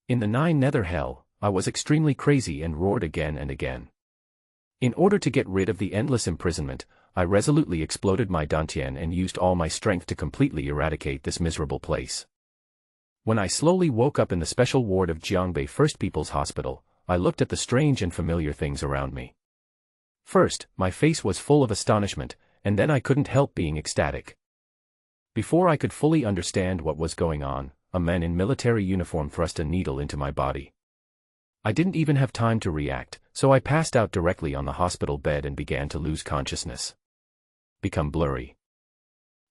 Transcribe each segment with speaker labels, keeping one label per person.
Speaker 1: In the nine nether hell, I was extremely crazy and roared again and again. In order to get rid of the endless imprisonment, I resolutely exploded my dantian and used all my strength to completely eradicate this miserable place. When I slowly woke up in the special ward of Jiangbei First People's Hospital, I looked at the strange and familiar things around me. First, my face was full of astonishment, and then I couldn't help being ecstatic. Before I could fully understand what was going on, a man in military uniform thrust a needle into my body. I didn't even have time to react, so I passed out directly on the hospital bed and began to lose consciousness. Become blurry.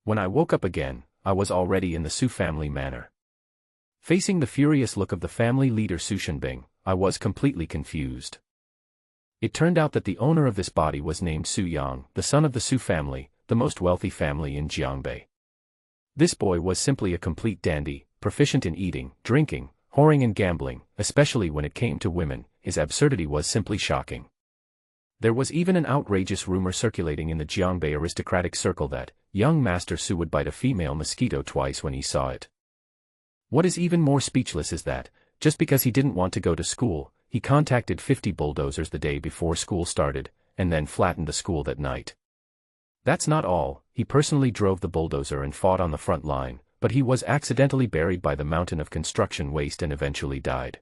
Speaker 1: When I woke up again, I was already in the Su family manor. Facing the furious look of the family leader Su Shenbing, I was completely confused. It turned out that the owner of this body was named Su Yang, the son of the Su family, the most wealthy family in Jiangbei. This boy was simply a complete dandy, proficient in eating, drinking, whoring and gambling, especially when it came to women. His absurdity was simply shocking. There was even an outrageous rumor circulating in the Jiangbei aristocratic circle that young Master Su would bite a female mosquito twice when he saw it. What is even more speechless is that, just because he didn't want to go to school, he contacted 50 bulldozers the day before school started, and then flattened the school that night. That's not all, he personally drove the bulldozer and fought on the front line, but he was accidentally buried by the mountain of construction waste and eventually died.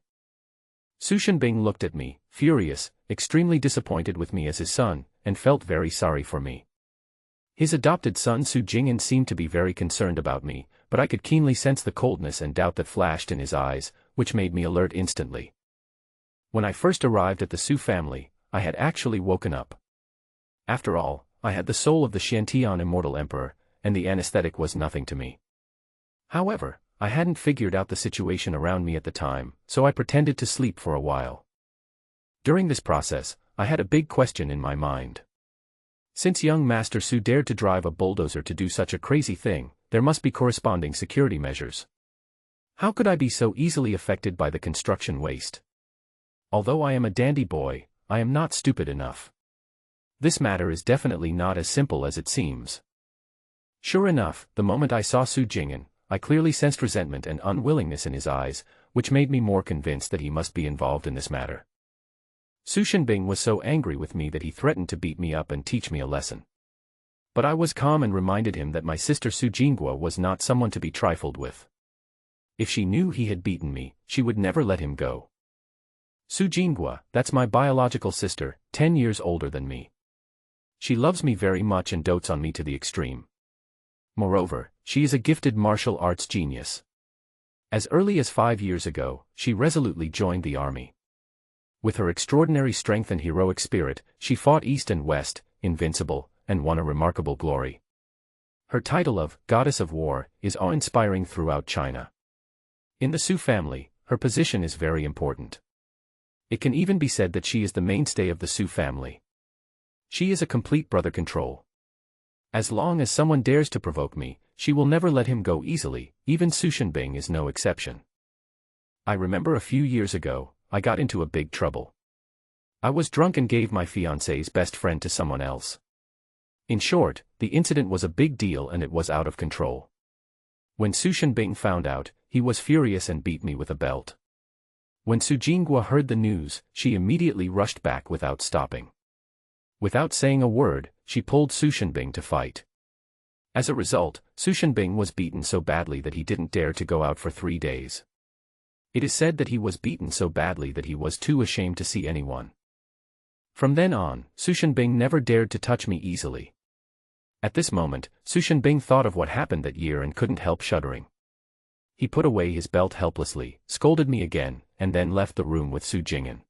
Speaker 1: Su Shenbing looked at me, furious, extremely disappointed with me as his son, and felt very sorry for me. His adopted son Su Jing'an seemed to be very concerned about me, but I could keenly sense the coldness and doubt that flashed in his eyes, which made me alert instantly. When I first arrived at the Su family, I had actually woken up. After all, I had the soul of the Xiantian Immortal Emperor, and the anesthetic was nothing to me. However, I hadn't figured out the situation around me at the time, so I pretended to sleep for a while. During this process, I had a big question in my mind. Since young Master Su dared to drive a bulldozer to do such a crazy thing, there must be corresponding security measures. How could I be so easily affected by the construction waste? Although I am a dandy boy, I am not stupid enough. This matter is definitely not as simple as it seems. Sure enough, the moment I saw Su Jing'an, I clearly sensed resentment and unwillingness in his eyes, which made me more convinced that he must be involved in this matter. Su Shenbing was so angry with me that he threatened to beat me up and teach me a lesson. But I was calm and reminded him that my sister Su Jinghua was not someone to be trifled with. If she knew he had beaten me, she would never let him go. Su Jinghua, that's my biological sister, 10 years older than me. She loves me very much and dotes on me to the extreme. Moreover, she is a gifted martial arts genius. As early as 5 years ago, she resolutely joined the army. With her extraordinary strength and heroic spirit, she fought east and west, invincible, and won a remarkable glory. Her title of Goddess of War is awe-inspiring throughout China. In the Su family, her position is very important. It can even be said that she is the mainstay of the Su family. She is a complete brother control. As long as someone dares to provoke me, she will never let him go easily, even Su Shenbing is no exception. I remember a few years ago, I got into a big trouble. I was drunk and gave my fiancée's best friend to someone else. In short, the incident was a big deal and it was out of control. When Su Shenbing found out, he was furious and beat me with a belt. When Su Jinghua heard the news, she immediately rushed back without stopping. Without saying a word, she pulled Su Shenbing to fight. As a result, Su Shenbing was beaten so badly that he didn't dare to go out for 3 days. It is said that he was beaten so badly that he was too ashamed to see anyone. From then on, Su Shenbing never dared to touch me easily. At this moment, Su Shenbing thought of what happened that year and couldn't help shuddering. He put away his belt helplessly, scolded me again, and then left the room with Su Jing'an.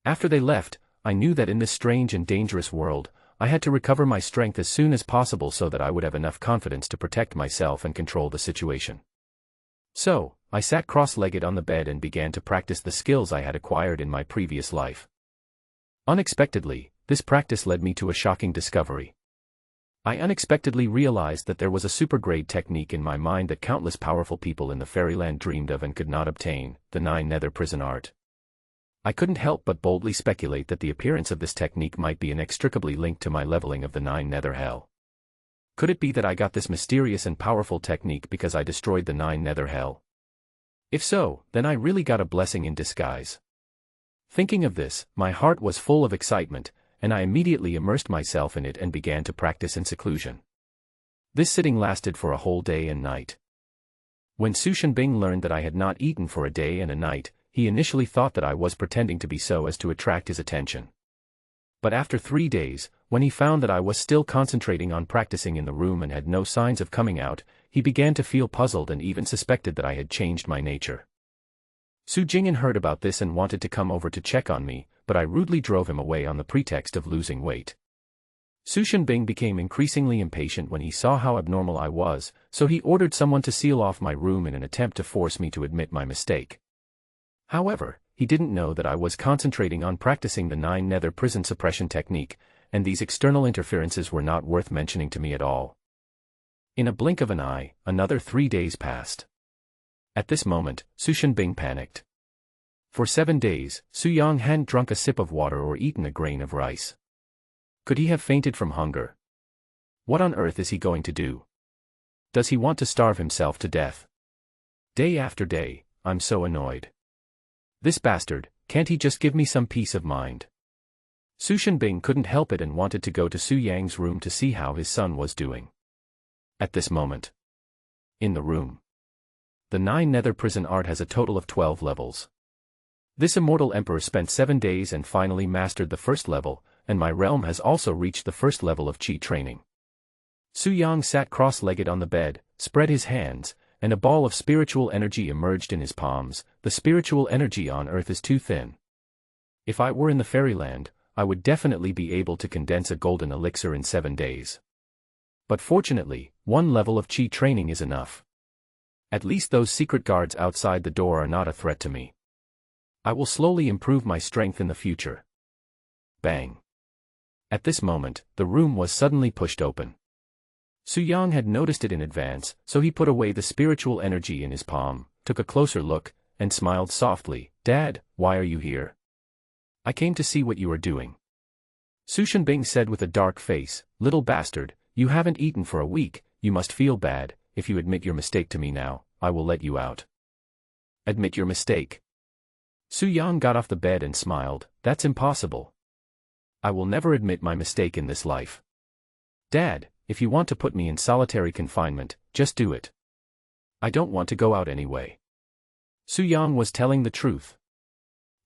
Speaker 1: After they left, I knew that in this strange and dangerous world, I had to recover my strength as soon as possible so that I would have enough confidence to protect myself and control the situation. So, I sat cross-legged on the bed and began to practice the skills I had acquired in my previous life. Unexpectedly, this practice led me to a shocking discovery. I unexpectedly realized that there was a super-grade technique in my mind that countless powerful people in the fairyland dreamed of and could not obtain, the 9 nether prison art. I couldn't help but boldly speculate that the appearance of this technique might be inextricably linked to my leveling of the 9 nether hell. Could it be that I got this mysterious and powerful technique because I destroyed the 9 nether hell? If so, then I really got a blessing in disguise. Thinking of this, my heart was full of excitement, and I immediately immersed myself in it and began to practice in seclusion. This sitting lasted for a whole day and night. When Su Shenbing learned that I had not eaten for a day and a night, he initially thought that I was pretending to be so as to attract his attention. But after 3 days, when he found that I was still concentrating on practicing in the room and had no signs of coming out, he began to feel puzzled and even suspected that I had changed my nature. Su Jing'an heard about this and wanted to come over to check on me, but I rudely drove him away on the pretext of losing weight. Su Shenbing became increasingly impatient when he saw how abnormal I was, so he ordered someone to seal off my room in an attempt to force me to admit my mistake. However, he didn't know that I was concentrating on practicing the 9 nether prison suppression technique, and these external interferences were not worth mentioning to me at all. In a blink of an eye, another 3 days passed. At this moment, Su Shenbing panicked. For 7 days, Su Yang hadn't drunk a sip of water or eaten a grain of rice. Could he have fainted from hunger? What on earth is he going to do? Does he want to starve himself to death? Day after day, I'm so annoyed. This bastard, can't he just give me some peace of mind? Su Shenbing couldn't help it and wanted to go to Su Yang's room to see how his son was doing. At this moment, in the room, the 9 nether prison art has a total of 12 levels. This Immortal Emperor spent 7 days and finally mastered the first level, and my realm has also reached the first level of Qi training. Su Yang sat cross-legged on the bed, spread his hands, and a ball of spiritual energy emerged in his palms. The spiritual energy on earth is too thin. If I were in the fairyland, I would definitely be able to condense a golden elixir in 7 days. But fortunately, 1 level of Qi training is enough. At least those secret guards outside the door are not a threat to me. I will slowly improve my strength in the future. Bang. At this moment, the room was suddenly pushed open. Su Yang had noticed it in advance, so he put away the spiritual energy in his palm, took a closer look, and smiled softly. "Dad, why are you here?" "I came to see what you are doing." Su Shenbing said with a dark face, "Little bastard, you haven't eaten for a week, you must feel bad. If you admit your mistake to me now, I will let you out." "Admit your mistake?" Su Yang got off the bed and smiled. "That's impossible. I will never admit my mistake in this life. Dad, if you want to put me in solitary confinement, just do it. I don't want to go out anyway." Su Yang was telling the truth.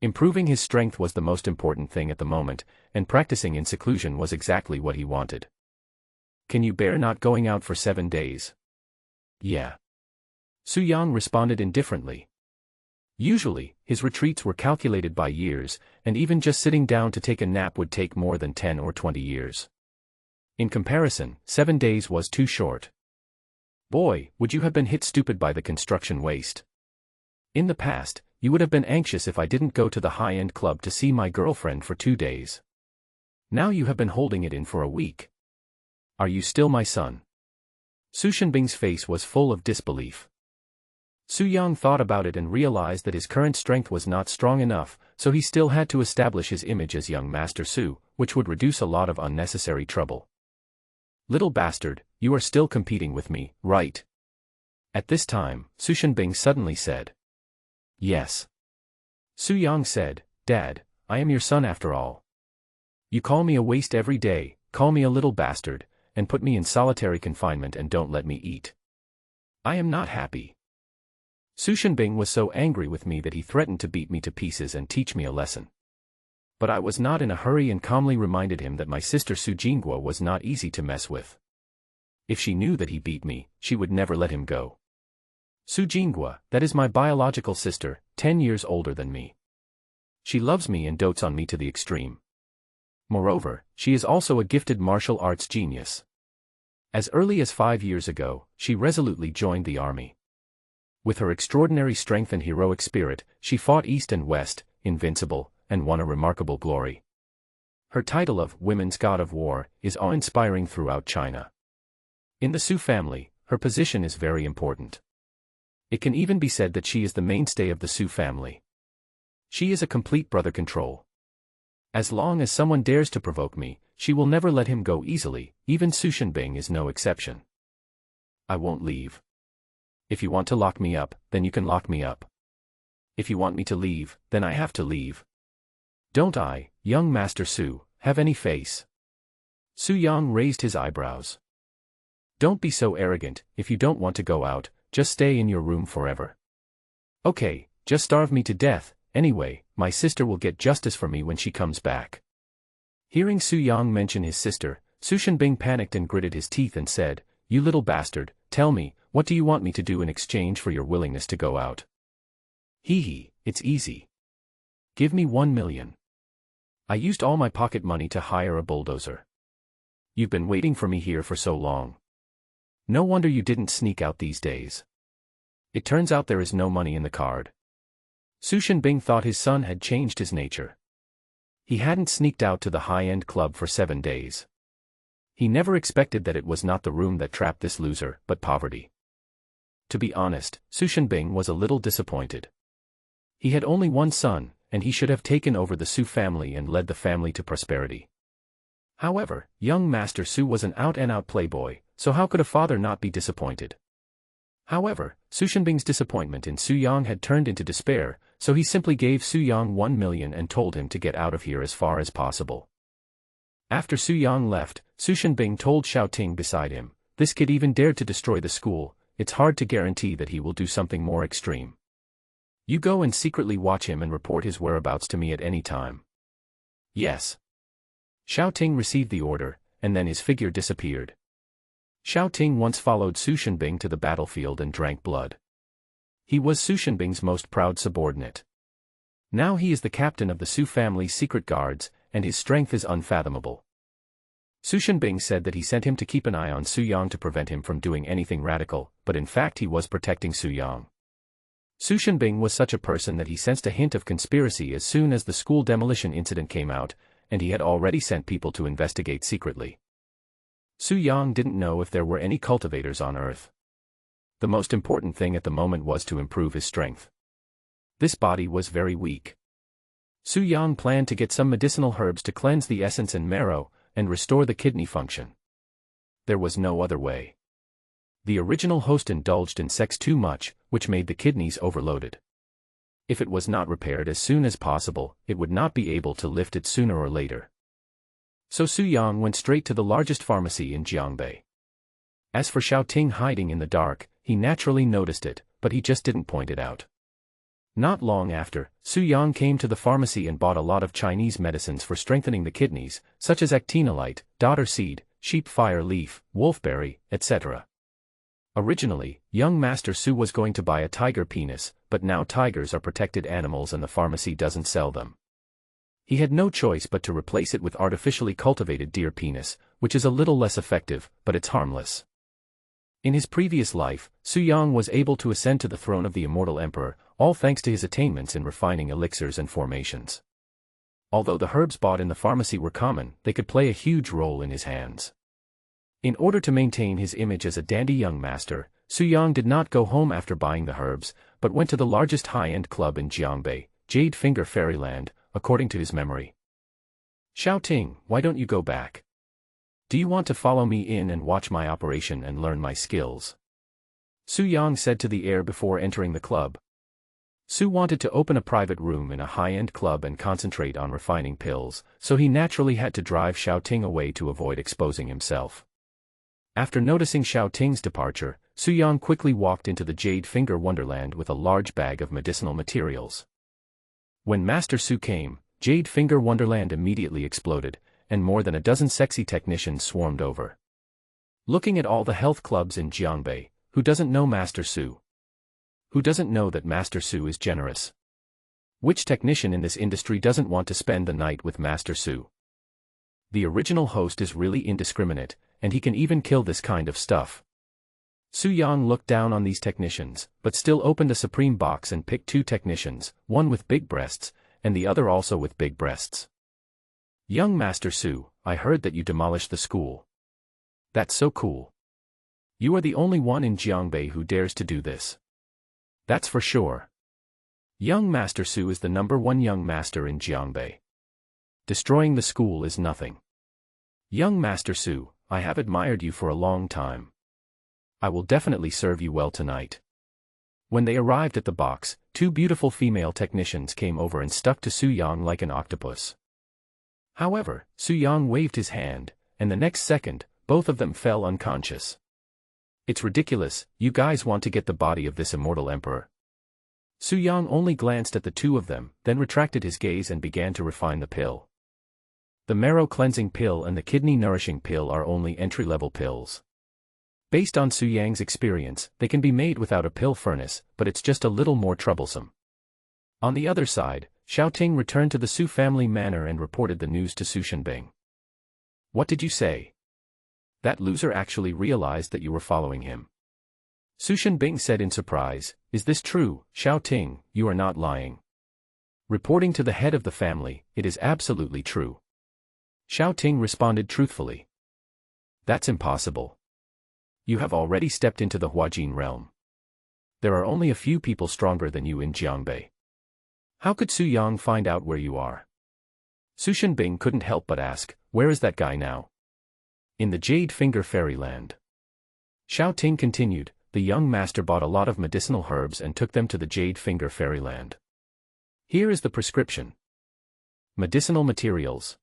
Speaker 1: Improving his strength was the most important thing at the moment, and practicing in seclusion was exactly what he wanted. "Can you bear not going out for 7 days?" "Yeah." Su Yang responded indifferently. Usually, his retreats were calculated by years, and even just sitting down to take a nap would take more than 10 or 20 years. In comparison, 7 days was too short. Boy, would you have been hit stupid by the construction waste. In the past, you would have been anxious if I didn't go to the high-end club to see my girlfriend for 2 days. Now you have been holding it in for a week. Are you still my son? Su Shenbing's face was full of disbelief. Su Yang thought about it and realized that his current strength was not strong enough, so he still had to establish his image as young Master Su, which would reduce a lot of unnecessary trouble. "Little bastard, you are still competing with me, right?" At this time, Su Shenbing suddenly said. "Yes." Su Yang said, "Dad, I am your son after all. You call me a waste every day, call me a little bastard, and put me in solitary confinement and don't let me eat. I am not happy." Su Shenbing was so angry with me that he threatened to beat me to pieces and teach me a lesson. But I was not in a hurry and calmly reminded him that my sister Su Jingguo was not easy to mess with. If she knew that he beat me, she would never let him go. Su Jingguo, that is my biological sister, 10 years older than me. She loves me and dotes on me to the extreme. Moreover, she is also a gifted martial arts genius. As early as 5 years ago, she resolutely joined the army. With her extraordinary strength and heroic spirit, she fought east and west, invincible, and won a remarkable glory. Her title of Women's God of War is awe-inspiring throughout China. In the Su family, her position is very important. It can even be said that she is the mainstay of the Su family. She is a complete brother control. As long as someone dares to provoke me, she will never let him go easily. Even Su Shenbing is no exception. I won't leave. If you want to lock me up, then you can lock me up. If you want me to leave, then I have to leave. Don't I, young Master Su, have any face? Su Yang raised his eyebrows. Don't be so arrogant. If you don't want to go out, just stay in your room forever. Okay, just starve me to death. Anyway, my sister will get justice for me when she comes back. Hearing Su Yang mention his sister, Su Shenbing panicked and gritted his teeth and said, "You little bastard, tell me, what do you want me to do in exchange for your willingness to go out?" Hee hee, it's easy. Give me 1 million. I used all my pocket money to hire a bulldozer. You've been waiting for me here for so long. No wonder you didn't sneak out these days. It turns out there is no money in the card. Su Shenbing thought his son had changed his nature. He hadn't sneaked out to the high-end club for 7 days. He never expected that it was not the room that trapped this loser, but poverty. To be honest, Su Shenbing was a little disappointed. He had only one son, and he should have taken over the Su family and led the family to prosperity. However, young Master Su was an out-and-out playboy, so how could a father not be disappointed? However, Su Shenbing's disappointment in Su Yang had turned into despair, so he simply gave Su Yang 1 million and told him to get out of here as far as possible. After Su Yang left, Su Shenbing told Xiao Ting beside him, "This kid even dared to destroy the school. It's hard to guarantee that he will do something more extreme. You go and secretly watch him and report his whereabouts to me at any time." Yes. Xiao Ting received the order, and then his figure disappeared. Xiao Ting once followed Su Shenbing to the battlefield and drank blood. He was Su Shenbing's most proud subordinate. Now he is the captain of the Su family's secret guards, and his strength is unfathomable. Su Shenbing said that he sent him to keep an eye on Su Yang to prevent him from doing anything radical, but in fact he was protecting Su Yang. Su Shenbing was such a person that he sensed a hint of conspiracy as soon as the school demolition incident came out, and he had already sent people to investigate secretly. Su Yang didn't know if there were any cultivators on Earth. The most important thing at the moment was to improve his strength. This body was very weak. Su Yang planned to get some medicinal herbs to cleanse the essence and marrow, and restore the kidney function. There was no other way. The original host indulged in sex too much, which made the kidneys overloaded. If it was not repaired as soon as possible, it would not be able to lift it sooner or later. So Su Yang went straight to the largest pharmacy in Jiangbei. As for Xiao Ting hiding in the dark, he naturally noticed it, but he just didn't point it out. Not long after, Su Yang came to the pharmacy and bought a lot of Chinese medicines for strengthening the kidneys, such as actinolite, dodder seed, sheep fire leaf, wolfberry, etc. Originally, young Master Su was going to buy a tiger penis, but now tigers are protected animals and the pharmacy doesn't sell them. He had no choice but to replace it with artificially cultivated deer penis, which is a little less effective, but it's harmless. In his previous life, Su Yang was able to ascend to the throne of the Immortal Emperor, all thanks to his attainments in refining elixirs and formations. Although the herbs bought in the pharmacy were common, they could play a huge role in his hands. In order to maintain his image as a dandy young master, Su Yang did not go home after buying the herbs, but went to the largest high-end club in Jiangbei, Jade Finger Fairyland, according to his memory. "Xiao Ting, why don't you go back? Do you want to follow me in and watch my operation and learn my skills?" Su Yang said to the heir before entering the club. Su wanted to open a private room in a high-end club and concentrate on refining pills, so he naturally had to drive Xiao Ting away to avoid exposing himself. After noticing Xiao Ting's departure, Su Yang quickly walked into the Jade Finger Wonderland with a large bag of medicinal materials. When Master Su came, Jade Finger Wonderland immediately exploded, and more than a dozen sexy technicians swarmed over. Looking at all the health clubs in Jiangbei, who doesn't know Master Su? Who doesn't know that Master Su is generous? Which technician in this industry doesn't want to spend the night with Master Su? The original host is really indiscriminate, and he can even kill this kind of stuff. Su Yang looked down on these technicians, but still opened a supreme box and picked 2 technicians, one with big breasts, and the other also with big breasts. "Young Master Su, I heard that you demolished the school. That's so cool. You are the only one in Jiangbei who dares to do this. That's for sure. Young Master Su is the #1 young master in Jiangbei. Destroying the school is nothing. Young Master Su, I have admired you for a long time. I will definitely serve you well tonight." When they arrived at the box, two beautiful female technicians came over and stuck to Su Yang like an octopus. However, Su Yang waved his hand, and the next second, both of them fell unconscious. It's ridiculous, you guys want to get the body of this immortal emperor. Su Yang only glanced at the two of them, then retracted his gaze and began to refine the pill. The marrow-cleansing pill and the kidney-nourishing pill are only entry-level pills. Based on Su Yang's experience, they can be made without a pill furnace, but it's just a little more troublesome. On the other side, Xiaoting returned to the Su family manor and reported the news to Su Shenbing. What did you say? That loser actually realized that you were following him. Su Shenbing said in surprise, is this true, Xiaoting? You are not lying. Reporting to the head of the family, it is absolutely true. Xiaoting responded truthfully. That's impossible. You have already stepped into the Huajin realm. There are only a few people stronger than you in Jiangbei. How could Su Yang find out where you are? Su Shenbing couldn't help but ask, where is that guy now? In the Jade Finger Fairyland. Xiaoting continued, the young master bought a lot of medicinal herbs and took them to the Jade Finger Fairyland. Here is the prescription. Medicinal materials.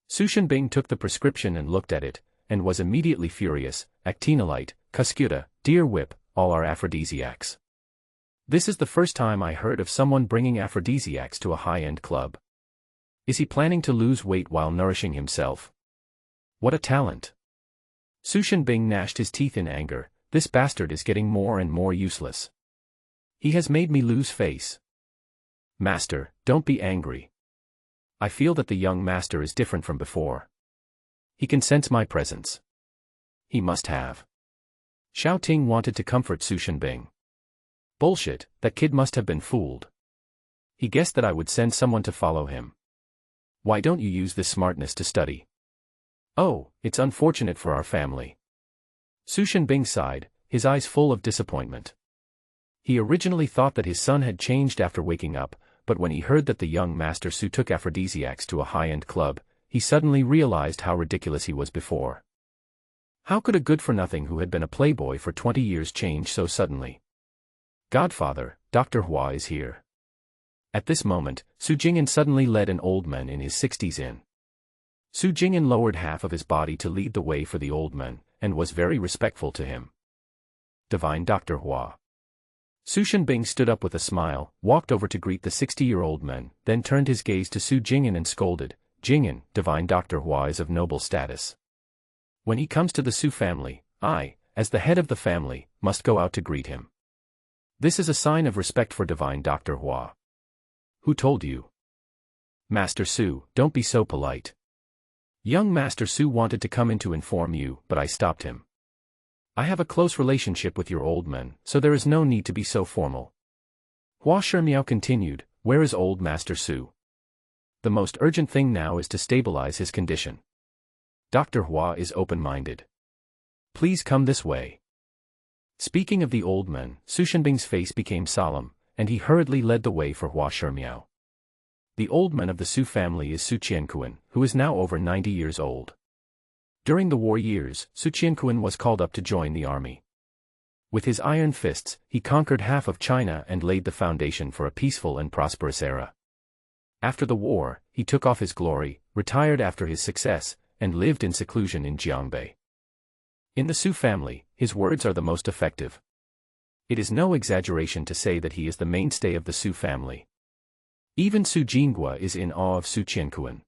Speaker 1: Su Shenbing took the prescription and looked at it, and was immediately furious. Actinolite, Cuscuta, deer whip, all are aphrodisiacs. This is the first time I heard of someone bringing aphrodisiacs to a high-end club. Is he planning to lose weight while nourishing himself? What a talent! Su Shenbing gnashed his teeth in anger, this bastard is getting more and more useless. He has made me lose face. Master, don't be angry. I feel that the young master is different from before. He can sense my presence. He must have. Xiaoting wanted to comfort Su Shenbing. Bullshit, that kid must have been fooled. He guessed that I would send someone to follow him. Why don't you use this smartness to study? Oh, it's unfortunate for our family. Su Shenbing sighed, his eyes full of disappointment. He originally thought that his son had changed after waking up, but when he heard that the young master Su took aphrodisiacs to a high-end club, he suddenly realized how ridiculous he was before. How could a good-for-nothing who had been a playboy for 20 years change so suddenly? Godfather, Dr. Hua is here. At this moment, Su Jing'an suddenly led an old man in his 60s in. Su Jing'an lowered half of his body to lead the way for the old man, and was very respectful to him. Divine Dr. Hua. Su Shenbing stood up with a smile, walked over to greet the 60-year-old man, then turned his gaze to Su Jing'an and scolded, Jing'an, Divine Dr. Hua is of noble status. When he comes to the Su family, I, as the head of the family, must go out to greet him. This is a sign of respect for Divine Dr. Hua. Who told you? Master Su, don't be so polite. Young Master Su wanted to come in to inform you, but I stopped him. I have a close relationship with your old man, so there is no need to be so formal. Hua Shimiao continued, where is old Master Su? The most urgent thing now is to stabilize his condition. Dr. Hua is open-minded. Please come this way. Speaking of the old man, Su Shenbing's face became solemn, and he hurriedly led the way for Hua Shimiao. The old man of the Su family is Su Qianquan, who is now over 90 years old. During the war years, Su Qianquan was called up to join the army. With his iron fists, he conquered half of China and laid the foundation for a peaceful and prosperous era. After the war, he took off his glory, retired after his success, and lived in seclusion in Jiangbei. In the Su family, his words are the most effective. It is no exaggeration to say that he is the mainstay of the Su family. Even Su Jingua is in awe of Su Qianquan.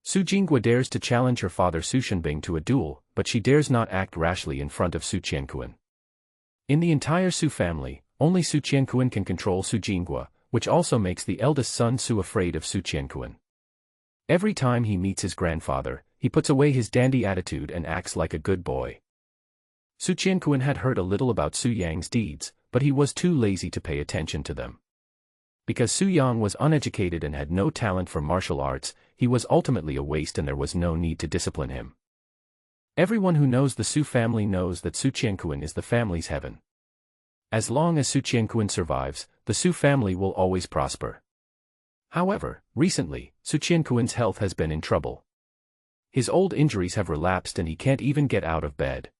Speaker 1: Su Jingua dares to challenge her father Su Shenbing to a duel, but she dares not act rashly in front of Su Qianquan. In the entire Su family, only Su Qianquan can control Su Jingua, which also makes the eldest son Su afraid of Su Qianquan. Every time he meets his grandfather, he puts away his dandy attitude and acts like a good boy. Su Qianquan had heard a little about Su Yang's deeds, but he was too lazy to pay attention to them. Because Su Yang was uneducated and had no talent for martial arts, he was ultimately a waste and there was no need to discipline him. Everyone who knows the Su family knows that Su Qianquan is the family's heaven. As long as Su Qianquan survives, the Su family will always prosper. However, recently, Su Qianquan's health has been in trouble. His old injuries have relapsed and he can't even get out of bed.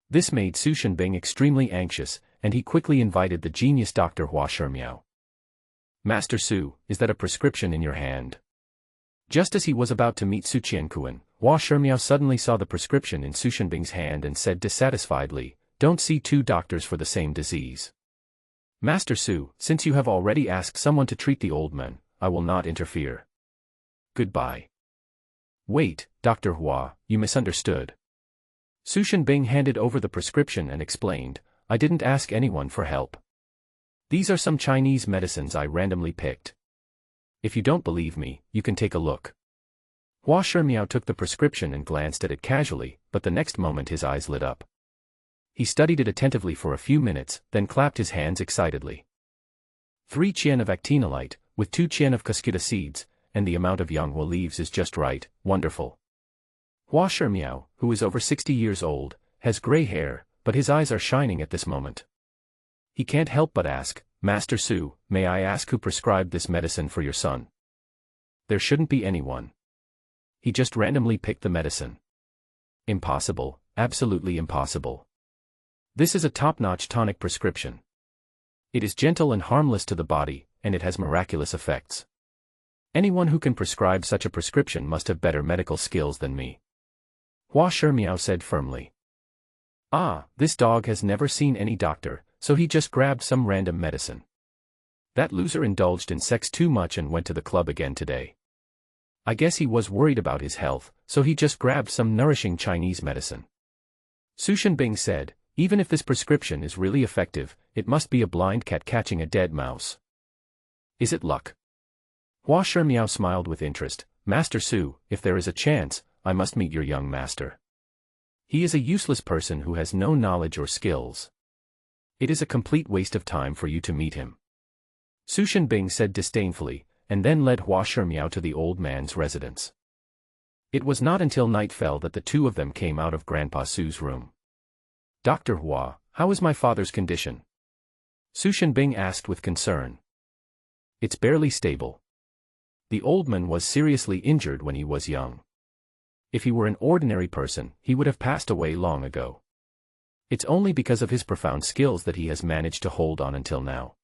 Speaker 1: This made Su Shenbing extremely anxious, and he quickly invited the genius Dr. Hua Shimiao. Master Su, is that a prescription in your hand? Just as he was about to meet Su Qiankuan, Hua Shimiao suddenly saw the prescription in Su Shenbing's hand and said dissatisfiedly, "Don't see two doctors for the same disease. Master Su, since you have already asked someone to treat the old man, I will not interfere. Goodbye." "Wait, Dr. Hua, you misunderstood." Su Shenbing handed over the prescription and explained, "I didn't ask anyone for help. These are some Chinese medicines I randomly picked. If you don't believe me, you can take a look." Hua Shimiao took the prescription and glanced at it casually, but the next moment his eyes lit up. He studied it attentively for a few minutes, then clapped his hands excitedly. 3 qian of actinolite, with 2 qian of cuscuta seeds, and the amount of yanghua leaves is just right, wonderful. Hua Shimiao, who is over 60 years old, has gray hair, but his eyes are shining at this moment. He can't help but ask, "Master Su, may I ask who prescribed this medicine for your son?" "There shouldn't be anyone. He just randomly picked the medicine." "Impossible, absolutely impossible. This is a top-notch tonic prescription. It is gentle and harmless to the body, and it has miraculous effects. Anyone who can prescribe such a prescription must have better medical skills than me," Hua Shimiao said firmly. "Ah, this dog has never seen any doctor, so he just grabbed some random medicine. That loser indulged in sex too much and went to the club again today. I guess he was worried about his health, so he just grabbed some nourishing Chinese medicine." Su Shenbing said, "Even if this prescription is really effective, it must be a blind cat catching a dead mouse. Is it luck?" Hua Shimiao smiled with interest. "Master Su, if there is a chance, I must meet your young master. He is a useless person who has no knowledge or skills. It is a complete waste of time for you to meet him," Su Shenbing said disdainfully, and then led Hua Shimiao to the old man's residence. It was not until night fell that the two of them came out of Grandpa Su's room. "Dr. Hua, how is my father's condition?" Su Shenbing asked with concern. "It's barely stable. The old man was seriously injured when he was young. If he were an ordinary person, he would have passed away long ago. It's only because of his profound skills that he has managed to hold on until now."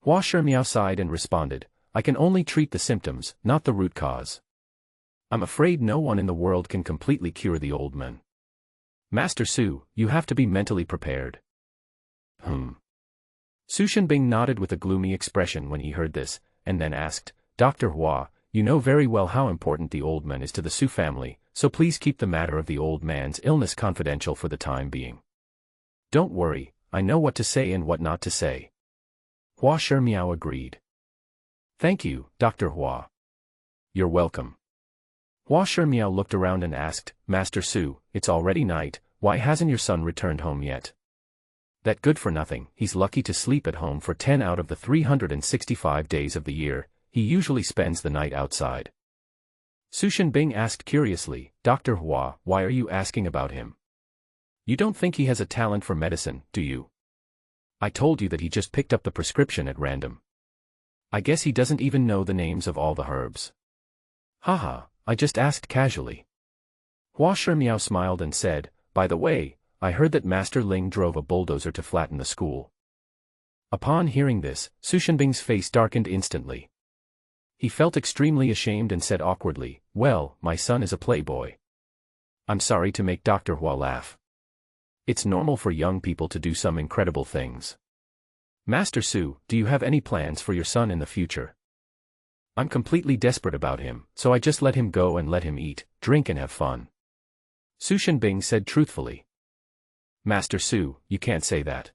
Speaker 1: Hua Shimiao sighed and responded, "I can only treat the symptoms, not the root cause. I'm afraid no one in the world can completely cure the old man. Master Su, you have to be mentally prepared." Su Shenbing nodded with a gloomy expression when he heard this, and then asked, "Dr. Hua, you know very well how important the old man is to the Su family, so please keep the matter of the old man's illness confidential for the time being." "Don't worry, I know what to say and what not to say," Hua Shimiao agreed. "Thank you, Dr. Hua." "You're welcome." Hua Shimiao looked around and asked, "Master Su, it's already night, why hasn't your son returned home yet?" "That good for nothing, he's lucky to sleep at home for 10 out of the 365 days of the year, he usually spends the night outside." Su Shenbing asked curiously, "Dr. Hua, why are you asking about him? You don't think he has a talent for medicine, do you? I told you that he just picked up the prescription at random. I guess he doesn't even know the names of all the herbs." "Haha, I just asked casually." Hua Shimiao smiled and said, "By the way, I heard that Master Ling drove a bulldozer to flatten the school." Upon hearing this, Su Shenbing's face darkened instantly. He felt extremely ashamed and said awkwardly, "Well, my son is a playboy." I'm sorry to make Dr. Hua laugh. It's normal for young people to do some incredible things. Master Su, do you have any plans for your son in the future? I'm completely desperate about him, so I just let him go and let him eat, drink and have fun. Su Shenbing said truthfully. Master Su, you can't say that.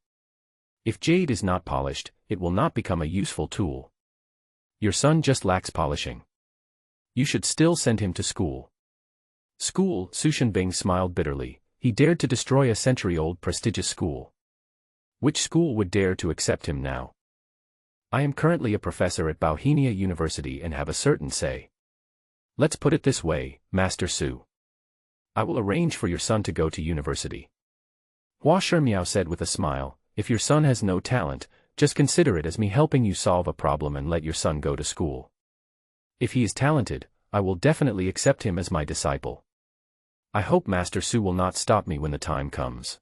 Speaker 1: If jade is not polished, it will not become a useful tool. Your son just lacks polishing. You should still send him to school. School? Su Shenbing smiled bitterly. He dared to destroy a century-old prestigious school. Which school would dare to accept him now? I am currently a professor at Bauhinia University and have a certain say. Let's put it this way, Master Su. I will arrange for your son to go to university. Hua Shimiao said with a smile, if your son has no talent, just consider it as me helping you solve a problem and let your son go to school. If he is talented, I will definitely accept him as my disciple. I hope Master Su will not stop me when the time comes.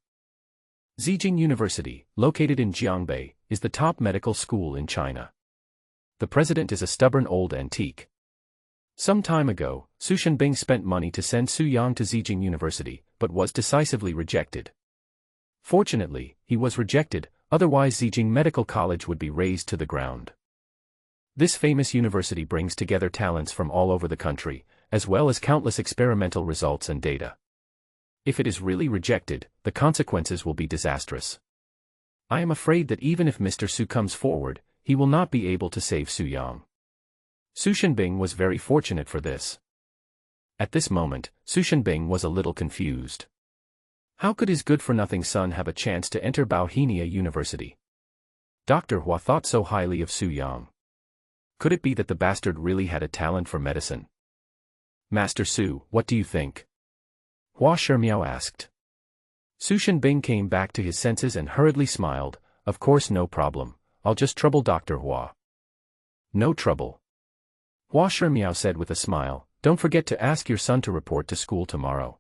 Speaker 1: Zhejiang University, located in Jiangbei, is the top medical school in China. The president is a stubborn old antique. Some time ago, Su Shenbing spent money to send Su Yang to Zhejiang University, but was decisively rejected. Fortunately, he was rejected, otherwise Zhejiang Medical College would be razed to the ground. This famous university brings together talents from all over the country, as well as countless experimental results and data. If it is really rejected, the consequences will be disastrous. I am afraid that even if Mr. Su comes forward, he will not be able to save Su Yang. Su Shenbing was very fortunate for this. At this moment, Su Shenbing was a little confused. How could his good-for-nothing son have a chance to enter Bauhinia University? Dr. Hua thought so highly of Su Yang. Could it be that the bastard really had a talent for medicine? Master Su, what do you think? Hua Shimiao asked. Su Shenbing came back to his senses and hurriedly smiled. Of course, no problem. I'll just trouble Dr. Hua. No trouble. Hua Shimiao said with a smile. Don't forget to ask your son to report to school tomorrow.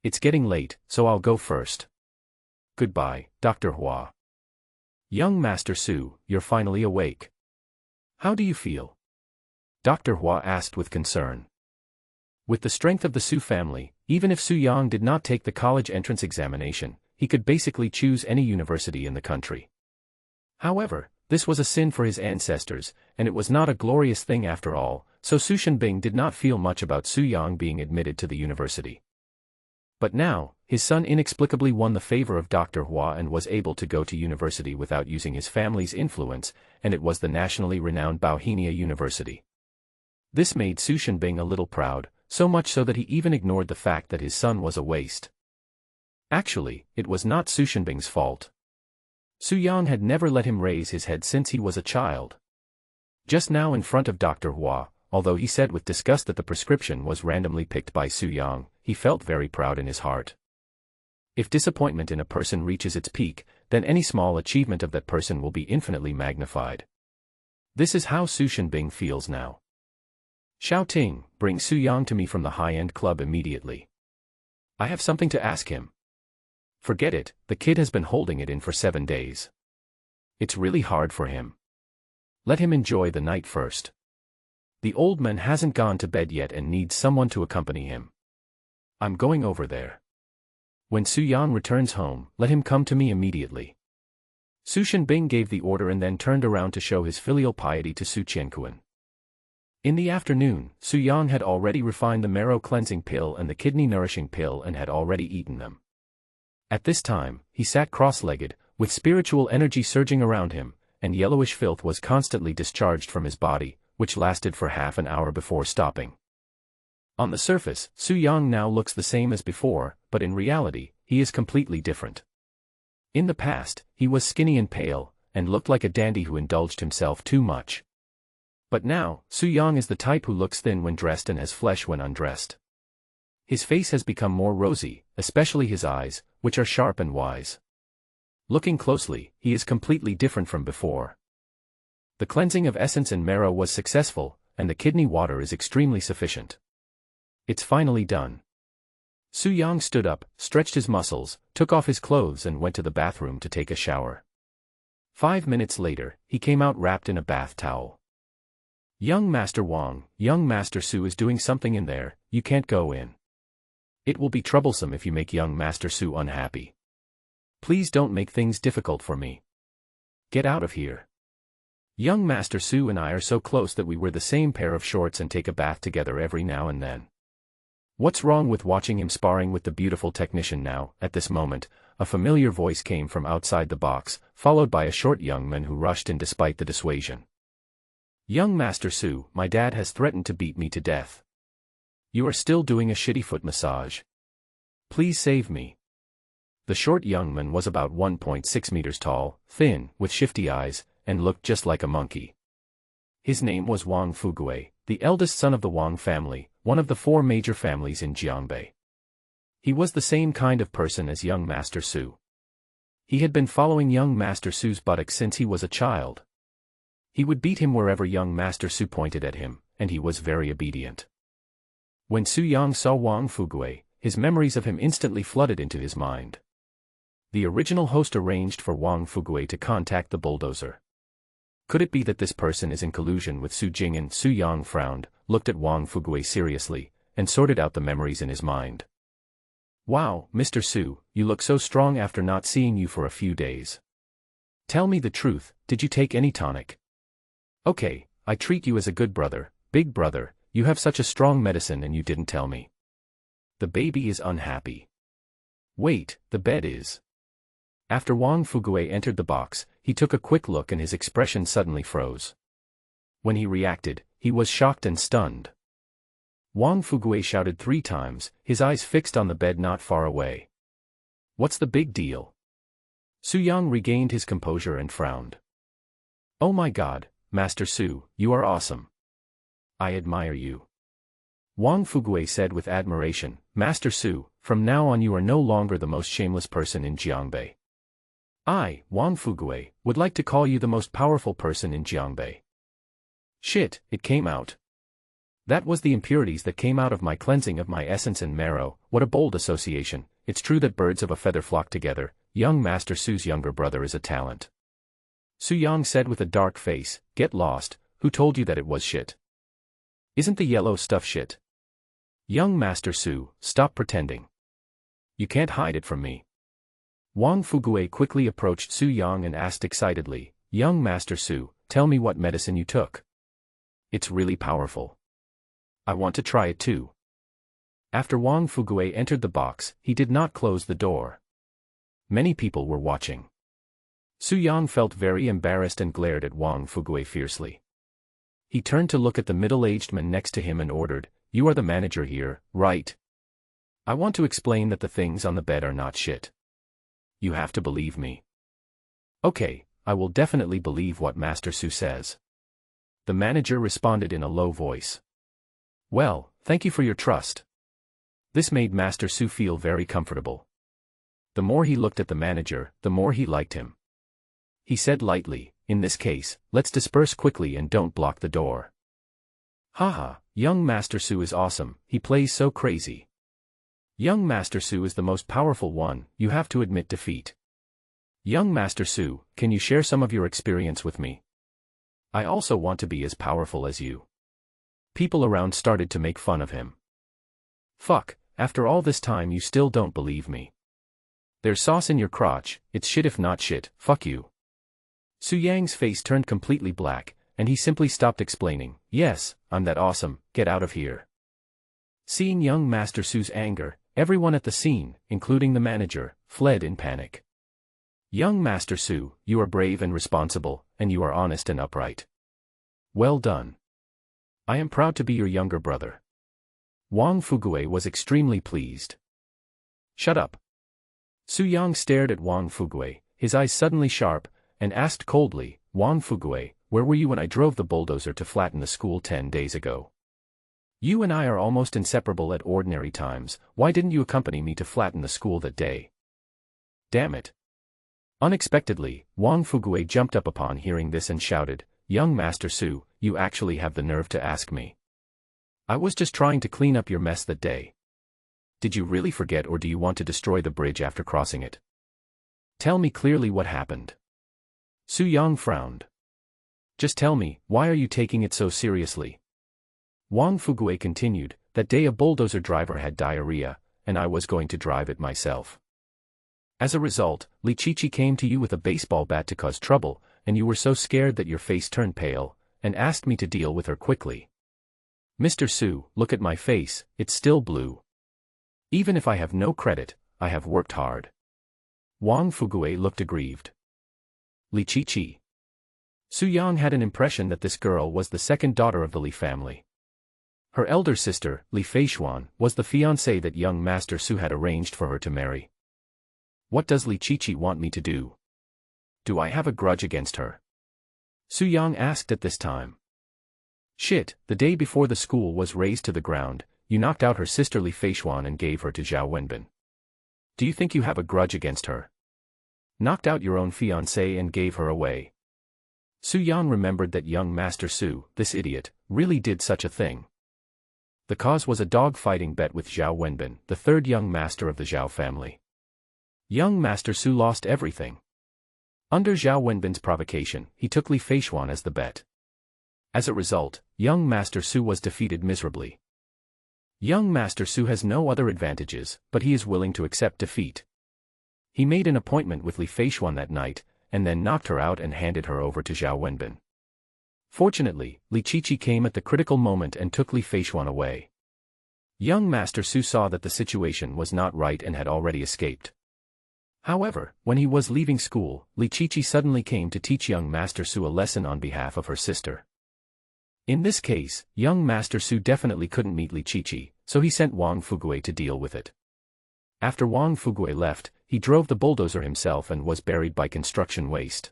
Speaker 1: It's getting late, so I'll go first. Goodbye, Dr. Hua. Young Master Su, you're finally awake. How do you feel? Dr. Hua asked with concern. With the strength of the Su family, even if Su Yang did not take the college entrance examination, he could basically choose any university in the country. However, this was a sin for his ancestors, and it was not a glorious thing after all, so Su Shenbing did not feel much about Su Yang being admitted to the university. But now, his son inexplicably won the favor of Dr. Hua and was able to go to university without using his family's influence, and it was the nationally renowned Bauhinia University. This made Su Shenbing a little proud, so much so that he even ignored the fact that his son was a waste. Actually, it was not Su Shenbing's fault. Su Yang had never let him raise his head since he was a child. Just now in front of Dr. Hua, although he said with disgust that the prescription was randomly picked by Su Yang, he felt very proud in his heart. If disappointment in a person reaches its peak, then any small achievement of that person will be infinitely magnified. This is how Su Shenbing feels now. Xiao Ting, bring Su Yang to me from the high-end club immediately. I have something to ask him. Forget it, the kid has been holding it in for 7 days. It's really hard for him. Let him enjoy the night first. The old man hasn't gone to bed yet and needs someone to accompany him. I'm going over there. When Su Yang returns home, let him come to me immediately. Su Shenbing gave the order and then turned around to show his filial piety to Su Qianquan. In the afternoon, Su Yang had already refined the marrow-cleansing pill and the kidney-nourishing pill and had already eaten them. At this time, he sat cross-legged, with spiritual energy surging around him, and yellowish filth was constantly discharged from his body, which lasted for half an hour before stopping. On the surface, Su Yang now looks the same as before, but in reality, he is completely different. In the past, he was skinny and pale, and looked like a dandy who indulged himself too much. But now, Su Yang is the type who looks thin when dressed and has flesh when undressed. His face has become more rosy, especially his eyes, which are sharp and wise. Looking closely, he is completely different from before. The cleansing of essence and marrow was successful, and the kidney water is extremely sufficient. It's finally done. Su Yang stood up, stretched his muscles, took off his clothes and went to the bathroom to take a shower. 5 minutes later, he came out wrapped in a bath towel. Young Master Wang, young Master Su is doing something in there, you can't go in. It will be troublesome if you make young Master Su unhappy. Please don't make things difficult for me. Get out of here. Young Master Su and I are so close that we wear the same pair of shorts and take a bath together every now and then. What's wrong with watching him sparring with the beautiful technician now? At this moment, a familiar voice came from outside the box, followed by a short young man who rushed in despite the dissuasion. Young Master Su, my dad has threatened to beat me to death. You are still doing a shitty foot massage. Please save me. The short young man was about 1.6 meters tall, thin, with shifty eyes, and looked just like a monkey. His name was Wang Fugue, the eldest son of the Wang family, one of the 4 major families in Jiangbei. He was the same kind of person as young Master Su. He had been following young Master Su's buttocks since he was a child. He would beat him wherever young Master Su pointed at him, and he was very obedient. When Su Yang saw Wang Fugue, his memories of him instantly flooded into his mind. The original host arranged for Wang Fuguei to contact the bulldozer. Could it be that this person is in collusion with Su Jing'an? Su Yang frowned, looked at Wang Fuguei seriously, and sorted out the memories in his mind. Wow, Mr. Su, you look so strong after not seeing you for a few days. Tell me the truth, did you take any tonic? Okay, I treat you as a good brother, big brother, you have such a strong medicine and you didn't tell me. The baby is unhappy. Wait, the bed is. After Wang Fuguei entered the box, he took a quick look and his expression suddenly froze. When he reacted, he was shocked and stunned. Wang Fuguei shouted 3 times, his eyes fixed on the bed not far away. What's the big deal? Su Yang regained his composure and frowned. Oh my God, Master Su, you are awesome. I admire you. Wang Fuguei said with admiration, Master Su, from now on you are no longer the most shameless person in Jiangbei. I, Wang Fuguei, would like to call you the most powerful person in Jiangbei. Shit, it came out. That was the impurities that came out of my cleansing of my essence and marrow. What a bold association. It's true that birds of a feather flock together. Young Master Su's younger brother is a talent. Su Yang said with a dark face, get lost, who told you that it was shit? Isn't the yellow stuff shit? Young Master Su, stop pretending. You can't hide it from me. Wang Fuguei quickly approached Su Yang and asked excitedly, Young Master Su, tell me what medicine you took. It's really powerful. I want to try it too. After Wang Fuguei entered the box, he did not close the door. Many people were watching. Su Yang felt very embarrassed and glared at Wang Fuguei fiercely. He turned to look at the middle-aged man next to him and ordered, You are the manager here, right? I want to explain that the things on the bed are not shit. You have to believe me. Okay, I will definitely believe what Master Su says. The manager responded in a low voice. Well, thank you for your trust. This made Master Su feel very comfortable. The more he looked at the manager, the more he liked him. He said lightly, in this case, let's disperse quickly and don't block the door. Haha, young Master Su is awesome, he plays so crazy. Young Master Su is the most powerful one, you have to admit defeat. Young Master Su, can you share some of your experience with me? I also want to be as powerful as you. People around started to make fun of him. Fuck, after all this time you still don't believe me. There's sauce in your crotch, it's shit if not shit, fuck you. Su Yang's face turned completely black, and he simply stopped explaining, yes, I'm that awesome, get out of here. Seeing young Master Su's anger, everyone at the scene, including the manager, fled in panic. Young Master Su, you are brave and responsible, and you are honest and upright. Well done. I am proud to be your younger brother. Wang Fuguei was extremely pleased. Shut up. Su Yang stared at Wang Fuguei, his eyes suddenly sharp, and asked coldly, Wang Fuguei, where were you when I drove the bulldozer to flatten the school 10 days ago? You and I are almost inseparable at ordinary times, why didn't you accompany me to flatten the school that day? Damn it. Unexpectedly, Wang Fuguei jumped up upon hearing this and shouted, Young Master Su, you actually have the nerve to ask me. I was just trying to clean up your mess that day. Did you really forget or do you want to destroy the bridge after crossing it? Tell me clearly what happened. Su Yang frowned. Just tell me, why are you taking it so seriously? Wang Fuguei continued, that day a bulldozer driver had diarrhea, and I was going to drive it myself. As a result, Li Qiqi came to you with a baseball bat to cause trouble, and you were so scared that your face turned pale, and asked me to deal with her quickly. Mr. Su, look at my face, it's still blue. Even if I have no credit, I have worked hard. Wang Fuguei looked aggrieved. Li Qiqi. Su Yang had an impression that this girl was the second daughter of the Li family. Her elder sister, Li Feishuan, was the fiancée that young Master Su had arranged for her to marry. What does Li Qiqi want me to do? Do I have a grudge against her? Su Yang asked at this time. Shit, the day before the school was razed to the ground, you knocked out her sister Li Feishuan and gave her to Zhao Wenbin. Do you think you have a grudge against her? Knocked out your own fiancée and gave her away. Su Yang remembered that young Master Su, this idiot, really did such a thing. The cause was a dog-fighting bet with Zhao Wenbin, the third young master of the Zhao family. Young Master Su lost everything. Under Zhao Wenbin's provocation, he took Li Feixuan as the bet. As a result, young Master Su was defeated miserably. Young Master Su has no other advantages, but he is willing to accept defeat. He made an appointment with Li Feixuan that night, and then knocked her out and handed her over to Zhao Wenbin. Fortunately, Li Qiqi came at the critical moment and took Li Feixuan away. Young Master Su saw that the situation was not right and had already escaped. However, when he was leaving school, Li Qiqi suddenly came to teach young Master Su a lesson on behalf of her sister. In this case, young Master Su definitely couldn't meet Li Qiqi, so he sent Wang Fugui to deal with it. After Wang Fugui left, he drove the bulldozer himself and was buried by construction waste.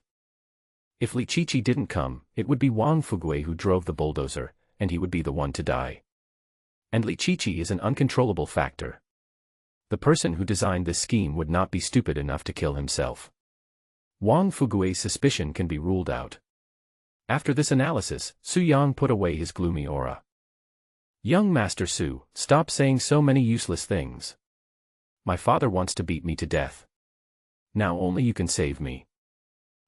Speaker 1: If Li Qiqi didn't come, it would be Wang Fugui who drove the bulldozer, and he would be the one to die. And Li Qiqi is an uncontrollable factor. The person who designed this scheme would not be stupid enough to kill himself. Wang Fugui's suspicion can be ruled out. After this analysis, Su Yang put away his gloomy aura. Young Master Su, stop saying so many useless things. My father wants to beat me to death. Now only you can save me.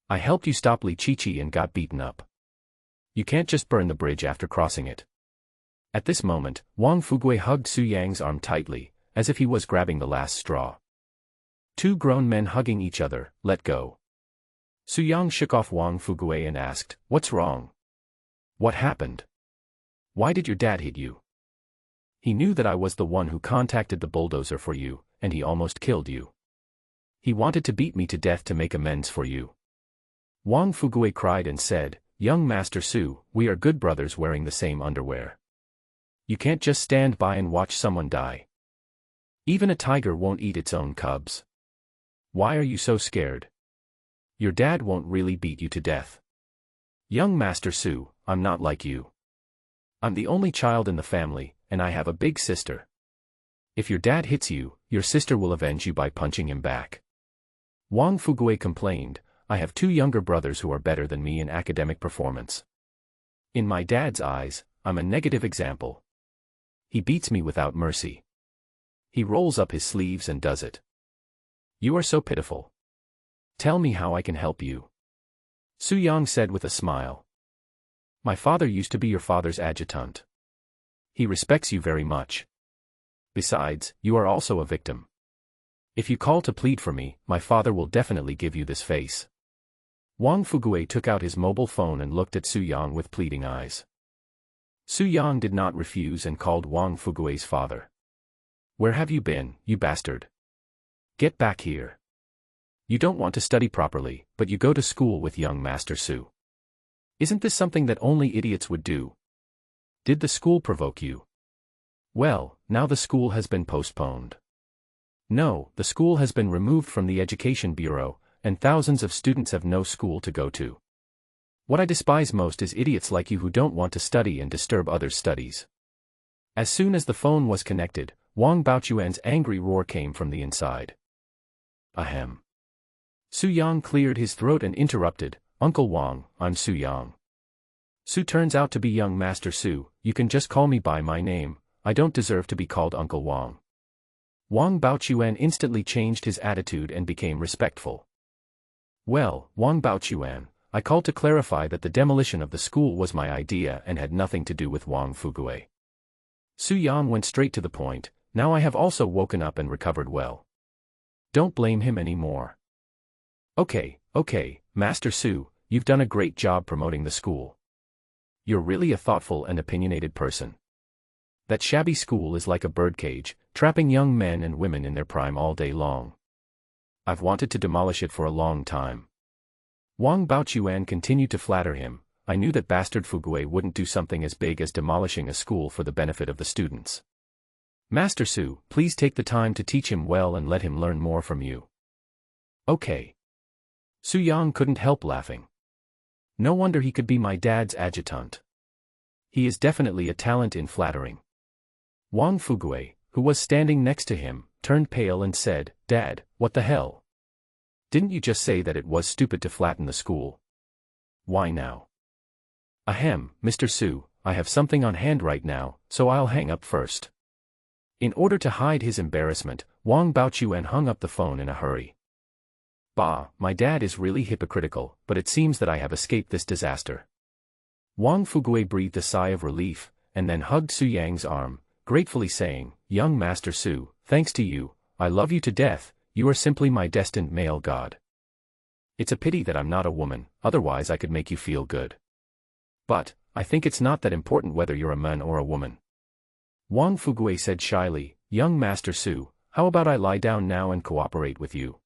Speaker 1: I helped you stop Li Qiqi and got beaten up. You can't just burn the bridge after crossing it. At this moment, Wang Fugui hugged Su Yang's arm tightly, as if he was grabbing the last straw. Two grown men hugging each other, let go. Su Yang shook off Wang Fugui and asked, "What's wrong? What happened? Why did your dad hit you? He knew that I was the one who contacted the bulldozer for you, and he almost killed you. He wanted to beat me to death to make amends for you." Wang Fugui cried and said, "Young Master Su, we are good brothers wearing the same underwear. You can't just stand by and watch someone die. Even a tiger won't eat its own cubs. Why are you so scared? Your dad won't really beat you to death. Young Master Su, I'm not like you. I'm the only child in the family, and I have a big sister. If your dad hits you, your sister will avenge you by punching him back." Wang Fugui complained, "I have two younger brothers who are better than me in academic performance. In my dad's eyes, I'm a negative example. He beats me without mercy. He rolls up his sleeves and does it. You are so pitiful. Tell me how I can help you." Su Yang said with a smile. "My father used to be your father's adjutant. He respects you very much. Besides, you are also a victim. If you call to plead for me, my father will definitely give you this face." Wang Fugui took out his mobile phone and looked at Su Yang with pleading eyes. Su Yang did not refuse and called Wang Fugui's father. "Where have you been, you bastard? Get back here. You don't want to study properly, but you go to school with young Master Su. Isn't this something that only idiots would do? Did the school provoke you? Well, now the school has been postponed. No, the school has been removed from the Education Bureau, and thousands of students have no school to go to. What I despise most is idiots like you who don't want to study and disturb others' studies." As soon as the phone was connected, Wang Baochuan's angry roar came from the inside. "Ahem." Su Yang cleared his throat and interrupted, "Uncle Wang, I'm Su Yang. Su turns out to be young Master Su, you can just call me by my name, I don't deserve to be called Uncle Wang." Wang Baochuan instantly changed his attitude and became respectful. "Well, Wang Baochuan, I called to clarify that the demolition of the school was my idea and had nothing to do with Wang Fugui." Su Yang went straight to the point, "Now I have also woken up and recovered well. Don't blame him anymore. Okay, Master Su, you've done a great job promoting the school. You're really a thoughtful and opinionated person. That shabby school is like a birdcage, trapping young men and women in their prime all day long. I've wanted to demolish it for a long time." Wang Baochuan continued to flatter him, "I knew that bastard Fugui wouldn't do something as big as demolishing a school for the benefit of the students. Master Su, please take the time to teach him well and let him learn more from you." "Okay." Su Yang couldn't help laughing. "No wonder he could be my dad's adjutant. He is definitely a talent in flattering." Wang Fugui, who was standing next to him, turned pale and said, "Dad, what the hell? Didn't you just say that it was stupid to flatten the school? Why now?" "Ahem, Mr. Su, I have something on hand right now, so I'll hang up first." In order to hide his embarrassment, Wang Baochuan hung up the phone in a hurry. Bah, my dad is really hypocritical, but it seems that I have escaped this disaster. Wang Fugui breathed a sigh of relief, and then hugged Su Yang's arm, gratefully saying, "Young Master Su, thanks to you, I love you to death, you are simply my destined male god. It's a pity that I'm not a woman, otherwise I could make you feel good. But, I think it's not that important whether you're a man or a woman." Wang Fugui said shyly, "Young Master Su, how about I lie down now and cooperate with you?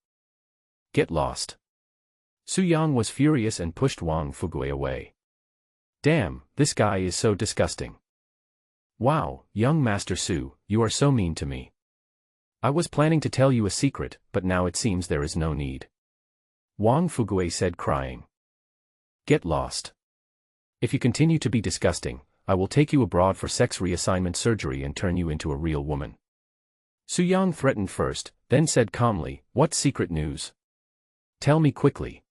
Speaker 1: Get lost." Su Yang was furious and pushed Wang Fugui away. "Damn, this guy is so disgusting. Wow, young Master Su, you are so mean to me. I was planning to tell you a secret, but now it seems there is no need." Wang Fugui said, crying. "Get lost. If you continue to be disgusting, I will take you abroad for sex reassignment surgery and turn you into a real woman." Su Yang threatened first, then said calmly, "What secret news? Tell me quickly."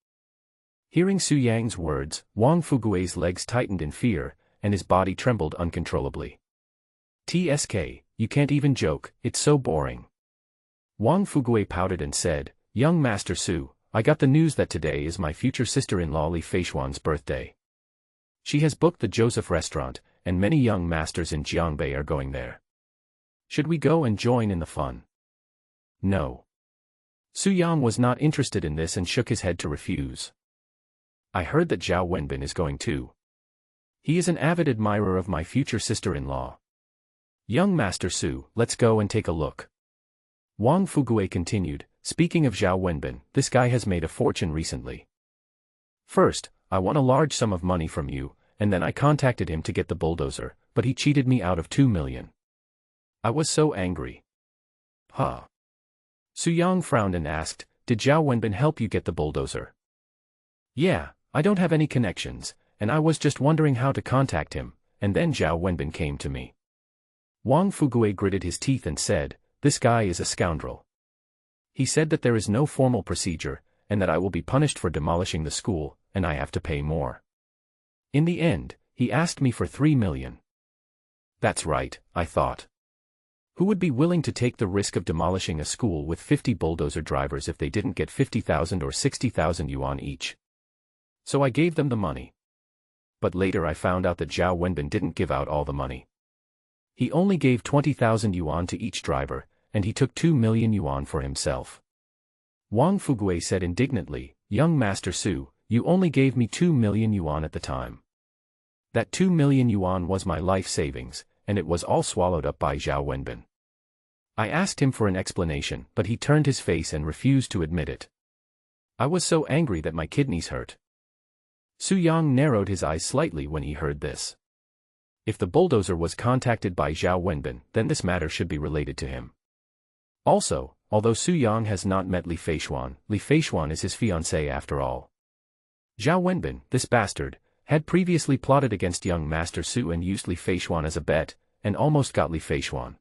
Speaker 1: Hearing Su Yang's words, Wang Fugui's legs tightened in fear, and his body trembled uncontrollably. "TSK, you can't even joke, it's so boring." Wang Fugui pouted and said, "Young Master Su, I got the news that today is my future sister-in-law Li Feishuan's birthday. She has booked the Joseph restaurant, and many young masters in Jiangbei are going there. Should we go and join in the fun?" "No." Su Yang was not interested in this and shook his head to refuse. "I heard that Zhao Wenbin is going too. He is an avid admirer of my future sister-in-law. Young Master Su, let's go and take a look." Wang Fugui continued, "Speaking of Zhao Wenbin, this guy has made a fortune recently. First, I won a large sum of money from you, and then I contacted him to get the bulldozer, but he cheated me out of 2 million. I was so angry." "Huh?" Su Yang frowned and asked, "Did Zhao Wenbin help you get the bulldozer?" "Yeah, I don't have any connections, and I was just wondering how to contact him, and then Zhao Wenbin came to me." Wang Fugui gritted his teeth and said, "This guy is a scoundrel. He said that there is no formal procedure, and that I will be punished for demolishing the school, and I have to pay more. In the end, he asked me for 3 million. That's right, I thought. Who would be willing to take the risk of demolishing a school with 50 bulldozer drivers if they didn't get 50,000 or 60,000 yuan each? So I gave them the money. But later I found out that Zhao Wenbin didn't give out all the money. He only gave 20,000 yuan to each driver, and he took 2 million yuan for himself." Wang Fugui said indignantly, "Young Master Su, you only gave me 2 million yuan at the time. That 2 million yuan was my life savings, and it was all swallowed up by Zhao Wenbin. I asked him for an explanation, but he turned his face and refused to admit it. I was so angry that my kidneys hurt." Su Yang narrowed his eyes slightly when he heard this. If the bulldozer was contacted by Zhao Wenbin, then this matter should be related to him. Also, although Su Yang has not met Li Feishuan is his fiancée after all. Zhao Wenbin, this bastard, had previously plotted against young Master Su and used Li Feishuan as a bet, and almost got Li Feishuan.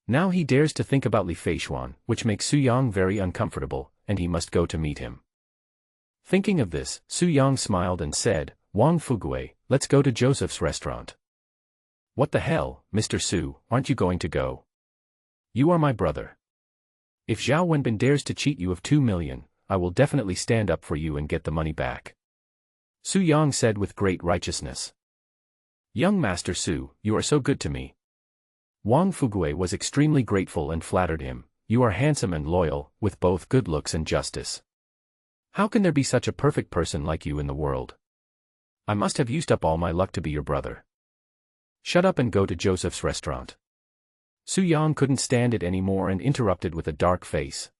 Speaker 1: Now he dares to think about Li Feishuan, which makes Su Yang very uncomfortable, and he must go to meet him. Thinking of this, Su Yang smiled and said, "Wang Fugui, let's go to Joseph's restaurant." "What the hell, Mr. Su, aren't you going to go? You are my brother. If Zhao Wenbin dares to cheat you of 2 million, I will definitely stand up for you and get the money back," Su Yang said with great righteousness. "Young Master Su, you are so good to me." Wang Fugui was extremely grateful and flattered him. "You are handsome and loyal, with both good looks and justice. How can there be such a perfect person like you in the world? I must have used up all my luck to be your brother. Shut up and go to Joseph's restaurant." Su Yang couldn't stand it anymore and interrupted with a dark face.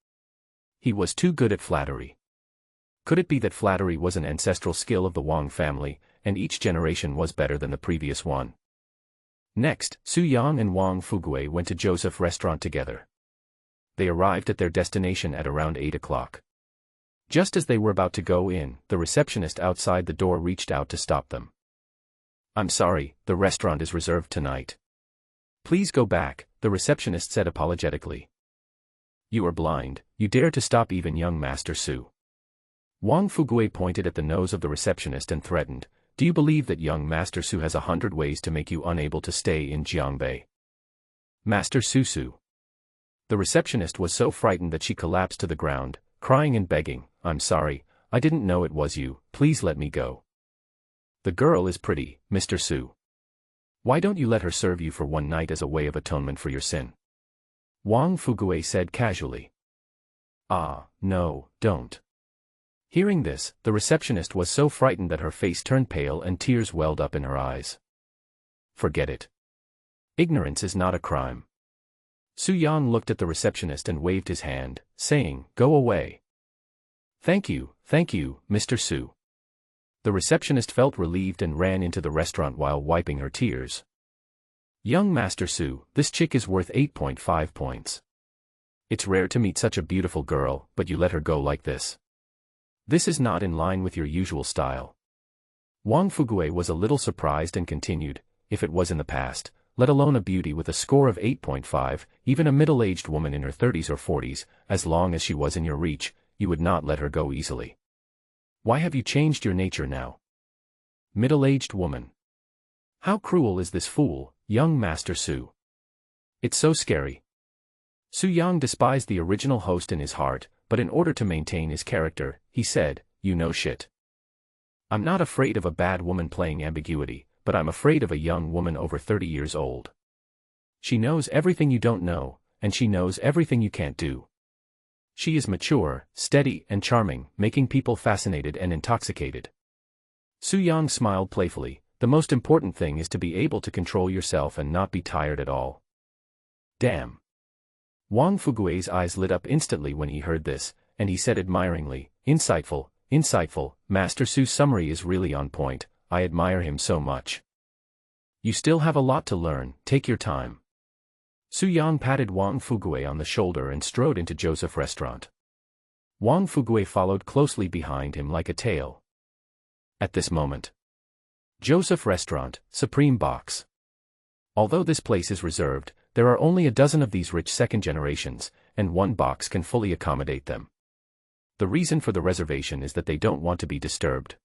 Speaker 1: He was too good at flattery. Could it be that flattery was an ancestral skill of the Wang family, and each generation was better than the previous one? Next, Su Yang and Wang Fugui went to Joseph's restaurant together. They arrived at their destination at around 8 o'clock. Just as they were about to go in, the receptionist outside the door reached out to stop them. "I'm sorry, the restaurant is reserved tonight. Please go back," the receptionist said apologetically. "You are blind, you dare to stop even young Master Su." Wang Fugui pointed at the nose of the receptionist and threatened, "Do you believe that young Master Su has 100 ways to make you unable to stay in Jiangbei? Master Su. The receptionist was so frightened that she collapsed to the ground, crying and begging, "I'm sorry, I didn't know it was you, please let me go." "The girl is pretty, Mr. Su. Why don't you let her serve you for one night as a way of atonement for your sin?" Wang Fugue said casually. "Ah, no, don't." Hearing this, the receptionist was so frightened that her face turned pale and tears welled up in her eyes. "Forget it. Ignorance is not a crime." Su Yang looked at the receptionist and waved his hand, saying, "Go away." Thank you, Mr. Su." The receptionist felt relieved and ran into the restaurant while wiping her tears. "Young Master Su, this chick is worth 8.5 points. It's rare to meet such a beautiful girl, but you let her go like this. This is not in line with your usual style." Wang Fugue was a little surprised and continued, "If it was in the past, let alone a beauty with a score of 8.5, even a middle-aged woman in her 30s or 40s, as long as she was in your reach, you would not let her go easily. Why have you changed your nature now? Middle-aged woman. How cruel is this fool, young Master Su? It's so scary." Su Yang despised the original host in his heart, but in order to maintain his character, he said, "You know shit. I'm not afraid of a bad woman playing ambiguity, but I'm afraid of a young woman over 30 years old. She knows everything you don't know, and she knows everything you can't do. She is mature, steady, and charming, making people fascinated and intoxicated." Su Yang smiled playfully. "The most important thing is to be able to control yourself and not be tired at all." "Damn." Wang Fugue's eyes lit up instantly when he heard this, and he said admiringly, Insightful, Master Su's summary is really on point, I admire him so much." "You still have a lot to learn, take your time." Su Yang patted Wang Fugue on the shoulder and strode into Joseph Restaurant. Wang Fugue followed closely behind him like a tail. At this moment, Joseph Restaurant, Supreme Box. Although this place is reserved, there are only a dozen of these rich second generations, and one box can fully accommodate them. The reason for the reservation is that they don't want to be disturbed.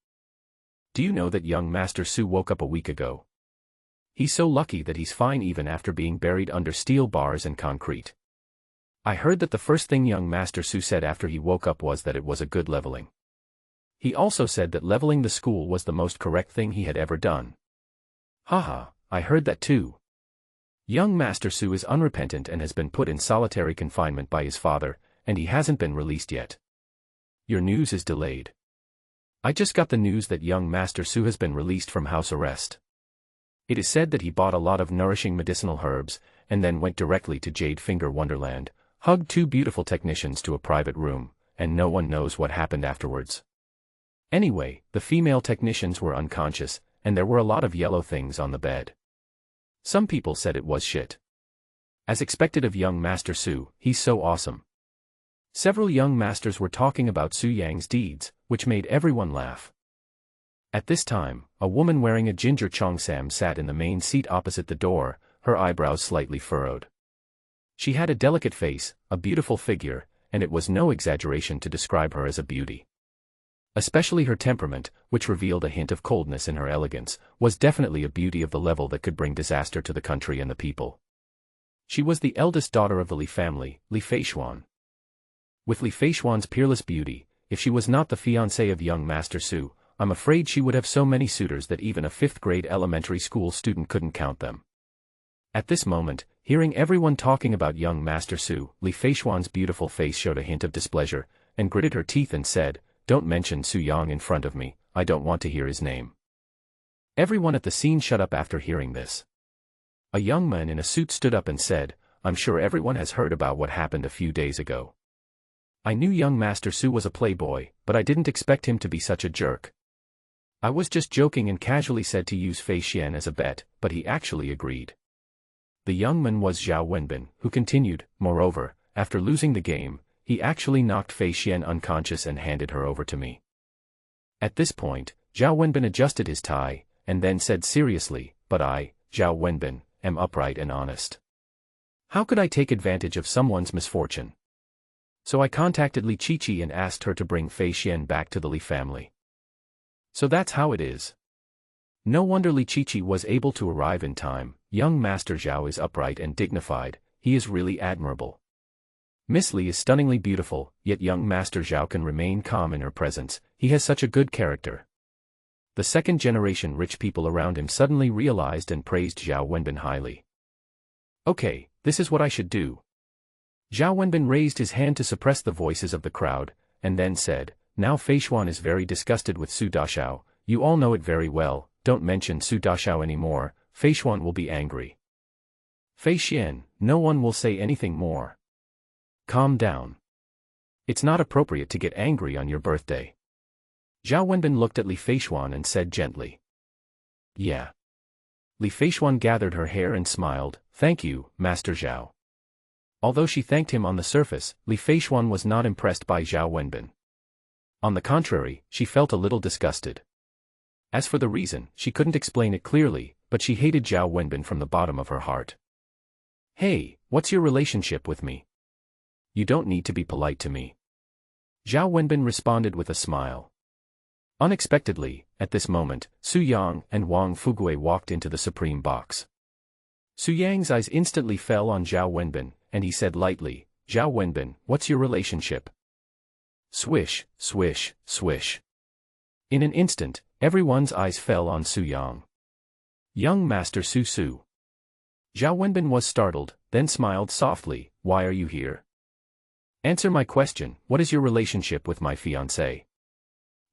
Speaker 1: Do you know that young Master Su woke up a week ago? He's so lucky that he's fine even after being buried under steel bars and concrete. I heard that the first thing young Master Su said after he woke up was that it was a good leveling. He also said that leveling the school was the most correct thing he had ever done. Haha, I heard that too. Young Master Su is unrepentant and has been put in solitary confinement by his father, and he hasn't been released yet. Your news is delayed. I just got the news that young Master Su has been released from house arrest. It is said that he bought a lot of nourishing medicinal herbs, and then went directly to Jade Finger Wonderland, hugged two beautiful technicians to a private room, and no one knows what happened afterwards. Anyway, the female technicians were unconscious, and there were a lot of yellow things on the bed. Some people said it was shit. As expected of young Master Su, he's so awesome. Several young masters were talking about Su Yang's deeds, which made everyone laugh. At this time, a woman wearing a ginger cheongsam sat in the main seat opposite the door, her eyebrows slightly furrowed. She had a delicate face, a beautiful figure, and it was no exaggeration to describe her as a beauty. Especially her temperament, which revealed a hint of coldness in her elegance, was definitely a beauty of the level that could bring disaster to the country and the people. She was the eldest daughter of the Li family, Li Feishuan. With Li Feishuan's peerless beauty, if she was not the fiancée of young Master Su, I'm afraid she would have so many suitors that even a 5th-grade elementary school student couldn't count them. At this moment, hearing everyone talking about young Master Su, Li Feishuan's beautiful face showed a hint of displeasure, and gritted her teeth and said, "Don't mention Su Yang in front of me, I don't want to hear his name." Everyone at the scene shut up after hearing this. A young man in a suit stood up and said, "I'm sure everyone has heard about what happened a few days ago. I knew young Master Su was a playboy, but I didn't expect him to be such a jerk. I was just joking and casually said to use Fei Xian as a bet, but he actually agreed." The young man was Zhao Wenbin, who continued, "Moreover, after losing the game, he actually knocked Fei Xian unconscious and handed her over to me." At this point, Zhao Wenbin adjusted his tie, and then said seriously, "But I, Zhao Wenbin, am upright and honest. How could I take advantage of someone's misfortune? So I contacted Li Qiqi and asked her to bring Fei Xian back to the Li family. So that's how it is." No wonder Li Qiqi was able to arrive in time. Young Master Zhao is upright and dignified, he is really admirable. Miss Li is stunningly beautiful, yet young Master Zhao can remain calm in her presence, he has such a good character. The second-generation rich people around him suddenly realized and praised Zhao Wenbin highly. Okay, this is what I should do. Zhao Wenbin raised his hand to suppress the voices of the crowd, and then said, now Fei Xuan is very disgusted with Su Dashao, you all know it very well, don't mention Su Dashao anymore, Fei Xuan will be angry. Fei Xian, no one will say anything more. Calm down. It's not appropriate to get angry on your birthday. Zhao Wenbin looked at Li Feishuan and said gently. Yeah. Li Feishuan gathered her hair and smiled, thank you, Master Zhao. Although she thanked him on the surface, Li Feishuan was not impressed by Zhao Wenbin. On the contrary, she felt a little disgusted. As for the reason, she couldn't explain it clearly, but she hated Zhao Wenbin from the bottom of her heart. Hey, what's your relationship with me? You don't need to be polite to me. Zhao Wenbin responded with a smile. Unexpectedly, at this moment, Su Yang and Wang Fugui walked into the supreme box. Su Yang's eyes instantly fell on Zhao Wenbin, and he said lightly, Zhao Wenbin, what's your relationship? Swish, swish, swish. In an instant, everyone's eyes fell on Su Yang. Young Master Su Su. Zhao Wenbin was startled, then smiled softly, why are you here? Answer my question, what is your relationship with my fiancée?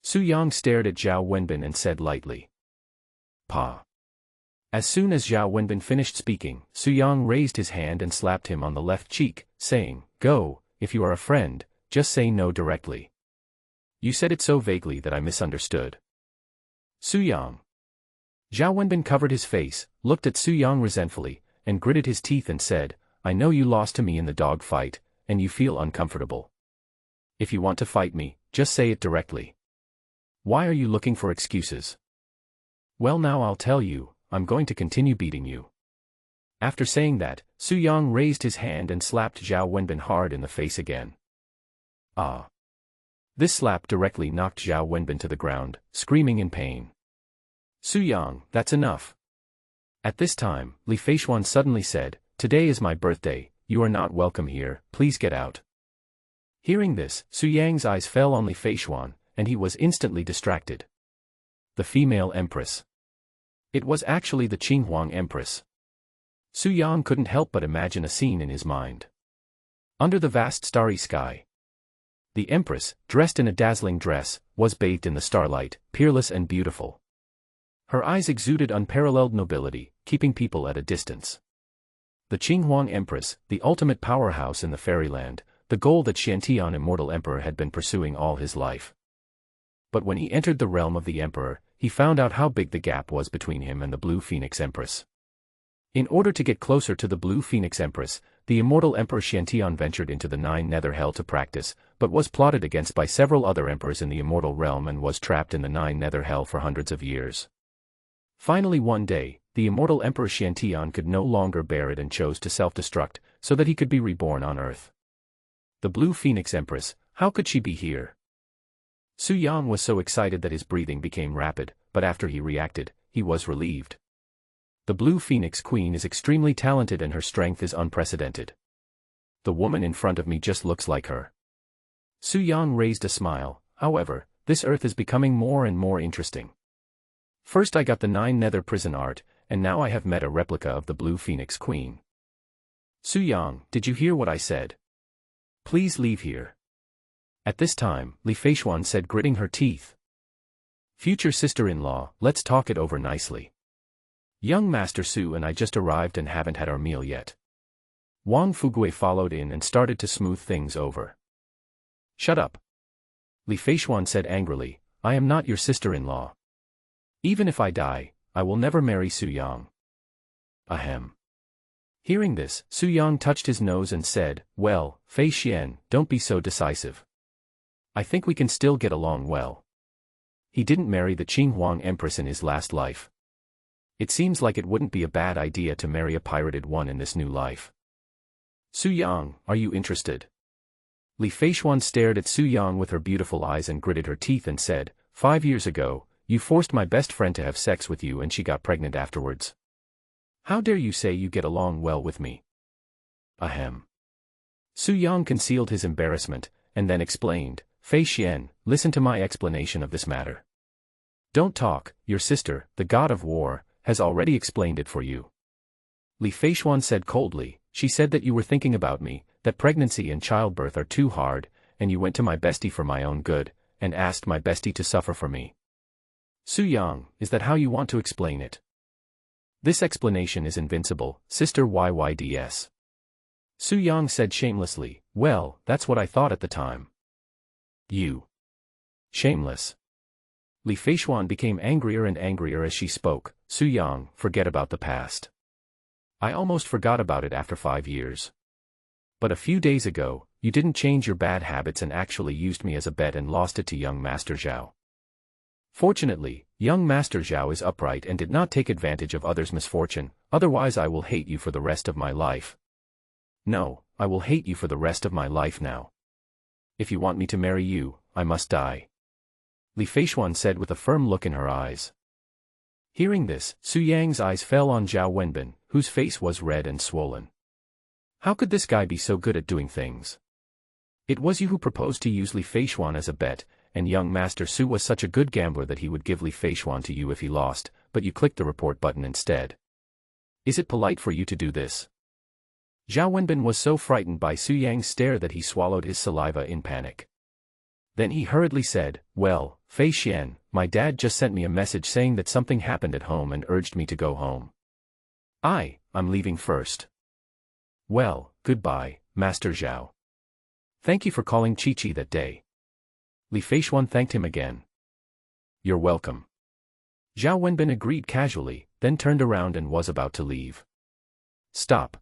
Speaker 1: Su Yang stared at Zhao Wenbin and said lightly. Pa. As soon as Zhao Wenbin finished speaking, Su Yang raised his hand and slapped him on the left cheek, saying, go, if you are a friend, just say no directly. You said it so vaguely that I misunderstood. Su Yang. Zhao Wenbin covered his face, looked at Su Yang resentfully, and gritted his teeth and said, I know you lost to me in the dog fight, and you feel uncomfortable. If you want to fight me, just say it directly. Why are you looking for excuses? Well, now I'll tell you, I'm going to continue beating you. After saying that, Su Yang raised his hand and slapped Zhao Wenbin hard in the face again. Ah. This slap directly knocked Zhao Wenbin to the ground, screaming in pain. Su Yang, that's enough. At this time, Li Feishuan suddenly said, today is my birthday, you are not welcome here, please get out. Hearing this, Su Yang's eyes fell on Li Feishuan, and he was instantly distracted. The female empress. It was actually the Qinghuang Empress. Su Yang couldn't help but imagine a scene in his mind. Under the vast starry sky, the empress, dressed in a dazzling dress, was bathed in the starlight, peerless and beautiful. Her eyes exuded unparalleled nobility, keeping people at a distance. The Qinghuang Empress, the ultimate powerhouse in the fairyland, the goal that Xiantian Immortal Emperor had been pursuing all his life. But when he entered the realm of the Emperor, he found out how big the gap was between him and the Blue Phoenix Empress. In order to get closer to the Blue Phoenix Empress, the Immortal Emperor Xiantian ventured into the Nine Nether Hell to practice, but was plotted against by several other emperors in the Immortal Realm and was trapped in the Nine Nether Hell for hundreds of years. Finally one day, the Immortal Emperor Xiantian could no longer bear it and chose to self-destruct, so that he could be reborn on Earth. The Blue Phoenix Empress, how could she be here? Su Yang was so excited that his breathing became rapid, but after he reacted, he was relieved. The Blue Phoenix Queen is extremely talented and her strength is unprecedented. The woman in front of me just looks like her. Su Yang raised a smile, however, this Earth is becoming more and more interesting. First I got the Nine Nether prison art, and now I have met a replica of the Blue Phoenix Queen. Su Yang, did you hear what I said? Please leave here. At this time, Li Feishuan said, gritting her teeth. Future sister-in-law, let's talk it over nicely. Young Master Su and I just arrived and haven't had our meal yet. Wang Fugui followed in and started to smooth things over. Shut up. Li Feishuan said angrily, I am not your sister-in-law. Even if I die, I will never marry Su Yang. Ahem. Hearing this, Su Yang touched his nose and said, well, Fei Xian, don't be so decisive. I think we can still get along well. He didn't marry the Qinghuang Empress in his last life. It seems like it wouldn't be a bad idea to marry a pirated one in this new life. Su Yang, are you interested? Li Feishuan stared at Su Yang with her beautiful eyes and gritted her teeth and said, 5 years ago, you forced my best friend to have sex with you and she got pregnant afterwards. How dare you say you get along well with me? Ahem. Su Yang concealed his embarrassment, and then explained, Fei Xian, listen to my explanation of this matter. Don't talk, your sister, the god of war, has already explained it for you. Li Feishuan said coldly, she said that you were thinking about me, that pregnancy and childbirth are too hard, and you went to my bestie for my own good, and asked my bestie to suffer for me. Su Yang, is that how you want to explain it? This explanation is invincible, sister YYDS. Su Yang said shamelessly, well, that's what I thought at the time. You. Shameless. Li Feishuan became angrier and angrier as she spoke, Su Yang, forget about the past. I almost forgot about it after 5 years. But a few days ago, you didn't change your bad habits and actually used me as a bet and lost it to young Master Zhao. Fortunately, young Master Zhao is upright and did not take advantage of others' misfortune, otherwise I will hate you for the rest of my life. No, I will hate you for the rest of my life now. If you want me to marry you, I must die. Li Feishuan said with a firm look in her eyes. Hearing this, Su Yang's eyes fell on Zhao Wenbin, whose face was red and swollen. How could this guy be so good at doing things? It was you who proposed to use Li Feishuan as a bet, and young Master Su was such a good gambler that he would give Li Feishuan to you if he lost, but you clicked the report button instead. Is it polite for you to do this? Zhao Wenbin was so frightened by Su Yang's stare that he swallowed his saliva in panic. Then he hurriedly said, well, Fei Xian, my dad just sent me a message saying that something happened at home and urged me to go home. I'm leaving first. Well, goodbye, Master Zhao. Thank you for calling Chi-Chi that day. Li Feishuan thanked him again. You're welcome. Zhao Wenbin agreed casually, then turned around and was about to leave. Stop.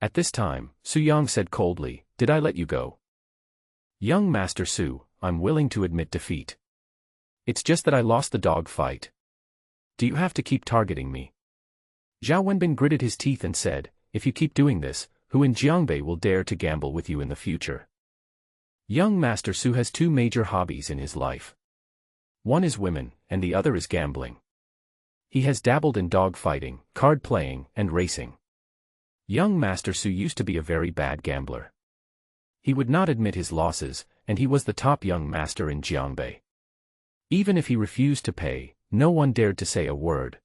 Speaker 1: At this time, Su Yang said coldly, did I let you go? Young Master Su, I'm willing to admit defeat. It's just that I lost the dog fight. Do you have to keep targeting me? Zhao Wenbin gritted his teeth and said, if you keep doing this, who in Jiangbei will dare to gamble with you in the future? Young Master Su has 2 major hobbies in his life. One is women, and the other is gambling. He has dabbled in dog fighting, card playing, and racing. Young Master Su used to be a very bad gambler. He would not admit his losses, and he was the top young master in Jiangbei. Even if he refused to pay, no one dared to say a word.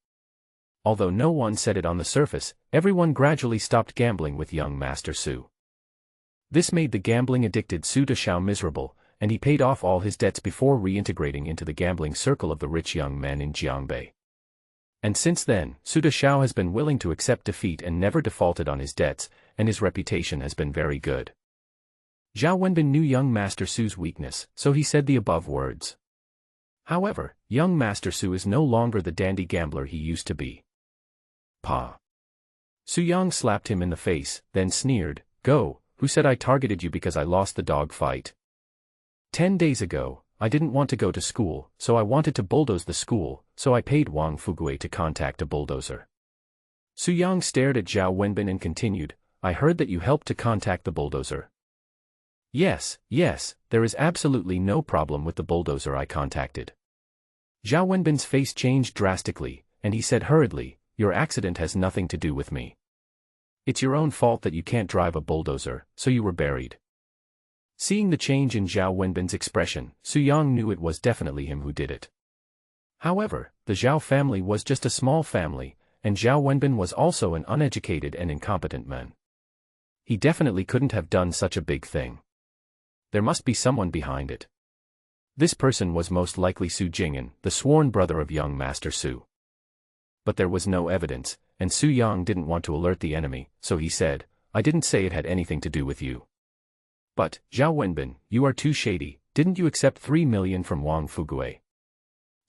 Speaker 1: Although no one said it on the surface, everyone gradually stopped gambling with young Master Su. This made the gambling-addicted Su Deshao miserable, and he paid off all his debts before reintegrating into the gambling circle of the rich young men in Jiangbei. And since then, Su Deshao has been willing to accept defeat and never defaulted on his debts, and his reputation has been very good. Zhao Wenbin knew young Master Su's weakness, so he said the above words. However, young Master Su is no longer the dandy gambler he used to be. Pa. Su Yang slapped him in the face, then sneered, go, who said I targeted you because I lost the dog fight? 10 days ago, I didn't want to go to school, so I wanted to bulldoze the school, so I paid Wang Fugue to contact a bulldozer. Su Yang stared at Zhao Wenbin and continued, I heard that you helped to contact the bulldozer. Yes, there is absolutely no problem with the bulldozer I contacted. Zhao Wenbin's face changed drastically, and he said hurriedly, your accident has nothing to do with me. It's your own fault that you can't drive a bulldozer, so you were buried. Seeing the change in Zhao Wenbin's expression, Su Yang knew it was definitely him who did it. However, the Zhao family was just a small family, and Zhao Wenbin was also an uneducated and incompetent man. He definitely couldn't have done such a big thing. There must be someone behind it. This person was most likely Su Jing'an, the sworn brother of young Master Su. But there was no evidence, and Su Yang didn't want to alert the enemy, so he said, I didn't say it had anything to do with you. But, Zhao Wenbin, you are too shady, didn't you accept 3 million from Wang Fugue?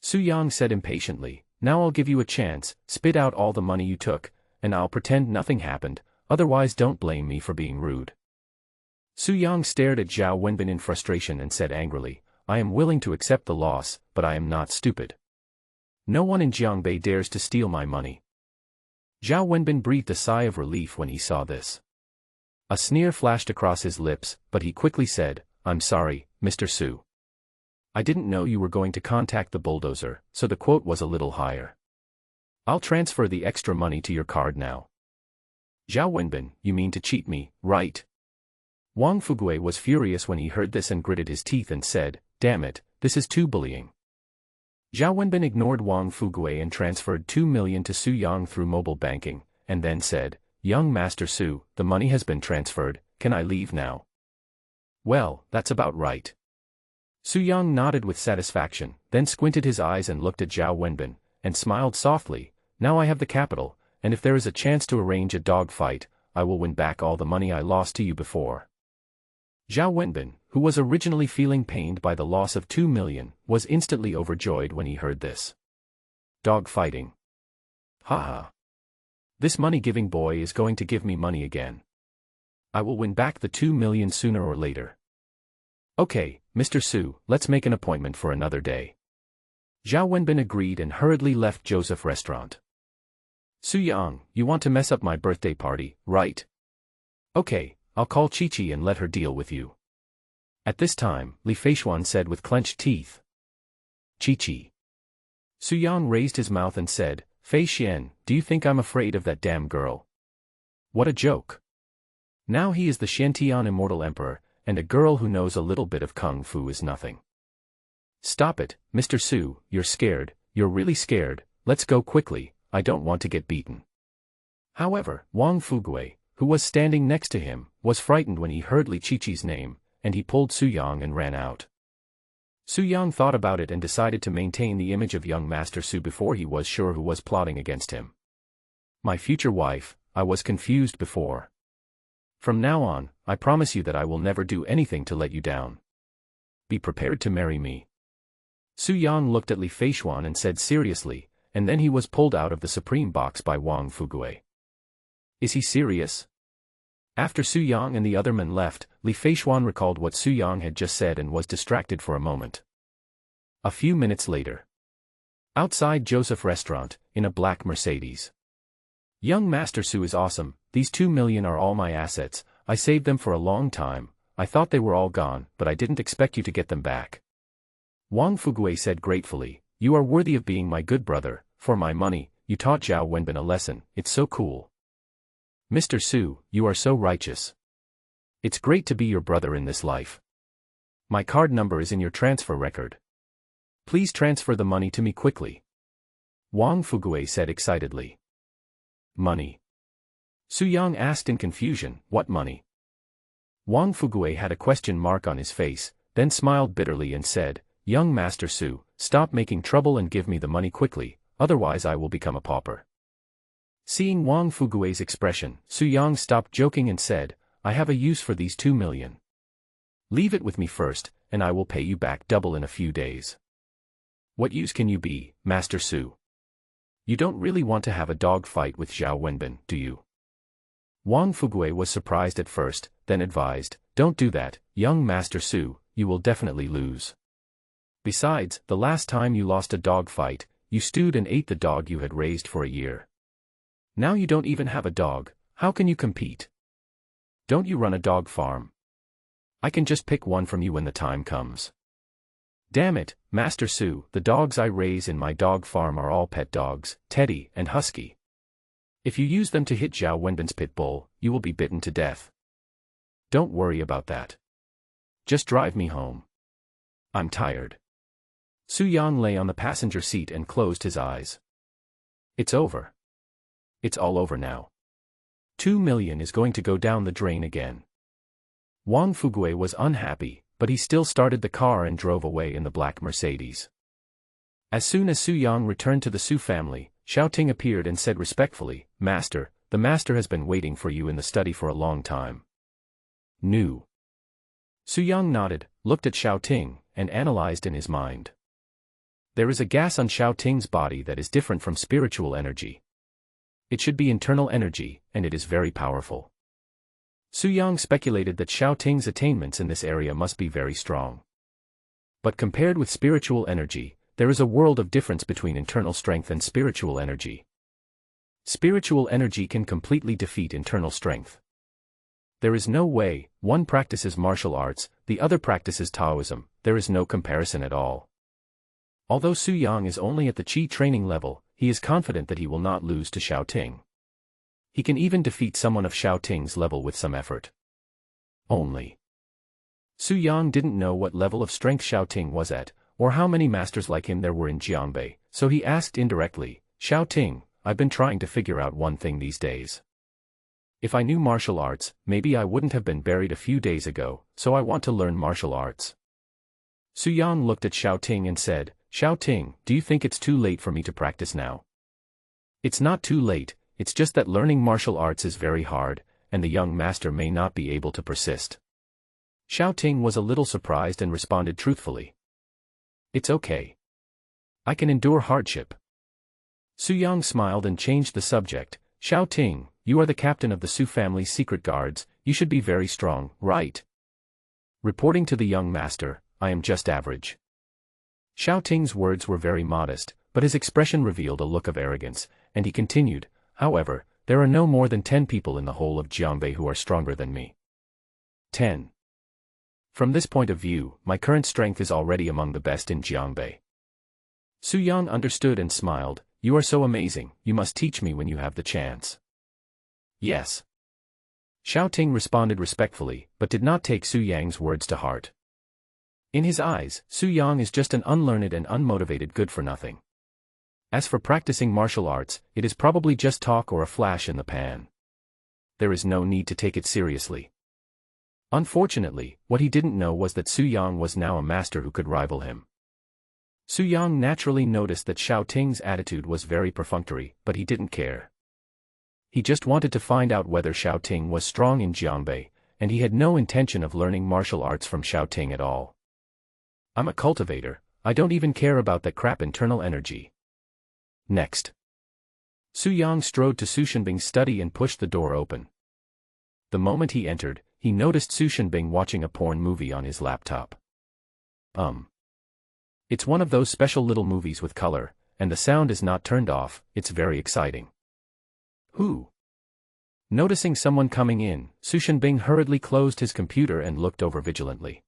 Speaker 1: Su Yang said impatiently, now I'll give you a chance, spit out all the money you took, and I'll pretend nothing happened, otherwise don't blame me for being rude. Su Yang stared at Zhao Wenbin in frustration and said angrily, I am willing to accept the loss, but I am not stupid. No one in Jiangbei dares to steal my money. Zhao Wenbin breathed a sigh of relief when he saw this. A sneer flashed across his lips, but he quickly said, I'm sorry, Mr. Su. I didn't know you were going to contact the bulldozer, so the quote was a little higher. I'll transfer the extra money to your card now. Zhao Wenbin, you mean to cheat me, right? Wang Fugui was furious when he heard this and gritted his teeth and said, "Damn it, this is too bullying." Zhao Wenbin ignored Wang Fugui and transferred 2 million to Su Yang through mobile banking, and then said, "Young Master Su, the money has been transferred, can I leave now?" "Well, that's about right." Su Yang nodded with satisfaction, then squinted his eyes and looked at Zhao Wenbin, and smiled softly. "Now I have the capital, and if there is a chance to arrange a dog fight, I will win back all the money I lost to you before." Zhao Wenbin, who was originally feeling pained by the loss of 2 million, was instantly overjoyed when he heard this. Dog fighting. Haha. This money-giving boy is going to give me money again. I will win back the 2 million sooner or later. Okay, Mr. Su, let's make an appointment for another day. Zhao Wenbin agreed and hurriedly left Joseph Restaurant. Su Yang, you want to mess up my birthday party, right? Okay, I'll call Chi-Chi and let her deal with you. At this time, Li Feishuan said with clenched teeth. Chi-Chi. Su Yang raised his mouth and said, "Fei Xian, do you think I'm afraid of that damn girl? What a joke. Now he is the Xiantian Immortal Emperor, and a girl who knows a little bit of Kung Fu is nothing." "Stop it, Mr. Su, you're scared, you're really scared, let's go quickly, I don't want to get beaten." However, Wang Fugui, who was standing next to him, was frightened when he heard Li Chi-Chi's name, and he pulled Su Yang and ran out. Su Yang thought about it and decided to maintain the image of young Master Su before he was sure who was plotting against him. "My future wife, I was confused before. From now on, I promise you that I will never do anything to let you down. Be prepared to marry me." Su Yang looked at Li Feishuan and said seriously, and then he was pulled out of the supreme box by Wang Fugui. "Is he serious?" After Su Yang and the other men left, Li Feishuan recalled what Su Yang had just said and was distracted for a moment. A few minutes later. Outside Joseph Restaurant, in a black Mercedes. "Young Master Su is awesome, these 2 million are all my assets, I saved them for a long time, I thought they were all gone, but I didn't expect you to get them back." Wang Fugui said gratefully, "You are worthy of being my good brother, for my money, you taught Zhao Wenbin a lesson, it's so cool. Mr. Su, you are so righteous. It's great to be your brother in this life. My card number is in your transfer record. Please transfer the money to me quickly." Wang Fugui said excitedly. "Money?" Su Yang asked in confusion, "What money?" Wang Fugui had a question mark on his face, then smiled bitterly and said, "Young Master Su, stop making trouble and give me the money quickly, otherwise I will become a pauper." Seeing Wang Fugui's expression, Su Yang stopped joking and said, "I have a use for these 2 million. Leave it with me first, and I will pay you back double in a few days." "What use can you be, Master Su? You don't really want to have a dog fight with Zhao Wenbin, do you?" Wang Fugui was surprised at first, then advised, "Don't do that, young Master Su, you will definitely lose. Besides, the last time you lost a dog fight, you stewed and ate the dog you had raised for a year. Now you don't even have a dog, how can you compete? Don't you run a dog farm? I can just pick one from you when the time comes." "Damn it, Master Su, the dogs I raise in my dog farm are all pet dogs, Teddy and Husky. If you use them to hit Zhao Wenbin's pit bull, you will be bitten to death. Don't worry about that. Just drive me home. I'm tired." Su Yang lay on the passenger seat and closed his eyes. It's over. It's all over now. 2 million is going to go down the drain again. Wang Fugui was unhappy, but he still started the car and drove away in the black Mercedes. As soon as Su Yang returned to the Su family, Xiao Ting appeared and said respectfully, "Master, the master has been waiting for you in the study for a long time." "New?" Su Yang nodded, looked at Xiao Ting, and analyzed in his mind. There is a gas on Xiao Ting's body that is different from spiritual energy. It should be internal energy, and it is very powerful. Su Yang speculated that Xiao Ting's attainments in this area must be very strong. But compared with spiritual energy, there is a world of difference between internal strength and spiritual energy. Spiritual energy can completely defeat internal strength. There is no way, one practices martial arts, the other practices Taoism, there is no comparison at all. Although Su Yang is only at the Qi training level, he is confident that he will not lose to Xiao Ting. He can even defeat someone of Xiao Ting's level with some effort. only. Su Yang didn't know what level of strength Xiaoting was at, or how many masters like him there were in Jiangbei, so he asked indirectly, Xiaoting, I've been trying to figure out one thing these days. If I knew martial arts, maybe I wouldn't have been buried a few days ago, so I want to learn martial arts. Su Yang looked at Xiaoting and said, Xiaoting, do you think it's too late for me to practice now? It's not too late, it's just that learning martial arts is very hard, and the young master may not be able to persist. Xiaoting was a little surprised and responded truthfully. It's okay. I can endure hardship. Su Yang smiled and changed the subject. Xiaoting, you are the captain of the Su family's secret guards, you should be very strong, right? Reporting to the young master, I am just average. Xiaoting's words were very modest, but his expression revealed a look of arrogance, and he continued, however, there are no more than 10 people in the whole of Jiangbei who are stronger than me. 10. From this point of view, my current strength is already among the best in Jiangbei. Su Yang understood and smiled, you are so amazing, you must teach me when you have the chance. Yes. Xiaoting responded respectfully, but did not take Su Yang's words to heart. In his eyes, Su Yang is just an unlearned and unmotivated good-for-nothing. As for practicing martial arts, it is probably just talk or a flash in the pan. There is no need to take it seriously. Unfortunately, what he didn't know was that Su Yang was now a master who could rival him. Su Yang naturally noticed that Xiaoting's attitude was very perfunctory, but he didn't care. He just wanted to find out whether Xiaoting was strong in Jiangbei, and he had no intention of learning martial arts from Xiaoting at all. I'm a cultivator, I don't even care about that crap internal energy. Next. Su Yang strode to Su Shenbing's study and pushed the door open. The moment he entered, he noticed Su Shenbing watching a porn movie on his laptop. It's one of those special little movies with color, and the sound is not turned off, it's very exciting. Who? Noticing someone coming in, Su Shenbing hurriedly closed his computer and looked over vigilantly.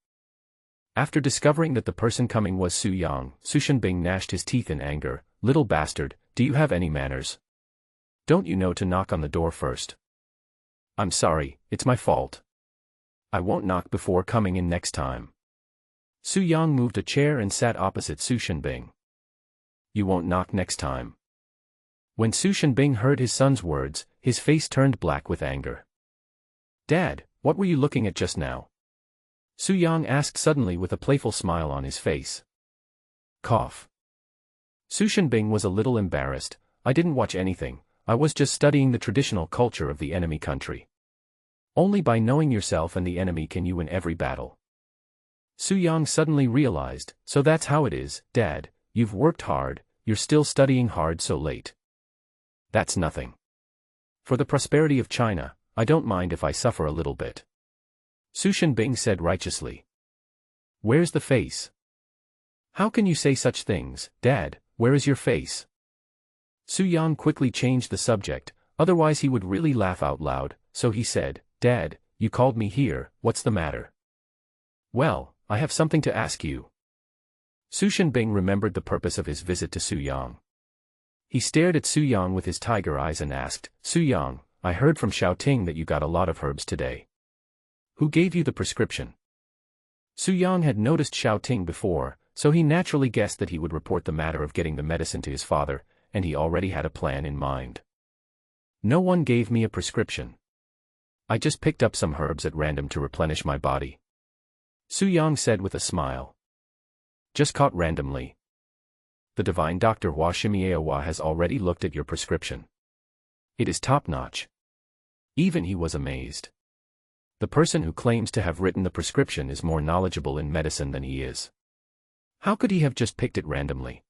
Speaker 1: After discovering that the person coming was Su Yang, Su Shenbing gnashed his teeth in anger, little bastard, do you have any manners? Don't you know to knock on the door first? I'm sorry, it's my fault. I won't knock before coming in next time. Su Yang moved a chair and sat opposite Su Shenbing. You won't knock next time. When Su Shenbing heard his son's words, his face turned black with anger. Dad, what were you looking at just now? Su Yang asked suddenly with a playful smile on his face. Cough. Su Shenbing was a little embarrassed. I didn't watch anything, I was just studying the traditional culture of the enemy country. Only by knowing yourself and the enemy can you win every battle. Su Yang suddenly realized, so that's how it is, Dad, you've worked hard, you're still studying hard so late. That's nothing. For the prosperity of China, I don't mind if I suffer a little bit. Su Shenbing said righteously. Where's the face? How can you say such things, Dad, where is your face? Su Yang quickly changed the subject, otherwise he would really laugh out loud, so he said, Dad, you called me here, what's the matter? Well, I have something to ask you. Su Shenbing remembered the purpose of his visit to Su Yang. He stared at Su Yang with his tiger eyes and asked, Su Yang, I heard from Xiaoting that you got a lot of herbs today. Who gave you the prescription? Su Yang had noticed Xiaoting before, so he naturally guessed that he would report the matter of getting the medicine to his father, and he already had a plan in mind. No one gave me a prescription. I just picked up some herbs at random to replenish my body. Su Yang said with a smile. Just caught randomly. The divine Dr. Hua Shimiewa has already looked at your prescription. It is top-notch. Even he was amazed. The person who claims to have written the prescription is more knowledgeable in medicine than he is. How could he have just picked it randomly?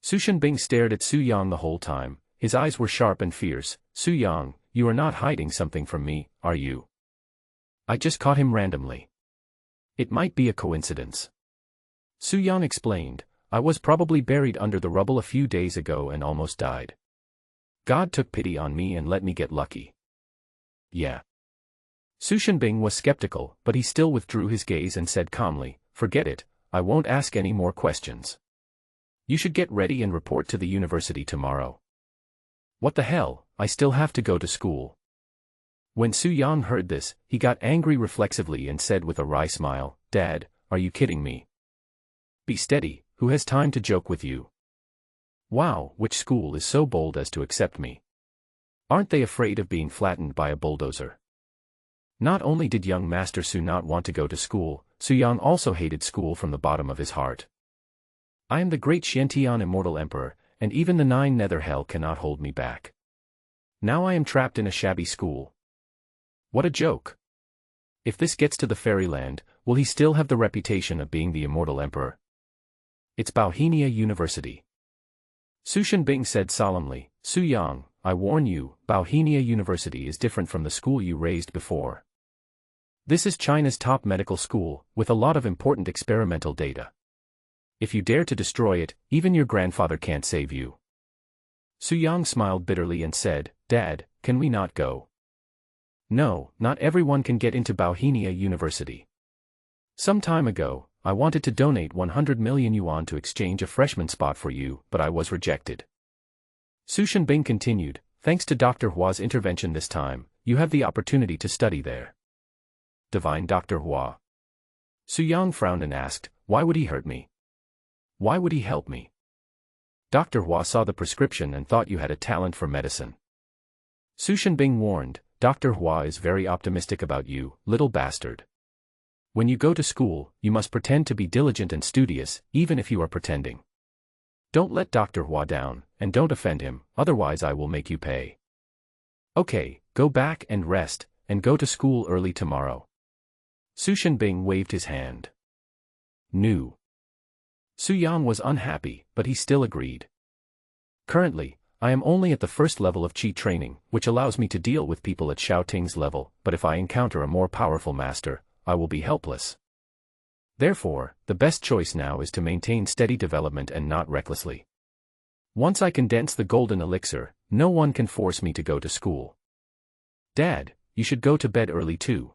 Speaker 1: Su Shenbing stared at Su Yang the whole time, his eyes were sharp and fierce. Su Yang, you are not hiding something from me, are you? I just caught him randomly. It might be a coincidence. Su Yang explained, I was probably buried under the rubble a few days ago and almost died. God took pity on me and let me get lucky. Yeah. Su Shenbing was skeptical, but he still withdrew his gaze and said calmly, forget it, I won't ask any more questions. You should get ready and report to the university tomorrow. What the hell, I still have to go to school. When Su Yang heard this, he got angry reflexively and said with a wry smile, "Dad, are you kidding me? Be steady, who has time to joke with you? Wow, which school is so bold as to accept me? Aren't they afraid of being flattened by a bulldozer?" Not only did young Master Su not want to go to school, Su Yang also hated school from the bottom of his heart. "I am the great Xiantian Immortal Emperor, and even the 9 nether hell cannot hold me back. Now I am trapped in a shabby school. What a joke. If this gets to the fairyland, will he still have the reputation of being the Immortal Emperor? It's Bauhinia University." Su Shenbing said solemnly, "Su Yang, I warn you, Bauhinia University is different from the school you raised before. This is China's top medical school, with a lot of important experimental data. If you dare to destroy it, even your grandfather can't save you." Su Yang smiled bitterly and said, "Dad, can we not go?" "No, not everyone can get into Bauhinia University. Some time ago, I wanted to donate 100 million yuan to exchange a freshman spot for you, but I was rejected." Su Shenbing continued, "Thanks to Dr. Hua's intervention this time, you have the opportunity to study there." "Divine Dr. Hua." Su Yang frowned and asked, "Why would he hurt me? Why would he help me?" "Dr. Hua saw the prescription and thought you had a talent for medicine." Su Shenbing warned, "Dr. Hua is very optimistic about you, little bastard. When you go to school, you must pretend to be diligent and studious, even if you are pretending. Don't let Dr. Hua down, and don't offend him, otherwise I will make you pay. Okay, go back and rest, and go to school early tomorrow." Su Shenbing waved his hand. "No." Su Yang was unhappy, but he still agreed. "Currently, I am only at the first level of Qi training, which allows me to deal with people at Xiaoting's level, but if I encounter a more powerful master, I will be helpless. Therefore, the best choice now is to maintain steady development and not recklessly. Once I condense the golden elixir, no one can force me to go to school. Dad, you should go to bed early too."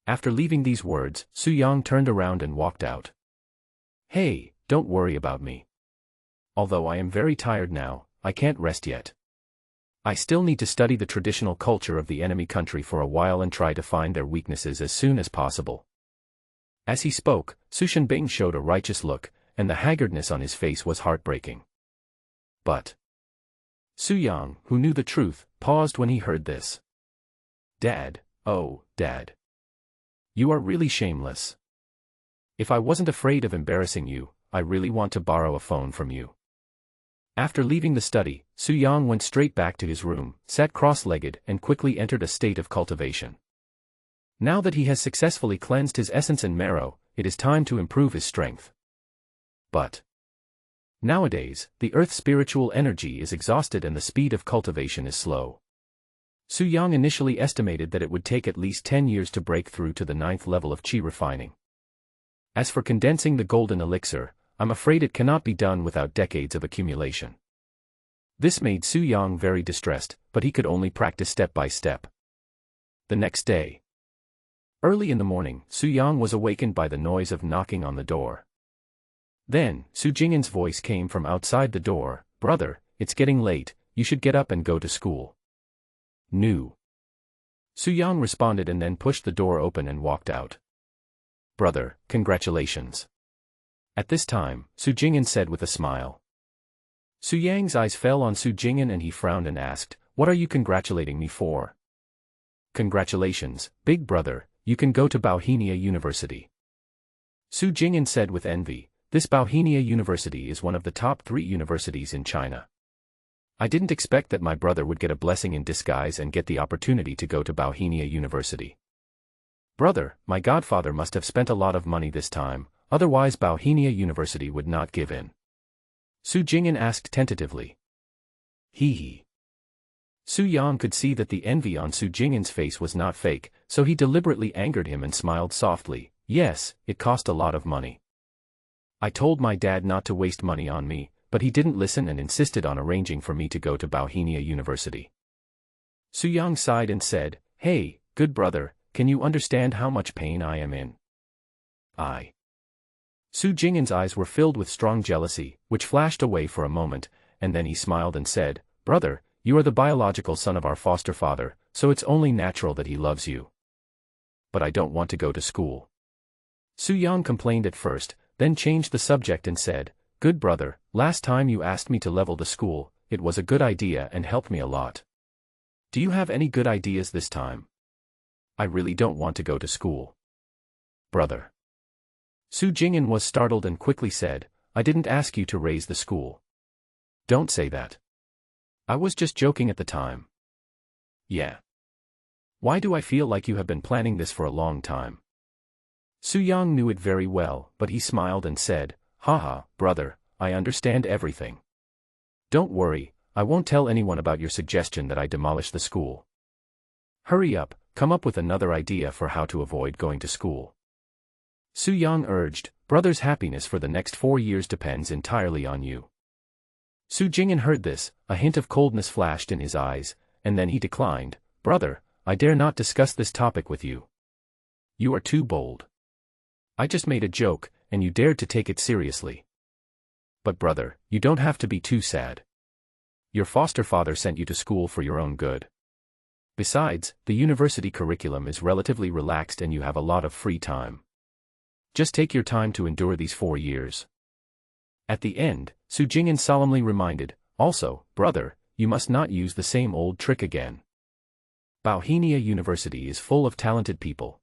Speaker 1: After leaving these words, Su Yang turned around and walked out. "Hey, don't worry about me. Although I am very tired now, I can't rest yet. I still need to study the traditional culture of the enemy country for a while and try to find their weaknesses as soon as possible." As he spoke, Su Shenbing showed a righteous look, and the haggardness on his face was heartbreaking. But Su Yang, who knew the truth, paused when he heard this. "Dad, oh, Dad. You are really shameless. If I wasn't afraid of embarrassing you, I really want to borrow a phone from you." After leaving the study, Su Yang went straight back to his room, sat cross-legged and quickly entered a state of cultivation. Now that he has successfully cleansed his essence and marrow, it is time to improve his strength. But nowadays, the earth's spiritual energy is exhausted and the speed of cultivation is slow. Su Yang initially estimated that it would take at least 10 years to break through to the 9th level of Qi refining. As for condensing the golden elixir, I'm afraid it cannot be done without decades of accumulation. This made Su Yang very distressed, but he could only practice step by step. The next day, early in the morning, Su Yang was awakened by the noise of knocking on the door. Then, Su Jing'an's voice came from outside the door, "Brother, it's getting late, you should get up and go to school." "No." Su Yang responded and then pushed the door open and walked out. "Brother, congratulations." At this time, Su Jing'an said with a smile. Su Yang's eyes fell on Su Jing'an and he frowned and asked, "What are you congratulating me for?" "Congratulations, big brother, you can go to Bauhinia University." Su Jing'an said with envy, "This Bauhinia University is one of the top 3 universities in China. I didn't expect that my brother would get a blessing in disguise and get the opportunity to go to Bauhinia University. Brother, my godfather must have spent a lot of money this time, otherwise Bauhinia University would not give in." Su Jing'an asked tentatively. Hee. Su Yang could see that the envy on Su Jing'an's face was not fake, so he deliberately angered him and smiled softly. "Yes, it cost a lot of money. I told my dad not to waste money on me, but he didn't listen and insisted on arranging for me to go to Bauhinia University." Su Yang sighed and said, "Hey, good brother, can you understand how much pain I am in?" Su Jing'an's eyes were filled with strong jealousy, which flashed away for a moment, and then he smiled and said, "Brother, you are the biological son of our foster father, so it's only natural that he loves you. But I don't want to go to school. Su Yang complained at first, then changed the subject and said, "Good brother, last time you asked me to level the school, it was a good idea and helped me a lot. Do you have any good ideas this time? I really don't want to go to school." "Brother." Su Jing'an was startled and quickly said, "I didn't ask you to raise the school. Don't say that. I was just joking at the time." "Yeah. Why do I feel like you have been planning this for a long time?" Su Yang knew it very well, but he smiled and said, "Haha, brother, I understand everything. Don't worry, I won't tell anyone about your suggestion that I demolish the school. Hurry up, come up with another idea for how to avoid going to school." Su Yang urged, "Brother's happiness for the next 4 years depends entirely on you." Su Jing'an heard this, a hint of coldness flashed in his eyes, and then he declined, "Brother, I dare not discuss this topic with you. You are too bold. I just made a joke, and you dared to take it seriously. But brother, you don't have to be too sad. Your foster father sent you to school for your own good. Besides, the university curriculum is relatively relaxed and you have a lot of free time. Just take your time to endure these 4 years." At the end, Su Jing'an solemnly reminded, "Also, brother, you must not use the same old trick again. Bauhinia University is full of talented people.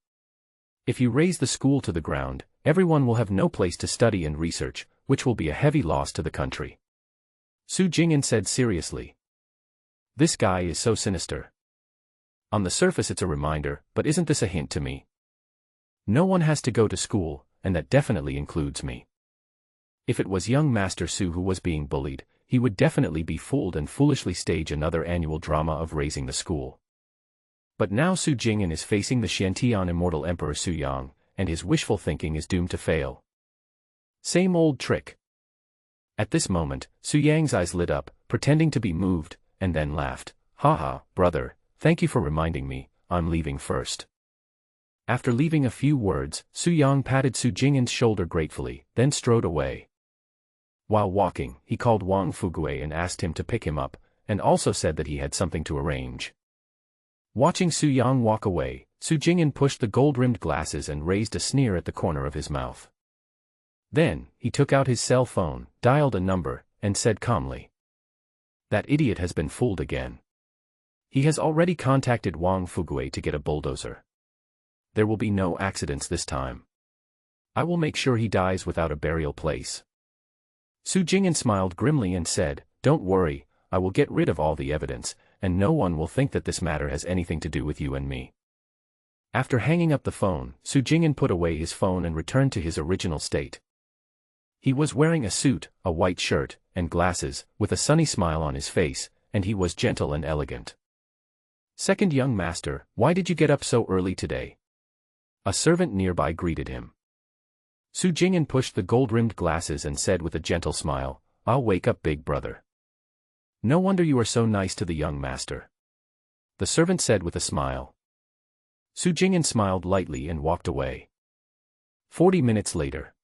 Speaker 1: If you raise the school to the ground, everyone will have no place to study and research, which will be a heavy loss to the country." Su Jing'an said seriously. "This guy is so sinister. On the surface it's a reminder, but isn't this a hint to me? No one has to go to school, and that definitely includes me. If it was young Master Su who was being bullied, he would definitely be fooled and foolishly stage another annual drama of raising the school. But now Su Jing'an is facing the Xiantian Immortal Emperor Su Yang, and his wishful thinking is doomed to fail. Same old trick." At this moment, Su Yang's eyes lit up, pretending to be moved, and then laughed, "Haha, brother, thank you for reminding me, I'm leaving first." After leaving a few words, Su Yang patted Su Jing'an's shoulder gratefully, then strode away. While walking, he called Wang Fugue and asked him to pick him up, and also said that he had something to arrange. Watching Su Yang walk away, Su Jing'an pushed the gold-rimmed glasses and raised a sneer at the corner of his mouth. Then, he took out his cell phone, dialed a number, and said calmly, "That idiot has been fooled again. He has already contacted Wang Fugue to get a bulldozer. There will be no accidents this time. I will make sure he dies without a burial place." Su Jing'an smiled grimly and said, "Don't worry, I will get rid of all the evidence, and no one will think that this matter has anything to do with you and me." After hanging up the phone, Su Jing'an put away his phone and returned to his original state. He was wearing a suit, a white shirt, and glasses, with a sunny smile on his face, and he was gentle and elegant. "Second young master, why did you get up so early today?" A servant nearby greeted him. Su Jing'an pushed the gold-rimmed glasses and said with a gentle smile, "I'll wake up big brother." "No wonder you are so nice to the young master," the servant said with a smile. Su Jing'an smiled lightly and walked away. 40 minutes later.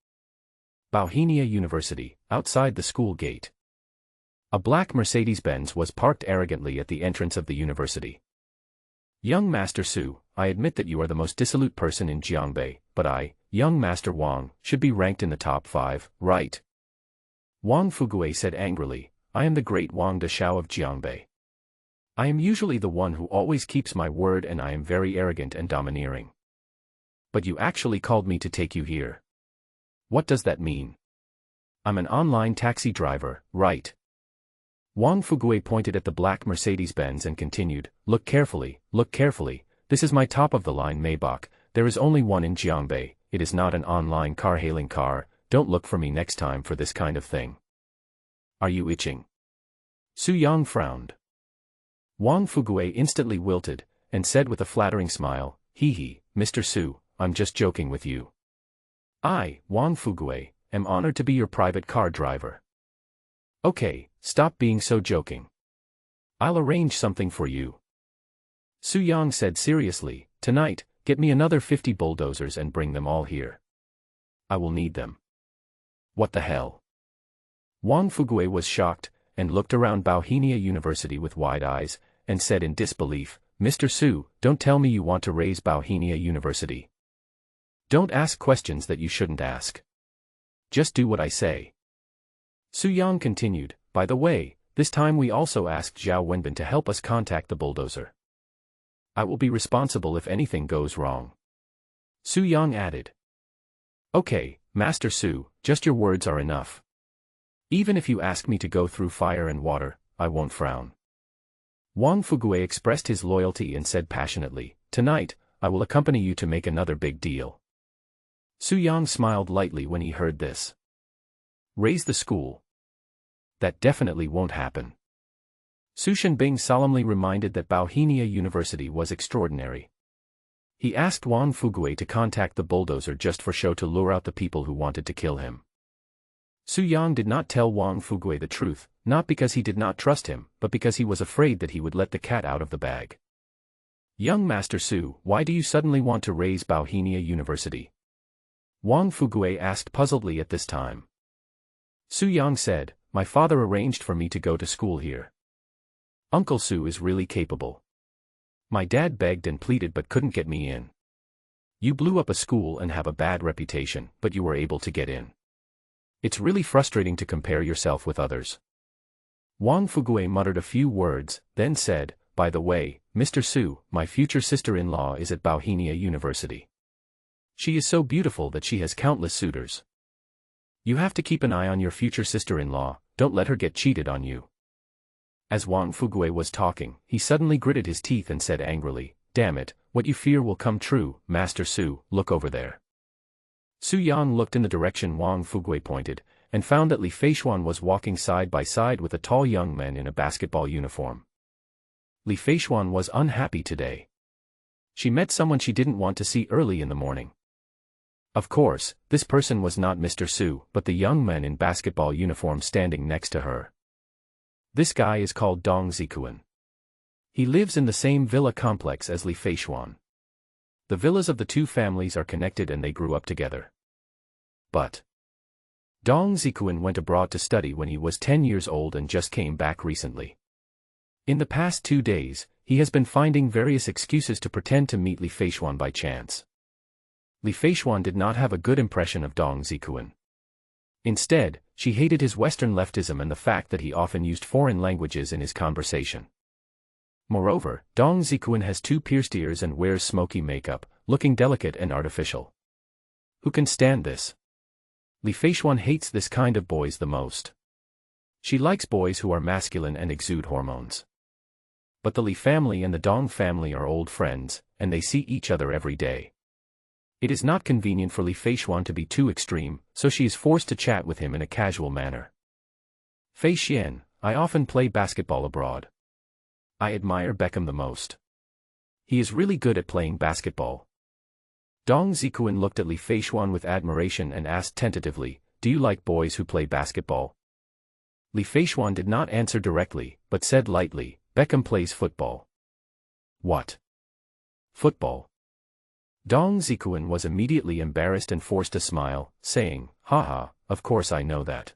Speaker 1: Bauhinia University, outside the school gate. A black Mercedes-Benz was parked arrogantly at the entrance of the university. "Young Master Su, I admit that you are the most dissolute person in Jiangbei, but I, young Master Wang, should be ranked in the top 5, right?" Wang Fugue said angrily, "I am the great Wang Deshao of Jiangbei. I am usually the one who always keeps my word and I am very arrogant and domineering. But you actually called me to take you here. What does that mean? I'm an online taxi driver, right?" Wang Fugue pointed at the black Mercedes-Benz and continued, look carefully, this is my top-of-the-line Maybach, there is only one in Jiangbei, it is not an online car-hailing car, don't look for me next time for this kind of thing." "Are you itching?" Su Yang frowned. Wang Fugue instantly wilted, and said with a flattering smile, "Hee, Mr. Su, I'm just joking with you. I, Wang Fugue, am honored to be your private car driver." "Okay, stop being so joking. I'll arrange something for you." Su Yang said seriously, "Tonight, get me another 50 bulldozers and bring them all here. I will need them." "What the hell?" Wang Fugue was shocked, and looked around Bauhinia University with wide eyes, and said in disbelief, Mr. Su, don't tell me you want to raise Bauhinia University. Don't ask questions that you shouldn't ask. Just do what I say. Su Yang continued, by the way, this time we also asked Zhao Wenbin to help us contact the bulldozer. I will be responsible if anything goes wrong. Su Yang added. Okay, Master Su, just your words are enough. Even if you ask me to go through fire and water, I won't frown. Wang Fugue expressed his loyalty and said passionately, tonight, I will accompany you to make another big deal. Su Yang smiled lightly when he heard this. Raise the school. That definitely won't happen. Su Shenbing solemnly reminded that Bauhinia University was extraordinary. He asked Wang Fugue to contact the bulldozer just for show to lure out the people who wanted to kill him. Su Yang did not tell Wang Fugue the truth, not because he did not trust him, but because he was afraid that he would let the cat out of the bag. Young Master Su, why do you suddenly want to raise Bauhinia University? Wang Fugue asked puzzledly at this time. Su Yang said, my father arranged for me to go to school here. Uncle Su is really capable. My dad begged and pleaded but couldn't get me in. You blew up a school and have a bad reputation, but you were able to get in. It's really frustrating to compare yourself with others. Wang Fugue muttered a few words, then said, by the way, Mr. Su, my future sister-in-law is at Bauhinia University. She is so beautiful that she has countless suitors. You have to keep an eye on your future sister-in-law, don't let her get cheated on you. As Wang Fugue was talking, he suddenly gritted his teeth and said angrily, damn it, what you fear will come true, Master Su, look over there. Su Yang looked in the direction Wang Fugue pointed, and found that Li Feishuan was walking side by side with a tall young man in a basketball uniform. Li Feishuan was unhappy today. She met someone she didn't want to see early in the morning. Of course, this person was not Mr. Su, but the young man in basketball uniform standing next to her. This guy is called Dong Zikuan. He lives in the same villa complex as Li Feishuan. The villas of the two families are connected and they grew up together. But Dong Zikuan went abroad to study when he was 10 years old and just came back recently. In the past 2 days, he has been finding various excuses to pretend to meet Li Feishuan by chance. Li Feishuan did not have a good impression of Dong Zikuan. Instead, she hated his Western leftism and the fact that he often used foreign languages in his conversation. Moreover, Dong Zikuan has 2 pierced ears and wears smoky makeup, looking delicate and artificial. Who can stand this? Li Feishuan hates this kind of boys the most. She likes boys who are masculine and exude hormones. But the Li family and the Dong family are old friends, and they see each other every day. It is not convenient for Li Feishuan to be too extreme, so she is forced to chat with him in a casual manner. Fei Xian, I often play basketball abroad. I admire Beckham the most. He is really good at playing basketball. Dong Zikuan looked at Li Feishuan with admiration and asked tentatively, do you like boys who play basketball? Li Feishuan did not answer directly, but said lightly, Beckham plays football. What? Football? Dong Zikuan was immediately embarrassed and forced a smile, saying, haha, of course I know that.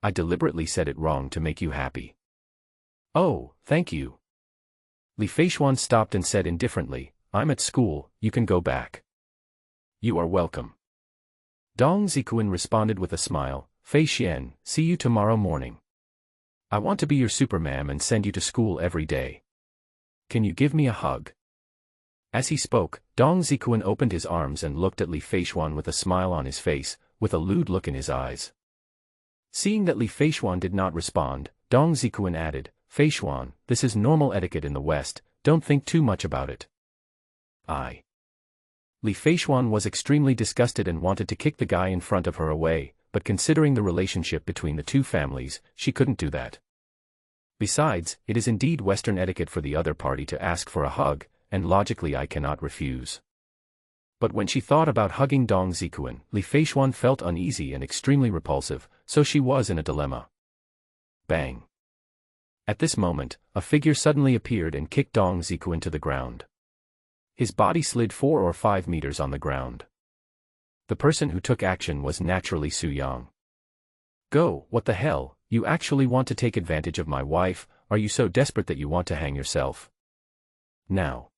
Speaker 1: I deliberately said it wrong to make you happy. Oh, thank you. Li Feishuan stopped and said indifferently, I'm at school, you can go back. You are welcome. Dong Zikuan responded with a smile, Fei Xian, see you tomorrow morning. I want to be your supermam and send you to school every day. Can you give me a hug? As he spoke, Dong Zikuan opened his arms and looked at Li Feishuan with a smile on his face, with a lewd look in his eyes. Seeing that Li Feishuan did not respond, Dong Zikuan added, Fei Xuan, this is normal etiquette in the West, don't think too much about it. Li Feishuan was extremely disgusted and wanted to kick the guy in front of her away, but considering the relationship between the two families, she couldn't do that. Besides, it is indeed Western etiquette for the other party to ask for a hug, and logically I cannot refuse. But when she thought about hugging Dong Zikuan, Li Feishuan felt uneasy and extremely repulsive, so she was in a dilemma. Bang! At this moment, a figure suddenly appeared and kicked Dong Zikuan to the ground. His body slid 4 or 5 meters on the ground. The person who took action was naturally Su Yang. Go, what the hell, you actually want to take advantage of my wife, are you so desperate that you want to hang yourself? Now.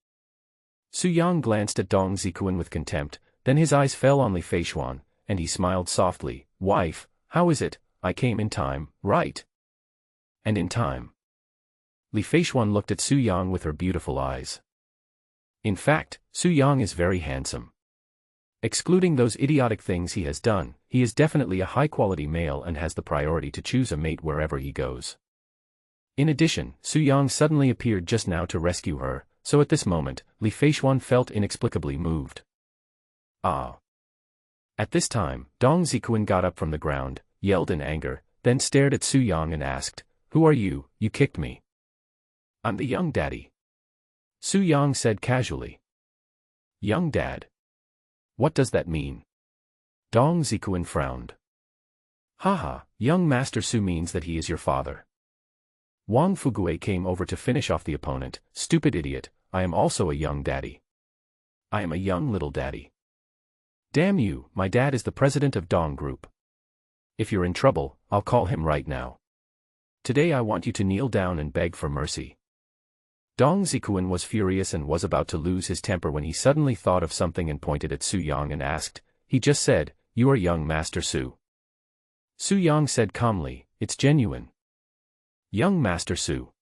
Speaker 1: Su Yang glanced at Dong Zikuan with contempt, then his eyes fell on Li Feishuan, and he smiled softly. Wife, how is it, I came in time, right? And in time. Li Feishuan looked at Su Yang with her beautiful eyes. In fact, Su Yang is very handsome. Excluding those idiotic things he has done, he is definitely a high-quality male and has the priority to choose a mate wherever he goes. In addition, Su Yang suddenly appeared just now to rescue her, so at this moment, Li Feishuan felt inexplicably moved. Ah. At this time, Dong Zikuan got up from the ground, yelled in anger, then stared at Su Yang and asked, "Who are you? You kicked me." "I'm the young daddy," Su Yang said casually. "Young dad? What does that mean?" Dong Zikuan frowned. "Haha, young Master Su means that he is your father." Wang Fugue came over to finish off the opponent. "Stupid idiot, I am also a young daddy. I am a young little daddy. Damn you, my dad is the president of Dong Group. If you're in trouble, I'll call him right now. Today I want you to kneel down and beg for mercy." Dong Zikuan was furious and was about to lose his temper when he suddenly thought of something and pointed at Su Yang and asked, "He just said, you are young Master Su." Su Yang said calmly, "It's genuine. Young Master Su."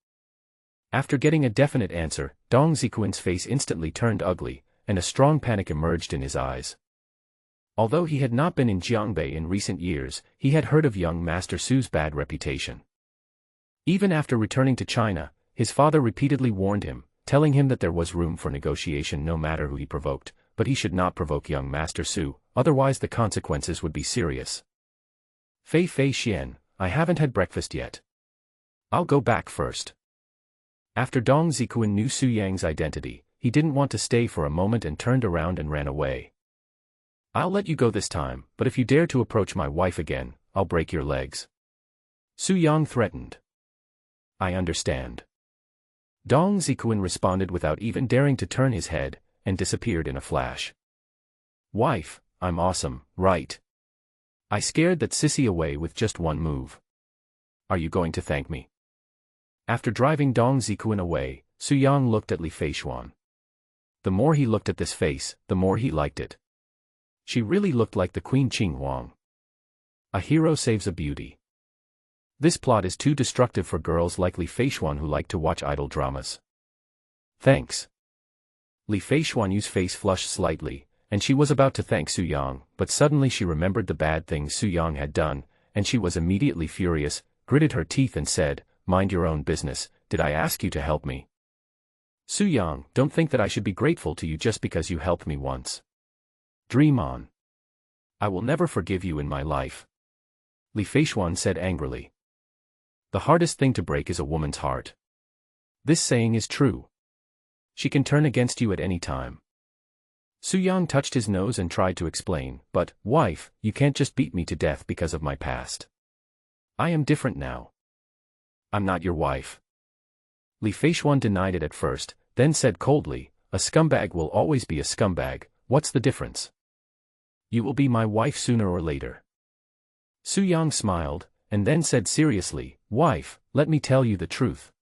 Speaker 1: After getting a definite answer, Dong Zikuan's face instantly turned ugly, and a strong panic emerged in his eyes. Although he had not been in Jiangbei in recent years, he had heard of young Master Su's bad reputation. Even after returning to China, his father repeatedly warned him, telling him that there was room for negotiation no matter who he provoked, but he should not provoke young Master Su, otherwise the consequences would be serious. "Fei Xian, I haven't had breakfast yet. I'll go back first." After Dong Zikuan knew Su Yang's identity, he didn't want to stay for a moment and turned around and ran away. "I'll let you go this time, but if you dare to approach my wife again, I'll break your legs," Su Yang threatened. "I understand." Dong Zikuan responded without even daring to turn his head, and disappeared in a flash. "Wife, I'm awesome, right? I scared that sissy away with just one move. Are you going to thank me?" After driving Dong Zikuan away, Su Yang looked at Li Feishuan. The more he looked at this face, the more he liked it. She really looked like the Queen Qing Huang. A hero saves a beauty. This plot is too destructive for girls like Li Feishuan who like to watch idol dramas. "Thanks." Li Feishuan's face flushed slightly, and she was about to thank Su Yang, but suddenly she remembered the bad things Su Yang had done, and she was immediately furious, gritted her teeth and said, "Mind your own business, did I ask you to help me? Su Yang, don't think that I should be grateful to you just because you helped me once. Dream on. I will never forgive you in my life," Li Feishuan said angrily. The hardest thing to break is a woman's heart. This saying is true. She can turn against you at any time. Su Yang touched his nose and tried to explain, "But, wife, you can't just beat me to death because of my past. I am different now. I'm not your wife." Li Feishuan denied it at first, then said coldly, "A scumbag will always be a scumbag, what's the difference? You will be my wife sooner or later." Su Yang smiled, and then said seriously, "Wife, let me tell you the truth.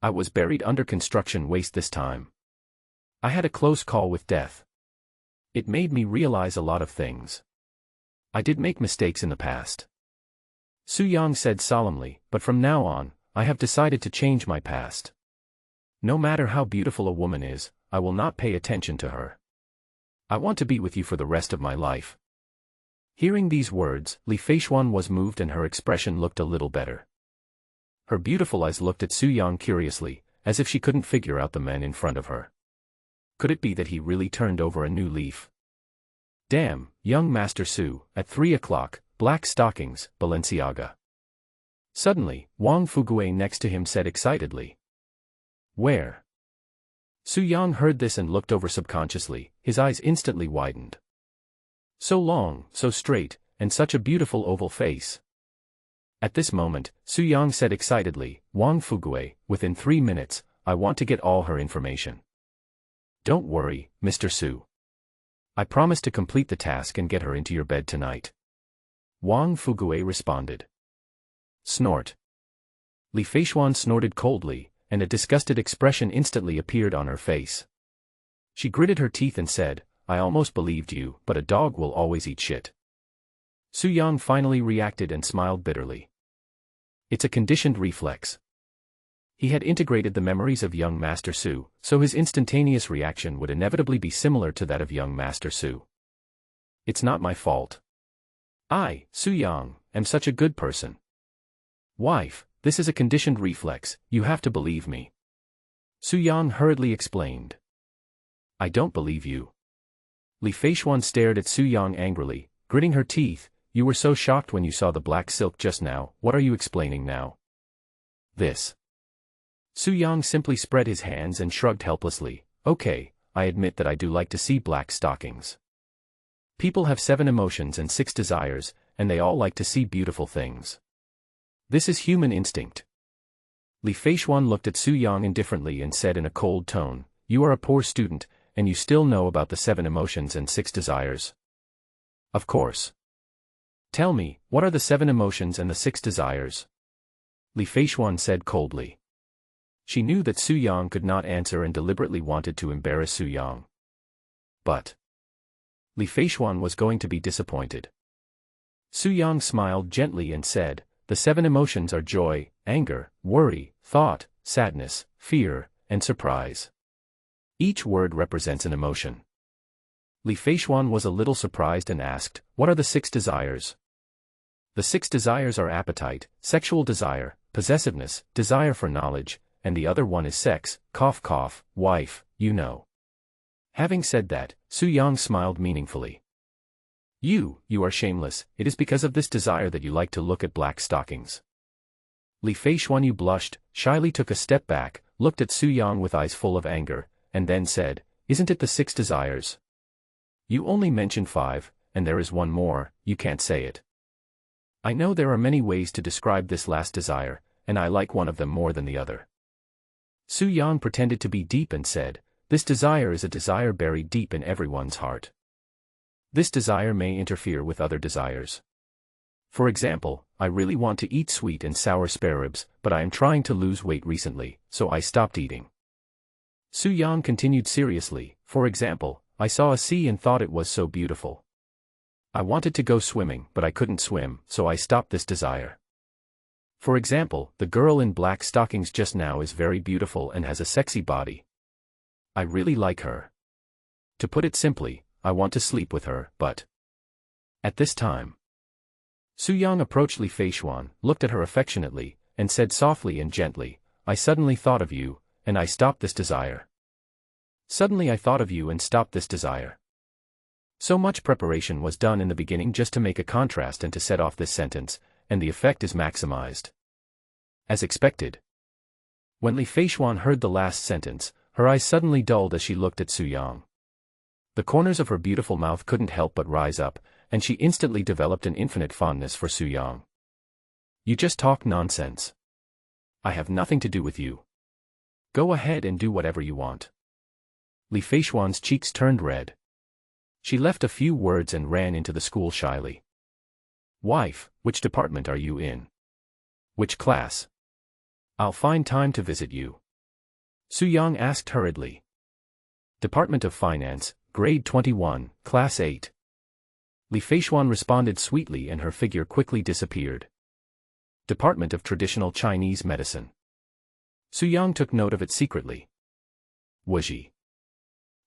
Speaker 1: I was buried under construction waste this time. I had a close call with death. It made me realize a lot of things. I did make mistakes in the past." Su Yang said solemnly, "But from now on, I have decided to change my past. No matter how beautiful a woman is, I will not pay attention to her. I want to be with you for the rest of my life." Hearing these words, Li Feishuan was moved and her expression looked a little better. Her beautiful eyes looked at Su Yang curiously, as if she couldn't figure out the man in front of her. Could it be that he really turned over a new leaf? "Damn, young Master Su, at 3 o'clock, black stockings, Balenciaga." Suddenly, Wang Fugue next to him said excitedly. "Where?" Su Yang heard this and looked over subconsciously, his eyes instantly widened. So long, so straight, and such a beautiful oval face. At this moment, Su Yang said excitedly, "Wang Fugue, within 3 minutes, I want to get all her information." "Don't worry, Mr. Su. I promise to complete the task and get her into your bed tonight," Wang Fugue responded. Snort. Li Feishuan snorted coldly, and a disgusted expression instantly appeared on her face. She gritted her teeth and said, "I almost believed you, but a dog will always eat shit." Su Yang finally reacted and smiled bitterly. It's a conditioned reflex. He had integrated the memories of young Master Su, so his instantaneous reaction would inevitably be similar to that of young Master Su. It's not my fault. I, Su Yang, am such a good person. Wife, this is a conditioned reflex, you have to believe me. Su Yang hurriedly explained. I don't believe you. Li Feishuan stared at Su Yang angrily, gritting her teeth. You were so shocked when you saw the black silk just now, what are you explaining now? This. Su Yang simply spread his hands and shrugged helplessly. Okay, I admit that I do like to see black stockings. People have 7 emotions and 6 desires, and they all like to see beautiful things. This is human instinct. Li Feishuan looked at Su Yang indifferently and said in a cold tone, you are a poor student, and you still know about the 7 emotions and 6 desires? Of course. Tell me, what are the 7 emotions and the 6 desires? Li Feishuan said coldly. She knew that Su Yang could not answer and deliberately wanted to embarrass Su Yang. But Li Feishuan was going to be disappointed. Su Yang smiled gently and said, the 7 emotions are joy, anger, worry, thought, sadness, fear, and surprise. Each word represents an emotion. Li Feishuan was a little surprised and asked, what are the 6 desires? The 6 desires are appetite, sexual desire, possessiveness, desire for knowledge, and the other one is sex, cough cough, wife, you know. Having said that, Su Yang smiled meaningfully. You are shameless, it is because of this desire that you like to look at black stockings. Li Feishuan blushed, shyly took a step back, looked at Su Yang with eyes full of anger, and then said, isn't it the 6 desires? You only mentioned 5, and there is one more, you can't say it. I know there are many ways to describe this last desire, and I like one of them more than the other. Su Yang pretended to be deep and said, this desire is a desire buried deep in everyone's heart. This desire may interfere with other desires. For example, I really want to eat sweet and sour spare ribs, but I am trying to lose weight recently, so I stopped eating. Su Yang continued seriously, for example, I saw a sea and thought it was so beautiful. I wanted to go swimming, but I couldn't swim, so I stopped this desire. For example, the girl in black stockings just now is very beautiful and has a sexy body. I really like her. To put it simply, I want to sleep with her, but at this time. Su Yang approached Li Feishuan, looked at her affectionately, and said softly and gently, I suddenly thought of you, and I stopped this desire. Suddenly I thought of you and stopped this desire. So much preparation was done in the beginning just to make a contrast and to set off this sentence, and the effect is maximized. As expected. When Li Feishuan heard the last sentence, her eyes suddenly dulled as she looked at Su Yang. The corners of her beautiful mouth couldn't help but rise up, and she instantly developed an infinite fondness for Su Yang. You just talk nonsense. I have nothing to do with you. Go ahead and do whatever you want. Li Feishuan's cheeks turned red. She left a few words and ran into the school shyly. Wife, which department are you in? Which class? I'll find time to visit you. Su Yang asked hurriedly. Department of Finance, Grade 21, Class 8. Li Feishuan responded sweetly and her figure quickly disappeared. Department of Traditional Chinese Medicine. Su Yang took note of it secretly. Wuji.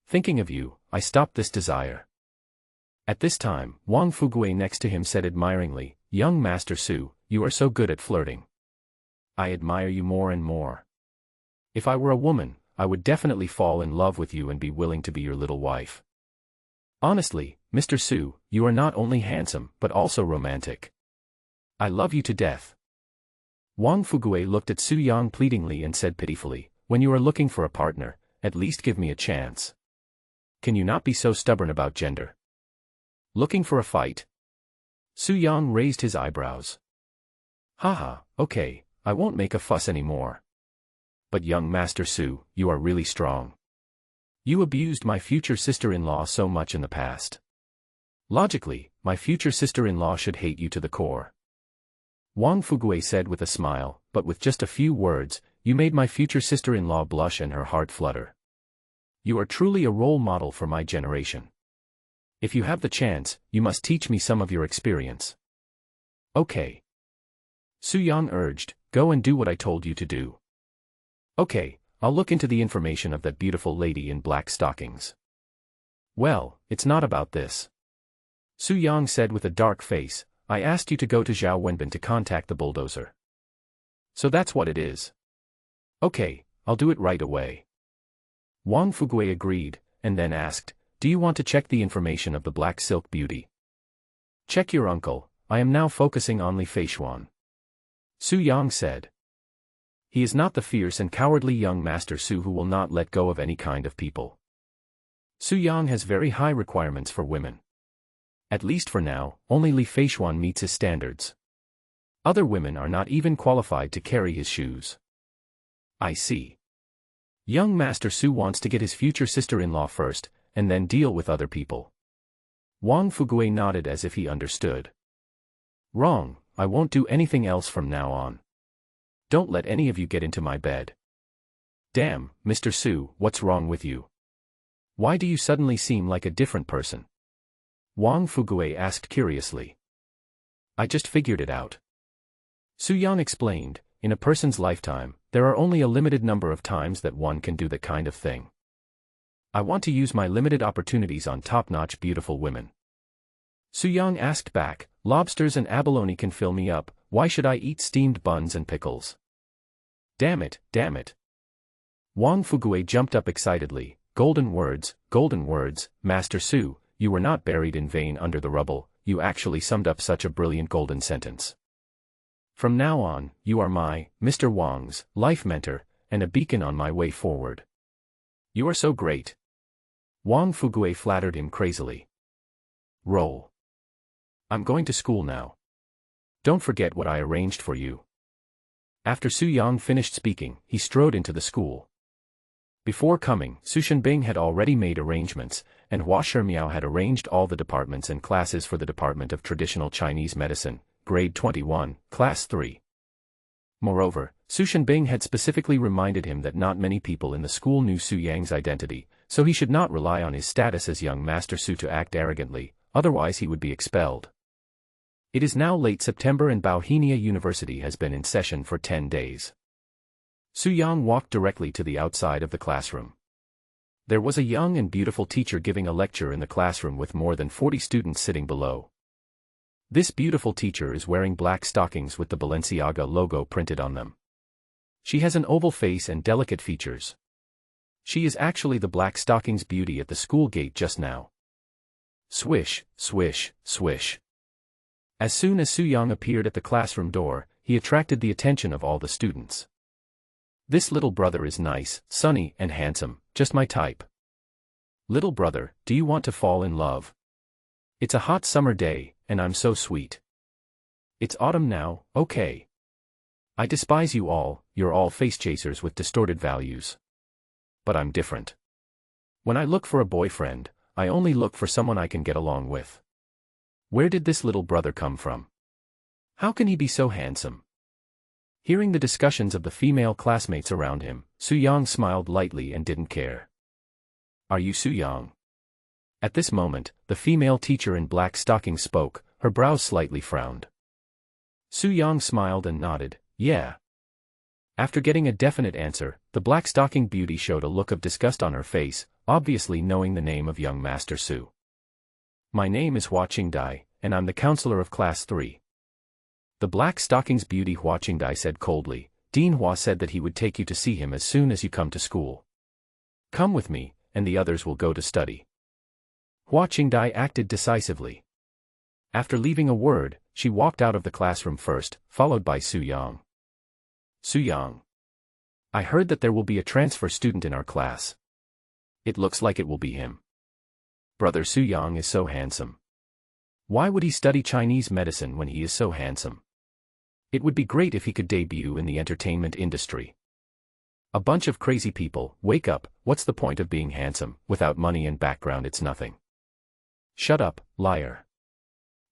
Speaker 1: Thinking of you, I stopped this desire. At this time, Wang Fugue next to him said admiringly, young Master Su, you are so good at flirting. I admire you more and more. If I were a woman, I would definitely fall in love with you and be willing to be your little wife. Honestly, Mr. Su, you are not only handsome, but also romantic. I love you to death. Wang Fugue looked at Su Yang pleadingly and said pitifully, when you are looking for a partner, at least give me a chance. Can you not be so stubborn about gender? Looking for a fight? Su Yang raised his eyebrows. Haha, okay, I won't make a fuss anymore. But young Master Su, you are really strong. You abused my future sister-in-law so much in the past. Logically, my future sister-in-law should hate you to the core. Wang Fugue said with a smile, but with just a few words, you made my future sister-in-law blush and her heart flutter. You are truly a role model for my generation. If you have the chance, you must teach me some of your experience. Okay. Su Yang urged, go and do what I told you to do. Okay, I'll look into the information of that beautiful lady in black stockings. Well, it's not about this. Su Yang said with a dark face, I asked you to go to Zhao Wenbin to contact the bulldozer. So that's what it is. Okay, I'll do it right away. Wang Fugui agreed, and then asked, do you want to check the information of the black silk beauty? Check your uncle, I am now focusing on Li Feishuan. Su Yang said. He is not the fierce and cowardly young Master Su who will not let go of any kind of people. Su Yang has very high requirements for women. At least for now, only Li Feishuan meets his standards. Other women are not even qualified to carry his shoes. I see. Young Master Su wants to get his future sister-in-law first, and then deal with other people. Wang Fugui nodded as if he understood. Wrong, I won't do anything else from now on. Don't let any of you get into my bed. Damn, Mr. Su, what's wrong with you? Why do you suddenly seem like a different person? Wang Fugui asked curiously. I just figured it out. Su Yang explained, in a person's lifetime, there are only a limited number of times that one can do that kind of thing. I want to use my limited opportunities on top-notch beautiful women. Su Yang asked back, lobsters and abalone can fill me up, why should I eat steamed buns and pickles? Damn it, damn it. Wang Fugui jumped up excitedly, golden words, Master Su, you were not buried in vain under the rubble, you actually summed up such a brilliant golden sentence. From now on, you are my, Mr. Wang's, life mentor, and a beacon on my way forward. You are so great. Wang Fugui flattered him crazily. Roll. I'm going to school now. Don't forget what I arranged for you. After Su Yang finished speaking, he strode into the school. Before coming, Su Shenbing had already made arrangements, and Hua Shimiao had arranged all the departments and classes for the Department of Traditional Chinese Medicine, Grade 21, Class 3. Moreover, Su Shenbing had specifically reminded him that not many people in the school knew Su Yang's identity, so he should not rely on his status as young Master Su to act arrogantly, otherwise he would be expelled. It is now late September and Bauhinia University has been in session for 10 days. Su Yang walked directly to the outside of the classroom. There was a young and beautiful teacher giving a lecture in the classroom with more than 40 students sitting below. This beautiful teacher is wearing black stockings with the Balenciaga logo printed on them. She has an oval face and delicate features. She is actually the black stockings beauty at the school gate just now. Swish, swish, swish. As soon as Su Yang appeared at the classroom door, he attracted the attention of all the students. This little brother is nice, sunny, and handsome, just my type. Little brother, do you want to fall in love? It's a hot summer day, and I'm so sweet. It's autumn now, okay. I despise you all, you're all face chasers with distorted values. But I'm different. When I look for a boyfriend, I only look for someone I can get along with. Where did this little brother come from? How can he be so handsome? Hearing the discussions of the female classmates around him, Su Yang smiled lightly and didn't care. Are you Su Yang? At this moment, the female teacher in black stockings spoke, her brows slightly frowned. Su Yang smiled and nodded, yeah. After getting a definite answer, the black stocking beauty showed a look of disgust on her face, obviously knowing the name of young Master Su. My name is Hua Qingdai, and I'm the counselor of Class 3. The black stockings beauty Hua Qingdai said coldly, Dean Hua said that he would take you to see him as soon as you come to school. Come with me, and the others will go to study. Hua Qingdai acted decisively. After leaving a word, she walked out of the classroom first, followed by Su Yang. Su Yang. I heard that there will be a transfer student in our class. It looks like it will be him. Brother Su Yang is so handsome. Why would he study Chinese medicine when he is so handsome? It would be great if he could debut in the entertainment industry. A bunch of crazy people, wake up, what's the point of being handsome, without money and background it's nothing. Shut up, liar.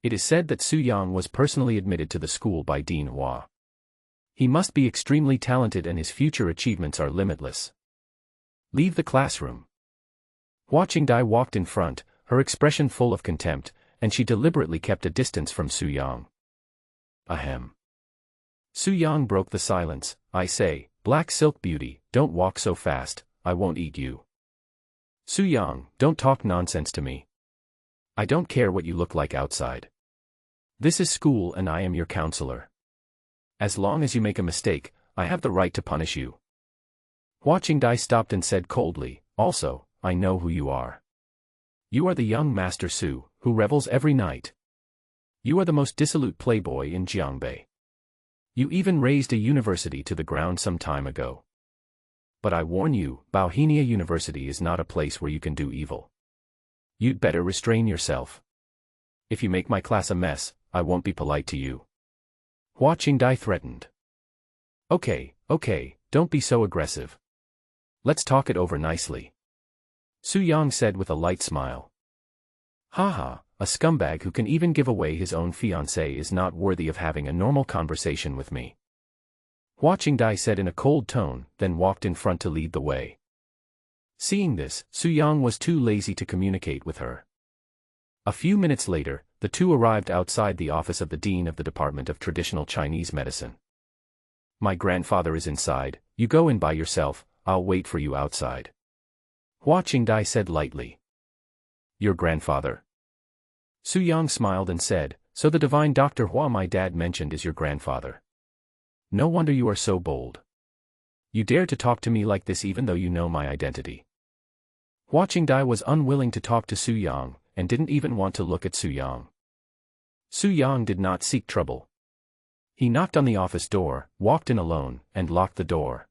Speaker 1: It is said that Su Yang was personally admitted to the school by Dean Hua. He must be extremely talented and his future achievements are limitless. Leave the classroom. Watching Dai walked in front, her expression full of contempt, and she deliberately kept a distance from Su Yang. Ahem. Su Yang broke the silence. I say, Black Silk Beauty, don't walk so fast, I won't eat you. Su Yang, don't talk nonsense to me. I don't care what you look like outside. This is school and I am your counselor. As long as you make a mistake, I have the right to punish you. Watching Dai stopped and said coldly, also, I know who you are. You are the young Master Su, who revels every night. You are the most dissolute playboy in Jiangbei. You even razed a university to the ground some time ago. But I warn you, Bauhinia University is not a place where you can do evil. You'd better restrain yourself. If you make my class a mess, I won't be polite to you. Watching Dai threatened. Okay, don't be so aggressive. Let's talk it over nicely. Su Yang said with a light smile. Haha, a scumbag who can even give away his own fiancée is not worthy of having a normal conversation with me. Watching Dai said in a cold tone, then walked in front to lead the way. Seeing this, Su Yang was too lazy to communicate with her. A few minutes later, the two arrived outside the office of the Dean of the Department of Traditional Chinese Medicine. My grandfather is inside, you go in by yourself, I'll wait for you outside. Watching Dai said lightly. Your grandfather? Su Yang smiled and said, so the divine Dr. Hua my dad mentioned is your grandfather. No wonder you are so bold. You dare to talk to me like this even though you know my identity. Watching Dai was unwilling to talk to Su Yang, and didn't even want to look at Su Yang. Su Yang did not seek trouble. He knocked on the office door, walked in alone, and locked the door.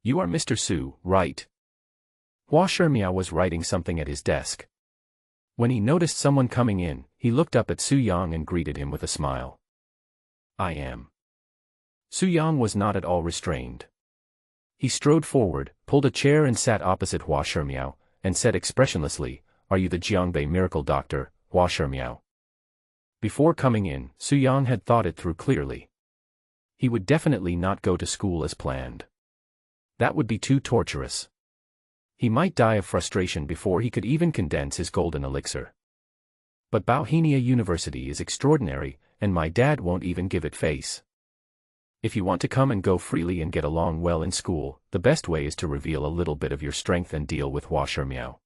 Speaker 1: You are Mr. Su, right? Hua Shimiao was writing something at his desk. When he noticed someone coming in, he looked up at Su Yang and greeted him with a smile. I am. Su Yang was not at all restrained. He strode forward, pulled a chair and sat opposite Hua Shimiao, and said expressionlessly, Are you the Jiangbei miracle doctor, Hua Shimiao? Before coming in, Su Yang had thought it through clearly. He would definitely not go to school as planned. That would be too torturous. He might die of frustration before he could even condense his golden elixir. But Bauhinia University is extraordinary, and my dad won't even give it face. If you want to come and go freely and get along well in school, the best way is to reveal a little bit of your strength and deal with Hua Shimiao.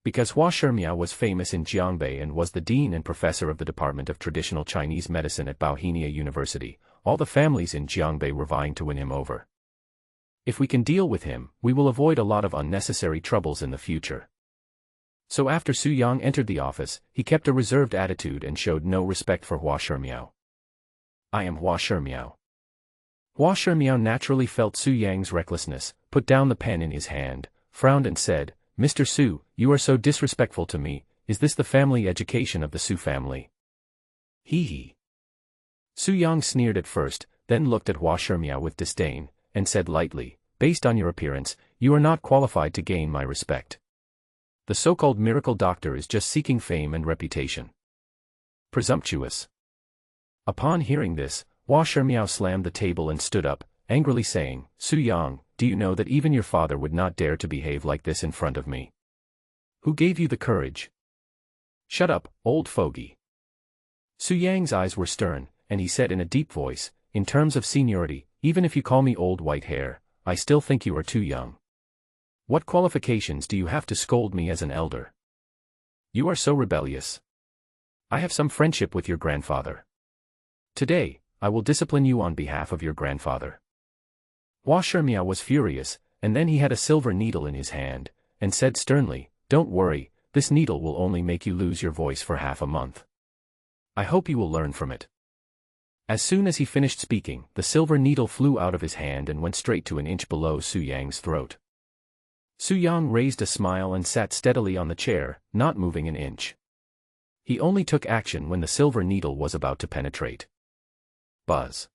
Speaker 1: Because Hua Shimiao was famous in Jiangbei and was the dean and professor of the Department of Traditional Chinese Medicine at Bauhinia University, all the families in Jiangbei were vying to win him over. If we can deal with him, we will avoid a lot of unnecessary troubles in the future. So after Su Yang entered the office, he kept a reserved attitude and showed no respect for Hua Shimiao. I am Hua Shimiao. Hua Shimiao naturally felt Su Yang's recklessness, put down the pen in his hand, frowned and said, Mr. Su, you are so disrespectful to me, is this the family education of the Su family? Hee. Su Yang sneered at first, then looked at Hua Shimiao with disdain, and said lightly, based on your appearance, you are not qualified to gain my respect. The so-called miracle doctor is just seeking fame and reputation. Presumptuous. Upon hearing this, Hua Shimiao slammed the table and stood up, angrily saying, Su Yang, do you know that even your father would not dare to behave like this in front of me? Who gave you the courage? Shut up, old fogey. Su Yang's eyes were stern, and he said in a deep voice, in terms of seniority, even if you call me old white hair, I still think you are too young. What qualifications do you have to scold me as an elder? You are so rebellious. I have some friendship with your grandfather. Today, I will discipline you on behalf of your grandfather. Hua Shimiao was furious, and then he had a silver needle in his hand, and said sternly, Don't worry, this needle will only make you lose your voice for half a month. I hope you will learn from it. As soon as he finished speaking, the silver needle flew out of his hand and went straight to an inch below Su Yang's throat. Su Yang raised a smile and sat steadily on the chair, not moving an inch. He only took action when the silver needle was about to penetrate. Buzz.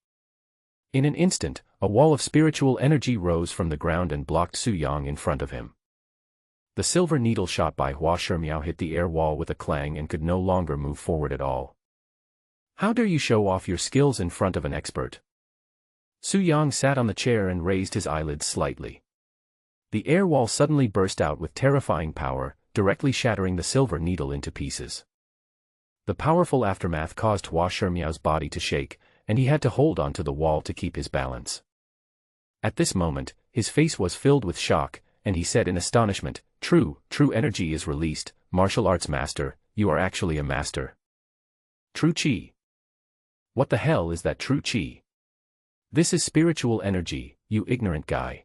Speaker 1: In an instant, a wall of spiritual energy rose from the ground and blocked Su Yang in front of him. The silver needle shot by Hua Shimiao hit the air wall with a clang and could no longer move forward at all. How dare you show off your skills in front of an expert? Su Yang sat on the chair and raised his eyelids slightly. The air wall suddenly burst out with terrifying power, directly shattering the silver needle into pieces. The powerful aftermath caused Hua Shimiao's body to shake, and he had to hold onto the wall to keep his balance. At this moment, his face was filled with shock, and he said in astonishment, true energy is released, martial arts master, you are actually a master. True Qi. What the hell is that true Qi? This is spiritual energy, you ignorant guy.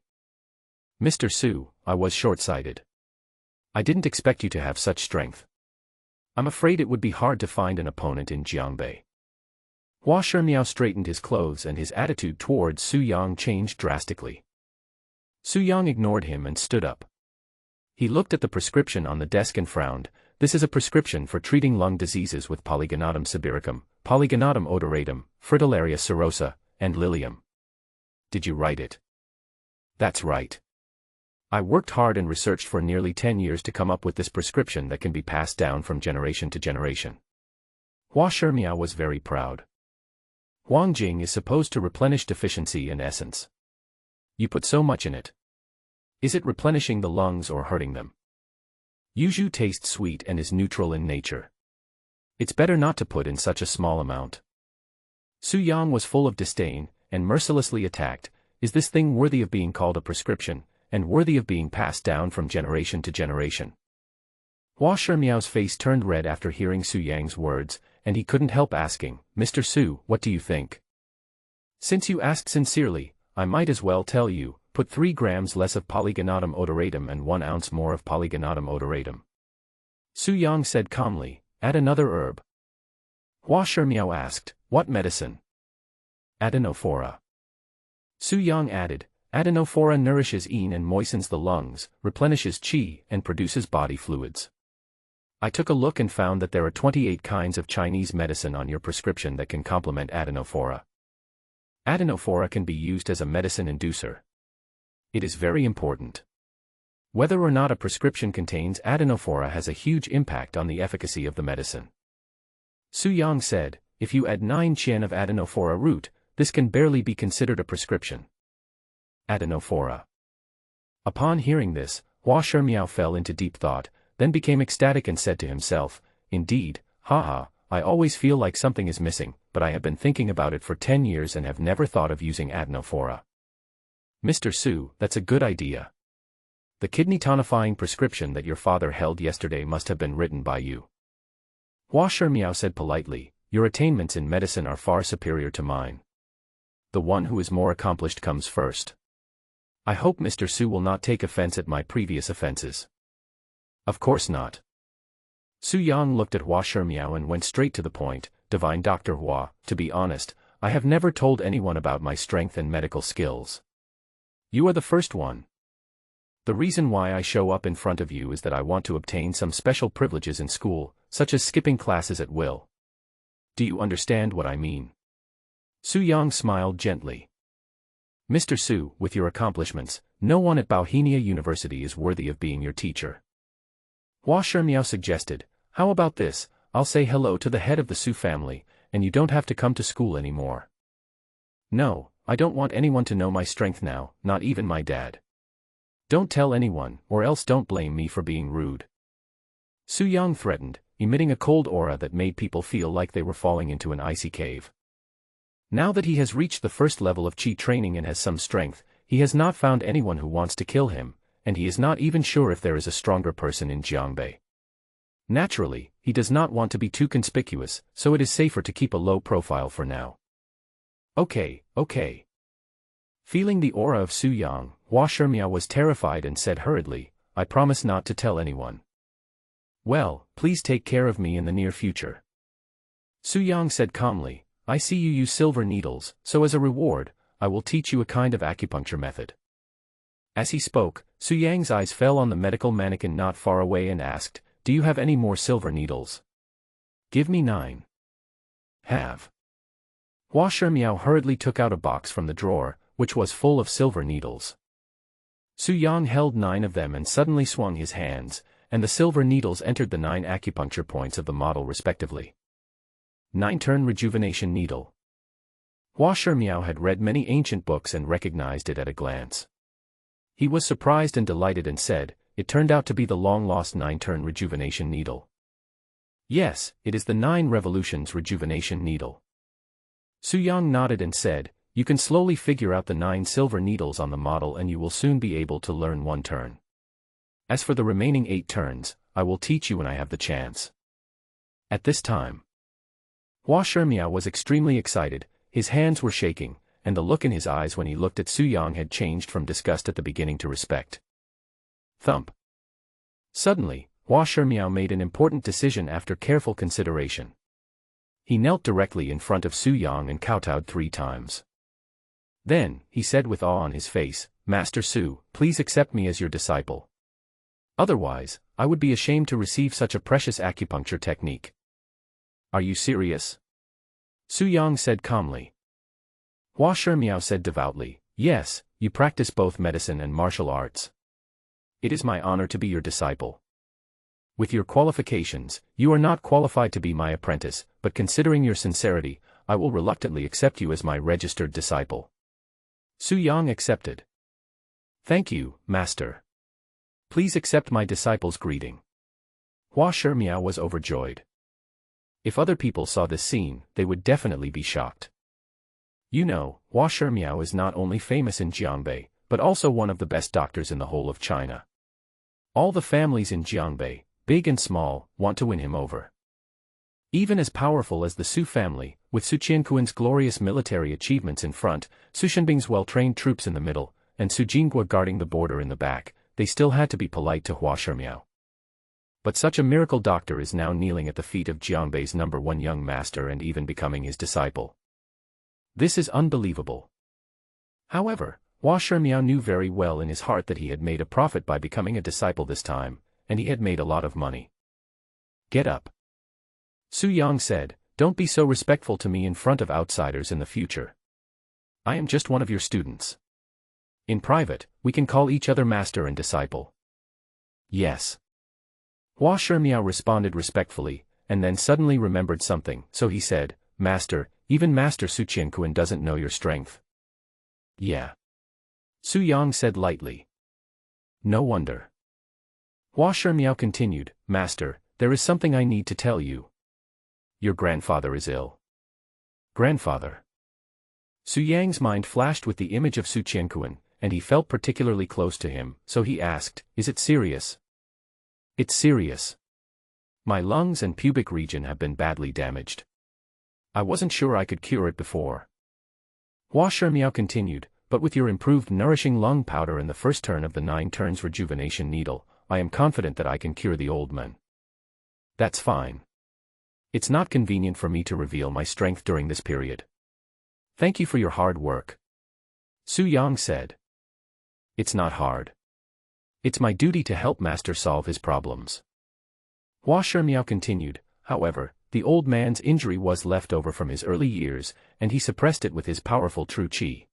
Speaker 1: Mr. Su, I was short-sighted. I didn't expect you to have such strength. I'm afraid it would be hard to find an opponent in Jiangbei. Hua Shimiao straightened his clothes and his attitude towards Su Yang changed drastically. Su Yang ignored him and stood up. He looked at the prescription on the desk and frowned. This is a prescription for treating lung diseases with Polygonatum sibiricum, Polygonatum odoratum, Fritillaria serosa, and Lilium. Did you write it? That's right. I worked hard and researched for nearly 10 years to come up with this prescription that can be passed down from generation to generation. Hua Shimiao was very proud. Huangjing is supposed to replenish deficiency and essence. You put so much in it. Is it replenishing the lungs or hurting them? Yuzu tastes sweet and is neutral in nature. It's better not to put in such a small amount. Su Yang was full of disdain, and mercilessly attacked. Is this thing worthy of being called a prescription, and worthy of being passed down from generation to generation? Hua Shimiao's face turned red after hearing Su Yang's words, and he couldn't help asking, Mr. Su, what do you think? Since you asked sincerely, I might as well tell you, put 3 grams less of Polygonatum odoratum and 1 ounce more of Polygonatum odoratum. Su Yang said calmly, add another herb. Hua Shimiao asked, what medicine? Adenophora. Su Yang added, Adenophora nourishes yin and moistens the lungs, replenishes qi, and produces body fluids. I took a look and found that there are 28 kinds of Chinese medicine on your prescription that can complement Adenophora. Adenophora can be used as a medicine inducer. It is very important. Whether or not a prescription contains Adenophora has a huge impact on the efficacy of the medicine. Su Yang said, if you add 9 qian of Adenophora root, this can barely be considered a prescription. Adenophora. Upon hearing this, Hua Shimiao fell into deep thought, then became ecstatic and said to himself, indeed, haha, I always feel like something is missing, but I have been thinking about it for 10 years and have never thought of using Adenophora. Mr. Su, that's a good idea. The kidney tonifying prescription that your father held yesterday must have been written by you. Hua Shimiao said politely, your attainments in medicine are far superior to mine. The one who is more accomplished comes first. I hope Mr. Su will not take offense at my previous offenses. Of course not. Su Yang looked at Hua Shimiao and went straight to the point, Divine Dr. Hua, to be honest, I have never told anyone about my strength and medical skills. You are the first one. The reason why I show up in front of you is that I want to obtain some special privileges in school, such as skipping classes at will. Do you understand what I mean? Su Yang smiled gently. Mr. Su, with your accomplishments, no one at Bauhinia University is worthy of being your teacher. Hua Shimiao suggested, how about this, I'll say hello to the head of the Su family, and you don't have to come to school anymore. No, I don't want anyone to know my strength now, not even my dad. Don't tell anyone, or else don't blame me for being rude. Su Yang threatened, emitting a cold aura that made people feel like they were falling into an icy cave. Now that he has reached the first level of Qi training and has some strength, he has not found anyone who wants to kill him, and he is not even sure if there is a stronger person in Jiangbei. Naturally, he does not want to be too conspicuous, so it is safer to keep a low profile for now. Okay. Feeling the aura of Su Yang, Hua Shimiao was terrified and said hurriedly, I promise not to tell anyone. Well, please take care of me in the near future. Su Yang said calmly, I see you use silver needles, so as a reward, I will teach you a kind of acupuncture method. As he spoke, Su Yang's eyes fell on the medical mannequin not far away and asked, do you have any more silver needles? Give me 9. Have. Hua Shimiao hurriedly took out a box from the drawer, which was full of silver needles. Su Yang held 9 of them and suddenly swung his hands, and the silver needles entered the 9 acupuncture points of the model respectively. 9 turn rejuvenation needle. Hua Shimiao had read many ancient books and recognized it at a glance. He was surprised and delighted and said, "It turned out to be the long-lost 9-turn rejuvenation needle." "Yes, it is the 9 revolutions rejuvenation needle." Su Yang nodded and said, "You can slowly figure out the 9 silver needles on the model and you will soon be able to learn 1 turn. As for the remaining 8 turns, I will teach you when I have the chance." At this time, Hua Shimiao was extremely excited, his hands were shaking, and the look in his eyes when he looked at Su Yang had changed from disgust at the beginning to respect. Thump. Suddenly, Hua Shimiao made an important decision after careful consideration. He knelt directly in front of Su Yang and kowtowed 3 times. Then, he said with awe on his face, "Master Su, please accept me as your disciple. Otherwise, I would be ashamed to receive such a precious acupuncture technique." "Are you serious?" Su Yang said calmly. Hua Shimiao said devoutly, "Yes, you practice both medicine and martial arts. It is my honor to be your disciple. With your qualifications, you are not qualified to be my apprentice, but considering your sincerity, I will reluctantly accept you as my registered disciple." Su Yang accepted. "Thank you, Master. Please accept my disciple's greeting." Hua Shimiao was overjoyed. If other people saw this scene, they would definitely be shocked. You know, Hua Shimiao is not only famous in Jiangbei, but also one of the best doctors in the whole of China. All the families in Jiangbei, big and small, want to win him over. Even as powerful as the Su family, with Su Qianquan's glorious military achievements in front, Su Shenbing's well-trained troops in the middle, and Su Jinghua guarding the border in the back, they still had to be polite to Hua Shimiao. But such a miracle doctor is now kneeling at the feet of Jiangbei's #1 young master and even becoming his disciple. This is unbelievable. However, Hua Shimiao knew very well in his heart that he had made a profit by becoming a disciple this time, and he had made a lot of money. "Get up," Su Yang said, "don't be so respectful to me in front of outsiders in the future. I am just one of your students. In private, we can call each other master and disciple." "Yes." Hua Shimiao responded respectfully, and then suddenly remembered something, so he said, "Master, even Master Su Qianquan doesn't know your strength." "Yeah." Su Yang said lightly. "No wonder." Hua Shimiao continued, "Master, there is something I need to tell you. Your grandfather is ill." "Grandfather?" Su Yang's mind flashed with the image of Su Qianquan, and he felt particularly close to him, so he asked, "Is it serious?" "It's serious. My lungs and pubic region have been badly damaged. I wasn't sure I could cure it before." Hua Shimiao continued, "But with your improved nourishing lung powder and the first turn of the 9 turns rejuvenation needle, I am confident that I can cure the old man." "That's fine. It's not convenient for me to reveal my strength during this period. Thank you for your hard work," Su Yang said. "It's not hard. It's my duty to help Master solve his problems." Hua Shimiao continued, "However, the old man's injury was left over from his early years, and he suppressed it with his powerful true qi.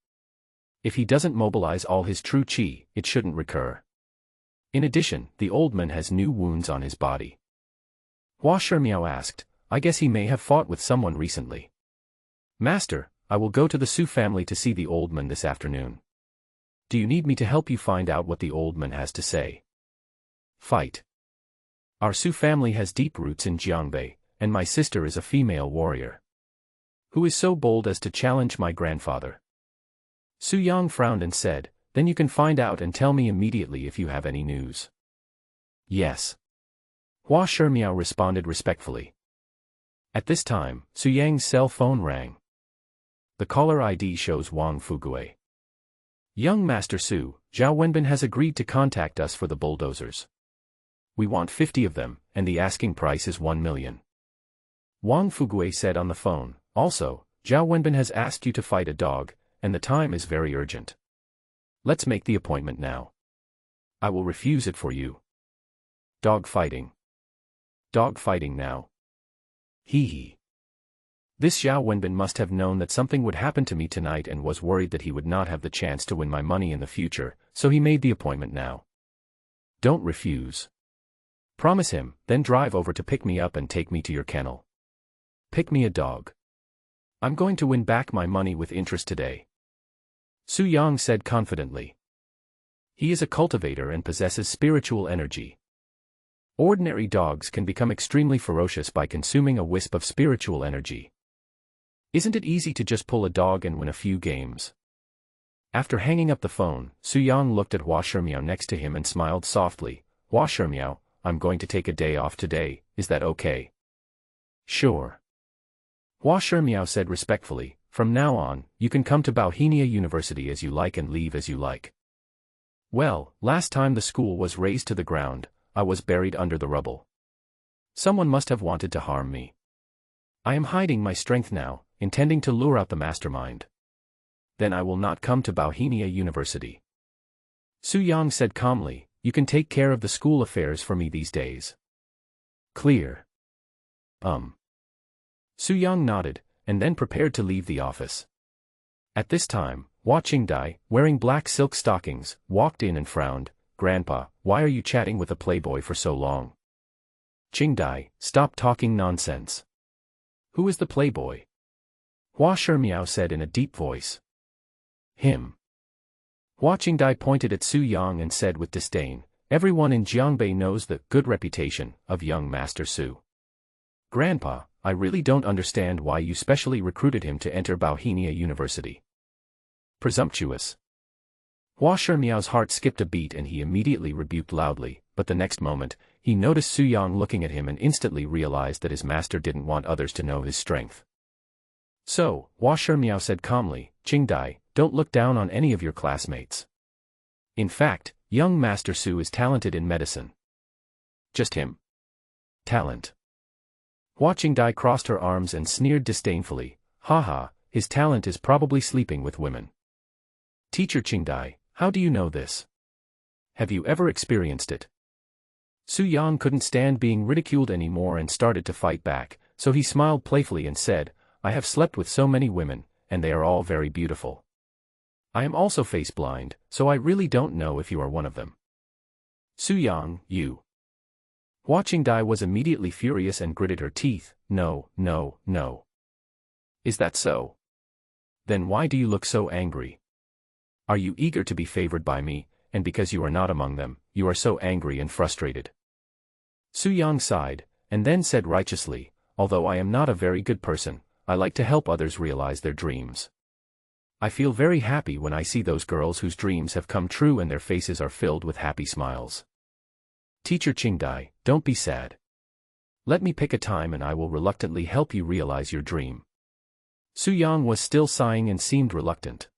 Speaker 1: If he doesn't mobilize all his true qi, it shouldn't recur. In addition, the old man has new wounds on his body." Hua Shimiao asked, "I guess he may have fought with someone recently." "Master, I will go to the Su family to see the old man this afternoon. Do you need me to help you find out what the old man has to say?" "Fight. Our Su family has deep roots in Jiangbei, and my sister is a female warrior. Who is so bold as to challenge my grandfather?" Su Yang frowned and said, "Then you can find out and tell me immediately if you have any news." "Yes." Hua Shimiao responded respectfully. At this time, Su Yang's cell phone rang. The caller ID shows Wang Fugue. "Young Master Su, Zhao Wenbin has agreed to contact us for the bulldozers. We want 50 of them, and the asking price is 1 million. Wang Fugue said on the phone, "Also, Zhao Wenbin has asked you to fight a dog, and the time is very urgent. Let's make the appointment now. I will refuse it for you." "Dog fighting. Dog fighting now. Hee hee. This Zhao Wenbin must have known that something would happen to me tonight and was worried that he would not have the chance to win my money in the future, so he made the appointment now. Don't refuse. Promise him, then drive over to pick me up and take me to your kennel. Pick me a dog." I'm going to win back my money with interest today, Su Yang said confidently. He is a cultivator and possesses spiritual energy. Ordinary dogs can become extremely ferocious by consuming a wisp of spiritual energy. Isn't it easy to just pull a dog and win a few games? After hanging up the phone, Su Yang looked at Hua Shimiao next to him and smiled softly. Hua Shimiao, I'm going to take a day off today, is that okay? Sure. Hua Shimiao said respectfully, from now on, you can come to Bohemia University as you like and leave as you like. Well, last time the school was razed to the ground, I was buried under the rubble. Someone must have wanted to harm me. I am hiding my strength now, intending to lure out the mastermind. Then I will not come to Bohemia University. Su Yang said calmly, you can take care of the school affairs for me these days. Clear. Su Yang nodded, and then prepared to leave the office. At this time, Hua Qingdai, wearing black silk stockings, walked in and frowned. Grandpa, why are you chatting with a playboy for so long? Qingdai, stop talking nonsense. Who is the playboy? Hua Shimiao said in a deep voice. Him. Hua Qingdai pointed at Su Yang and said with disdain, everyone in Jiangbei knows the good reputation of young Master Su. Grandpa, I really don't understand why you specially recruited him to enter Bohemia University. Presumptuous. Hua Shimiao's heart skipped a beat and he immediately rebuked loudly, but the next moment, he noticed Su Yang looking at him and instantly realized that his master didn't want others to know his strength. So, Hua Shimiao said calmly, Qingdai, don't look down on any of your classmates. In fact, young Master Su is talented in medicine. Just him. Talent. Hua Qingdai crossed her arms and sneered disdainfully, haha, his talent is probably sleeping with women. Teacher Qingdai, how do you know this? Have you ever experienced it? Su Yang couldn't stand being ridiculed anymore and started to fight back, so he smiled playfully and said, I have slept with so many women, and they are all very beautiful. I am also face blind, so I really don't know if you are one of them. Su Yang, you. Hua Qingdai was immediately furious and gritted her teeth, no, no, no. Is that so? Then why do you look so angry? Are you eager to be favored by me, and because you are not among them, you are so angry and frustrated? Su Yang sighed, and then said righteously, although I am not a very good person, I like to help others realize their dreams. I feel very happy when I see those girls whose dreams have come true and their faces are filled with happy smiles. Teacher Qingdai, don't be sad. Let me pick a time and I will reluctantly help you realize your dream. Su Yang was still sighing and seemed reluctant.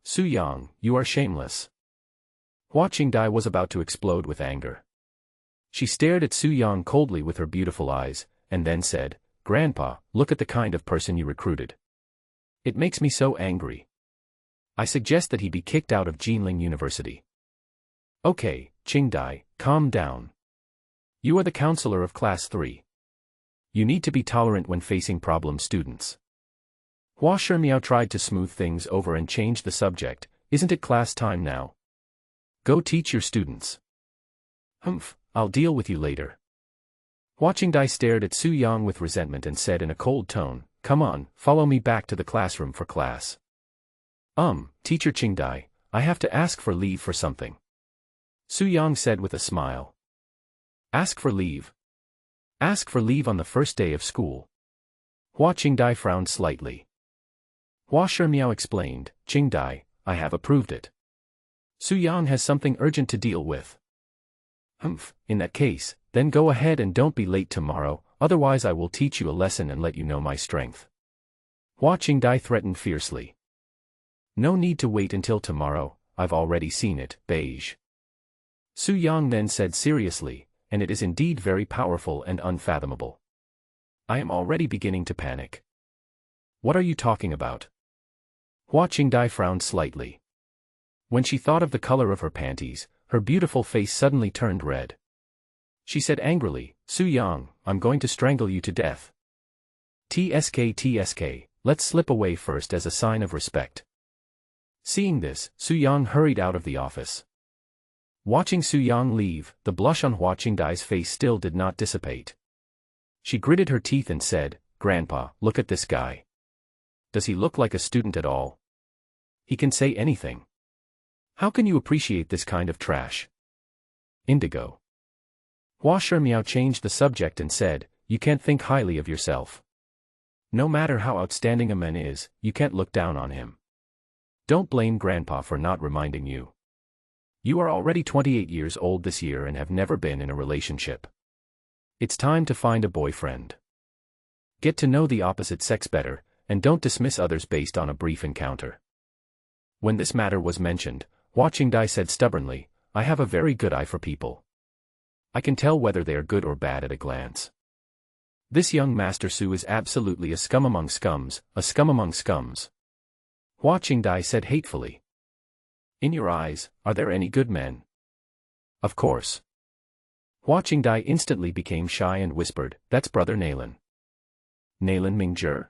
Speaker 1: Su Yang, you are shameless. Hua Qingdai was about to explode with anger. She stared at Su Yang coldly with her beautiful eyes, and then said, Grandpa, look at the kind of person you recruited. It makes me so angry. I suggest that he be kicked out of Jinling University. Okay, Qingdai, calm down. You are the counselor of Class 3. You need to be tolerant when facing problem students. Hua Shimiao tried to smooth things over and change the subject, isn't it class time now? Go teach your students. I'll deal with you later. Hua Qingdai stared at Su Yang with resentment and said in a cold tone, come on, follow me back to the classroom for class. Teacher Qingdai, I have to ask for leave for something. Su Yang said with a smile. Ask for leave? Ask for leave on the first day of school. Hua Qingdai frowned slightly. Hua Shimiao explained, Qingdai, I have approved it. Su Yang has something urgent to deal with. In that case, then go ahead and don't be late tomorrow, otherwise I will teach you a lesson and let you know my strength. Hua Qingdai threatened fiercely. No need to wait until tomorrow, I've already seen it, beige. Su Yang then said seriously, and it is indeed very powerful and unfathomable. I am already beginning to panic. What are you talking about? Hua Qingdai frowned slightly. When she thought of the color of her panties, her beautiful face suddenly turned red. She said angrily, Su Yang, I'm going to strangle you to death. TSK, let's slip away first as a sign of respect. Seeing this, Su Yang hurried out of the office. Watching Su Yang leave, the blush on Hua Qingdai's face still did not dissipate. She gritted her teeth and said, "Grandpa, look at this guy. Does he look like a student at all? He can say anything. How can you appreciate this kind of trash?" Indigo. Hua Shimiao changed the subject and said, "You can't think highly of yourself. No matter how outstanding a man is, you can't look down on him. Don't blame Grandpa for not reminding you. You are already 28 years old this year and have never been in a relationship. It's time to find a boyfriend. Get to know the opposite sex better, and don't dismiss others based on a brief encounter." When this matter was mentioned, Hua Qingdai said stubbornly, "I have a very good eye for people. I can tell whether they are good or bad at a glance. This young Master Su is absolutely a scum among scums, a scum among scums." Hua Qingdai said hatefully. "In your eyes, are there any good men?" "Of course." Hua Qingdai instantly became shy and whispered, "That's Brother Nailan." "Nailan Mingzhi?"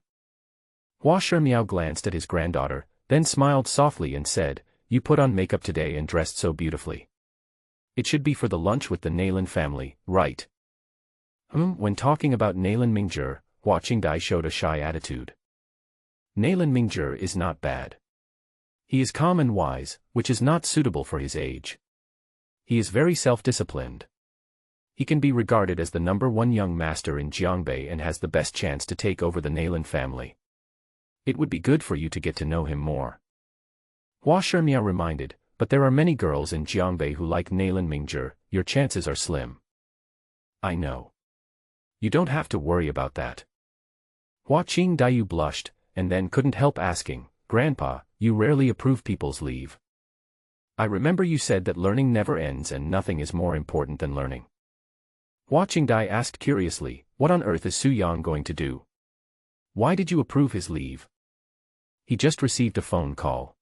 Speaker 1: Hua Shimiao glanced at his granddaughter, then smiled softly and said, "You put on makeup today and dressed so beautifully. It should be for the lunch with the Nailan family, right?" When talking about Nailan Mingzhi, Hua Qingdai showed a shy attitude. Nailan Mingzhi is not bad. He is calm and wise, which is not suitable for his age. He is very self-disciplined. He can be regarded as the #1 young master in Jiangbei and has the best chance to take over the Nailan family. It would be good for you to get to know him more. Hua Shimiao reminded, "But there are many girls in Jiangbei who like Nailan Mingzhi, your chances are slim." "I know. You don't have to worry about that." Hua Qingdai blushed, and then couldn't help asking, "Grandpa, you rarely approve people's leave. I remember you said that learning never ends and nothing is more important than learning." Hua Qingdai asked curiously, "What on earth is Su Yang going to do? Why did you approve his leave?" "He just received a phone call.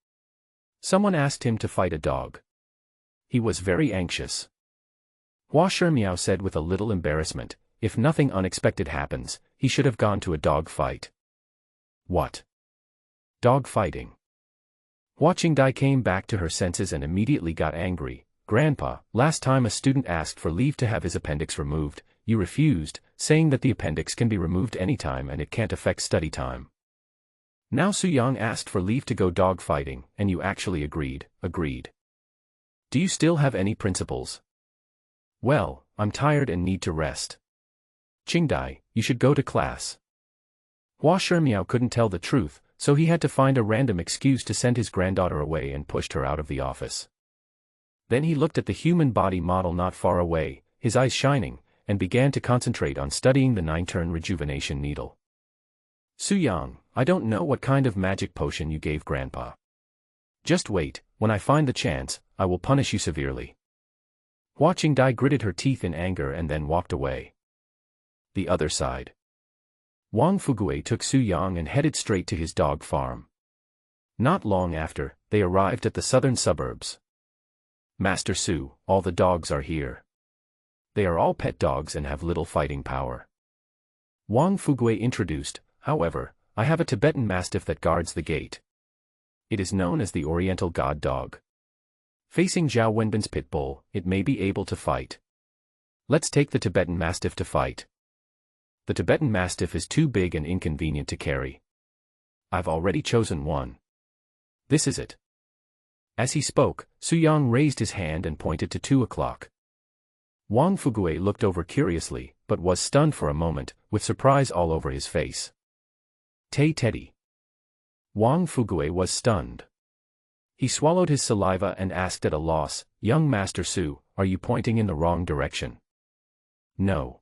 Speaker 1: Someone asked him to fight a dog. He was very anxious." Hua Shimiao said with a little embarrassment, "If nothing unexpected happens, he should have gone to a dog fight." "What? Dog fighting?" Hua Qingdai came back to her senses and immediately got angry. "Grandpa, last time a student asked for leave to have his appendix removed, you refused, saying that the appendix can be removed anytime and it can't affect study time. Now Su Yang asked for leave to go dog fighting, and you actually agreed. Do you still have any principles?" "Well, I'm tired and need to rest. Qingdai, you should go to class." Hua Shimiao couldn't tell the truth, so he had to find a random excuse to send his granddaughter away and pushed her out of the office. Then he looked at the human body model not far away, his eyes shining, and began to concentrate on studying the 9-turn rejuvenation needle. "Su Yang, I don't know what kind of magic potion you gave Grandpa. Just wait, when I find the chance, I will punish you severely." Hua Qingdai gritted her teeth in anger and then walked away. The other side. Wang Fugue took Su Yang and headed straight to his dog farm. Not long after, they arrived at the southern suburbs. "Master Su, all the dogs are here. They are all pet dogs and have little fighting power." Wang Fugue introduced, "However, I have a Tibetan Mastiff that guards the gate. It is known as the Oriental God Dog. Facing Zhao Wenbin's pit bull, it may be able to fight. Let's take the Tibetan Mastiff to fight. The Tibetan Mastiff is too big and inconvenient to carry. I've already chosen one. This is it." As he spoke, Su Yang raised his hand and pointed to 2 o'clock. Wang Fugue looked over curiously, but was stunned for a moment, with surprise all over his face. Teddy. Wang Fugue was stunned. He swallowed his saliva and asked at a loss, "Young Master Su, are you pointing in the wrong direction?" "No."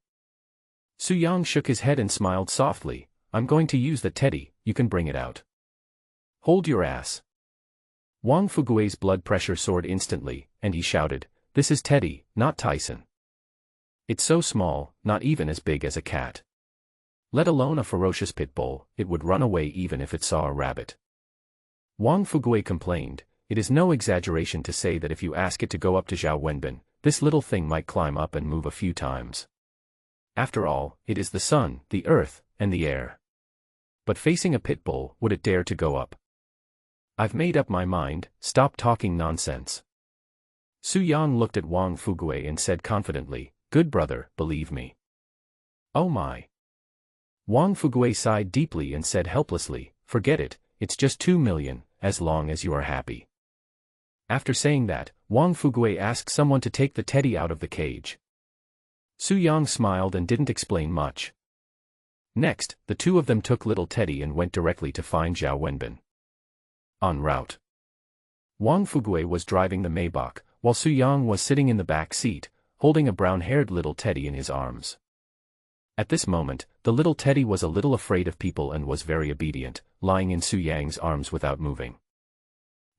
Speaker 1: Su Yang shook his head and smiled softly, "I'm going to use the teddy, you can bring it out." "Hold your ass." Wang Fugue's blood pressure soared instantly, and he shouted, "This is Teddy, not Tyson. It's so small, not even as big as a cat. Let alone a ferocious pit bull, it would run away even if it saw a rabbit." Wang Fugue complained, "It is no exaggeration to say that if you ask it to go up to Zhao Wenbin, this little thing might climb up and move a few times. After all, it is the sun, the earth, and the air. But facing a pit bull, would it dare to go up? I've made up my mind, stop talking nonsense." Su Yang looked at Wang Fugue and said confidently, "Good brother, believe me." "Oh my. Wang Fugui sighed deeply and said helplessly, "Forget it, it's just 2 million, as long as you are happy." After saying that, Wang Fugui asked someone to take the teddy out of the cage. Su Yang smiled and didn't explain much. Next, the two of them took little Teddy and went directly to find Zhao Wenbin. En route, Wang Fugui was driving the Maybach, while Su Yang was sitting in the back seat, holding a brown-haired little Teddy in his arms. At this moment, the little Teddy was a little afraid of people and was very obedient, lying in Su Yang's arms without moving.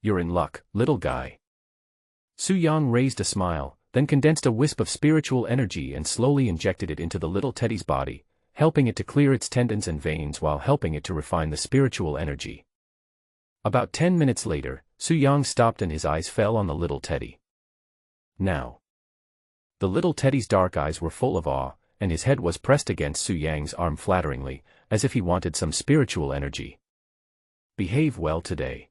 Speaker 1: "You're in luck, little guy." Su Yang raised a smile, then condensed a wisp of spiritual energy and slowly injected it into the little Teddy's body, helping it to clear its tendons and veins while helping it to refine the spiritual energy. About 10 minutes later, Su Yang stopped and his eyes fell on the little Teddy. Now, the little Teddy's dark eyes were full of awe, and his head was pressed against Su Yang's arm flatteringly, as if he wanted some spiritual energy. "Behave well today.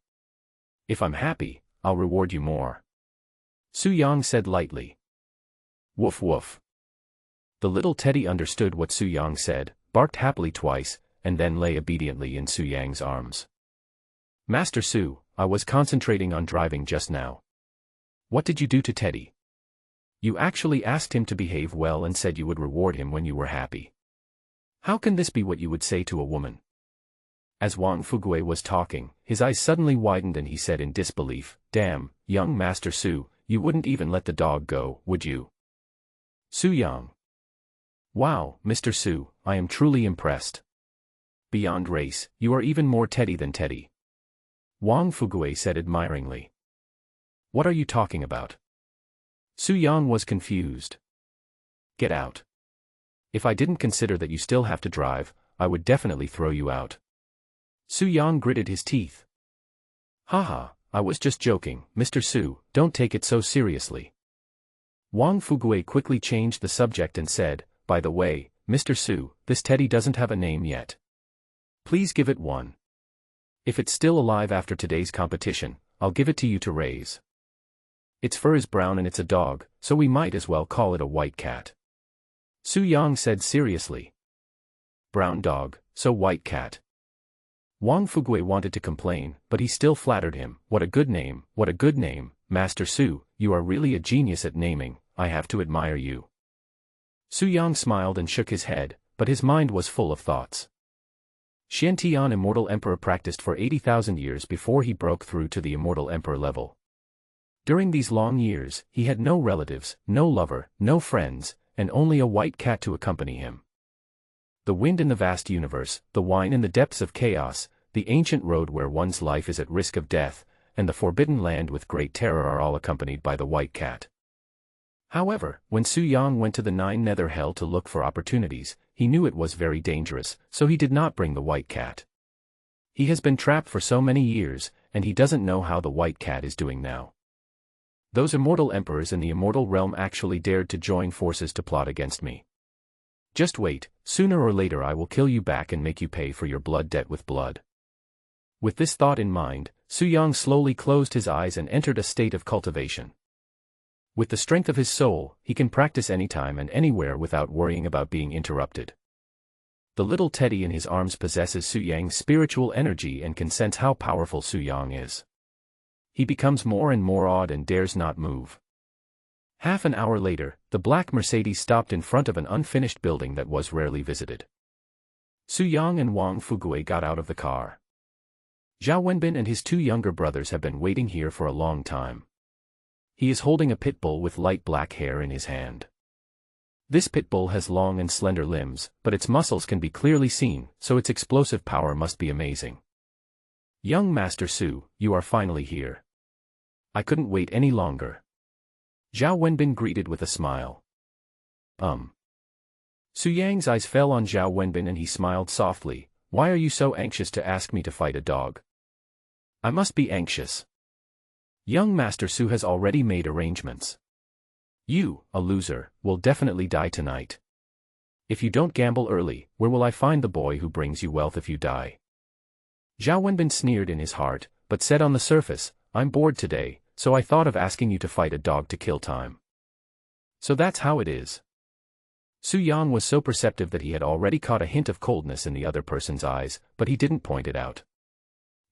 Speaker 1: If I'm happy, I'll reward you more," Su Yang said lightly. "Woof woof." The little Teddy understood what Su Yang said, barked happily twice, and then lay obediently in Su Yang's arms. "Master Su, I was concentrating on driving just now. What did you do to Teddy? You actually asked him to behave well and said you would reward him when you were happy. How can this be what you would say to a woman?" As Wang Fugui was talking, his eyes suddenly widened and he said in disbelief, "Damn, young Master Su, you wouldn't even let the dog go, would you?" Su Yang. "Wow, Mr. Su, I am truly impressed. Beyond race, you are even more Teddy than Teddy," Wang Fugui said admiringly. "What are you talking about?" Su Yang was confused. "Get out. If I didn't consider that you still have to drive, I would definitely throw you out." Su Yang gritted his teeth. "Haha, I was just joking, Mr. Su, don't take it so seriously." Wang Fugui quickly changed the subject and said, "By the way, Mr. Su, this Teddy doesn't have a name yet. Please give it one. If it's still alive after today's competition, I'll give it to you to raise. Its fur is brown and it's a dog, so we might as well call it a white cat." Su Yang said seriously. "Brown dog, so white cat." Wang Fugui wanted to complain, but he still flattered him. "What a good name, what a good name, Master Su, you are really a genius at naming, I have to admire you." Su Yang smiled and shook his head, but his mind was full of thoughts. Xiantian Immortal Emperor practiced for 80,000 years before he broke through to the Immortal Emperor level. During these long years, he had no relatives, no lover, no friends, and only a white cat to accompany him. The wind in the vast universe, the wine in the depths of chaos, the ancient road where one's life is at risk of death, and the forbidden land with great terror are all accompanied by the white cat. However, when Su Yang went to the 9 nether hell to look for opportunities, he knew it was very dangerous, so he did not bring the white cat. He has been trapped for so many years, and he doesn't know how the white cat is doing now. Those immortal emperors in the immortal realm actually dared to join forces to plot against me. Just wait, sooner or later I will kill you back and make you pay for your blood debt with blood. With this thought in mind, Su Yang slowly closed his eyes and entered a state of cultivation. With the strength of his soul, he can practice anytime and anywhere without worrying about being interrupted. The little Teddy in his arms possesses Su Yang's spiritual energy and can sense how powerful Su Yang is. He becomes more and more awed and dares not move. Half an hour later, the black Mercedes stopped in front of an unfinished building that was rarely visited. Su Yang and Wang Fugui got out of the car. Zhao Wenbin and his 2 younger brothers have been waiting here for a long time. He is holding a pit bull with light black hair in his hand. This pit bull has long and slender limbs, but its muscles can be clearly seen, so its explosive power must be amazing. "Young Master Su, you are finally here. I couldn't wait any longer." Zhao Wenbin greeted with a smile. Su Yang's eyes fell on Zhao Wenbin and he smiled softly. "Why are you so anxious to ask me to fight a dog?" "I must be anxious. Young Master Su has already made arrangements. You, a loser, will definitely die tonight. If you don't gamble early, where will I find the boy who brings you wealth if you die?" Zhao Wenbin sneered in his heart, but said on the surface, "I'm bored today, so I thought of asking you to fight a dog to kill time." "So that's how it is." Su Yang was so perceptive that he had already caught a hint of coldness in the other person's eyes, but he didn't point it out.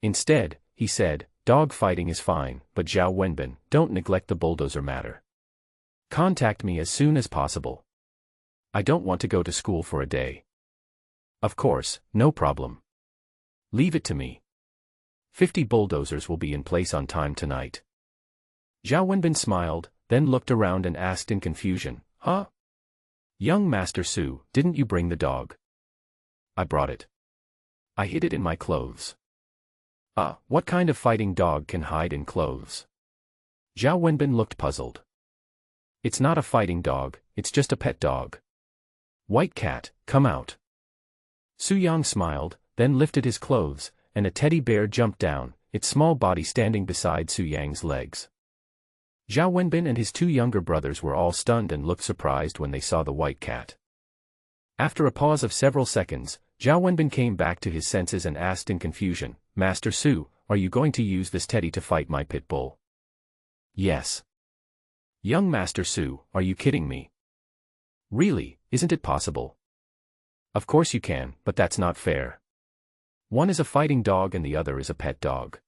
Speaker 1: Instead, he said, dog fighting is fine, but Zhao Wenbin, don't neglect the bulldozer matter. Contact me as soon as possible. I don't want to go to school for a day. Of course, no problem. Leave it to me. 50 bulldozers will be in place on time tonight. Zhao Wenbin smiled, then looked around and asked in confusion, huh? Young Master Su, didn't you bring the dog? I brought it. I hid it in my clothes. What kind of fighting dog can hide in clothes? Zhao Wenbin looked puzzled. It's not a fighting dog, it's just a pet dog. White cat, come out. Su Yang smiled, then lifted his clothes, and a teddy bear jumped down, its small body standing beside Su Yang's legs. Zhao Wenbin and his two younger brothers were all stunned and looked surprised when they saw the white cat. After a pause of several seconds, Zhao Wenbin came back to his senses and asked in confusion, Master Su, are you going to use this teddy to fight my pit bull? Yes. Young Master Su, are you kidding me? Really, isn't it possible? Of course you can, but that's not fair. One is a fighting dog and the other is a pet dog.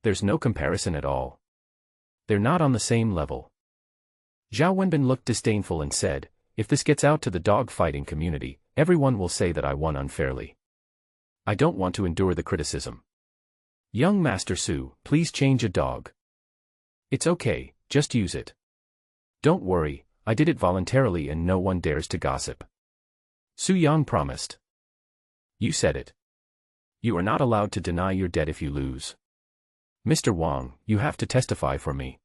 Speaker 1: There's no comparison at all. They're not on the same level. Zhao Wenbin looked disdainful and said, if this gets out to the dog fighting community, everyone will say that I won unfairly. I don't want to endure the criticism. Young Master Su, please change a dog. It's okay, just use it. Don't worry, I did it voluntarily and no one dares to gossip. Su Yang promised. You said it. You are not allowed to deny your debt if you lose. Mr. Wang, you have to testify for me.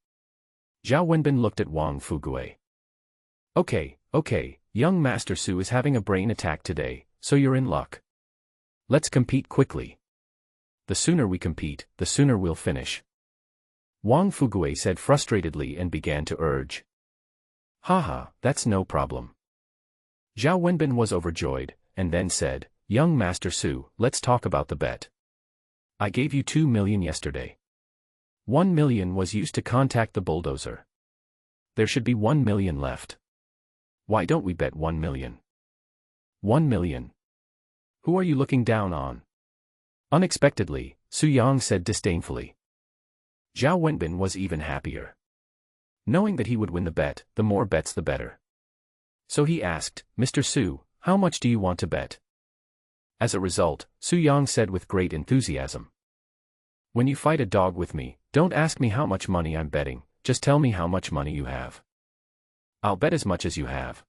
Speaker 1: Zhao Wenbin looked at Wang Fugui. Okay, young Master Su is having a brain attack today, so you're in luck. Let's compete quickly. The sooner we compete, the sooner we'll finish. Wang Fugui said frustratedly and began to urge. Haha, that's no problem. Zhao Wenbin was overjoyed, and then said, young Master Su, let's talk about the bet. I gave you 2 million yesterday. 1 million was used to contact the bulldozer. There should be 1 million left. Why don't we bet 1 million? 1 million. Who are you looking down on? Unexpectedly, Su Yang said disdainfully. Zhao Wenbin was even happier. Knowing that he would win the bet, the more bets the better. So he asked, Mr. Su, how much do you want to bet? As a result, Su Yang said with great enthusiasm. When you fight a dog with me, don't ask me how much money I'm betting, just tell me how much money you have. I'll bet as much as you have.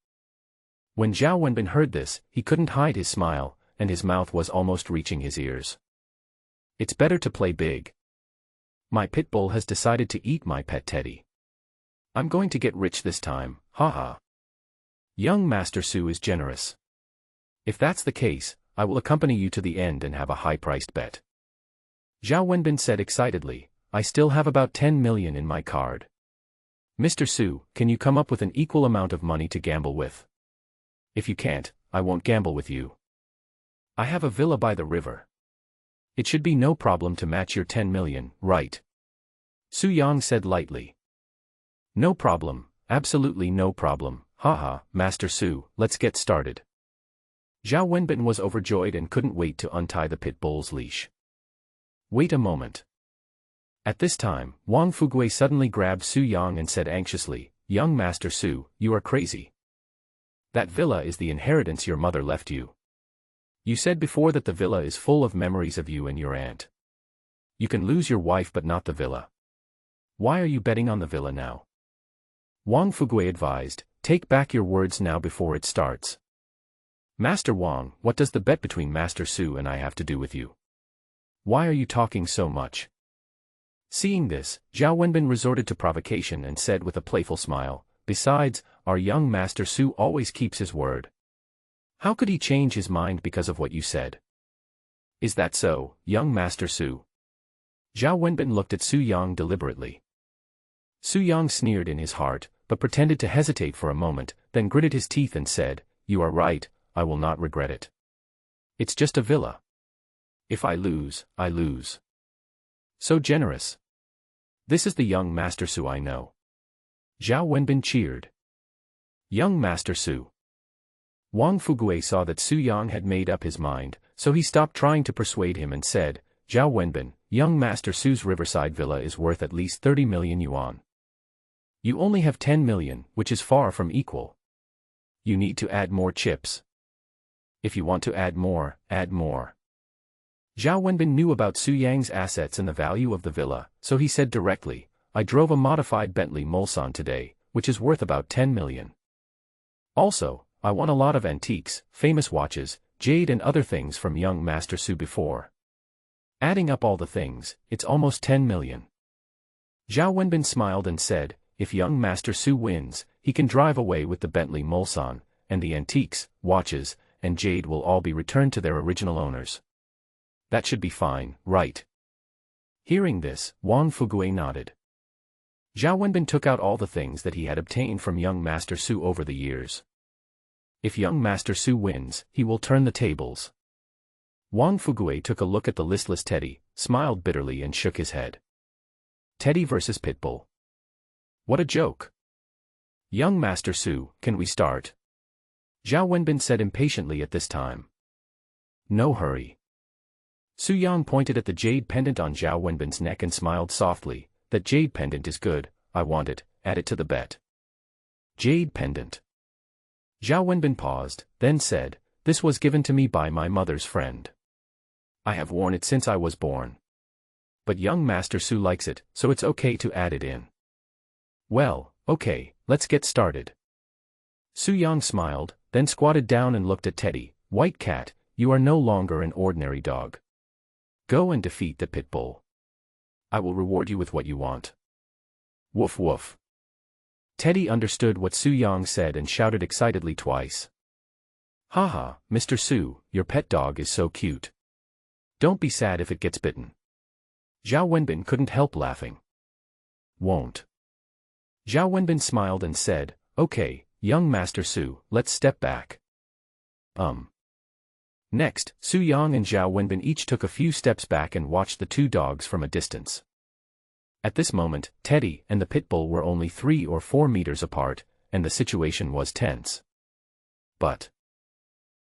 Speaker 1: When Zhao Wenbin heard this, he couldn't hide his smile, and his mouth was almost reaching his ears. It's better to play big. My pit bull has decided to eat my pet teddy. I'm going to get rich this time, haha. Young Master Su is generous. If that's the case, I will accompany you to the end and have a high-priced bet. Zhao Wenbin said excitedly, I still have about 10 million in my card. Mr. Su, can you come up with an equal amount of money to gamble with? If you can't, I won't gamble with you. I have a villa by the river. It should be no problem to match your 10 million, right? Su Yang said lightly. No problem, absolutely no problem, haha, Master Su, let's get started. Zhao Wenbin was overjoyed and couldn't wait to untie the pit bull's leash. Wait a moment. At this time, Wang Fugui suddenly grabbed Su Yang and said anxiously, young Master Su, you are crazy. That villa is the inheritance your mother left you. You said before that the villa is full of memories of you and your aunt. You can lose your wife but not the villa. Why are you betting on the villa now? Wang Fugui advised, take back your words now before it starts. Master Wang, what does the bet between Master Su and I have to do with you? Why are you talking so much? Seeing this, Zhao Wenbin resorted to provocation and said with a playful smile, besides, our young Master Su always keeps his word. How could he change his mind because of what you said? Is that so, young Master Su? Zhao Wenbin looked at Su Yang deliberately. Su Yang sneered in his heart, but pretended to hesitate for a moment, then gritted his teeth and said, you are right, I will not regret it. It's just a villa. If I lose, I lose. So generous. This is the young Master Su I know. Zhao Wenbin cheered. Young Master Su. Wang Fugue saw that Su Yang had made up his mind, so he stopped trying to persuade him and said, Zhao Wenbin, young Master Su's riverside villa is worth at least 30 million yuan. You only have 10 million, which is far from equal. You need to add more chips. If you want to add more, add more. Zhao Wenbin knew about Su Yang's assets and the value of the villa, so he said directly, I drove a modified Bentley Mulsanne today, which is worth about 10 million. Also, I won a lot of antiques, famous watches, jade and other things from young Master Su before. Adding up all the things, it's almost 10 million. Zhao Wenbin smiled and said, if young Master Su wins, he can drive away with the Bentley Mulsanne, and the antiques, watches, and jade will all be returned to their original owners. That should be fine, right? Hearing this, Wang Fugue nodded. Zhao Wenbin took out all the things that he had obtained from young Master Su over the years. If young Master Su wins, he will turn the tables. Wang Fugue took a look at the listless Teddy, smiled bitterly and shook his head. Teddy versus Pitbull. What a joke. Young Master Su, can we start? Zhao Wenbin said impatiently at this time. No hurry. Su Yang pointed at the jade pendant on Zhao Wenbin's neck and smiled softly, that jade pendant is good, I want it, add it to the bet. Jade pendant. Zhao Wenbin paused, then said, this was given to me by my mother's friend. I have worn it since I was born. But young Master Su likes it, so it's okay to add it in. Well, okay, let's get started. Su Yang smiled, then squatted down and looked at Teddy. White cat, you are no longer an ordinary dog. Go and defeat the pit bull. I will reward you with what you want. Woof woof. Teddy understood what Su Yang said and shouted excitedly twice. Haha, Mr. Su, your pet dog is so cute. Don't be sad if it gets bitten. Zhao Wenbin couldn't help laughing. Won't. Zhao Wenbin smiled and said, okay, young Master Su, let's step back. Next, Su Yang and Zhao Wenbin each took a few steps back and watched the two dogs from a distance. At this moment, Teddy and the pit bull were only 3 or 4 meters apart, and the situation was tense. But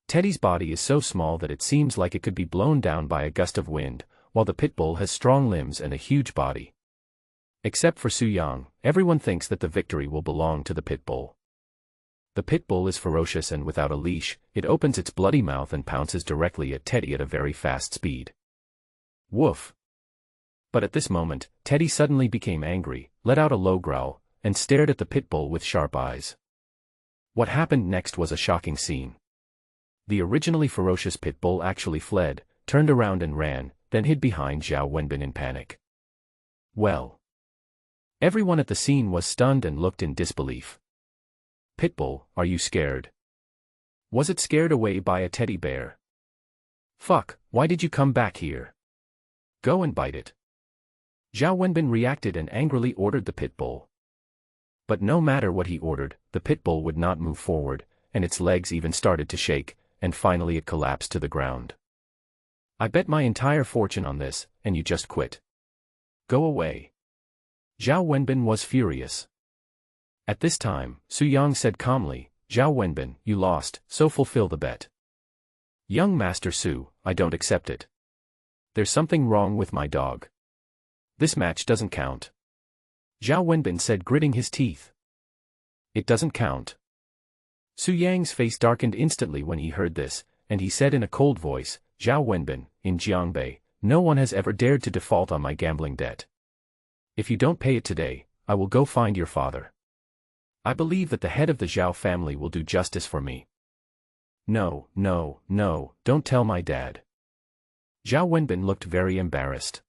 Speaker 1: Teddy's body is so small that it seems like it could be blown down by a gust of wind, while the pit bull has strong limbs and a huge body. Except for Su Yang, everyone thinks that the victory will belong to the pit bull. The pit bull is ferocious and without a leash, it opens its bloody mouth and pounces directly at Teddy at a very fast speed. Woof. But at this moment, Teddy suddenly became angry, let out a low growl, and stared at the pit bull with sharp eyes. What happened next was a shocking scene. The originally ferocious pit bull actually fled, turned around and ran, then hid behind Zhao Wenbin in panic. Well. Everyone at the scene was stunned and looked in disbelief. Pitbull, are you scared? Was it scared away by a teddy bear? Fuck, why did you come back here? Go and bite it. Zhao Wenbin reacted and angrily ordered the pit bull. But no matter what he ordered, the pit bull would not move forward, and its legs even started to shake, and finally it collapsed to the ground. I bet my entire fortune on this, and you just quit. Go away. Zhao Wenbin was furious. At this time, Su Yang said calmly, Zhao Wenbin, you lost, so fulfill the bet. Young Master Su, I don't accept it. There's something wrong with my dog. This match doesn't count. Zhao Wenbin said, gritting his teeth. It doesn't count. Su Yang's face darkened instantly when he heard this, and he said in a cold voice, Zhao Wenbin, in Jiangbei, no one has ever dared to default on my gambling debt. If you don't pay it today, I will go find your father. I believe that the head of the Zhao family will do justice for me. No, no, no, don't tell my dad. Zhao Wenbin looked very embarrassed.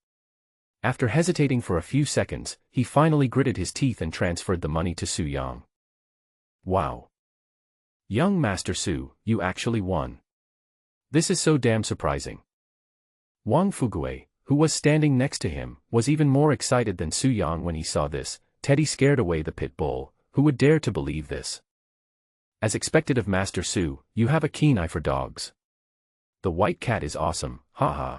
Speaker 1: After hesitating for a few seconds, he finally gritted his teeth and transferred the money to Su Yang. Wow. Young Master Su, you actually won. This is so damn surprising. Wang Fugue, who was standing next to him, was even more excited than Su Yang when he saw this. Teddy scared away the pit bull. Who would dare to believe this? As expected of Master Su, you have a keen eye for dogs. The white cat is awesome, haha.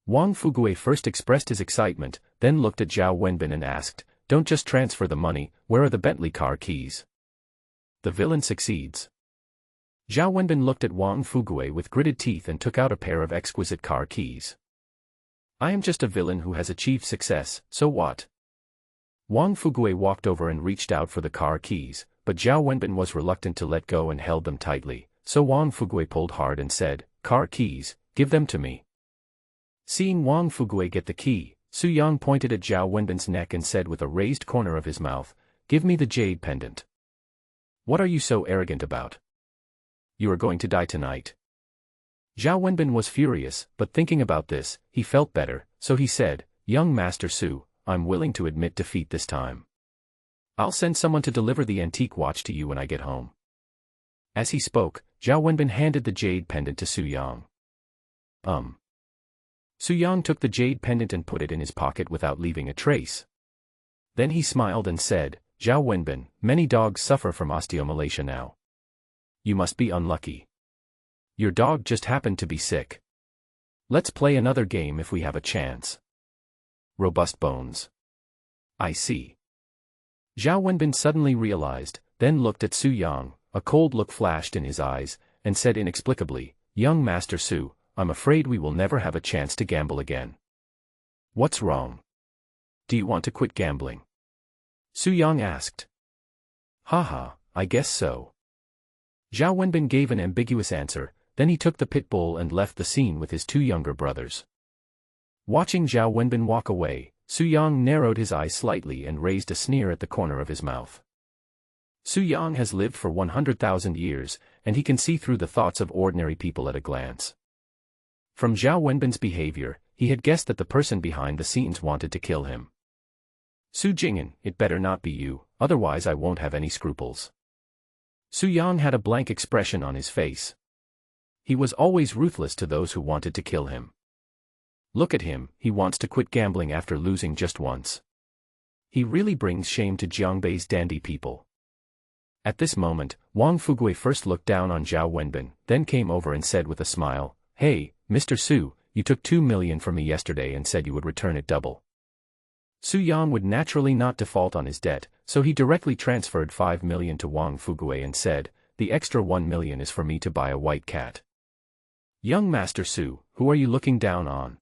Speaker 1: Wang Fugue first expressed his excitement, then looked at Zhao Wenbin and asked, don't just transfer the money, where are the Bentley car keys? The villain succeeds. Zhao Wenbin looked at Wang Fuguei with gritted teeth and took out a pair of exquisite car keys. I am just a villain who has achieved success, so what? Wang Fuguei walked over and reached out for the car keys, but Zhao Wenbin was reluctant to let go and held them tightly, so Wang Fuguei pulled hard and said, "Car keys, give them to me." Seeing Wang Fuguei get the key, Su Yang pointed at Zhao Wenbin's neck and said with a raised corner of his mouth, "Give me the jade pendant." "What are you so arrogant about? You are going to die tonight." Zhao Wenbin was furious, but thinking about this, he felt better, so he said, "Young Master Su, I'm willing to admit defeat this time. I'll send someone to deliver the antique watch to you when I get home." As he spoke, Zhao Wenbin handed the jade pendant to Su Yang. Su Yang took the jade pendant and put it in his pocket without leaving a trace. Then he smiled and said, "Zhao Wenbin, many dogs suffer from osteomalacia now. You must be unlucky. Your dog just happened to be sick. Let's play another game if we have a chance." Robust bones. I see. Zhao Wenbin suddenly realized, then looked at Su Yang, a cold look flashed in his eyes, and said inexplicably, "Young Master Su, I'm afraid we will never have a chance to gamble again." "What's wrong? Do you want to quit gambling?" Su Yang asked. "Haha, I guess so." Zhao Wenbin gave an ambiguous answer, then he took the pit bull and left the scene with his two younger brothers. Watching Zhao Wenbin walk away, Su Yang narrowed his eyes slightly and raised a sneer at the corner of his mouth. Su Yang has lived for 100,000 years, and he can see through the thoughts of ordinary people at a glance. From Zhao Wenbin's behavior, he had guessed that the person behind the scenes wanted to kill him. "Su Jing'an, it better not be you, otherwise I won't have any scruples." Su Yang had a blank expression on his face. He was always ruthless to those who wanted to kill him. Look at him, he wants to quit gambling after losing just once. He really brings shame to Jiangbei's dandy people. At this moment, Wang Fuguei first looked down on Zhao Wenbin, then came over and said with a smile, "Hey, Mr. Su, you took 2 million from me yesterday and said you would return it double." Su Yang would naturally not default on his debt, so he directly transferred 5 million to Wang Fuguei and said, "The extra 1 million is for me to buy a white cat." "Young Master Su, who are you looking down on?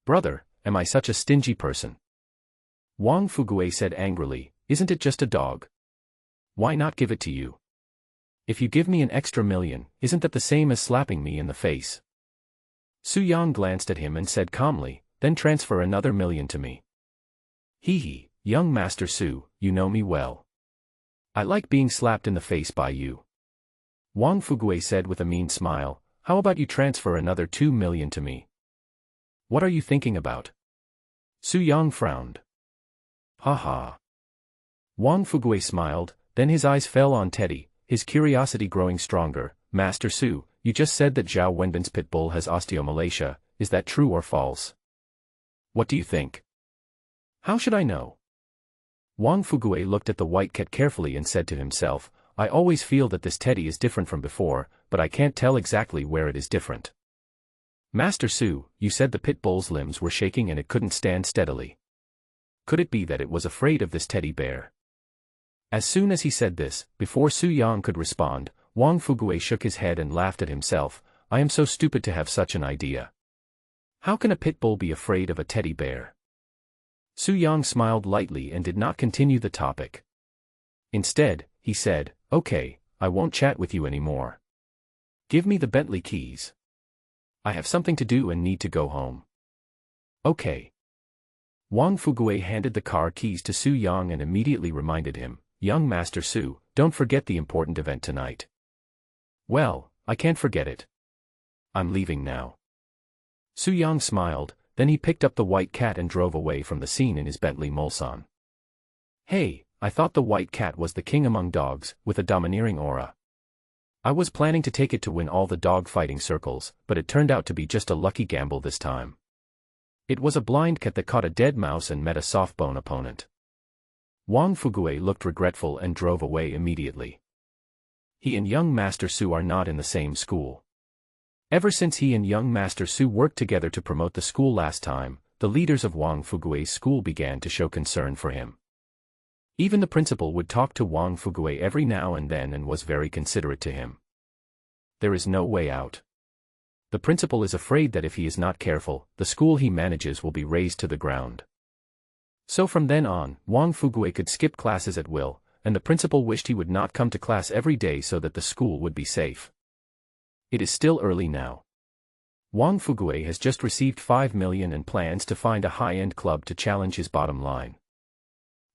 Speaker 1: Brother, am I such a stingy person?" Wang Fuguei said angrily, "Isn't it just a dog? Why not give it to you? If you give me an extra million, isn't that the same as slapping me in the face?" Su Yang glanced at him and said calmly, "Then transfer another million to me." "Hee, young Master Su, you know me well. I like being slapped in the face by you." Wang Fuguei said with a mean smile, "How about you transfer another 2 million to me?" "What are you thinking about?" Su Yang frowned. "Ha." Wang Fuguei smiled, then his eyes fell on Teddy, his curiosity growing stronger. "Master Su, you just said that Zhao Wenbin's pit bull has osteomalacia, is that true or false? What do you think?" "How should I know?" Wang Fuguei looked at the white cat carefully and said to himself, "I always feel that this Teddy is different from before, but I can't tell exactly where it is different." "Master Su, you said the pit bull's limbs were shaking and it couldn't stand steadily. Could it be that it was afraid of this teddy bear?" As soon as he said this, before Su Yang could respond, Wang Fuguei shook his head and laughed at himself. "I am so stupid to have such an idea. How can a pit bull be afraid of a teddy bear?" Su Yang smiled lightly and did not continue the topic. Instead, he said, "Okay, I won't chat with you anymore. Give me the Bentley keys. I have something to do and need to go home." "Okay." Wang Fuguei handed the car keys to Su Yang and immediately reminded him, "Young Master Su, don't forget the important event tonight." "Well, I can't forget it. I'm leaving now." Su Yang smiled, then he picked up the white cat and drove away from the scene in his Bentley Mulsanne. "Hey, I thought the white cat was the king among dogs, with a domineering aura. I was planning to take it to win all the dog fighting circles, but it turned out to be just a lucky gamble this time. It was a blind cat that caught a dead mouse and met a soft-bone opponent." Wang Fuguei looked regretful and drove away immediately. He and young Master Su are not in the same school. Ever since he and young Master Su worked together to promote the school last time, the leaders of Wang Fuguei's school began to show concern for him. Even the principal would talk to Wang Fuguei every now and then and was very considerate to him. There is no way out. The principal is afraid that if he is not careful, the school he manages will be razed to the ground. So from then on, Wang Fugue could skip classes at will, and the principal wished he would not come to class every day so that the school would be safe. It is still early now. Wang Fugue has just received 5 million and plans to find a high-end club to challenge his bottom line.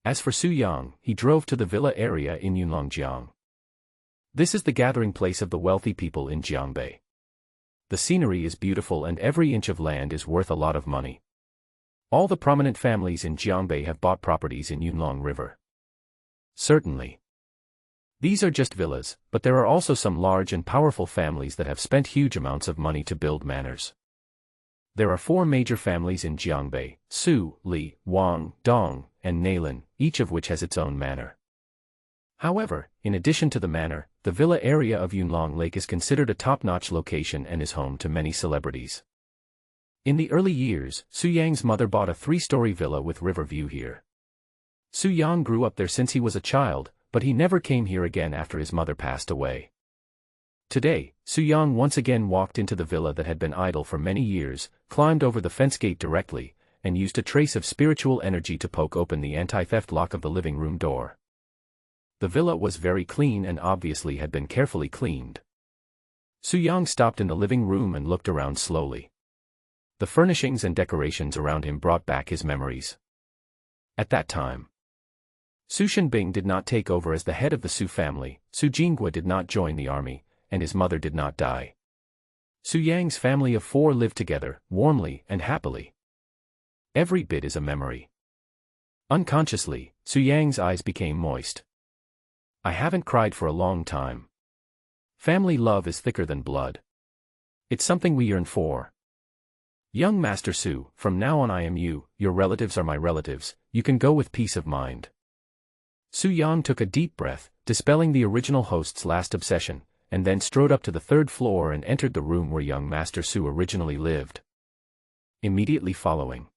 Speaker 1: As for Su Yang, he drove to the villa area in Yunlongjiang. This is the gathering place of the wealthy people in Jiangbei. The scenery is beautiful and every inch of land is worth a lot of money. All the prominent families in Jiangbei have bought properties in Yunlong River. Certainly. These are just villas, but there are also some large and powerful families that have spent huge amounts of money to build manors. There are 4 major families in Jiangbei: Su, Li, Wang, Dong, and Nalin, each of which has its own manor. However, in addition to the manor, the villa area of Yunlong Lake is considered a top-notch location and is home to many celebrities. In the early years, Su Yang's mother bought a 3-story villa with river view here. Su Yang grew up there since he was a child, but he never came here again after his mother passed away. Today, Su Yang once again walked into the villa that had been idle for many years, climbed over the fence gate directly, and used a trace of spiritual energy to poke open the anti-theft lock of the living room door. The villa was very clean and obviously had been carefully cleaned. Su Yang stopped in the living room and looked around slowly. The furnishings and decorations around him brought back his memories. At that time, Su Shenbing did not take over as the head of the Su family, Su Jinghua did not join the army, and his mother did not die. Su Yang's family of 4 lived together, warmly and happily. Every bit is a memory. Unconsciously, Su Yang's eyes became moist. I haven't cried for a long time. Family love is thicker than blood. It's something we yearn for. Young Master Su, from now on I am you, your relatives are my relatives, you can go with peace of mind. Su Yang took a deep breath, dispelling the original host's last obsession, and then strode up to the 3rd floor and entered the room where young Master Su originally lived. Immediately following,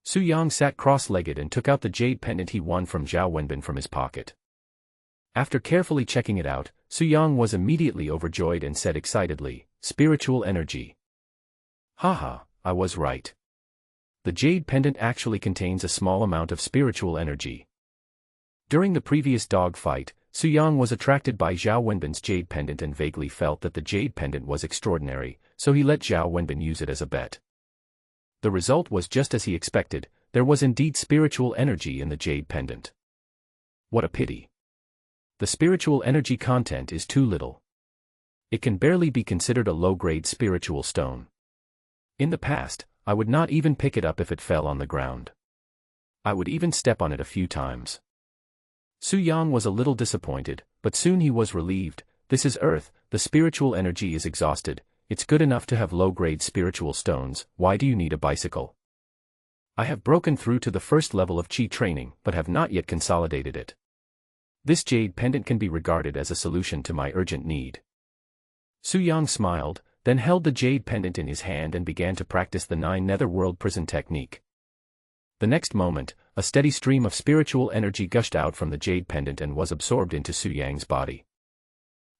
Speaker 1: Su Yang sat cross-legged and took out the jade pendant he won from Zhao Wenbin from his pocket. After carefully checking it out, Su Yang was immediately overjoyed and said excitedly, "Spiritual energy. Haha, I was right. The jade pendant actually contains a small amount of spiritual energy." During the previous dog fight, Su Yang was attracted by Zhao Wenbin's jade pendant and vaguely felt that the jade pendant was extraordinary, so he let Zhao Wenbin use it as a bet. The result was just as he expected, there was indeed spiritual energy in the jade pendant. What a pity. The spiritual energy content is too little. It can barely be considered a low-grade spiritual stone. In the past, I would not even pick it up if it fell on the ground. I would even step on it a few times. Su Yang was a little disappointed, but soon he was relieved. This is Earth, the spiritual energy is exhausted, it's good enough to have low-grade spiritual stones, why do you need a bicycle? I have broken through to the 1st level of Qi training, but have not yet consolidated it. This jade pendant can be regarded as a solution to my urgent need. Su Yang smiled, then held the jade pendant in his hand and began to practice the 9 netherworld prison technique. The next moment, a steady stream of spiritual energy gushed out from the jade pendant and was absorbed into Su Yang's body.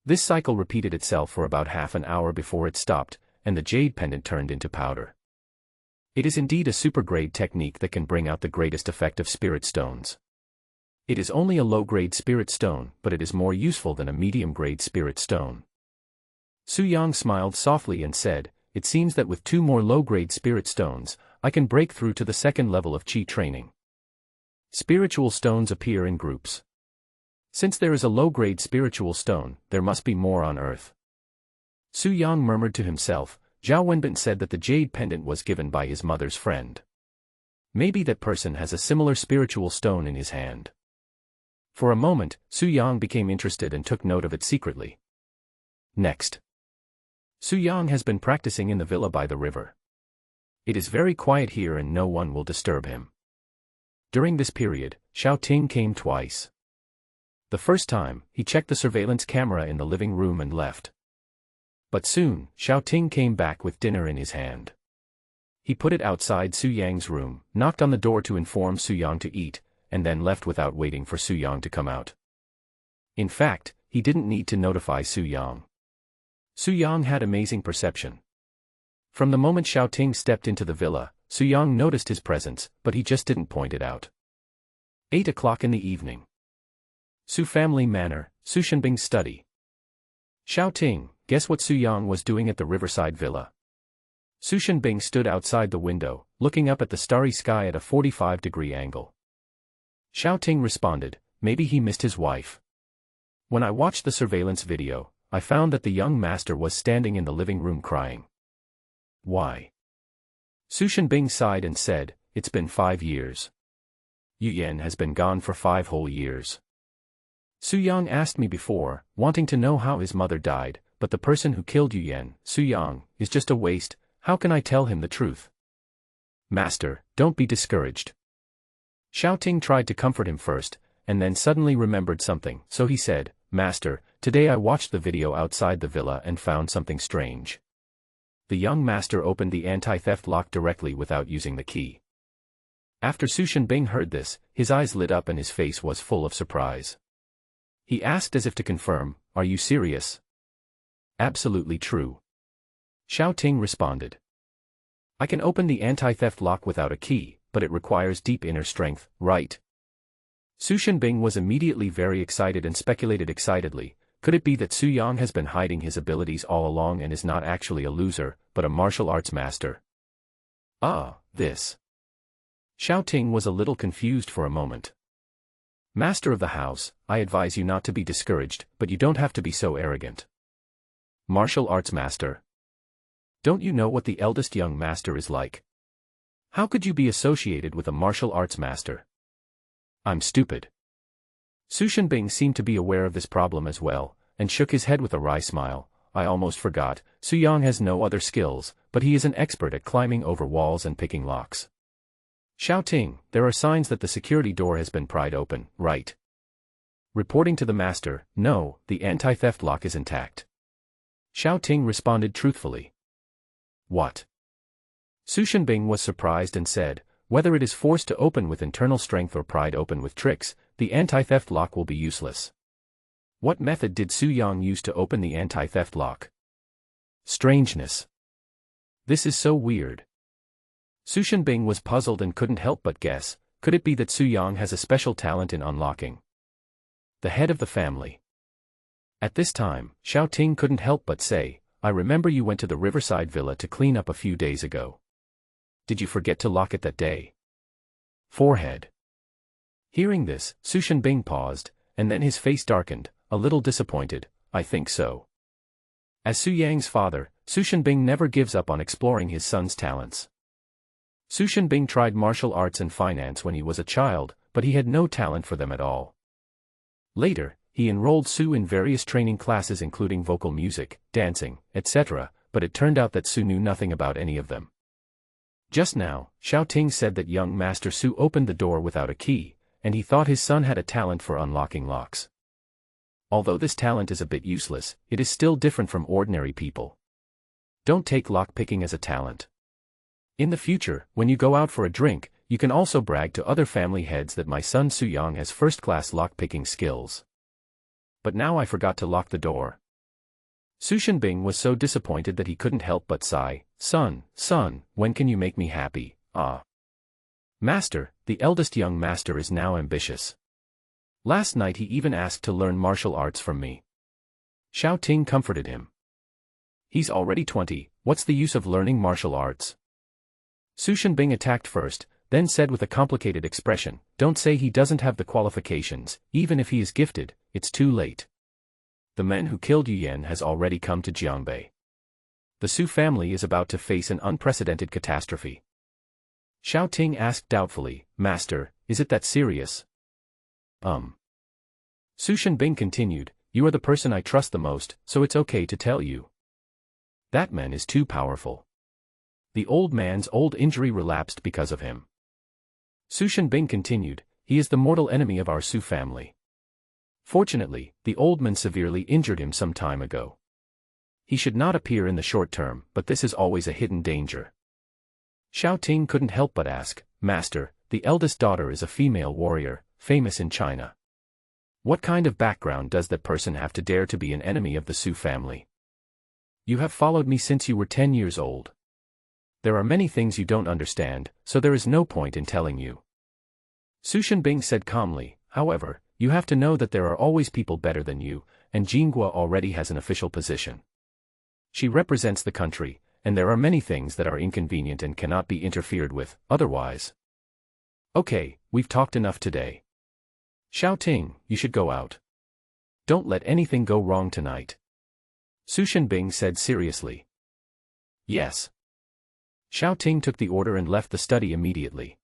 Speaker 1: This cycle repeated itself for about half an hour before it stopped, and the jade pendant turned into powder. It is indeed a super-grade technique that can bring out the greatest effect of spirit stones. It is only a low-grade spirit stone, but it is more useful than a medium-grade spirit stone. Su Yang smiled softly and said, "It seems that with 2 more low-grade spirit stones, I can break through to the 2nd level of Qi training." Spiritual stones appear in groups. Since there is a low-grade spiritual stone, there must be more on Earth. Su Yang murmured to himself, Zhao Wenbin said that the jade pendant was given by his mother's friend. Maybe that person has a similar spiritual stone in his hand. For a moment, Su Yang became interested and took note of it secretly. Next, Su Yang has been practicing in the villa by the river. It is very quiet here and no one will disturb him. During this period, Xiao Ting came twice. The first time, he checked the surveillance camera in the living room and left. But soon, Xiao Ting came back with dinner in his hand. He put it outside Su Yang's room, knocked on the door to inform Su Yang to eat, and then left without waiting for Su Yang to come out. In fact, he didn't need to notify Su Yang. Su Yang had amazing perception. From the moment Xiao Ting stepped into the villa, Su Yang noticed his presence, but he just didn't point it out. 8 o'clock in the evening. Su family manor, Su Shenbing's study. Xiao Ting, guess what Su Yang was doing at the riverside villa? Su Shenbing stood outside the window, looking up at the starry sky at a 45-degree angle. Xiao Ting responded, maybe he missed his wife. When I watched the surveillance video, I found that the young master was standing in the living room crying. Why? Su Shenbing sighed and said, it's been 5 years. Yu Yan has been gone for 5 whole years. Su Yang asked me before, wanting to know how his mother died, but the person who killed Yu Yan, Su Yang, is just a waste. How can I tell him the truth? Master, don't be discouraged. Xiao Ting tried to comfort him first, and then suddenly remembered something, so he said, Master, today I watched the video outside the villa and found something strange. The young master opened the anti-theft lock directly without using the key. After Su Shenbing heard this, his eyes lit up and his face was full of surprise. He asked as if to confirm, are you serious? Absolutely true. Xiao Ting responded. I can open the anti-theft lock without a key, but it requires deep inner strength, right? Su Shenbing was immediately very excited and speculated excitedly, could it be that Su Yang has been hiding his abilities all along and is not actually a loser, but a martial arts master? This. Xiao Ting was a little confused for a moment. Master of the house, I advise you not to be discouraged, but you don't have to be so arrogant. Martial arts master. Don't you know what the eldest young master is like? How could you be associated with a martial arts master? I'm stupid. Su Shenbing seemed to be aware of this problem as well, and shook his head with a wry smile. I almost forgot, Su Yang has no other skills, but he is an expert at climbing over walls and picking locks. Xiao Ting, there are signs that the security door has been pried open, right? Reporting to the master, no, the anti-theft lock is intact. Xiao Ting responded truthfully. What? Su Shenbing was surprised and said, whether it is forced to open with internal strength or pried open with tricks, the anti-theft lock will be useless. What method did Su Yang use to open the anti-theft lock? Strangeness. This is so weird. Su Shenbing was puzzled and couldn't help but guess, could it be that Su Yang has a special talent in unlocking? The head of the family. At this time, Xiao Ting couldn't help but say, I remember you went to the riverside villa to clean up a few days ago. Did you forget to lock it that day? Forehead. Hearing this, Su Shenbing paused, and then his face darkened, a little disappointed, I think so. As Su Yang's father, Su Shenbing never gives up on exploring his son's talents. Su Shenbing tried martial arts and finance when he was a child, but he had no talent for them at all. Later, he enrolled Su in various training classes including vocal music, dancing, etc., but it turned out that Su knew nothing about any of them. Just now, Xiao Ting said that young Master Su opened the door without a key, and he thought his son had a talent for unlocking locks. Although this talent is a bit useless, it is still different from ordinary people. Don't take lock-picking as a talent. In the future, when you go out for a drink, you can also brag to other family heads that my son Su Yang has first-class lock-picking skills. But now I forgot to lock the door. Su Shenbing was so disappointed that he couldn't help but sigh, son, when can you make me happy, Master, the eldest young master is now ambitious. Last night he even asked to learn martial arts from me. Xiao Ting comforted him. He's already 20, what's the use of learning martial arts? Su Shenbing attacked first, then said with a complicated expression, don't say he doesn't have the qualifications, even if he is gifted, it's too late. The man who killed Yu Yan has already come to Jiangbei. The Su family is about to face an unprecedented catastrophe. Xiao Ting asked doubtfully, Master, is it that serious? Su Shenbing continued, you are the person I trust the most, so it's okay to tell you. That man is too powerful. The old man's old injury relapsed because of him. Su Shenbing continued, he is the mortal enemy of our Su family. Fortunately, the old man severely injured him some time ago. He should not appear in the short term, but this is always a hidden danger. Xiao Ting couldn't help but ask, Master, the eldest daughter is a female warrior, famous in China. What kind of background does that person have to dare to be an enemy of the Su family? You have followed me since you were 10 years old. There are many things you don't understand, so there is no point in telling you. Su Shenbing said calmly, however, you have to know that there are always people better than you, and Jinghua already has an official position. She represents the country, and there are many things that are inconvenient and cannot be interfered with, otherwise. Okay, we've talked enough today. Xiao Ting, you should go out. Don't let anything go wrong tonight. Su Shenbing said seriously. Yes. Xiao Ting took the order and left the study immediately.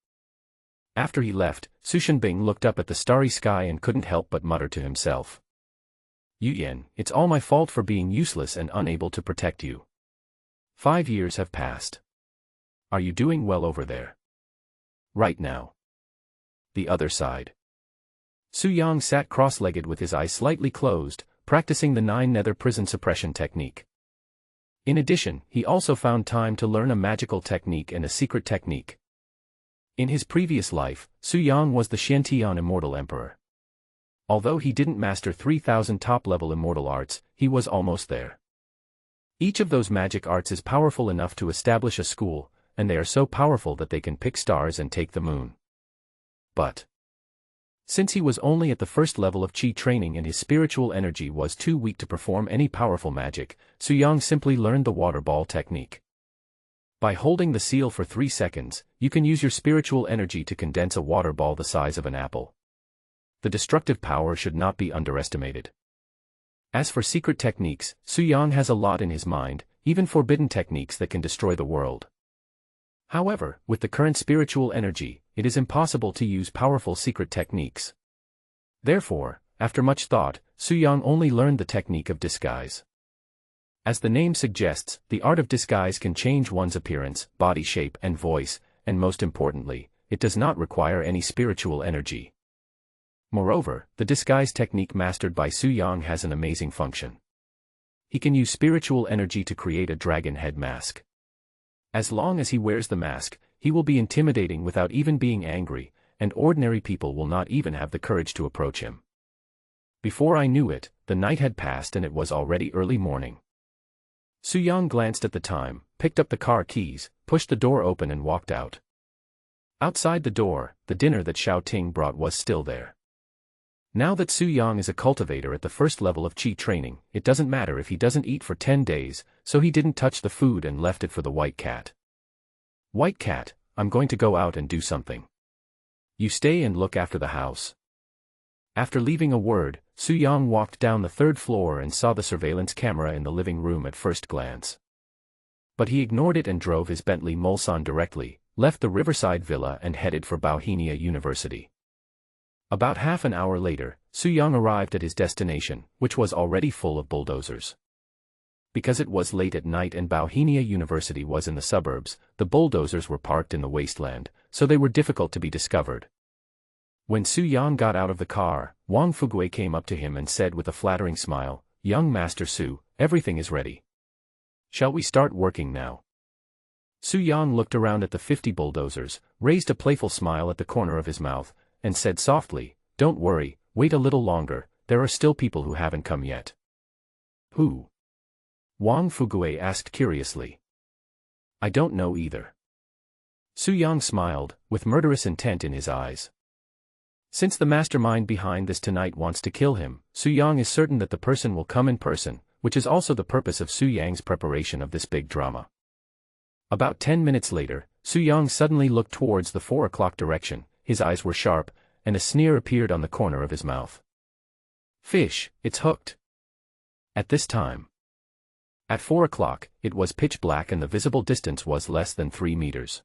Speaker 1: After he left, Su Shenbing looked up at the starry sky and couldn't help but mutter to himself. Yu Yan, it's all my fault for being useless and unable to protect you. 5 years have passed. Are you doing well over there? Right now. The other side. Su Yang sat cross-legged with his eyes slightly closed, practicing the 9 nether prison suppression technique. In addition, he also found time to learn a magical technique and a secret technique. In his previous life, Su Yang was the Xiantian Immortal Emperor. Although he didn't master 3,000 top-level immortal arts, he was almost there. Each of those magic arts is powerful enough to establish a school, and they are so powerful that they can pick stars and take the moon. But since he was only at the first level of Qi training and his spiritual energy was too weak to perform any powerful magic, Su Yang simply learned the water ball technique. By holding the seal for 3 seconds, you can use your spiritual energy to condense a water ball the size of an apple. The destructive power should not be underestimated. As for secret techniques, Su Yang has a lot in his mind, even forbidden techniques that can destroy the world. However, with the current spiritual energy, it is impossible to use powerful secret techniques. Therefore, after much thought, Su Yang only learned the technique of disguise. As the name suggests, the art of disguise can change one's appearance, body shape and voice, and most importantly, it does not require any spiritual energy. Moreover, the disguise technique mastered by Su Yang has an amazing function. He can use spiritual energy to create a dragon head mask. As long as he wears the mask, he will be intimidating without even being angry, and ordinary people will not even have the courage to approach him. Before I knew it, the night had passed and it was already early morning. Su Yang glanced at the time, picked up the car keys, pushed the door open and walked out. Outside the door, the dinner that Xiao Ting brought was still there. Now that Su Yang is a cultivator at the first level of Qi training, it doesn't matter if he doesn't eat for 10 days, so he didn't touch the food and left it for the white cat. White cat, I'm going to go out and do something. You stay and look after the house. After leaving a word, Su Yang walked down the 3rd floor and saw the surveillance camera in the living room at first glance. But he ignored it and drove his Bentley Mulsanne directly, left the Riverside Villa and headed for Bauhinia University. About half an hour later, Su Yang arrived at his destination, which was already full of bulldozers. Because it was late at night and Bauhinia University was in the suburbs, the bulldozers were parked in the wasteland, so they were difficult to be discovered. When Su Yang got out of the car, Wang Fugui came up to him and said with a flattering smile, "Young Master Su, everything is ready. Shall we start working now?" Su Yang looked around at the 50 bulldozers, raised a playful smile at the corner of his mouth, and said softly, "Don't worry, wait a little longer, there are still people who haven't come yet." "Who?" Wang Fugui asked curiously. "I don't know either." Su Yang smiled, with murderous intent in his eyes. Since the mastermind behind this tonight wants to kill him, Su Yang is certain that the person will come in person, which is also the purpose of Su Yang's preparation of this big drama. About 10 minutes later, Su Yang suddenly looked towards the 4 o'clock direction, his eyes were sharp, and a sneer appeared on the corner of his mouth. "Fish, it's hooked." At this time. At 4 o'clock, it was pitch black and the visible distance was less than 3 meters.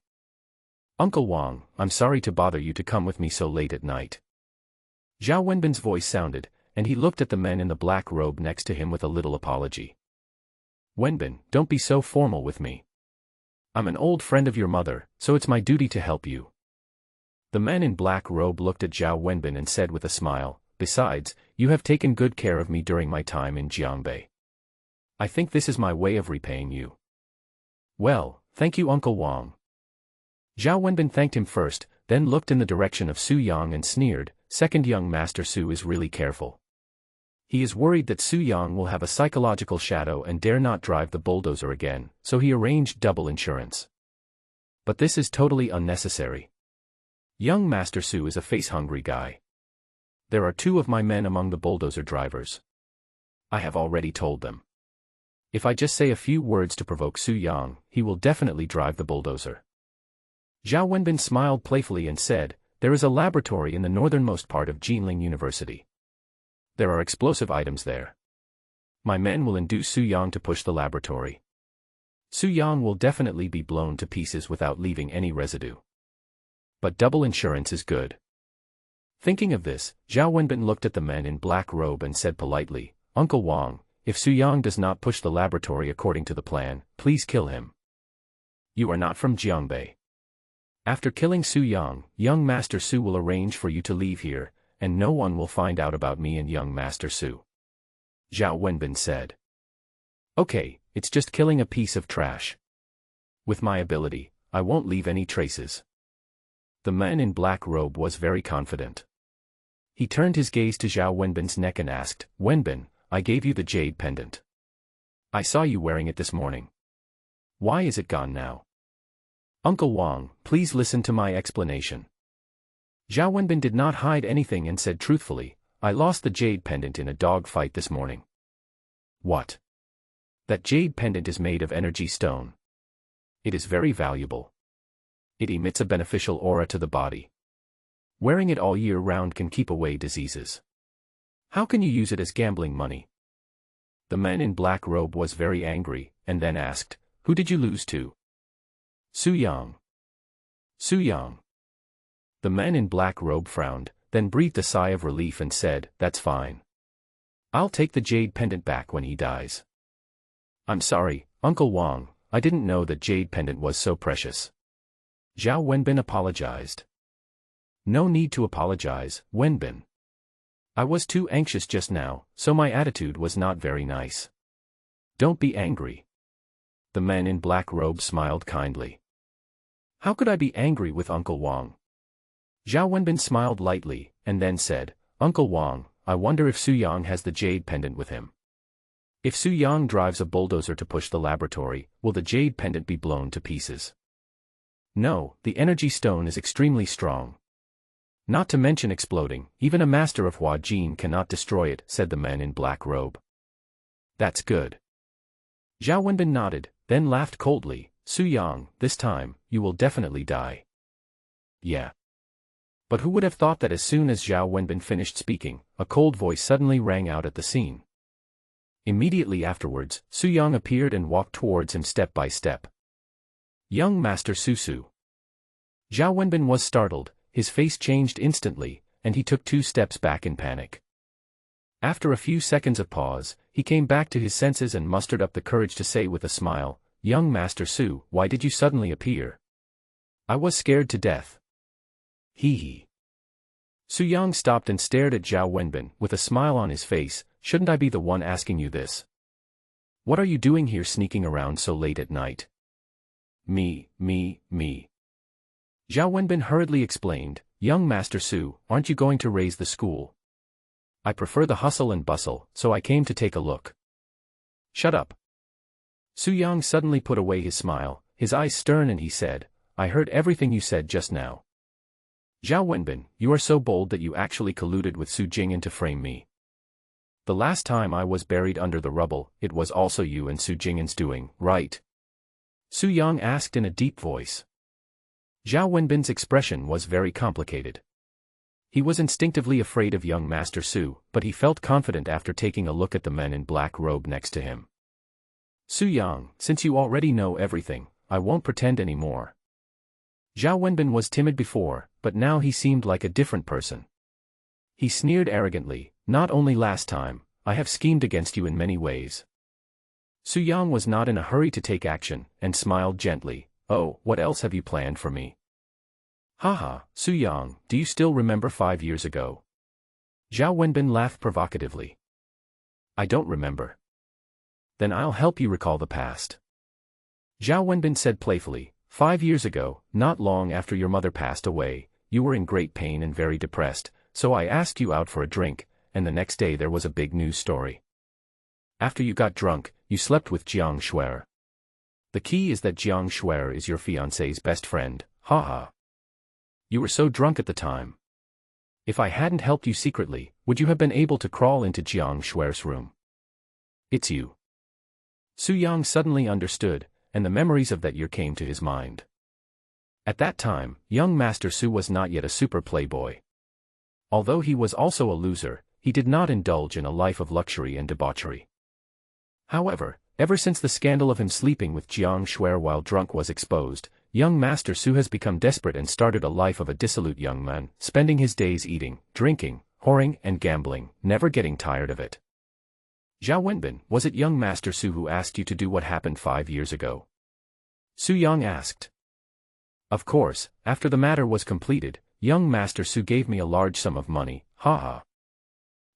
Speaker 1: "Uncle Wang, I'm sorry to bother you to come with me so late at night." Zhao Wenbin's voice sounded, and he looked at the men in the black robe next to him with a little apology. "Wenbin, don't be so formal with me. I'm an old friend of your mother, so it's my duty to help you." The man in black robe looked at Zhao Wenbin and said with a smile, "Besides, you have taken good care of me during my time in Jiangbei. I think this is my way of repaying you." "Well, thank you Uncle Wang." Zhao Wenbin thanked him first, then looked in the direction of Su Yang and sneered, "Second young Master Su is really careful." He is worried that Su Yang will have a psychological shadow and dare not drive the bulldozer again, so he arranged double insurance. But this is totally unnecessary. Young Master Su is a face-hungry guy. There are 2 of my men among the bulldozer drivers. I have already told them. If I just say a few words to provoke Su Yang, he will definitely drive the bulldozer. Zhao Wenbin smiled playfully and said, there is a laboratory in the northernmost part of Jinling University. There are explosive items there. My men will induce Su Yang to push the laboratory. Su Yang will definitely be blown to pieces without leaving any residue. But double insurance is good. Thinking of this, Zhao Wenbin looked at the men in black robe and said politely, Uncle Wang, if Su Yang does not push the laboratory according to the plan, please kill him. You are not from Jiangbei. After killing Su Yang, young Master Su will arrange for you to leave here, and no one will find out about me and young Master Su. Zhao Wenbin said. Okay, it's just killing a piece of trash. With my ability, I won't leave any traces. The man in black robe was very confident. He turned his gaze to Zhao Wenbin's neck and asked, Wenbin, I gave you the jade pendant. I saw you wearing it this morning. Why is it gone now? Uncle Wang, please listen to my explanation. Zhao Wenbin did not hide anything and said truthfully, I lost the jade pendant in a dog fight this morning. What? That jade pendant is made of energy stone. It is very valuable. It emits a beneficial aura to the body. Wearing it all year round can keep away diseases. How can you use it as gambling money? The man in black robe was very angry, and then asked, who did you lose to? Su Yang. Su Yang. The man in black robe frowned, then breathed a sigh of relief and said, that's fine. I'll take the jade pendant back when he dies. I'm sorry, Uncle Wang, I didn't know that jade pendant was so precious. Zhao Wenbin apologized. No need to apologize, Wenbin. I was too anxious just now, so my attitude was not very nice. Don't be angry. The man in black robe smiled kindly. How could I be angry with Uncle Wang? Zhao Wenbin smiled lightly, and then said, Uncle Wang, I wonder if Su Yang has the jade pendant with him. If Su Yang drives a bulldozer to push the laboratory, will the jade pendant be blown to pieces? No, the energy stone is extremely strong. Not to mention exploding, even a master of Hua Jin cannot destroy it, said the man in black robe. That's good. Zhao Wenbin nodded, then laughed coldly, Su Yang, this time, you will definitely die. Yeah. But who would have thought that as soon as Zhao Wenbin finished speaking, a cold voice suddenly rang out at the scene. Immediately afterwards, Su Yang appeared and walked towards him step by step. Young Master Su. Zhao Wenbin was startled, his face changed instantly, and he took 2 steps back in panic. After a few seconds of pause, he came back to his senses and mustered up the courage to say with a smile, Young Master Su, why did you suddenly appear? I was scared to death. Hee hee. Su Yang stopped and stared at Zhao Wenbin with a smile on his face, shouldn't I be the one asking you this? What are you doing here sneaking around so late at night? Me. Zhao Wenbin hurriedly explained, Young Master Su, aren't you going to raise the school? I prefer the hustle and bustle, so I came to take a look. Shut up. Su Yang suddenly put away his smile, his eyes stern, and he said, I heard everything you said just now. Zhao Wenbin, you are so bold that you actually colluded with Su Jing'an to frame me. The last time I was buried under the rubble, it was also you and Su Jing'an's doing, right? Su Yang asked in a deep voice. Zhao Wenbin's expression was very complicated. He was instinctively afraid of young Master Su, but he felt confident after taking a look at the men in black robe next to him. Su Yang, since you already know everything, I won't pretend anymore. Zhao Wenbin was timid before, but now he seemed like a different person. He sneered arrogantly, not only last time, I have schemed against you in many ways. Su Yang was not in a hurry to take action, and smiled gently, oh, what else have you planned for me? Haha, Su Yang, do you still remember 5 years ago? Zhao Wenbin laughed provocatively. I don't remember. Then I'll help you recall the past. Zhao Wenbin said playfully, 5 years ago, not long after your mother passed away, you were in great pain and very depressed, so I asked you out for a drink, and the next day there was a big news story. After you got drunk, you slept with Jiang Shuer. The key is that Jiang Shuer is your fiancée's best friend, haha. You were so drunk at the time. If I hadn't helped you secretly, would you have been able to crawl into Jiang Shuer's room? It's you. Su Yang suddenly understood, and the memories of that year came to his mind. At that time, young Master Su was not yet a super playboy. Although he was also a loser, he did not indulge in a life of luxury and debauchery. However, ever since the scandal of him sleeping with Jiang Shuer while drunk was exposed, young Master Su has become desperate and started a life of a dissolute young man, spending his days eating, drinking, whoring, and gambling, never getting tired of it. Zhao Wenbin, was it young Master Su who asked you to do what happened 5 years ago? Su Yang asked. Of course, after the matter was completed, young Master Su gave me a large sum of money, haha.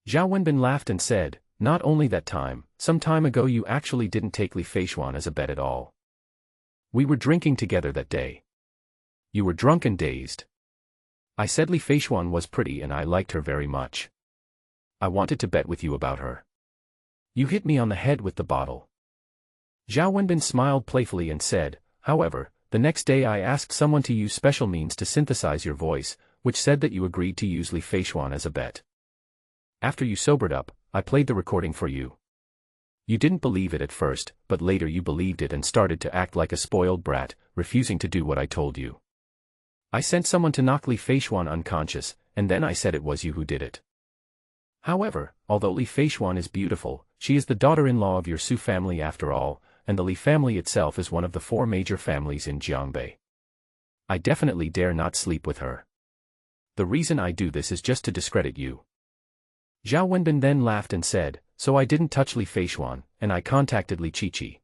Speaker 1: Zhao Wenbin laughed and said, not only that time, some time ago you actually didn't take Li Feishuan as a bet at all. We were drinking together that day. You were drunk and dazed. I said Li Feishuan was pretty and I liked her very much. I wanted to bet with you about her. You hit me on the head with the bottle. Zhao Wenbin smiled playfully and said, however, the next day I asked someone to use special means to synthesize your voice, which said that you agreed to use Li Feishuan as a bet. After you sobered up, I played the recording for you. You didn't believe it at first, but later you believed it and started to act like a spoiled brat, refusing to do what I told you. I sent someone to knock Li Feishuan unconscious, and then I said it was you who did it. However, although Li Feishuan is beautiful, she is the daughter-in-law of your Su family after all, and the Li family itself is one of the 4 major families in Jiangbei. I definitely dare not sleep with her. The reason I do this is just to discredit you. Zhao Wenbin then laughed and said, so I didn't touch Li Feishuan, and I contacted Li Qiqi.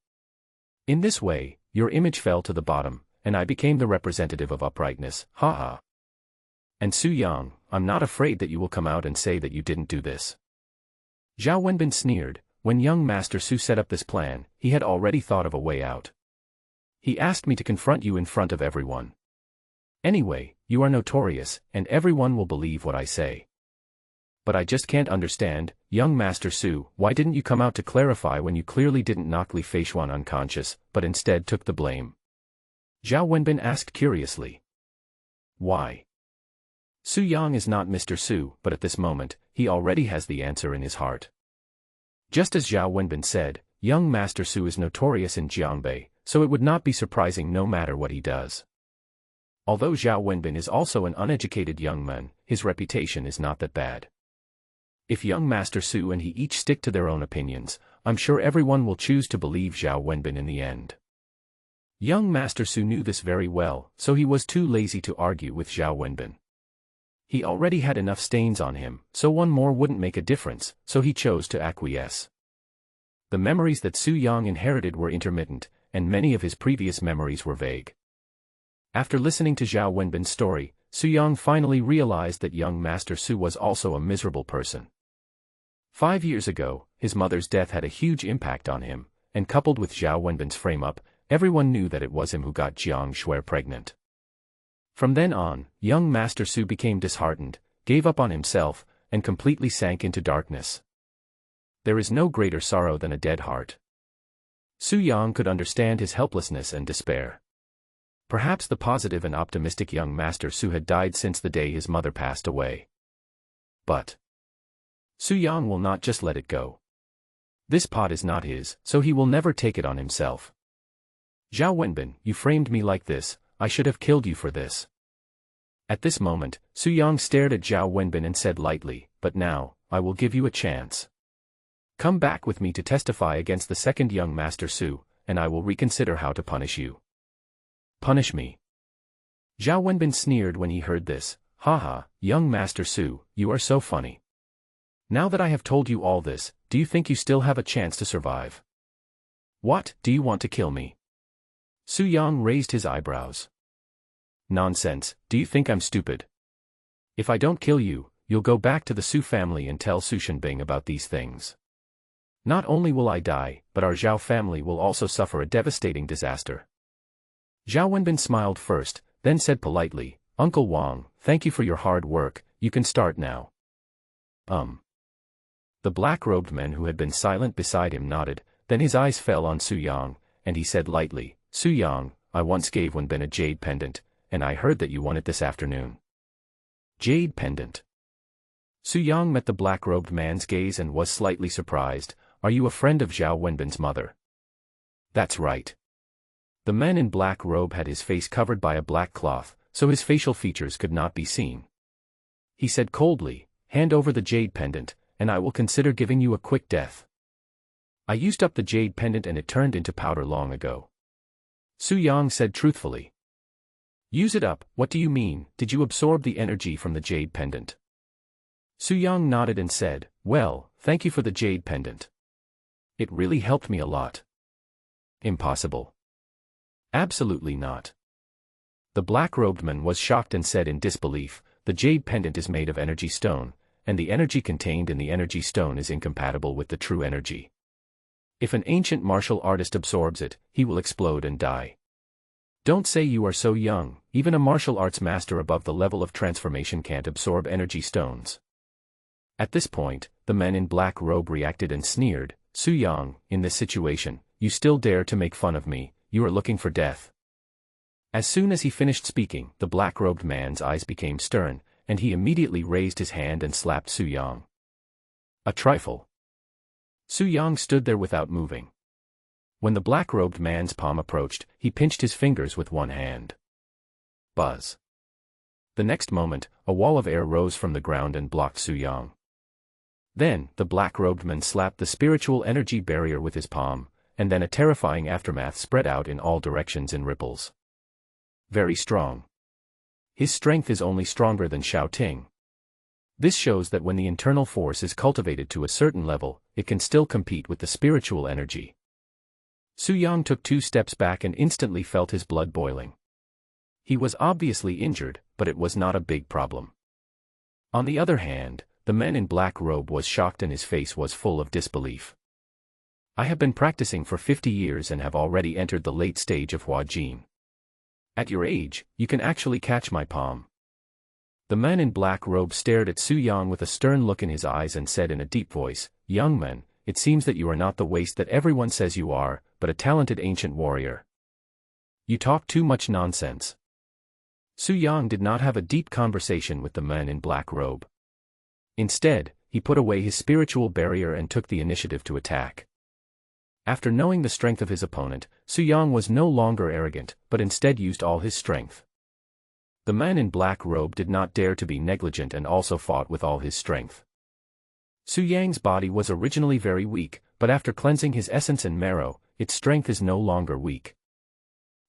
Speaker 1: In this way, your image fell to the bottom, and I became the representative of uprightness, haha. And Su Yang, I'm not afraid that you will come out and say that you didn't do this. Zhao Wenbin sneered. When young Master Su set up this plan, he had already thought of a way out. He asked me to confront you in front of everyone. Anyway, you are notorious, and everyone will believe what I say. But I just can't understand, young Master Su, why didn't you come out to clarify when you clearly didn't knock Li Feishuan unconscious, but instead took the blame? Zhao Wenbin asked curiously. Why? Su Yang is not Mr. Su, but at this moment, he already has the answer in his heart. Just as Zhao Wenbin said, young Master Su is notorious in Jiangbei, so it would not be surprising no matter what he does. Although Zhao Wenbin is also an uneducated young man, his reputation is not that bad. If young Master Su and he each stick to their own opinions, I'm sure everyone will choose to believe Zhao Wenbin in the end. Young Master Su knew this very well, so he was too lazy to argue with Zhao Wenbin. He already had enough stains on him, so one more wouldn't make a difference, so he chose to acquiesce. The memories that Su Yang inherited were intermittent, and many of his previous memories were vague. After listening to Zhao Wenbin's story, Su Yang finally realized that young Master Su was also a miserable person. 5 years ago, his mother's death had a huge impact on him, and coupled with Zhao Wenbin's frame-up, everyone knew that it was him who got Jiang Shuer pregnant. From then on, young Master Su became disheartened, gave up on himself, and completely sank into darkness. There is no greater sorrow than a dead heart. Su Yang could understand his helplessness and despair. Perhaps the positive and optimistic young Master Su had died since the day his mother passed away. But Su Yang will not just let it go. This pot is not his, so he will never take it on himself. Zhao Wenbin, you framed me like this, I should have killed you for this. At this moment, Su Yang stared at Zhao Wenbin and said lightly, but now, I will give you a chance. Come back with me to testify against the second young Master Su, and I will reconsider how to punish you. Punish me. Zhao Wenbin sneered when he heard this, haha, young Master Su, you are so funny. Now that I have told you all this, do you think you still have a chance to survive? What, do you want to kill me? Su Yang raised his eyebrows. Nonsense, do you think I'm stupid? If I don't kill you, you'll go back to the Su family and tell Su Shenbing about these things. Not only will I die, but our Zhao family will also suffer a devastating disaster. Zhao Wenbin smiled first, then said politely, Uncle Wang, thank you for your hard work, you can start now. The black-robed man who had been silent beside him nodded, then his eyes fell on Su Yang, and he said lightly, "Su Yang, I once gave Wenbin a jade pendant, and I heard that you won it this afternoon." Jade pendant. Su Yang met the black-robed man's gaze and was slightly surprised. "Are you a friend of Zhao Wenbin's mother?" "That's right." The man in black robe had his face covered by a black cloth, so his facial features could not be seen. He said coldly, "Hand over the jade pendant, and I will consider giving you a quick death. I used up the jade pendant and it turned into powder long ago." Su Yang said truthfully. "Use it up, what do you mean? Did you absorb the energy from the jade pendant?" Su Yang nodded and said, "Well, thank you for the jade pendant. It really helped me a lot." "Impossible." "Absolutely not." The black-robed man was shocked and said in disbelief, "The jade pendant is made of energy stone, and the energy contained in the energy stone is incompatible with the true energy. If an ancient martial artist absorbs it, he will explode and die. Don't say you are so young, even a martial arts master above the level of transformation can't absorb energy stones." At this point, the man in black robe reacted and sneered, "Su Yang, in this situation, you still dare to make fun of me, you are looking for death." As soon as he finished speaking, the black-robed man's eyes became stern, and he immediately raised his hand and slapped Su Yang. A trifle. Su Yang stood there without moving. When the black-robed man's palm approached, he pinched his fingers with one hand. Buzz. The next moment, a wall of air rose from the ground and blocked Su Yang. Then, the black-robed man slapped the spiritual energy barrier with his palm, and then a terrifying aftermath spread out in all directions in ripples. Very strong. His strength is only stronger than Shao Ting. This shows that when the internal force is cultivated to a certain level, it can still compete with the spiritual energy. Su Yang took 2 steps back and instantly felt his blood boiling. He was obviously injured, but it was not a big problem. On the other hand, the man in black robe was shocked and his face was full of disbelief. "I have been practicing for 50 years and have already entered the late stage of Hua Jin. At your age, you can actually catch my palm." The man in black robe stared at Su Yang with a stern look in his eyes and said in a deep voice, "Young man, it seems that you are not the waste that everyone says you are, but a talented ancient warrior. You talk too much nonsense." Su Yang did not have a deep conversation with the man in black robe. Instead, he put away his spiritual barrier and took the initiative to attack. After knowing the strength of his opponent, Su Yang was no longer arrogant, but instead used all his strength. The man in black robe did not dare to be negligent and also fought with all his strength. Su Yang's body was originally very weak, but after cleansing his essence and marrow, its strength is no longer weak.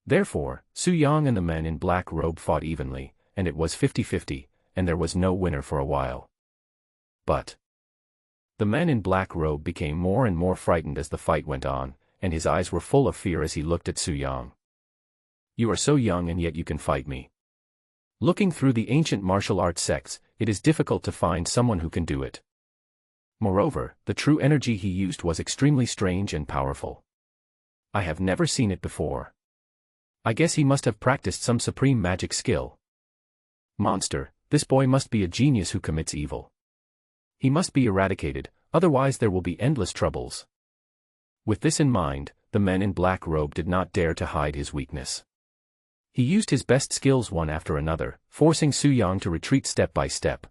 Speaker 1: Therefore, Su Yang and the man in black robe fought evenly, and it was 50-50, and there was no winner for a while. But the man in black robe became more and more frightened as the fight went on, and his eyes were full of fear as he looked at Su Yang. "You are so young and yet you can fight me. Looking through the ancient martial arts sects, it is difficult to find someone who can do it. Moreover, the true energy he used was extremely strange and powerful. I have never seen it before. I guess he must have practiced some supreme magic skill. Monster, this boy must be a genius who commits evil. He must be eradicated, otherwise there will be endless troubles." With this in mind, the man in black robe did not dare to hide his weakness. He used his best skills one after another, forcing Su Yang to retreat step by step.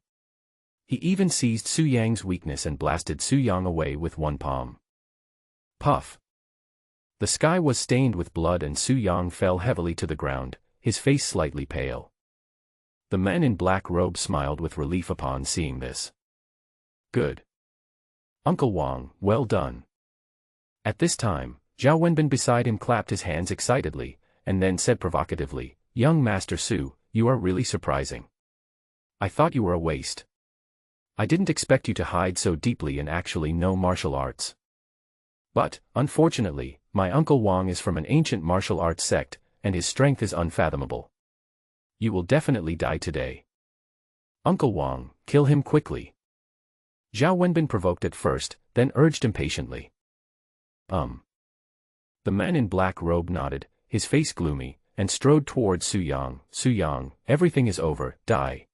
Speaker 1: He even seized Su Yang's weakness and blasted Su Yang away with one palm. Puff. The sky was stained with blood and Su Yang fell heavily to the ground, his face slightly pale. The man in black robe smiled with relief upon seeing this. "Good. Uncle Wang, well done." At this time, Zhao Wenbin beside him clapped his hands excitedly, and then said provocatively, "Young Master Su, you are really surprising. I thought you were a waste. I didn't expect you to hide so deeply and actually know martial arts. But, unfortunately, my Uncle Wang is from an ancient martial arts sect, and his strength is unfathomable. You will definitely die today. Uncle Wang, kill him quickly." Zhao Wenbin provoked at first, then urged impatiently. The man in black robe nodded, his face gloomy, and strode towards Su Yang. "Su Yang, everything is over, die."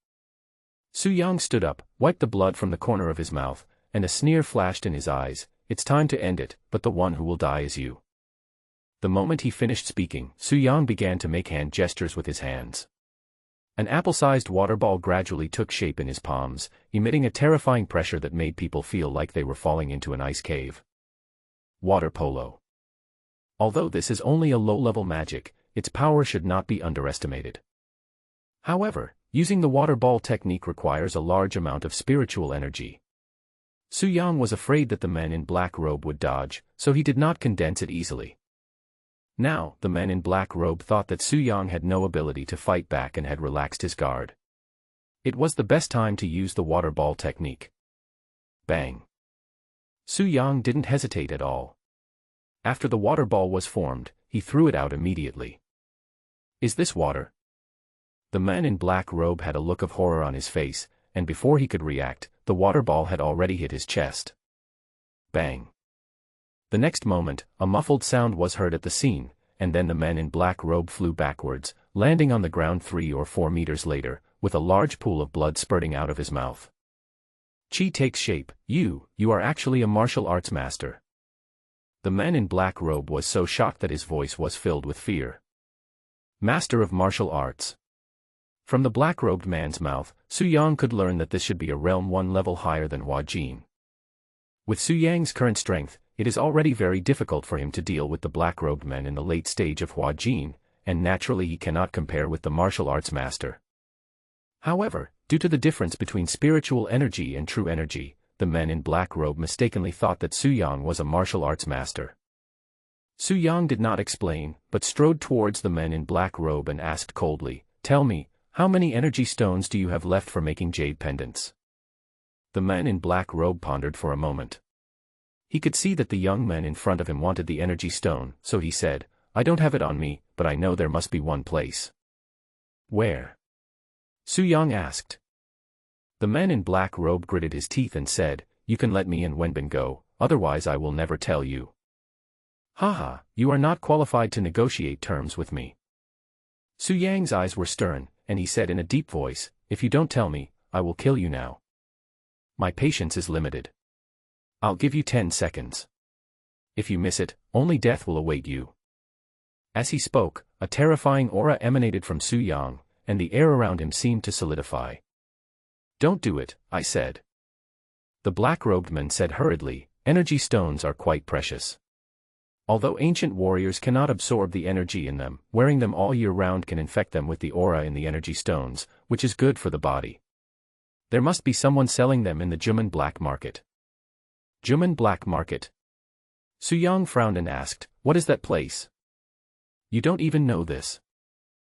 Speaker 1: Su Yang stood up, wiped the blood from the corner of his mouth, and a sneer flashed in his eyes. It's time to end it, but the one who will die is you. The moment he finished speaking, Su Yang began to make hand gestures with his hands. An apple-sized water ball gradually took shape in his palms, emitting a terrifying pressure that made people feel like they were falling into an ice cave. Water polo. Although this is only a low-level magic, its power should not be underestimated. However, using the water ball technique requires a large amount of spiritual energy. Su Yang was afraid that the men in black robe would dodge, so he did not condense it easily. Now, the men in black robe thought that Su Yang had no ability to fight back and had relaxed his guard. It was the best time to use the water ball technique. Bang! Su Yang didn't hesitate at all. After the water ball was formed, he threw it out immediately. Is this water? The man in black robe had a look of horror on his face, and before he could react, the water ball had already hit his chest. Bang! The next moment, a muffled sound was heard at the scene, and then the man in black robe flew backwards, landing on the ground 3 or 4 meters later, with a large pool of blood spurting out of his mouth. Qi takes shape. You are actually a martial arts master. The man in black robe was so shocked that his voice was filled with fear. Master of martial arts. From the black-robed man's mouth, Su Yang could learn that this should be a realm 1 level higher than Hua Jin. With Su Yang's current strength, it is already very difficult for him to deal with the black-robed men in the late stage of Hua Jin, and naturally he cannot compare with the martial arts master. However, due to the difference between spiritual energy and true energy, the men in black robe mistakenly thought that Su Yang was a martial arts master. Su Yang did not explain, but strode towards the men in black robe and asked coldly, "Tell me, how many energy stones do you have left for making jade pendants?" The man in black robe pondered for a moment. He could see that the young men in front of him wanted the energy stone, so he said, "I don't have it on me, but I know there must be one place." "Where?" Su Yang asked. The man in black robe gritted his teeth and said, "You can let me and Wenbin go, otherwise I will never tell you." "Haha, you are not qualified to negotiate terms with me." Su Yang's eyes were stern, and he said in a deep voice, "If you don't tell me, I will kill you now. My patience is limited. I'll give you 10 seconds. If you miss it, only death will await you." As he spoke, a terrifying aura emanated from Su Yang, and the air around him seemed to solidify. "Don't do it," I said. The black-robed man said hurriedly, "Energy stones are quite precious. Although ancient warriors cannot absorb the energy in them, wearing them all year round can infect them with the aura in the energy stones, which is good for the body. There must be someone selling them in the Juman black market." Juman black market? Su Yang frowned and asked, "What is that place?" "You don't even know this.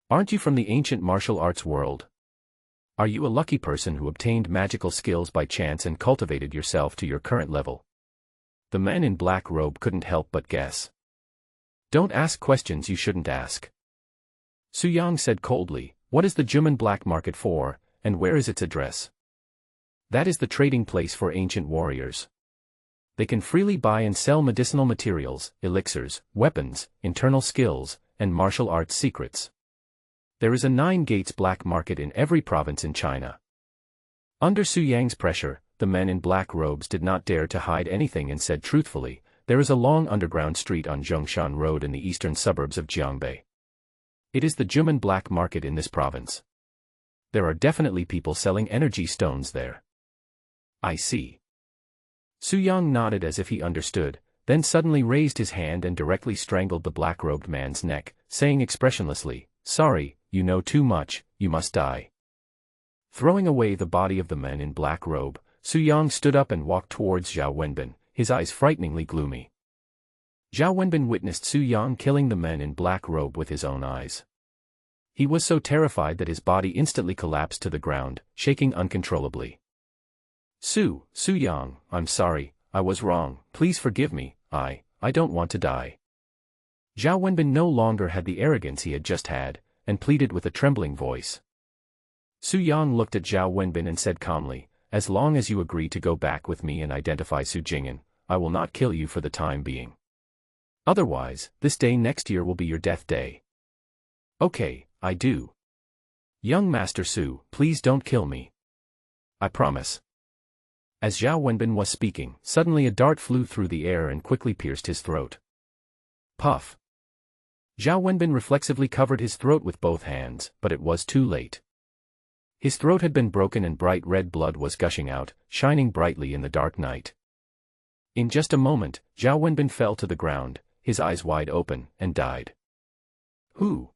Speaker 1: Aren't you from the ancient martial arts world? Are you a lucky person who obtained magical skills by chance and cultivated yourself to your current level?" The man in black robe couldn't help but guess. "Don't ask questions you shouldn't ask." Su Yang said coldly, "What is the Juman black market for, and where is its address?" "That is the trading place for ancient warriors. They can freely buy and sell medicinal materials, elixirs, weapons, internal skills, and martial arts secrets. There is a 9 gates black market in every province in China." Under Su Yang's pressure, the men in black robes did not dare to hide anything and said truthfully, "There is a long underground street on Zhongshan Road in the eastern suburbs of Jiangbei. It is the Juman black market in this province. There are definitely people selling energy stones there." "I see." Su Yang nodded as if he understood, then suddenly raised his hand and directly strangled the black-robed man's neck, saying expressionlessly, "Sorry, you know too much, you must die." Throwing away the body of the man in black robe, Su Yang stood up and walked towards Zhao Wenbin, his eyes frighteningly gloomy. Zhao Wenbin witnessed Su Yang killing the man in black robe with his own eyes. He was so terrified that his body instantly collapsed to the ground, shaking uncontrollably. Su Yang, I'm sorry, I was wrong, please forgive me, I don't want to die." Zhao Wenbin no longer had the arrogance he had just had, and pleaded with a trembling voice. Su Yang looked at Zhao Wenbin and said calmly, "As long as you agree to go back with me and identify Su Jing'an, I will not kill you for the time being. Otherwise, this day next year will be your death day." "Okay, I do. Young Master Su, please don't kill me. I promise." As Zhao Wenbin was speaking, suddenly a dart flew through the air and quickly pierced his throat. Puff. Zhao Wenbin reflexively covered his throat with both hands, but it was too late. His throat had been broken and bright red blood was gushing out, shining brightly in the dark night. In just a moment, Zhao Wenbin fell to the ground, his eyes wide open, and died. Who?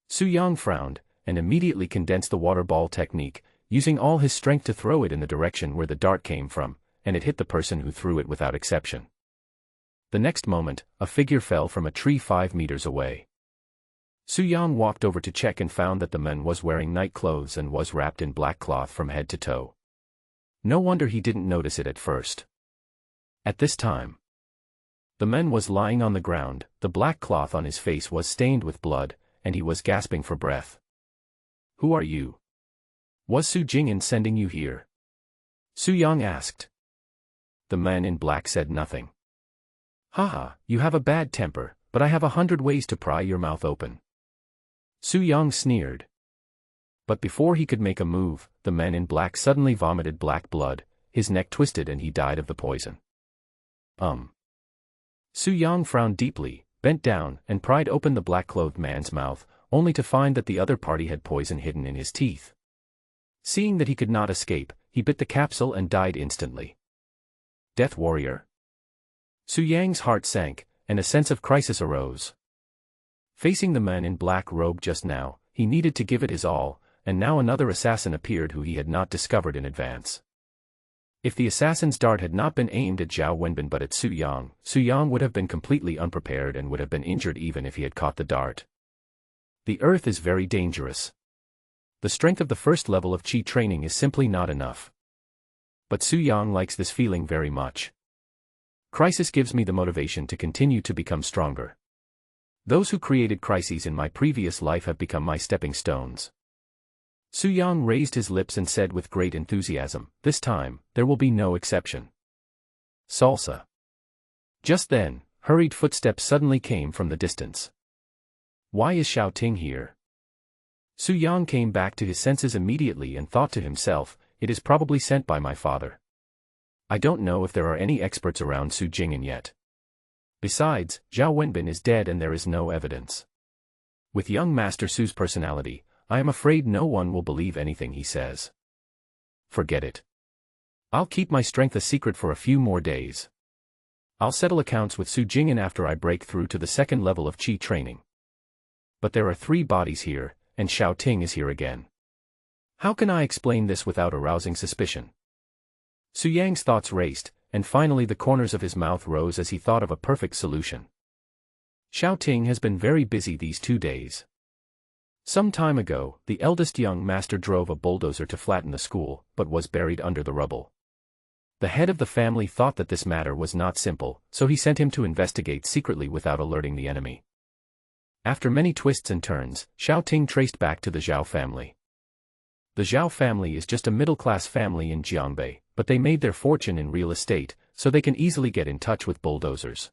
Speaker 1: Su Yang frowned, and immediately condensed the water ball technique, using all his strength to throw it in the direction where the dart came from, and it hit the person who threw it without exception. The next moment, a figure fell from a tree 5 meters away. Su Yang walked over to check and found that the man was wearing night clothes and was wrapped in black cloth from head to toe. No wonder he didn't notice it at first. At this time, the man was lying on the ground, the black cloth on his face was stained with blood, and he was gasping for breath. Who are you? Was Su Jing'an sending you here? Su Yang asked. The man in black said nothing. Haha, you have a bad temper, but I have 100 ways to pry your mouth open. Su Yang sneered. But before he could make a move, the man in black suddenly vomited black blood, his neck twisted and he died of the poison. Su Yang frowned deeply, bent down, and pried open the black-clothed man's mouth, only to find that the other party had poison hidden in his teeth. Seeing that he could not escape, he bit the capsule and died instantly. Death Warrior. Su Yang's heart sank, and a sense of crisis arose. Facing the man in black robe just now, he needed to give it his all, and now another assassin appeared who he had not discovered in advance. If the assassin's dart had not been aimed at Zhao Wenbin but at Su Yang would have been completely unprepared and would have been injured even if he had caught the dart. The earth is very dangerous. The strength of the first level of Qi training is simply not enough. But Su Yang likes this feeling very much. Crisis gives me the motivation to continue to become stronger. Those who created crises in my previous life have become my stepping stones. Su Yang raised his lips and said with great enthusiasm, this time, there will be no exception. Salsa. Just then, hurried footsteps suddenly came from the distance. Why is Xiao Ting here? Su Yang came back to his senses immediately and thought to himself, it is probably sent by my father. I don't know if there are any experts around Su Jing'an yet. Besides, Zhao Wenbin is dead and there is no evidence. With young Master Su's personality, I am afraid no one will believe anything he says. Forget it. I'll keep my strength a secret for a few more days. I'll settle accounts with Su Jing'an after I break through to the second level of Qi training. But there are 3 bodies here, and Xiao Ting is here again. How can I explain this without arousing suspicion? Su Yang's thoughts raced, and finally the corners of his mouth rose as he thought of a perfect solution. Xiao Ting has been very busy these 2 days. Some time ago, the eldest young master drove a bulldozer to flatten the school, but was buried under the rubble. The head of the family thought that this matter was not simple, so he sent him to investigate secretly without alerting the enemy. After many twists and turns, Xiao Ting traced back to the Zhao family. The Zhao family is just a middle-class family in Jiangbei, but they made their fortune in real estate, so they can easily get in touch with bulldozers.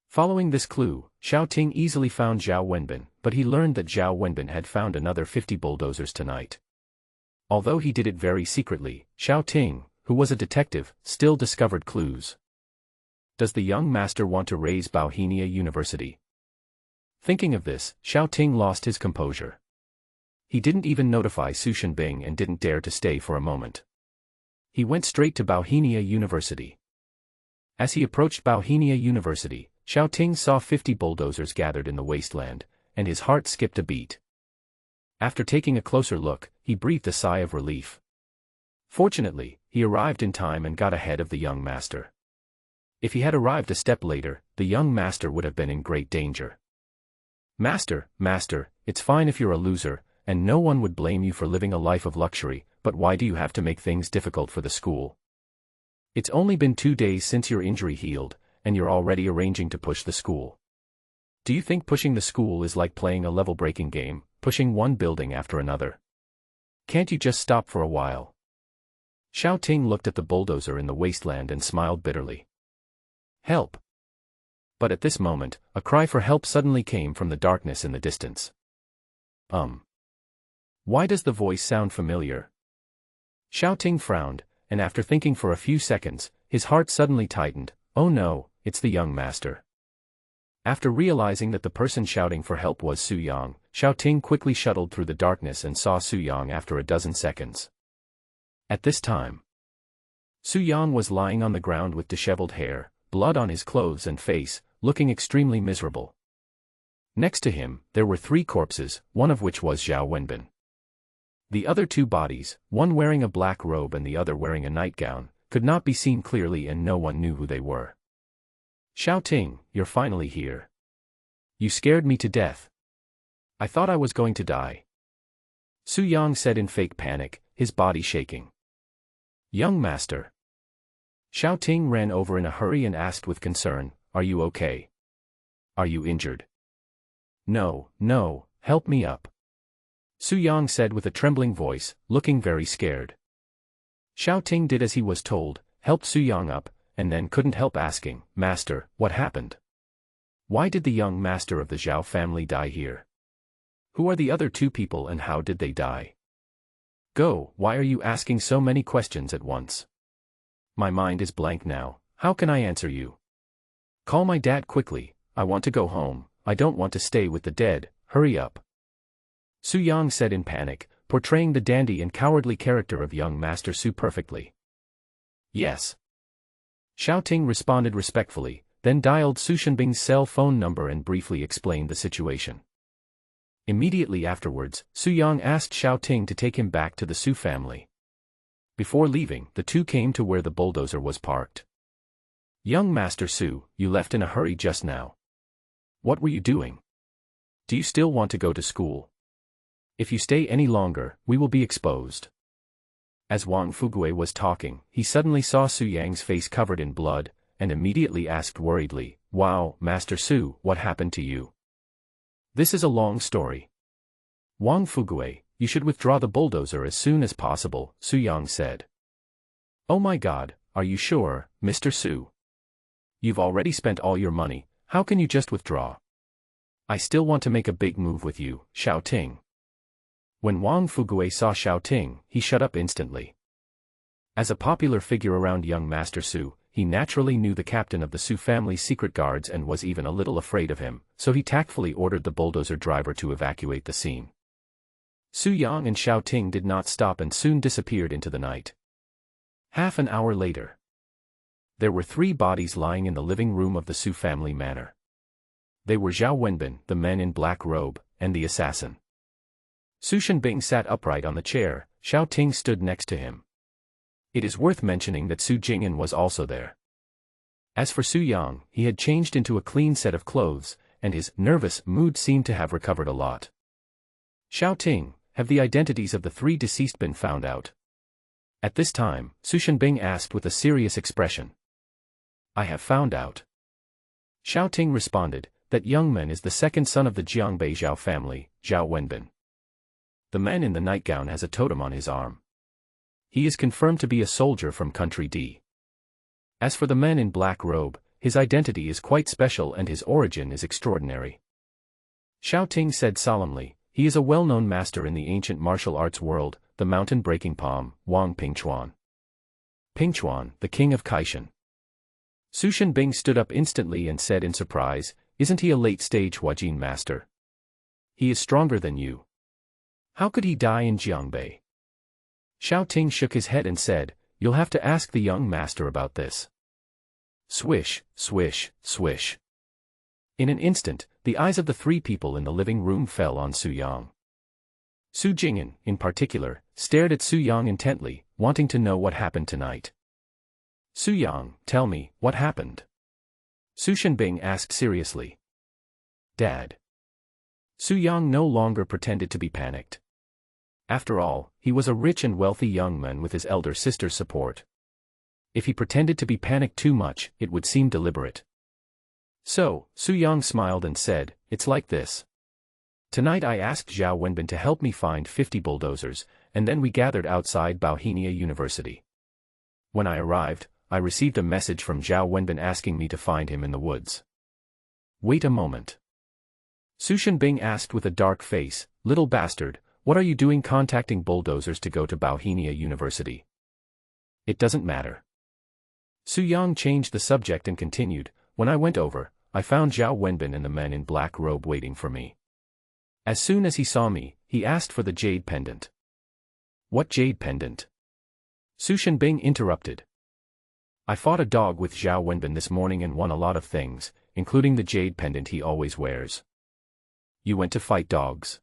Speaker 1: Following this clue, Xiao Ting easily found Zhao Wenbin, but he learned that Zhao Wenbin had found another 50 bulldozers tonight. Although he did it very secretly, Xiao Ting, who was a detective, still discovered clues. Does the young master want to raise Bauhinia University? Thinking of this, Xiao Ting lost his composure. He didn't even notify Su Shenbing and didn't dare to stay for a moment. He went straight to Bauhinia University. As he approached Bauhinia University, Xiao Ting saw 50 bulldozers gathered in the wasteland, and his heart skipped a beat. After taking a closer look, he breathed a sigh of relief. Fortunately, he arrived in time and got ahead of the young master. If he had arrived a step later, the young master would have been in great danger. Master, it's fine if you're a loser, and no one would blame you for living a life of luxury, but why do you have to make things difficult for the school? It's only been 2 days since your injury healed, and you're already arranging to push the school. Do you think pushing the school is like playing a level-breaking game, pushing one building after another? Can't you just stop for a while? Xiao Ting looked at the bulldozer in the wasteland and smiled bitterly. Help! But at this moment, a cry for help suddenly came from the darkness in the distance. Why does the voice sound familiar? Xiao Ting frowned, and after thinking for a few seconds, his heart suddenly tightened. Oh no, it's the young master. After realizing that the person shouting for help was Su Yang, Xiao Ting quickly shuttled through the darkness and saw Su Yang after a dozen seconds. At this time, Su Yang was lying on the ground with disheveled hair, blood on his clothes and face, looking extremely miserable. Next to him, there were 3 corpses, one of which was Zhao Wenbin. The other 2 bodies, one wearing a black robe and the other wearing a nightgown, could not be seen clearly and no one knew who they were. Xiao Ting, you're finally here. You scared me to death. I thought I was going to die. Su Yang said in fake panic, his body shaking. Young master. Xiao Ting ran over in a hurry and asked with concern, are you okay? Are you injured? No, no, help me up. Su Yang said with a trembling voice, looking very scared. Xiao Ting did as he was told, helped Su Yang up, and then couldn't help asking, Master, what happened? Why did the young master of the Zhao family die here? Who are the other 2 people and how did they die? Go, why are you asking so many questions at once? My mind is blank now, how can I answer you? Call my dad quickly, I want to go home, I don't want to stay with the dead, hurry up. Su Yang said in panic, portraying the dandy and cowardly character of young Master Su perfectly. Yes. Xiao Ting responded respectfully, then dialed Su Shenbing's cell phone number and briefly explained the situation. Immediately afterwards, Su Yang asked Xiao Ting to take him back to the Su family. Before leaving, the 2 came to where the bulldozer was parked. Young Master Su, you left in a hurry just now. What were you doing? Do you still want to go to school? If you stay any longer, we will be exposed. As Wang Fugue was talking, he suddenly saw Su Yang's face covered in blood, and immediately asked worriedly, Wow, Master Su, what happened to you? This is a long story. Wang Fugue, you should withdraw the bulldozer as soon as possible, Su Yang said. Oh my god, are you sure, Mr. Su? You've already spent all your money, how can you just withdraw? I still want to make a big move with you, Xiao Ting. When Wang Fugue saw Xiao Ting, he shut up instantly. As a popular figure around young Master Su, he naturally knew the captain of the Su family's secret guards and was even a little afraid of him, so he tactfully ordered the bulldozer driver to evacuate the scene. Su Yang and Xiao Ting did not stop and soon disappeared into the night. Half an hour later, there were 3 bodies lying in the living room of the Su family manor. They were Zhao Wenbin, the man in black robe, and the assassin. Su Shenbing sat upright on the chair, Xiao Ting stood next to him. It is worth mentioning that Su Jing'an was also there. As for Su Yang, he had changed into a clean set of clothes, and his nervous mood seemed to have recovered a lot. Xiao Ting, have the identities of the 3 deceased been found out? At this time, Su Shenbing asked with a serious expression. I have found out. Xiao Ting responded, that young man is the 2nd son of the Jiangbei Zhao family, Zhao Wenbin. The man in the nightgown has a totem on his arm. He is confirmed to be a soldier from country D. As for the man in black robe, his identity is quite special and his origin is extraordinary. Xiao Ting said solemnly, he is a well-known master in the ancient martial arts world, the mountain-breaking palm, Wang Pingchuan. Pingchuan, the king of Kaishan. Su Shenbing stood up instantly and said in surprise, isn't he a late-stage Huajin master? He is stronger than you. How could he die in Jiangbei? Xiao Ting shook his head and said, you'll have to ask the young master about this. Swish, swish, swish. In an instant, the eyes of the 3 people in the living room fell on Su Yang. Su Jing'an, in particular, stared at Su Yang intently, wanting to know what happened tonight. Su Yang, tell me, what happened? Su Shenbing asked seriously. Dad. Su Yang no longer pretended to be panicked. After all, he was a rich and wealthy young man with his elder sister's support. If he pretended to be panicked too much, it would seem deliberate. So, Su Yang smiled and said, it's like this. Tonight I asked Zhao Wenbin to help me find 50 bulldozers, and then we gathered outside Bauhinia University. When I arrived, I received a message from Zhao Wenbin asking me to find him in the woods. Wait a moment. Su Shenbing asked with a dark face, little bastard, what are you doing contacting bulldozers to go to Bauhinia University? It doesn't matter. Su Yang changed the subject and continued, when I went over, I found Zhao Wenbin and the men in black robe waiting for me. As soon as he saw me, he asked for the jade pendant. What jade pendant? Su Shenbing interrupted. I fought a dog with Zhao Wenbin this morning and won a lot of things, including the jade pendant he always wears. You went to fight dogs?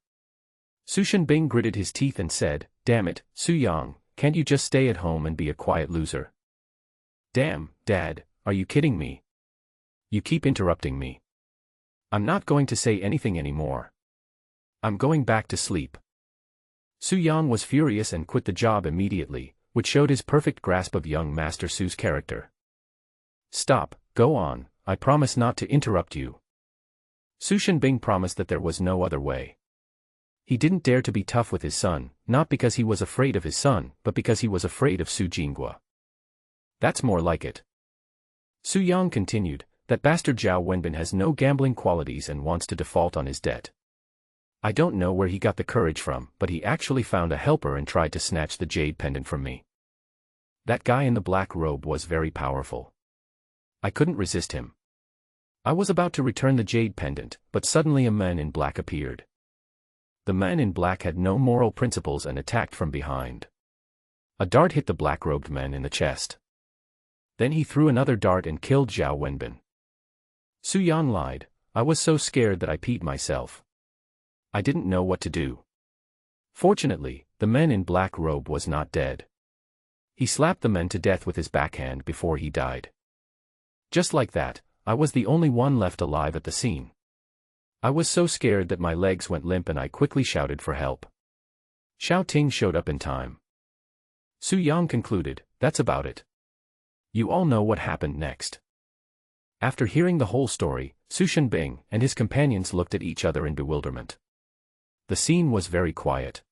Speaker 1: Su Shenbing gritted his teeth and said, damn it, Su Yang, can't you just stay at home and be a quiet loser? Damn, Dad, are you kidding me? You keep interrupting me. I'm not going to say anything anymore. I'm going back to sleep. Su Yang was furious and quit the job immediately, which showed his perfect grasp of young Master Su's character. Stop, go on, I promise not to interrupt you. Su Shenbing promised that there was no other way. He didn't dare to be tough with his son, not because he was afraid of his son, but because he was afraid of Su Jinghua. That's more like it. Su Yang continued, that bastard Zhao Wenbin has no gambling qualities and wants to default on his debt. I don't know where he got the courage from, but he actually found a helper and tried to snatch the jade pendant from me. That guy in the black robe was very powerful. I couldn't resist him. I was about to return the jade pendant, but suddenly a man in black appeared. The man in black had no moral principles and attacked from behind. A dart hit the black-robed man in the chest. Then he threw another dart and killed Zhao Wenbin. Su Yang lied, I was so scared that I peed myself. I didn't know what to do. Fortunately, the man in black robe was not dead. He slapped the men to death with his backhand before he died. Just like that, I was the only one left alive at the scene. I was so scared that my legs went limp and I quickly shouted for help. Xiao Ting showed up in time. Su Yang concluded, that's about it. You all know what happened next. After hearing the whole story, Su Shenbing and his companions looked at each other in bewilderment. The scene was very quiet.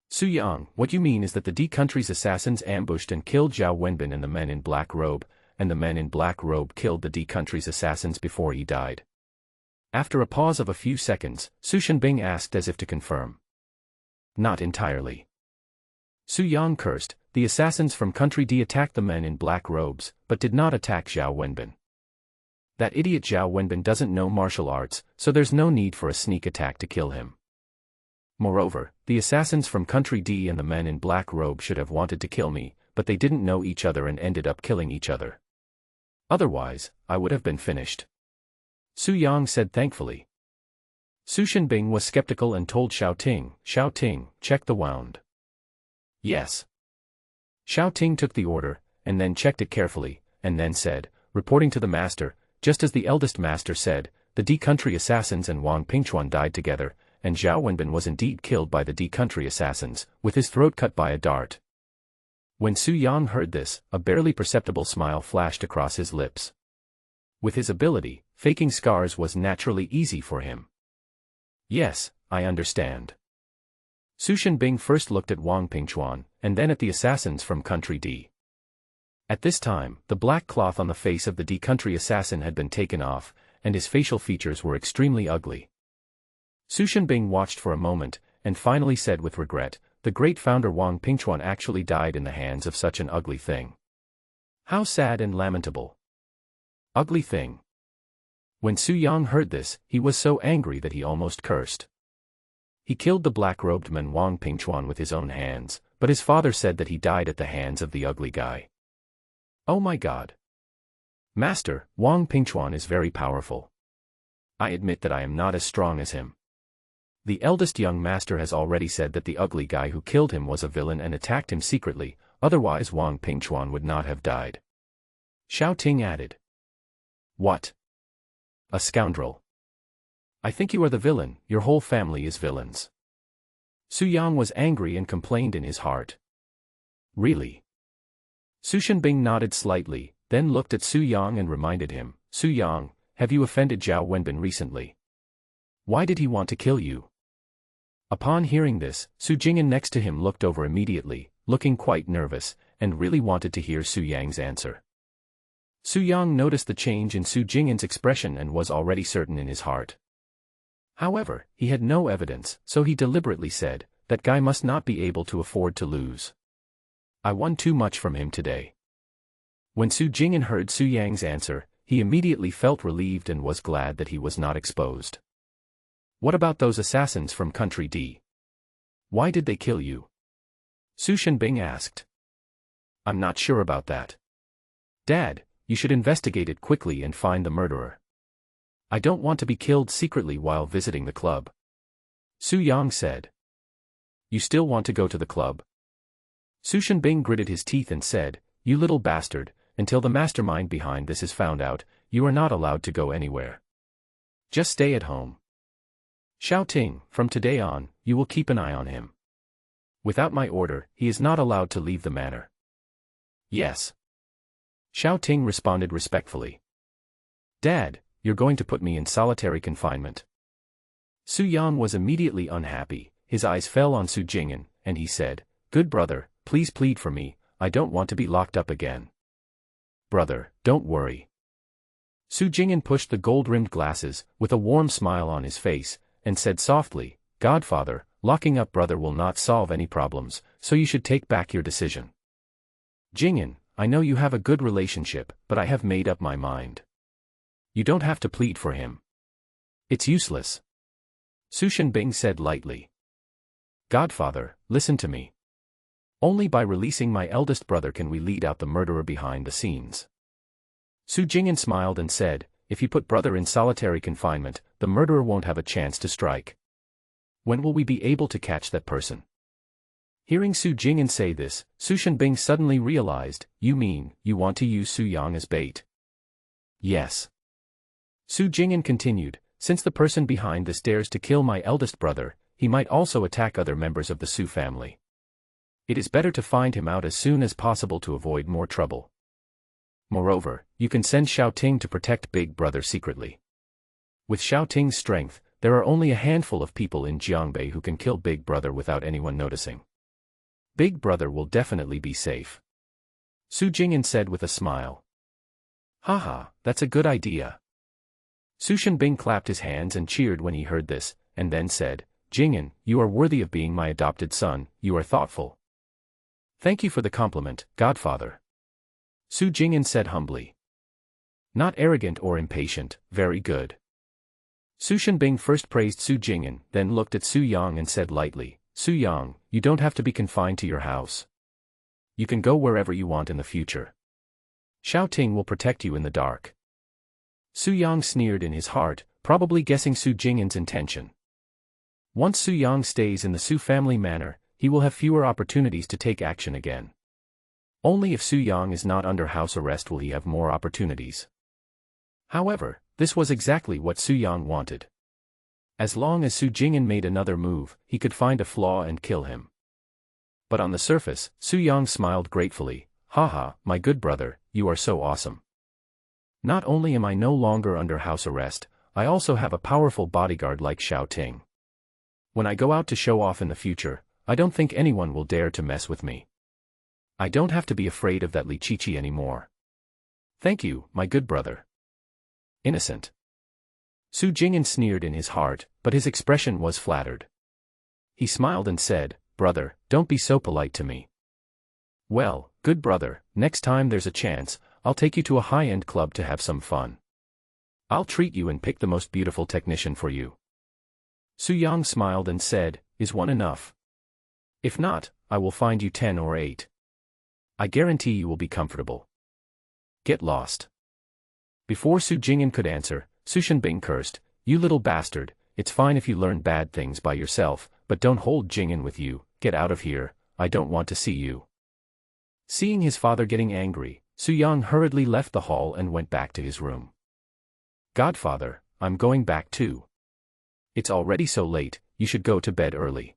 Speaker 1: Su Yang, what you mean is that the D country's assassins ambushed and killed Zhao Wenbin and the men in black robe, and the men in black robe killed the D country's assassins before he died. After a pause of a few seconds, Su Shenbing asked as if to confirm. Not entirely. Su Yang cursed, the assassins from country D attacked the men in black robes, but did not attack Zhao Wenbin. That idiot Zhao Wenbin doesn't know martial arts, so there's no need for a sneak attack to kill him. Moreover, the assassins from country D and the men in black robe should have wanted to kill me, but they didn't know each other and ended up killing each other. Otherwise, I would have been finished. Su Yang said thankfully. Su Shenbing was skeptical and told Xiao Ting, check the wound. Yes. Xiao Ting took the order, and then checked it carefully, and then said, reporting to the master, just as the eldest master said, the D country assassins and Wang Pingchuan died together, and Zhao Wenbin was indeed killed by the D country assassins, with his throat cut by a dart. When Su Yang heard this, a barely perceptible smile flashed across his lips. With his ability, faking scars was naturally easy for him. Yes, I understand. Su Shenbing first looked at Wang Pingchuan, and then at the assassins from country D. At this time, the black cloth on the face of the D country assassin had been taken off, and his facial features were extremely ugly. Su Shenbing watched for a moment, and finally said with regret, the great founder Wang Pingchuan actually died in the hands of such an ugly thing. How sad and lamentable. Ugly thing. When Su Yang heard this, he was so angry that he almost cursed. He killed the black-robed man Wang Pingchuan with his own hands, but his father said that he died at the hands of the ugly guy. Oh my God. Master, Wang Pingchuan is very powerful. I admit that I am not as strong as him. The eldest young master has already said that the ugly guy who killed him was a villain and attacked him secretly, otherwise Wang Pingchuan would not have died. Xiao Ting added. What? A scoundrel. I think you are the villain, your whole family is villains. Su Yang was angry and complained in his heart. Really? Su Shenbing nodded slightly, then looked at Su Yang and reminded him, Su Yang, have you offended Zhao Wenbin recently? Why did he want to kill you? Upon hearing this, Su Jing'an next to him looked over immediately, looking quite nervous, and really wanted to hear Su Yang's answer. Su Yang noticed the change in Su Jing'an's expression and was already certain in his heart. However, he had no evidence, so he deliberately said, that guy must not be able to afford to lose. I won too much from him today. When Su Jing'an heard Su Yang's answer, he immediately felt relieved and was glad that he was not exposed. What about those assassins from Country D? Why did they kill you? Su Shenbing asked. I'm not sure about that. Dad, you should investigate it quickly and find the murderer. I don't want to be killed secretly while visiting the club. Su Yang said. You still want to go to the club? Su Shenbing gritted his teeth and said, You little bastard, until the mastermind behind this is found out, you are not allowed to go anywhere. Just stay at home. Xiao Ting, from today on, you will keep an eye on him. Without my order, he is not allowed to leave the manor. Yes. Xiao Ting responded respectfully. Dad, you're going to put me in solitary confinement. Su Yang was immediately unhappy, his eyes fell on Su Jing'an, and he said, Good brother, please plead for me, I don't want to be locked up again. Brother, don't worry. Su Jing'an pushed the gold-rimmed glasses, with a warm smile on his face, and said softly, Godfather, locking up brother will not solve any problems, so you should take back your decision. Jing'an, I know you have a good relationship, but I have made up my mind. You don't have to plead for him. It's useless. Su Shenbing said lightly. Godfather, listen to me. Only by releasing my eldest brother can we lead out the murderer behind the scenes. Su Jing'an smiled and said, If you put brother in solitary confinement, the murderer won't have a chance to strike. When will we be able to catch that person? Hearing Su Jing'an say this, Su Shenbing suddenly realized, You mean, you want to use Su Yang as bait? Yes. Su Jing'an continued, Since the person behind this dares to kill my eldest brother, he might also attack other members of the Su family. It is better to find him out as soon as possible to avoid more trouble. Moreover, you can send Xiao Ting to protect Big Brother secretly. With Xiao Ting's strength, there are only a handful of people in Jiangbei who can kill Big Brother without anyone noticing. Big Brother will definitely be safe. Su Jing'an said with a smile. Haha, that's a good idea. Su Shenbing clapped his hands and cheered when he heard this, and then said, Jing'an, you are worthy of being my adopted son, you are thoughtful. Thank you for the compliment, Godfather. Su Jing'an said humbly. Not arrogant or impatient, very good. Su Shenbing first praised Su Jing'an, then looked at Su Yang and said lightly, Su Yang, you don't have to be confined to your house. You can go wherever you want in the future. Xiao Ting will protect you in the dark. Su Yang sneered in his heart, probably guessing Su Jing'an's intention. Once Su Yang stays in the Su family manor, he will have fewer opportunities to take action again. Only if Su Yang is not under house arrest will he have more opportunities. However, this was exactly what Su Yang wanted. As long as Su Jing'an made another move, he could find a flaw and kill him. But on the surface, Su Yang smiled gratefully, Haha, my good brother, you are so awesome. Not only am I no longer under house arrest, I also have a powerful bodyguard like Xiao Ting. When I go out to show off in the future, I don't think anyone will dare to mess with me. I don't have to be afraid of that Li Qiqi anymore. Thank you, my good brother. Innocent. Su Jing'an sneered in his heart, but his expression was flattered. He smiled and said, Brother, don't be so polite to me. Well, good brother, next time there's a chance, I'll take you to a high-end club to have some fun. I'll treat you and pick the most beautiful technician for you. Su Yang smiled and said, Is one enough? If not, I will find you 10 or 8. I guarantee you will be comfortable. Get lost. Before Su Jing'an could answer, Su Shenbing cursed, You little bastard, it's fine if you learn bad things by yourself, but don't hold Jing'an with you, get out of here, I don't want to see you. Seeing his father getting angry, Su Yang hurriedly left the hall and went back to his room. Godfather, I'm going back too. It's already so late, you should go to bed early.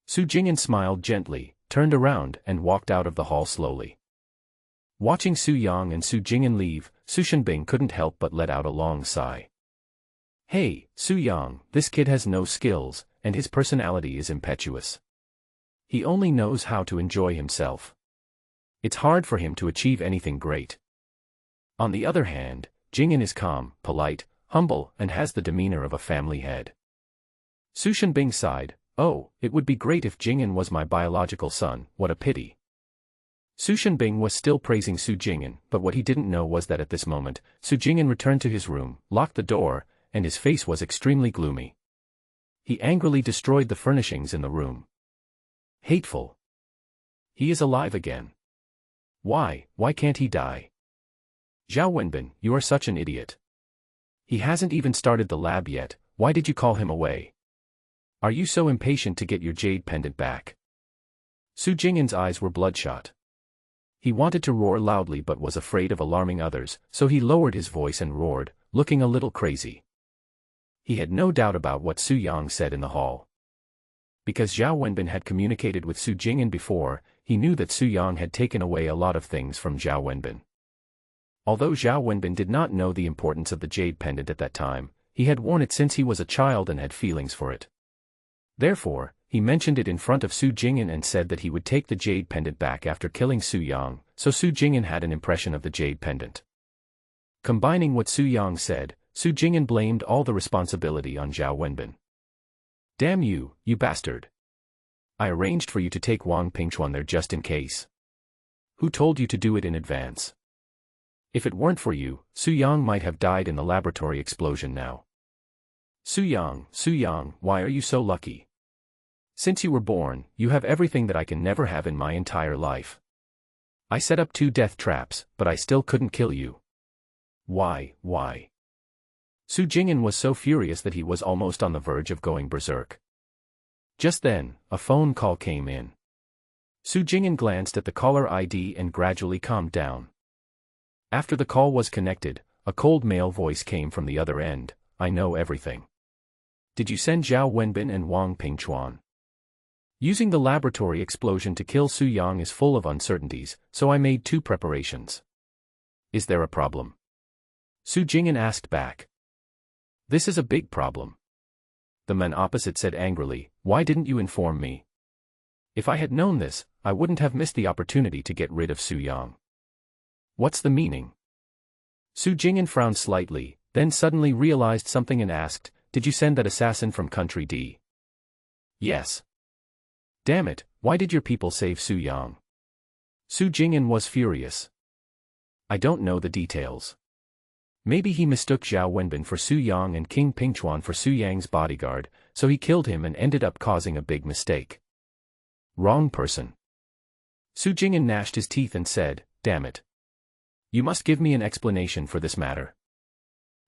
Speaker 1: Su Jing'an smiled gently, turned around and walked out of the hall slowly. Watching Su Yang and Su Jing'an leave, Su Shenbing couldn't help but let out a long sigh. Hey, Su Yang, this kid has no skills, and his personality is impetuous. He only knows how to enjoy himself. It's hard for him to achieve anything great. On the other hand, Jing'an is calm, polite, humble, and has the demeanor of a family head. Su Shenbing sighed, Oh, it would be great if Jing'an was my biological son, what a pity. Su Shenbing was still praising Su Jing'an, but what he didn't know was that at this moment, Su Jing'an returned to his room, locked the door, and his face was extremely gloomy. He angrily destroyed the furnishings in the room. Hateful. He is alive again. Why can't he die? Zhao Wenbin, you are such an idiot. He hasn't even started the lab yet, why did you call him away? Are you so impatient to get your jade pendant back? Su Jing'an's eyes were bloodshot. He wanted to roar loudly but was afraid of alarming others, so he lowered his voice and roared, looking a little crazy. He had no doubt about what Su Yang said in the hall. Because Zhao Wenbin had communicated with Su Jing'an before, he knew that Su Yang had taken away a lot of things from Zhao Wenbin. Although Zhao Wenbin did not know the importance of the jade pendant at that time, he had worn it since he was a child and had feelings for it. Therefore, he mentioned it in front of Su Jing'an and said that he would take the jade pendant back after killing Su Yang, so Su Jing'an had an impression of the jade pendant. Combining what Su Yang said, Su Jing'an blamed all the responsibility on Zhao Wenbin. Damn you, you bastard. I arranged for you to take Wang Pingchuan there just in case. Who told you to do it in advance? If it weren't for you, Su Yang might have died in the laboratory explosion now. Su Yang, why are you so lucky? Since you were born, you have everything that I can never have in my entire life. I set up 2 death traps, but I still couldn't kill you. Why? Su Jing'an was so furious that he was almost on the verge of going berserk. Just then, a phone call came in. Su Jing'an glanced at the caller ID and gradually calmed down. After the call was connected, a cold male voice came from the other end. I know everything. Did you send Zhao Wenbin and Wang Pingchuan? Using the laboratory explosion to kill Su Yang is full of uncertainties, so I made 2 preparations. Is there a problem? Su Jing'an asked back. This is a big problem. The man opposite said angrily, why didn't you inform me? If I had known this, I wouldn't have missed the opportunity to get rid of Su Yang. What's the meaning? Su Jing'an frowned slightly, then suddenly realized something and asked, did you send that assassin from country D? Yes. Damn it, why did your people save Su Yang? Su Jing'an was furious. I don't know the details. Maybe he mistook Zhao Wenbin for Su Yang and King Pingchuan for Su Yang's bodyguard, so he killed him and ended up causing a big mistake. Wrong person. Su Jing'an gnashed his teeth and said, damn it. You must give me an explanation for this matter.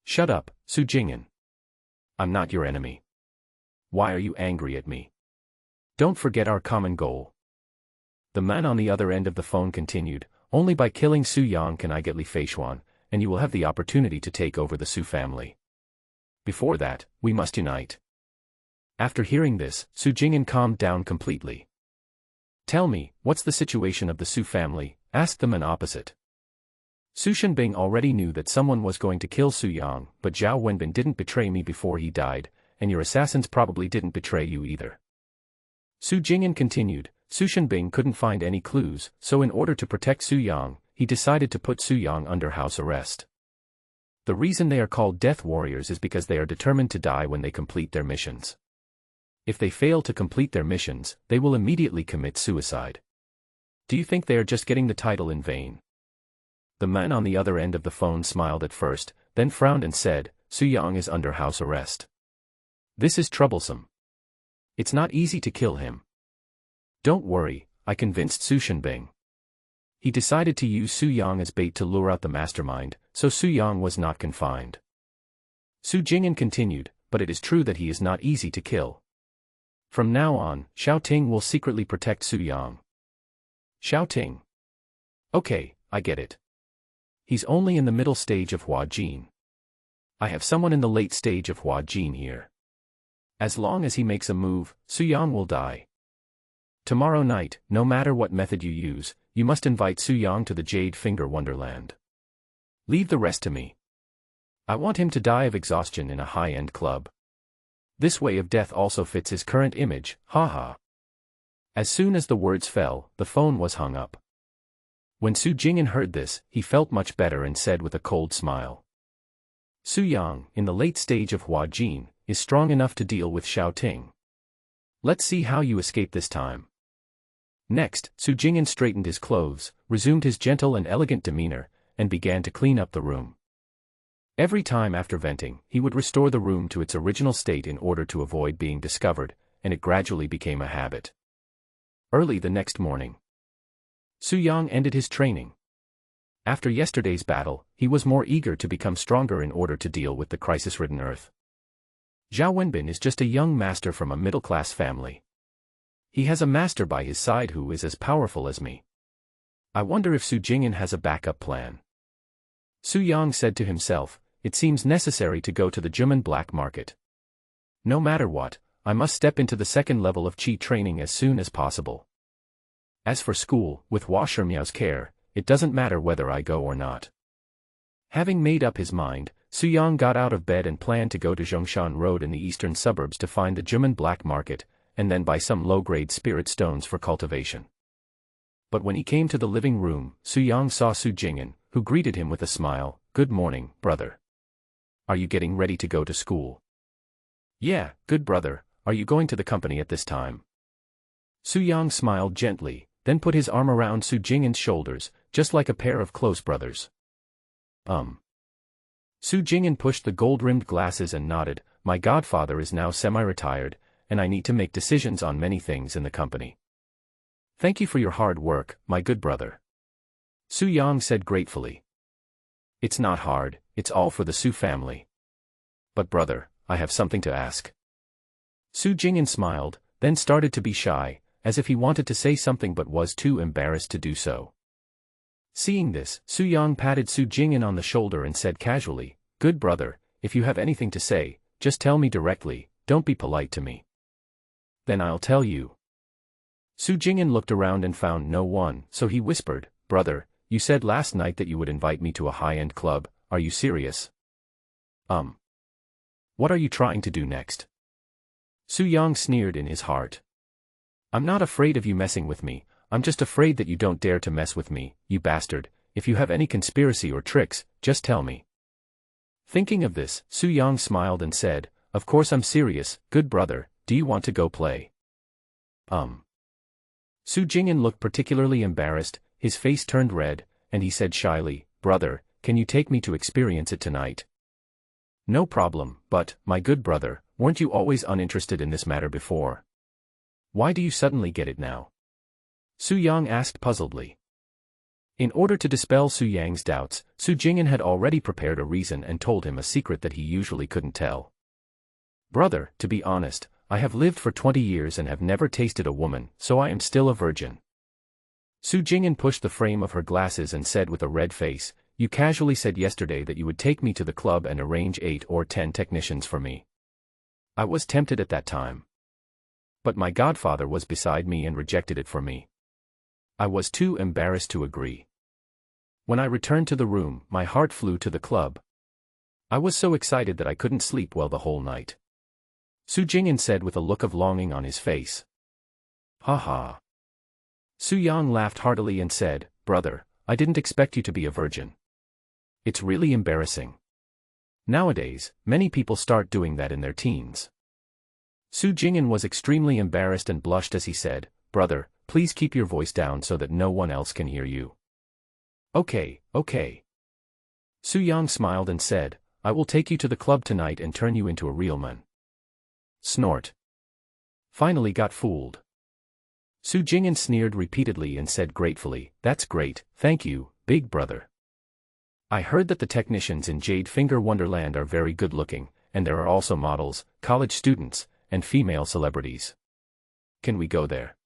Speaker 1: Shut up, Su Jing'an. I'm not your enemy. Why are you angry at me? Don't forget our common goal. The man on the other end of the phone continued, only by killing Su Yang can I get Li Feishuan, and you will have the opportunity to take over the Su family. Before that, we must unite. After hearing this, Su Jing'an calmed down completely. Tell me, what's the situation of the Su family? Asked the man opposite. Su Shenbing already knew that someone was going to kill Su Yang, but Zhao Wenbin didn't betray me before he died, and your assassins probably didn't betray you either. Su Jing'an continued, Su Shenbing couldn't find any clues, so in order to protect Su Yang, he decided to put Su Yang under house arrest. The reason they are called Death Warriors is because they are determined to die when they complete their missions. If they fail to complete their missions, they will immediately commit suicide. Do you think they are just getting the title in vain? The man on the other end of the phone smiled at first, then frowned and said, Su Yang is under house arrest. This is troublesome. It's not easy to kill him. Don't worry, I convinced Su Shenbing. He decided to use Su Yang as bait to lure out the mastermind, so Su Yang was not confined. Su Jing'an continued, but it is true that he is not easy to kill. From now on, Xiao Ting will secretly protect Su Yang. Xiao Ting. Okay, I get it. He's only in the middle stage of Hua Jin. I have someone in the late stage of Hua Jin here. As long as he makes a move, Su Yang will die. Tomorrow night, no matter what method you use, you must invite Su Yang to the Jade Finger Wonderland. Leave the rest to me. I want him to die of exhaustion in a high-end club. This way of death also fits his current image, haha. As soon as the words fell, the phone was hung up. When Su Jing'an heard this, he felt much better and said with a cold smile. Su Yang, in the late stage of Hua Jin, is strong enough to deal with Xiao Ting. Let's see how you escape this time. Next, Su Jing'an straightened his clothes, resumed his gentle and elegant demeanor, and began to clean up the room. Every time after venting, he would restore the room to its original state in order to avoid being discovered, and it gradually became a habit. Early the next morning, Su Yang ended his training. After yesterday's battle, he was more eager to become stronger in order to deal with the crisis-ridden earth. Zhao Wenbin is just a young master from a middle-class family. He has a master by his side who is as powerful as me. I wonder if Su Jing'an has a backup plan. Su Yang said to himself, it seems necessary to go to the Juman black market. No matter what, I must step into the second level of Qi training as soon as possible. As for school, with Hua Shimiao's care, it doesn't matter whether I go or not. Having made up his mind, Su Yang got out of bed and planned to go to Zhongshan Road in the eastern suburbs to find the Juman black market, and then buy some low-grade spirit stones for cultivation. But when he came to the living room, Su Yang saw Su Jing'an, who greeted him with a smile. Good morning, brother. Are you getting ready to go to school? Yeah, good brother, are you going to the company at this time? Su Yang smiled gently, then put his arm around Su Jing'an's shoulders, just like a pair of close brothers. Su Jing'an pushed the gold-rimmed glasses and nodded. My godfather is now semi-retired, and I need to make decisions on many things in the company. Thank you for your hard work, my good brother. Su Yang said gratefully. It's not hard, it's all for the Su family. But brother, I have something to ask. Su Jing'an smiled, then started to be shy, as if he wanted to say something but was too embarrassed to do so. Seeing this, Su Yang patted Su Jing'an on the shoulder and said casually, Good brother, if you have anything to say, just tell me directly, don't be polite to me. Then I'll tell you. Su Jing'an looked around and found no one, so he whispered, Brother, you said last night that you would invite me to a high-end club, are you serious? What are you trying to do next? Su Yang sneered in his heart. I'm not afraid of you messing with me, I'm just afraid that you don't dare to mess with me, you bastard. If you have any conspiracy or tricks, just tell me. Thinking of this, Su Yang smiled and said, Of course I'm serious, good brother, do you want to go play? Su Jing'an looked particularly embarrassed, his face turned red, and he said shyly, Brother, can you take me to experience it tonight? No problem, but, my good brother, weren't you always uninterested in this matter before? Why do you suddenly get it now? Su Yang asked puzzledly. In order to dispel Su Yang's doubts, Su Jing'an had already prepared a reason and told him a secret that he usually couldn't tell. Brother, to be honest, I have lived for 20 years and have never tasted a woman, so I am still a virgin. Su Jing'an pushed the frame of her glasses and said with a red face, You casually said yesterday that you would take me to the club and arrange 8 or 10 technicians for me. I was tempted at that time. But my godfather was beside me and rejected it for me. I was too embarrassed to agree. When I returned to the room, my heart flew to the club. I was so excited that I couldn't sleep well the whole night. Su Jing'an said with a look of longing on his face. Ha ha. Su Yang laughed heartily and said, Brother, I didn't expect you to be a virgin. It's really embarrassing. Nowadays, many people start doing that in their teens. Su Jing'an was extremely embarrassed and blushed as he said, Brother, please keep your voice down so that no one else can hear you. Okay. Su Yang smiled and said, I will take you to the club tonight and turn you into a real man. Snort. Finally got fooled. Su Jing'an sneered repeatedly and said gratefully, That's great, thank you, big brother. I heard that the technicians in Jade Finger Wonderland are very good looking, and there are also models, college students, and female celebrities. Can we go there?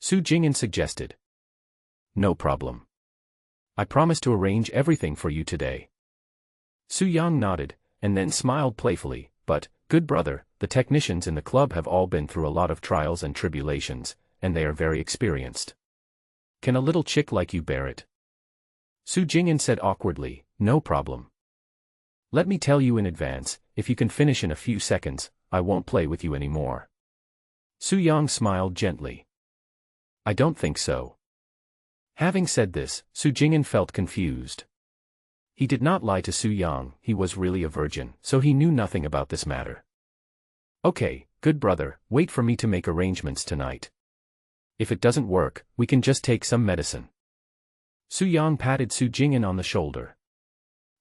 Speaker 1: Su Jing'an suggested. No problem. I promise to arrange everything for you today. Su Yang nodded, and then smiled playfully, but, good brother, the technicians in the club have all been through a lot of trials and tribulations, and they are very experienced. Can a little chick like you bear it? Su Jing'an said awkwardly, No problem. Let me tell you in advance, if you can finish in a few seconds, I won't play with you anymore. Su Yang smiled gently. I don't think so. Having said this, Su Jing'an felt confused. He did not lie to Su Yang, he was really a virgin, so he knew nothing about this matter. Okay, good brother, wait for me to make arrangements tonight. If it doesn't work, we can just take some medicine. Su Yang patted Su Jingyan on the shoulder.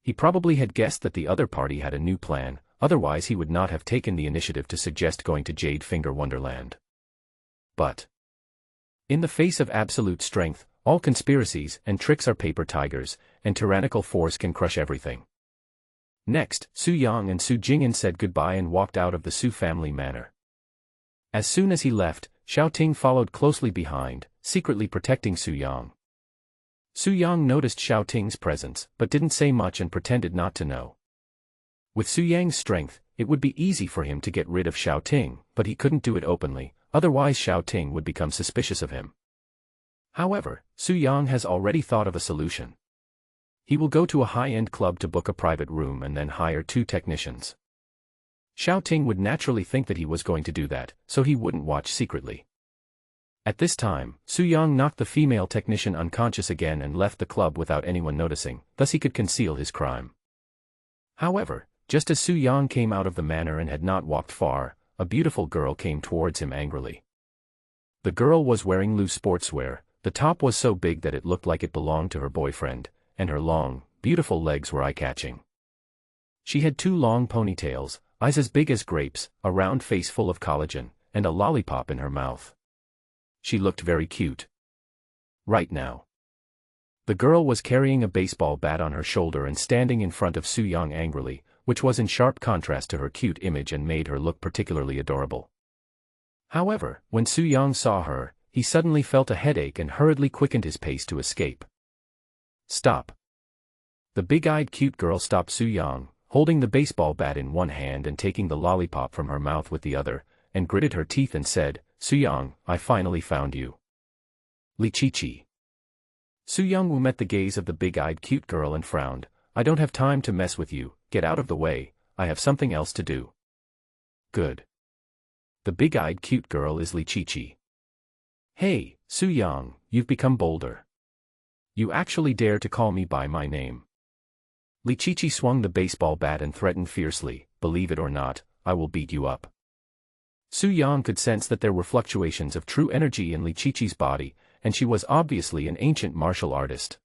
Speaker 1: He probably had guessed that the other party had a new plan, otherwise he would not have taken the initiative to suggest going to Jade Finger Wonderland. But in the face of absolute strength, all conspiracies and tricks are paper tigers, and tyrannical force can crush everything. Next, Su Yang and Su Jingyan said goodbye and walked out of the Su family manor. As soon as he left, Xiao Ting followed closely behind, secretly protecting Su Yang. Su Yang noticed Xiao Ting's presence, but didn't say much and pretended not to know. With Su Yang's strength, it would be easy for him to get rid of Xiao Ting, but he couldn't do it openly, otherwise Xiao Ting would become suspicious of him. However, Su Yang has already thought of a solution. He will go to a high-end club to book a private room and then hire 2 technicians. Xiao Ting would naturally think that he was going to do that, so he wouldn't watch secretly. At this time, Su Yang knocked the female technician unconscious again and left the club without anyone noticing, thus he could conceal his crime. However, just as Su Yang came out of the manor and had not walked far, a beautiful girl came towards him angrily. The girl was wearing loose sportswear, the top was so big that it looked like it belonged to her boyfriend, and her long, beautiful legs were eye-catching. She had 2 long ponytails, eyes as big as grapes, a round face full of collagen, and a lollipop in her mouth. She looked very cute. Right now. The girl was carrying a baseball bat on her shoulder and standing in front of Su Yang angrily, which was in sharp contrast to her cute image and made her look particularly adorable. However, when Su Yang saw her, he suddenly felt a headache and hurriedly quickened his pace to escape. Stop. The big-eyed cute girl stopped Su Yang, holding the baseball bat in one hand and taking the lollipop from her mouth with the other, and gritted her teeth and said, Su Yang, I finally found you. Li Chi. Su Yang met the gaze of the big-eyed cute girl and frowned. I don't have time to mess with you, get out of the way, I have something else to do. Good. The big-eyed cute girl is Li Chi. Hey, Su Yang, you've become bolder. You actually dare to call me by my name. Li Chi swung the baseball bat and threatened fiercely, believe it or not, I will beat you up. Su Yang could sense that there were fluctuations of true energy in Li Chi's body, and she was obviously an ancient martial artist.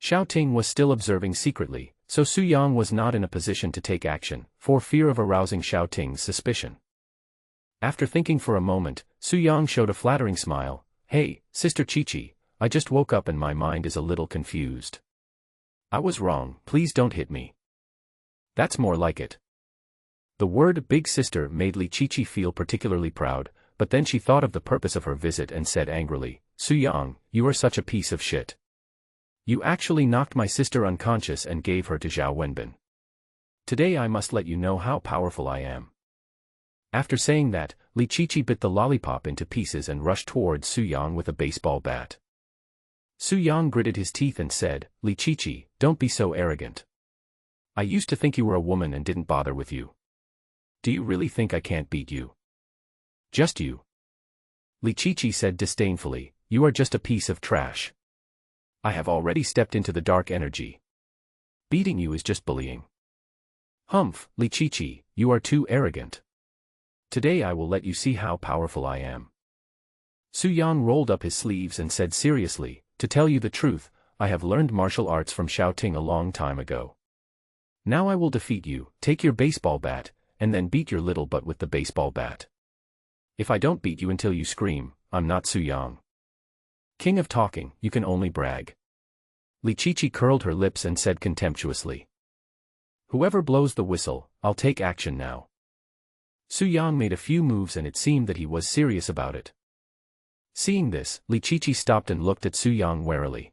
Speaker 1: Xiao Ting was still observing secretly, so Su Yang was not in a position to take action, for fear of arousing Xiao Ting's suspicion. After thinking for a moment, Su Yang showed a flattering smile. Hey, Sister Chi, I just woke up and my mind is a little confused. I was wrong, please don't hit me. That's more like it. The word big sister made Li Chi feel particularly proud, but then she thought of the purpose of her visit and said angrily, Su Yang, you are such a piece of shit. You actually knocked my sister unconscious and gave her to Zhao Wenbin. Today I must let you know how powerful I am. After saying that, Li Chi bit the lollipop into pieces and rushed towards Su Yang with a baseball bat. Su Yang gritted his teeth and said, Li Chi, don't be so arrogant. I used to think you were a woman and didn't bother with you. Do you really think I can't beat you? Just you. Li Chi said disdainfully, you are just a piece of trash. I have already stepped into the dark energy. Beating you is just bullying. Humph, Li Chi, you are too arrogant. Today I will let you see how powerful I am. Su Yang rolled up his sleeves and said seriously, to tell you the truth, I have learned martial arts from Xiao Ting a long time ago. Now I will defeat you, take your baseball bat, and then beat your little butt with the baseball bat. If I don't beat you until you scream, I'm not Su Yang. King of talking, you can only brag. Li Chi curled her lips and said contemptuously. Whoever blows the whistle, I'll take action now. Su Yang made a few moves and it seemed that he was serious about it. Seeing this, Li Chi stopped and looked at Su Yang warily.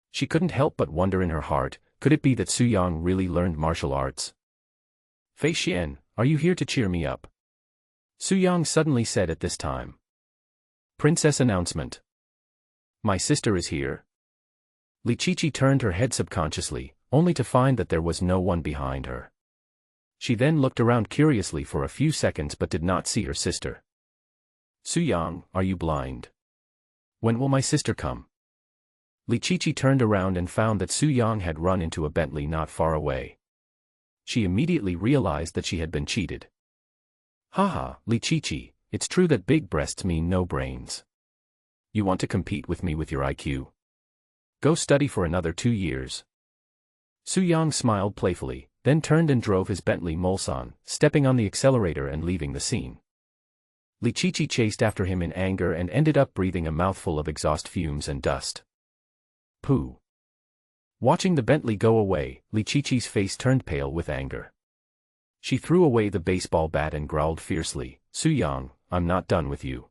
Speaker 1: She couldn't help but wonder in her heart, could it be that Su Yang really learned martial arts? Fei Xian, are you here to cheer me up? Su Yang suddenly said at this time. Princess announcement. My sister is here. Li Chi turned her head subconsciously, only to find that there was no one behind her. She then looked around curiously for a few seconds but did not see her sister. Su Yang, are you blind? When will my sister come? Li Chi turned around and found that Su Yang had run into a Bentley not far away. She immediately realized that she had been cheated. Haha, Li Chi, it's true that big breasts mean no brains. You want to compete with me with your IQ? Go study for another 2 years. Su Yang smiled playfully, then turned and drove his Bentley Mulsanne, stepping on the accelerator and leaving the scene. Li Qiqi chased after him in anger and ended up breathing a mouthful of exhaust fumes and dust. Pooh. Watching the Bentley go away, Li Qiqi's face turned pale with anger. She threw away the baseball bat and growled fiercely, Su Yang, I'm not done with you.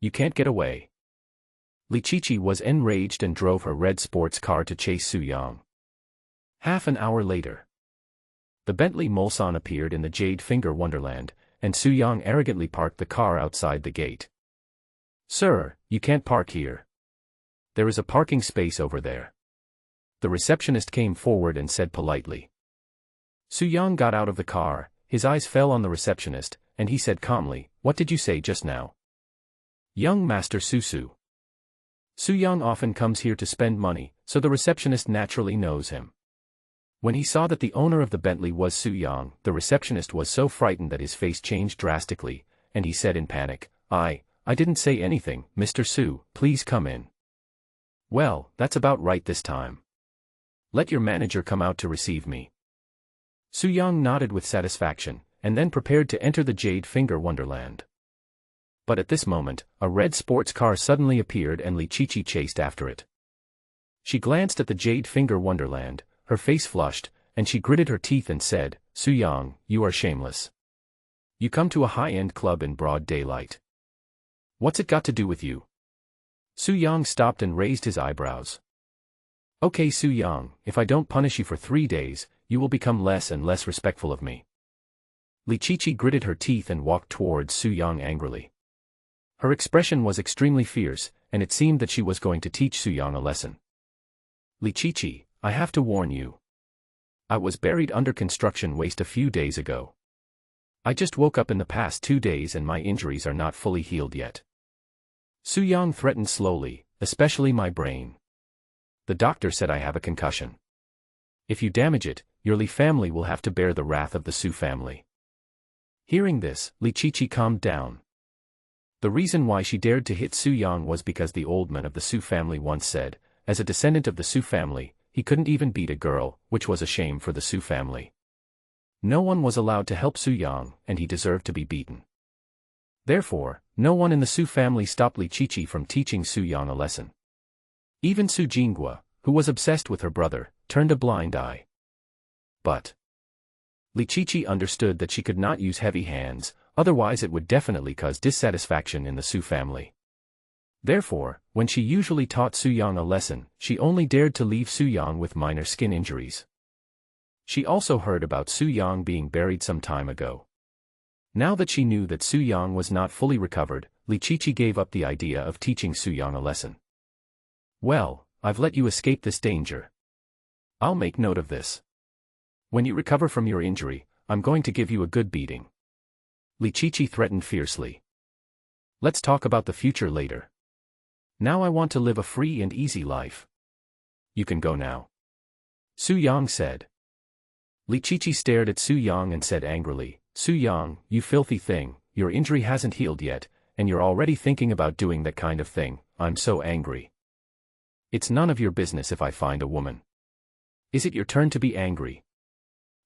Speaker 1: You can't get away. Li Qiqi was enraged and drove her red sports car to chase Su Yang. Half an hour later, the Bentley Mulsanne appeared in the Jade Finger Wonderland, and Su Yang arrogantly parked the car outside the gate. Sir, you can't park here. There is a parking space over there. The receptionist came forward and said politely. Su Yang got out of the car, his eyes fell on the receptionist, and he said calmly, What did you say just now? Young Master Su. Su Yang often comes here to spend money, so the receptionist naturally knows him. When he saw that the owner of the Bentley was Su Yang, the receptionist was so frightened that his face changed drastically, and he said in panic, I didn't say anything, Mr. Su, please come in. Well, that's about right this time. Let your manager come out to receive me. Su Yang nodded with satisfaction, and then prepared to enter the Jade Finger Wonderland. But at this moment, a red sports car suddenly appeared and Li Qiqi chased after it. She glanced at the Jade Finger Wonderland, her face flushed, and she gritted her teeth and said, Su Yang, you are shameless. You come to a high-end club in broad daylight. What's it got to do with you? Su Yang stopped and raised his eyebrows. Okay Su Yang, if I don't punish you for 3 days, you will become less and less respectful of me. Li Qiqi gritted her teeth and walked towards Su Yang angrily. Her expression was extremely fierce, and it seemed that she was going to teach Su Yang a lesson. Li Qiqi, I have to warn you. I was buried under construction waste a few days ago. I just woke up in the past 2 days and my injuries are not fully healed yet. Su Yang threatened slowly, especially my brain. The doctor said I have a concussion. If you damage it, your Li family will have to bear the wrath of the Su family. Hearing this, Li Qiqi calmed down. The reason why she dared to hit Su Yang was because the old man of the Su family once said, as a descendant of the Su family, he couldn't even beat a girl, which was a shame for the Su family. No one was allowed to help Su Yang, and he deserved to be beaten. Therefore, no one in the Su family stopped Li Qiqi from teaching Su Yang a lesson. Even Su Jinghua, who was obsessed with her brother, turned a blind eye. But Li Qiqi understood that she could not use heavy hands, otherwise it would definitely cause dissatisfaction in the Su family. Therefore, when she usually taught Su Yang a lesson, she only dared to leave Su Yang with minor skin injuries. She also heard about Su Yang being buried some time ago. Now that she knew that Su Yang was not fully recovered, Li Qiqi gave up the idea of teaching Su Yang a lesson. Well, I've let you escape this danger. I'll make note of this. When you recover from your injury, I'm going to give you a good beating. Li Qiqi threatened fiercely. Let's talk about the future later. Now I want to live a free and easy life. You can go now. Su Yang said. Li Qiqi stared at Su Yang and said angrily, Su Yang, you filthy thing, your injury hasn't healed yet, and you're already thinking about doing that kind of thing, I'm so angry. It's none of your business if I find a woman. Is it your turn to be angry?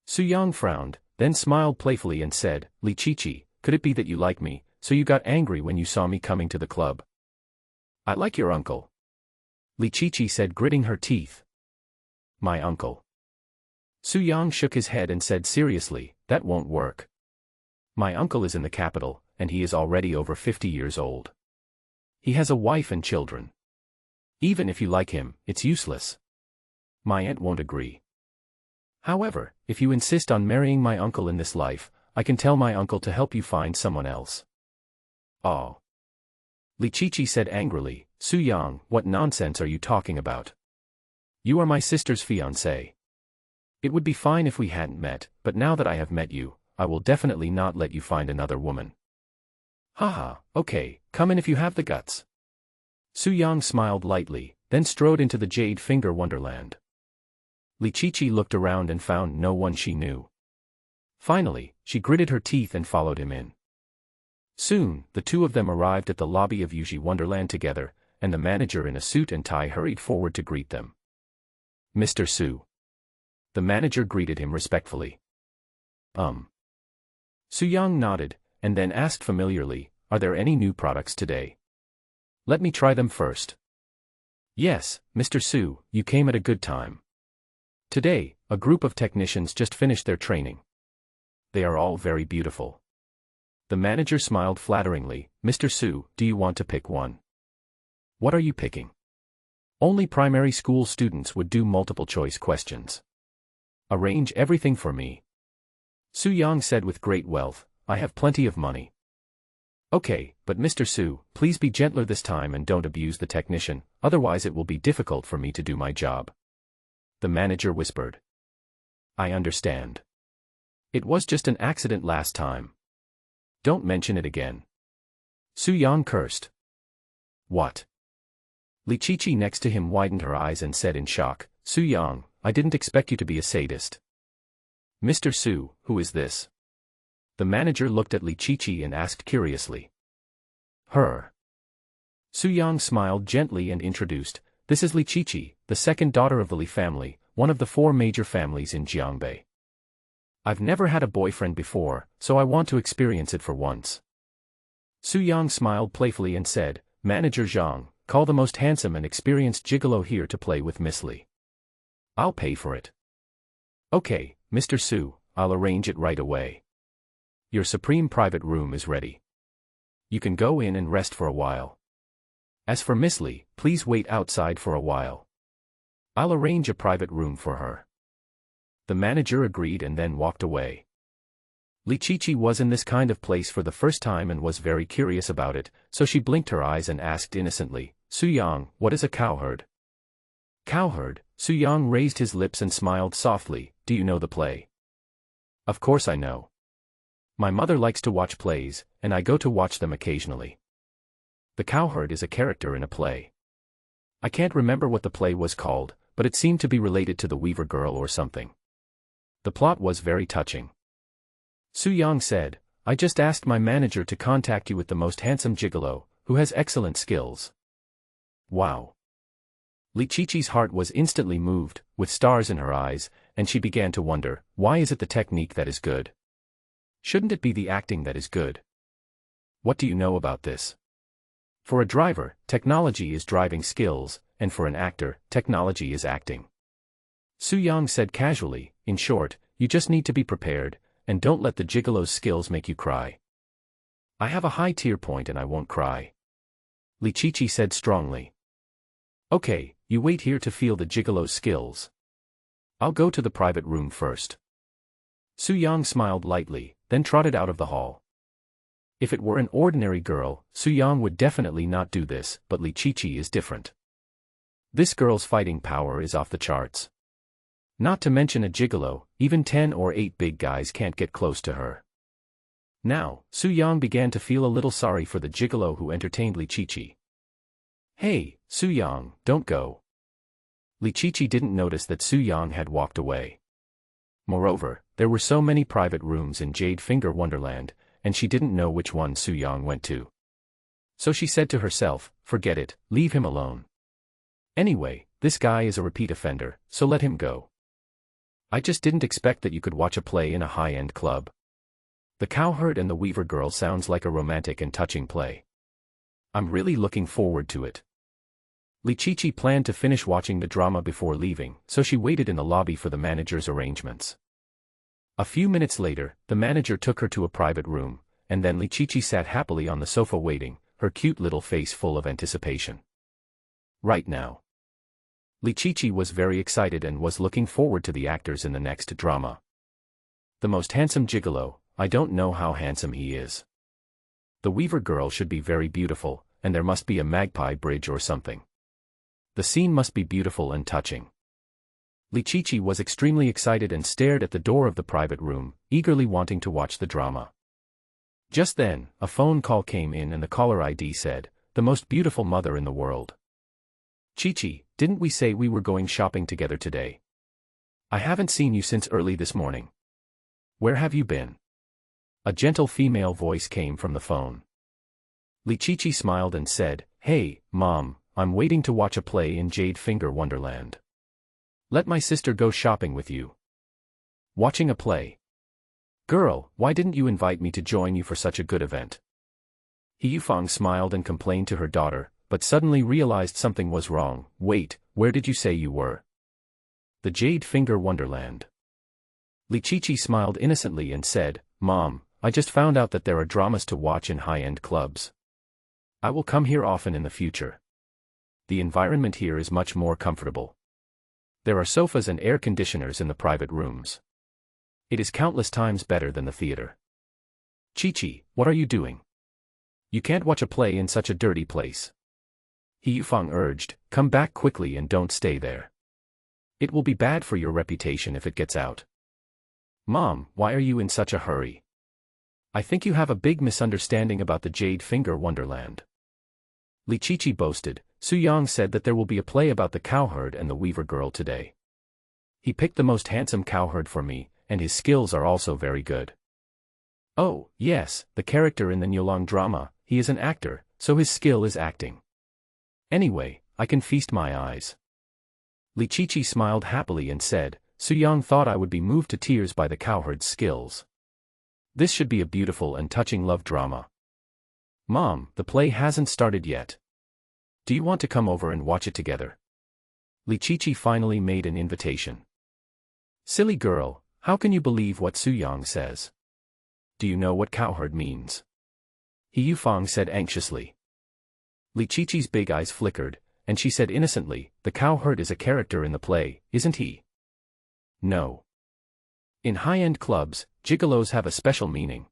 Speaker 1: Su Yang frowned, then smiled playfully and said, Li Qiqi, could it be that you like me, so you got angry when you saw me coming to the club? I like your uncle. Li Qiqi said, gritting her teeth. My uncle. Su Yang shook his head and said seriously, that won't work. My uncle is in the capital, and he is already over 50 years old. He has a wife and children. Even if you like him, it's useless. My aunt won't agree. However, if you insist on marrying my uncle in this life, I can tell my uncle to help you find someone else. Oh. Li Qiqi said angrily, Su Yang, what nonsense are you talking about? You are my sister's fiancée. It would be fine if we hadn't met, but now that I have met you, I will definitely not let you find another woman. Haha, okay, come in if you have the guts. Su Yang smiled lightly, then strode into the Jade Finger Wonderland. Li Qiqi looked around and found no one she knew. Finally, she gritted her teeth and followed him in. Soon, the two of them arrived at the lobby of Yuji Wonderland together, and the manager in a suit and tie hurried forward to greet them. Mr. Su. The manager greeted him respectfully. Su-young nodded, and then asked familiarly, "Are there any new products today? Let me try them first." "Yes, Mr. Su, you came at a good time. Today, a group of technicians just finished their training. They are all very beautiful." The manager smiled flatteringly. "Mr. Su, do you want to pick one?" "What are you picking?" "Only primary school students would do multiple choice questions." "Arrange everything for me," Su-young said with great wealth. "I have plenty of money." "Okay, but Mr. Su, please be gentler this time and don't abuse the technician, otherwise it will be difficult for me to do my job," the manager whispered. "I understand. It was just an accident last time. Don't mention it again." Su-young cursed. "What?" Lichichi next to him widened her eyes and said in shock, "Su-young, I didn't expect you to be a sadist." "Mr. Su, who is this?" The manager looked at Lichichi and asked curiously. "Her." Su-young smiled gently and introduced, "This is Lichichi, the second daughter of the Li family, one of the 4 major families in Jiangbei. I've never had a boyfriend before, so I want to experience it for once." Su-young smiled playfully and said, "Manager Zhang, call the most handsome and experienced gigolo here to play with Miss Li. I'll pay for it." "Okay, Mr. Su, I'll arrange it right away. Your supreme private room is ready. You can go in and rest for a while. As for Miss Li, please wait outside for a while. I'll arrange a private room for her." The manager agreed and then walked away. Lichichi was in this kind of place for the first time and was very curious about it, so she blinked her eyes and asked innocently, "Su-young, what is a cowherd?" "Cowherd?" Su-young raised his lips and smiled softly, "Do you know the play?" "Of course I know. My mother likes to watch plays, and I go to watch them occasionally. The cowherd is a character in a play. I can't remember what the play was called, but it seemed to be related to the Weaver Girl or something. The plot was very touching." Su-young said, "I just asked my manager to contact you with the most handsome gigolo, who has excellent skills." Wow. Lichichi's heart was instantly moved, with stars in her eyes, and she began to wonder, why is it the technique that is good? Shouldn't it be the acting that is good? What do you know about this? For a driver, technology is driving skills, and for an actor, technology is acting. Su-young said casually, "In short, you just need to be prepared, and don't let the gigolo's skills make you cry." "I have a high tier point and I won't cry," Lichichi said strongly. "Okay, you wait here to feel the gigolo's skills. I'll go to the private room first." Su-young smiled lightly, then trotted out of the hall. If it were an ordinary girl, Su-young would definitely not do this, but Lichichi is different. This girl's fighting power is off the charts. Not to mention a gigolo, even 10 or 8 big guys can't get close to her. Now, Su-young began to feel a little sorry for the gigolo who entertained Lichichi. "Hey, Su-young, don't go." Lichichi didn't notice that Su-young had walked away. Moreover, there were so many private rooms in Jade Finger Wonderland, and she didn't know which one Su-young went to. So she said to herself, "Forget it, leave him alone. Anyway, this guy is a repeat offender, so let him go. I just didn't expect that you could watch a play in a high-end club. The Cowherd and the Weaver Girl sounds like a romantic and touching play. I'm really looking forward to it." Lichichi planned to finish watching the drama before leaving, so she waited in the lobby for the manager's arrangements. A few minutes later, the manager took her to a private room, and then Lichichi sat happily on the sofa waiting, her cute little face full of anticipation. Right now. Lichichi was very excited and was looking forward to the actors in the next drama. The most handsome gigolo, I don't know how handsome he is. The Weaver Girl should be very beautiful, and there must be a magpie bridge or something. The scene must be beautiful and touching. Lichichi was extremely excited and stared at the door of the private room, eagerly wanting to watch the drama. Just then, a phone call came in and the caller ID said, "The most beautiful mother in the world. Chichi, didn't we say we were going shopping together today? I haven't seen you since early this morning. Where have you been?" A gentle female voice came from the phone. Lichichi smiled and said, "Hey, Mom, I'm waiting to watch a play in Jade Finger Wonderland. Let my sister go shopping with you. Watching a play. Girl, why didn't you invite me to join you for such a good event? He Yufang smiled and complained to her daughter, but suddenly realized something was wrong. Wait, where did you say you were? The Jade Finger Wonderland. Li Qiqi smiled innocently and said, Mom, I just found out that there are dramas to watch in high-end clubs. I will come here often in the future. The environment here is much more comfortable. There are sofas and air conditioners in the private rooms. It is countless times better than the theater. Qiqi, what are you doing? You can't watch a play in such a dirty place. He Yufang urged, come back quickly and don't stay there. It will be bad for your reputation if it gets out. Mom, why are you in such a hurry? I think you have a big misunderstanding about the Jade Finger Wonderland. Li Qiqi boasted. Su Yang said that there will be a play about the cowherd and the weaver girl today. He picked the most handsome cowherd for me, and his skills are also very good. Oh, yes, the character in the Nyolong drama, he is an actor, so his skill is acting. Anyway, I can feast my eyes. Li Qiqi smiled happily and said, Su Yang thought I would be moved to tears by the cowherd's skills. This should be a beautiful and touching love drama. Mom, the play hasn't started yet. Do you want to come over and watch it together? Li Qiqi finally made an invitation. Silly girl, how can you believe what Su Yang says? Do you know what cowherd means? He Yufang said anxiously. Li Qiqi's big eyes flickered, and she said innocently, the cowherd is a character in the play, isn't he? No. In high-end clubs, gigolos have a special meaning.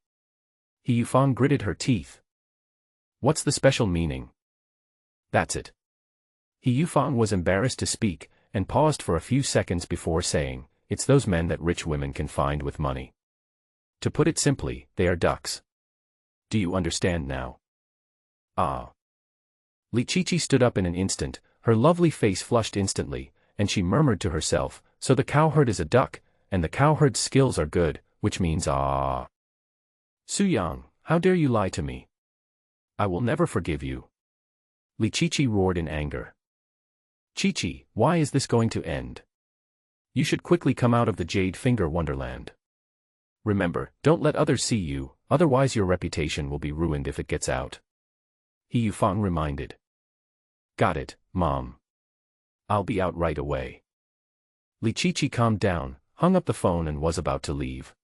Speaker 1: He Yufang gritted her teeth. What's the special meaning? That's it. He Yufang was embarrassed to speak, and paused for a few seconds before saying, it's those men that rich women can find with money. To put it simply, they are ducks. Do you understand now? Ah. Li Qiqi stood up in an instant, her lovely face flushed instantly, and she murmured to herself, so the cowherd is a duck, and the cowherd's skills are good, which means ah. Su Yang, how dare you lie to me? I will never forgive you. Li Qiqi roared in anger. Qiqi, why is this going to end? You should quickly come out of the Jade Finger Wonderland. Remember, don't let others see you, otherwise your reputation will be ruined if it gets out. He Yufang reminded. Got it, Mom. I'll be out right away. Li Qiqi calmed down, hung up the phone and was about to leave.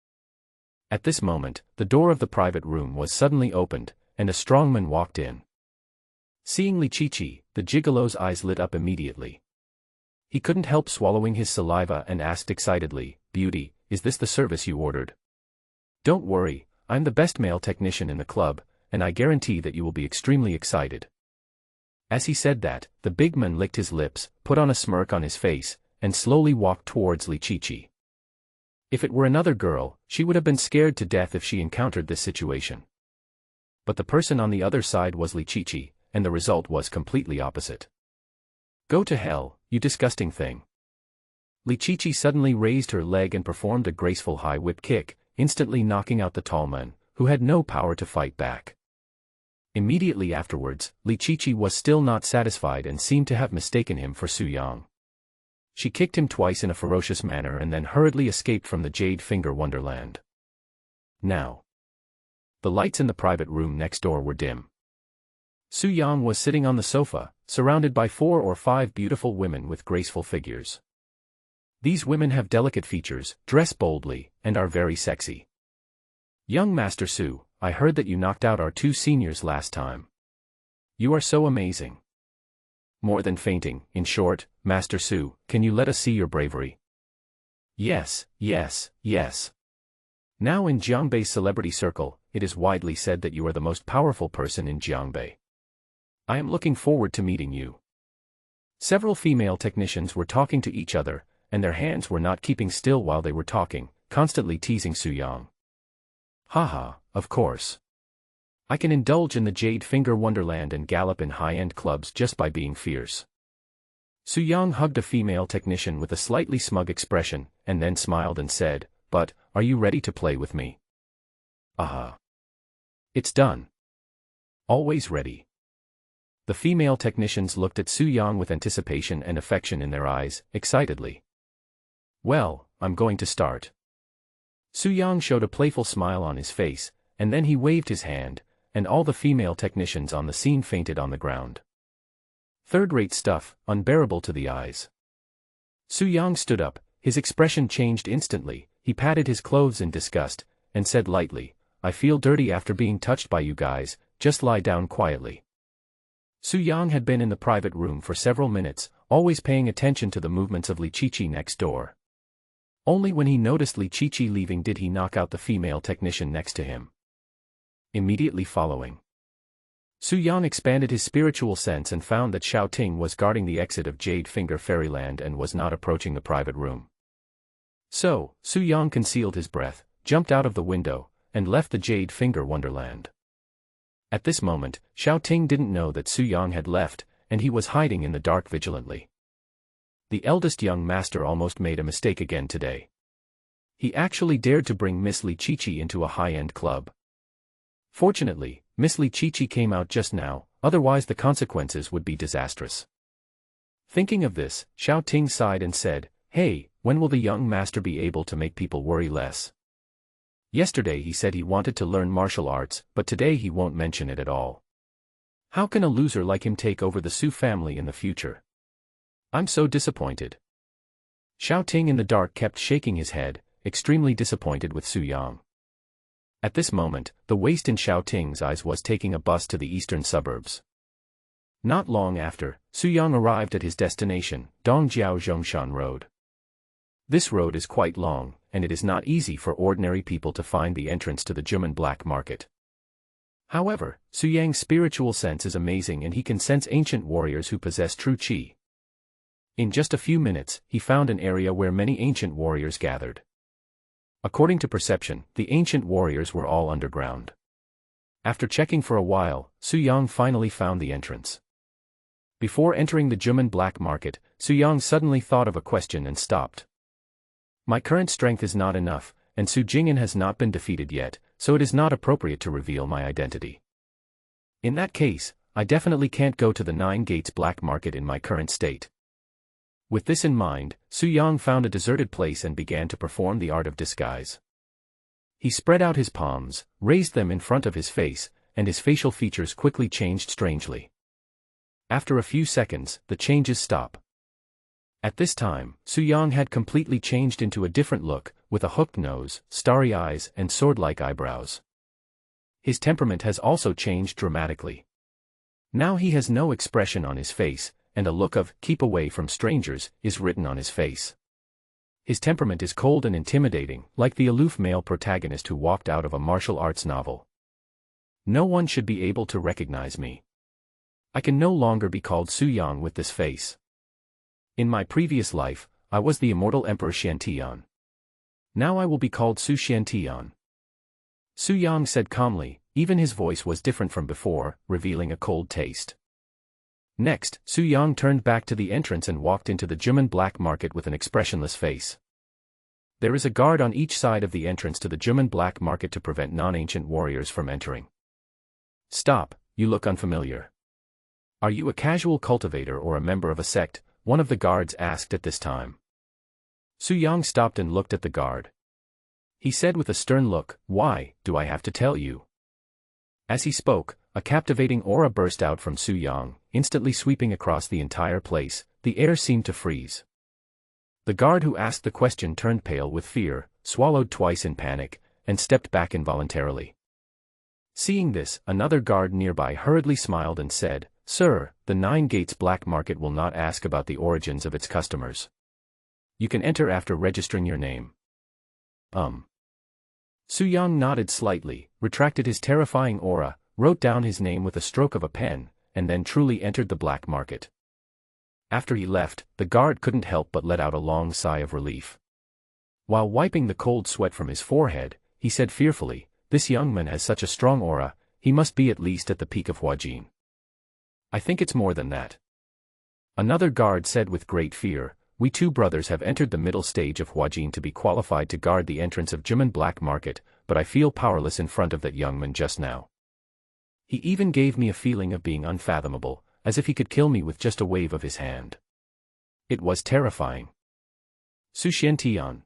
Speaker 1: At this moment, the door of the private room was suddenly opened, and a strongman walked in. Seeing Li Qiqi, the gigolo's eyes lit up immediately. He couldn't help swallowing his saliva and asked excitedly, Beauty, is this the service you ordered? Don't worry, I'm the best male technician in the club, and I guarantee that you will be extremely excited. As he said that, the big man licked his lips, put on a smirk on his face, and slowly walked towards Li Qiqi. If it were another girl, she would have been scared to death if she encountered this situation. But the person on the other side was Li Qiqi, and the result was completely opposite. Go to hell, you disgusting thing. Li Qiqi suddenly raised her leg and performed a graceful high whip kick, instantly knocking out the tall man, who had no power to fight back. Immediately afterwards, Li Qiqi was still not satisfied and seemed to have mistaken him for Su Yang. She kicked him twice in a ferocious manner and then hurriedly escaped from the Jade Finger Wonderland. Now. The lights in the private room next door were dim. Su Yang was sitting on the sofa, surrounded by 4 or 5 beautiful women with graceful figures. These women have delicate features, dress boldly, and are very sexy. Young Master Su, I heard that you knocked out our 2 seniors last time. You are so amazing. More than fainting, in short, Master Su, can you let us see your bravery? Yes, yes, yes. Now in Jiangbei's celebrity circle, it is widely said that you are the most powerful person in Jiangbei. I am looking forward to meeting you. Several female technicians were talking to each other, and their hands were not keeping still while they were talking, constantly teasing Su Yang. Haha, of course. I can indulge in the Jade Finger Wonderland and gallop in high-end clubs just by being fierce. Su Yang hugged a female technician with a slightly smug expression, and then smiled and said, but, are you ready to play with me? Aha. It's done. Always ready. The female technicians looked at Su Yang with anticipation and affection in their eyes, excitedly. Well, I'm going to start. Su Yang showed a playful smile on his face, and then he waved his hand, and all the female technicians on the scene fainted on the ground. Third-rate stuff, unbearable to the eyes. Su Yang stood up, his expression changed instantly, he patted his clothes in disgust, and said lightly, I feel dirty after being touched by you guys, just lie down quietly. Su Yang had been in the private room for several minutes, always paying attention to the movements of Li Qiqi next door. Only when he noticed Li Qiqi leaving did he knock out the female technician next to him. Immediately following, Su Yang expanded his spiritual sense and found that Xiao Ting was guarding the exit of Jade Finger Fairyland and was not approaching the private room. So, Su Yang concealed his breath, jumped out of the window, and left the Jade Finger Wonderland. At this moment, Xiao Ting didn't know that Su Yang had left, and he was hiding in the dark vigilantly. The eldest young master almost made a mistake again today. He actually dared to bring Miss Li Qiqi into a high-end club. Fortunately, Miss Li Qiqi came out just now, otherwise the consequences would be disastrous. Thinking of this, Xiao Ting sighed and said, Hey, when will the young master be able to make people worry less? Yesterday he said he wanted to learn martial arts, but today he won't mention it at all. How can a loser like him take over the Su family in the future? I'm so disappointed. Xiao Ting in the dark kept shaking his head, extremely disappointed with Su Yang. At this moment, the waste in Xiao Ting's eyes was taking a bus to the eastern suburbs. Not long after, Su Yang arrived at his destination, Dongjiao Zhongshan Road. This road is quite long, and it is not easy for ordinary people to find the entrance to the Juman black market. However, Su Yang's spiritual sense is amazing and he can sense ancient warriors who possess true qi. In just a few minutes, he found an area where many ancient warriors gathered. According to perception, the ancient warriors were all underground. After checking for a while, Su Yang finally found the entrance. Before entering the Juman black market, Su Yang suddenly thought of a question and stopped. My current strength is not enough, and Su Jing'an has not been defeated yet, so it is not appropriate to reveal my identity. In that case, I definitely can't go to the Nine Gates black market in my current state. With this in mind, Su Yang found a deserted place and began to perform the art of disguise. He spread out his palms, raised them in front of his face, and his facial features quickly changed strangely. After a few seconds, the changes stop. At this time, Su Yang had completely changed into a different look, with a hooked nose, starry eyes, and sword-like eyebrows. His temperament has also changed dramatically. Now he has no expression on his face, and a look of, keep away from strangers, is written on his face. His temperament is cold and intimidating, like the aloof male protagonist who walked out of a martial arts novel. No one should be able to recognize me. I can no longer be called Su Yang with this face. In my previous life, I was the Immortal Emperor Xiantian. Now I will be called Su Xiantian. Su Yang said calmly, even his voice was different from before, revealing a cold taste. Next, Su Yang turned back to the entrance and walked into the Juman black market with an expressionless face. There is a guard on each side of the entrance to the Juman black market to prevent non-ancient warriors from entering. Stop, you look unfamiliar. Are you a casual cultivator or a member of a sect? One of the guards asked at this time. Su Yang stopped and looked at the guard. He said with a stern look, Why, do I have to tell you? As he spoke, a captivating aura burst out from Su Yang, instantly sweeping across the entire place. The air seemed to freeze. The guard who asked the question turned pale with fear, swallowed twice in panic, and stepped back involuntarily. Seeing this, another guard nearby hurriedly smiled and said, Sir, the Nine Gates black market will not ask about the origins of its customers. You can enter after registering your name. Su Yang nodded slightly, retracted his terrifying aura, wrote down his name with a stroke of a pen, and then truly entered the black market. After he left, the guard couldn't help but let out a long sigh of relief. While wiping the cold sweat from his forehead, he said fearfully, This young man has such a strong aura, he must be at least at the peak of Huajin. I think it's more than that. Another guard said with great fear, We two brothers have entered the middle stage of Huajin to be qualified to guard the entrance of Juman black market, but I feel powerless in front of that young man just now. He even gave me a feeling of being unfathomable, as if he could kill me with just a wave of his hand. It was terrifying. Su Xiantian.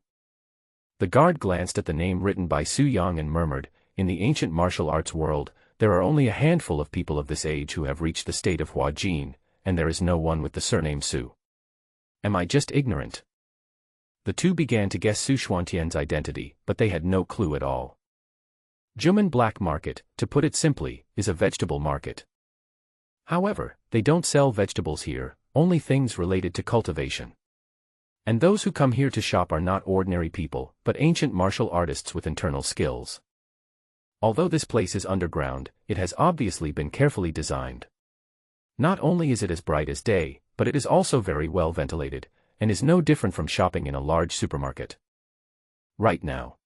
Speaker 1: The guard glanced at the name written by Su Yang and murmured, "In the ancient martial arts world, there are only a handful of people of this age who have reached the state of Hua Jin, and there is no one with the surname Su. Am I just ignorant?" The two began to guess Su Xuantian's identity, but they had no clue at all. Jumen Black Market, to put it simply, is a vegetable market. However, they don't sell vegetables here, only things related to cultivation. And those who come here to shop are not ordinary people, but ancient martial artists with internal skills. Although this place is underground, it has obviously been carefully designed. Not only is it as bright as day, but it is also very well ventilated, and is no different from shopping in a large supermarket. Right now,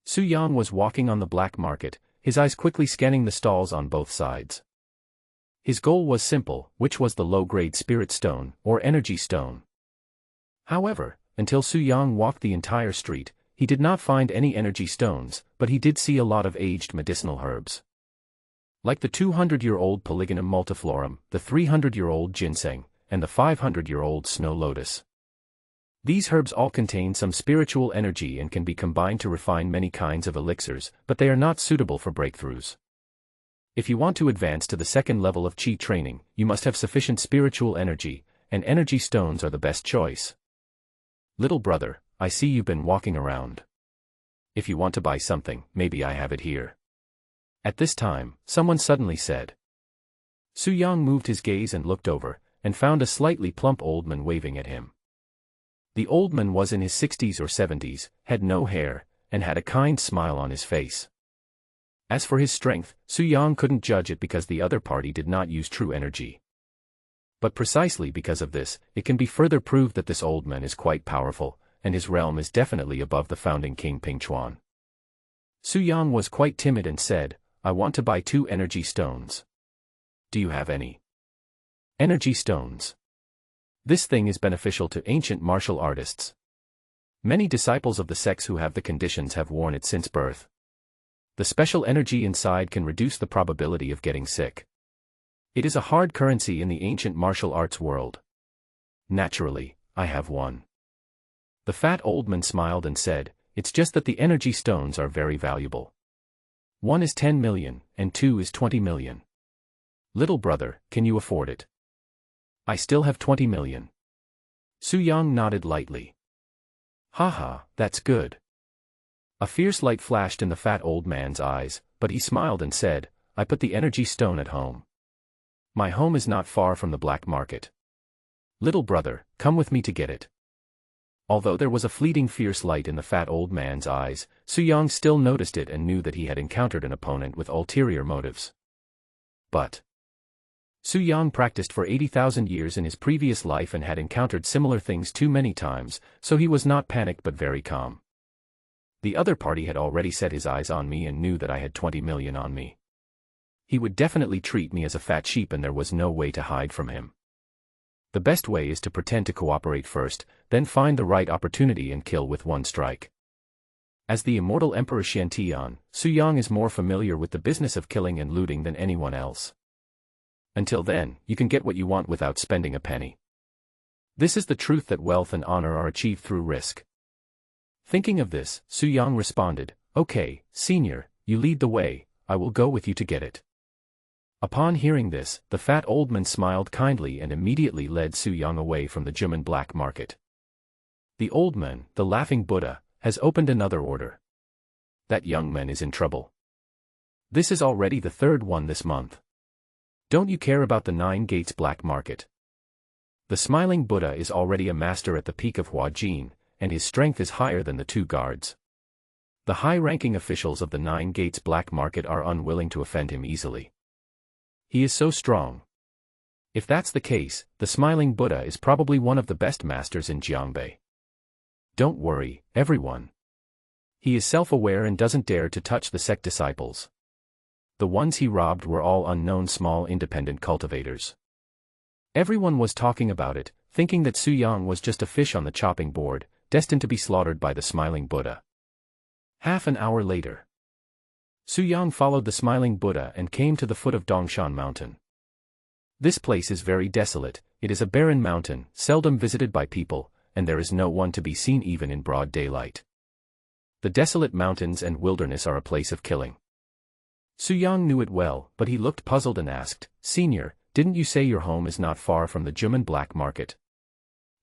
Speaker 1: Su Yang was walking on the black market, his eyes quickly scanning the stalls on both sides. His goal was simple, which was the low-grade spirit stone, or energy stone. However, until Su Yang walked the entire street, he did not find any energy stones, but he did see a lot of aged medicinal herbs. Like the 200-year-old Polygonum multiflorum, the 300-year-old ginseng, and the 500-year-old snow lotus. These herbs all contain some spiritual energy and can be combined to refine many kinds of elixirs, but they are not suitable for breakthroughs. If you want to advance to the second level of Qi training, you must have sufficient spiritual energy, and energy stones are the best choice. Little brother, I see you've been walking around. If you want to buy something, maybe I have it here. At this time, someone suddenly said. Su Yang moved his gaze and looked over, and found a slightly plump old man waving at him. The old man was in his 60s or 70s, had no hair, and had a kind smile on his face. As for his strength, Su Yang couldn't judge it because the other party did not use true energy. But precisely because of this, it can be further proved that this old man is quite powerful, and his realm is definitely above the founding king Pingchuan. Su Yang was quite timid and said, "I want to buy 2 energy stones. Do you have any?" Energy stones. This thing is beneficial to ancient martial artists. Many disciples of the sects who have the conditions have worn it since birth. The special energy inside can reduce the probability of getting sick. It is a hard currency in the ancient martial arts world. Naturally, I have one. The fat old man smiled and said, "It's just that the energy stones are very valuable. 1 is 10 million, and 2 is 20 million. Little brother, can you afford it?" "I still have 20 million. Su Yang nodded lightly. "Haha, that's good." A fierce light flashed in the fat old man's eyes, but he smiled and said, "I put the energy stone at home. My home is not far from the black market. Little brother, come with me to get it." Although there was a fleeting fierce light in the fat old man's eyes, Su Yang still noticed it and knew that he had encountered an opponent with ulterior motives. But Su Yang practiced for 80,000 years in his previous life and had encountered similar things too many times, so he was not panicked but very calm. The other party had already set his eyes on me and knew that I had 20 million on me. He would definitely treat me as a fat sheep and there was no way to hide from him. The best way is to pretend to cooperate first, then find the right opportunity and kill with one strike. As the Immortal Emperor Xiantian, Su Yang is more familiar with the business of killing and looting than anyone else. Until then, you can get what you want without spending a penny. This is the truth that wealth and honor are achieved through risk. Thinking of this, Su Yang responded, "Okay, senior, you lead the way, I will go with you to get it." Upon hearing this, the fat old man smiled kindly and immediately led Su Yang away from the Jumen black market. The old man, the laughing Buddha, has opened another order. That young man is in trouble. This is already the 3rd one this month. Don't you care about the 9 gates black market? The smiling Buddha is already a master at the peak of Hua Jin, and his strength is higher than the 2 guards. The high-ranking officials of the 9 gates black market are unwilling to offend him easily. He is so strong. If that's the case, the smiling Buddha is probably one of the best masters in Jiangbei. Don't worry, everyone. He is self-aware and doesn't dare to touch the sect disciples. The ones he robbed were all unknown small independent cultivators. Everyone was talking about it, thinking that Su Yang was just a fish on the chopping board, destined to be slaughtered by the smiling Buddha. Half an hour later, Su Yang followed the smiling Buddha and came to the foot of Dongshan Mountain. This place is very desolate, it is a barren mountain, seldom visited by people, and there is no one to be seen even in broad daylight. The desolate mountains and wilderness are a place of killing. Su-yang knew it well, but he looked puzzled and asked, "Senior, didn't you say your home is not far from the Juman black market?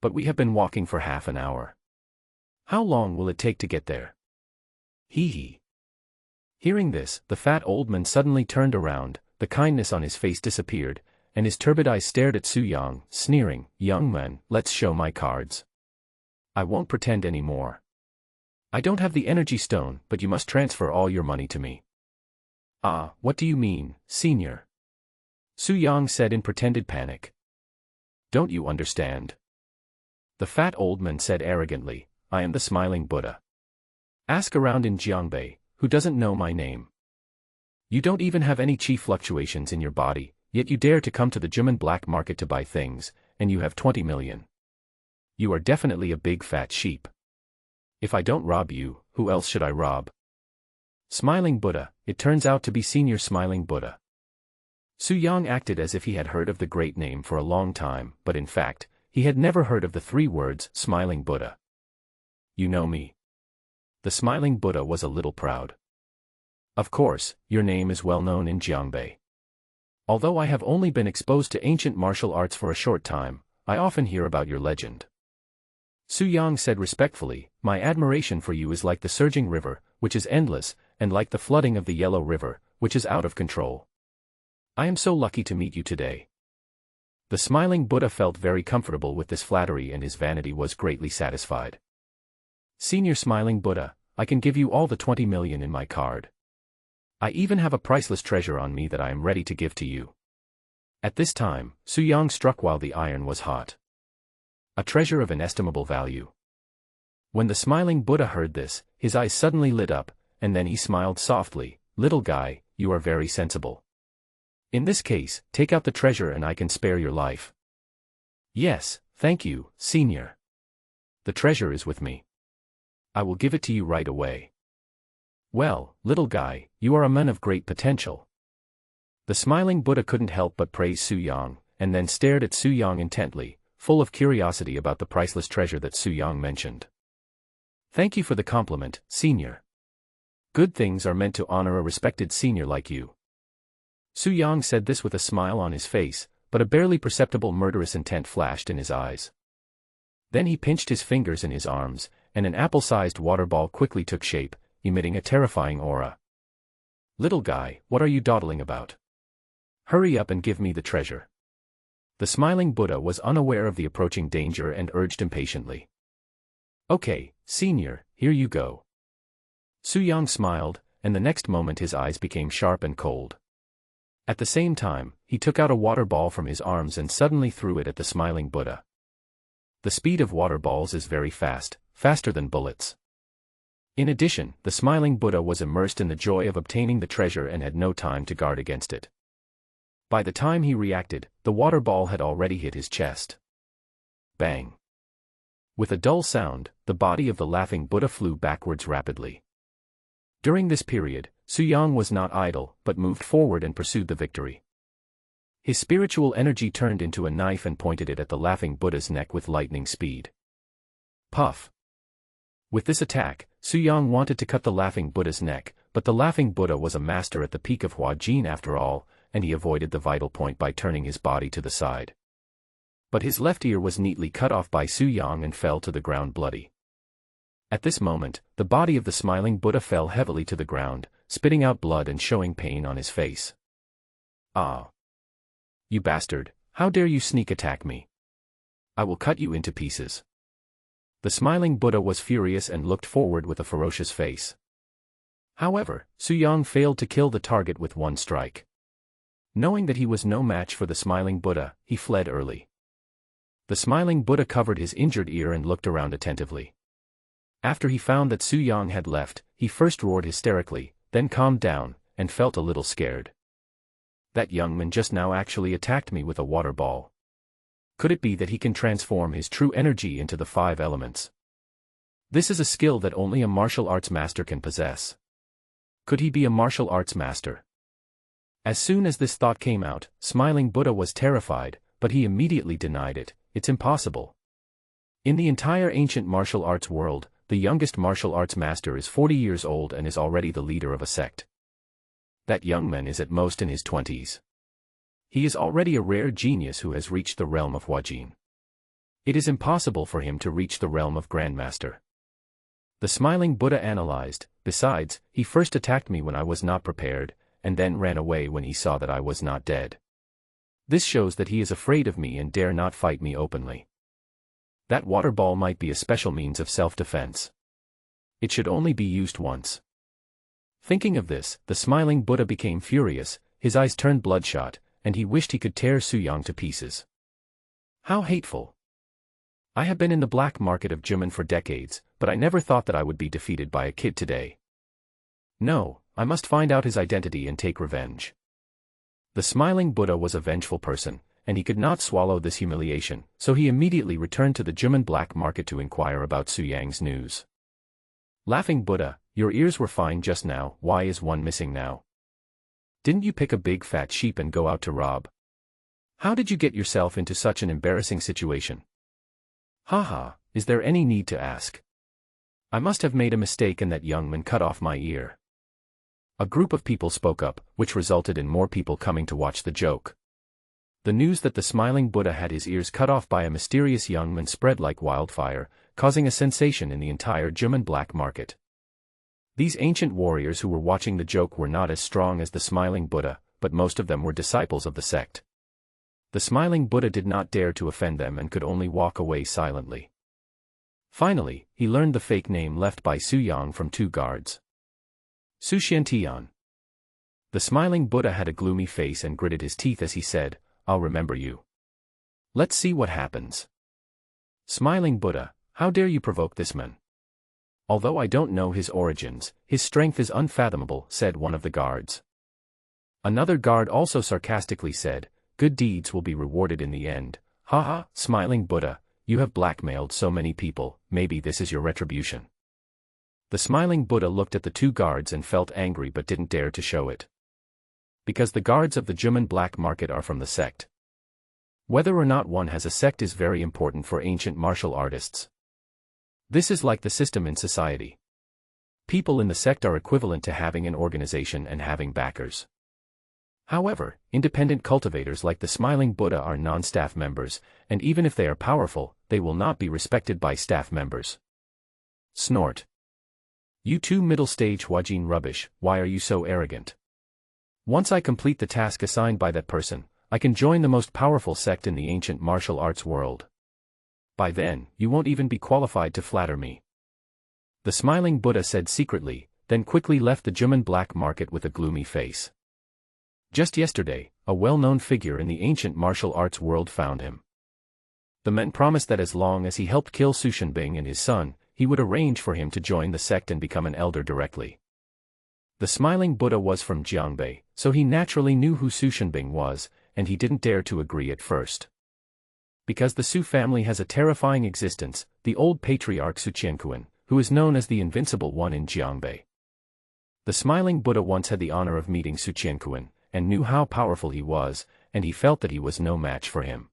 Speaker 1: But we have been walking for half an hour. How long will it take to get there?" Hee hee. Hearing this, the fat old man suddenly turned around, the kindness on his face disappeared, and his turbid eyes stared at Su-yang, sneering, "Young man, let's show my cards. I won't pretend any more. I don't have the energy stone, but you must transfer all your money to me." "Ah, what do you mean, senior?" Su-yang said in pretended panic. "Don't you understand?" The fat old man said arrogantly, "I am the smiling Buddha. Ask around in Jiangbei, who doesn't know my name? You don't even have any chi fluctuations in your body, yet you dare to come to the Juman black market to buy things, and you have 20 million. You are definitely a big fat sheep. If I don't rob you, who else should I rob?" Smiling Buddha, it turns out to be Senior Smiling Buddha. Su-yang acted as if he had heard of the great name for a long time, but in fact, he had never heard of the 3 words, Smiling Buddha. "You know me?" The Smiling Buddha was a little proud. "Of course, your name is well known in Jiangbei. Although I have only been exposed to ancient martial arts for a short time, I often hear about your legend." Su-yang said respectfully, "My admiration for you is like the surging river, which is endless, and like the flooding of the Yellow River, which is out of control. I am so lucky to meet you today." The Smiling Buddha felt very comfortable with this flattery and his vanity was greatly satisfied. "Senior Smiling Buddha, I can give you all the 20 million in my card. I even have a priceless treasure on me that I am ready to give to you." At this time, Su-yang struck while the iron was hot. A treasure of inestimable value. When the Smiling Buddha heard this, his eyes suddenly lit up, and then he smiled softly, "Little guy, you are very sensible. In this case, take out the treasure and I can spare your life." "Yes, thank you, senior. The treasure is with me. I will give it to you right away." "Well, little guy, you are a man of great potential." The Smiling Buddha couldn't help but praise Su-yang, and then stared at Su-yang intently, full of curiosity about the priceless treasure that Su-yang mentioned. "Thank you for the compliment, senior. Good things are meant to honor a respected senior like you." Su-yang said this with a smile on his face, but a barely perceptible murderous intent flashed in his eyes. Then he pinched his fingers in his arms, and an apple-sized water ball quickly took shape, emitting a terrifying aura. "Little guy, what are you dawdling about? Hurry up and give me the treasure." The Smiling Buddha was unaware of the approaching danger and urged impatiently. "Okay, senior, here you go." Su-yang smiled, and the next moment his eyes became sharp and cold. At the same time, he took out a water ball from his arms and suddenly threw it at the Smiling Buddha. The speed of water balls is very fast, faster than bullets. In addition, the Smiling Buddha was immersed in the joy of obtaining the treasure and had no time to guard against it. By the time he reacted, the water ball had already hit his chest. Bang! With a dull sound, the body of the laughing Buddha flew backwards rapidly. During this period, Su-yang was not idle, but moved forward and pursued the victory. His spiritual energy turned into a knife and pointed it at the laughing Buddha's neck with lightning speed. Puff! With this attack, Su-yang wanted to cut the laughing Buddha's neck, but the laughing Buddha was a master at the peak of Hua Jin after all, and he avoided the vital point by turning his body to the side. But his left ear was neatly cut off by Su-yang and fell to the ground bloody. At this moment, the body of the Smiling Buddha fell heavily to the ground, spitting out blood and showing pain on his face. "Ah! You bastard, how dare you sneak attack me? I will cut you into pieces." The Smiling Buddha was furious and looked forward with a ferocious face. However, Su-yang failed to kill the target with one strike. Knowing that he was no match for the Smiling Buddha, he fled early. The Smiling Buddha covered his injured ear and looked around attentively. After he found that Su-yang had left, he first roared hysterically, then calmed down, and felt a little scared. That young man just now actually attacked me with a water ball. Could it be that he can transform his true energy into the 5 elements? This is a skill that only a martial arts master can possess. Could he be a martial arts master? As soon as this thought came out, Smiling Buddha was terrified, but he immediately denied it. It's impossible. In the entire ancient martial arts world, the youngest martial arts master is 40 years old and is already the leader of a sect. That young man is at most in his 20s. He is already a rare genius who has reached the realm of Huajin. It is impossible for him to reach the realm of Grandmaster. The Smiling Buddha analyzed. Besides, he first attacked me when I was not prepared, and then ran away when he saw that I was not dead. This shows that he is afraid of me and dare not fight me openly. That water ball might be a special means of self-defense. It should only be used once. Thinking of this, the Smiling Buddha became furious, his eyes turned bloodshot, and he wished he could tear Su Yang to pieces. How hateful! I have been in the black market of Jimin for decades, but I never thought that I would be defeated by a kid today. No, I must find out his identity and take revenge. The Smiling Buddha was a vengeful person, and he could not swallow this humiliation, so he immediately returned to the Jimin black market to inquire about Su Yang's news. Laughing Buddha, your ears were fine just now, why is one missing now? Didn't you pick a big fat sheep and go out to rob? How did you get yourself into such an embarrassing situation? Haha, is there any need to ask? I must have made a mistake and that young man cut off my ear. A group of people spoke up, which resulted in more people coming to watch the joke. The news that the Smiling Buddha had his ears cut off by a mysterious young man spread like wildfire, causing a sensation in the entire Jimin black market. These ancient warriors who were watching the joke were not as strong as the Smiling Buddha, but most of them were disciples of the sect. The Smiling Buddha did not dare to offend them and could only walk away silently. Finally, he learned the fake name left by Su Yang from two guards. Su Xiantian. The Smiling Buddha had a gloomy face and gritted his teeth as he said, I'll remember you. Let's see what happens. Smiling Buddha, how dare you provoke this man? Although I don't know his origins, his strength is unfathomable, said one of the guards. Another guard also sarcastically said, good deeds will be rewarded in the end. Haha, Smiling Buddha, you have blackmailed so many people, maybe this is your retribution. The Smiling Buddha looked at the two guards and felt angry but didn't dare to show it. Because the guards of the Jimin black market are from the sect. Whether or not one has a sect is very important for ancient martial artists. This is like the system in society. People in the sect are equivalent to having an organization and having backers. However, independent cultivators like the Smiling Buddha are non-staff members, and even if they are powerful, they will not be respected by staff members. Snort. You two middle-stage Huajin rubbish, why are you so arrogant? Once I complete the task assigned by that person, I can join the most powerful sect in the ancient martial arts world. By then, you won't even be qualified to flatter me. The Smiling Buddha said secretly, then quickly left the Jimin black market with a gloomy face. Just yesterday, a well-known figure in the ancient martial arts world found him. The man promised that as long as he helped kill Su Shenbing and his son, he would arrange for him to join the sect and become an elder directly. The Smiling Buddha was from Jiangbei, so he naturally knew who Su Shenbing was, and he didn't dare to agree at first. Because the Su family has a terrifying existence, the old patriarch Su Qianquan, who is known as the Invincible One in Jiangbei. The Smiling Buddha once had the honor of meeting Su Qianquan, and knew how powerful he was, and he felt that he was no match for him.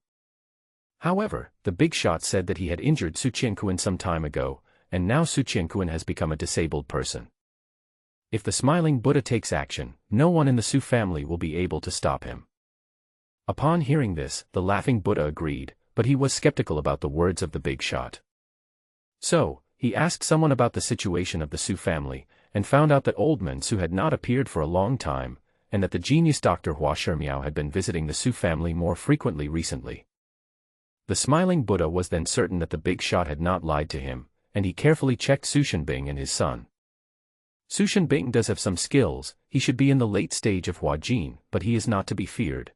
Speaker 1: However, the big shot said that he had injured Su Qianquan some time ago, and now Su Qianquan has become a disabled person. If the Smiling Buddha takes action, no one in the Su family will be able to stop him. Upon hearing this, the Laughing Buddha agreed, but he was skeptical about the words of the big shot. So, he asked someone about the situation of the Su family, and found out that old man Su had not appeared for a long time, and that the genius Dr. Hua Shimiao had been visiting the Su family more frequently recently. The Smiling Buddha was then certain that the big shot had not lied to him, and he carefully checked Su Shenbing and his son. Su Shenbing does have some skills, he should be in the late stage of Huajin, but he is not to be feared.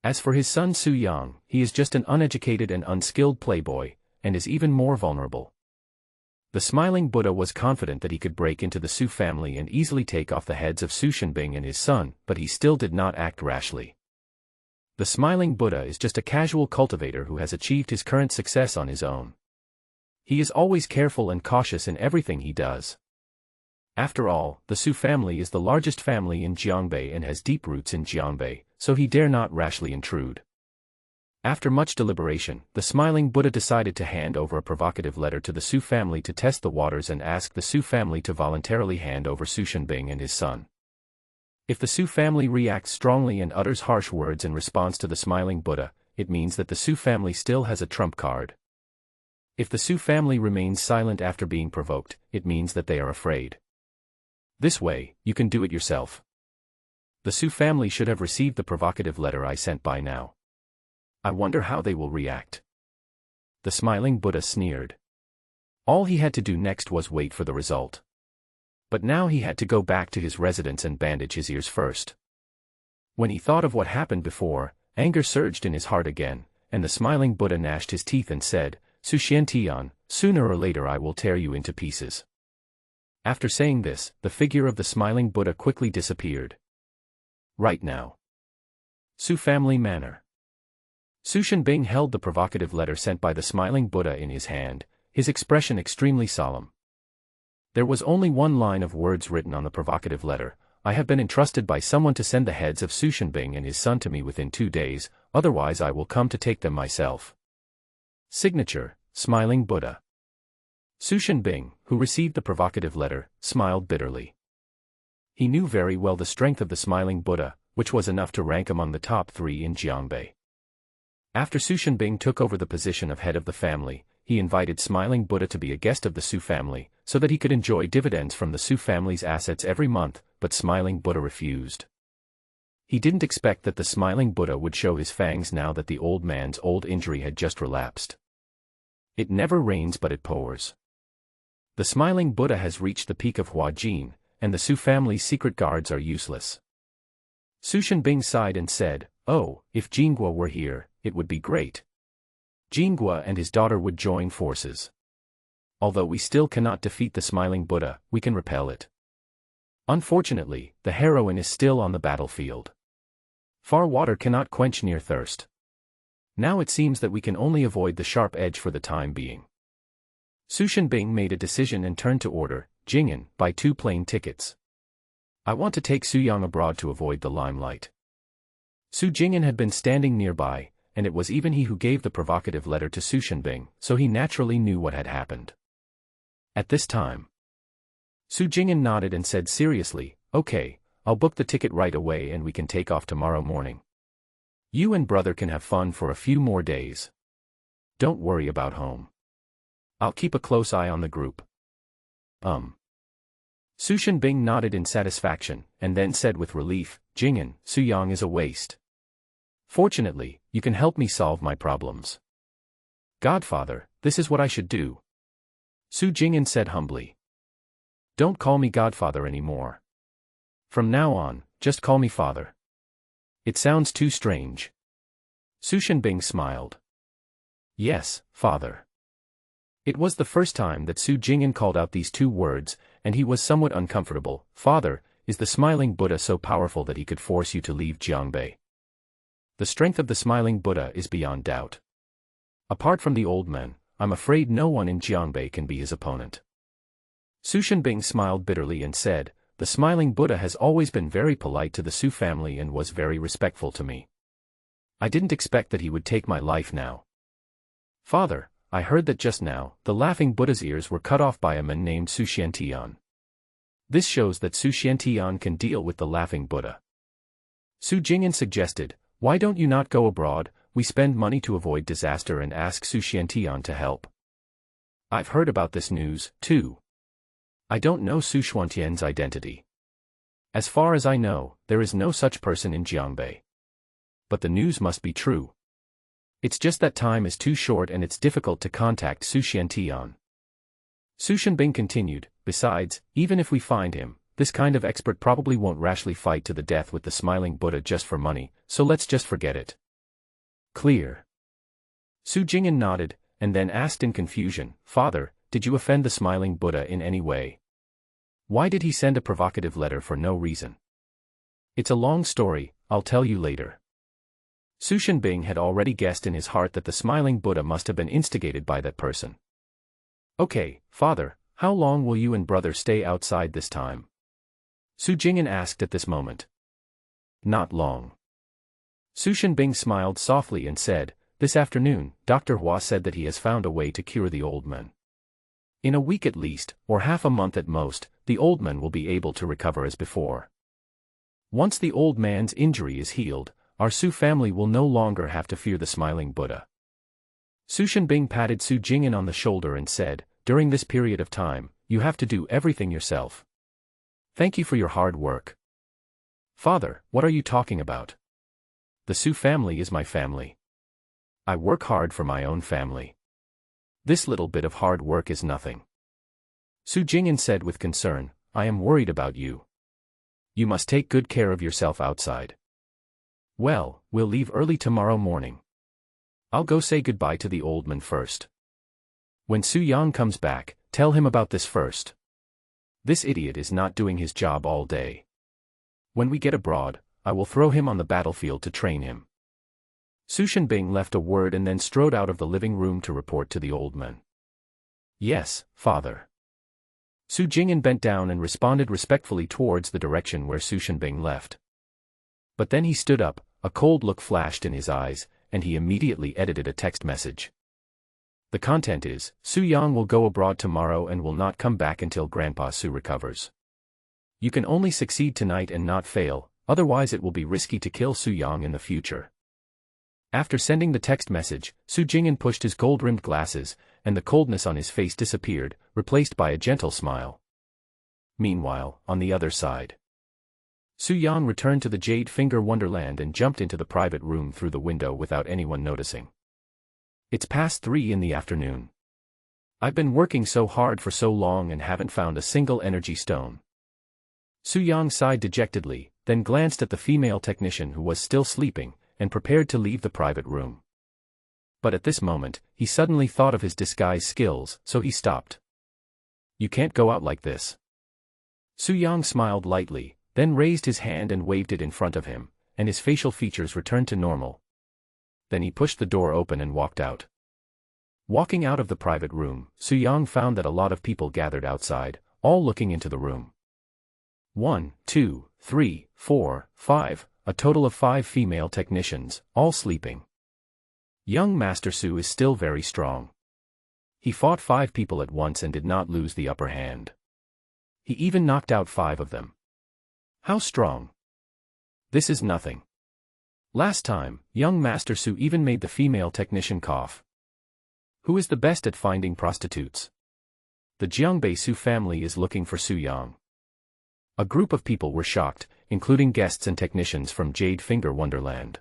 Speaker 1: As for his son Su Yang, he is just an uneducated and unskilled playboy, and is even more vulnerable. The Smiling Buddha was confident that he could break into the Su family and easily take off the heads of Su Shenbing and his son, but he still did not act rashly. The Smiling Buddha is just a casual cultivator who has achieved his current success on his own. He is always careful and cautious in everything he does. After all, the Su family is the largest family in Jiangbei and has deep roots in Jiangbei, so he dare not rashly intrude. After much deliberation, the smiling Buddha decided to hand over a provocative letter to the Su family to test the waters and ask the Su family to voluntarily hand over Su Shenbing and his son. If the Su family reacts strongly and utters harsh words in response to the smiling Buddha, it means that the Su family still has a trump card. If the Su family remains silent after being provoked, it means that they are afraid. This way, you can do it yourself. The Su family should have received the provocative letter I sent by now. I wonder how they will react. The smiling Buddha sneered. All he had to do next was wait for the result. But now he had to go back to his residence and bandage his ears first. When he thought of what happened before, anger surged in his heart again, and the smiling Buddha gnashed his teeth and said, "Su Xiantian, sooner or later I will tear you into pieces." After saying this, the figure of the smiling Buddha quickly disappeared. Right now. Su family manor. Su Shenbing held the provocative letter sent by the smiling Buddha in his hand, his expression extremely solemn. There was only one line of words written on the provocative letter: "I have been entrusted by someone to send the heads of Su Shenbing and his son to me within 2 days, otherwise I will come to take them myself." Signature, Smiling Buddha. Su Shenbing, who received the provocative letter, smiled bitterly. He knew very well the strength of the smiling Buddha, which was enough to rank among the top 3 in Jiangbei. After Su Shenbing took over the position of head of the family, he invited smiling Buddha to be a guest of the Su family, so that he could enjoy dividends from the Su family's assets every month, but smiling Buddha refused. He didn't expect that the smiling Buddha would show his fangs now that the old man's old injury had just relapsed. It never rains but it pours. The smiling Buddha has reached the peak of Huajin, and the Su family's secret guards are useless. Su Shenbing sighed and said, "Oh, if Jinghua were here, it would be great. Jinghua and his daughter would join forces. Although we still cannot defeat the smiling Buddha, we can repel it. Unfortunately, the heroine is still on the battlefield. Far water cannot quench near thirst. Now it seems that we can only avoid the sharp edge for the time being." Su Shenbing made a decision and turned to order, "Jing'an, buy 2 plane tickets. I want to take Su Yang abroad to avoid the limelight." Su Jing'an had been standing nearby, and it was even he who gave the provocative letter to Su Shenbing, so he naturally knew what had happened. At this time, Su Jing'an nodded and said seriously, "Okay, I'll book the ticket right away and we can take off tomorrow morning. You and brother can have fun for a few more days. Don't worry about home. I'll keep a close eye on the group." Su Shenbing nodded in satisfaction, and then said with relief, "Jing'an, Su Yang is a waste. Fortunately, you can help me solve my problems." "Godfather, this is what I should do." Su Jing'an said humbly. "Don't call me Godfather anymore. From now on, just call me Father. It sounds too strange." Su Shenbing smiled. "Yes, Father." It was the first time that Su Jing'an called out these 2 words, and he was somewhat uncomfortable. "Father, is the smiling Buddha so powerful that he could force you to leave Jiangbei?" The strength of the smiling Buddha is beyond doubt. Apart from the old man, I'm afraid no one in Jiangbei can be his opponent. Su Shenbing smiled bitterly and said, "The smiling Buddha has always been very polite to the Su family and was very respectful to me. I didn't expect that he would take my life now." "Father, I heard that just now, the laughing Buddha's ears were cut off by a man named Su Xiantian. This shows that Su Xiantian can deal with the laughing Buddha." Su Jing'an suggested, "Why don't you not go abroad? We spend money to avoid disaster and ask Su Xiantian to help." "I've heard about this news, too. I don't know Su Xuantian's identity. As far as I know, there is no such person in Jiangbei. But the news must be true. It's just that time is too short and it's difficult to contact Su Xiantian." Su Shenbing continued, "Besides, even if we find him, this kind of expert probably won't rashly fight to the death with the smiling Buddha just for money, so let's just forget it." "Clear." Su Jing'an nodded, and then asked in confusion, "Father, did you offend the smiling Buddha in any way? Why did he send a provocative letter for no reason?" "It's a long story, I'll tell you later." Su Shenbing had already guessed in his heart that the smiling Buddha must have been instigated by that person. "Okay, Father, How long will you and brother stay outside this time? Su Jing'an asked at this moment. Not long. Su Shenbing smiled softly and said, this afternoon, Dr. Hua said that he has found a way to cure the old man. In a week at least, or half a month at most, the old man will be able to recover as before. Once the old man's injury is healed, our Su family will no longer have to fear the smiling Buddha. Su Shenbing patted Su Jing'an on the shoulder and said, during this period of time, you have to do everything yourself. Thank you for your hard work. Father, what are you talking about? The Su family is my family. I work hard for my own family. This little bit of hard work is nothing. Su Jing'an said with concern, I am worried about you. You must take good care of yourself outside. Well, we'll leave early tomorrow morning. I'll go say goodbye to the old man first. When Su Yang comes back, tell him about this first. This idiot is not doing his job all day. When we get abroad, I will throw him on the battlefield to train him. Su Shenbing left a word and then strode out of the living room to report to the old man. Yes, father. Su Jing'an bent down and responded respectfully towards the direction where Su Shenbing left. But then he stood up, a cold look flashed in his eyes, and he immediately edited a text message. The content is, Su Yang will go abroad tomorrow and will not come back until Grandpa Su recovers. You can only succeed tonight and not fail, otherwise it will be risky to kill Su Yang in the future. After sending the text message, Su Jing'an pushed his gold-rimmed glasses, and the coldness on his face disappeared, replaced by a gentle smile. Meanwhile, on the other side, Su Yang returned to the Jade Finger Wonderland and jumped into the private room through the window without anyone noticing. It's past 3 in the afternoon. I've been working so hard for so long and haven't found a single energy stone. Su Yang sighed dejectedly, then glanced at the female technician who was still sleeping, and prepared to leave the private room. But at this moment, he suddenly thought of his disguise skills, so he stopped. You can't go out like this. Su Yang smiled lightly, then raised his hand and waved it in front of him, and his facial features returned to normal. Then he pushed the door open and walked out. Walking out of the private room, Su Yang found that a lot of people gathered outside, all looking into the room. 1, 2, 3, 4, 5, a total of 5 female technicians, all sleeping. Young Master Su is still very strong. He fought 5 people at once and did not lose the upper hand. He even knocked out 5 of them. How strong? This is nothing. Last time, young Master Su even made the female technician cough. Who is the best at finding prostitutes? The Jiangbei Su family is looking for Su Yang. A group of people were shocked, including guests and technicians from Jade Finger Wonderland.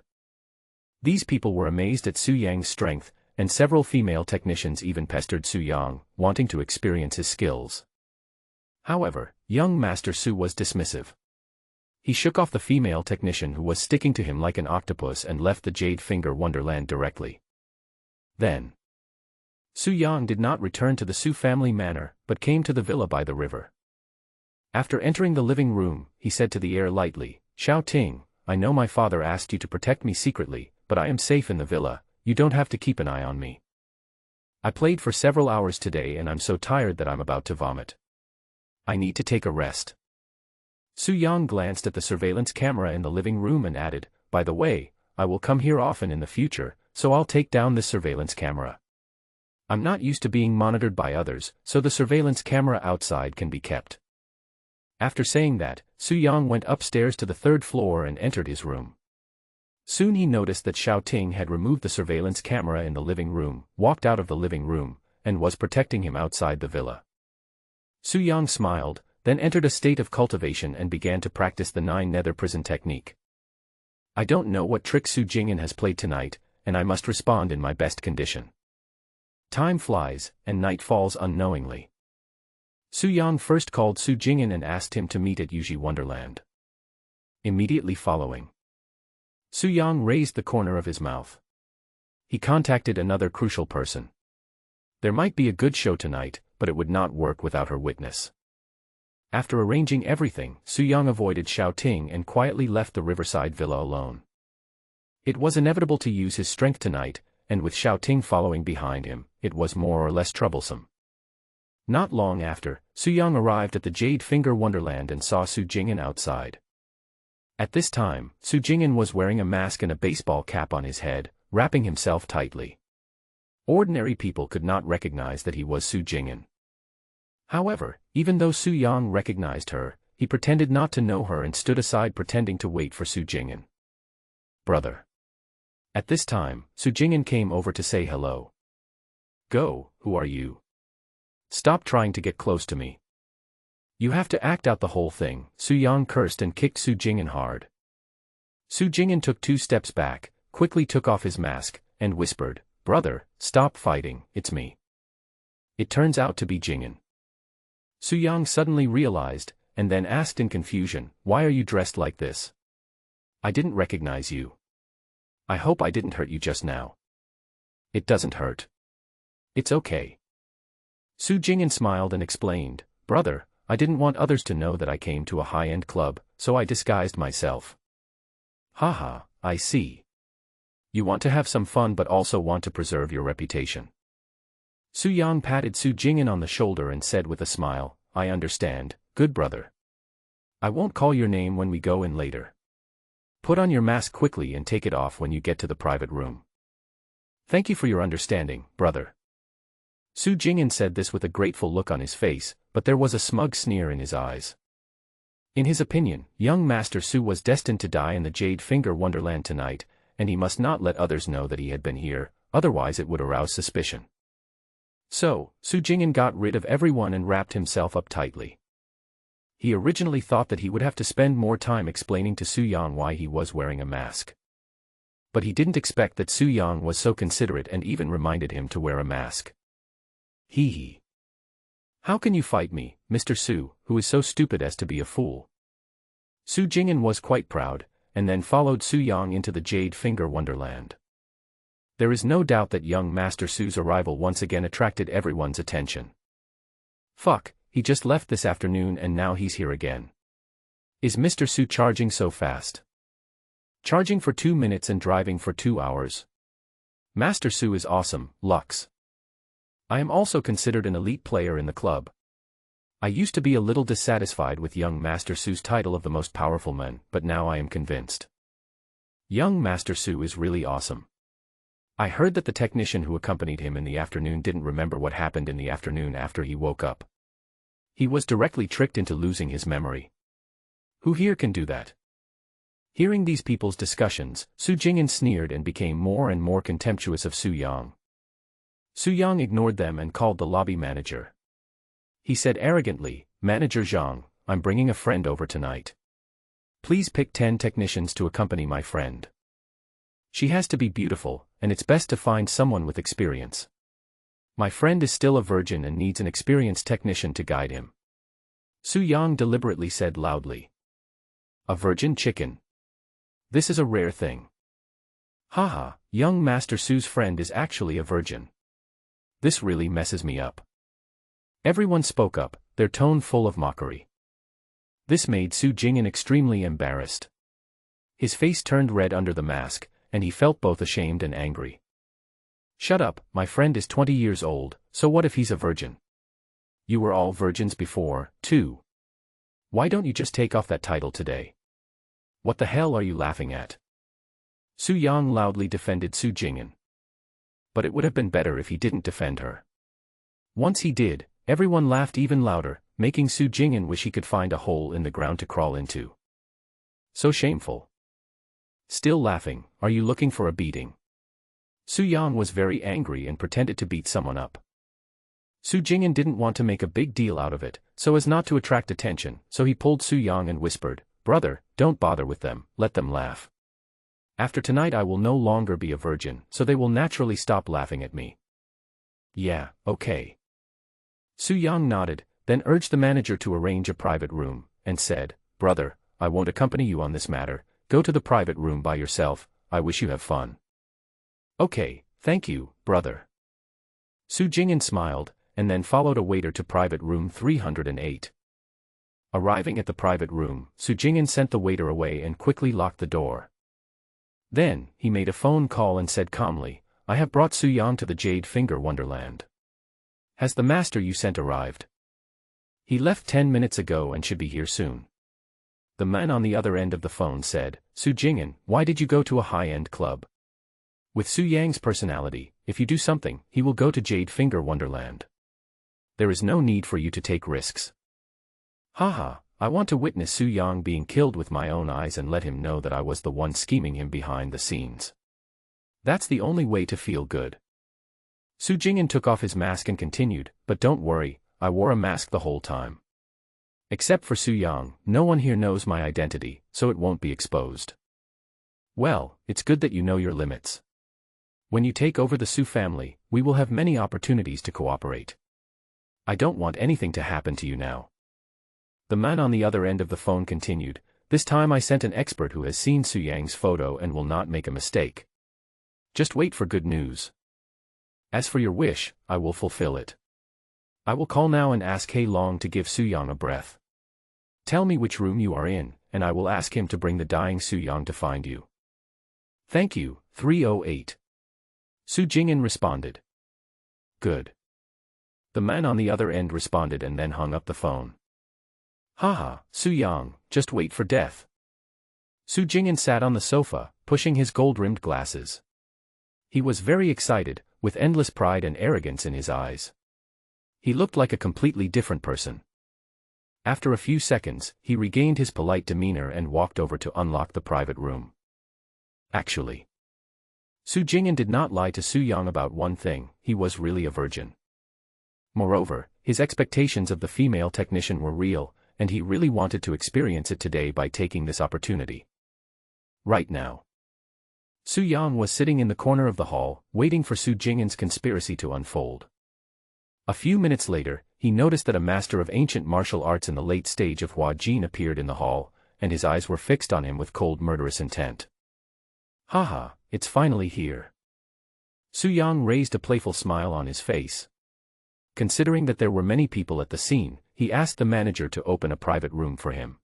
Speaker 1: These people were amazed at Su Yang's strength, and several female technicians even pestered Su Yang, wanting to experience his skills. However, young Master Su was dismissive. He shook off the female technician who was sticking to him like an octopus and left the Jade Finger Wonderland directly. Then, Su Yang did not return to the Su family manor, but came to the villa by the river. After entering the living room, he said to the air lightly, Xiao Ting, I know my father asked you to protect me secretly, but I am safe in the villa, you don't have to keep an eye on me. I played for several hours today and I'm so tired that I'm about to vomit. I need to take a rest. Su Yang glanced at the surveillance camera in the living room and added, by the way, I will come here often in the future, so I'll take down this surveillance camera. I'm not used to being monitored by others, so the surveillance camera outside can be kept. After saying that, Su Yang went upstairs to the 3rd floor and entered his room. Soon he noticed that Xiao Ting had removed the surveillance camera in the living room, walked out of the living room, and was protecting him outside the villa. Su Yang smiled, then entered a state of cultivation and began to practice the 9 nether prison technique. I don't know what trick Su Jing'an has played tonight, and I must respond in my best condition. Time flies, and night falls unknowingly. Su Yang first called Su Jing'an and asked him to meet at Yuji Wonderland. Immediately following, Su Yang raised the corner of his mouth. He contacted another crucial person. There might be a good show tonight, but it would not work without her witness. After arranging everything, Su Yang avoided Xiao Ting and quietly left the riverside villa alone. It was inevitable to use his strength tonight, and with Xiao Ting following behind him, it was more or less troublesome. Not long after, Su Yang arrived at the Jade Finger Wonderland and saw Su Jing'an outside. At this time, Su Jing'an was wearing a mask and a baseball cap on his head, wrapping himself tightly. Ordinary people could not recognize that he was Su Jing'an. However, even though Su Yang recognized her, he pretended not to know her and stood aside pretending to wait for Su Jing'an. Brother. At this time, Su Jing'an came over to say hello. Go, who are you? Stop trying to get close to me. You have to act out the whole thing. Su Yang cursed and kicked Su Jing'an hard. Su Jing'an took 2 steps back, quickly took off his mask, and whispered, Brother, stop fighting, it's me. It turns out to be Jing'an. Su Yang suddenly realized, and then asked in confusion, why are you dressed like this? I didn't recognize you. I hope I didn't hurt you just now. It doesn't hurt. It's okay. Su Jing'an smiled and explained, Brother, I didn't want others to know that I came to a high-end club, so I disguised myself. Haha, I see. You want to have some fun but also want to preserve your reputation. Su Yang patted Su Jing'an on the shoulder and said with a smile, I understand, good brother. I won't call your name when we go in later. Put on your mask quickly and take it off when you get to the private room. Thank you for your understanding, brother. Su Jing'an said this with a grateful look on his face, but there was a smug sneer in his eyes. In his opinion, young Master Su was destined to die in the Jade Finger Wonderland tonight, and he must not let others know that he had been here, otherwise it would arouse suspicion. So, Su Jing'an got rid of everyone and wrapped himself up tightly. He originally thought that he would have to spend more time explaining to Su Yang why he was wearing a mask. But he didn't expect that Su Yang was so considerate and even reminded him to wear a mask. Hee hee. How can you fight me, Mr. Su, who is so stupid as to be a fool? Su Jing'an was quite proud, and then followed Su Yang into the Jade Finger Wonderland. There is no doubt that young Master Su's arrival once again attracted everyone's attention. Fuck, he just left this afternoon and now he's here again. Is Mr. Su charging so fast? Charging for 2 minutes and driving for 2 hours. Master Su is awesome, Lux. I am also considered an elite player in the club. I used to be a little dissatisfied with young Master Su's title of the most powerful man, but now I am convinced. Young Master Su is really awesome. I heard that the technician who accompanied him in the afternoon didn't remember what happened in the afternoon after he woke up. He was directly tricked into losing his memory. Who here can do that? Hearing these people's discussions, Su Jing'an sneered and became more and more contemptuous of Su Yang. Su Yang ignored them and called the lobby manager. He said arrogantly, Manager Zhang, I'm bringing a friend over tonight. Please pick 10 technicians to accompany my friend. She has to be beautiful, and it's best to find someone with experience. My friend is still a virgin and needs an experienced technician to guide him. Su Yang deliberately said loudly. A virgin chicken. This is a rare thing. Haha, young Master Su's friend is actually a virgin. This really messes me up. Everyone spoke up, their tone full of mockery. This made Su Jing'an extremely embarrassed. His face turned red under the mask, and he felt both ashamed and angry. Shut up, my friend is 20 years old, so what if he's a virgin? You were all virgins before, too. Why don't you just take off that title today? What the hell are you laughing at? Su Yang loudly defended Su Jing'an. But it would have been better if he didn't defend her. Once he did, everyone laughed even louder, making Su Jing'an wish he could find a hole in the ground to crawl into. So shameful. Still laughing, are you looking for a beating? Su Yang was very angry and pretended to beat someone up. Su Jing'an didn't want to make a big deal out of it, so as not to attract attention, so he pulled Su Yang and whispered, Brother, don't bother with them, let them laugh. After tonight I will no longer be a virgin, so they will naturally stop laughing at me. Yeah, okay. Su Yang nodded, then urged the manager to arrange a private room, and said, Brother, I won't accompany you on this matter, go to the private room by yourself, I wish you have fun. Okay, thank you, brother. Su Jing'an smiled, and then followed a waiter to private room 308. Arriving at the private room, Su Jing'an sent the waiter away and quickly locked the door. Then, he made a phone call and said calmly, I have brought Su Yang to the Jade Finger Wonderland. Has the master you sent arrived? He left 10 minutes ago and should be here soon. The man on the other end of the phone said, Su Jing'an, why did you go to a high-end club? With Su Yang's personality, if you do something, he will go to Jade Finger Wonderland. There is no need for you to take risks. Haha, I want to witness Su Yang being killed with my own eyes and let him know that I was the one scheming him behind the scenes. That's the only way to feel good. Su Jing'an took off his mask and continued, but don't worry, I wore a mask the whole time. Except for Su Yang, no one here knows my identity, so it won't be exposed. Well, it's good that you know your limits. When you take over the Su family, we will have many opportunities to cooperate. I don't want anything to happen to you now. The man on the other end of the phone continued, this time I sent an expert who has seen Su Yang's photo and will not make a mistake. Just wait for good news. As for your wish, I will fulfill it. I will call now and ask He Long to give Su Yang a breath. Tell me which room you are in, and I will ask him to bring the dying Su Yang to find you. Thank you, 308. Su Jing'an responded. Good. The man on the other end responded and then hung up the phone. Haha, Su Yang, just wait for death. Su Jing'an sat on the sofa, pushing his gold-rimmed glasses. He was very excited, with endless pride and arrogance in his eyes. He looked like a completely different person. After a few seconds, he regained his polite demeanor and walked over to unlock the private room. Actually, Su Jing'an did not lie to Su Yang about one thing, he was really a virgin. Moreover, his expectations of the female technician were real, and he really wanted to experience it today by taking this opportunity. Right now, Su Yang was sitting in the corner of the hall, waiting for Su Jing'an's conspiracy to unfold. A few minutes later, he noticed that a master of ancient martial arts in the late stage of Hua Jin appeared in the hall, and his eyes were fixed on him with cold murderous intent. Haha, it's finally here. Su Yang raised a playful smile on his face. Considering that there were many people at the scene, he asked the manager to open a private room for him.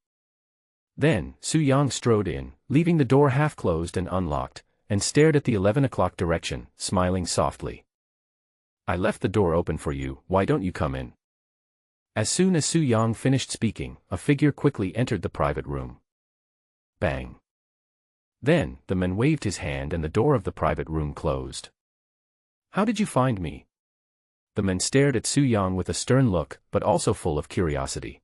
Speaker 1: Then, Su Yang strode in, leaving the door half-closed and unlocked, and stared at the 11 o'clock direction, smiling softly. I left the door open for you, why don't you come in? As soon as Su Yang finished speaking, a figure quickly entered the private room. Bang. Then, the man waved his hand and the door of the private room closed. How did you find me? The man stared at Su Yang with a stern look, but also full of curiosity.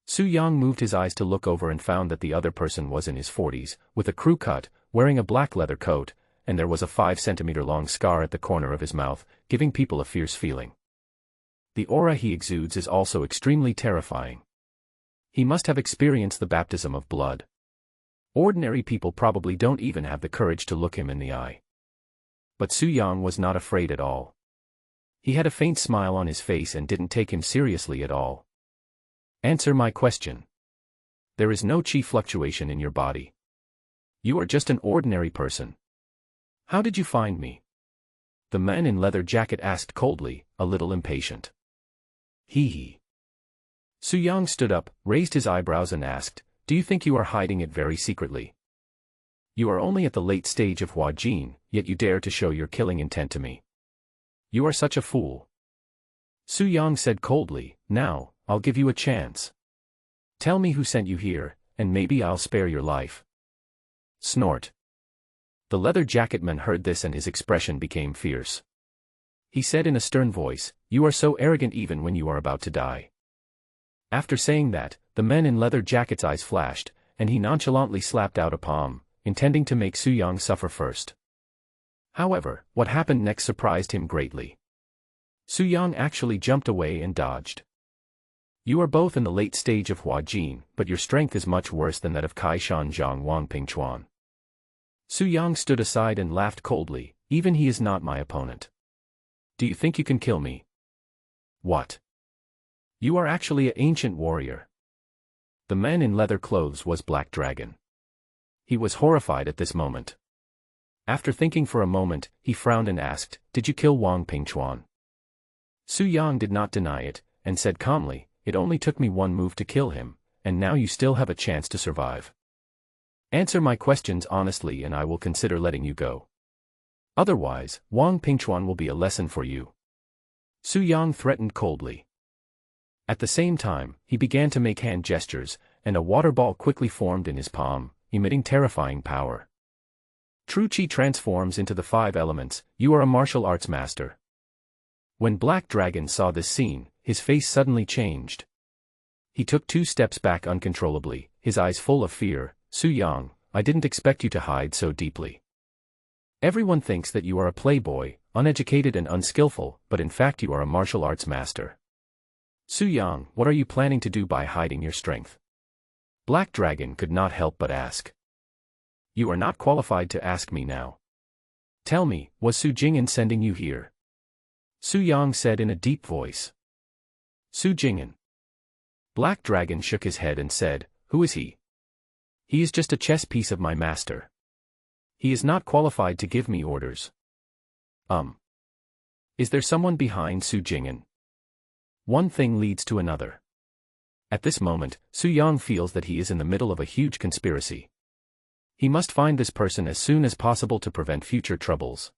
Speaker 1: Su Yang moved his eyes to look over and found that the other person was in his 40s, with a crew cut, wearing a black leather coat, and there was a 5-centimeter-long scar at the corner of his mouth, giving people a fierce feeling. The aura he exudes is also extremely terrifying. He must have experienced the baptism of blood. Ordinary people probably don't even have the courage to look him in the eye. But Su Yang was not afraid at all. He had a faint smile on his face and didn't take him seriously at all. Answer my question. There is no chi fluctuation in your body. You are just an ordinary person. How did you find me? The man in leather jacket asked coldly, a little impatient. Hee hee. Su Yang stood up, raised his eyebrows and asked, do you think you are hiding it very secretly? You are only at the late stage of Hua Jin, yet you dare to show your killing intent to me. You are such a fool. Su Yang said coldly, now, I'll give you a chance. Tell me who sent you here, and maybe I'll spare your life. Snort. The leather jacket man heard this and his expression became fierce. He said in a stern voice, you are so arrogant even when you are about to die. After saying that, the man in leather jacket's eyes flashed, and he nonchalantly slapped out a palm, intending to make Su Yang suffer first. However, what happened next surprised him greatly. Su Yang actually jumped away and dodged. You are both in the late stage of Hua Jin, but your strength is much worse than that of Kai Shan Zhang Wang Ping Chuan. Su Yang stood aside and laughed coldly, even he is not my opponent. Do you think you can kill me? What? You are actually an ancient warrior. The man in leather clothes was Black Dragon. He was horrified at this moment. After thinking for a moment, he frowned and asked, did you kill Wang Ping Chuan? Su Yang did not deny it, and said calmly, it only took me one move to kill him, and now you still have a chance to survive. Answer my questions honestly and I will consider letting you go. Otherwise, Wang Pingchuan will be a lesson for you. Su Yang threatened coldly. At the same time, he began to make hand gestures, and a water ball quickly formed in his palm, emitting terrifying power. True Qi transforms into the 5 elements. You are a martial arts master. When Black Dragon saw this scene, his face suddenly changed. He took 2 steps back uncontrollably, his eyes full of fear. Su Yang, I didn't expect you to hide so deeply. Everyone thinks that you are a playboy, uneducated and unskillful, but in fact you are a martial arts master. Su Yang, what are you planning to do by hiding your strength? Black Dragon could not help but ask. You are not qualified to ask me now. Tell me, was Su Jing'an sending you here? Su Yang said in a deep voice. Su Jing'an. Black Dragon shook his head and said, who is he? He is just a chess piece of my master. He is not qualified to give me orders. Is there someone behind Su Jing'an? One thing leads to another. At this moment, Su Yang feels that he is in the middle of a huge conspiracy. He must find this person as soon as possible to prevent future troubles.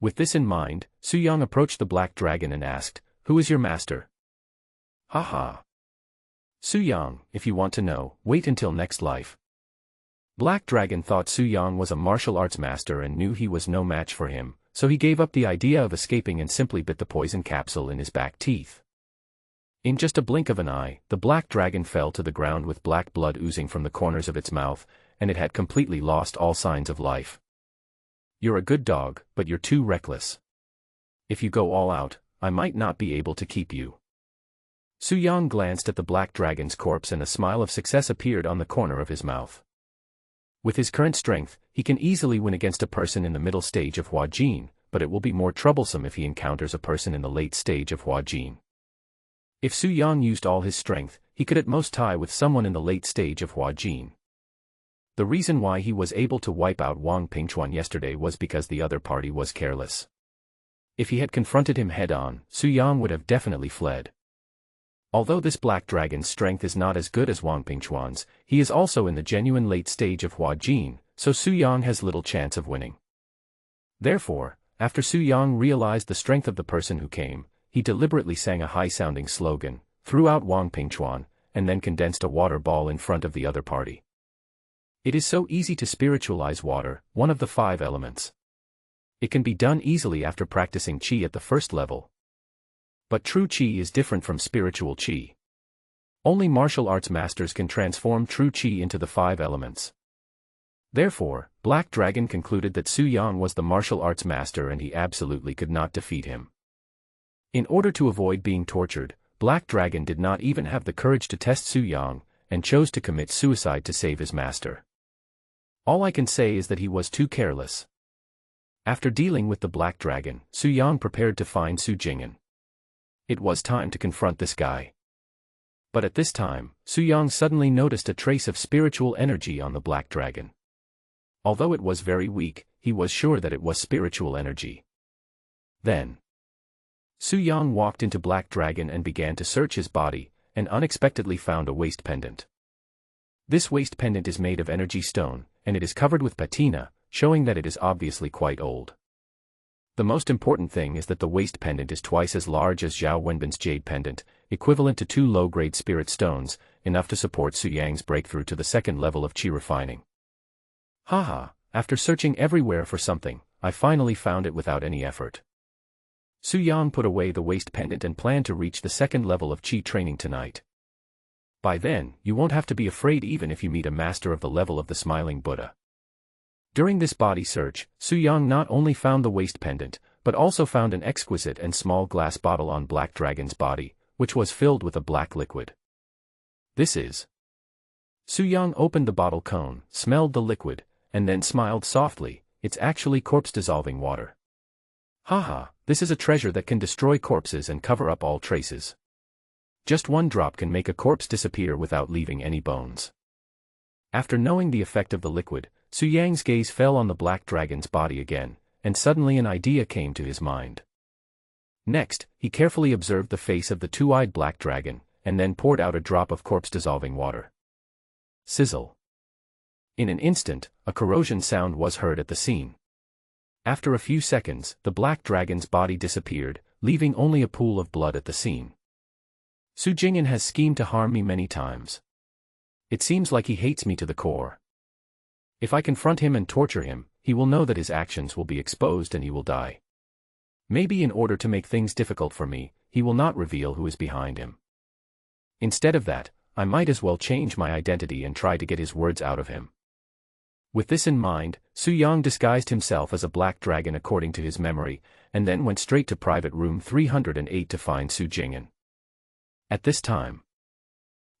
Speaker 1: With this in mind, Su Yang approached the Black Dragon and asked, who is your master? Haha. Su Yang, if you want to know, wait until next life. Black Dragon thought Su Yang was a martial arts master and knew he was no match for him, so he gave up the idea of escaping and simply bit the poison capsule in his back teeth. In just a blink of an eye, the Black Dragon fell to the ground with black blood oozing from the corners of its mouth, and it had completely lost all signs of life. You're a good dog, but you're too reckless. If you go all out, I might not be able to keep you. Su Yang glanced at the Black Dragon's corpse and a smile of success appeared on the corner of his mouth. With his current strength, he can easily win against a person in the middle stage of Hua Jin, but it will be more troublesome if he encounters a person in the late stage of Hua Jin. If Su Yang used all his strength, he could at most tie with someone in the late stage of Hua Jin. The reason why he was able to wipe out Wang Pingchuan yesterday was because the other party was careless. If he had confronted him head-on, Su Yang would have definitely fled. Although this Black Dragon's strength is not as good as Wang Pingchuan's, he is also in the genuine late stage of Hua Jin, so Su Yang has little chance of winning. Therefore, after Su Yang realized the strength of the person who came, he deliberately sang a high-sounding slogan, threw out Wang Pingchuan, and then condensed a water ball in front of the other party. It is so easy to spiritualize water, one of the 5 elements. It can be done easily after practicing Qi at the first level. But true Qi is different from spiritual Qi. Only martial arts masters can transform true Qi into the 5 elements. Therefore, Black Dragon concluded that Su Yang was the martial arts master and he absolutely could not defeat him. In order to avoid being tortured, Black Dragon did not even have the courage to test Su Yang, and chose to commit suicide to save his master. All I can say is that he was too careless. After dealing with the Black Dragon, Su Yang prepared to find Su Jing'an. It was time to confront this guy. But at this time, Su Yang suddenly noticed a trace of spiritual energy on the Black Dragon. Although it was very weak, he was sure that it was spiritual energy. Then, Su Yang walked into Black Dragon and began to search his body, and unexpectedly found a waist pendant. This waist pendant is made of energy stone, and it is covered with patina, showing that it is obviously quite old. The most important thing is that the waist pendant is twice as large as Zhao Wenbin's jade pendant, equivalent to 2 low-grade spirit stones, enough to support Su Yang's breakthrough to the 2nd level of Qi refining. Haha, after searching everywhere for something, I finally found it without any effort. Su Yang put away the waist pendant and planned to reach the 2nd level of Qi training tonight. By then, you won't have to be afraid even if you meet a master of the level of the Smiling Buddha. During this body search, Su Yang not only found the waist pendant, but also found an exquisite and small glass bottle on Black Dragon's body, which was filled with a black liquid. This is. Su Yang opened the bottle cone, smelled the liquid, and then smiled softly. It's actually corpse-dissolving water. Haha, this is a treasure that can destroy corpses and cover up all traces. Just 1 drop can make a corpse disappear without leaving any bones. After knowing the effect of the liquid, Su Yang's gaze fell on the Black Dragon's body again, and suddenly an idea came to his mind. Next, he carefully observed the face of the 2-eyed Black Dragon, and then poured out a drop of corpse-dissolving water. Sizzle. In an instant, a corrosion sound was heard at the scene. After a few seconds, the Black Dragon's body disappeared, leaving only a pool of blood at the scene. Su Jingyan has schemed to harm me many times. It seems like he hates me to the core. If I confront him and torture him, he will know that his actions will be exposed and he will die. Maybe in order to make things difficult for me, he will not reveal who is behind him. Instead of that, I might as well change my identity and try to get his words out of him. With this in mind, Su Yang disguised himself as a black dragon according to his memory, and then went straight to private room 308 to find Su Jingyan. At this time,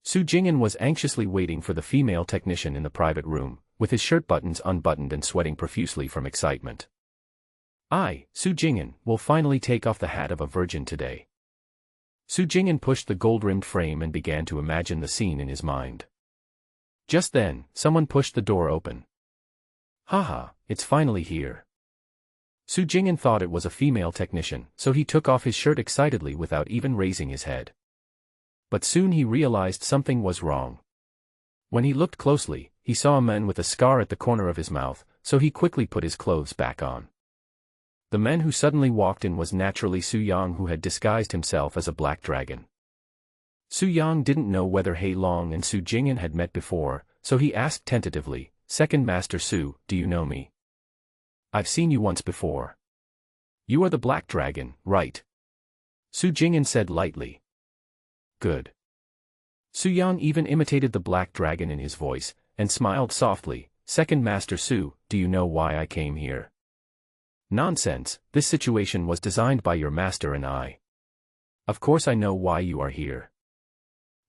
Speaker 1: Su Jingyan was anxiously waiting for the female technician in the private room, with his shirt buttons unbuttoned and sweating profusely from excitement. I, Su Jingyan, will finally take off the hat of a virgin today. Su Jingyan pushed the gold-rimmed frame and began to imagine the scene in his mind. Just then, someone pushed the door open. Haha, it's finally here. Su Jingyan thought it was a female technician, so he took off his shirt excitedly without even raising his head. But soon he realized something was wrong. When he looked closely, he saw a man with a scar at the corner of his mouth, so he quickly put his clothes back on. The man who suddenly walked in was naturally Su Yang, who had disguised himself as a black dragon. Su Yang didn't know whether Hei Long and Su Jingyan had met before, so he asked tentatively, "Second Master Su, do you know me? I've seen you once before. You are the black dragon, right?" Su Jingyan said lightly. Good. Su Yang even imitated the black dragon in his voice, and smiled softly, "Second Master Su, do you know why I came here?" "Nonsense, this situation was designed by your master and I. Of course I know why you are here."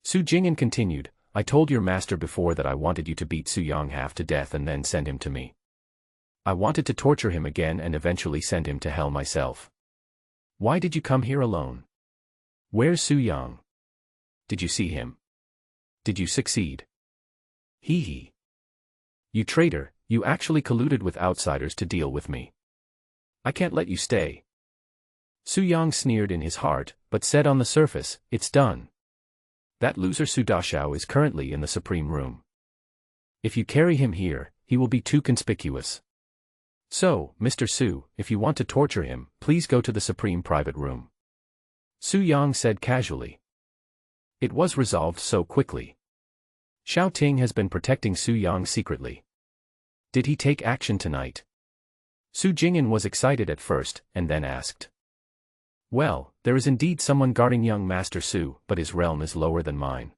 Speaker 1: Su Jingyan continued, "I told your master before that I wanted you to beat Su Yang half to death and then send him to me. I wanted to torture him again and eventually send him to hell myself. Why did you come here alone? Where's Su Yang? Did you see him? Did you succeed? Hee hee. You traitor, you actually colluded with outsiders to deal with me. I can't let you stay." Su Yang sneered in his heart, but said on the surface, "It's done. That loser Su Dashao is currently in the Supreme Room. If you carry him here, he will be too conspicuous. So, Mr. Su, if you want to torture him, please go to the Supreme Private Room." Su Yang said casually. It was resolved so quickly. Xiao Ting has been protecting Su Yang secretly. Did he take action tonight? Su Jingyan was excited at first, and then asked. "Well, there is indeed someone guarding young Master Su, but his realm is lower than mine.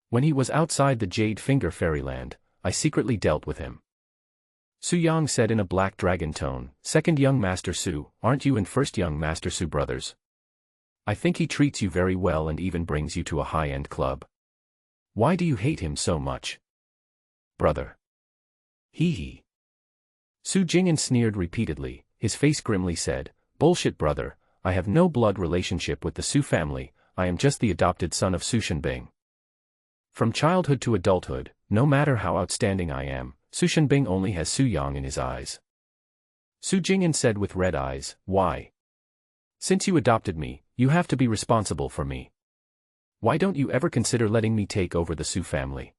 Speaker 1: When he was outside the Jade Finger Fairyland, I secretly dealt with him." Su Yang said in a black dragon tone, "Second young Master Su, aren't you and first young Master Su brothers? I think he treats you very well and even brings you to a high-end club. Why do you hate him so much? Brother." Hee hee. Su Jingyan sneered repeatedly, his face grimly said, "Bullshit brother, I have no blood relationship with the Su family, I am just the adopted son of Su Shenbing. From childhood to adulthood, no matter how outstanding I am, Su Shenbing only has Su Yang in his eyes." Su Jingyan said with red eyes, "Why? Since you adopted me, you have to be responsible for me. Why don't you ever consider letting me take over the Su family?"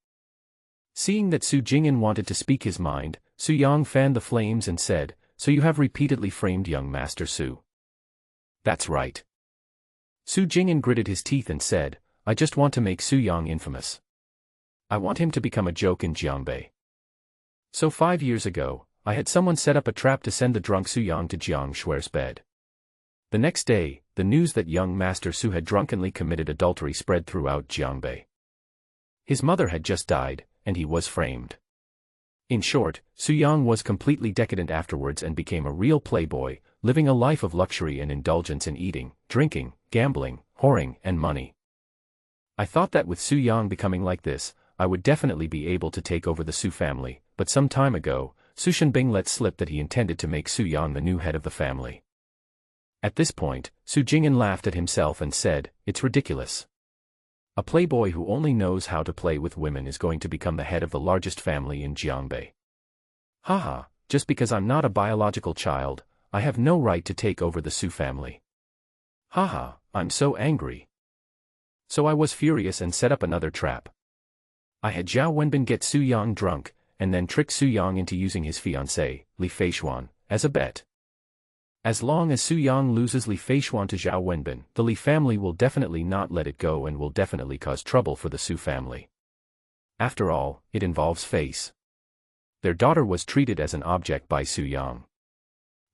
Speaker 1: Seeing that Su Jingyan wanted to speak his mind, Su Yang fanned the flames and said, "So you have repeatedly framed young Master Su?" "That's right." Su Jingyan gritted his teeth and said, "I just want to make Su Yang infamous. I want him to become a joke in Jiangbei. So 5 years ago, I had someone set up a trap to send the drunk Su Yang to Jiang Shuer's bed. The next day, the news that young Master Su had drunkenly committed adultery spread throughout Jiangbei. His mother had just died, and he was framed. In short, Su Yang was completely decadent afterwards and became a real playboy, living a life of luxury and indulgence in eating, drinking, gambling, whoring, and money. I thought that with Su Yang becoming like this, I would definitely be able to take over the Su family, but some time ago, Su Shenbing let slip that he intended to make Su Yang the new head of the family." At this point, Su Jingyan laughed at himself and said, "It's ridiculous. A playboy who only knows how to play with women is going to become the head of the largest family in Jiangbei. Haha, just because I'm not a biological child, I have no right to take over the Su family. Haha, I'm so angry." So I was furious and set up another trap. I had Zhao Wenbin get Su Yang drunk, and then trick Su Yang into using his fiancée, Li Feishuan, as a bet. As long as Su Yang loses Li Feishuan to Zhao Wenbin, the Li family will definitely not let it go and will definitely cause trouble for the Su family. After all, it involves face. Their daughter was treated as an object by Su Yang.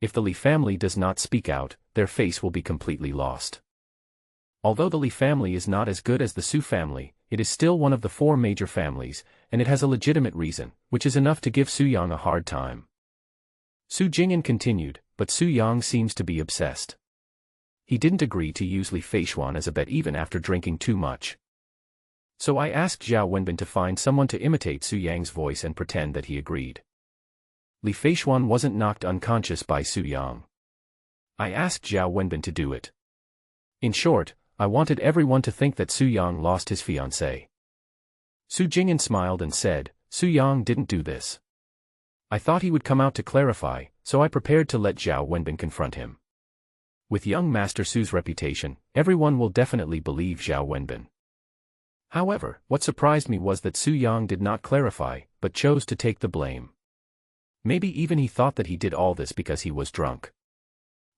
Speaker 1: If the Li family does not speak out, their face will be completely lost. Although the Li family is not as good as the Su family, it is still one of the 4 major families, and it has a legitimate reason, which is enough to give Su Yang a hard time. Su Jing'an continued, but Su Yang seems to be obsessed. He didn't agree to use Li Feishuan as a bet even after drinking too much. So I asked Zhao Wenbin to find someone to imitate Su Yang's voice and pretend that he agreed. Li Feishuan wasn't knocked unconscious by Su Yang. I asked Zhao Wenbin to do it. In short, I wanted everyone to think that Su Yang lost his fiancée. Su Jing'an smiled and said, Su Yang didn't do this. I thought he would come out to clarify, so I prepared to let Zhao Wenbin confront him. With young Master Su's reputation, everyone will definitely believe Zhao Wenbin. However, what surprised me was that Su Yang did not clarify, but chose to take the blame. Maybe even he thought that he did all this because he was drunk.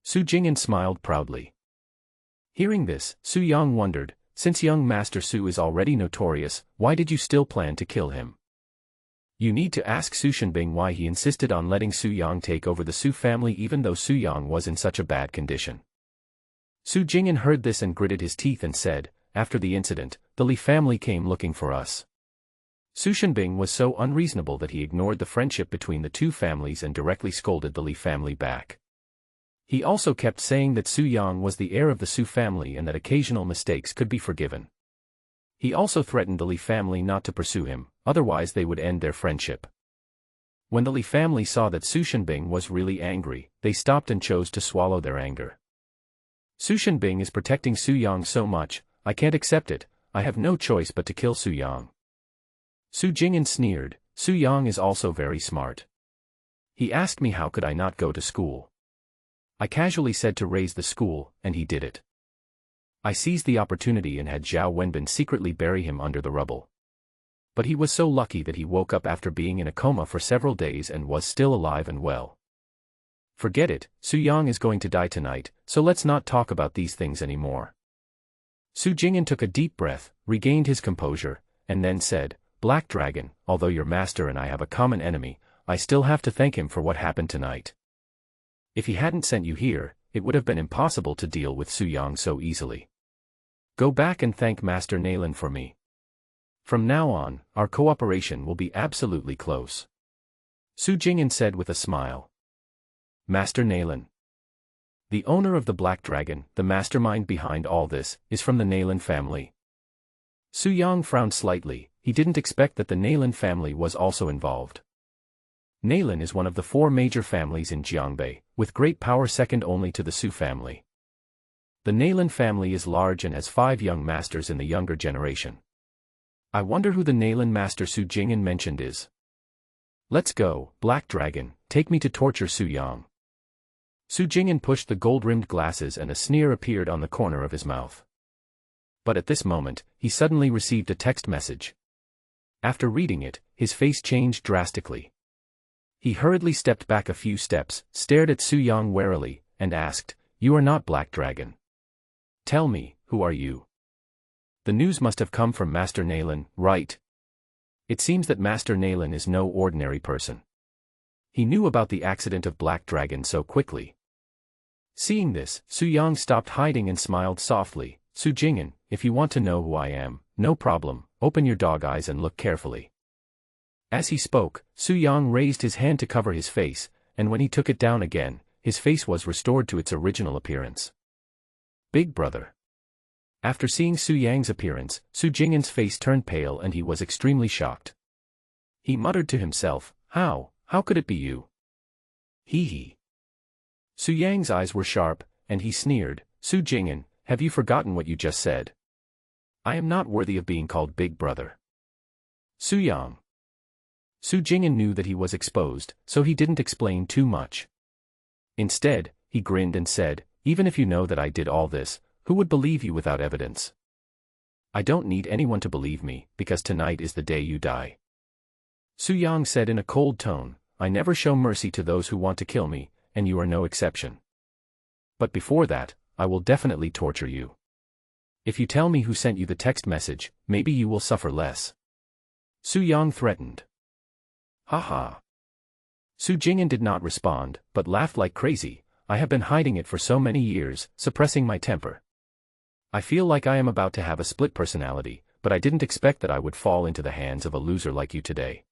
Speaker 1: Su Jing'an smiled proudly. Hearing this, Su Yang wondered, since young Master Su is already notorious, why did you still plan to kill him? You need to ask Su Shenbing why he insisted on letting Su Yang take over the Su family even though Su Yang was in such a bad condition. Su Jing'an heard this and gritted his teeth and said, after the incident, the Li family came looking for us. Su Shenbing was so unreasonable that he ignored the friendship between the 2 families and directly scolded the Li family back. He also kept saying that Su Yang was the heir of the Su family and that occasional mistakes could be forgiven. He also threatened the Li family not to pursue him, otherwise they would end their friendship. When the Li family saw that Su Shenbing was really angry, they stopped and chose to swallow their anger. Su Shenbing is protecting Su Yang so much, I can't accept it, I have no choice but to kill Su Yang. Su Jing'an sneered, Su Yang is also very smart. He asked me how could I not go to school. I casually said to raise the school, and he did it. I seized the opportunity and had Zhao Wenbin secretly bury him under the rubble. But he was so lucky that he woke up after being in a coma for several days and was still alive and well. Forget it, Su Yang is going to die tonight, so let's not talk about these things anymore. Su Jing'an took a deep breath, regained his composure, and then said, Black Dragon, although your master and I have a common enemy, I still have to thank him for what happened tonight. If he hadn't sent you here, it would have been impossible to deal with Su Yang so easily. Go back and thank Master Nalan for me. From now on, our cooperation will be absolutely close. Su Jing'an said with a smile. Master Nalan. The owner of the Black Dragon, the mastermind behind all this, is from the Nalan family. Su Yang frowned slightly, he didn't expect that the Nalan family was also involved. Nalan is one of the 4 major families in Jiangbei, with great power second only to the Su family. The Nalan family is large and has 5 young masters in the younger generation. I wonder who the Nalan master Su Jing'an mentioned is. Let's go, Black Dragon, take me to torture Su Yang. Su Jing'an pushed the gold-rimmed glasses and a sneer appeared on the corner of his mouth. But at this moment, he suddenly received a text message. After reading it, his face changed drastically. He hurriedly stepped back a few steps, stared at Su Yang warily, and asked, You are not Black Dragon. Tell me, who are you? The news must have come from Master Nalan, right? It seems that Master Nalan is no ordinary person. He knew about the accident of Black Dragon so quickly. Seeing this, Su Yang stopped hiding and smiled softly, Su Jing'an, if you want to know who I am, no problem, open your dog eyes and look carefully. As he spoke, Su Yang raised his hand to cover his face, and when he took it down again, his face was restored to its original appearance. Big brother. After seeing Su Yang's appearance, Su Jing'an's face turned pale and he was extremely shocked. He muttered to himself, How could it be you? Hee hee. Su Yang's eyes were sharp, and he sneered, Su Jing'an, have you forgotten what you just said? I am not worthy of being called Big Brother. Su Yang. Su Jing'an knew that he was exposed, so he didn't explain too much. Instead, he grinned and said, Even if you know that I did all this, who would believe you without evidence? I don't need anyone to believe me, because tonight is the day you die. Su Yang said in a cold tone, I never show mercy to those who want to kill me, and you are no exception. But before that, I will definitely torture you. If you tell me who sent you the text message, maybe you will suffer less. Su Yang threatened. Ha. Su Jing'an did not respond, but laughed like crazy. I have been hiding it for so many years, suppressing my temper. I feel like I am about to have a split personality, but I didn't expect that I would fall into the hands of a loser like you today.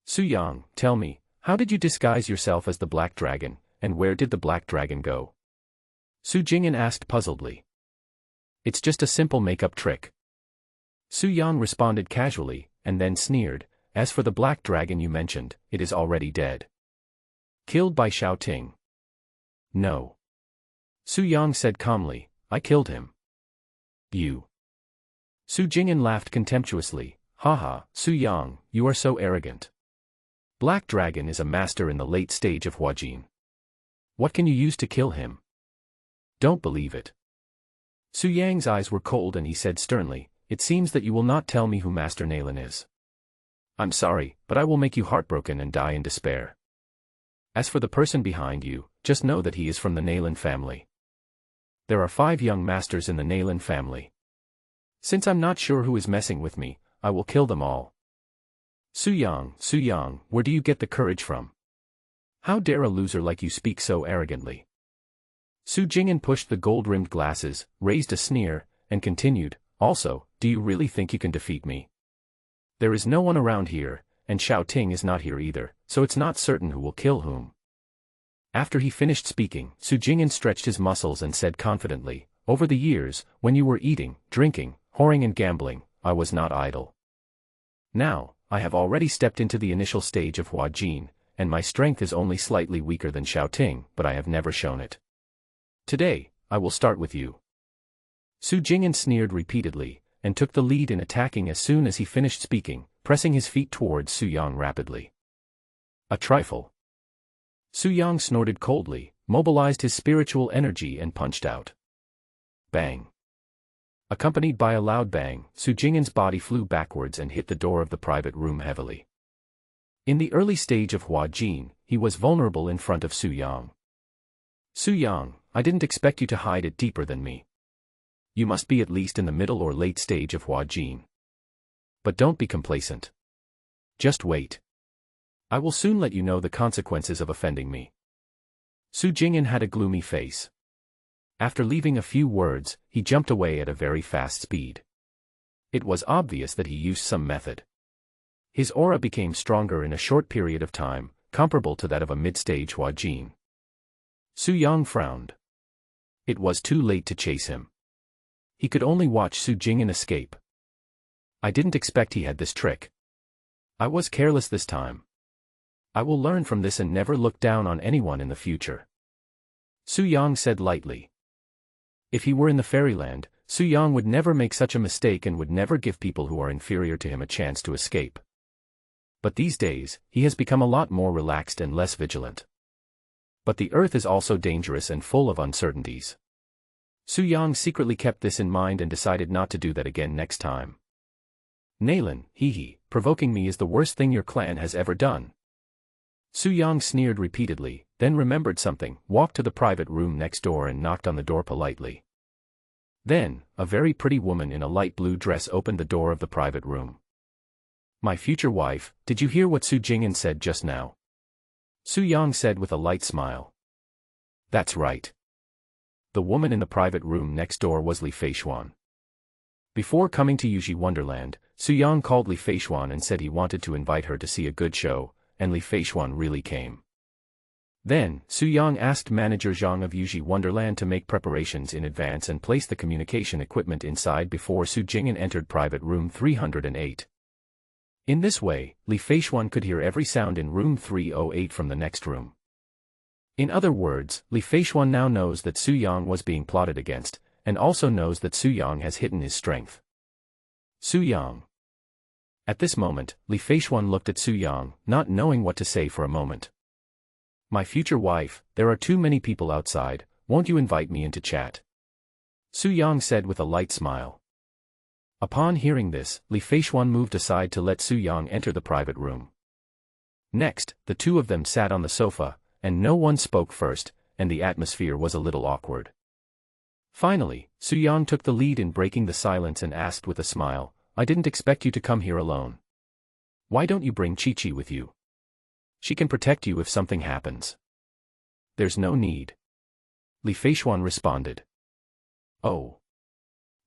Speaker 1: Su Yang, tell me, how did you disguise yourself as the Black Dragon, and where did the Black Dragon go? Su Jing'an asked puzzledly. It's just a simple makeup trick. Su Yang responded casually, and then sneered, as for the Black Dragon you mentioned, it is already dead. Killed by Xiao Ting. No. Su Yang said calmly, I killed him. You. Su Jing'an laughed contemptuously, haha, Su Yang, you are so arrogant. Black Dragon is a master in the late stage of Huajin. What can you use to kill him? Don't believe it. Su Yang's eyes were cold and he said sternly, it seems that you will not tell me who Master Nalan is. I'm sorry, but I will make you heartbroken and die in despair. As for the person behind you, just know that he is from the Nalan family. There are 5 young masters in the Nalan family. Since I'm not sure who is messing with me, I will kill them all. Su Yang, where do you get the courage from? How dare a loser like you speak so arrogantly? Su Jing'an pushed the gold-rimmed glasses, raised a sneer, and continued, also, do you really think you can defeat me? There is no one around here, and Xiao Ting is not here either, so it's not certain who will kill whom. After he finished speaking, Su Jing'an stretched his muscles and said confidently, over the years, when you were eating, drinking, whoring and gambling, I was not idle. Now, I have already stepped into the initial stage of Huajin, and my strength is only slightly weaker than Xiao Ting, but I have never shown it. Today, I will start with you. Su Jing'an sneered repeatedly, and took the lead in attacking as soon as he finished speaking, pressing his feet towards Su Yang rapidly. A trifle. Su Yang snorted coldly, mobilized his spiritual energy and punched out. Bang. Accompanied by a loud bang, Su Jing'an's body flew backwards and hit the door of the private room heavily. In the early stage of Huajin, he was vulnerable in front of Su Yang. Su Yang, I didn't expect you to hide it deeper than me. You must be at least in the middle or late stage of Huajin. But don't be complacent. Just wait. I will soon let you know the consequences of offending me. Su Jing'an had a gloomy face. After leaving a few words, he jumped away at a very fast speed. It was obvious that he used some method. His aura became stronger in a short period of time, comparable to that of a mid-stage Huajin. Su Yang frowned. It was too late to chase him. He could only watch Su Jing'an escape. I didn't expect he had this trick. I was careless this time. I will learn from this and never look down on anyone in the future. Su Yang said lightly. If he were in the fairyland, Su Yang would never make such a mistake and would never give people who are inferior to him a chance to escape. But these days, he has become a lot more relaxed and less vigilant. But the earth is also dangerous and full of uncertainties. Su Yang secretly kept this in mind and decided not to do that again next time. Nalan, provoking me is the worst thing your clan has ever done. Su Yang sneered repeatedly, then remembered something, walked to the private room next door and knocked on the door politely. Then, a very pretty woman in a light blue dress opened the door of the private room. My future wife, did you hear what Su Jing'an said just now? Su Yang said with a light smile. That's right. The woman in the private room next door was Li Feishuan. Before coming to Yuji Wonderland, Su Yang called Li Feishuan and said he wanted to invite her to see a good show, and Li Feishuan really came. Then, Su Yang asked manager Zhang of Yuji Wonderland to make preparations in advance and place the communication equipment inside before Su Jing'an entered private room 308. In this way, Li Feishuan could hear every sound in room 308 from the next room. In other words, Li Feishuan now knows that Su Yang was being plotted against, and also knows that Su Yang has hidden his strength. Su Yang. At this moment, Li Feishuan looked at Su Yang, not knowing what to say for a moment. My future wife, there are too many people outside, won't you invite me into chat? Su Yang said with a light smile. Upon hearing this, Li Feishuan moved aside to let Su Yang enter the private room. Next, the two of them sat on the sofa, and no one spoke first, and the atmosphere was a little awkward. Finally, Su Yang took the lead in breaking the silence and asked with a smile, I didn't expect you to come here alone. Why don't you bring Chi-Chi with you? She can protect you if something happens. There's no need. Li Feishuan responded. Oh.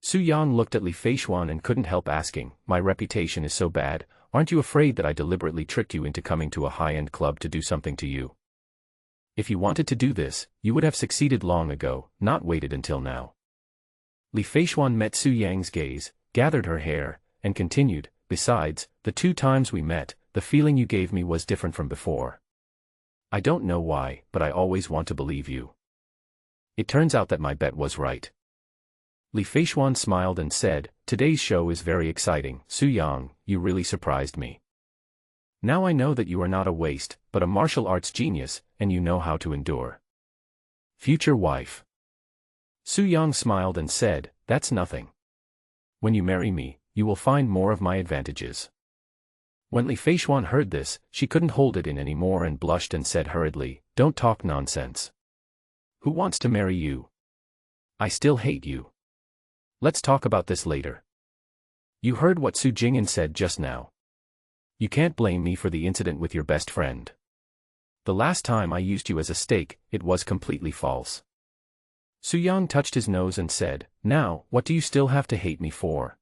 Speaker 1: Su Yang looked at Li Feishuan and couldn't help asking, my reputation is so bad, aren't you afraid that I deliberately tricked you into coming to a high-end club to do something to you? If you wanted to do this, you would have succeeded long ago, not waited until now. Li Feishuan met Su Yang's gaze, gathered her hair, and continued, besides, the 2 times we met, the feeling you gave me was different from before. I don't know why, but I always want to believe you. It turns out that my bet was right. Li Feishuan smiled and said, today's show is very exciting, Su Yang, you really surprised me. Now I know that you are not a waste, but a martial arts genius, and you know how to endure. Future wife. Su Yang smiled and said, that's nothing. When you marry me, you will find more of my advantages. When Li Feishuan heard this, she couldn't hold it in anymore and blushed and said hurriedly, don't talk nonsense. Who wants to marry you? I still hate you. Let's talk about this later. You heard what Su Jing'an said just now. You can't blame me for the incident with your best friend. The last time I used you as a stake, it was completely false. Su Yang touched his nose and said, now, what do you still have to hate me for?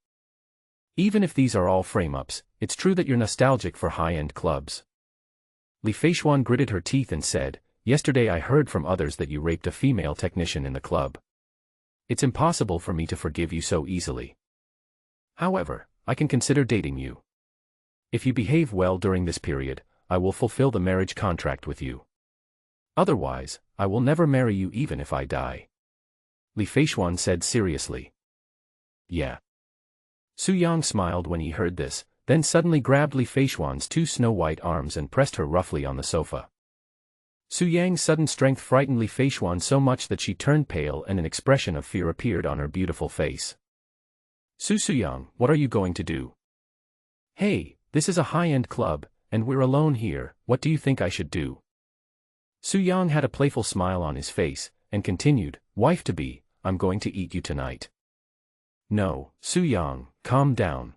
Speaker 1: Even if these are all frame-ups, it's true that you're nostalgic for high-end clubs. Li Feishuan gritted her teeth and said, yesterday I heard from others that you raped a female technician in the club. It's impossible for me to forgive you so easily. However, I can consider dating you. If you behave well during this period, I will fulfill the marriage contract with you. Otherwise, I will never marry you even if I die. Li Feishuan said seriously. Yeah. Su Yang smiled when he heard this, then suddenly grabbed Li Feishuan's 2 snow-white arms and pressed her roughly on the sofa. Su Yang's sudden strength frightened Li Feishuan so much that she turned pale and an expression of fear appeared on her beautiful face. Su Yang, what are you going to do? Hey, this is a high-end club, and we're alone here, what do you think I should do? Su Yang had a playful smile on his face, and continued, wife-to-be, I'm going to eat you tonight. No, Su Yang, calm down.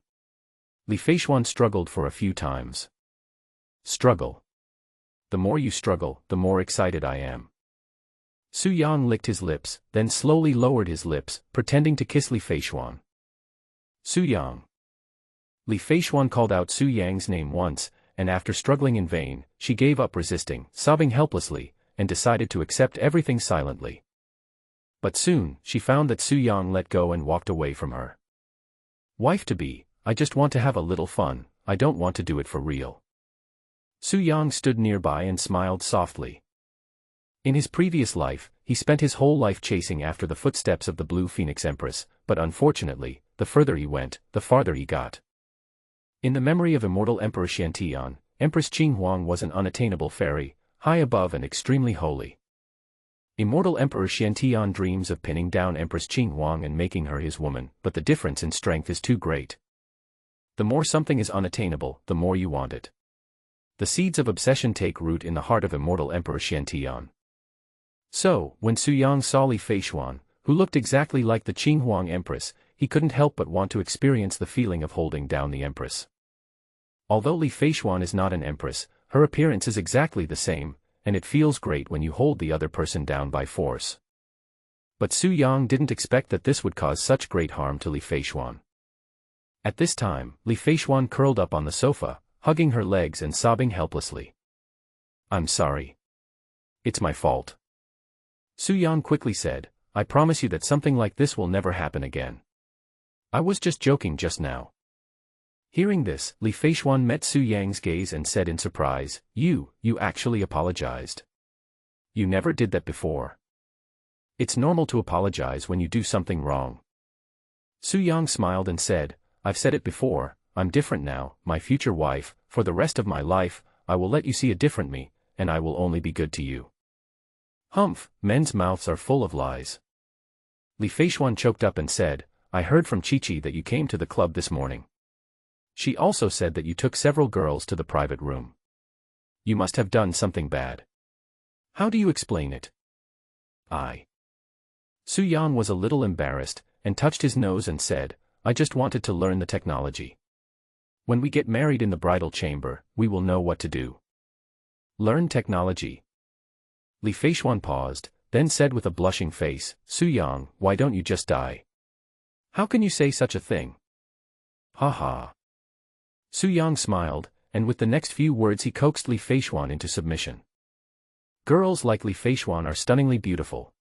Speaker 1: Li Feishuan struggled for a few times. Struggle. The more you struggle, the more excited I am. Su Yang licked his lips, then slowly lowered his lips, pretending to kiss Li Feishuan. Su Yang. Li Feishuan called out Su Yang's name once, and after struggling in vain, she gave up resisting, sobbing helplessly, and decided to accept everything silently. But soon, she found that Su Yang let go and walked away from her. Wife-to-be, I just want to have a little fun, I don't want to do it for real. Su Yang stood nearby and smiled softly. In his previous life, he spent his whole life chasing after the footsteps of the Blue Phoenix Empress, but unfortunately, the further he went, the farther he got. In the memory of Immortal Emperor Xiantian, Empress Qing Huang was an unattainable fairy, high above and extremely holy. Immortal Emperor Xiantian dreams of pinning down Empress Qing Huang and making her his woman, but the difference in strength is too great. The more something is unattainable, the more you want it. The seeds of obsession take root in the heart of Immortal Emperor Xiantian. So, when Su Yang saw Li Feishuan, who looked exactly like the Qing Huang Empress, he couldn't help but want to experience the feeling of holding down the Empress. Although Li Feishuan is not an Empress, her appearance is exactly the same, and it feels great when you hold the other person down by force. But Su Yang didn't expect that this would cause such great harm to Li Feishuan. At this time, Li Feishuan curled up on the sofa, hugging her legs and sobbing helplessly. I'm sorry. It's my fault. Su Yang quickly said, I promise you that something like this will never happen again. I was just joking just now. Hearing this, Li Feishuan met Su Yang's gaze and said in surprise, You actually apologized. You never did that before. It's normal to apologize when you do something wrong. Su Yang smiled and said, I've said it before, I'm different now, my future wife, for the rest of my life, I will let you see a different me, and I will only be good to you. Humph, men's mouths are full of lies. Li Feishuan choked up and said, I heard from Chi-Chi that you came to the club this morning. She also said that you took several girls to the private room. You must have done something bad. How do you explain it? Su Yang was a little embarrassed, and touched his nose and said, I just wanted to learn the technology. When we get married in the bridal chamber, we will know what to do. Learn technology. Li Feichuan paused, then said with a blushing face, Su Yang, why don't you just die? How can you say such a thing? Ha ha. Su Yang smiled, and with the next few words he coaxed Li Feichuan into submission. Girls like Li Feichuan are stunningly beautiful.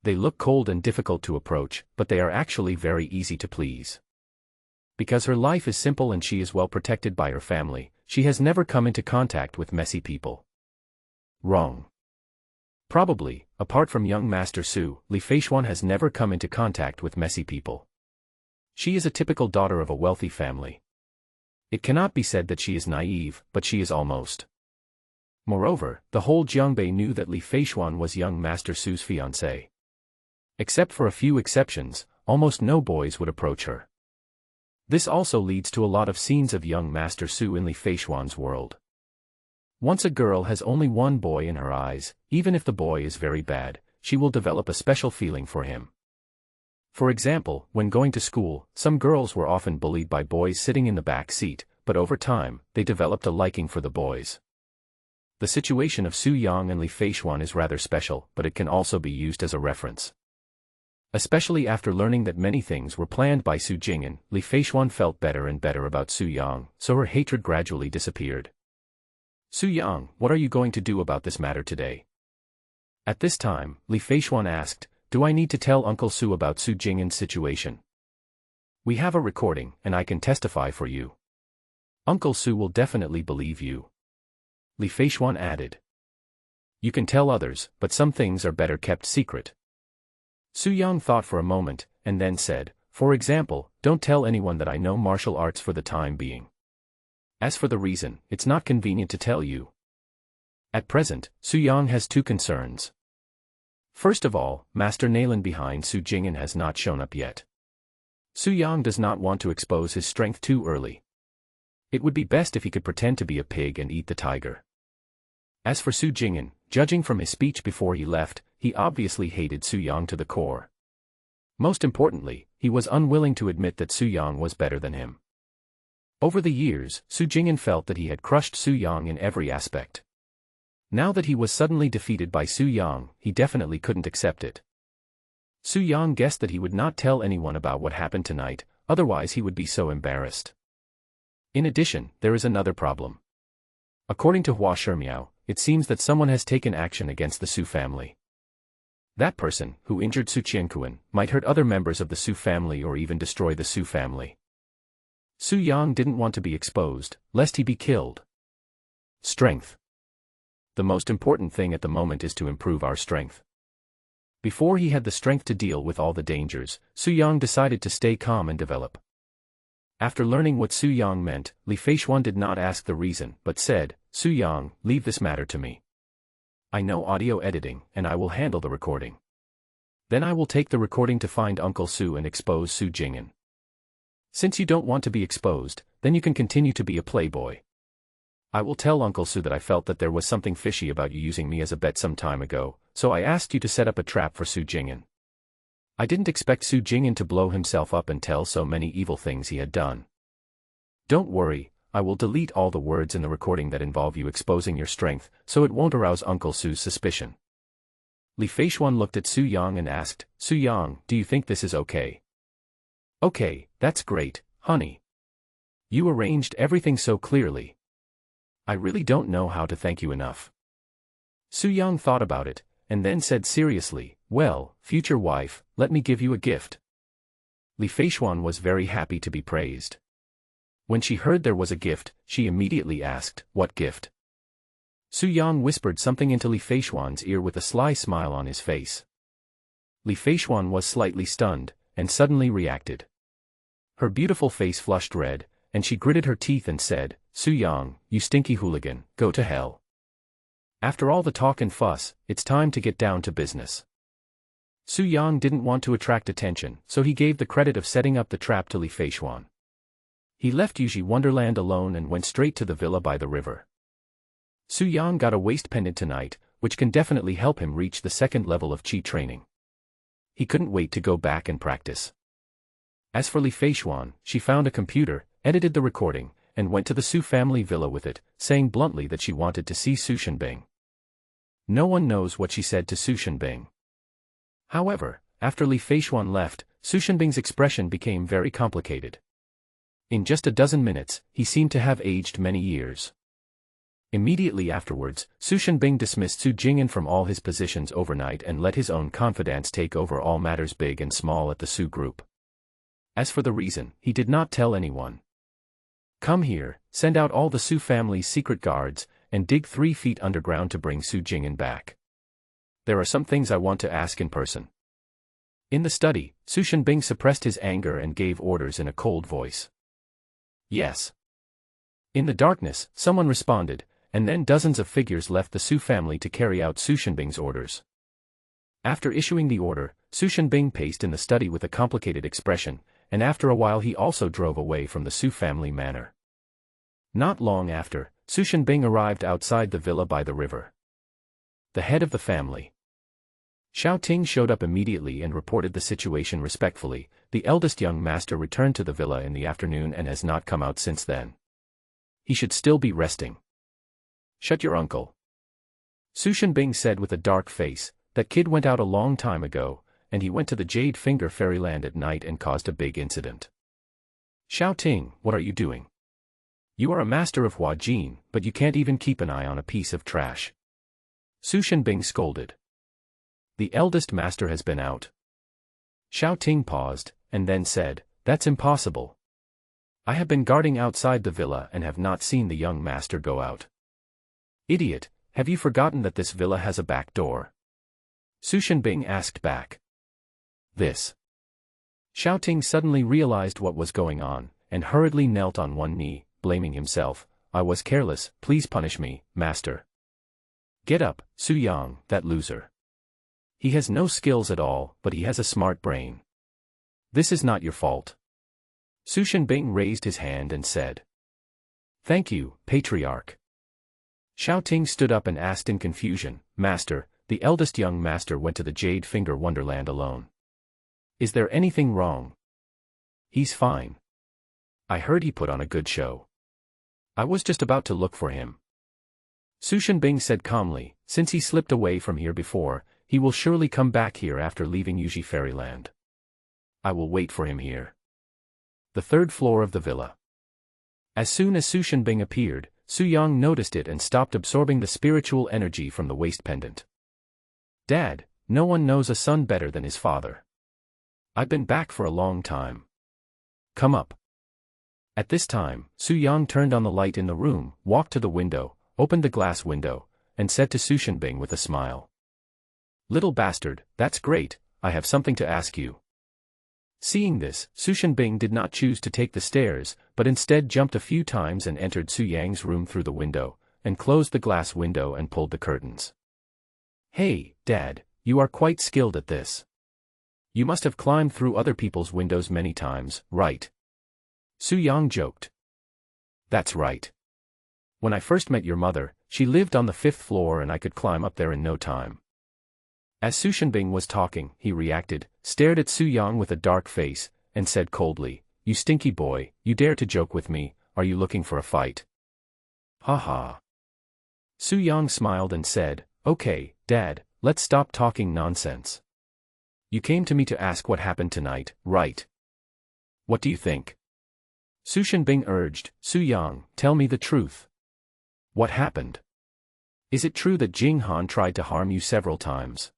Speaker 1: They look cold and difficult to approach, but they are actually very easy to please. Because her life is simple and she is well protected by her family, she has never come into contact with messy people. Wrong. Probably, apart from young Master Su, Li Feichuan has never come into contact with messy people. She is a typical daughter of a wealthy family. It cannot be said that she is naive, but she is almost. Moreover, the whole Jiangbei knew that Li Feichuan was young Master Su's fiancée. Except for a few exceptions, almost no boys would approach her. This also leads to a lot of scenes of young Master Su in Li Feichuan's world. Once a girl has only one boy in her eyes, even if the boy is very bad, she will develop a special feeling for him. For example, when going to school, some girls were often bullied by boys sitting in the back seat, but over time, they developed a liking for the boys. The situation of Su Yang and Li Feichuan is rather special, but it can also be used as a reference. Especially after learning that many things were planned by Su Jing'an, Li Feichuan felt better and better about Su Yang, so her hatred gradually disappeared. Su Yang, what are you going to do about this matter today? At this time, Li Feichuan asked, do I need to tell Uncle Su about Su Jing'an's situation? We have a recording, and I can testify for you. Uncle Su will definitely believe you. Li Feichuan added. You can tell others, but some things are better kept secret. Su Yang thought for a moment, and then said, for example, don't tell anyone that I know martial arts for the time being. As for the reason, it's not convenient to tell you. At present, Su Yang has two concerns. First of all, Master Naylan behind Su Jing'an has not shown up yet. Su Yang does not want to expose his strength too early. It would be best if he could pretend to be a pig and eat the tiger. As for Su Jing'an, judging from his speech before he left, he obviously hated Su Yang to the core. Most importantly, he was unwilling to admit that Su Yang was better than him. Over the years, Su Jing'an felt that he had crushed Su Yang in every aspect. Now that he was suddenly defeated by Su Yang, he definitely couldn't accept it. Su Yang guessed that he would not tell anyone about what happened tonight, otherwise he would be so embarrassed. In addition, there is another problem. According to Hua Shimiao, it seems that someone has taken action against the Su family. That person, who injured Su Qianquan, might hurt other members of the Su family or even destroy the Su family. Su Yang didn't want to be exposed, lest he be killed. Strength. The most important thing at the moment is to improve our strength. Before he had the strength to deal with all the dangers, Su Yang decided to stay calm and develop. After learning what Su Yang meant, Li Feichuan did not ask the reason, but said, Su Yang, leave this matter to me. I know audio editing, and I will handle the recording. Then I will take the recording to find Uncle Su and expose Su Jing'an. Since you don't want to be exposed, then you can continue to be a playboy. I will tell Uncle Su that I felt that there was something fishy about you using me as a bet some time ago, so I asked you to set up a trap for Su Jing'an. I didn't expect Su Jing'an to blow himself up and tell so many evil things he had done. Don't worry, I will delete all the words in the recording that involve you exposing your strength, so it won't arouse Uncle Su's suspicion. Li Feichuan looked at Su Yang and asked, Su Yang, do you think this is okay? Okay, that's great, honey. You arranged everything so clearly. I really don't know how to thank you enough. Su Yang thought about it, and then said seriously, well, future wife, let me give you a gift. Li Feichuan was very happy to be praised. When she heard there was a gift, she immediately asked, what gift? Su Yang whispered something into Li Feichuan's ear with a sly smile on his face. Li Feichuan was slightly stunned, and suddenly reacted. Her beautiful face flushed red, and she gritted her teeth and said, Su Yang, you stinky hooligan, go to hell. After all the talk and fuss, it's time to get down to business. Su Yang didn't want to attract attention, so he gave the credit of setting up the trap to Li Feichuan. He left Yuji Wonderland alone and went straight to the villa by the river. Su Yang got a waist pendant tonight, which can definitely help him reach the second level of Qi training. He couldn't wait to go back and practice. As for Li Feishuan, she found a computer, edited the recording, and went to the Su family villa with it, saying bluntly that she wanted to see Su Shenbing. No one knows what she said to Su Shenbing. However, after Li Feishuan left, Su Shenbing's expression became very complicated. In just a dozen minutes, he seemed to have aged many years. Immediately afterwards, Su Shenbing dismissed Su Jing'an from all his positions overnight and let his own confidants take over all matters big and small at the Su group. As for the reason, he did not tell anyone. Come here, send out all the Su family's secret guards, and dig 3 feet underground to bring Su Jing'an back. There are some things I want to ask in person. In the study, Su Shenbing suppressed his anger and gave orders in a cold voice. Yes. In the darkness, someone responded, and then dozens of figures left the Su family to carry out Su Shenbing's orders. After issuing the order, Su Shenbing paced in the study with a complicated expression, and after a while he also drove away from the Su family manor. Not long after, Su Shenbing arrived outside the villa by the river. The head of the family, Xiao Ting, showed up immediately and reported the situation respectfully. The eldest young master returned to the villa in the afternoon and has not come out since then. He should still be resting. Shut your uncle. Su Shenbing said with a dark face, that kid went out a long time ago, and he went to the Jade Finger Fairyland at night and caused a big incident. Xiao Ting, what are you doing? You are a master of Hua Jin, but you can't even keep an eye on a piece of trash. Su Shenbing scolded. The eldest master has been out. Xiao Ting paused, and then said, that's impossible. I have been guarding outside the villa and have not seen the young master go out. Idiot, have you forgotten that this villa has a back door? Su Shenbing asked back. This. Xiao Ting suddenly realized what was going on, and hurriedly knelt on one knee, blaming himself. I was careless, please punish me, master. Get up, Su Yang, that loser. He has no skills at all, but he has a smart brain. This is not your fault. Su Shenbing raised his hand and said. Thank you, patriarch. Xiao Ting stood up and asked in confusion, Master, the eldest young master went to the Jade Finger Wonderland alone. Is there anything wrong? He's fine. I heard he put on a good show. I was just about to look for him. Su Shenbing said calmly, since he slipped away from here before, he will surely come back here after leaving Yuji Fairyland. I will wait for him here. The 3rd floor of the villa. As soon as Su Shenbing appeared, Su Yang noticed it and stopped absorbing the spiritual energy from the waist pendant. Dad, no one knows a son better than his father. I've been back for a long time. Come up. At this time, Su Yang turned on the light in the room, walked to the window, opened the glass window, and said to Su Shenbing with a smile. Little bastard, that's great, I have something to ask you. Seeing this, Su Shenbing did not choose to take the stairs, but instead jumped a few times and entered Su Yang's room through the window, and closed the glass window and pulled the curtains. Hey, Dad, you are quite skilled at this. You must have climbed through other people's windows many times, right? Su Yang joked. That's right. When I first met your mother, she lived on the 5th floor and I could climb up there in no time. As Su Shenbing was talking, he reacted, stared at Su Yang with a dark face, and said coldly, You stinky boy, you dare to joke with me, are you looking for a fight? Ha ha. Su Yang smiled and said, Okay, Dad, let's stop talking nonsense. You came to me to ask what happened tonight, right? What do you think? Su Shenbing urged, Su Yang, tell me the truth. What happened? Is it true that Jing Han tried to harm you several times?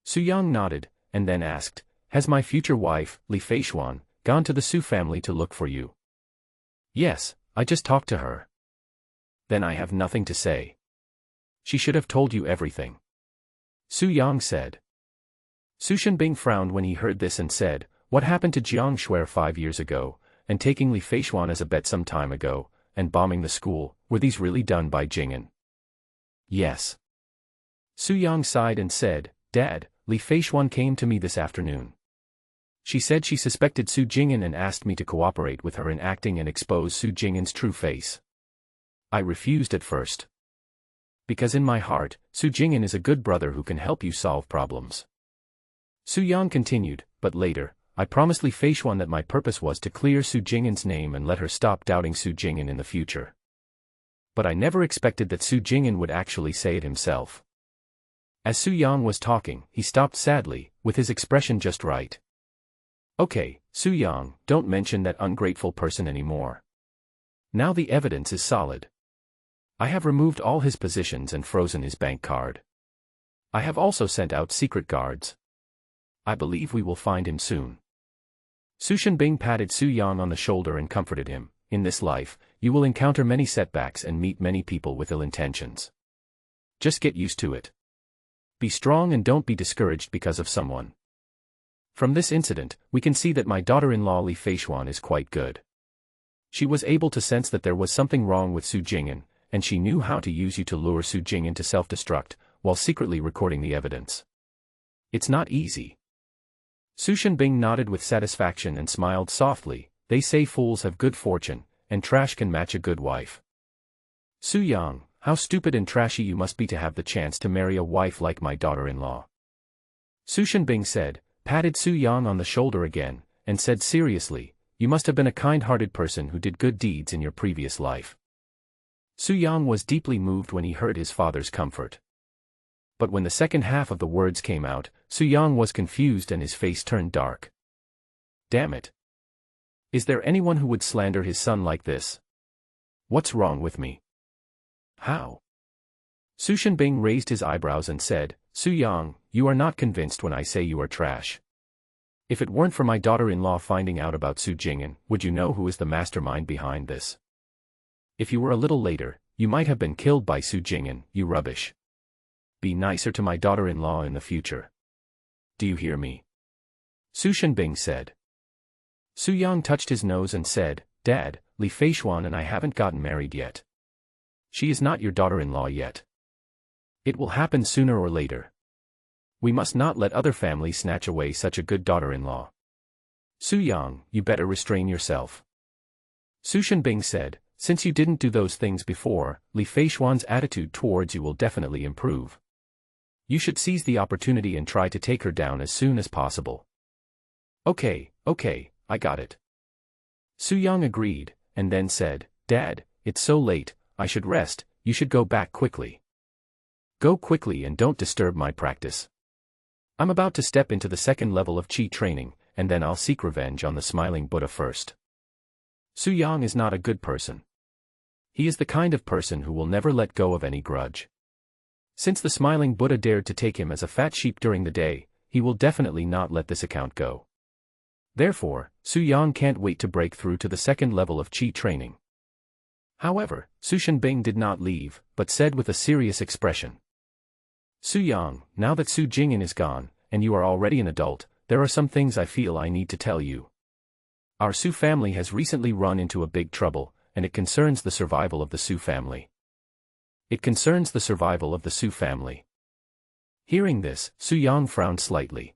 Speaker 1: Su Yang nodded, and then asked, Has my future wife, Li Feishuan, gone to the Su family to look for you? Yes, I just talked to her. Then I have nothing to say. She should have told you everything. Su Yang said. Su Shenbing frowned when he heard this and said, What happened to Jiang Shuer 5 years ago, and taking Li Feishuan as a bet some time ago, and bombing the school, were these really done by Jing'an? Yes. Su Yang sighed and said, Dad, Li Feishuan came to me this afternoon. She said she suspected Su Jing'an and asked me to cooperate with her in acting and expose Su Jing'an's true face. I refused at first. Because in my heart, Su Jing'an is a good brother who can help you solve problems. Su Yang continued, but later, I promised Li Feixuan that my purpose was to clear Su Jing'an's name and let her stop doubting Su Jing'an in the future. But I never expected that Su Jing'an would actually say it himself. As Su Yang was talking, he stopped sadly, with his expression just right. Okay, Su Yang, don't mention that ungrateful person anymore. Now the evidence is solid. I have removed all his positions and frozen his bank card. I have also sent out secret guards. I believe we will find him soon. Su Shenbing patted Su Yang on the shoulder and comforted him. In this life, you will encounter many setbacks and meet many people with ill intentions. Just get used to it. Be strong and don't be discouraged because of someone. From this incident, we can see that my daughter-in-law Li Feixuan is quite good. She was able to sense that there was something wrong with Su Jing'an, and she knew how to use you to lure Su Jing'an to self-destruct, while secretly recording the evidence. It's not easy. Su Shenbing nodded with satisfaction and smiled softly. They say fools have good fortune, and trash can match a good wife. Su Yang, how stupid and trashy you must be to have the chance to marry a wife like my daughter-in-law. Su Shenbing said, patted Su Yang on the shoulder again, and said seriously, you must have been a kind-hearted person who did good deeds in your previous life. Su Yang was deeply moved when he heard his father's comfort. But when the second half of the words came out, Su Yang was confused and his face turned dark. Damn it. Is there anyone who would slander his son like this? What's wrong with me? How? Su Shenbing raised his eyebrows and said, Su Yang, you are not convinced when I say you are trash. If it weren't for my daughter-in-law finding out about Su Jing'an, would you know who is the mastermind behind this? If you were a little later, you might have been killed by Su Jing'an, you rubbish. Be nicer to my daughter-in-law in the future. Do you hear me? Su Shenbing said. Su Yang touched his nose and said, Dad, Li Feixuan and I haven't gotten married yet. She is not your daughter-in-law yet. It will happen sooner or later. We must not let other families snatch away such a good daughter-in-law. Su Yang, you better restrain yourself. Su Shenbing said, since you didn't do those things before, Li Feixuan's attitude towards you will definitely improve. You should seize the opportunity and try to take her down as soon as possible. Okay, I got it. Su Yang agreed, and then said, Dad, it's so late, I should rest, you should go back quickly. Go quickly and don't disturb my practice. I'm about to step into the second level of Qi training, and then I'll seek revenge on the smiling Buddha first. Su Yang is not a good person. He is the kind of person who will never let go of any grudge. Since the smiling Buddha dared to take him as a fat sheep during the day, he will definitely not let this account go. Therefore, Su Yang can't wait to break through to the second level of Qi training. However, Su Shenbing did not leave, but said with a serious expression. Su Yang, now that Su Jing'an is gone, and you are already an adult, there are some things I feel I need to tell you. Our Su family has recently run into a big trouble, and it concerns the survival of the Su family. It concerns the survival of the Su family. Hearing this, Su Yang frowned slightly.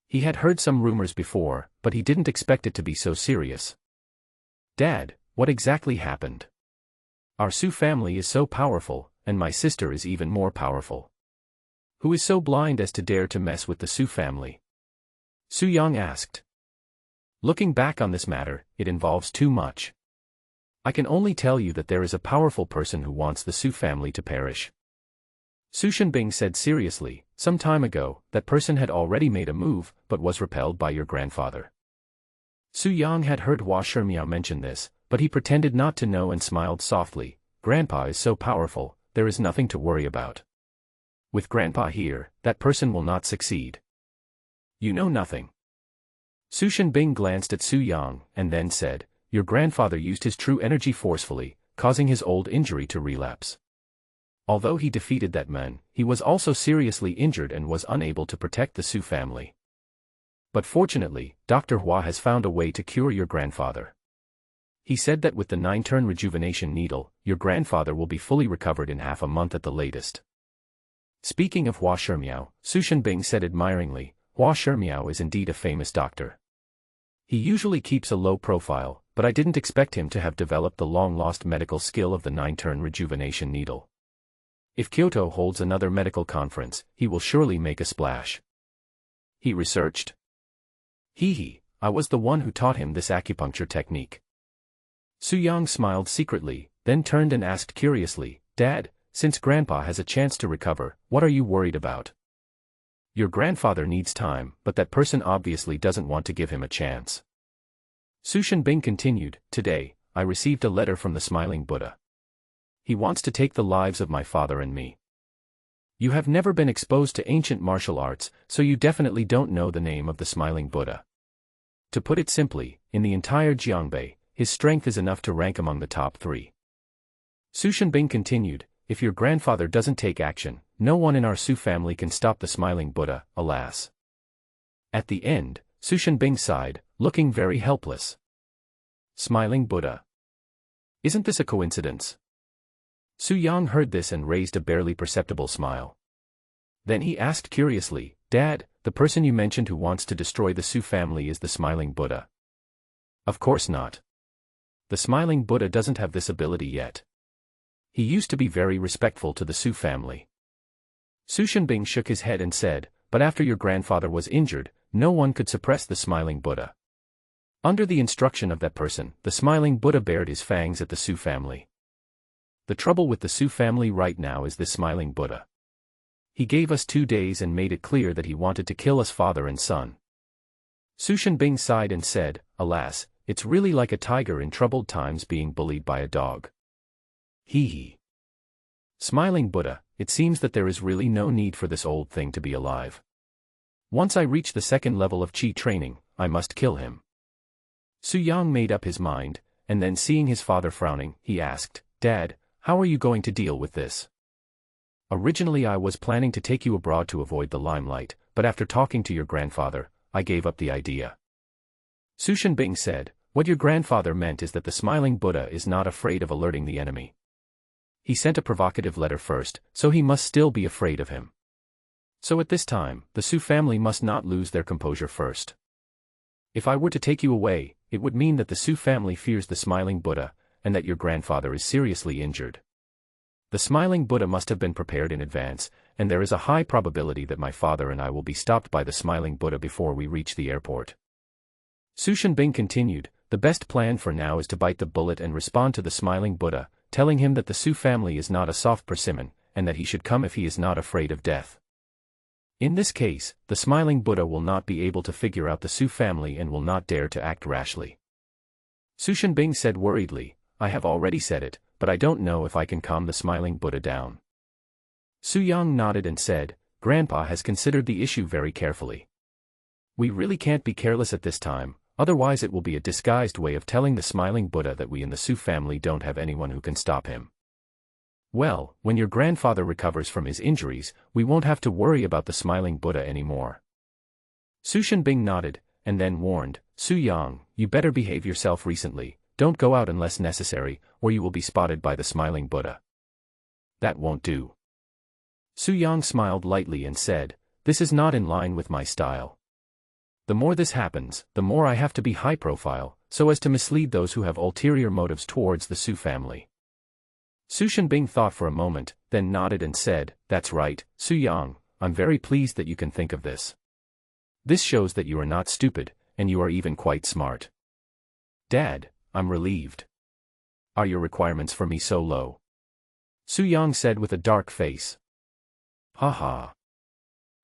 Speaker 1: He had heard some rumors before, but he didn't expect it to be so serious. Dad, what exactly happened? Our Su family is so powerful, and my sister is even more powerful. Who is so blind as to dare to mess with the Su family? Su Yang asked. Looking back on this matter, it involves too much. I can only tell you that there is a powerful person who wants the Su family to perish. Su Shenbing said seriously, some time ago, that person had already made a move, but was repelled by your grandfather. Su Yang had heard Hua Shimiao mention this, but he pretended not to know and smiled softly. Grandpa is so powerful, there is nothing to worry about. With Grandpa here, that person will not succeed. You know nothing. Su Shenbing glanced at Su Yang, and then said, your grandfather used his true energy forcefully, causing his old injury to relapse. Although he defeated that man, he was also seriously injured and was unable to protect the Su family. But fortunately, Dr. Hua has found a way to cure your grandfather. He said that with the 9-turn rejuvenation needle, your grandfather will be fully recovered in half a month at the latest. Speaking of Hua Shimiao, Su Shenbing said admiringly, Hua Shimiao is indeed a famous doctor. He usually keeps a low profile, but I didn't expect him to have developed the long-lost medical skill of the 9-turn rejuvenation needle. If Kyoto holds another medical conference, he will surely make a splash. He researched. Hee, I was the one who taught him this acupuncture technique. Su Yang smiled secretly, then turned and asked curiously, Dad, since Grandpa has a chance to recover, what are you worried about? Your grandfather needs time, but that person obviously doesn't want to give him a chance. Su Shenbing continued, Today, I received a letter from the Smiling Buddha. He wants to take the lives of my father and me. You have never been exposed to ancient martial arts, so you definitely don't know the name of the Smiling Buddha. To put it simply, in the entire Jiangbei, his strength is enough to rank among the top 3. Su Shenbing continued, If your grandfather doesn't take action, no one in our Su family can stop the Smiling Buddha, alas. At the end, Su Shenbing sighed, looking very helpless. Smiling Buddha. Isn't this a coincidence? Su Yang heard this and raised a barely perceptible smile. Then he asked curiously, Dad, the person you mentioned who wants to destroy the Su family is the Smiling Buddha. Of course not. The Smiling Buddha doesn't have this ability yet. He used to be very respectful to the Su family. Su Shenbing shook his head and said, But after your grandfather was injured, no one could suppress the Smiling Buddha. Under the instruction of that person, the Smiling Buddha bared his fangs at the Su family. The trouble with the Su family right now is this Smiling Buddha. He gave us 2 days and made it clear that he wanted to kill us father and son. Su Shenbing sighed and said, Alas, it's really like a tiger in troubled times being bullied by a dog. Hee. Smiling Buddha, it seems that there is really no need for this old thing to be alive. Once I reach the 2nd level of Qi training, I must kill him. Su Yang made up his mind, and then seeing his father frowning, he asked, Dad, how are you going to deal with this? Originally I was planning to take you abroad to avoid the limelight, but after talking to your grandfather, I gave up the idea. Su Shenbing said, What your grandfather meant is that the Smiling Buddha is not afraid of alerting the enemy. He sent a provocative letter first, so he must still be afraid of him. So at this time, the Su family must not lose their composure first. If I were to take you away, it would mean that the Su family fears the Smiling Buddha, and that your grandfather is seriously injured. The Smiling Buddha must have been prepared in advance, and there is a high probability that my father and I will be stopped by the Smiling Buddha before we reach the airport. Su Shenbing continued, The best plan for now is to bite the bullet and respond to the Smiling Buddha, telling him that the Su family is not a soft persimmon, and that he should come if he is not afraid of death. In this case, the Smiling Buddha will not be able to figure out the Su family and will not dare to act rashly. Su Shenbing said worriedly, I have already said it, but I don't know if I can calm the Smiling Buddha down. Su Yang nodded and said, Grandpa has considered the issue very carefully. We really can't be careless at this time, otherwise it will be a disguised way of telling the Smiling Buddha that we in the Su family don't have anyone who can stop him. Well, when your grandfather recovers from his injuries, we won't have to worry about the Smiling Buddha anymore. Su Shenbing nodded, and then warned, Su Yang, you better behave yourself recently. Don't go out unless necessary, or you will be spotted by the Smiling Buddha. That won't do. Su Yang smiled lightly and said, This is not in line with my style. The more this happens, the more I have to be high profile, so as to mislead those who have ulterior motives towards the Su family. Su Shenbing thought for a moment, then nodded and said, That's right, Su Yang, I'm very pleased that you can think of this. This shows that you are not stupid, and you are even quite smart. Dad, I'm relieved. Are your requirements for me so low? Su Yang said with a dark face. Ha ha.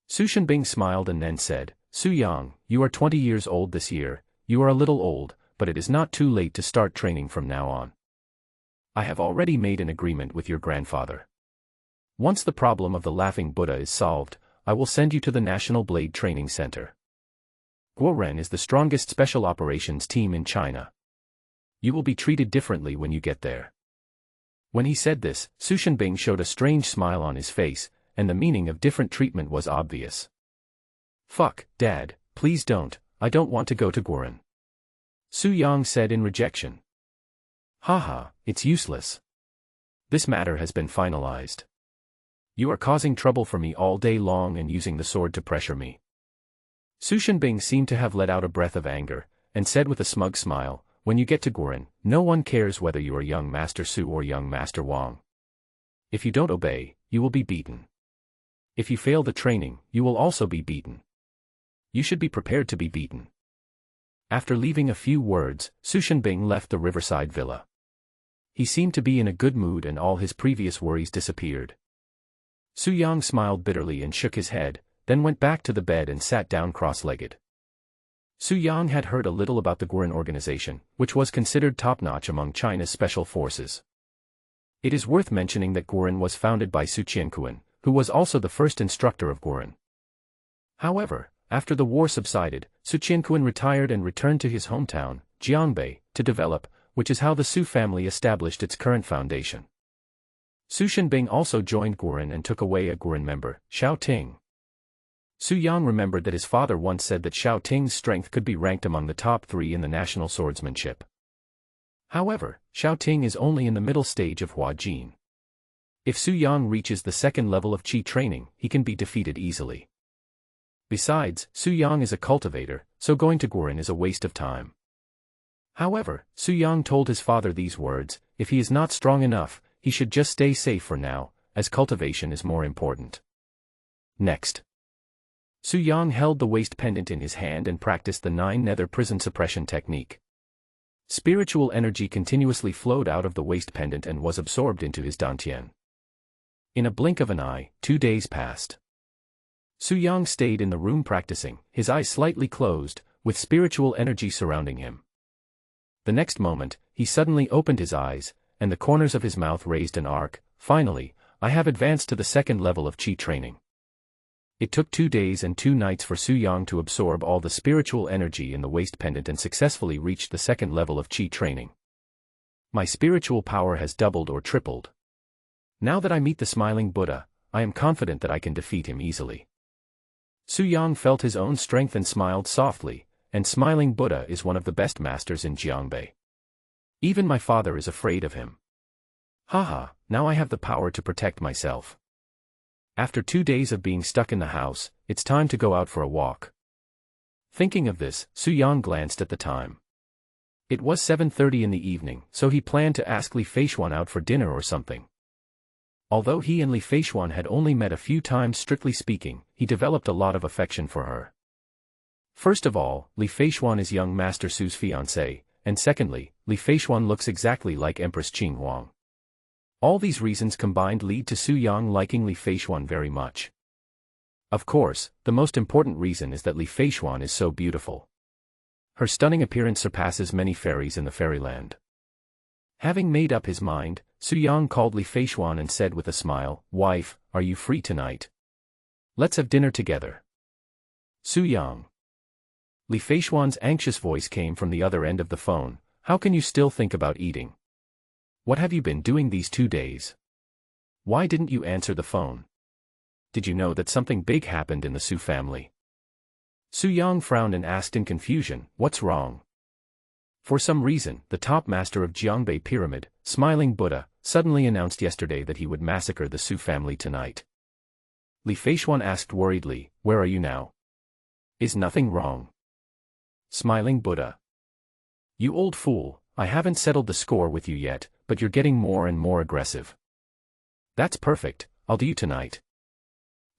Speaker 1: Su Shenbing smiled and then said, Su Yang, you are 20 years old this year, you are a little old, but it is not too late to start training from now on. I have already made an agreement with your grandfather. Once the problem of the Laughing Buddha is solved, I will send you to the National Blade Training Center. Guoren is the strongest special operations team in China. You will be treated differently when you get there. When he said this, Su Shenbing showed a strange smile on his face, and the meaning of different treatment was obvious. Fuck, Dad, please don't, I don't want to go to Guoren. Su Yang said in rejection. Haha, it's useless. This matter has been finalized. You are causing trouble for me all day long and using the sword to pressure me. Su Shenbing seemed to have let out a breath of anger, and said with a smug smile, When you get to Guoren, no one cares whether you are young Master Su or young Master Wang. If you don't obey, you will be beaten. If you fail the training, you will also be beaten. You should be prepared to be beaten. After leaving a few words, Su Shenbing left the riverside villa. He seemed to be in a good mood and all his previous worries disappeared. Su Yang smiled bitterly and shook his head, then went back to the bed and sat down cross-legged. Su Yang had heard a little about the Guren organization, which was considered top-notch among China's special forces. It is worth mentioning that Guren was founded by Su Qianquan, who was also the first instructor of Guren. However, after the war subsided, Su Qianquan retired and returned to his hometown, Jiangbei, to develop, which is how the Su family established its current foundation. Su Shenbing also joined Guren and took away a Guren member, Xiao Ting. Su Yang remembered that his father once said that Xiao Ting's strength could be ranked among the top 3 in the national swordsmanship. However, Xiao Ting is only in the middle stage of Hua Jin. If Su Yang reaches the second level of Qi training, he can be defeated easily. Besides, Su Yang is a cultivator, so going to Guren is a waste of time. However, Su Yang told his father these words: if he is not strong enough, he should just stay safe for now, as cultivation is more important. Next, Su Yang held the waist pendant in his hand and practiced the 9 nether prison suppression technique. Spiritual energy continuously flowed out of the waist pendant and was absorbed into his dantian. In a blink of an eye, 2 days passed. Su Yang stayed in the room practicing, his eyes slightly closed, with spiritual energy surrounding him. The next moment, he suddenly opened his eyes, and the corners of his mouth raised an arc. Finally, I have advanced to the second level of Qi training. It took 2 days and 2 nights for Su Yang to absorb all the spiritual energy in the waist pendant and successfully reach the second level of Qi training. My spiritual power has doubled or tripled. Now that I meet the smiling Buddha, I am confident that I can defeat him easily. Su Yang felt his own strength and smiled softly, and smiling Buddha is one of the best masters in Jiangbei. Even my father is afraid of him. Haha, now I have the power to protect myself. After 2 days of being stuck in the house, it's time to go out for a walk. Thinking of this, Su Yang glanced at the time. It was 7:30 in the evening, so he planned to ask Li Feixuan out for dinner or something. Although he and Li Feixuan had only met a few times strictly speaking, he developed a lot of affection for her. First of all, Li Feixuan is young Master Su's fiancée, and secondly, Li Feixuan looks exactly like Empress Qing Huang. All these reasons combined lead to Su Yang liking Li Feixuan very much. Of course, the most important reason is that Li Feixuan is so beautiful. Her stunning appearance surpasses many fairies in the fairyland. Having made up his mind, Su Yang called Li Feixuan and said with a smile, "Wife, are you free tonight? Let's have dinner together." Su Yang. Li Feixuan's anxious voice came from the other end of the phone. "How can you still think about eating? What have you been doing these 2 days? Why didn't you answer the phone? Did you know that something big happened in the Su family?" Su Yang frowned and asked in confusion, "What's wrong?" For some reason, the top master of Jiangbei Pyramid, Smiling Buddha, suddenly announced yesterday that he would massacre the Su family tonight. Li Feixuan asked worriedly, "Where are you now? Is nothing wrong?" Smiling Buddha. "You old fool, I haven't settled the score with you yet, but you're getting more and more aggressive." "That's perfect, I'll do you tonight."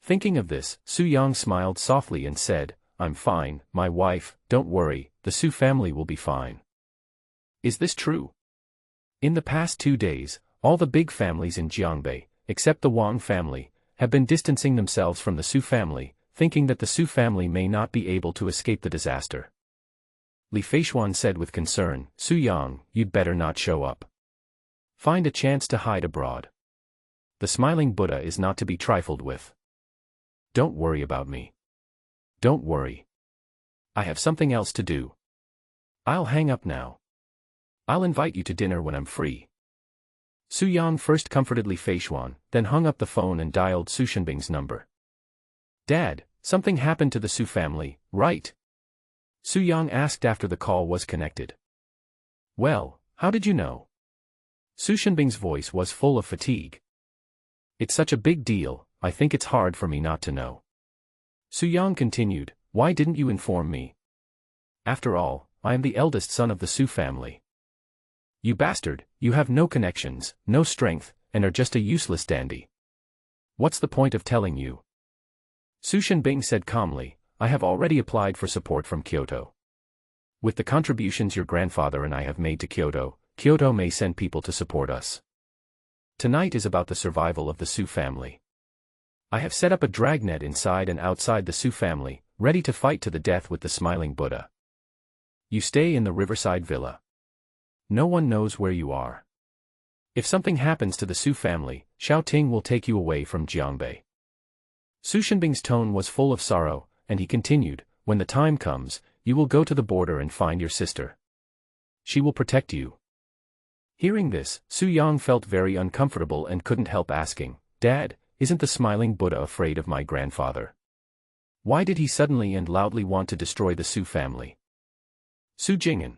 Speaker 1: Thinking of this, Su Yang smiled softly and said, "I'm fine, my wife, don't worry, the Su family will be fine." Is this true? In the past 2 days, all the big families in Jiangbei, except the Wang family, have been distancing themselves from the Su family, thinking that the Su family may not be able to escape the disaster. Li Feixuan said with concern, "Su Yang, you'd better not show up. Find a chance to hide abroad. The smiling Buddha is not to be trifled with. Don't worry about me. Don't worry. I have something else to do. I'll hang up now. I'll invite you to dinner when I'm free." Su Yang first comforted Li Feixuan, then hung up the phone and dialed Su Shenbing's number. "Dad, something happened to the Su family, right?" Su Yang asked after the call was connected. "Well, how did you know?" Su Shenbing's voice was full of fatigue. "It's such a big deal, I think it's hard for me not to know." Su Yang continued, "Why didn't you inform me? After all, I am the eldest son of the Su family." "You bastard, you have no connections, no strength, and are just a useless dandy." What's the point of telling you? Su Shenbing said calmly, I have already applied for support from Kyoto. With the contributions your grandfather and I have made to Kyoto, Kyoto may send people to support us. Tonight is about the survival of the Su family. I have set up a dragnet inside and outside the Su family, ready to fight to the death with the smiling Buddha. You stay in the riverside villa. No one knows where you are. If something happens to the Su family, Xiao Ting will take you away from Jiangbei. Su Shenbing's tone was full of sorrow, and he continued, when the time comes, you will go to the border and find your sister. She will protect you. Hearing this, Su Yang felt very uncomfortable and couldn't help asking, Dad, isn't the smiling Buddha afraid of my grandfather? Why did he suddenly and loudly want to destroy the Su family? Su Jing'an.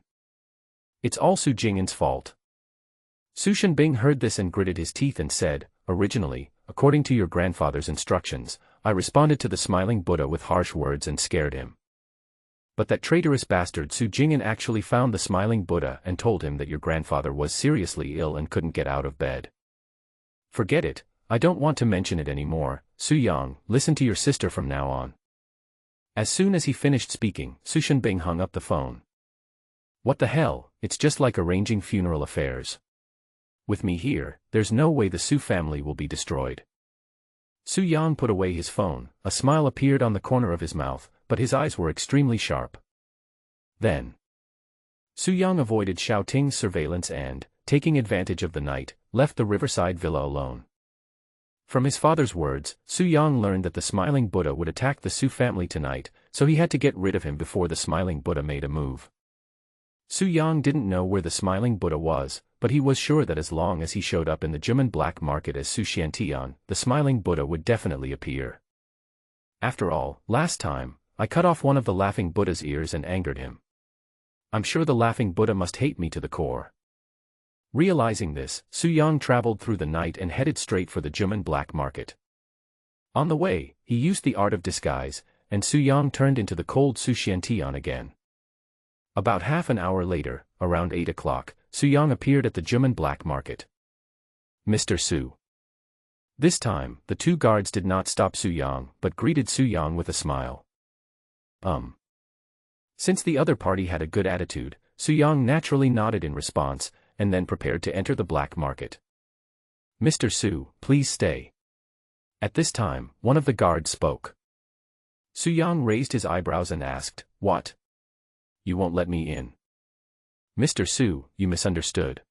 Speaker 1: It's all Su Jing'an's fault. Su Shenbing heard this and gritted his teeth and said, originally, according to your grandfather's instructions, I responded to the smiling Buddha with harsh words and scared him. But that traitorous bastard Su Jing'an actually found the smiling Buddha and told him that your grandfather was seriously ill and couldn't get out of bed. Forget it, I don't want to mention it anymore. Su Yang, listen to your sister from now on. As soon as he finished speaking, Su Shenbing hung up the phone. What the hell, it's just like arranging funeral affairs. With me here, there's no way the Su family will be destroyed. Su Yang put away his phone, a smile appeared on the corner of his mouth, but his eyes were extremely sharp. Then, Su Yang avoided Xiao Ting's surveillance and, taking advantage of the night, left the riverside villa alone. From his father's words, Su Yang learned that the smiling Buddha would attack the Su family tonight, so he had to get rid of him before the smiling Buddha made a move. Su Yang didn't know where the smiling Buddha was, but he was sure that as long as he showed up in the Jimen black market as Su Xiantian, the smiling Buddha would definitely appear. After all, last time, I cut off one of the laughing Buddha's ears and angered him. I'm sure the laughing Buddha must hate me to the core. Realizing this, Su Yang traveled through the night and headed straight for the Jimen black market. On the way, he used the art of disguise, and Su Yang turned into the cold Su Xiantian again. About half an hour later, around 8 o'clock, Su Yang appeared at the Jimen black market. Mr. Su. This time, the two guards did not stop Su Yang, but greeted Su Yang with a smile. Since the other party had a good attitude, Su Yang naturally nodded in response, and then prepared to enter the black market. Mr. Su, please stay. At this time, one of the guards spoke. Su Yang raised his eyebrows and asked, What? You won't let me in? Mr. Su, you misunderstood.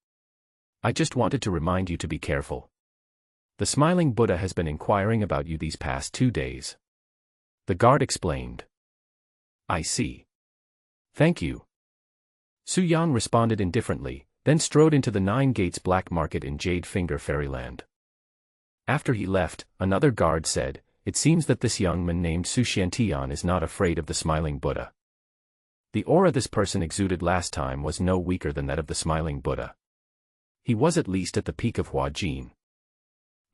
Speaker 1: I just wanted to remind you to be careful. The smiling Buddha has been inquiring about you these past 2 days. The guard explained. I see. Thank you. Su Yang responded indifferently, then strode into the Nine Gates black market in Jade Finger Fairyland. After he left, another guard said, It seems that this young man named Su Xiantian is not afraid of the smiling Buddha. The aura this person exuded last time was no weaker than that of the smiling Buddha. He was at least at the peak of Hua Jin.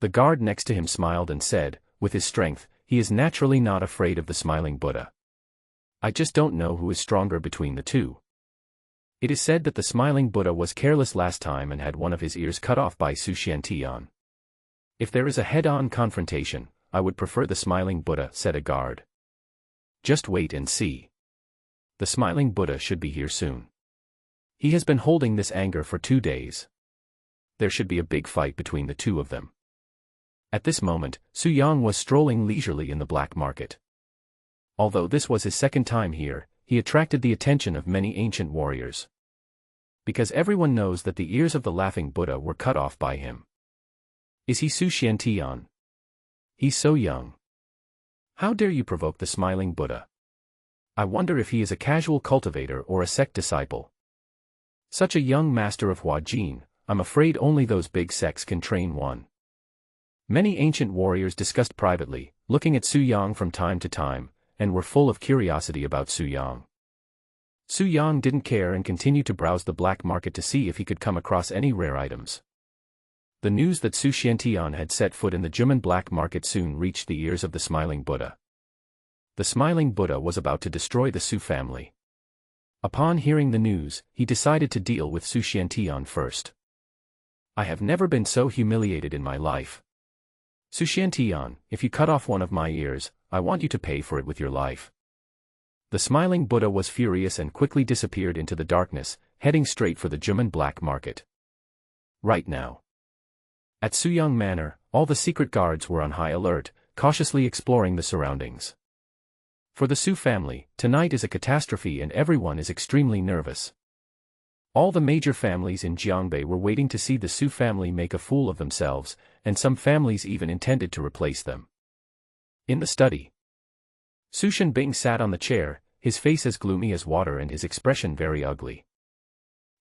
Speaker 1: The guard next to him smiled and said, with his strength, he is naturally not afraid of the smiling Buddha. I just don't know who is stronger between the two. It is said that the smiling Buddha was careless last time and had one of his ears cut off by Su Xiantian. If there is a head-on confrontation, I would prefer the smiling Buddha, said a guard. Just wait and see. The smiling Buddha should be here soon. He has been holding this anger for 2 days. There should be a big fight between the two of them. At this moment, Su Yang was strolling leisurely in the black market. Although this was his second time here, he attracted the attention of many ancient warriors. Because everyone knows that the ears of the laughing Buddha were cut off by him. Is he Su Xiantian? He's so young. How dare you provoke the smiling Buddha? I wonder if he is a casual cultivator or a sect disciple. Such a young master of Hua Jin, I'm afraid only those big sects can train one. Many ancient warriors discussed privately, looking at Su Yang from time to time, and were full of curiosity about Su Yang. Su Yang didn't care and continued to browse the black market to see if he could come across any rare items. The news that Su Xiantian had set foot in the Jimen black market soon reached the ears of the smiling Buddha. The smiling Buddha was about to destroy the Su family. Upon hearing the news, he decided to deal with Su Xiantian first. I have never been so humiliated in my life. Sushian, if you cut off one of my ears, I want you to pay for it with your life. The smiling Buddha was furious and quickly disappeared into the darkness, heading straight for the Juman black market. Right now. At Suyang Manor, all the secret guards were on high alert, cautiously exploring the surroundings. For the Su family, tonight is a catastrophe and everyone is extremely nervous. All the major families in Jiangbei were waiting to see the Su family make a fool of themselves, and some families even intended to replace them. In the study, Su Shenbing sat on the chair, his face as gloomy as water and his expression very ugly.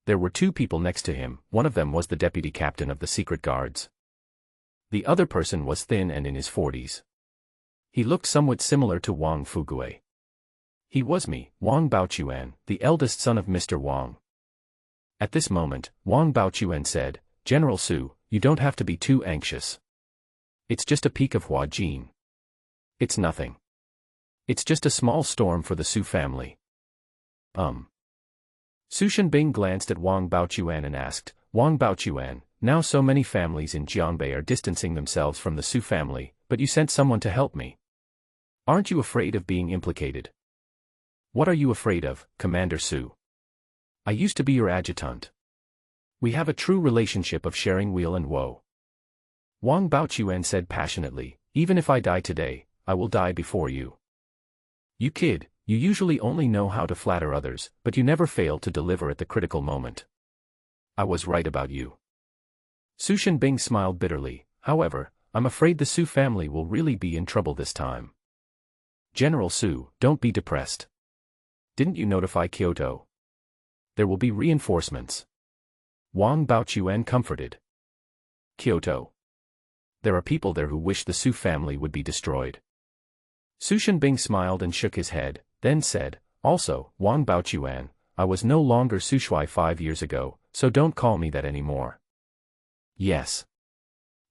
Speaker 1: There were two people next to him, one of them was the deputy captain of the secret guards. The other person was thin and in his 40s. He looked somewhat similar to Wang Fugue. He was me, Wang Baochuan, the eldest son of Mr. Wang. At this moment, Wang Baochuan said, "General Su, you don't have to be too anxious. It's just a peak of Hua Jin. It's nothing. It's just a small storm for the Su family." Su Shenbing glanced at Wang Baochuan and asked, "Wang Baochuan, now so many families in Jiangbei are distancing themselves from the Su family, but you sent someone to help me. Aren't you afraid of being implicated?" "What are you afraid of, Commander Su? I used to be your adjutant. We have a true relationship of sharing weal and woe." Wang Baochuan said passionately, "Even if I die today, I will die before you. You kid, you usually only know how to flatter others, but you never fail to deliver at the critical moment. I was right about you." Su Shenbing smiled bitterly, "However, I'm afraid the Su family will really be in trouble this time." "General Su, don't be depressed. Didn't you notify Kyoto? There will be reinforcements." Wang Baochuan comforted. "Kyoto? There are people there who wish the Su family would be destroyed." Su Shenbing smiled and shook his head, then said, "Also, Wang Baochuan, I was no longer Su Shui 5 years ago, so don't call me that anymore." "Yes."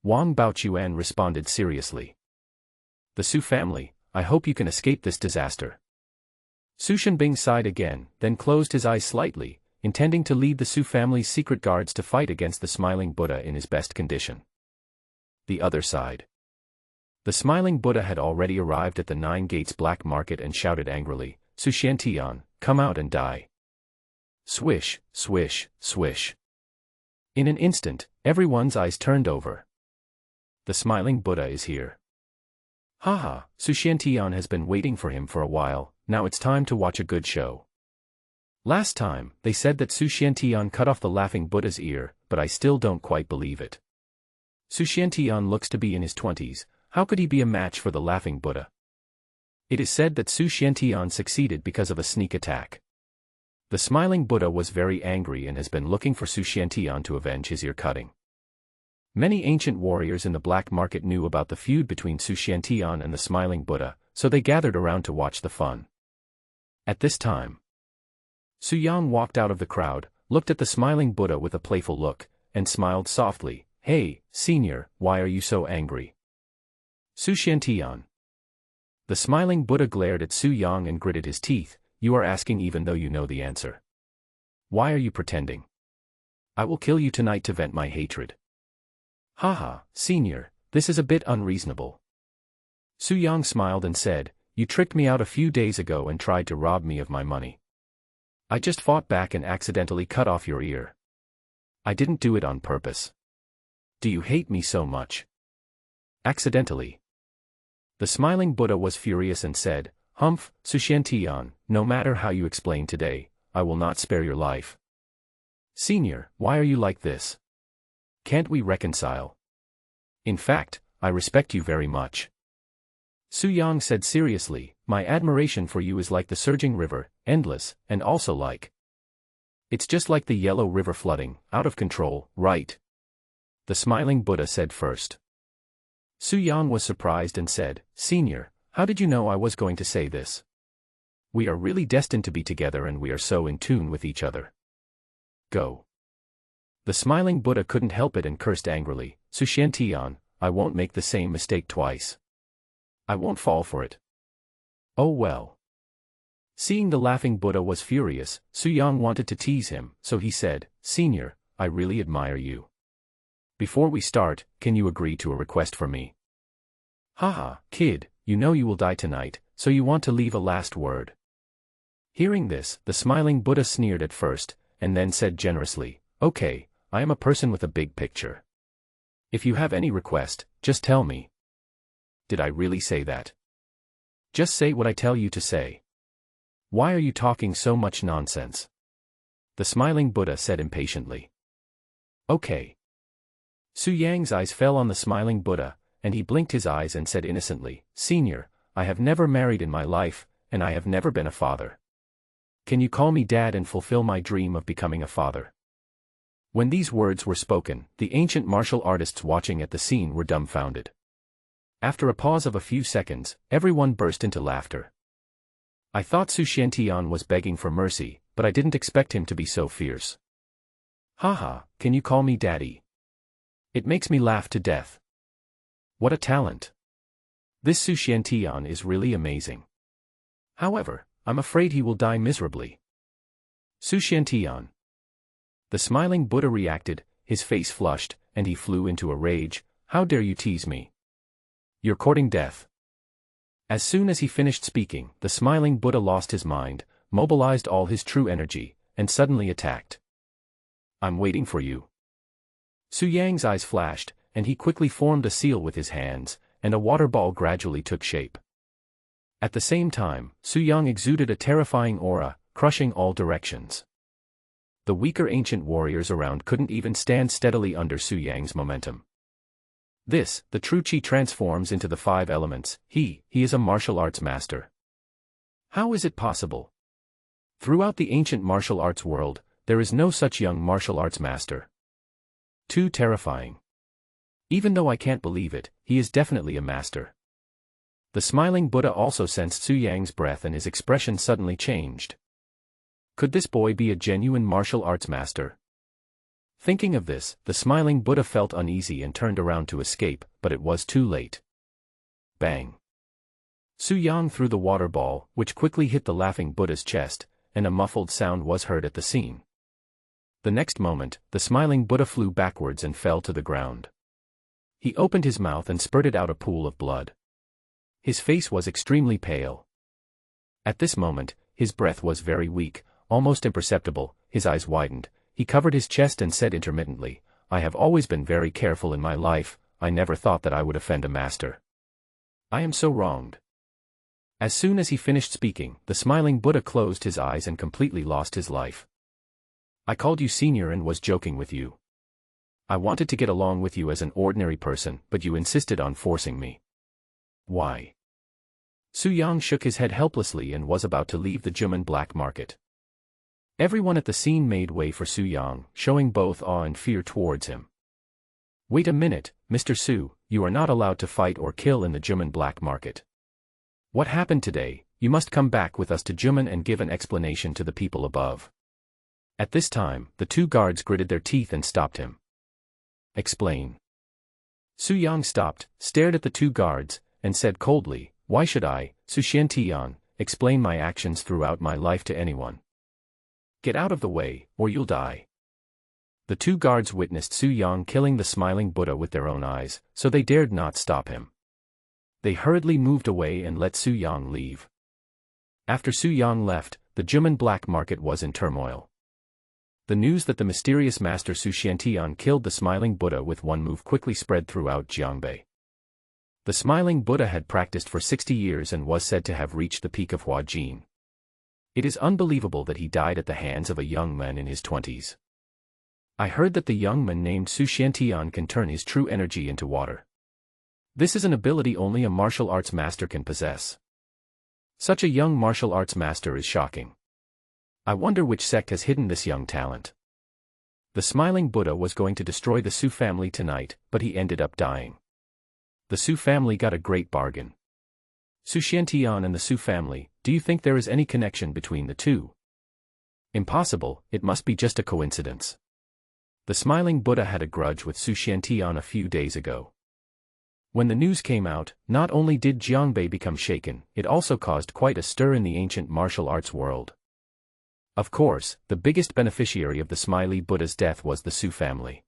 Speaker 1: Wang Baochuan responded seriously. "The Su family, I hope you can escape this disaster." Su Shenbing sighed again, then closed his eyes slightly, intending to lead the Su family's secret guards to fight against the smiling Buddha in his best condition. The other side. The smiling Buddha had already arrived at the Nine Gates black market and shouted angrily, "Su Xiantian, come out and die." Swish, swish, swish. In an instant, everyone's eyes turned over. The smiling Buddha is here. Haha, Su Xiantian has been waiting for him for a while, now it's time to watch a good show. Last time, they said that Su Xiantian cut off the laughing Buddha's ear, but I still don't quite believe it. Su Xiantian looks to be in his 20s, how could he be a match for the laughing Buddha? It is said that Su Xiantian succeeded because of a sneak attack. The smiling Buddha was very angry and has been looking for Su Xiantian to avenge his ear cutting. Many ancient warriors in the black market knew about the feud between Su Xiantian and the smiling Buddha, so they gathered around to watch the fun. At this time, Su Yang walked out of the crowd, looked at the smiling Buddha with a playful look, and smiled softly, "Hey, senior, why are you so angry?" Su Xiantian. The smiling Buddha glared at Su Yang and gritted his teeth, "You are asking even though you know the answer. Why are you pretending? I will kill you tonight to vent my hatred." "Haha, senior, this is a bit unreasonable." Su Yang smiled and said, "You tricked me out a few days ago and tried to rob me of my money. I just fought back and accidentally cut off your ear. I didn't do it on purpose. Do you hate me so much?" "Accidentally." The smiling Buddha was furious and said, "Humph, Su Xiantian, no matter how you explain today, I will not spare your life." "Senior, why are you like this? Can't we reconcile? In fact, I respect you very much." Su Yang said seriously, "My admiration for you is like the surging river, endless, and also like. It's just like the yellow river flooding, out of control, right?" The smiling Buddha said first. Su Yang was surprised and said, "Senior, how did you know I was going to say this? We are really destined to be together and we are so in tune with each other. Go." The smiling Buddha couldn't help it and cursed angrily, "Su Xiantian, I won't make the same mistake twice. I won't fall for it." "Oh well." Seeing the laughing Buddha was furious, Su Yang wanted to tease him, so he said, "Senior, I really admire you. Before we start, can you agree to a request from me?" Haha, kid, you know you will die tonight, so you want to leave a last word. Hearing this, the smiling Buddha sneered at first, and then said generously, okay, I am a person with a big picture. If you have any request, just tell me. Did I really say that? Just say what I tell you to say. Why are you talking so much nonsense? The smiling Buddha said impatiently. Okay. Su Yang's eyes fell on the smiling Buddha, and he blinked his eyes and said innocently, Senior, I have never married in my life, and I have never been a father. Can you call me dad and fulfill my dream of becoming a father? When these words were spoken, the ancient martial artists watching at the scene were dumbfounded. After a pause of a few seconds, everyone burst into laughter. I thought Su Xiantian was begging for mercy, but I didn't expect him to be so fierce. Haha, can you call me daddy? It makes me laugh to death. What a talent. This Su Xiantian is really amazing. However, I'm afraid he will die miserably. Su Xiantian. The smiling Buddha reacted, his face flushed, and he flew into a rage. How dare you tease me? You're courting death. As soon as he finished speaking, the smiling Buddha lost his mind, mobilized all his true energy, and suddenly attacked. I'm waiting for you. Su Yang's eyes flashed, and he quickly formed a seal with his hands, and a water ball gradually took shape. At the same time, Su Yang exuded a terrifying aura, crushing all directions. The weaker ancient warriors around couldn't even stand steadily under Su Yang's momentum. This, the true Qi transforms into the 5 elements. He is a martial arts master. How is it possible? Throughout the ancient martial arts world, there is no such young martial arts master. Too terrifying. Even though I can't believe it, he is definitely a master. The smiling Buddha also sensed Su Yang's breath and his expression suddenly changed. Could this boy be a genuine martial arts master? Thinking of this, the smiling Buddha felt uneasy and turned around to escape, but it was too late. Bang! Su Yang threw the water ball, which quickly hit the laughing Buddha's chest, and a muffled sound was heard at the scene. The next moment, the smiling Buddha flew backwards and fell to the ground. He opened his mouth and spurted out a pool of blood. His face was extremely pale. At this moment, his breath was very weak, almost imperceptible, his eyes widened. He covered his chest and said intermittently, I have always been very careful in my life, I never thought that I would offend a master. I am so wronged. As soon as he finished speaking, the smiling Buddha closed his eyes and completely lost his life. I called you senior and was joking with you. I wanted to get along with you as an ordinary person, but you insisted on forcing me. Why? Su Yang shook his head helplessly and was about to leave the Juman black market. Everyone at the scene made way for Su Yang, showing both awe and fear towards him. Wait a minute, Mr. Su, you are not allowed to fight or kill in the Juman black market. What happened today? You must come back with us to Juman and give an explanation to the people above. At this time, the 2 guards gritted their teeth and stopped him. Explain. Su Yang stopped, stared at the 2 guards, and said coldly, why should I, Su Xiantian, explain my actions throughout my life to anyone? Get out of the way, or you'll die. The 2 guards witnessed Su Yang killing the smiling Buddha with their own eyes, so they dared not stop him. They hurriedly moved away and let Su Yang leave. After Su Yang left, the Juman black market was in turmoil. The news that the mysterious master Su Xiantian killed the smiling Buddha with one move quickly spread throughout Jiangbei. The smiling Buddha had practiced for 60 years and was said to have reached the peak of Huajin. It is unbelievable that he died at the hands of a young man in his 20s. I heard that the young man named Su Xiantian can turn his true energy into water. This is an ability only a martial arts master can possess. Such a young martial arts master is shocking. I wonder which sect has hidden this young talent. The smiling Buddha was going to destroy the Su family tonight, but he ended up dying. The Su family got a great bargain. Su Xiantian and the Su family, do you think there is any connection between the two? Impossible, it must be just a coincidence. The smiling Buddha had a grudge with Su Xiantian a few days ago. When the news came out, not only did Jiangbei become shaken, it also caused quite a stir in the ancient martial arts world. Of course, the biggest beneficiary of the Smiley Buddha's death was the Su family.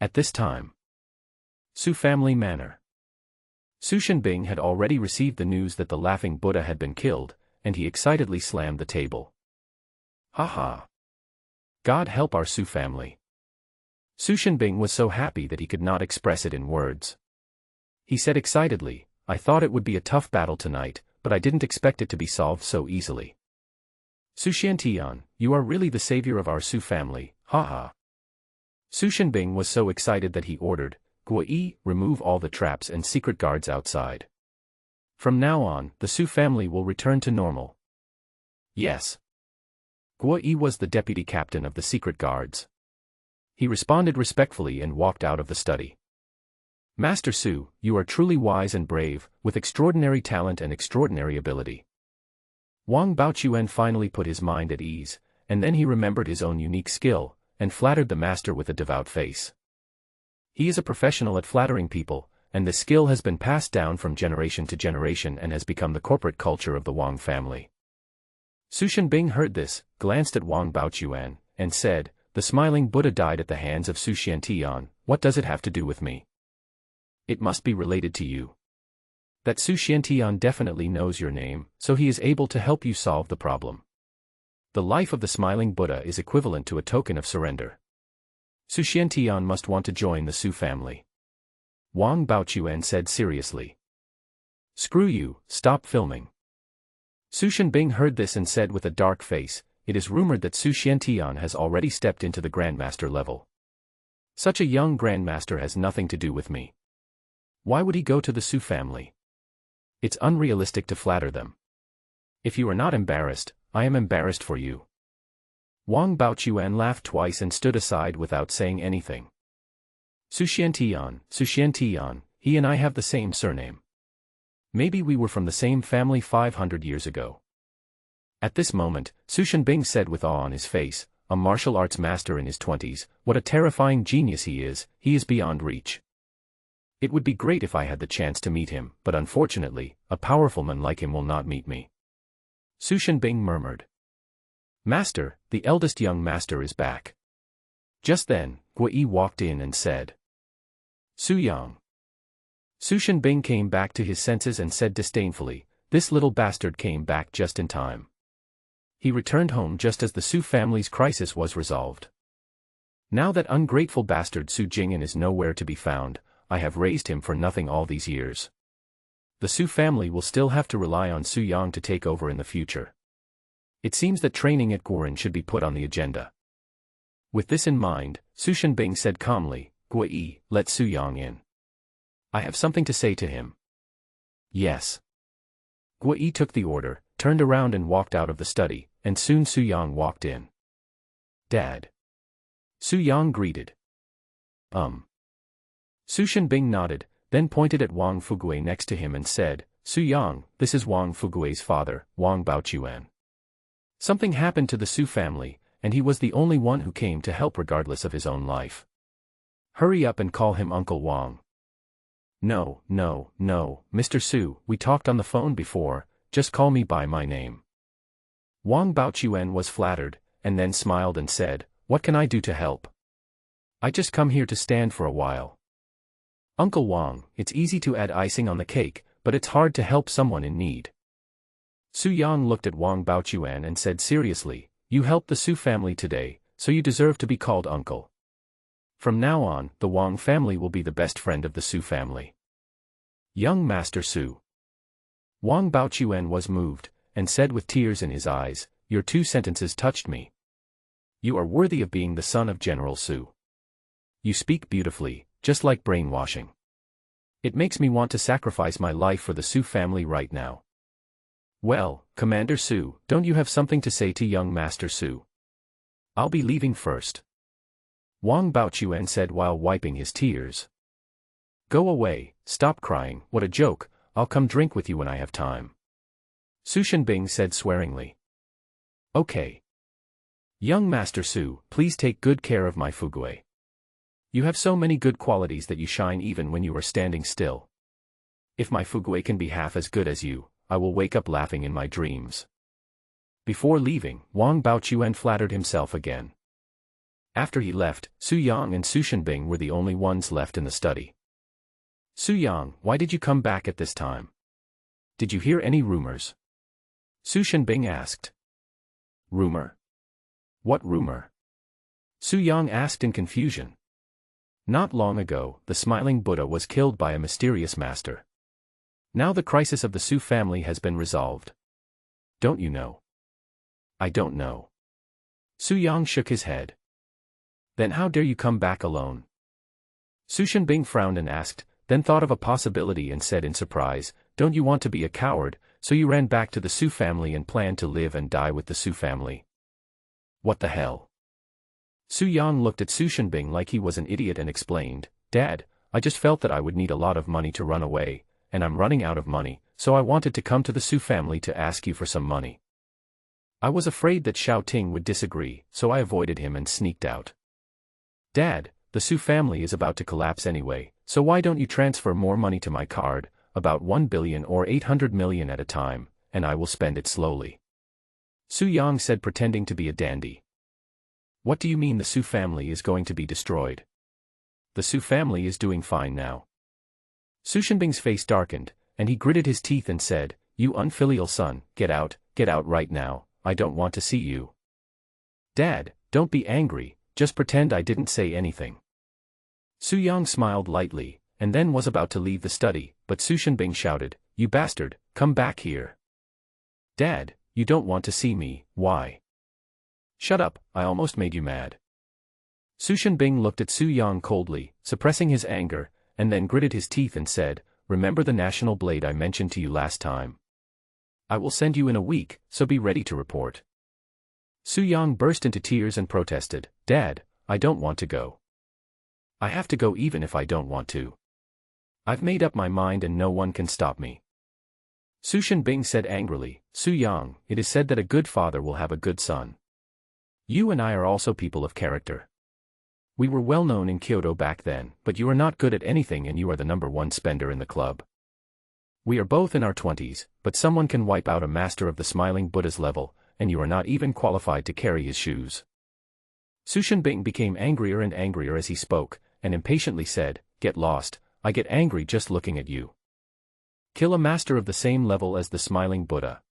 Speaker 1: At this time, Su family manor. Su Shenbing had already received the news that the laughing Buddha had been killed, and he excitedly slammed the table. Haha! God help our Su family. Su Shenbing was so happy that he could not express it in words. He said excitedly, I thought it would be a tough battle tonight, but I didn't expect it to be solved so easily. Su Xiantian, you are really the savior of our Su family, haha. Su Shenbing was so excited that he ordered, Guai, remove all the traps and secret guards outside. From now on, the Su family will return to normal. Yes. Guai was the deputy captain of the secret guards. He responded respectfully and walked out of the study. Master Su, you are truly wise and brave, with extraordinary talent and extraordinary ability. Wang Baochuan finally put his mind at ease, and then he remembered his own unique skill, and flattered the master with a devout face. He is a professional at flattering people, and the skill has been passed down from generation to generation and has become the corporate culture of the Wang family. Su Shenbing heard this, glanced at Wang Baochuan, and said, the smiling Buddha died at the hands of Su Xiantian, what does it have to do with me? It must be related to you. That Su Xiantian definitely knows your name, so he is able to help you solve the problem. The life of the smiling Buddha is equivalent to a token of surrender. Su Xiantian must want to join the Su family. Wang Baochuan said seriously. Screw you, stop filming. Su Shenbing heard this and said with a dark face, it is rumored that Su Xiantian has already stepped into the Grandmaster level. Such a young Grandmaster has nothing to do with me. Why would he go to the Su family? It's unrealistic to flatter them. If you are not embarrassed, I am embarrassed for you. Wang Baochuan laughed twice and stood aside without saying anything. Su Xiantian, he and I have the same surname. Maybe we were from the same family 500 years ago. At this moment, Su Shenbing said with awe on his face, a martial arts master in his 20s, what a terrifying genius he is beyond reach. It would be great if I had the chance to meet him, but unfortunately, a powerful man like him will not meet me. Su Shenbing murmured. Master, the eldest young master is back. Just then, Guai walked in and said. Su Yang. Su Shenbing came back to his senses and said disdainfully, this little bastard came back just in time. He returned home just as the Su family's crisis was resolved. Now that ungrateful bastard Su Jing'an is nowhere to be found, I have raised him for nothing all these years. The Su family will still have to rely on Su Yang to take over in the future. It seems that training at Guoren should be put on the agenda. With this in mind, Su Shenbing said calmly, Guai, let Su Yang in. I have something to say to him. Yes. Guai took the order, turned around and walked out of the study, and soon Su Yang walked in. Dad. Su Yang greeted. Su Shenbing nodded, then pointed at Wang Fugui next to him and said, Su Yang, this is Wang Fugui's father, Wang Baochuan. Something happened to the Su family, and he was the only one who came to help regardless of his own life. Hurry up and call him Uncle Wang. No, Mr. Su, we talked on the phone before, just call me by my name. Wang Baochuan was flattered, and then smiled and said, what can I do to help? I just come here to stand for a while. Uncle Wang, it's easy to add icing on the cake, but it's hard to help someone in need. Su Yang looked at Wang Baochuan and said seriously, you helped the Su family today, so you deserve to be called uncle. From now on, the Wang family will be the best friend of the Su family. Young Master Su. Wang Baochuan was moved, and said with tears in his eyes, your 2 sentences touched me. You are worthy of being the son of General Su. You speak beautifully, just like brainwashing. It makes me want to sacrifice my life for the Su family right now. Well, Commander Su, don't you have something to say to young Master Su? I'll be leaving first. Wang Baochuan said while wiping his tears. Go away, stop crying, what a joke, I'll come drink with you when I have time. Su Shenbing said swearingly. Okay. Young Master Su, please take good care of my Fugui. You have so many good qualities that you shine even when you are standing still. If my Fugui can be half as good as you, I will wake up laughing in my dreams. Before leaving, Wang Baochuan flattered himself again. After he left, Su Yang and Su Shenbing were the only ones left in the study. Su Yang, why did you come back at this time? Did you hear any rumors? Su Shenbing asked. Rumor? What rumor? Su Yang asked in confusion. Not long ago, the smiling Buddha was killed by a mysterious master. Now the crisis of the Su family has been resolved. Don't you know? I don't know. Su Yang shook his head. Then how dare you come back alone? Su Shenbing frowned and asked, then thought of a possibility and said in surprise, don't you want to be a coward, so you ran back to the Su family and planned to live and die with the Su family? What the hell? Su Yang looked at Su Shenbing like he was an idiot and explained, Dad, I just felt that I would need a lot of money to run away, and I'm running out of money, so I wanted to come to the Su family to ask you for some money. I was afraid that Xiao Ting would disagree, so I avoided him and sneaked out. Dad, the Su family is about to collapse anyway, so why don't you transfer more money to my card, about 1 billion or 800 million at a time, and I will spend it slowly. Su Yang said, pretending to be a dandy. What do you mean the Su family is going to be destroyed? The Su family is doing fine now. Su Shenbing's face darkened, and he gritted his teeth and said, you unfilial son, get out right now, I don't want to see you. Dad, don't be angry, just pretend I didn't say anything. Su Yang smiled lightly, and then was about to leave the study, but Su Shenbing shouted, you bastard, come back here. Dad, you don't want to see me, why? Shut up, I almost made you mad. Su Shenbing looked at Su Yang coldly, suppressing his anger, and then gritted his teeth and said, remember the national blade I mentioned to you last time? I will send you in a week, so be ready to report. Su Yang burst into tears and protested, Dad, I don't want to go. I have to go even if I don't want to. I've made up my mind and no one can stop me. Su Shenbing said angrily, Su Yang, it is said that a good father will have a good son. You and I are also people of character. We were well known in Kyoto back then, but you are not good at anything and you are the #1 spender in the club. We are both in our 20s, but someone can wipe out a master of the smiling Buddha's level, and you are not even qualified to carry his shoes. Su Shenbing became angrier and angrier as he spoke, and impatiently said, get lost, I get angry just looking at you. Kill a master of the same level as the smiling Buddha.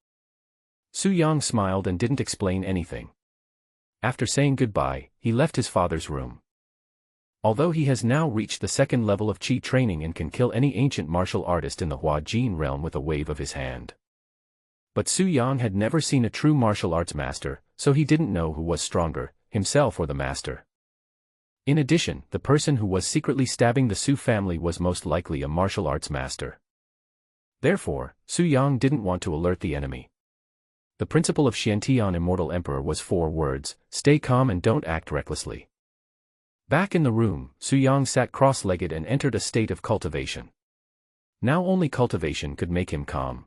Speaker 1: Su Yang smiled and didn't explain anything. After saying goodbye, he left his father's room. Although he has now reached the 2nd level of Qi training and can kill any ancient martial artist in the Hua Jin realm with a wave of his hand. But Su Yang had never seen a true martial arts master, so he didn't know who was stronger, himself or the master. In addition, the person who was secretly stabbing the Su family was most likely a martial arts master. Therefore, Su Yang didn't want to alert the enemy. The principle of Xiantian Immortal Emperor was 4 words, stay calm and don't act recklessly. Back in the room, Su Yang sat cross-legged and entered a state of cultivation. Now only cultivation could make him calm.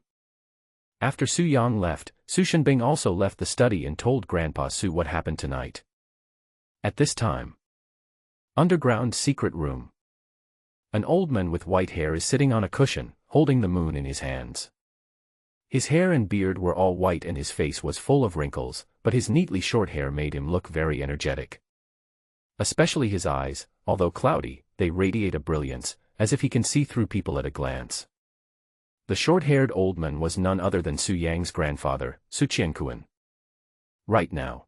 Speaker 1: After Su Yang left, Su Shenbing also left the study and told Grandpa Su what happened tonight. At this time, underground secret room. An old man with white hair is sitting on a cushion, holding the moon in his hands. His hair and beard were all white and his face was full of wrinkles, but his neatly short hair made him look very energetic. Especially his eyes, although cloudy, they radiate a brilliance, as if he can see through people at a glance. The short-haired old man was none other than Su Yang's grandfather, Su Qianquan. Right now.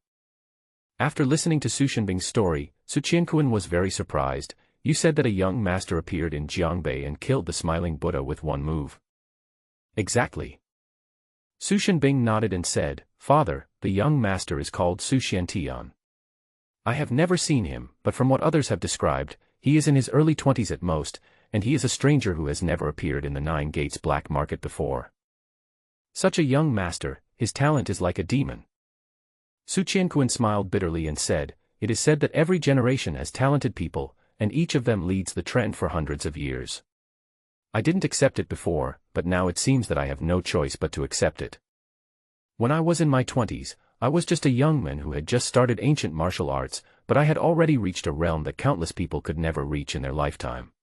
Speaker 1: After listening to Su Shenbing's story, Su Qianquan was very surprised. You said that a young master appeared in Jiangbei and killed the smiling Buddha with one move. Exactly. Su Shenbing nodded and said, Father, the young master is called Su Xiantian. I have never seen him, but from what others have described, he is in his early 20s at most, and he is a stranger who has never appeared in the 9 Gates black market before. Such a young master, his talent is like a demon. Su Qianquan smiled bitterly and said, it is said that every generation has talented people, and each of them leads the trend for hundreds of years. I didn't accept it before, but now it seems that I have no choice but to accept it. When I was in my 20s, I was just a young man who had just started ancient martial arts, but I had already reached a realm that countless people could never reach in their lifetime.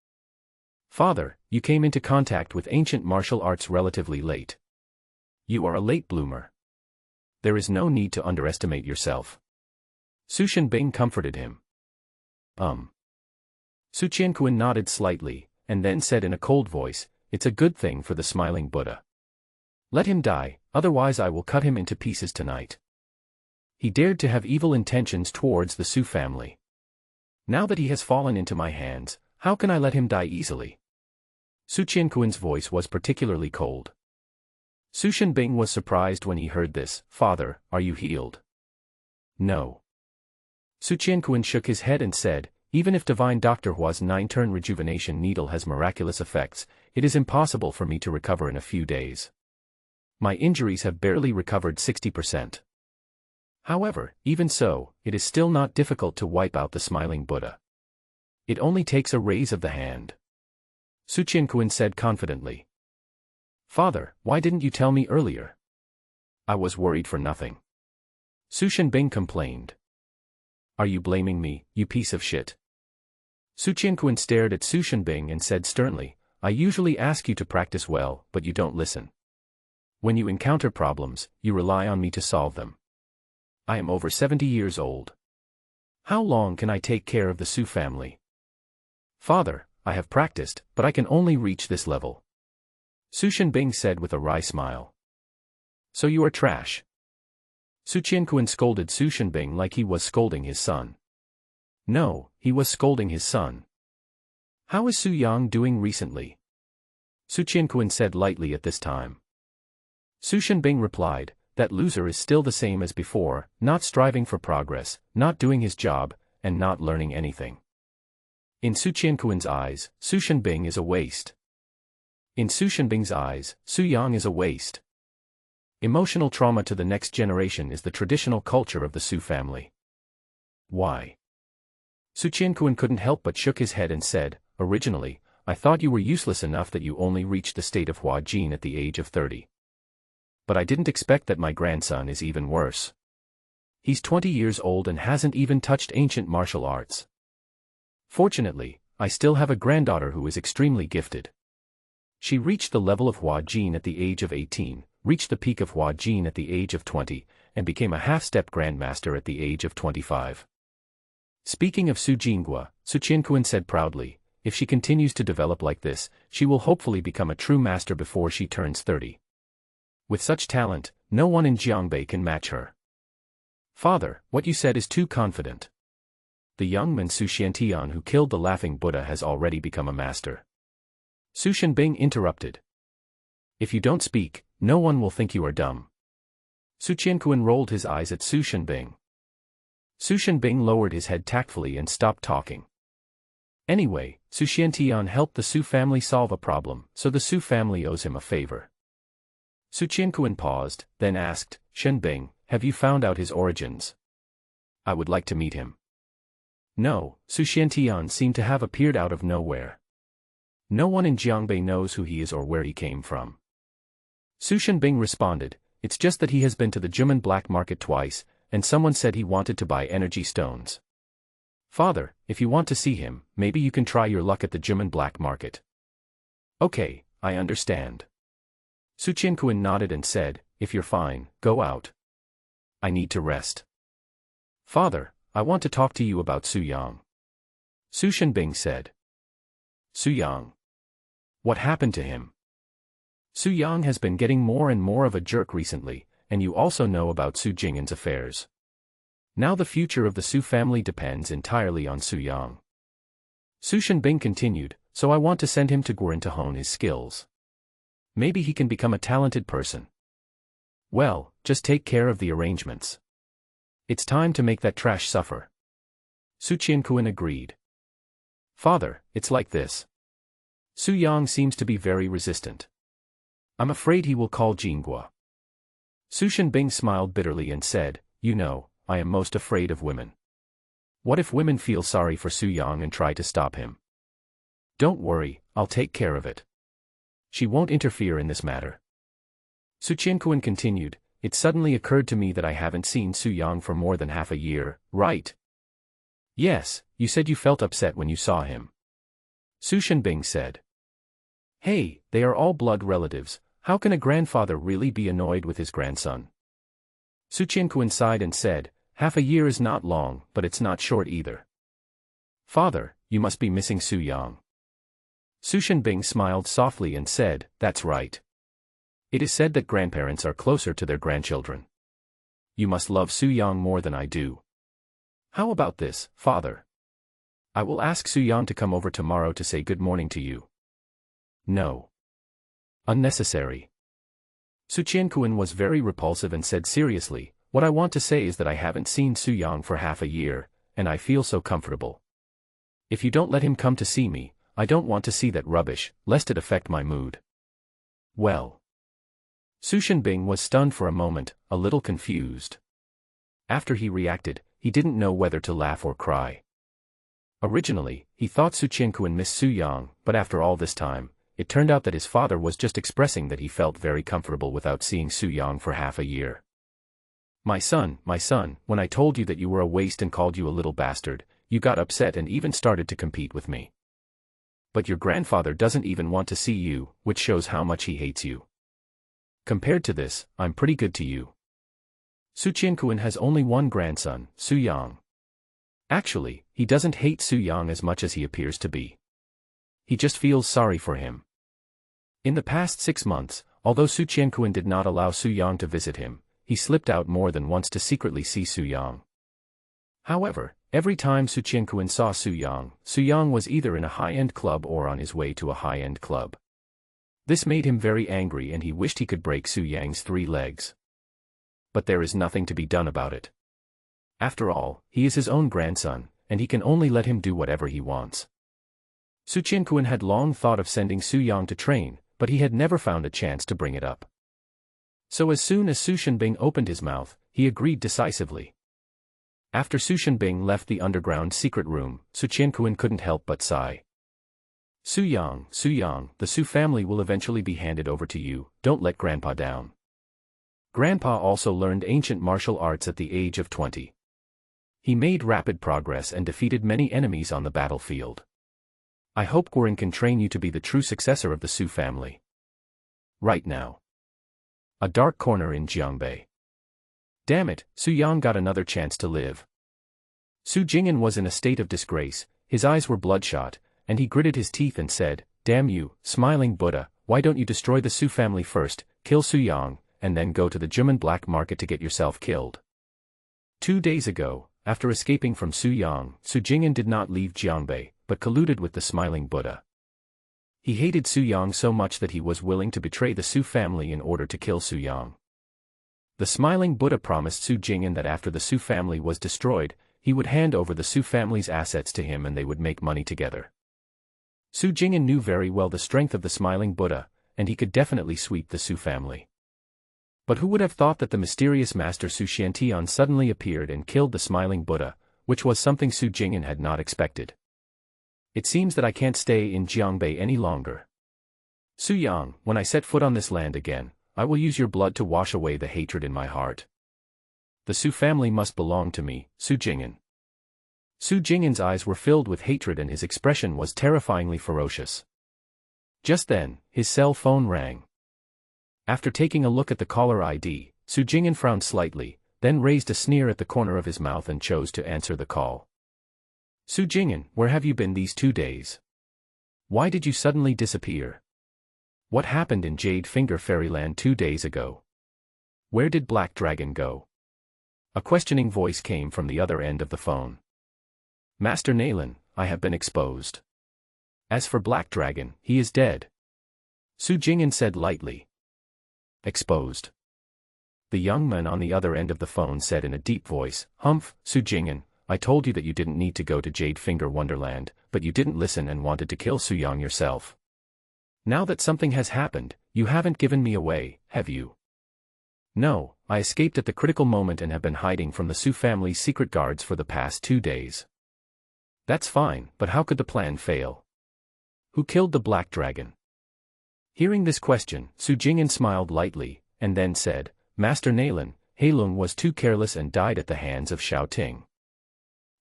Speaker 1: Father, you came into contact with ancient martial arts relatively late. You are a late bloomer. There is no need to underestimate yourself. Su Shenbing comforted him. Su Qianquan nodded slightly, and then said in a cold voice, "It's a good thing for the smiling Buddha. Let him die, otherwise I will cut him into pieces tonight." He dared to have evil intentions towards the Su family. Now that he has fallen into my hands, how can I let him die easily? Su Qianquan's voice was particularly cold. Su Shenbing was surprised when he heard this. "Father, are you healed?" "No." Su Qianquan shook his head and said, "Even if Divine Dr. Hua's 9-turn rejuvenation needle has miraculous effects, it is impossible for me to recover in a few days. My injuries have barely recovered 60%. However, even so, it is still not difficult to wipe out the smiling Buddha. It only takes a raise of the hand." Su Qianquan said confidently. "Father, why didn't you tell me earlier? I was worried for nothing." Su Shenbing complained. "Are you blaming me, you piece of shit?" Su Qianquan stared at Su Shenbing and said sternly, "I usually ask you to practice well, but you don't listen. When you encounter problems, you rely on me to solve them. I am over 70 years old. How long can I take care of the Su family?" "Father, I have practiced, but I can only reach this level," Su Shenbing said with a wry smile. "So you are trash." Su Qianquan scolded Su Shenbing like he was scolding his son. No, he was scolding his son. "How is Su Yang doing recently?" Su Qianquan said lightly at this time. Su Shenbing replied, "That loser is still the same as before, not striving for progress, not doing his job, and not learning anything." In Su Qianquan's eyes, Su Shenbing is a waste. In Su Shenbing's eyes, Su Yang is a waste. Emotional trauma to the next generation is the traditional culture of the Su family. Why? Su Qianquan couldn't help but shook his head and said, "Originally, I thought you were useless enough that you only reached the state of Hua Jin at the age of 30. But I didn't expect that my grandson is even worse. He's 20 years old and hasn't even touched ancient martial arts. Fortunately, I still have a granddaughter who is extremely gifted. She reached the level of Hua Jin at the age of 18, reached the peak of Hua Jin at the age of 20, and became a half-step grandmaster at the age of 25. Speaking of Su Jinghua, Su Qianquan said proudly, "If she continues to develop like this, she will hopefully become a true master before she turns 30. With such talent, no one in Jiangbei can match her." "Father, what you said is too confident. The young man Su Xiantian who killed the laughing Buddha has already become a master." Su Shenbing interrupted. "If you don't speak, no one will think you are dumb." Su Qianquan rolled his eyes at Su Shenbing. Su Shenbing lowered his head tactfully and stopped talking. Anyway, Su Xiantian helped the Su family solve a problem, so the Su family owes him a favor. Su Qianquan paused, then asked, "Shenbing, have you found out his origins? I would like to meet him." No, Su Xiantian seemed to have appeared out of nowhere. No one in Jiangbei knows who he is or where he came from. Su Shenbing responded, "It's just that he has been to the Juman black market twice, and someone said he wanted to buy energy stones. Father, if you want to see him, maybe you can try your luck at the Juman black market." "Okay, I understand." Su Qianquan nodded and said, "If you're fine, go out. I need to rest." "Father, I want to talk to you about Su Yang." Su Shenbing said. "Su Yang? What happened to him?" "Su Yang has been getting more and more of a jerk recently, and you also know about Su Jing'an's affairs. Now the future of the Su family depends entirely on Su Yang." Su Shenbing continued, "So I want to send him to Gurin to hone his skills. Maybe he can become a talented person. Well, just take care of the arrangements. It's time to make that trash suffer." Su Qianquan agreed. "Father, it's like this. Su Yang seems to be very resistant. I'm afraid he will call Jinghua." Su Shenbing smiled bitterly and said, "You know, I am most afraid of women. What if women feel sorry for Su Yang and try to stop him?" "Don't worry, I'll take care of it. She won't interfere in this matter." Su Qianquan continued, "It suddenly occurred to me that I haven't seen Su Yang for more than half a year, right?" "Yes, you said you felt upset when you saw him." Su Shenbing said. "Hey, they are all blood relatives, how can a grandfather really be annoyed with his grandson?" Su Qianquan sighed and said, "Half a year is not long, but it's not short either." "Father, you must be missing Su Yang." Su Shenbing smiled softly and said, "That's right. It is said that grandparents are closer to their grandchildren. You must love Su Yang more than I do. How about this, father? I will ask Su Yang to come over tomorrow to say good morning to you." "No. Unnecessary." Su Qianquan was very repulsive and said seriously, "What I want to say is that I haven't seen Su Yang for half a year, and I feel so comfortable. If you don't let him come to see me, I don't want to see that rubbish, lest it affect my mood." "Well." Su Shenbing was stunned for a moment, a little confused. After he reacted, he didn't know whether to laugh or cry. Originally, he thought Su Qianquan missed Su Yang, but after all this time, it turned out that his father was just expressing that he felt very comfortable without seeing Su Yang for half a year. My son, when I told you that you were a waste and called you a little bastard, you got upset and even started to compete with me. But your grandfather doesn't even want to see you, which shows how much he hates you. Compared to this, I'm pretty good to you." Su Qianquan has only one grandson, Su Yang. Actually, he doesn't hate Su Yang as much as he appears to be. He just feels sorry for him. In the past 6 months, although Su Qianquan did not allow Su Yang to visit him, he slipped out more than once to secretly see Su Yang. However, every time Su Qianquan saw Su Yang was either in a high-end club or on his way to a high-end club. This made him very angry and he wished he could break Su Yang's 3 legs. But there is nothing to be done about it. After all, he is his own grandson, and he can only let him do whatever he wants. Su Qianquan had long thought of sending Su Yang to train, but he had never found a chance to bring it up. So as soon as Su Shenbing opened his mouth, he agreed decisively. After Su Shenbing left the underground secret room, Su Qianquan couldn't help but sigh. Su Yang, the Su family will eventually be handed over to you, don't let Grandpa down." Grandpa also learned ancient martial arts at the age of 20. He made rapid progress and defeated many enemies on the battlefield. I hope Guoren can train you to be the true successor of the Su family. Right now. A dark corner in Jiangbei. Damn it, Su Yang got another chance to live. Su Jing'an was in a state of disgrace, his eyes were bloodshot, and he gritted his teeth and said, "Damn you, smiling Buddha, why don't you destroy the Su family first, kill Su Yang, and then go to the German black market to get yourself killed?" 2 days ago, after escaping from Su Yang, Su Jing'an did not leave Jiangbei, but colluded with the smiling Buddha. He hated Su Yang so much that he was willing to betray the Su family in order to kill Su Yang. The smiling Buddha promised Su Jing'an that after the Su family was destroyed, he would hand over the Su family's assets to him and they would make money together. Su Jing'an knew very well the strength of the smiling Buddha, and he could definitely sweep the Su family. But who would have thought that the mysterious master Su Xiantian suddenly appeared and killed the smiling Buddha, which was something Su Jing'an had not expected. It seems that I can't stay in Jiangbei any longer. Su Yang, when I set foot on this land again, I will use your blood to wash away the hatred in my heart. The Su family must belong to me, Su Jing'an. Su Jing'an's eyes were filled with hatred and his expression was terrifyingly ferocious. Just then, his cell phone rang. After taking a look at the caller ID, Su Jing'an frowned slightly, then raised a sneer at the corner of his mouth and chose to answer the call. "Su Jing'an, where have you been these 2 days? Why did you suddenly disappear? What happened in Jade Finger Fairyland 2 days ago? Where did Black Dragon go?" A questioning voice came from the other end of the phone. "Master Naylan, I have been exposed. As for Black Dragon, he is dead," Su Jing'an said lightly. "Exposed?" The young man on the other end of the phone said in a deep voice, "Humph, Su Jing'an, I told you that you didn't need to go to Jade Finger Wonderland, but you didn't listen and wanted to kill Su Yang yourself. Now that something has happened, you haven't given me away, have you?" "No, I escaped at the critical moment and have been hiding from the Su family's secret guards for the past 2 days. "That's fine, but how could the plan fail? Who killed the Black Dragon?" Hearing this question, Su Jing'an smiled lightly, and then said, "Master Naylan, Heilung was too careless and died at the hands of Xiao Ting.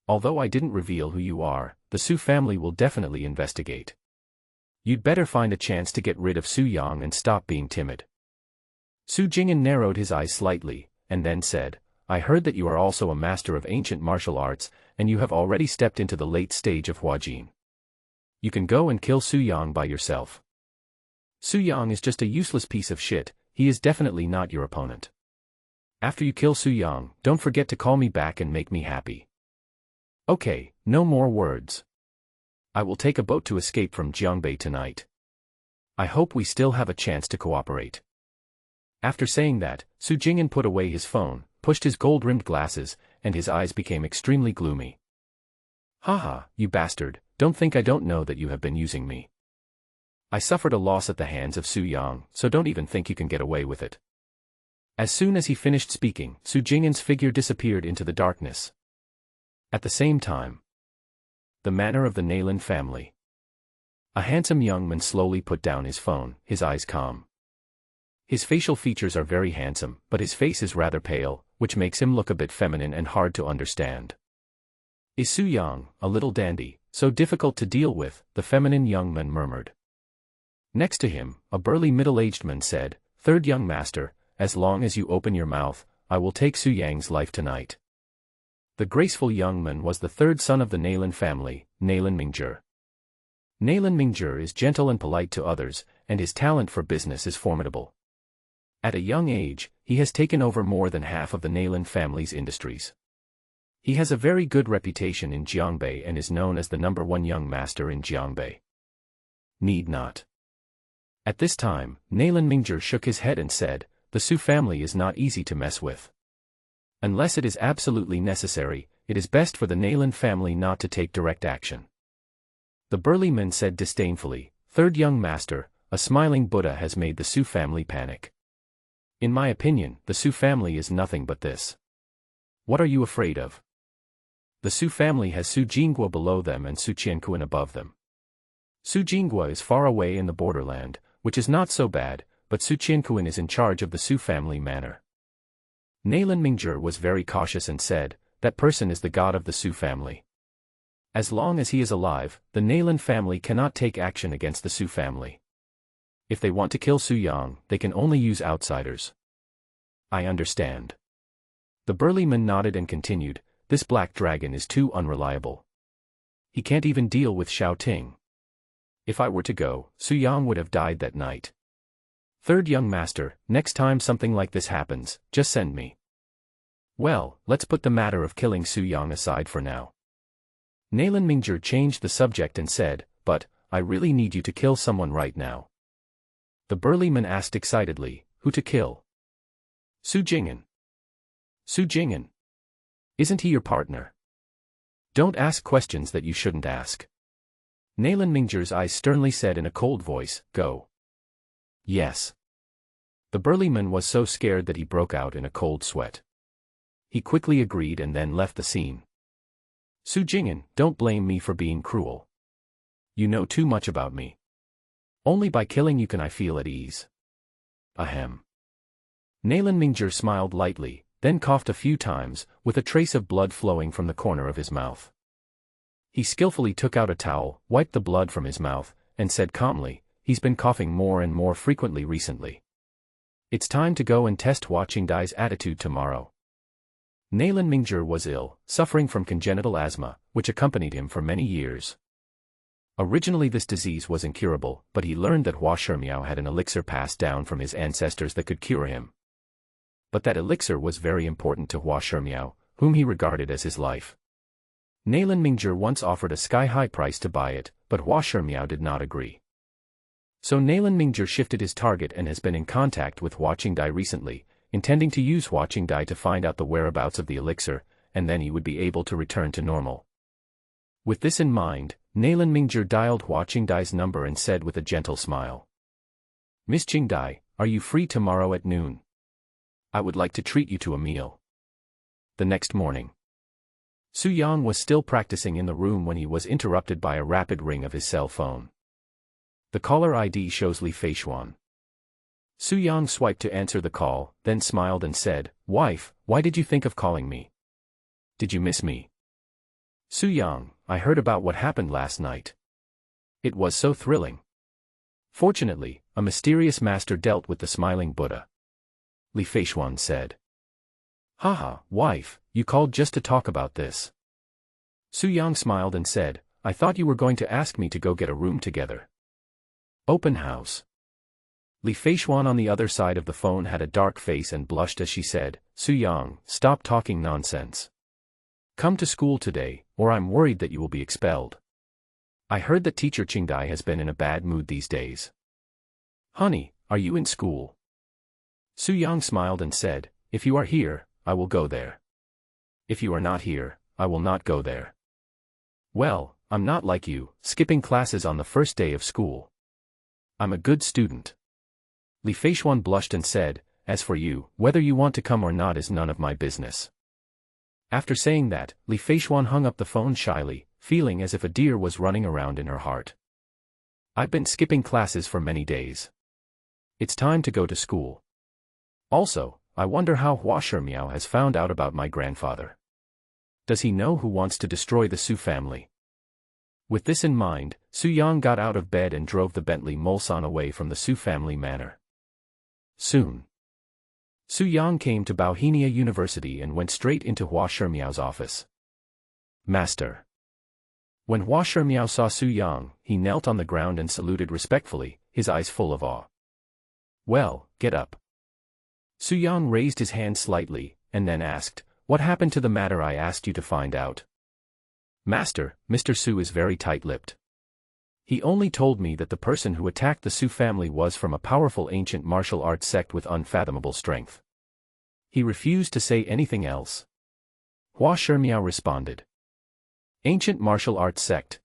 Speaker 1: Although I didn't reveal who you are, the Su family will definitely investigate. You'd better find a chance to get rid of Su Yang and stop being timid." Su Jing'an narrowed his eyes slightly, and then said, "I heard that you are also a master of ancient martial arts, and you have already stepped into the late stage of Huajin. You can go and kill Su Yang by yourself. Su Yang is just a useless piece of shit, he is definitely not your opponent. After you kill Su Yang, don't forget to call me back and make me happy. Okay, no more words. I will take a boat to escape from Jiangbei tonight. I hope we still have a chance to cooperate. After saying that, Su Jing'an put away his phone, pushed his gold-rimmed glasses, and his eyes became extremely gloomy. Haha, you bastard, don't think I don't know that you have been using me. I suffered a loss at the hands of Su Yang, so don't even think you can get away with it. As soon as he finished speaking, Su Jing'an's figure disappeared into the darkness. At the same time, the manor of the Nayland family. A handsome young man slowly put down his phone, his eyes calm. His facial features are very handsome, but his face is rather pale, which makes him look a bit feminine and hard to understand. Is Su Yang, a little dandy, so difficult to deal with? The feminine young man murmured. Next to him, a burly middle-aged man said, "Third young master, as long as you open your mouth, I will take Su Yang's life tonight." The graceful young man was the third son of the Nayland family, Nayland Mingjie. Nayland Mingjie is gentle and polite to others, and his talent for business is formidable. At a young age, he has taken over more than half of the Nayland family's industries. He has a very good reputation in Jiangbei and is known as the #1 young master in Jiangbei. Need not. At this time, Nayland Mingjie shook his head and said, "The Su family is not easy to mess with. Unless it is absolutely necessary, it is best for the Nayland family not to take direct action." The burly man said disdainfully, "Third young master, a smiling Buddha has made the Su family panic. In my opinion, the Su family is nothing but this. What are you afraid of? The Su family has Su Jinghua below them and Su Qianquan above them. Su Jinghua is far away in the borderland, which is not so bad, but Su Qianquan is in charge of the Su family manor." Nayland Mingjie was very cautious and said, "That person is the god of the Su family. As long as he is alive, the Nayland family cannot take action against the Su family. If they want to kill Su Yang, they can only use outsiders." "I understand." The burly man nodded and continued, "This black dragon is too unreliable. He can't even deal with Xiao Ting. If I were to go, Su Yang would have died that night. Third young master, next time something like this happens, just send me." "Well, let's put the matter of killing Su Yang aside for now." Nayland Mingjie changed the subject and said, "But, I really need you to kill someone right now." The burly man asked excitedly, "Who to kill?" "Su Jing'an." "Su Jing'an? Isn't he your partner? Don't ask questions that you shouldn't ask." Nayland Mingjie's eyes sternly said in a cold voice, "Go." "Yes." The burly man was so scared that he broke out in a cold sweat. He quickly agreed and then left the scene. "Su Jing'an, don't blame me for being cruel. You know too much about me. Only by killing you can I feel at ease." "Ahem." Nayland Mingjie smiled lightly, then coughed a few times, with a trace of blood flowing from the corner of his mouth. He skillfully took out a towel, wiped the blood from his mouth, and said calmly, "He's been coughing more and more frequently recently. It's time to go and test Watching Dai's attitude tomorrow." Nayland Mingjie was ill, suffering from congenital asthma, which accompanied him for many years. Originally this disease was incurable, but he learned that Hua Shimiao had an elixir passed down from his ancestors that could cure him. But that elixir was very important to Hua Shimiao, whom he regarded as his life. Nayland Mingjie once offered a sky-high price to buy it, but Hua Shimiao did not agree. So Nayland Mingjie shifted his target and has been in contact with Watching Dai recently, intending to use Watching Dai to find out the whereabouts of the elixir, and then he would be able to return to normal. With this in mind, Nayland Mingjie dialed Watching Dai's number and said with a gentle smile, "Miss Jing Dai, are you free tomorrow at noon? I would like to treat you to a meal." The next morning, Su Yang was still practicing in the room when he was interrupted by a rapid ring of his cell phone. The caller ID shows Li Feishuan. Su Yang swiped to answer the call, then smiled and said, "Wife, why did you think of calling me? Did you miss me?" "Su Yang, I heard about what happened last night. It was so thrilling. Fortunately, a mysterious master dealt with the smiling Buddha," Li Feishuan said. "Haha, wife, you called just to talk about this." Su Yang smiled and said, I thought you were going to ask me to go get a room together. Open house. Li Feishuan on the other side of the phone had a dark face and blushed as she said, Su-yang, stop talking nonsense. Come to school today, or I'm worried that you will be expelled. I heard that teacher Qingdai has been in a bad mood these days. Honey, are you in school? Su-yang smiled and said, if you are here, I will go there. If you are not here, I will not go there. Well, I'm not like you, skipping classes on the first day of school. I'm a good student. Li Feishuan blushed and said, as for you, whether you want to come or not is none of my business. After saying that, Li Feishuan hung up the phone shyly, feeling as if a deer was running around in her heart. I've been skipping classes for many days. It's time to go to school. Also, I wonder how Hua Shimiao has found out about my grandfather. Does he know who wants to destroy the Su family? With this in mind, Su Yang got out of bed and drove the Bentley Mulsanne away from the Su family manor. Soon, Su Yang came to Bauhinia University and went straight into Hua Shimiao's office. Master. When Hua Shimiao saw Su Yang, he knelt on the ground and saluted respectfully, his eyes full of awe. Well, get up. Su Yang raised his hand slightly, and then asked, what happened to the matter I asked you to find out? Master, Mr. Su is very tight-lipped. He only told me that the person who attacked the Su family was from a powerful ancient martial arts sect with unfathomable strength. He refused to say anything else. Hua Shimiao responded. Ancient martial arts sect.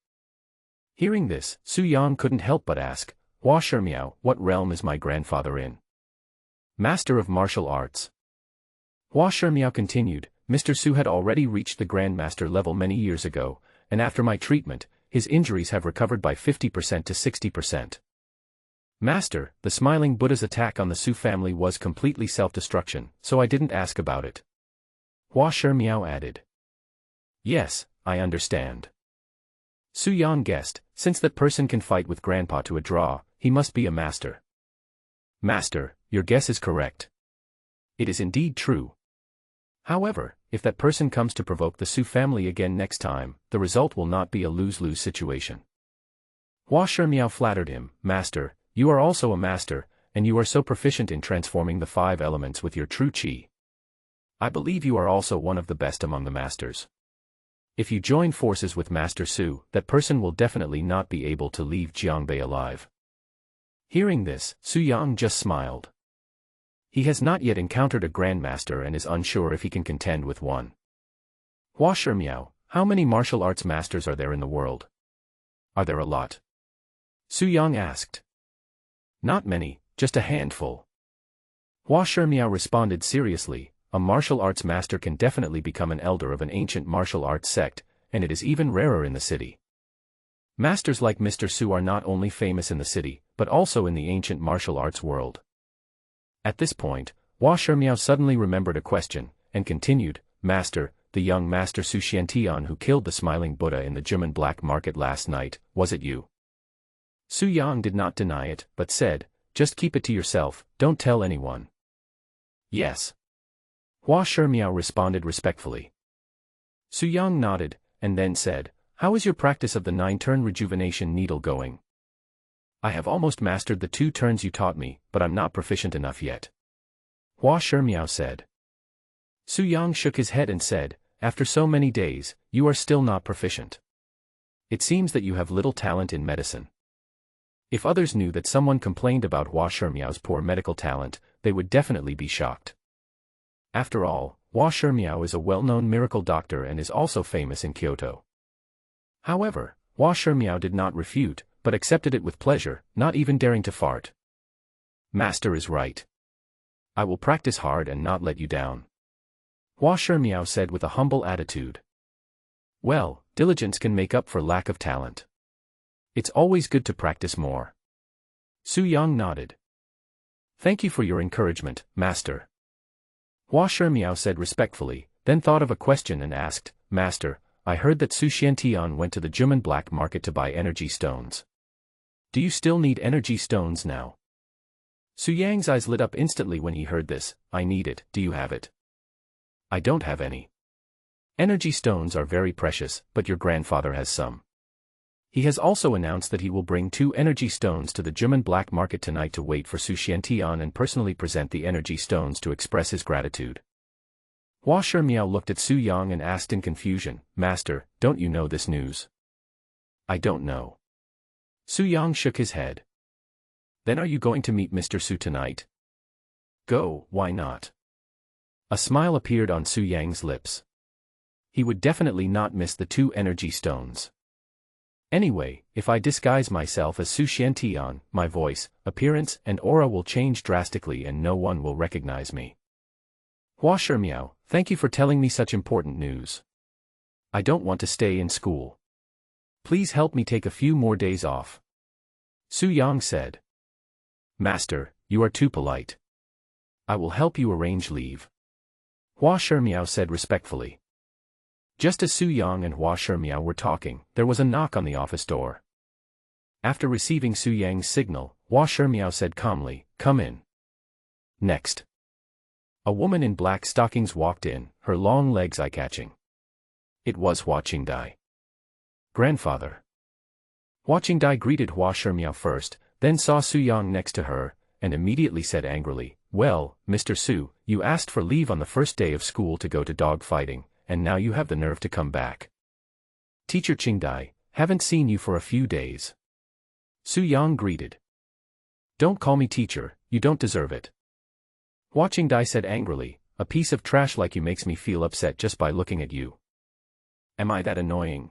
Speaker 1: Hearing this, Su Yang couldn't help but ask, Hua Shimiao, what realm is my grandfather in? Master of martial arts. Hua Shimiao continued, Mr. Su had already reached the Grandmaster level many years ago, and after my treatment, his injuries have recovered by 50% to 60%. Master, the Smiling Buddha's attack on the Su family was completely self-destruction, so I didn't ask about it. Hua Shimiao added. Yes, I understand. Su Yang guessed, since that person can fight with Grandpa to a draw, he must be a master. Master, your guess is correct. It is indeed true. However, if that person comes to provoke the Su family again next time, the result will not be a lose-lose situation. Hua Shimiao flattered him, Master, you are also a master, and you are so proficient in transforming the 5 elements with your true qi. I believe you are also one of the best among the masters. If you join forces with Master Su, that person will definitely not be able to leave Jiangbei alive. Hearing this, Su Yang just smiled. He has not yet encountered a grandmaster and is unsure if he can contend with one. Hua Shimiao, how many martial arts masters are there in the world? Are there a lot? Su Yang asked. Not many, just a handful. Hua Shimiao responded seriously, a martial arts master can definitely become an elder of an ancient martial arts sect, and it is even rarer in the city. Masters like Mr. Su are not only famous in the city, but also in the ancient martial arts world. At this point, Hua Shimiao suddenly remembered a question, and continued, Master, the young Master Su Xiantian who killed the Smiling Buddha in the German black market last night, was it you? Su Yang did not deny it, but said, just keep it to yourself, don't tell anyone. Yes. Hua Shimiao responded respectfully. Su Yang nodded, and then said, how is your practice of the 9-turn rejuvenation needle going? I have almost mastered the 2 turns you taught me, but I'm not proficient enough yet. Hua Shimiao said. Su Yang shook his head and said, after so many days, you are still not proficient. It seems that you have little talent in medicine. If others knew that someone complained about Hua Shimiao's poor medical talent, they would definitely be shocked. After all, Hua Shimiao is a well-known miracle doctor and is also famous in Kyoto. However, Hua Shimiao did not refute, but accepted it with pleasure, not even daring to fart. Master is right. I will practice hard and not let you down. Hua Shimiao said with a humble attitude. Well, diligence can make up for lack of talent. It's always good to practice more. Su Yang nodded. Thank you for your encouragement, Master. Hua Shimiao said respectfully, then thought of a question and asked, Master, I heard that Su Xiantian went to the German black market to buy energy stones. Do you still need energy stones now? Su Yang's eyes lit up instantly when he heard this. I need it, do you have it? I don't have any. Energy stones are very precious, but your grandfather has some. He has also announced that he will bring 2 energy stones to the German black market tonight to wait for Su Xiantian and personally present the energy stones to express his gratitude. Hua Shimiao looked at Su Yang and asked in confusion, Master, don't you know this news? I don't know. Su Yang shook his head. Then are you going to meet Mr. Su tonight? Go, why not? A smile appeared on Su Yang's lips. He would definitely not miss the 2 energy stones. Anyway, if I disguise myself as Su Xiantian, my voice, appearance, and aura will change drastically and no one will recognize me. Hua Shimiao, thank you for telling me such important news. I don't want to stay in school. Please help me take a few more days off. Su Yang said. Master, you are too polite. I will help you arrange leave. Hua Shimiao said respectfully. Just as Su Yang and Hua Shimiao were talking, there was a knock on the office door. After receiving Su Yang's signal, Hua Shimiao said calmly, come in. Next. A woman in black stockings walked in, her long legs eye-catching. It was Hua Qingdai. Grandfather. Hua Qingdai greeted Hua Shimiao first, then saw Su Yang next to her, and immediately said angrily, well, Mr. Su, you asked for leave on the first day of school to go to dog fighting, and now you have the nerve to come back. Teacher Qingdai, haven't seen you for a few days. Su Yang greeted. Don't call me teacher, you don't deserve it. Hua Qingdai said angrily, a piece of trash like you makes me feel upset just by looking at you. Am I that annoying?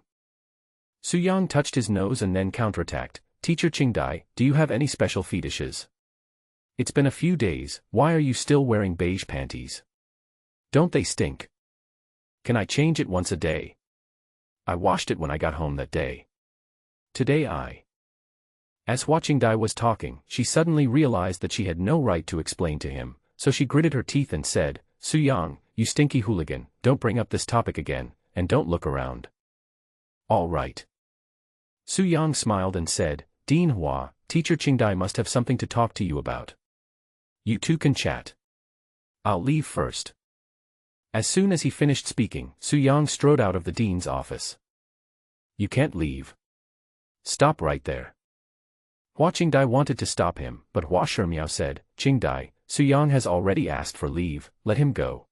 Speaker 1: Su Yang touched his nose and then counterattacked, Teacher Qingdai, do you have any special fetishes? It's been a few days, why are you still wearing beige panties? Don't they stink? Can I change it once a day? I washed it when I got home that day. Today As Hua Qingdai was talking, she suddenly realized that she had no right to explain to him, so she gritted her teeth and said, Su Yang, you stinky hooligan, don't bring up this topic again, and don't look around. All right. Su Yang smiled and said, Dean Hua, Teacher Qingdai must have something to talk to you about. You two can chat. I'll leave first. As soon as he finished speaking, Su Yang strode out of the dean's office. You can't leave. Stop right there. Hua Qingdai wanted to stop him, but Hua Shimiao said, Qingdai, Su Yang has already asked for leave, let him go.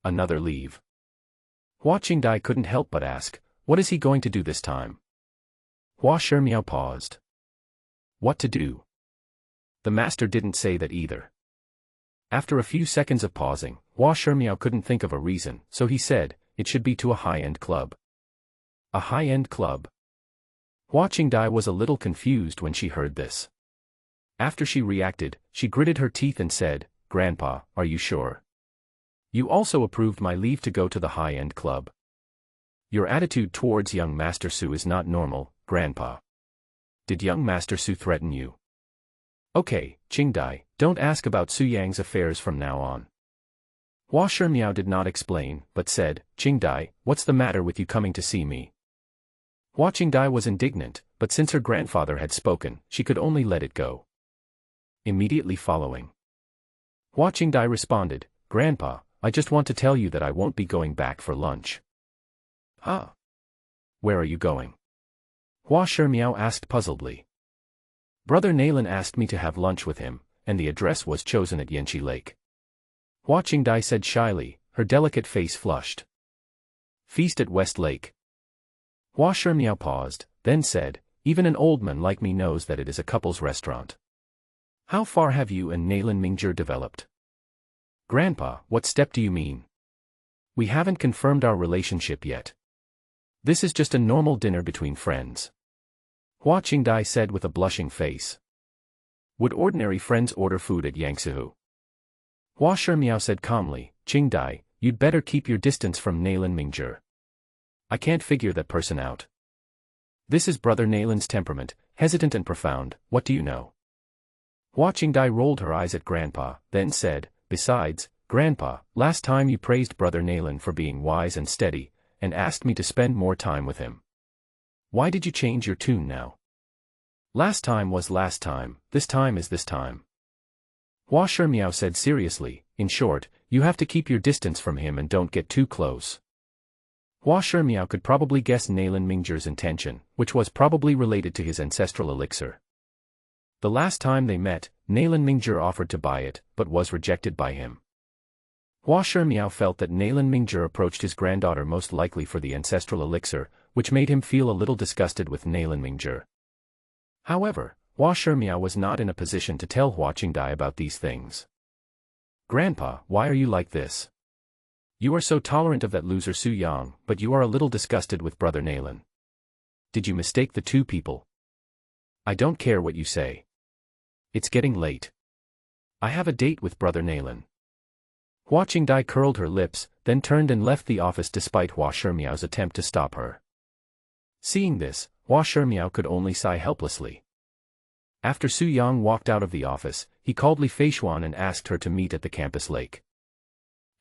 Speaker 1: Another leave. Hua Qingdai couldn't help but ask, what is he going to do this time? Hua Shimiao paused. What to do? The master didn't say that either. After a few seconds of pausing, Hua Shimiao couldn't think of a reason, so he said, it should be to a high-end club. A high-end club? Hua Qingdai was a little confused when she heard this. After she reacted, she gritted her teeth and said, Grandpa, are you sure? You also approved my leave to go to the high-end club. Your attitude towards young Master Su is not normal, Grandpa. Did young Master Su threaten you? Okay, Qingdai, don't ask about Su Yang's affairs from now on. Hua Shimiao did not explain, but said, Qingdai, what's the matter with you coming to see me? Hua Qingdai was indignant, but since her grandfather had spoken, she could only let it go. Immediately following, Hua Qingdai responded, Grandpa, I just want to tell you that I won't be going back for lunch. Huh? Where are you going? Hua Shimiao asked puzzledly. Brother Nalen asked me to have lunch with him, and the address was chosen at Yanqi Lake. Hua Qingdai said shyly, her delicate face flushed. Feast at West Lake. Hua Shimiao paused, then said, even an old man like me knows that it is a couple's restaurant. How far have you and Nalen Mingzhi developed? Grandpa, what step do you mean? We haven't confirmed our relationship yet. This is just a normal dinner between friends. Hua Qingdai said with a blushing face. Would ordinary friends order food at Yangtze? Hua Shimiao said calmly, Qingdai, you'd better keep your distance from Nalen Mingzhi. I can't figure that person out. This is Brother Nalen's temperament, hesitant and profound, what do you know? Hua Qingdai rolled her eyes at Grandpa, then said, besides, Grandpa, last time you praised Brother Nalen for being wise and steady, and asked me to spend more time with him. Why did you change your tune now? Last time was last time, this time is this time. Hua Shimiao said seriously, in short, you have to keep your distance from him and don't get too close. Hua Shimiao could probably guess Nalan Mingzhi's intention, which was probably related to his ancestral elixir. The last time they met, Nalan Mingzhi offered to buy it, but was rejected by him. Hua Shimiao felt that Nalan Mingzhi approached his granddaughter most likely for the ancestral elixir, which made him feel a little disgusted with Nalan Mingzhi. However, Hua Shimiao was not in a position to tell Hua Qingdai about these things. "Grandpa, why are you like this? You are so tolerant of that loser Su Yang, but you are a little disgusted with brother Nalan. Did you mistake the two people? I don't care what you say. It's getting late. I have a date with brother Nalan." Hua Qingdai curled her lips, then turned and left the office despite Hua Shimiao's attempt to stop her. Seeing this, Hua Shimiao could only sigh helplessly. After Su Yang walked out of the office, he called Li Feishuan and asked her to meet at the campus lake.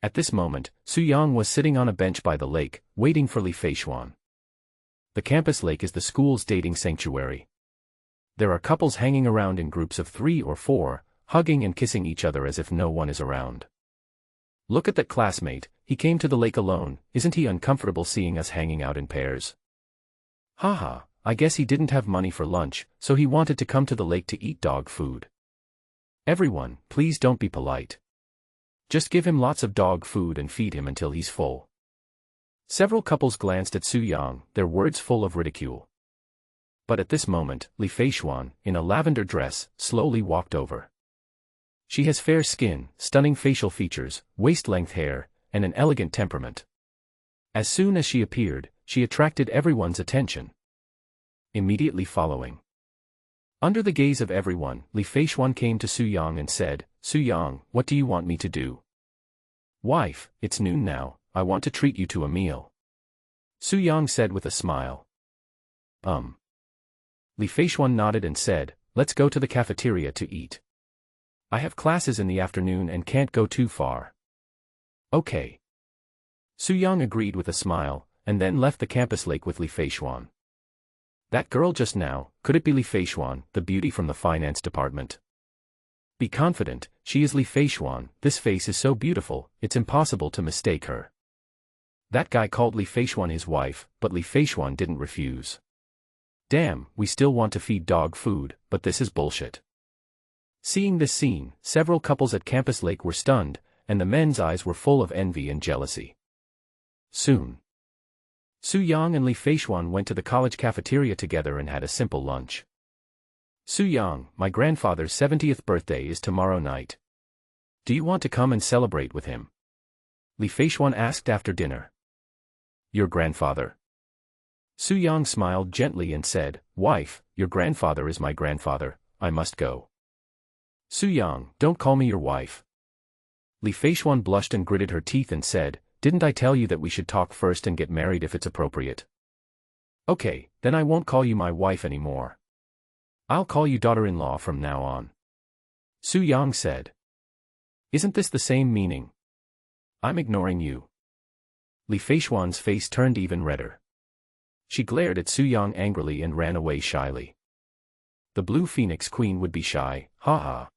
Speaker 1: At this moment, Su Yang was sitting on a bench by the lake, waiting for Li Feishuan. The campus lake is the school's dating sanctuary. There are couples hanging around in groups of 3 or 4, hugging and kissing each other as if no one is around. "Look at that classmate, he came to the lake alone, isn't he uncomfortable seeing us hanging out in pairs? Haha, I guess he didn't have money for lunch, so he wanted to come to the lake to eat dog food. Everyone, please don't be polite. Just give him lots of dog food and feed him until he's full." Several couples glanced at Su Yang, their words full of ridicule. But at this moment, Li Feishuan, in a lavender dress, slowly walked over. She has fair skin, stunning facial features, waist-length hair, and an elegant temperament. As soon as she appeared, she attracted everyone's attention. Immediately following, under the gaze of everyone, Li Feishuan came to Su Yang and said, "Su Yang, what do you want me to do?" "Wife, it's noon now, I want to treat you to a meal," Su Yang said with a smile. Li Feishuan nodded and said, "Let's go to the cafeteria to eat. I have classes in the afternoon and can't go too far." "Okay." Su Yang agreed with a smile, and then left the campus lake with Li Feishuan. That girl just now, could it be Li Feishuan, the beauty from the finance department? Be confident, she is Li Feishuan, this face is so beautiful, it's impossible to mistake her. That guy called Li Feishuan his wife, but Li Feishuan didn't refuse. Damn, we still want to feed dog food, but this is bullshit. Seeing this scene, several couples at Campus Lake were stunned, and the men's eyes were full of envy and jealousy. Soon, Su Yang and Li Feishuan went to the college cafeteria together and had a simple lunch. "Su Yang, my grandfather's 70th birthday is tomorrow night. Do you want to come and celebrate with him?" Li Feishuan asked after dinner. "Your grandfather?" Su Yang smiled gently and said, "Wife, your grandfather is my grandfather, I must go." "Su Yang, don't call me your wife." Li Feishuan blushed and gritted her teeth and said, "Didn't I tell you that we should talk first and get married if it's appropriate?" "Okay, then I won't call you my wife anymore. I'll call you daughter-in-law from now on," Su Yang said. "Isn't this the same meaning? I'm ignoring you." Li Feishuan's face turned even redder. She glared at Su Yang angrily and ran away shyly. The Blue Phoenix Queen would be shy, haha.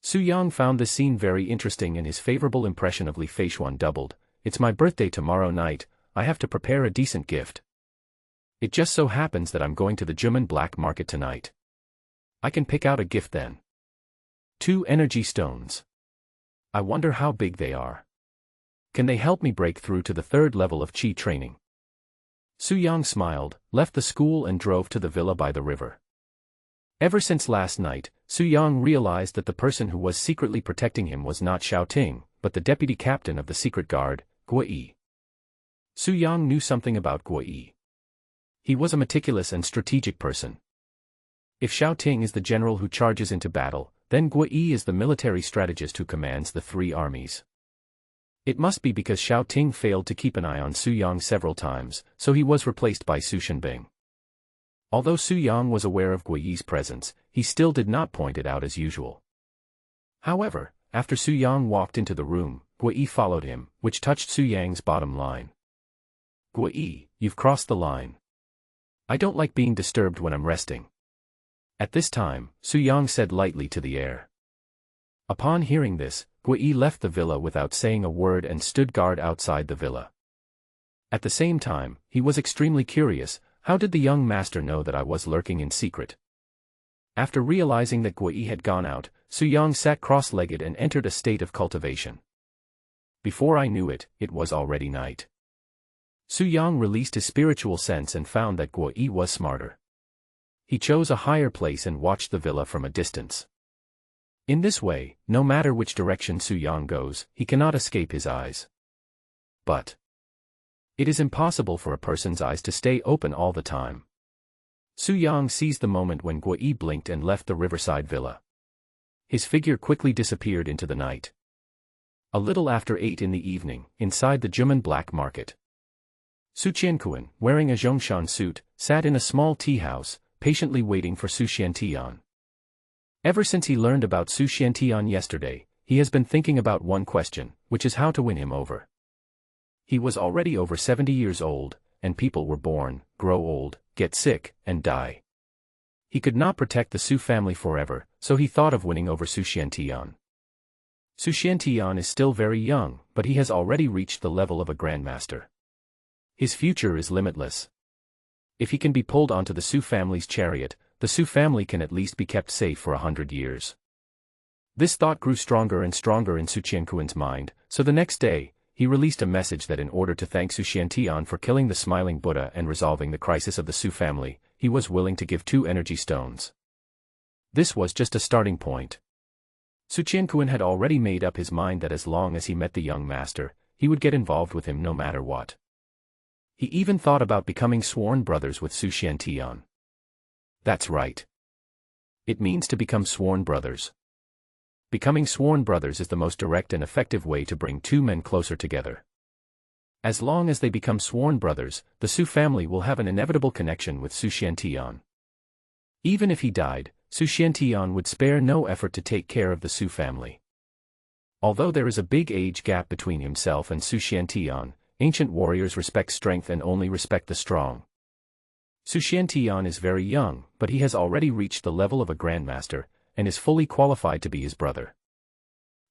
Speaker 1: Su Yang found this scene very interesting and his favorable impression of Li Feishuan doubled. "It's my birthday tomorrow night, I have to prepare a decent gift. It just so happens that I'm going to the Juman black market tonight. I can pick out a gift then. 2 energy stones. I wonder how big they are. Can they help me break through to the 3rd level of Qi training?" Su Yang smiled, left the school and drove to the villa by the river. Ever since last night, Su Yang realized that the person who was secretly protecting him was not Xiao Ting, but the deputy captain of the secret guard, Guo Yi. Su Yang knew something about Guo Yi. He was a meticulous and strategic person. If Xiao Ting is the general who charges into battle, then Guo Yi is the military strategist who commands the 3 armies. It must be because Xiao Ting failed to keep an eye on Su Yang several times, so he was replaced by Su Shenbing. Although Su Yang was aware of Guo Yi's presence, he still did not point it out as usual. However, after Su Yang walked into the room, Guo Yi followed him, which touched Su Yang's bottom line. "Guo Yi, you've crossed the line. I don't like being disturbed when I'm resting." At this time, Su Yang said lightly to the air. Upon hearing this, Guo Yi left the villa without saying a word and stood guard outside the villa. At the same time, he was extremely curious. How did the young master know that I was lurking in secret? After realizing that Gui had gone out, Su Yang sat cross-legged and entered a state of cultivation. Before I knew it, it was already night. Su Yang released his spiritual sense and found that Gui was smarter. He chose a higher place and watched the villa from a distance. In this way, no matter which direction Su Yang goes, he cannot escape his eyes. But it is impossible for a person's eyes to stay open all the time. Su Yang seized the moment when Gui blinked and left the riverside villa. His figure quickly disappeared into the night. A little after 8 in the evening, inside the Juman black market, Su Qianquan, wearing a Zhongshan suit, sat in a small tea house, patiently waiting for Su Xiantian. Ever since he learned about Su Xiantian yesterday, he has been thinking about one question, which is how to win him over. He was already over 70 years old, and people were born, grow old, get sick, and die. He could not protect the Su family forever, so he thought of winning over Su Xiantian. Su Xiantian is still very young, but he has already reached the level of a grandmaster. His future is limitless. If he can be pulled onto the Su family's chariot, the Su family can at least be kept safe for 100 years. This thought grew stronger and stronger in Su Qianquan's mind, so the next day, he released a message that in order to thank Su Xiantian for killing the smiling Buddha and resolving the crisis of the Su family, he was willing to give 2 energy stones. This was just a starting point. Su Qianquan had already made up his mind that as long as he met the young master, he would get involved with him no matter what. He even thought about becoming sworn brothers with Su Xiantian. That's right. It means to become sworn brothers. Becoming sworn brothers is the most direct and effective way to bring 2 men closer together. As long as they become sworn brothers, the Su family will have an inevitable connection with Su Xiantian. Even if he died, Su Xiantian would spare no effort to take care of the Su family. Although there is a big age gap between himself and Su Xiantian, ancient warriors respect strength and only respect the strong. Su Xiantian is very young, but he has already reached the level of a grandmaster, and is fully qualified to be his brother.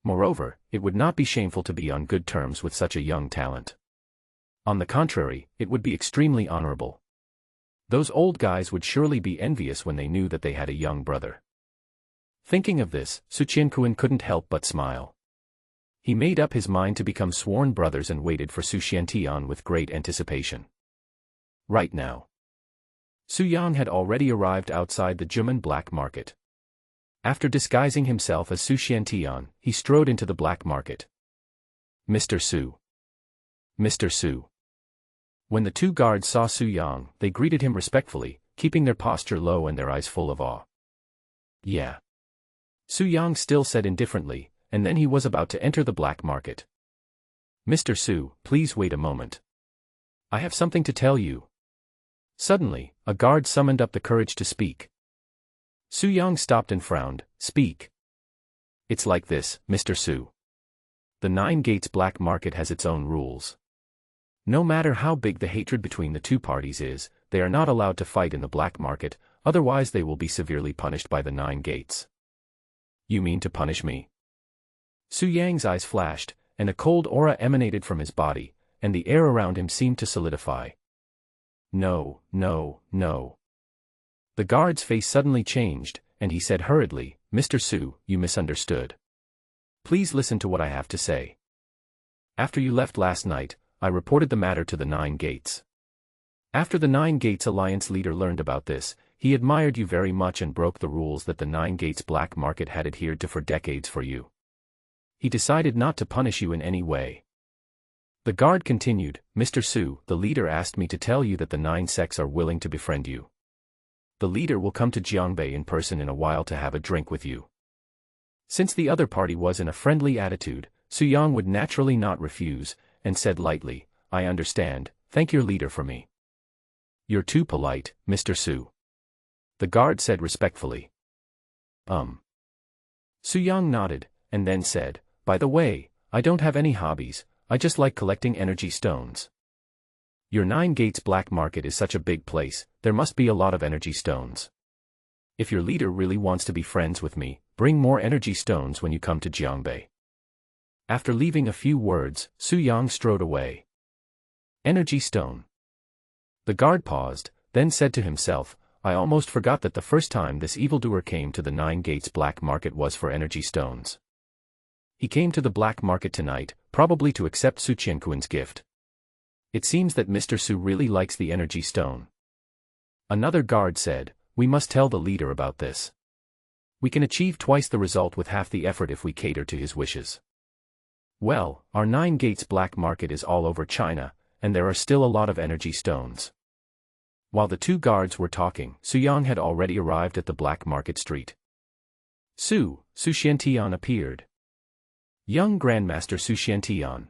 Speaker 1: Moreover, it would not be shameful to be on good terms with such a young talent. On the contrary, it would be extremely honorable. Those old guys would surely be envious when they knew that they had a young brother. Thinking of this, Su Qianquan couldn't help but smile. He made up his mind to become sworn brothers and waited for Su Xiantian with great anticipation. Right now, Su Yang had already arrived outside the Juman black market. After disguising himself as Su Xiantian, he strode into the black market. Mr. Su. Mr. Su. When the 2 guards saw Su Yang, they greeted him respectfully, keeping their posture low and their eyes full of awe. Yeah. Su Yang still said indifferently, and then he was about to enter the black market. Mr. Su, please wait a moment. I have something to tell you. Suddenly, a guard summoned up the courage to speak. Su Yang stopped and frowned. Speak. It's like this, Mr. Su. The 9 Gates black market has its own rules. No matter how big the hatred between the 2 parties is, they are not allowed to fight in the black market, otherwise they will be severely punished by the 9 Gates. You mean to punish me? Su Yang's eyes flashed, and a cold aura emanated from his body, and the air around him seemed to solidify. No, no, no. The guard's face suddenly changed, and he said hurriedly, Mr. Su, you misunderstood. Please listen to what I have to say. After you left last night, I reported the matter to the 9 Gates. After the 9 Gates Alliance leader learned about this, he admired you very much and broke the rules that the 9 Gates black market had adhered to for decades for you. He decided not to punish you in any way. The guard continued, Mr. Su, the leader asked me to tell you that the 9 sects are willing to befriend you. The leader will come to Jiangbei in person in a while to have a drink with you. Since the other party was in a friendly attitude, Su Yang would naturally not refuse, and said lightly, I understand, thank your leader for me. You're too polite, Mr. Su. The guard said respectfully. Su Yang nodded, and then said, by the way, I don't have any hobbies, I just like collecting energy stones. Your 9 Gates black market is such a big place, there must be a lot of energy stones. If your leader really wants to be friends with me, bring more energy stones when you come to Jiangbei. After leaving a few words, Su Yang strode away. Energy stone. The guard paused, then said to himself, I almost forgot that the first time this evildoer came to the Nine Gates black market was for energy stones. He came to the black market tonight, probably to accept Su Qianquan's gift. It seems that Mr. Su really likes the energy stone. Another guard said, we must tell the leader about this. We can achieve twice the result with half the effort if we cater to his wishes. Well, our Nine Gates black market is all over China, and there are still a lot of energy stones. While the two guards were talking, Su Yang had already arrived at the black market street. Su Xiantian appeared. Young Grandmaster Su Xiantian.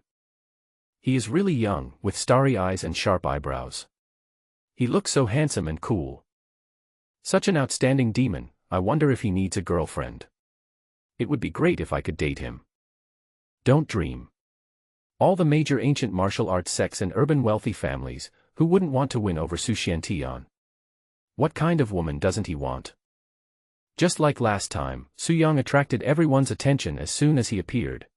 Speaker 1: He is really young, with starry eyes and sharp eyebrows. He looks so handsome and cool. Such an outstanding demon, I wonder if he needs a girlfriend. It would be great if I could date him. Don't dream. All the major ancient martial arts sects and urban wealthy families, who wouldn't want to win over Su Xiantian? What kind of woman doesn't he want? Just like last time, Su Yang attracted everyone's attention as soon as he appeared.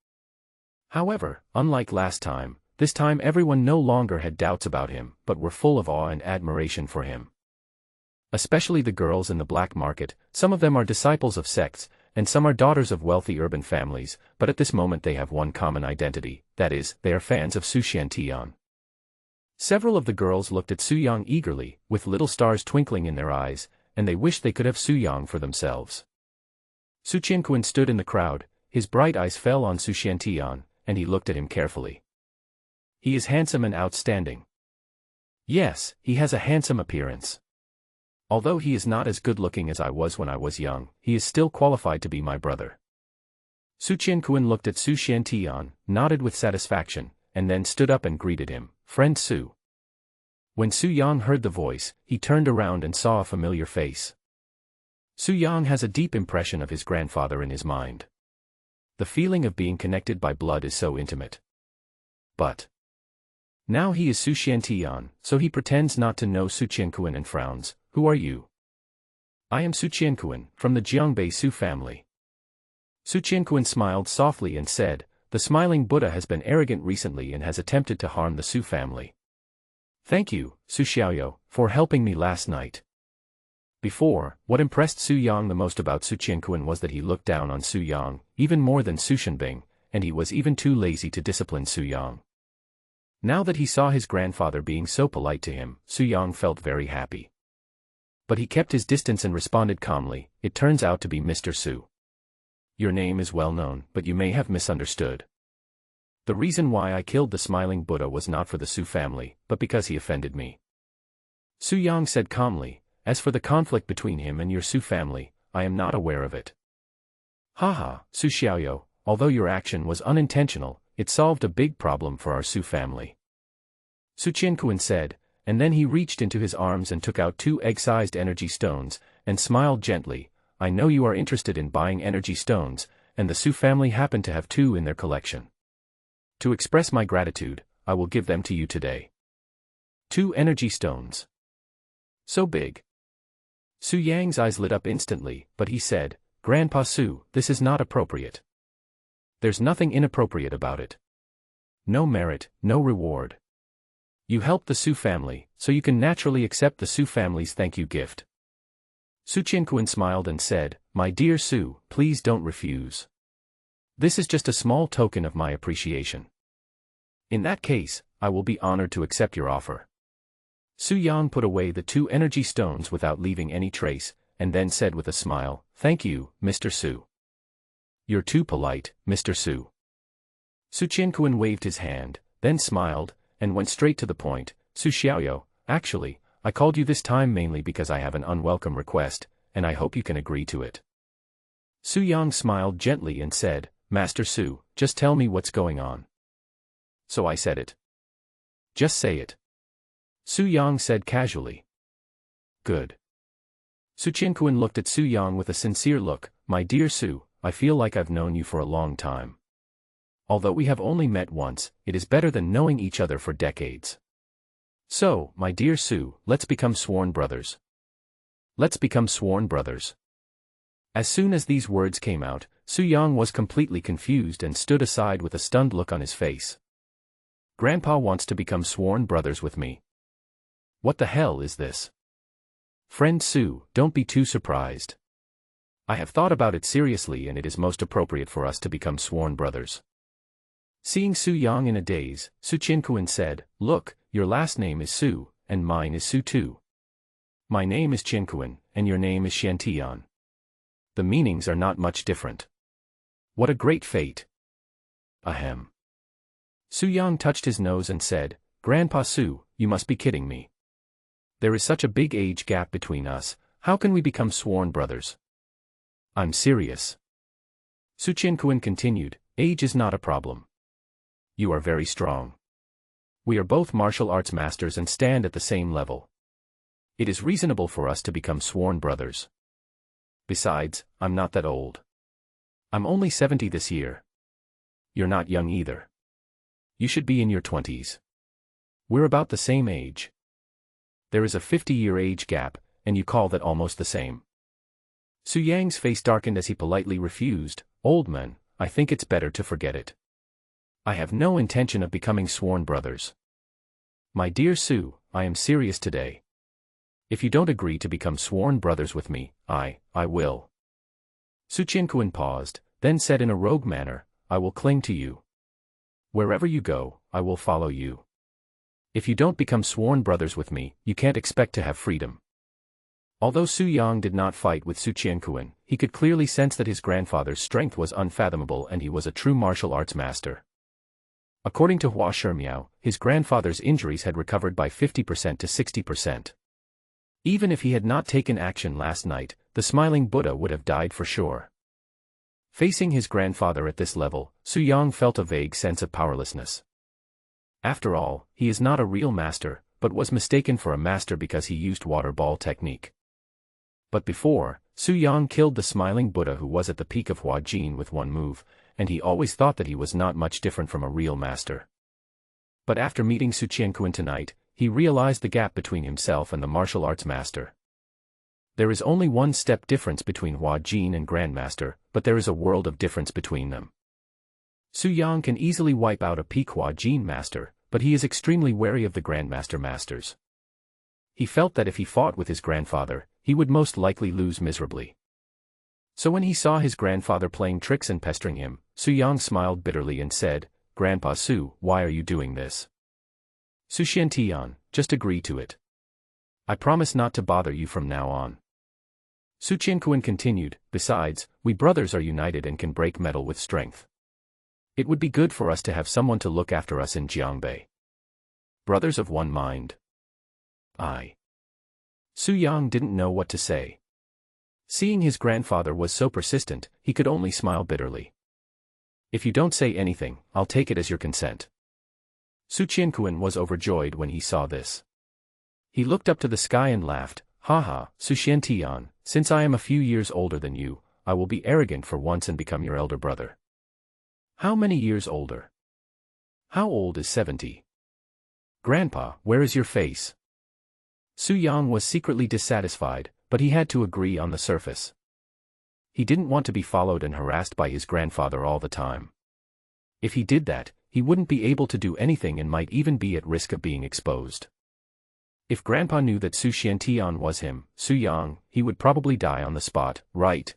Speaker 1: However, unlike last time, this time everyone no longer had doubts about him, but were full of awe and admiration for him. Especially the girls in the black market, some of them are disciples of sects, and some are daughters of wealthy urban families, but at this moment they have one common identity, that is, they are fans of Su Xiantian. Several of the girls looked at Su Yang eagerly, with little stars twinkling in their eyes, and they wished they could have Su Yang for themselves. Su Qianquan stood in the crowd, his bright eyes fell on Su Xiantian, and he looked at him carefully. He is handsome and outstanding. Yes, he has a handsome appearance. Although he is not as good-looking as I was when I was young, he is still qualified to be my brother. Su Qianquan looked at Su Xiantian, nodded with satisfaction, and then stood up and greeted him, Friend Su. When Su Yang heard the voice, he turned around and saw a familiar face. Su Yang has a deep impression of his grandfather in his mind. The feeling of being connected by blood is so intimate. But now he is Su Xiantian, so he pretends not to know Su Qianquan and frowns. Who are you? I am Su Qianquan, from the Jiangbei Su family. Su Qianquan smiled softly and said, the smiling Buddha has been arrogant recently and has attempted to harm the Su family. Thank you, Su Xiaoyou, for helping me last night. Before, what impressed Su Yang the most about Su Qianquan was that he looked down on Su Yang, even more than Su Shenbing, and he was even too lazy to discipline Su Yang. Now that he saw his grandfather being so polite to him, Su Yang felt very happy. But he kept his distance and responded calmly, it turns out to be Mr. Su. Your name is well known, but you may have misunderstood. The reason why I killed the smiling Buddha was not for the Su family, but because he offended me. Su Yang said calmly, as for the conflict between him and your Su family, I am not aware of it. Haha, Su Xiaoyou, although your action was unintentional, it solved a big problem for our Su family. Su Qianquan said, and then he reached into his arms and took out 2 egg-sized energy stones, and smiled gently, I know you are interested in buying energy stones, and the Su family happen to have 2 in their collection. To express my gratitude, I will give them to you today. 2 energy stones. So big. Su Yang's eyes lit up instantly, but he said, Grandpa Su, this is not appropriate. There's nothing inappropriate about it. No merit, no reward. You helped the Su family, so you can naturally accept the Su family's thank you gift. Su Qianquan smiled and said, My dear Su, please don't refuse. This is just a small token of my appreciation. In that case, I will be honored to accept your offer. Su Yang put away the 2 energy stones without leaving any trace, and then said with a smile, Thank you, Mr. Su. You're too polite, Mr. Su. Su Qianquan waved his hand, then smiled, and went straight to the point, Su Xiaoyou, actually, I called you this time mainly because I have an unwelcome request, and I hope you can agree to it. Su Yang smiled gently and said, Master Su, just tell me what's going on. So I said it. Just say it. Su Yang said casually. Good. Su Qianquan looked at Su Yang with a sincere look, My dear Su, I feel like I've known you for a long time. Although we have only met once, it is better than knowing each other for decades. So, my dear Su, let's become sworn brothers. Let's become sworn brothers. As soon as these words came out, Su Yang was completely confused and stood aside with a stunned look on his face. Grandpa wants to become sworn brothers with me. What the hell is this? Friend Su, don't be too surprised. I have thought about it seriously and it is most appropriate for us to become sworn brothers. Seeing Su Yang in a daze, Su Qianquan said, look, your last name is Su, and mine is Su too. My name is Qianquan, and your name is Xiantian. The meanings are not much different. What a great fate. Ahem. Su Yang touched his nose and said, Grandpa Su, you must be kidding me. There is such a big age gap between us, how can we become sworn brothers? I'm serious. Su Qianquan continued, age is not a problem. You are very strong. We are both martial arts masters and stand at the same level. It is reasonable for us to become sworn brothers. Besides, I'm not that old. I'm only 70 this year. You're not young either. You should be in your 20s. We're about the same age. There is a 50-year age gap, and you call that almost the same. Su Yang's face darkened as he politely refused, old man, I think it's better to forget it. I have no intention of becoming sworn brothers. My dear Su, I am serious today. If you don't agree to become sworn brothers with me, I will. Su Qianquan paused, then said in a rogue manner, I will cling to you. Wherever you go, I will follow you. If you don't become sworn brothers with me, you can't expect to have freedom. Although Su Yang did not fight with Su Qianquan, he could clearly sense that his grandfather's strength was unfathomable and he was a true martial arts master. According to Hua Shimiao, his grandfather's injuries had recovered by 50% to 60%. Even if he had not taken action last night, the smiling Buddha would have died for sure. Facing his grandfather at this level, Su Yang felt a vague sense of powerlessness. After all, he is not a real master, but was mistaken for a master because he used water ball technique. But before, Su Yang killed the smiling Buddha who was at the peak of Hua Jin with one move, and he always thought that he was not much different from a real master. But after meeting Su Qianquan tonight, he realized the gap between himself and the martial arts master. There is only one step difference between Hua Jin and Grandmaster, but there is a world of difference between them. Su Yang can easily wipe out a peak Hua Jin master, but he is extremely wary of the Grandmaster masters. He felt that if he fought with his grandfather, he would most likely lose miserably. So when he saw his grandfather playing tricks and pestering him, Su Yang smiled bitterly and said, Grandpa Su, why are you doing this? Su Xiantian, just agree to it. I promise not to bother you from now on. Su Qianquan continued, besides, we brothers are united and can break metal with strength. It would be good for us to have someone to look after us in Jiangbei. Brothers of one mind. Su Yang didn't know what to say. Seeing his grandfather was so persistent, he could only smile bitterly. If you don't say anything, I'll take it as your consent. Su Qianquan was overjoyed when he saw this. He looked up to the sky and laughed, haha, Su Xiantian, since I am a few years older than you, I will be arrogant for once and become your elder brother. How many years older? How old is 70? Grandpa, where is your face? Su Yang was secretly dissatisfied, but he had to agree on the surface. He didn't want to be followed and harassed by his grandfather all the time. If he did that, he wouldn't be able to do anything and might even be at risk of being exposed. If Grandpa knew that Su Xiantian was him, Su Yang, he would probably die on the spot, right?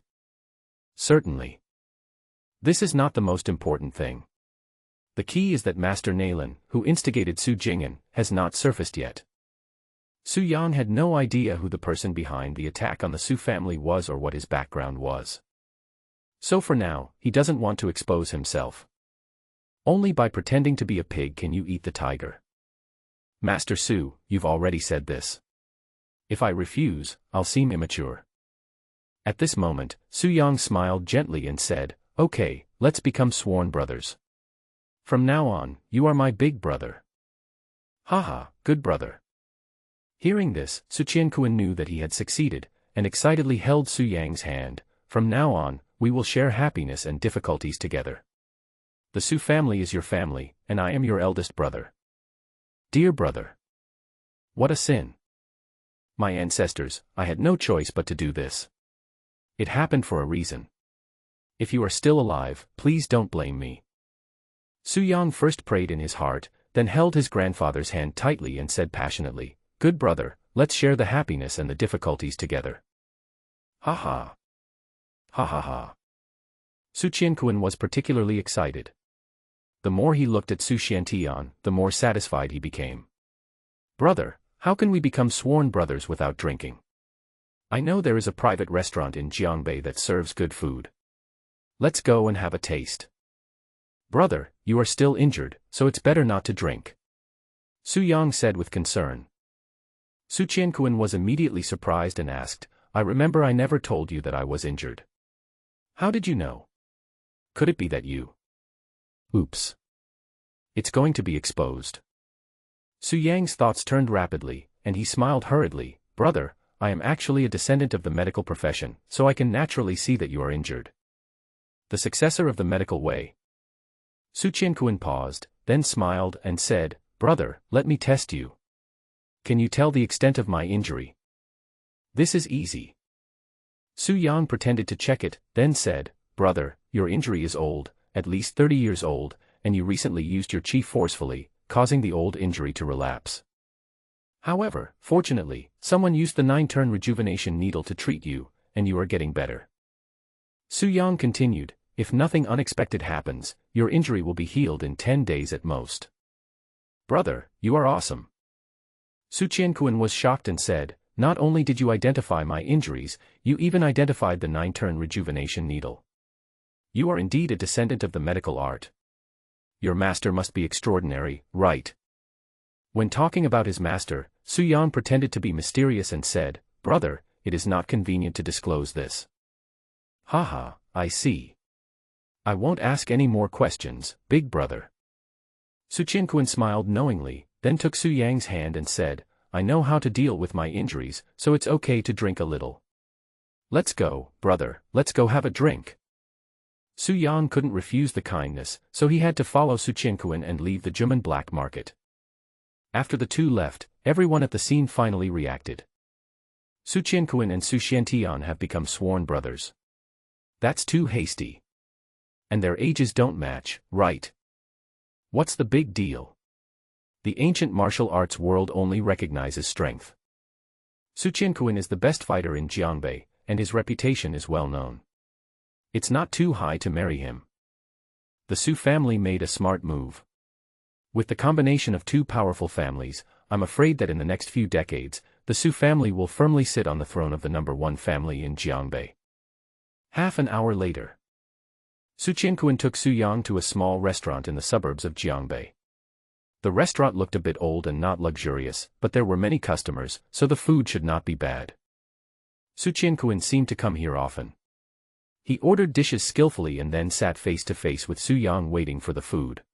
Speaker 1: Certainly. This is not the most important thing. The key is that Master Nalin, who instigated Su Jing'an, has not surfaced yet. Su Yang had no idea who the person behind the attack on the Su family was or what his background was. So for now, he doesn't want to expose himself. Only by pretending to be a pig can you eat the tiger. Master Su, you've already said this. If I refuse, I'll seem immature. At this moment, Su Yang smiled gently and said, okay, let's become sworn brothers. From now on, you are my big brother. Haha, good brother. Hearing this, Su Qianquan knew that he had succeeded, and excitedly held Su Yang's hand. From now on, we will share happiness and difficulties together. The Su family is your family, and I am your eldest brother. Dear brother. What a sin. My ancestors, I had no choice but to do this. It happened for a reason. If you are still alive, please don't blame me. Su Yang first prayed in his heart, then held his grandfather's hand tightly and said passionately, "Good brother, let's share the happiness and the difficulties together." Ha ha. Ha ha ha. Su Qianquan was particularly excited. The more he looked at Su Xiantian, the more satisfied he became. "Brother, how can we become sworn brothers without drinking? I know there is a private restaurant in Jiangbei that serves good food. Let's go and have a taste." "Brother, you are still injured, so it's better not to drink," Su Yang said with concern. Su Qianquan was immediately surprised and asked, "I remember I never told you that I was injured. How did you know? Could it be that you—" Oops. It's going to be exposed. Su Yang's thoughts turned rapidly, and he smiled hurriedly. "Brother, I am actually a descendant of the medical profession, so I can naturally see that you are injured. The successor of the medical way." Su Qianquan paused, then smiled and said, "Brother, let me test you. Can you tell the extent of my injury?" "This is easy." Su Yang pretended to check it, then said, "Brother, your injury is old, at least 30 years old, and you recently used your qi forcefully, causing the old injury to relapse. However, fortunately, someone used the 9-turn rejuvenation needle to treat you, and you are getting better." Su Yang continued, "If nothing unexpected happens, your injury will be healed in 10 days at most." "Brother, you are awesome." Su Qianquan was shocked and said, "Not only did you identify my injuries, you even identified the 9-turn rejuvenation needle. You are indeed a descendant of the medical art. Your master must be extraordinary, right?" When talking about his master, Su Yang pretended to be mysterious and said, "Brother, it is not convenient to disclose this." "Haha, I see. I won't ask any more questions, big brother." Su Qianquan smiled knowingly, then took Su Yang's hand and said, "I know how to deal with my injuries, so it's okay to drink a little. Let's go, brother, let's go have a drink." Su Yang couldn't refuse the kindness, so he had to follow Su Qianquan and leave the Juman black market. After the two left, everyone at the scene finally reacted. Su Qianquan and Su Xiantian have become sworn brothers. That's too hasty. And their ages don't match, right? What's the big deal? The ancient martial arts world only recognizes strength. Su Qianquan is the best fighter in Jiangbei, and his reputation is well known. It's not too high to marry him. The Su family made a smart move. With the combination of two powerful families, I'm afraid that in the next few decades, the Su family will firmly sit on the throne of the #1 family in Jiangbei. Half an hour later, Su Qianquan took Su Yang to a small restaurant in the suburbs of Jiangbei. The restaurant looked a bit old and not luxurious, but there were many customers, so the food should not be bad. Su Qianquan seemed to come here often. He ordered dishes skillfully and then sat face to face with Su Yang waiting for the food.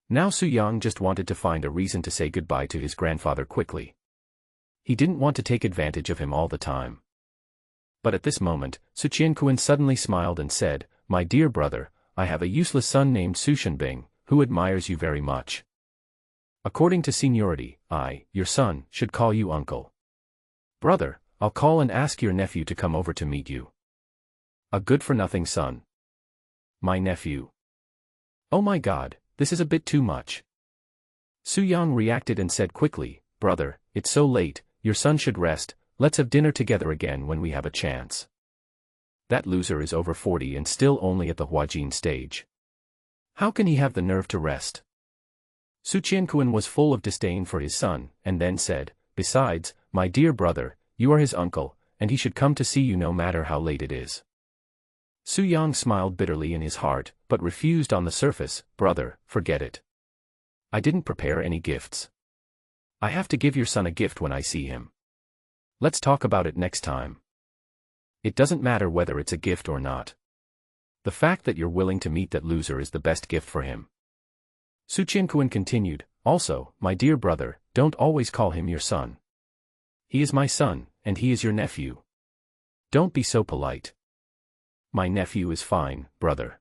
Speaker 1: Now Su Yang just wanted to find a reason to say goodbye to his grandfather quickly. He didn't want to take advantage of him all the time. But at this moment, Su Qianquan suddenly smiled and said, "My dear brother, I have a useless son named Su Shenbing, who admires you very much. According to seniority, I, your son, should call you uncle. Brother, I'll call and ask your nephew to come over to meet you." "A good-for-nothing son. My nephew. Oh my God, this is a bit too much." Su Yang reacted and said quickly, "Brother, it's so late, your son should rest, let's have dinner together again when we have a chance. That loser is over 40 and still only at the Huajin stage. How can he have the nerve to rest?" Su Qianquan was full of disdain for his son, and then said, "Besides, my dear brother, you are his uncle, and he should come to see you no matter how late it is." Su Yang smiled bitterly in his heart, but refused on the surface. "Brother, forget it. I didn't prepare any gifts. I have to give your son a gift when I see him. Let's talk about it next time. It doesn't matter whether it's a gift or not. The fact that you're willing to meet that loser is the best gift for him." Su Qianquan continued, "Also, my dear brother, don't always call him your son. He is my son, and he is your nephew. Don't be so polite." "My nephew is fine, brother."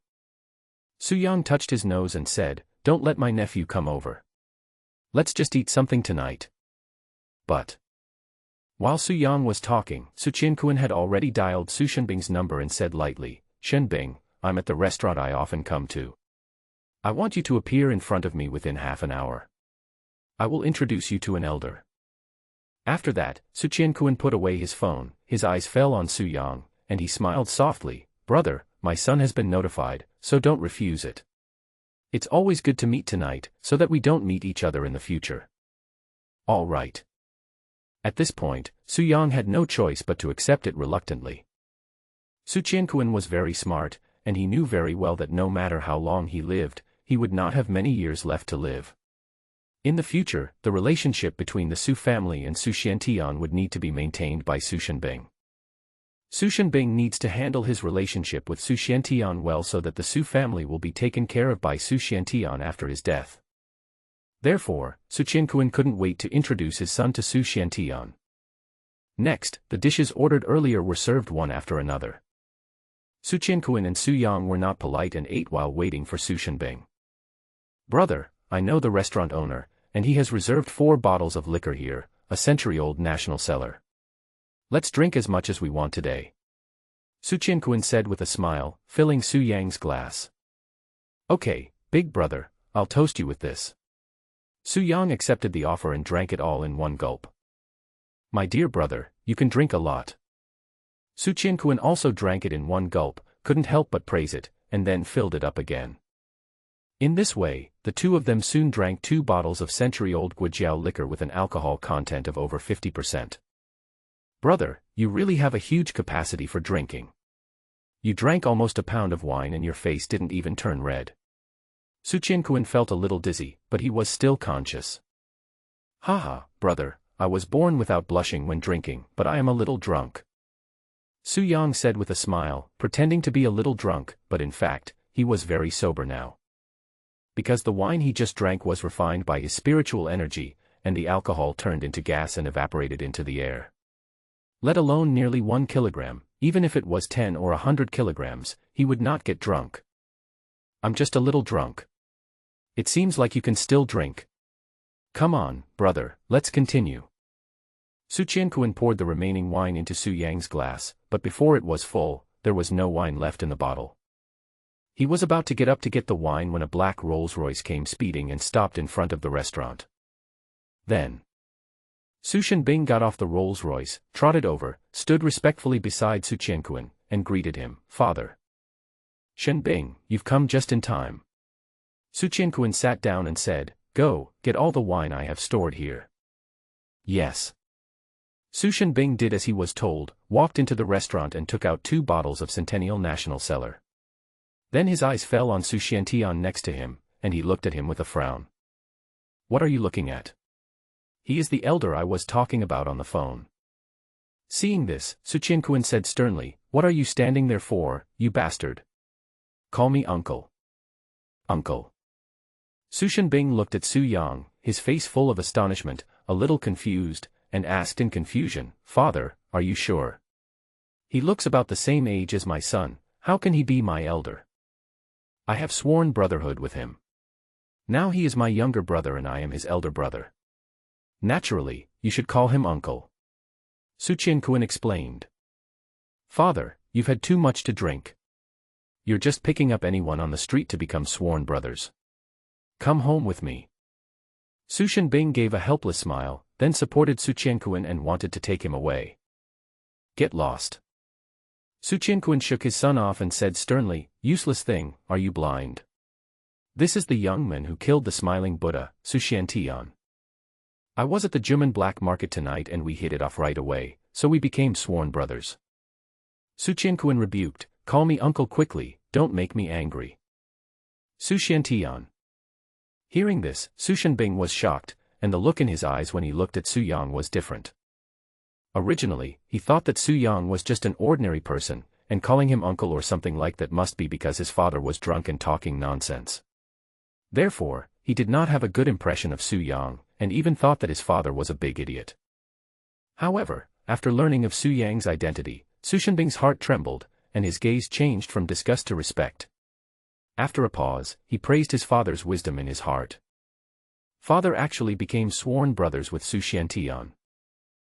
Speaker 1: Su Yang touched his nose and said, "Don't let my nephew come over. Let's just eat something tonight." But while Su Yang was talking, Su Qianquan had already dialed Su Shenbing's number and said lightly, "Shenbing, I'm at the restaurant I often come to. I want you to appear in front of me within half an hour. I will introduce you to an elder. After that, Su Qianquan put away his phone, his eyes fell on Su Yang, and he smiled softly. Brother, my son has been notified, so don't refuse it. It's always good to meet tonight, so that we don't meet each other in the future. All right. At this point, Su Yang had no choice but to accept it reluctantly. Su Qianquan was very smart, and he knew very well that no matter how long he lived, he would not have many years left to live. In the future, the relationship between the Su family and Su Xiantian would need to be maintained by Su Shenbing. Su Shenbing needs to handle his relationship with Su Xiantian well so that the Su family will be taken care of by Su Xiantian after his death. Therefore, Su Qianquan couldn't wait to introduce his son to Su Xiantian. Next, the dishes ordered earlier were served one after another. Su Qianquan and Su Yang were not polite and ate while waiting for Su Shenbing. Brother, I know the restaurant owner, and he has reserved 4 bottles of liquor here, a century-old national cellar. Let's drink as much as we want today. Su Qianquan said with a smile, filling Su Yang's glass. Okay, big brother, I'll toast you with this. Su Yang accepted the offer and drank it all in one gulp. My dear brother, you can drink a lot. Su Qianquan also drank it in one gulp, couldn't help but praise it, and then filled it up again. In this way, the two of them soon drank 2 bottles of century-old Guijiao liquor with an alcohol content of over 50%. Brother, you really have a huge capacity for drinking. You drank almost a pound of wine and your face didn't even turn red. Su Qianquan felt a little dizzy, but he was still conscious. Haha, brother, I was born without blushing when drinking, but I am a little drunk. Su Yang said with a smile, pretending to be a little drunk, but in fact, he was very sober now. Because the wine he just drank was refined by his spiritual energy, and the alcohol turned into gas and evaporated into the air. Let alone nearly 1 kilogram, even if it was 10 or 100 kilograms, he would not get drunk. I'm just a little drunk. It seems like you can still drink. Come on, brother, let's continue. Su Qianquan poured the remaining wine into Su Yang's glass, but before it was full, there was no wine left in the bottle. He was about to get up to get the wine when a black Rolls-Royce came speeding and stopped in front of the restaurant. Then, Su Shenbing got off the Rolls-Royce, trotted over, stood respectfully beside Su Qianquan, and greeted him, Father. Shenbing, you've come just in time. Su Qianquan sat down and said, Go, get all the wine I have stored here. Yes. Su Shenbing did as he was told, walked into the restaurant and took out 2 bottles of Centennial National Cellar. Then his eyes fell on Su Xiantian next to him, and he looked at him with a frown. What are you looking at? He is the elder I was talking about on the phone. Seeing this, Su Qianquan said sternly, What are you standing there for, you bastard? Call me uncle. Uncle. Su Shenbing looked at Su Yang, his face full of astonishment, a little confused, and asked in confusion, Father, are you sure? He looks about the same age as my son, how can he be my elder? I have sworn brotherhood with him. Now he is my younger brother and I am his elder brother. Naturally, you should call him uncle. Su Qianquan explained. Father, you've had too much to drink. You're just picking up anyone on the street to become sworn brothers. Come home with me. Su Shenbing gave a helpless smile, then supported Su Qianquan and wanted to take him away. Get lost. Su Qianquan shook his son off and said sternly, Useless thing, are you blind? This is the young man who killed the smiling Buddha, Su Xiantian. I was at the German black market tonight and we hit it off right away, so we became sworn brothers. Su Qianquan rebuked, Call me uncle quickly, don't make me angry. Su Xiantian. Hearing this, Su Shenbing was shocked, and the look in his eyes when he looked at Su Yang was different. Originally, he thought that Su Yang was just an ordinary person, and calling him uncle or something like that must be because his father was drunk and talking nonsense. Therefore, he did not have a good impression of Su Yang, and even thought that his father was a big idiot. However, after learning of Su Yang's identity, Su Shenbing's heart trembled, and his gaze changed from disgust to respect. After a pause, he praised his father's wisdom in his heart. Father actually became sworn brothers with Su Xiantian.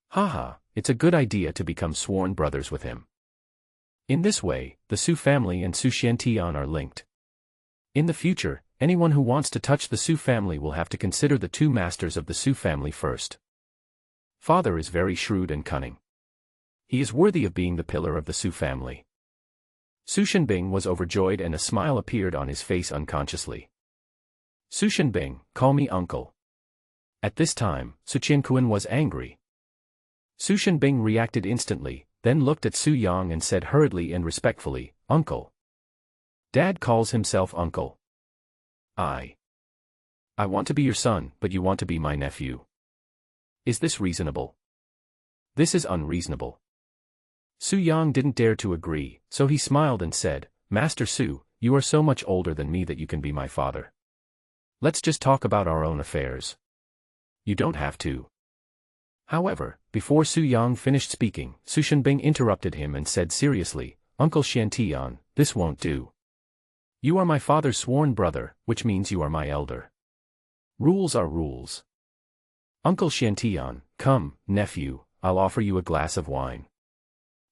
Speaker 1: Haha, it's a good idea to become sworn brothers with him. In this way, the Su family and Su Xiantian are linked. In the future, anyone who wants to touch the Su family will have to consider the two masters of the Su family first. Father is very shrewd and cunning. He is worthy of being the pillar of the Su family. Su Shenbing was overjoyed and a smile appeared on his face unconsciously. Su Shenbing, call me uncle. At this time, Su Qianquan was angry. Su Shenbing reacted instantly, then looked at Su Yang and said hurriedly and respectfully, Uncle. Dad calls himself uncle. I want to be your son, but you want to be my nephew. Is this reasonable? This is unreasonable. Su Yang didn't dare to agree, so he smiled and said, Master Su, you are so much older than me that you can be my father. Let's just talk about our own affairs. You don't have to. However, before Su Yang finished speaking, Su Shenbing interrupted him and said seriously, Uncle Xiantian, this won't do. You are my father's sworn brother, which means you are my elder. Rules are rules. Uncle Xiantian, come, nephew, I'll offer you a glass of wine.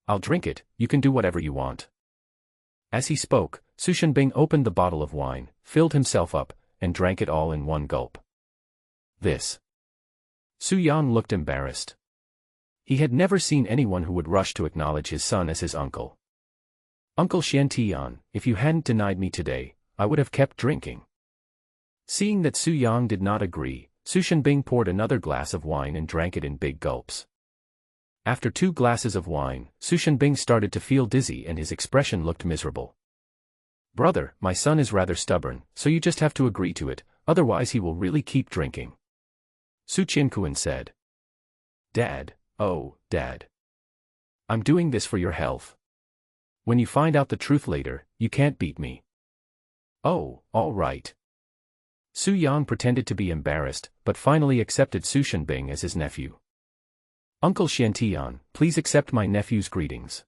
Speaker 1: I'll drink it, you can do whatever you want. As he spoke, Su Shenbing opened the bottle of wine, filled himself up, and drank it all in one gulp. This. Su Yang looked embarrassed. He had never seen anyone who would rush to acknowledge his son as his uncle. Uncle Xiantian, if you hadn't denied me today, I would have kept drinking. Seeing that Su Yang did not agree, Su Shenbing poured another glass of wine and drank it in big gulps. After 2 glasses of wine, Su Shenbing started to feel dizzy and his expression looked miserable. Brother, my son is rather stubborn, so you just have to agree to it, otherwise he will really keep drinking. Su Qianquan said. Dad, oh, Dad. I'm doing this for your health. When you find out the truth later, you can't beat me. Oh, all right. Su Yang pretended to be embarrassed, but finally accepted Su Shenbing as his nephew. Uncle Xiantian, please accept my nephew's greetings.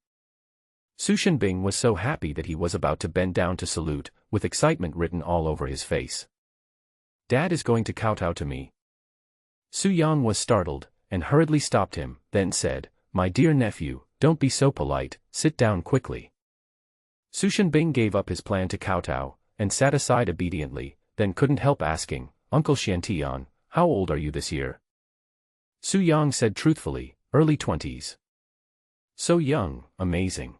Speaker 1: Su Shenbing was so happy that he was about to bend down to salute, with excitement written all over his face. Dad is going to kowtow to me. Su Yang was startled, and hurriedly stopped him, then said, My dear nephew, don't be so polite, sit down quickly. Su Shenbing gave up his plan to kowtow, and sat aside obediently, then couldn't help asking, Uncle Xiantian, how old are you this year? Su Yang said truthfully, early 20s. So young, amazing.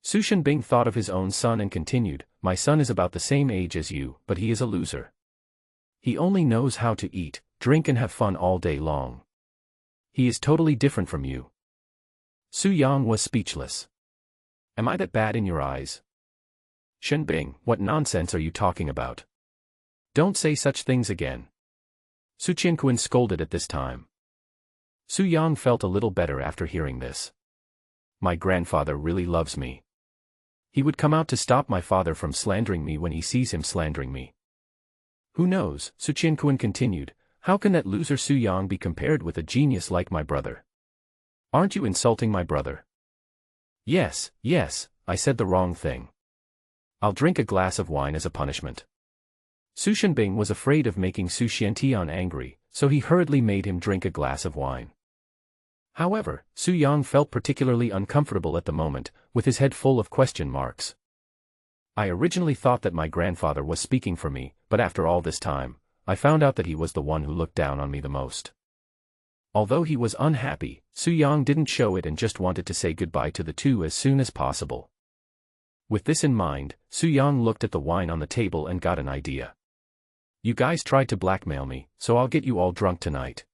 Speaker 1: Su Shenbing thought of his own son and continued, My son is about the same age as you, but he is a loser. He only knows how to eat, drink and have fun all day long. He is totally different from you. Su Yang was speechless. Am I that bad in your eyes? Shenbing, what nonsense are you talking about? Don't say such things again. Su Qianquan scolded at this time. Su Yang felt a little better after hearing this. My grandfather really loves me. He would come out to stop my father from slandering me when he sees him slandering me. Who knows, Su Qianquan continued, how can that loser Su Yang be compared with a genius like my brother? Aren't you insulting my brother? Yes, I said the wrong thing. I'll drink a glass of wine as a punishment. Su Shenbing was afraid of making Su Xiantian angry, so he hurriedly made him drink a glass of wine. However, Su Yang felt particularly uncomfortable at the moment, with his head full of question marks. I originally thought that my grandfather was speaking for me, but after all this time, I found out that he was the one who looked down on me the most. Although he was unhappy, Su Yang didn't show it and just wanted to say goodbye to the two as soon as possible. With this in mind, Su Yang looked at the wine on the table and got an idea. You guys tried to blackmail me, so I'll get you all drunk tonight.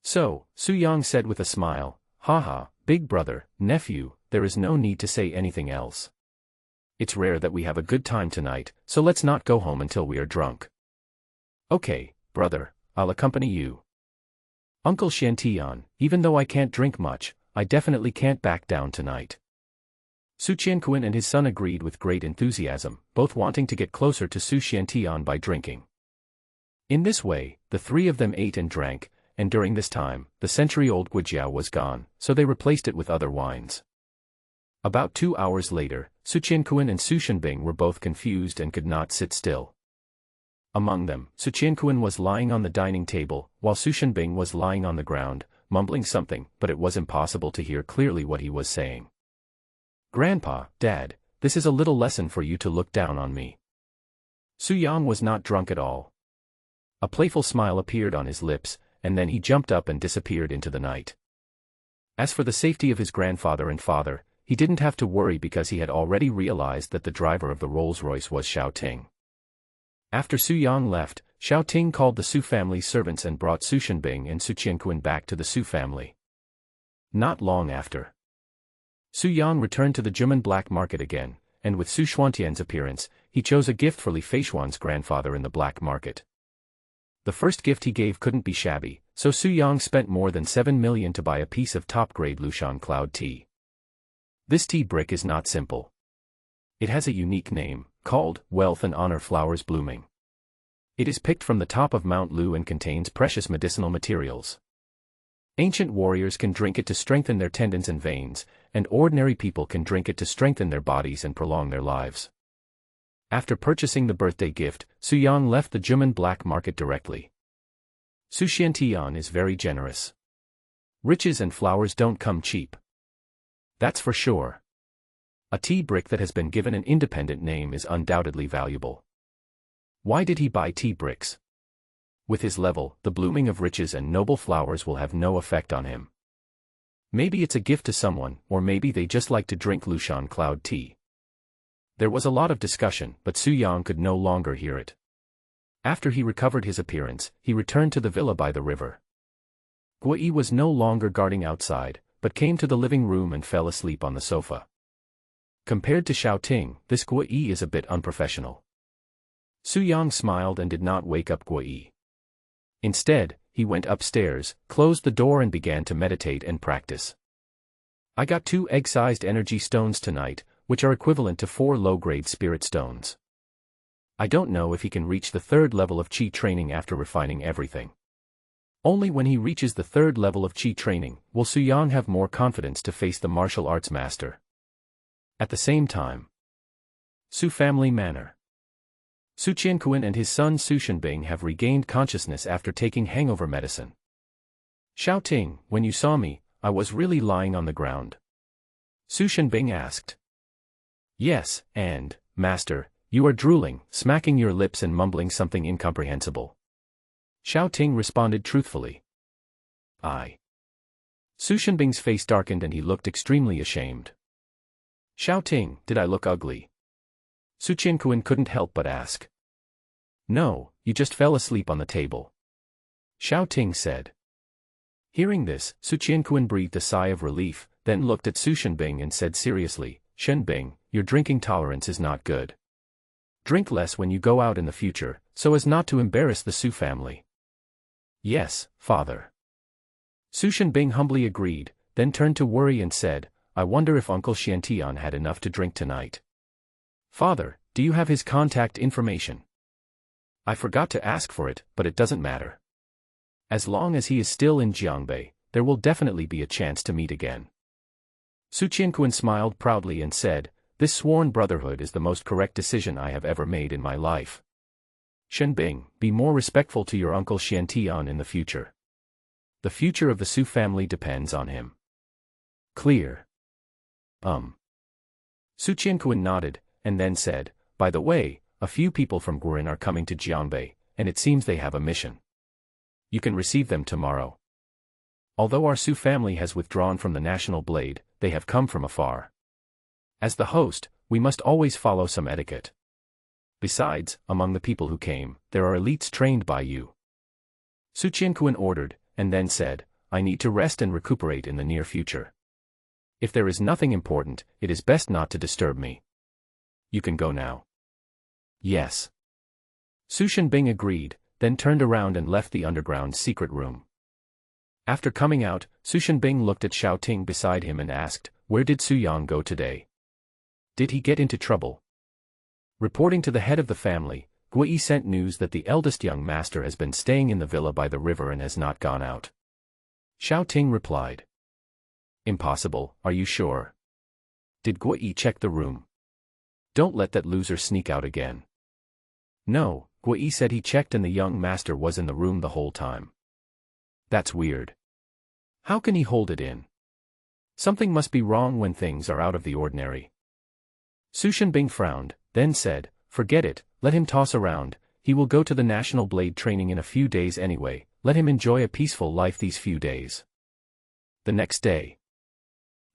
Speaker 1: So, Su Yang said with a smile, haha, big brother, nephew, there is no need to say anything else. It's rare that we have a good time tonight, so let's not go home until we are drunk. Okay, brother, I'll accompany you. Uncle Xiantian, even though I can't drink much, I definitely can't back down tonight. Su Qianquan and his son agreed with great enthusiasm, both wanting to get closer to Su Xiantian by drinking. In this way, the 3 of them ate and drank, and during this time, the century-old guijiao was gone, so they replaced it with other wines. About 2 hours later, Su Qianquan and Su Shenbing were both confused and could not sit still. Among them, Su Qianquan was lying on the dining table, while Su Shenbing was lying on the ground, mumbling something, but it was impossible to hear clearly what he was saying. Grandpa, Dad, this is a little lesson for you to look down on me. Su Yang was not drunk at all. A playful smile appeared on his lips, and then he jumped up and disappeared into the night. As for the safety of his grandfather and father, he didn't have to worry because he had already realized that the driver of the Rolls-Royce was Xiao Ting. After Su Yang left, Xiao Ting called the Su family's servants and brought Su Shenbing and Su Qianquan back to the Su family. Not long after, Su Yang returned to the Juman black market again, and with Su Xuantian's appearance, he chose a gift for Li Feishuan's grandfather in the black market. The first gift he gave couldn't be shabby, so Su Yang spent more than 7 million to buy a piece of top-grade Lushan cloud tea. This tea brick is not simple. It has a unique name, called Wealth and Honor Flowers Blooming. It is picked from the top of Mount Lu and contains precious medicinal materials. Ancient warriors can drink it to strengthen their tendons and veins, and ordinary people can drink it to strengthen their bodies and prolong their lives. After purchasing the birthday gift, Su Yang left the Juman black market directly. Su Xiantian is very generous. Riches and flowers don't come cheap. That's for sure. A tea brick that has been given an independent name is undoubtedly valuable. Why did he buy tea bricks? With his level, the blooming of riches and noble flowers will have no effect on him. Maybe it's a gift to someone, or maybe they just like to drink Lushan cloud tea. There was a lot of discussion, but Su Yang could no longer hear it. After he recovered his appearance, he returned to the villa by the river. Guo Yi was no longer guarding outside, but came to the living room and fell asleep on the sofa. Compared to Xiao Ting, this Guo Yi is a bit unprofessional. Su Yang smiled and did not wake up Guo Yi. Instead, he went upstairs, closed the door and began to meditate and practice. I got 2 egg-sized energy stones tonight, which are equivalent to 4 low-grade spirit stones. I don't know if he can reach the 3rd level of Qi training after refining everything. Only when he reaches the 3rd level of Qi training will Su Yang have more confidence to face the martial arts master. At the same time, Su family manor. Su Qianquan and his son Su Shenbing have regained consciousness after taking hangover medicine. Xiao Ting, when you saw me, I was really lying on the ground. Su Shenbing asked. Yes, and, master, you are drooling, smacking your lips and mumbling something incomprehensible. Xiao Ting responded truthfully. Su Shenbing's face darkened and he looked extremely ashamed. Xiao Ting, did I look ugly? Su Qianquan couldn't help but ask. No, you just fell asleep on the table. Xiao Ting said. Hearing this, Su Qianquan breathed a sigh of relief, then looked at Su Shenbing and said seriously, Shenbing, your drinking tolerance is not good. Drink less when you go out in the future, so as not to embarrass the Su family. Yes, father. Su Shenbing humbly agreed, then turned to Worry and said, I wonder if Uncle Xiantian had enough to drink tonight. Father, do you have his contact information? I forgot to ask for it, but it doesn't matter. As long as he is still in Jiangbei, there will definitely be a chance to meet again. Su Qianquan smiled proudly and said, this sworn brotherhood is the most correct decision I have ever made in my life. Shenbing, be more respectful to your Uncle Xiantian in the future. The future of the Su family depends on him. Clear. Su Qianquan nodded, and then said, by the way, a few people from Gurin are coming to Jiangbei, and it seems they have a mission. You can receive them tomorrow. Although our Su family has withdrawn from the National Blade, they have come from afar. As the host, we must always follow some etiquette. Besides, among the people who came, there are elites trained by you. Su Qianquan ordered, and then said, I need to rest and recuperate in the near future. If there is nothing important, it is best not to disturb me. You can go now. Yes. Su Shenbing agreed, then turned around and left the underground secret room. After coming out, Su Shenbing looked at Xiao Ting beside him and asked, where did Su Yang go today? Did he get into trouble? Reporting to the head of the family, Guo Yi sent news that the eldest young master has been staying in the villa by the river and has not gone out. Xiao Ting replied. Impossible, are you sure? Did Guo Yi check the room? Don't let that loser sneak out again. No, Guo Yi said he checked and the young master was in the room the whole time. That's weird. How can he hold it in? Something must be wrong when things are out of the ordinary. Su Shenbing frowned, then said, forget it, Let him toss around, he will go to the national blade training in a few days anyway, let him enjoy a peaceful life these few days. The next day.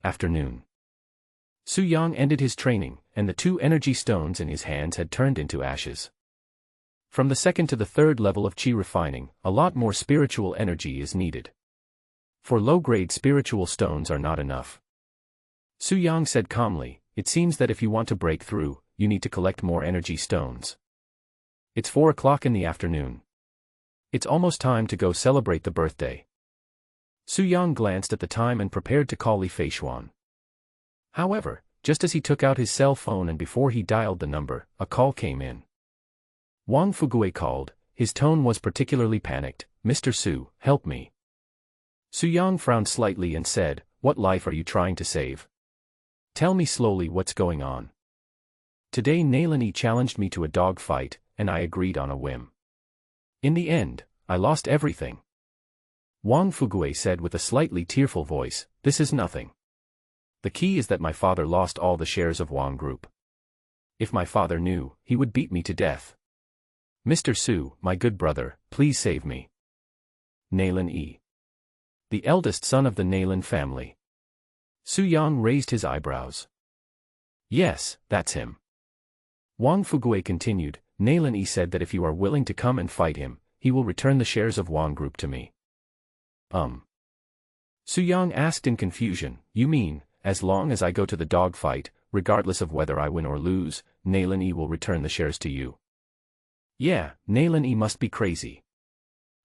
Speaker 1: Afternoon. Su Yang ended his training, and the 2 energy stones in his hands had turned into ashes. From the 2nd to the 3rd level of Qi refining, a lot more spiritual energy is needed. For low-grade spiritual stones are not enough. Su Yang said calmly, it seems that if you want to break through, you need to collect more energy stones. It's 4 o'clock in the afternoon. It's almost time to go celebrate the birthday. Su Yang glanced at the time and prepared to call Li Feishuan. However, just as he took out his cell phone and before he dialed the number, a call came in. Wang Fugue called, his tone was particularly panicked, Mr. Su, help me. Su Yang frowned slightly and said, what life are you trying to save? Tell me slowly what's going on. Today Nalini challenged me to a dog fight, and I agreed on a whim. In the end, I lost everything. Wang Fugue said with a slightly tearful voice, this is nothing. The key is that my father lost all the shares of Wang Group. If my father knew, he would beat me to death. Mr. Su, my good brother, please save me. Nalin E. The eldest son of the Nalin family. Su Yang raised his eyebrows. Yes, that's him. Wang Fugue continued, Nalin E said that if you are willing to come and fight him, he will return the shares of Wang Group to me. Su Yang asked in confusion, you mean, as long as I go to the dog fight, regardless of whether I win or lose, Nalin E will return the shares to you? Yeah, Nalin E must be crazy.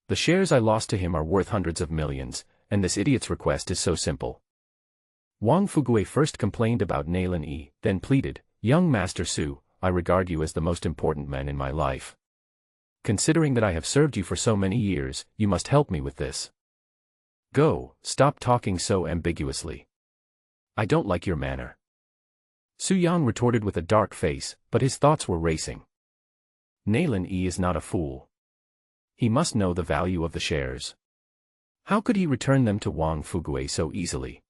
Speaker 1: The shares I lost to him are worth hundreds of millions, and this idiot's request is so simple. Wang Fugue first complained about Nalin E, then pleaded, young Master Su, I regard you as the most important man in my life. Considering that I have served you for so many years, you must help me with this. Go, stop talking so ambiguously. I don't like your manner. Su Yang retorted with a dark face, but his thoughts were racing. Nalin E is not a fool. He must know the value of the shares. How could he return them to Wang Fugue so easily?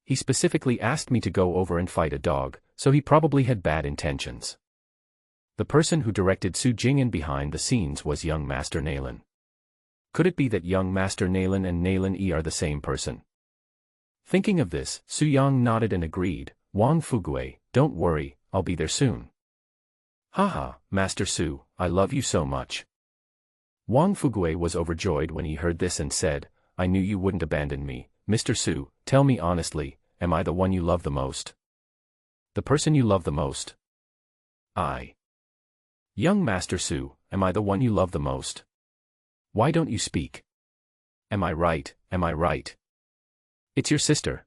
Speaker 1: He specifically asked me to go over and fight a dog, so he probably had bad intentions. The person who directed Su Jing'an behind the scenes was young Master Nalin. Could it be that young Master Nalin and Nalin E are the same person? Thinking of this, Su Yang nodded and agreed, Wang Fugue, don't worry, I'll be there soon. Haha, Master Su, I love you so much. Wang Fugue was overjoyed when he heard this and said, I knew you wouldn't abandon me, Mr. Su, tell me honestly, am I the one you love the most? The person you love the most? I. Young Master Su, am I the one you love the most? Why don't you speak? Am I right, am I right? It's your sister.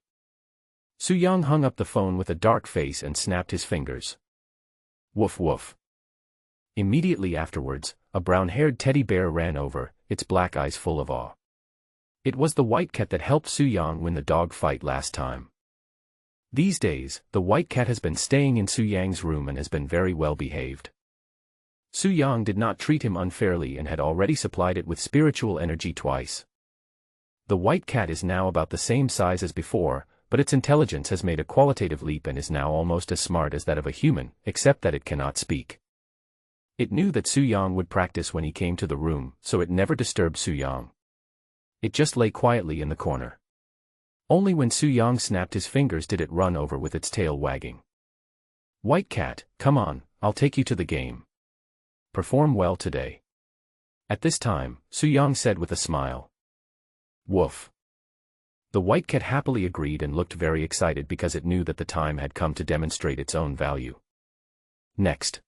Speaker 1: Su Yang hung up the phone with a dark face and snapped his fingers. Woof woof. Immediately afterwards, a brown-haired teddy bear ran over, its black eyes full of awe. It was the white cat that helped Su Yang win the dog fight last time. These days, the white cat has been staying in Su Yang's room and has been very well behaved. Su Yang did not treat him unfairly and had already supplied it with spiritual energy twice. The white cat is now about the same size as before, but its intelligence has made a qualitative leap and is now almost as smart as that of a human, except that it cannot speak. It knew that Su Yang would practice when he came to the room, so it never disturbed Su Yang. It just lay quietly in the corner. Only when Su Yang snapped his fingers did it run over with its tail wagging. White cat, come on, I'll take you to the game. Perform well today. At this time, Su Yang said with a smile. Woof. The white cat happily agreed and looked very excited because it knew that the time had come to demonstrate its own value. Next.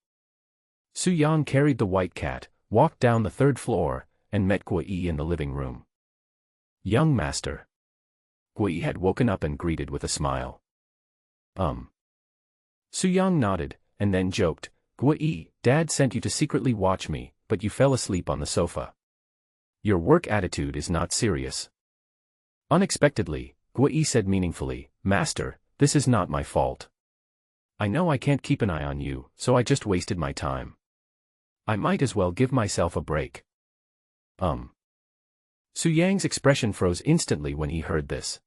Speaker 1: Su Yang carried the white cat, walked down the 3rd floor, and met Gui in the living room. Young master. Gui had woken up and greeted with a smile. Su Yang nodded, and then joked, Gui, Dad sent you to secretly watch me, but you fell asleep on the sofa. Your work attitude is not serious. Unexpectedly, Gui said meaningfully, Master, this is not my fault. I know I can't keep an eye on you, so I just wasted my time. I might as well give myself a break. Su Yang's expression froze instantly when he heard this.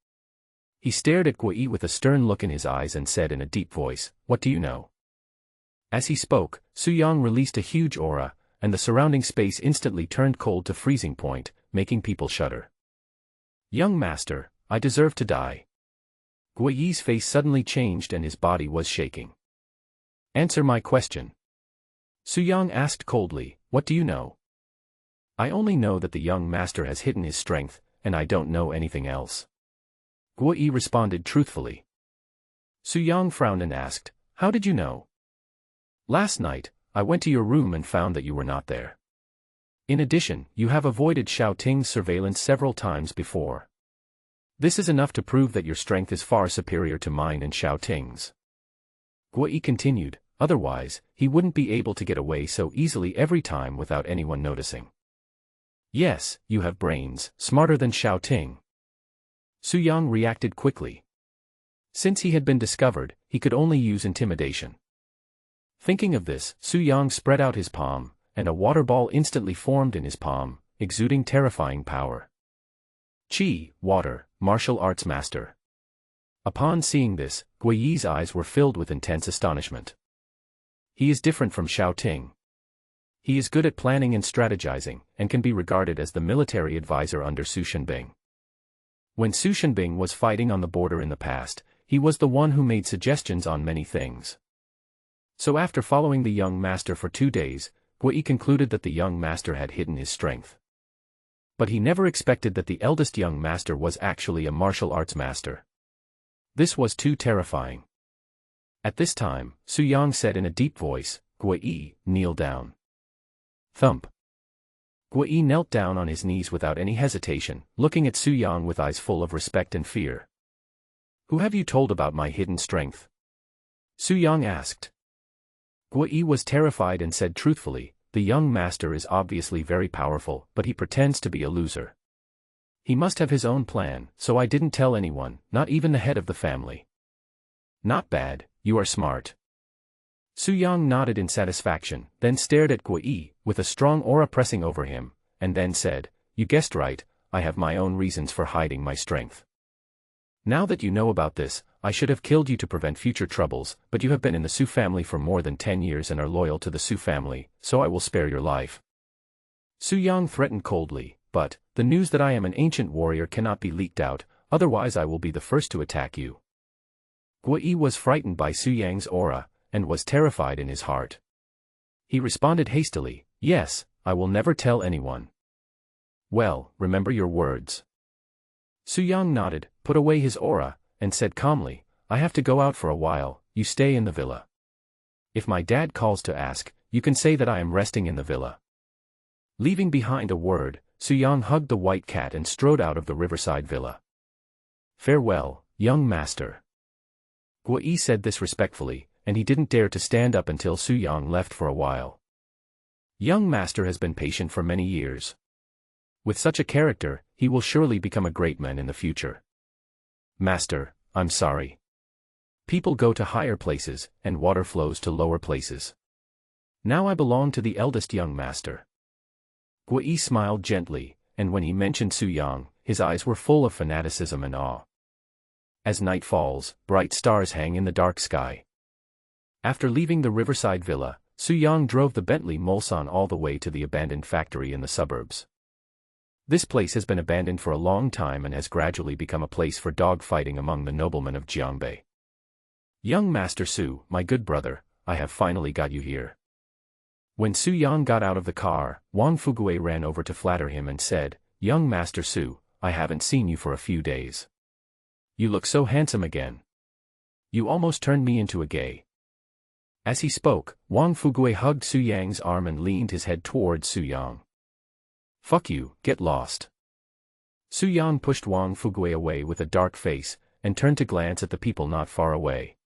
Speaker 1: He stared at Gui with a stern look in his eyes and said in a deep voice, What do you know? As he spoke, Su Yang released a huge aura, and the surrounding space instantly turned cold to freezing point, making people shudder. Young master, I deserve to die. Guo Yi's face suddenly changed and his body was shaking. Answer my question. Su Yang asked coldly, what do you know? I only know that the young master has hidden his strength, and I don't know anything else. Guo Yi responded truthfully. Su Yang frowned and asked, how did you know? Last night, I went to your room and found that you were not there. In addition, you have avoided Xiao Ting's surveillance several times before. This is enough to prove that your strength is far superior to mine and Xiao Ting's. Guo Yi continued, otherwise, he wouldn't be able to get away so easily every time without anyone noticing. Yes, you have brains, smarter than Xiao Ting. Su Yang reacted quickly. Since he had been discovered, he could only use intimidation. Thinking of this, Su Yang spread out his palm, and a water ball instantly formed in his palm, exuding terrifying power. Qi, water, martial arts master. Upon seeing this, Guo Yi's eyes were filled with intense astonishment. He is different from Xiao Ting. He is good at planning and strategizing, and can be regarded as the military advisor under Su Shenbing. When Su Shenbing was fighting on the border in the past, he was the one who made suggestions on many things. So after following the young master for 2 days, Guo Yi concluded that the young master had hidden his strength. But he never expected that the eldest young master was actually a martial arts master. This was too terrifying. At this time, Su Yang said in a deep voice, Guo Yi, kneel down. Thump. Guo Yi knelt down on his knees without any hesitation, looking at Su Yang with eyes full of respect and fear. Who have you told about my hidden strength? Su Yang asked. Guo Yi was terrified and said truthfully, the young master is obviously very powerful, but he pretends to be a loser. He must have his own plan, so I didn't tell anyone, not even the head of the family. Not bad, you are smart. Su Yang nodded in satisfaction, then stared at Guo Yi, with a strong aura pressing over him, and then said, you guessed right, I have my own reasons for hiding my strength. Now that you know about this, I should have killed you to prevent future troubles, but you have been in the Su family for more than 10 years and are loyal to the Su family, so I will spare your life. Su Yang threatened coldly, but, the news that I am an ancient warrior cannot be leaked out, otherwise I will be the first to attack you. Guo Yi was frightened by Su Yang's aura, and was terrified in his heart. He responded hastily, yes, I will never tell anyone. Well, remember your words. Su Yang nodded, put away his aura, and said calmly, I have to go out for a while, you stay in the villa. If my dad calls to ask, you can say that I am resting in the villa. Leaving behind a word, Su Yang hugged the white cat and strode out of the riverside villa. Farewell, young master. Guo Yi said this respectfully, and he didn't dare to stand up until Su Yang left for a while. Young master has been patient for many years. With such a character, he will surely become a great man in the future. Master, I'm sorry. People go to higher places, and water flows to lower places. Now I belong to the eldest young master. Guo Yi smiled gently, and when he mentioned Su Yang, his eyes were full of fanaticism and awe. As night falls, bright stars hang in the dark sky. After leaving the riverside villa, Su Yang drove the Bentley Mulsanne all the way to the abandoned factory in the suburbs. This place has been abandoned for a long time and has gradually become a place for dog fighting among the noblemen of Jiangbei. Young Master Su, my good brother, I have finally got you here. When Su Yang got out of the car, Wang Fugue ran over to flatter him and said, Young Master Su, I haven't seen you for a few days. You look so handsome again. You almost turned me into a gay. As he spoke, Wang Fugue hugged Su Yang's arm and leaned his head towards Su Yang. Fuck you, get lost. Su Yang pushed Wang Fugue away with a dark face, and turned to glance at the people not far away.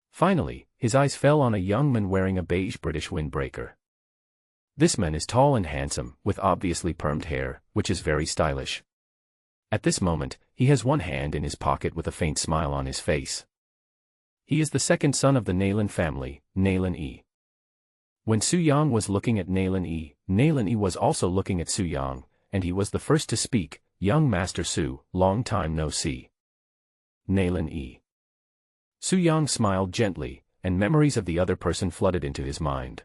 Speaker 1: Finally, his eyes fell on a young man wearing a beige British windbreaker. This man is tall and handsome, with obviously permed hair, which is very stylish. At this moment, he has one hand in his pocket with a faint smile on his face. He is the second son of the Nalin family, Nalin Yi. When Su Yang was looking at Nalin Yi was also looking at Su Yang, and he was the first to speak, Young Master Su, long time no see. Nalin Yi. Su Yang smiled gently, and memories of the other person flooded into his mind.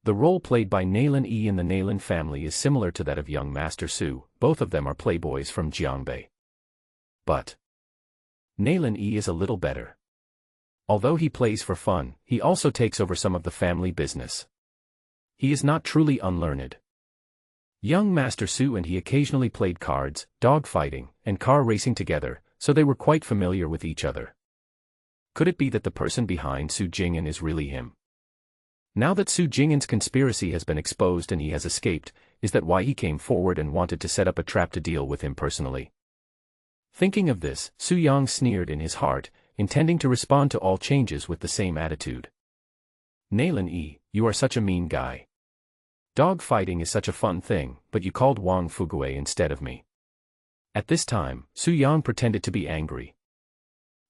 Speaker 1: The role played by Nalan Yi in the Nalan family is similar to that of young Master Su. Both of them are playboys from Jiangbei. But Nalan Yi is a little better. Although he plays for fun, he also takes over some of the family business. He is not truly unlearned. Young Master Su and he occasionally played cards, dog fighting, and car racing together, so they were quite familiar with each other. Could it be that the person behind Su Jing'an is really him? Now that Su Jing'an's conspiracy has been exposed and he has escaped, is that why he came forward and wanted to set up a trap to deal with him personally? Thinking of this, Su Yang sneered in his heart, intending to respond to all changes with the same attitude. Nalan Yi, you are such a mean guy. Dog fighting is such a fun thing, but you called Wang Fugui instead of me. At this time, Su Yang pretended to be angry.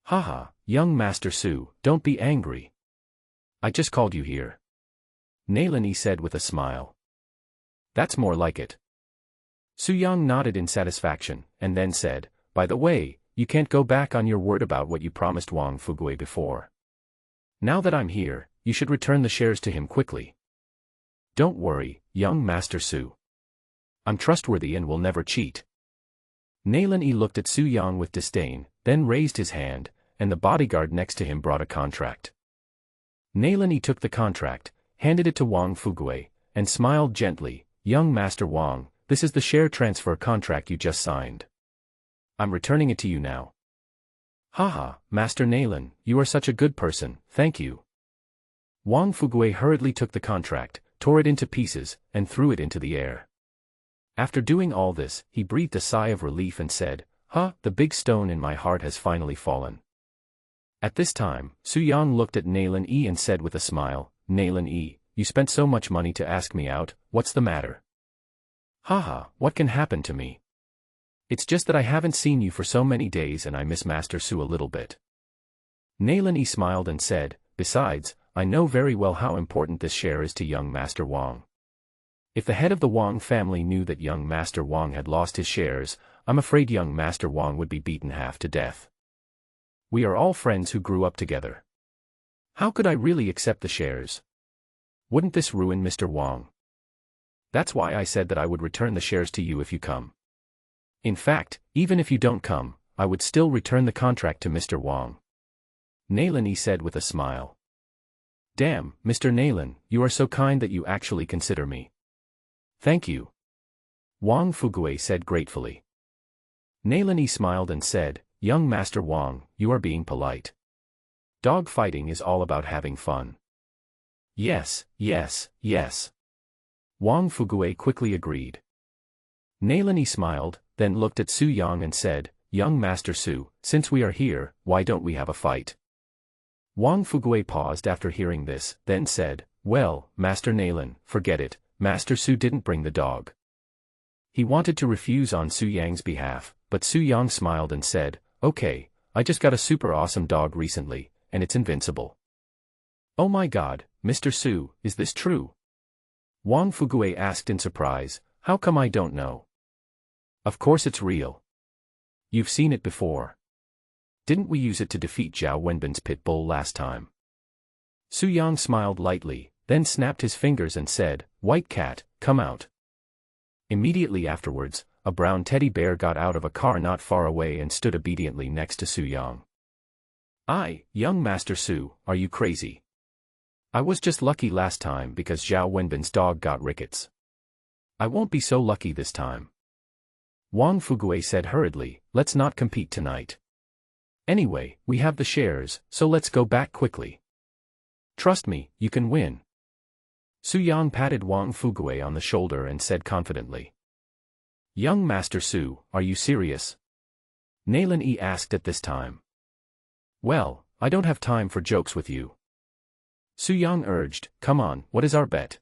Speaker 1: Haha, young Master Su, don't be angry. I just called you here. Nalan Yi said with a smile. That's more like it. Su Yang nodded in satisfaction, and then said, by the way, you can't go back on your word about what you promised Wang Fugui before. Now that I'm here, you should return the shares to him quickly. Don't worry, young Master Su. I'm trustworthy and will never cheat. Nalan Yi looked at Su Yang with disdain, then raised his hand, and the bodyguard next to him brought a contract. Nalan Yi took the contract, handed it to Wang Fugui, and smiled gently, young Master Wang, this is the share transfer contract you just signed. I'm returning it to you now. Haha, Master Nalan, you are such a good person, thank you. Wang Fugui hurriedly took the contract, tore it into pieces, and threw it into the air. After doing all this, he breathed a sigh of relief and said, the big stone in my heart has finally fallen. At this time, Su Yang looked at Nalan Yi and said with a smile, Nalan Yi, you spent so much money to ask me out, what's the matter? What can happen to me? It's just that I haven't seen you for so many days and I miss Master Su a little bit. Nalan Yi smiled and said, besides, I know very well how important this share is to young Master Wang. If the head of the Wang family knew that young Master Wang had lost his shares, I'm afraid young Master Wang would be beaten half to death. We are all friends who grew up together. How could I really accept the shares? Wouldn't this ruin Mr. Wang? That's why I said that I would return the shares to you if you come. In fact, even if you don't come, I would still return the contract to Mr. Wang. Nalan Yi said with a smile. Damn, Mr. Nalan, you are so kind that you actually consider me. Thank you. Wang Fugui said gratefully. Nalan Yi smiled and said, young Master Wang, you are being polite. Dog fighting is all about having fun. Yes. Wang Fugui quickly agreed. Nalan Yi smiled, then looked at Su Yang and said, young Master Su, since we are here, why don't we have a fight? Wang Fugui paused after hearing this, then said, well, Master Nalan, forget it, Master Su didn't bring the dog. He wanted to refuse on Su Yang's behalf, but Su Yang smiled and said, okay, I just got a super awesome dog recently, and it's invincible. Oh my god, Mr. Su, is this true? Wang Fugui asked in surprise, how come I don't know? Of course it's real. You've seen it before. Didn't we use it to defeat Zhao Wenbin's pit bull last time? Su Yang smiled lightly, then snapped his fingers and said, white cat, come out. Immediately afterwards, a brown teddy bear got out of a car not far away and stood obediently next to Su Yang. Young Master Su, are you crazy? I was just lucky last time because Zhao Wenbin's dog got rickets. I won't be so lucky this time. Wang Fugui said hurriedly, let's not compete tonight. Anyway, we have the shares, so let's go back quickly. Trust me, you can win. Su Yang patted Wang Fugui on the shoulder and said confidently. Young Master Su, are you serious? Nalan Yi asked at this time. Well, I don't have time for jokes with you. Su Yang urged, come on, what is our bet?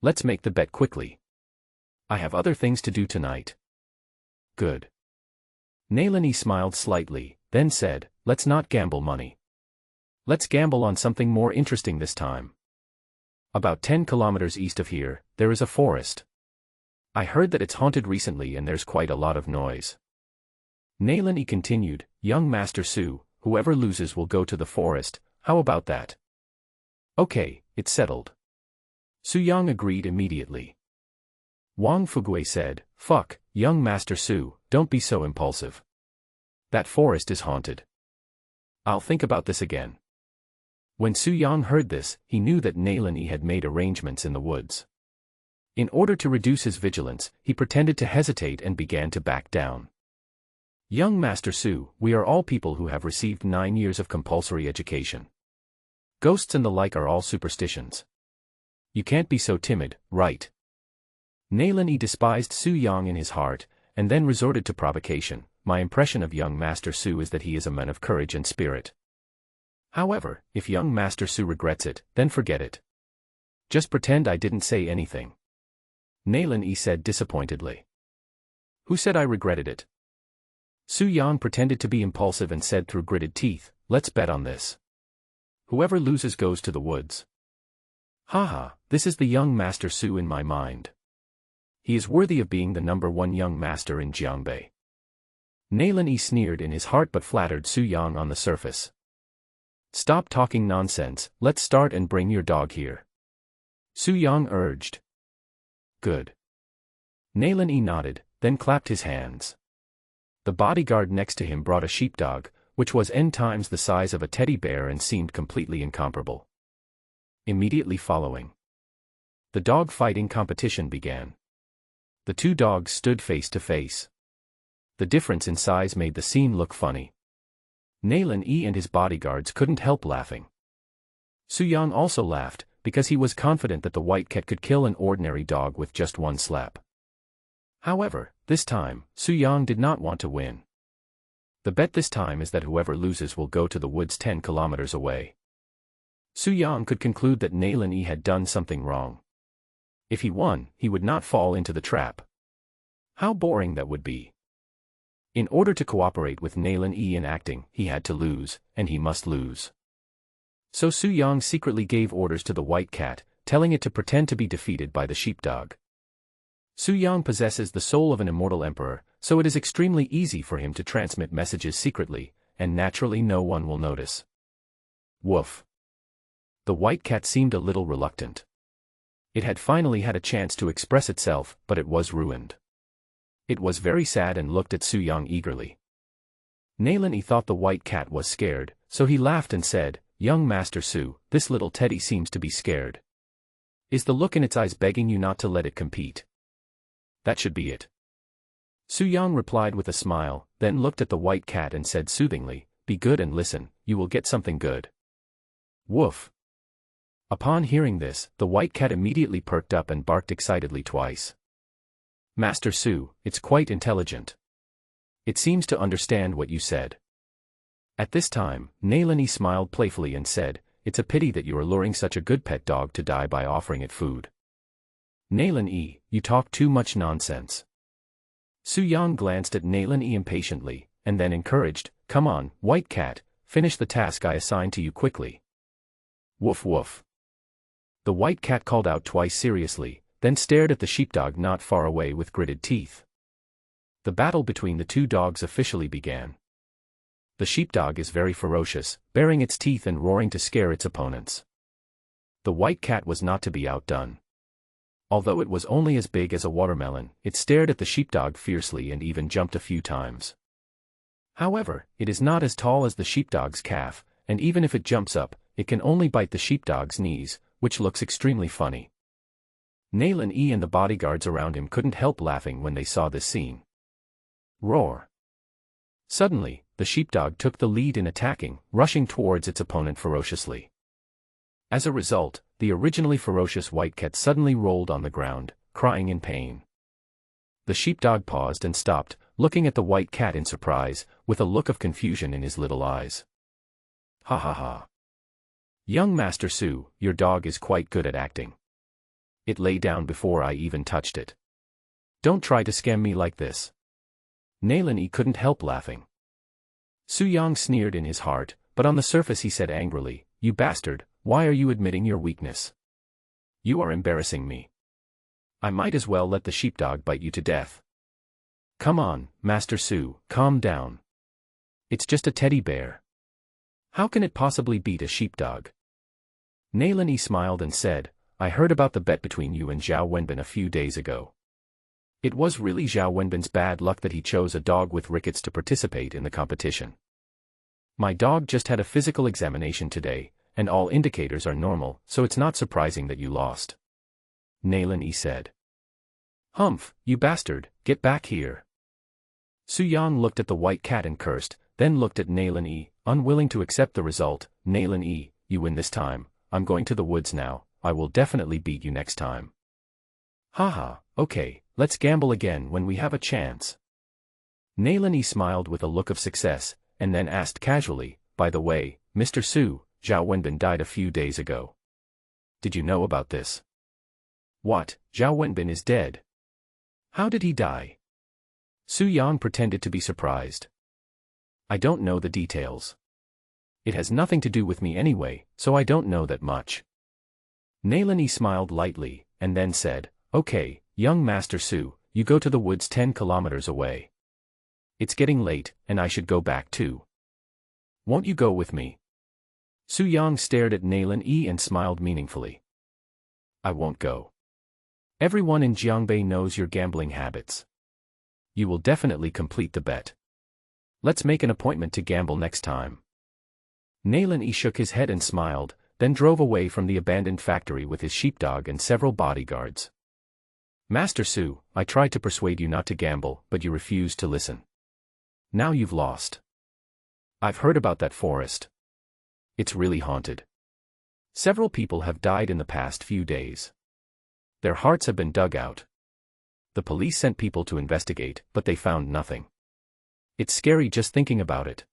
Speaker 1: Let's make the bet quickly. I have other things to do tonight. Good. Nalan Yi smiled slightly, then said, let's not gamble money. Let's gamble on something more interesting this time. About 10 kilometers east of here, there is a forest. I heard that it's haunted recently and there's quite a lot of noise. Nalan Yi continued, young Master Su, whoever loses will go to the forest, how about that? Okay, it's settled. Su Yang agreed immediately. Wang Fugui said, fuck, young Master Su, don't be so impulsive. That forest is haunted. I'll think about this again. When Su Yang heard this, he knew that Nalin Yi had made arrangements in the woods. In order to reduce his vigilance, he pretended to hesitate and began to back down. Young Master Su, we are all people who have received 9 years of compulsory education. Ghosts and the like are all superstitions. You can't be so timid, right? Nalin Yi despised Su Yang in his heart, and then resorted to provocation. My impression of young Master Su is that he is a man of courage and spirit. However, if young Master Su regrets it, then forget it. Just pretend I didn't say anything. Nalin Yi said disappointedly. Who said I regretted it? Su Yang pretended to be impulsive and said through gritted teeth, let's bet on this. Whoever loses goes to the woods. Haha, this is the young Master Su in my mind. He is worthy of being the #1 young master in Jiangbei. Nalin Yi sneered in his heart but flattered Su Yang on the surface. Stop talking nonsense, let's start and bring your dog here. Su Yang urged. Good. Nalin Yi nodded, then clapped his hands. The bodyguard next to him brought a sheepdog, which was n times the size of a teddy bear and seemed completely incomparable. Immediately following, the dog fighting competition began. The two dogs stood face to face. The difference in size made the scene look funny. Nalin Yi and his bodyguards couldn't help laughing. Su Yang also laughed, because he was confident that the white cat could kill an ordinary dog with just one slap. However, this time, Su Yang did not want to win. The bet this time is that whoever loses will go to the woods 10 kilometers away. Su Yang could conclude that Nalin Yi had done something wrong. If he won, he would not fall into the trap. How boring that would be. In order to cooperate with Nalin Yi in acting, he had to lose, and he must lose. So Su Yang secretly gave orders to the white cat, telling it to pretend to be defeated by the sheepdog. Su Yang possesses the soul of an immortal emperor, so it is extremely easy for him to transmit messages secretly, and naturally no one will notice. Woof. The white cat seemed a little reluctant. It had finally had a chance to express itself, but it was ruined. It was very sad and looked at Su Yang eagerly. Nalin Yi thought the white cat was scared, so he laughed and said, Young Master Su, this little teddy seems to be scared. Is the look in its eyes begging you not to let it compete? That should be it. Su Yang replied with a smile, then looked at the white cat and said soothingly, be good and listen, you will get something good. Woof. Upon hearing this, the white cat immediately perked up and barked excitedly twice. Master Su, it's quite intelligent. It seems to understand what you said. At this time, Nalin Yi smiled playfully and said, it's a pity that you are luring such a good pet dog to die by offering it food. Nalin Yi, you talk too much nonsense. Su Yang glanced at Nalin Yi impatiently, and then encouraged, come on, white cat, finish the task I assigned to you quickly. Woof woof. The white cat called out twice seriously, then stared at the sheepdog not far away with gritted teeth. The battle between the two dogs officially began. The sheepdog is very ferocious, baring its teeth and roaring to scare its opponents. The white cat was not to be outdone. Although it was only as big as a watermelon, it stared at the sheepdog fiercely and even jumped a few times. However, it is not as tall as the sheepdog's calf, and even if it jumps up, it can only bite the sheepdog's knees, which looks extremely funny. Nalin Yi and the bodyguards around him couldn't help laughing when they saw this scene. Roar. Suddenly, the sheepdog took the lead in attacking, rushing towards its opponent ferociously. As a result, the originally ferocious white cat suddenly rolled on the ground, crying in pain. The sheepdog paused and stopped, looking at the white cat in surprise, with a look of confusion in his little eyes. Ha ha ha. Young Master Su, your dog is quite good at acting. It lay down before I even touched it. Don't try to scam me like this. Nalin Yi couldn't help laughing. Su Yang sneered in his heart, but on the surface he said angrily, you bastard, why are you admitting your weakness? You are embarrassing me. I might as well let the sheepdog bite you to death. Come on, Master Su, calm down. It's just a teddy bear. How can it possibly beat a sheepdog? Nailin smiled and said, I heard about the bet between you and Zhao Wenbin a few days ago. It was really Zhao Wenbin's bad luck that he chose a dog with rickets to participate in the competition. My dog just had a physical examination today, and all indicators are normal, so it's not surprising that you lost. Nailin said. Humph, you bastard, get back here. Su Yang looked at the white cat and cursed, then looked at Nailin unwilling to accept the result. Nailin, you win this time, I'm going to the woods now, I will definitely beat you next time. Haha, okay, let's gamble again when we have a chance. Nailin smiled with a look of success, and then asked casually, by the way, Mr. Su, Zhao Wenbin died a few days ago. Did you know about this? What, Zhao Wenbin is dead? How did he die? Su Yang pretended to be surprised. I don't know the details. It has nothing to do with me anyway, so I don't know that much. Nailin smiled lightly, and then said, okay, young Master Su, you go to the woods 10 kilometers away. It's getting late, and I should go back too. Won't you go with me? Su Yang stared at Nailin and smiled meaningfully. I won't go. Everyone in Jiangbei knows your gambling habits. You will definitely complete the bet. Let's make an appointment to gamble next time. Nailin shook his head and smiled, then drove away from the abandoned factory with his sheepdog and several bodyguards. Master Su, I tried to persuade you not to gamble, but you refused to listen. Now you've lost. I've heard about that forest. It's really haunted. Several people have died in the past few days. Their hearts have been dug out. The police sent people to investigate, but they found nothing. It's scary just thinking about it.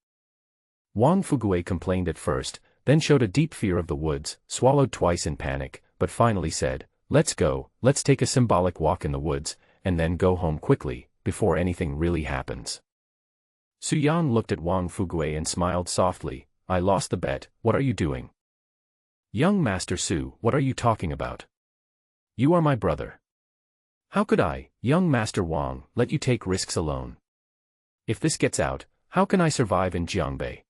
Speaker 1: Wang Fugue complained at first, then showed a deep fear of the woods, swallowed twice in panic, but finally said, let's go, let's take a symbolic walk in the woods, and then go home quickly, before anything really happens. Su Yang looked at Wang Fugue and smiled softly, I lost the bet, what are you doing? Young Master Su, what are you talking about? You are my brother. How could I, young Master Wang, let you take risks alone? If this gets out, how can I survive in Jiangbei?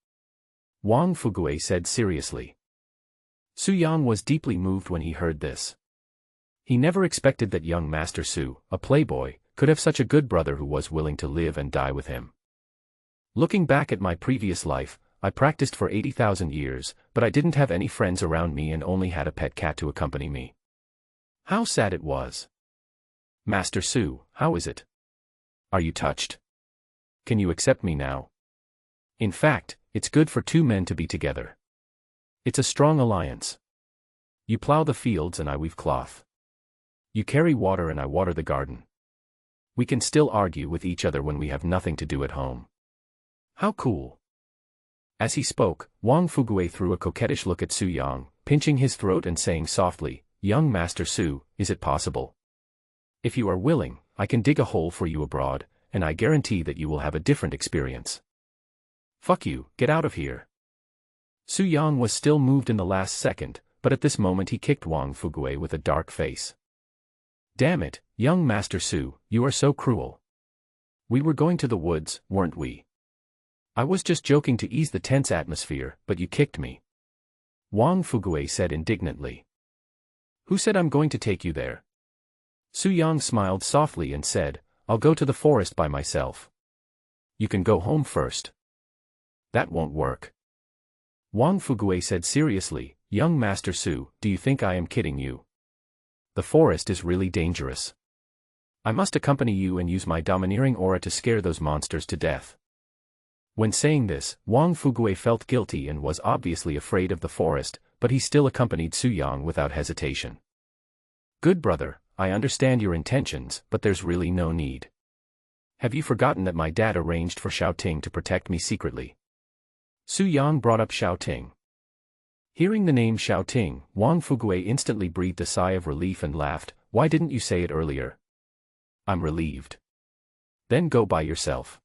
Speaker 1: Wang Fugue said seriously. Su Yang was deeply moved when he heard this. He never expected that young Master Su, a playboy, could have such a good brother who was willing to live and die with him. Looking back at my previous life, I practiced for 80,000 years, but I didn't have any friends around me and only had a pet cat to accompany me. How sad it was. Master Su, how is it? Are you touched? Can you accept me now? In fact, it's good for two men to be together. It's a strong alliance. You plow the fields and I weave cloth. You carry water and I water the garden. We can still argue with each other when we have nothing to do at home. How cool. As he spoke, Wang Fugue threw a coquettish look at Su Yang, pinching his throat and saying softly, young Master Su, is it possible? If you are willing, I can dig a hole for you abroad, and I guarantee that you will have a different experience. Fuck you, get out of here. Su Yang was still moved in the last second, but at this moment he kicked Wang Fugue with a dark face. Damn it, young Master Su, you are so cruel. We were going to the woods, weren't we? I was just joking to ease the tense atmosphere, but you kicked me. Wang Fugue said indignantly. Who said I'm going to take you there? Su Yang smiled softly and said, I'll go to the forest by myself. You can go home first. That won't work. Wang Fugue said seriously, young Master Su, do you think I am kidding you? The forest is really dangerous. I must accompany you and use my domineering aura to scare those monsters to death. When saying this, Wang Fugue felt guilty and was obviously afraid of the forest, but he still accompanied Su Yang without hesitation. Good brother, I understand your intentions, but there's really no need. Have you forgotten that my dad arranged for Xiao Ting to protect me secretly? Su Yang brought up Xiao Ting. Hearing the name Xiao Ting, Wang Fugue instantly breathed a sigh of relief and laughed, why didn't you say it earlier? I'm relieved. Then go by yourself.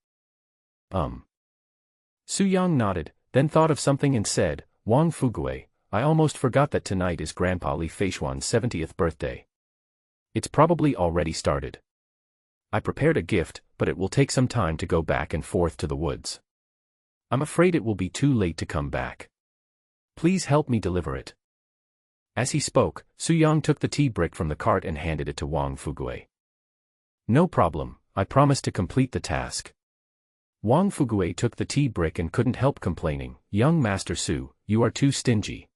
Speaker 1: Su Yang nodded, then thought of something and said, Wang Fugue, I almost forgot that tonight is Grandpa Li Feishuan's 70th birthday. It's probably already started. I prepared a gift, but it will take some time to go back and forth to the woods. I'm afraid it will be too late to come back. Please help me deliver it. As he spoke, Su Yang took the tea brick from the cart and handed it to Wang Fugue. No problem, I promise to complete the task. Wang Fugue took the tea brick and couldn't help complaining, Young Master Su, you are too stingy.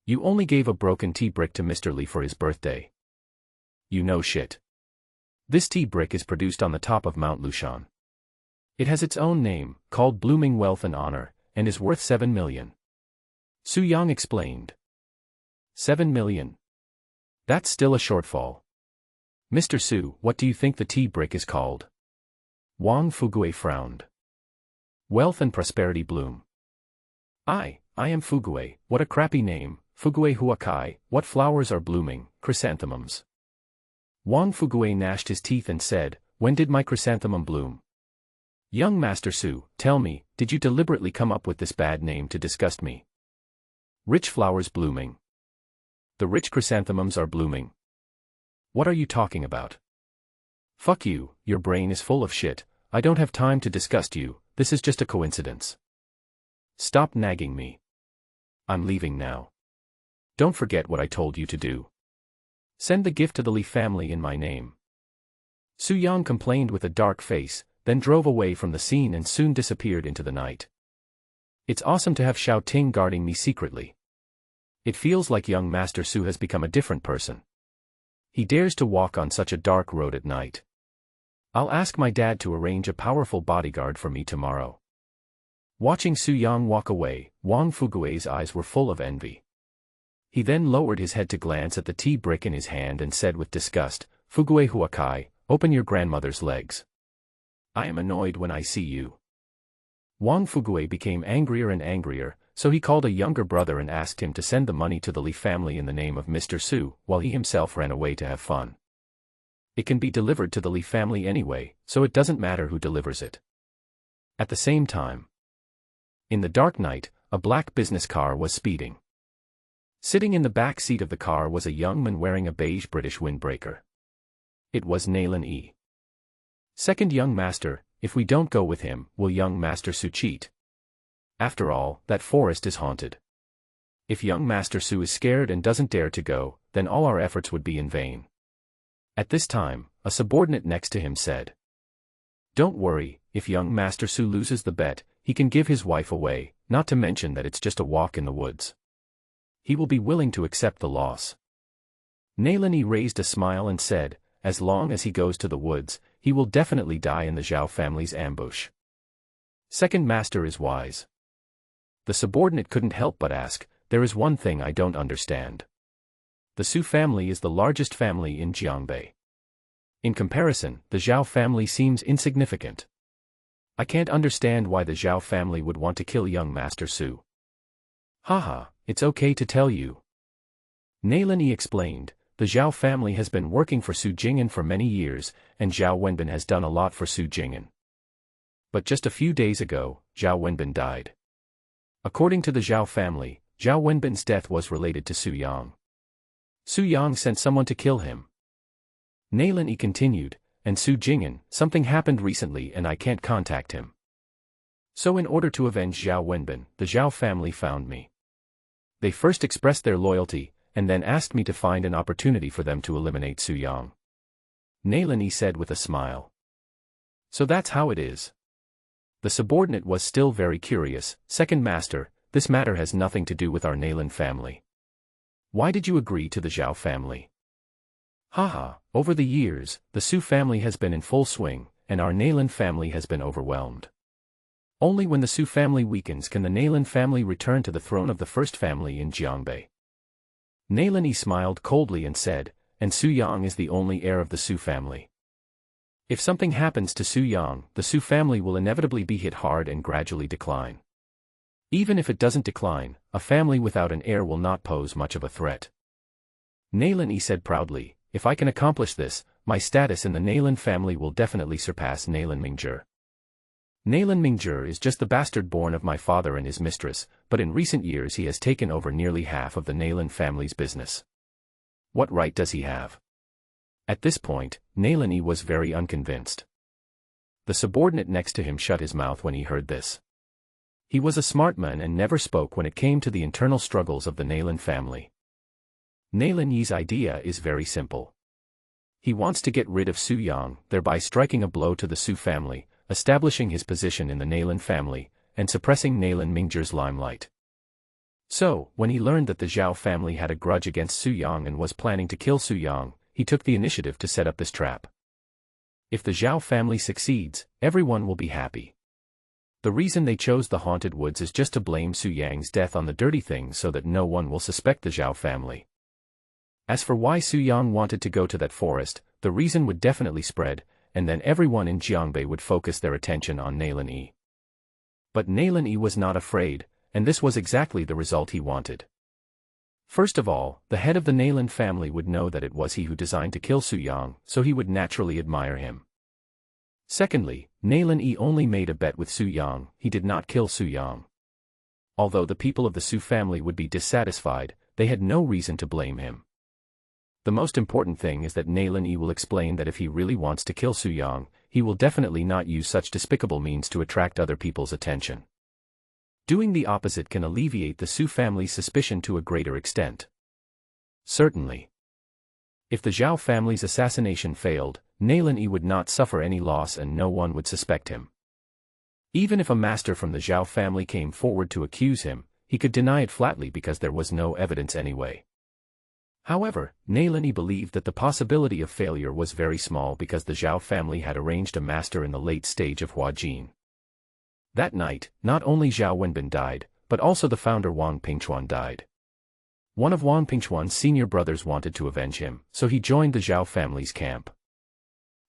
Speaker 1: You only gave a broken tea brick to Mr. Li for his birthday. You know shit. This tea brick is produced on the top of Mount Lushan. It has its own name, called Blooming Wealth and Honor, and is worth 7 million. Su Yang explained. 7 million. That's still a shortfall. Mr. Su, what do you think the tea brick is called? Wang Fugue frowned. Wealth and Prosperity Bloom. I am Fugue, what a crappy name, Fugue Huakai, what flowers are blooming, chrysanthemums. Wang Fugue gnashed his teeth and said, when did my chrysanthemum bloom? Young Master Su, tell me, did you deliberately come up with this bad name to disgust me? Rich flowers blooming. The rich chrysanthemums are blooming. What are you talking about? Fuck you, your brain is full of shit, I don't have time to disgust you, this is just a coincidence. Stop nagging me. I'm leaving now. Don't forget what I told you to do. Send the gift to the Li family in my name. Su Yang complained with a dark face, then drove away from the scene and soon disappeared into the night. It's awesome to have Xiao Ting guarding me secretly. It feels like young Master Su has become a different person. He dares to walk on such a dark road at night. I'll ask my dad to arrange a powerful bodyguard for me tomorrow. Watching Su Yang walk away, Wang Fugue's eyes were full of envy. He then lowered his head to glance at the tea brick in his hand and said with disgust, Fugue Huakai, open your grandmother's legs. I am annoyed when I see you. Wang Fugue became angrier and angrier, so he called a younger brother and asked him to send the money to the Li family in the name of Mr. Su, while he himself ran away to have fun. It can be delivered to the Li family anyway, so it doesn't matter who delivers it. At the same time, in the dark night, a black business car was speeding. Sitting in the back seat of the car was a young man wearing a beige British windbreaker. It was Naylan E. Second young master, if we don't go with him, will young Master Su cheat? After all, that forest is haunted. If young Master Su is scared and doesn't dare to go, then all our efforts would be in vain. At this time, a subordinate next to him said, don't worry, if young Master Su loses the bet, he can give his wife away, not to mention that it's just a walk in the woods. He will be willing to accept the loss. Nalini raised a smile and said, as long as he goes to the woods, he will definitely die in the Zhao family's ambush. Second master is wise. The subordinate couldn't help but ask, there is one thing I don't understand. The Su family is the largest family in Jiangbei. In comparison, the Zhao family seems insignificant. I can't understand why the Zhao family would want to kill young Master Su. Haha, it's okay to tell you. Nalini explained, the Zhao family has been working for Su Jing'an for many years, and Zhao Wenbin has done a lot for Su Jing'an. But just a few days ago, Zhao Wenbin died. According to the Zhao family, Zhao Wenbin's death was related to Su Yang. Su Yang sent someone to kill him. Nalini continued, and Su Jing'an, something happened recently and I can't contact him. So in order to avenge Zhao Wenbin, the Zhao family found me. They first expressed their loyalty, and then asked me to find an opportunity for them to eliminate Su Yang. Nalini said with a smile. So that's how it is. The subordinate was still very curious, second master, this matter has nothing to do with our Nalin family. Why did you agree to the Zhao family? Haha, over the years, the Su family has been in full swing, and our Nalin family has been overwhelmed. Only when the Su family weakens can the Nalin family return to the throne of the first family in Jiangbei. Nalini smiled coldly and said, and Su Yang is the only heir of the Su family. If something happens to Su Yang, the Su family will inevitably be hit hard and gradually decline. Even if it doesn't decline, a family without an heir will not pose much of a threat. Nalini said proudly, if I can accomplish this, my status in the Nalin family will definitely surpass Nalin Mingjie. Nalin Mingjie is just the bastard born of my father and his mistress, but in recent years he has taken over nearly half of the Nalin family's business. What right does he have? At this point, Nalini was very unconvinced. The subordinate next to him shut his mouth when he heard this. He was a smart man and never spoke when it came to the internal struggles of the Nailan family. Nailan Yi's idea is very simple. He wants to get rid of Su Yang, thereby striking a blow to the Su family, establishing his position in the Nailan family, and suppressing Nailan Mingzhi's limelight. So, when he learned that the Zhao family had a grudge against Su Yang and was planning to kill Su Yang, he took the initiative to set up this trap. If the Zhao family succeeds, everyone will be happy. The reason they chose the haunted woods is just to blame Su Yang's death on the dirty thing so that no one will suspect the Zhao family. As for why Su Yang wanted to go to that forest, the reason would definitely spread, and then everyone in Jiangbei would focus their attention on Nailan Yi. But Nailan Yi was not afraid, and this was exactly the result he wanted. First of all, the head of the Nailan family would know that it was he who designed to kill Su Yang, so he would naturally admire him. Secondly, Nailan Yi only made a bet with Su Yang, he did not kill Su Yang. Although the people of the Su family would be dissatisfied, they had no reason to blame him. The most important thing is that Nailan Yi will explain that if he really wants to kill Su Yang, he will definitely not use such despicable means to attract other people's attention. Doing the opposite can alleviate the Su family's suspicion to a greater extent. Certainly. If the Zhao family's assassination failed, Nailan Yi would not suffer any loss and no one would suspect him. Even if a master from the Zhao family came forward to accuse him, he could deny it flatly because there was no evidence anyway. However, Nailan Yi believed that the possibility of failure was very small because the Zhao family had arranged a master in the late stage of Huajin. That night, not only Zhao Wenbin died, but also the founder Wang Pingchuan died. One of Wang Pingchuan's senior brothers wanted to avenge him, so he joined the Zhao family's camp.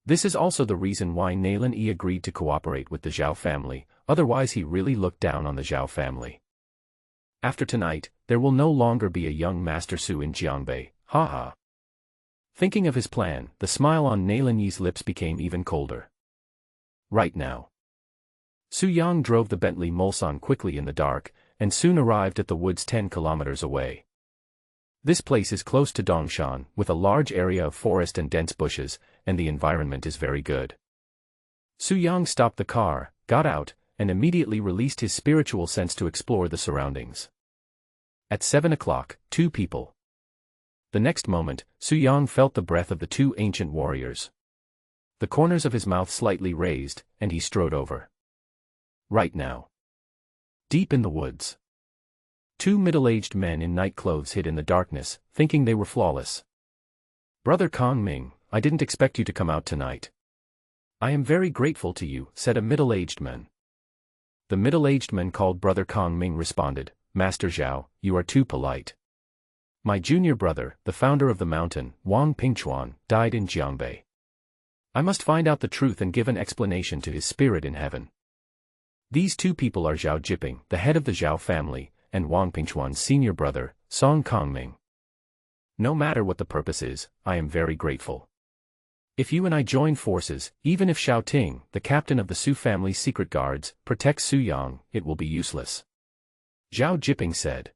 Speaker 1: This is also the reason why Nailan Yi agreed to cooperate with the Zhao family, otherwise he really looked down on the Zhao family. After tonight, there will no longer be a young Master Su in Jiangbei, haha. Thinking of his plan, the smile on Nailan Yi's lips became even colder. Right now. Su Yang drove the Bentley Mulsanne quickly in the dark, and soon arrived at the woods 10 kilometers away. This place is close to Dongshan, with a large area of forest and dense bushes, and the environment is very good. Su Yang stopped the car, got out, and immediately released his spiritual sense to explore the surroundings. At 7 o'clock, 2 people. The next moment, Su Yang felt the breath of the 2 ancient warriors. The corners of his mouth slightly raised, and he strode over. Right now. Deep in the woods. 2 middle-aged men in night clothes hid in the darkness, thinking they were flawless. Brother Kong Ming, I didn't expect you to come out tonight. I am very grateful to you, said a middle-aged man. The middle-aged man called Brother Kong Ming responded, Master Zhao, you are too polite. My junior brother, the founder of the mountain, Wang Pingchuan, died in Jiangbei. I must find out the truth and give an explanation to his spirit in heaven. These 2 people are Zhao Jiping, the head of the Zhao family, and Wang Pingchuan's senior brother, Song Kongming. No matter what the purpose is, I am very grateful. If you and I join forces, even if Xiao Ting, the captain of the Su family's secret guards, protects Su Yang, it will be useless. Zhao Jiping said.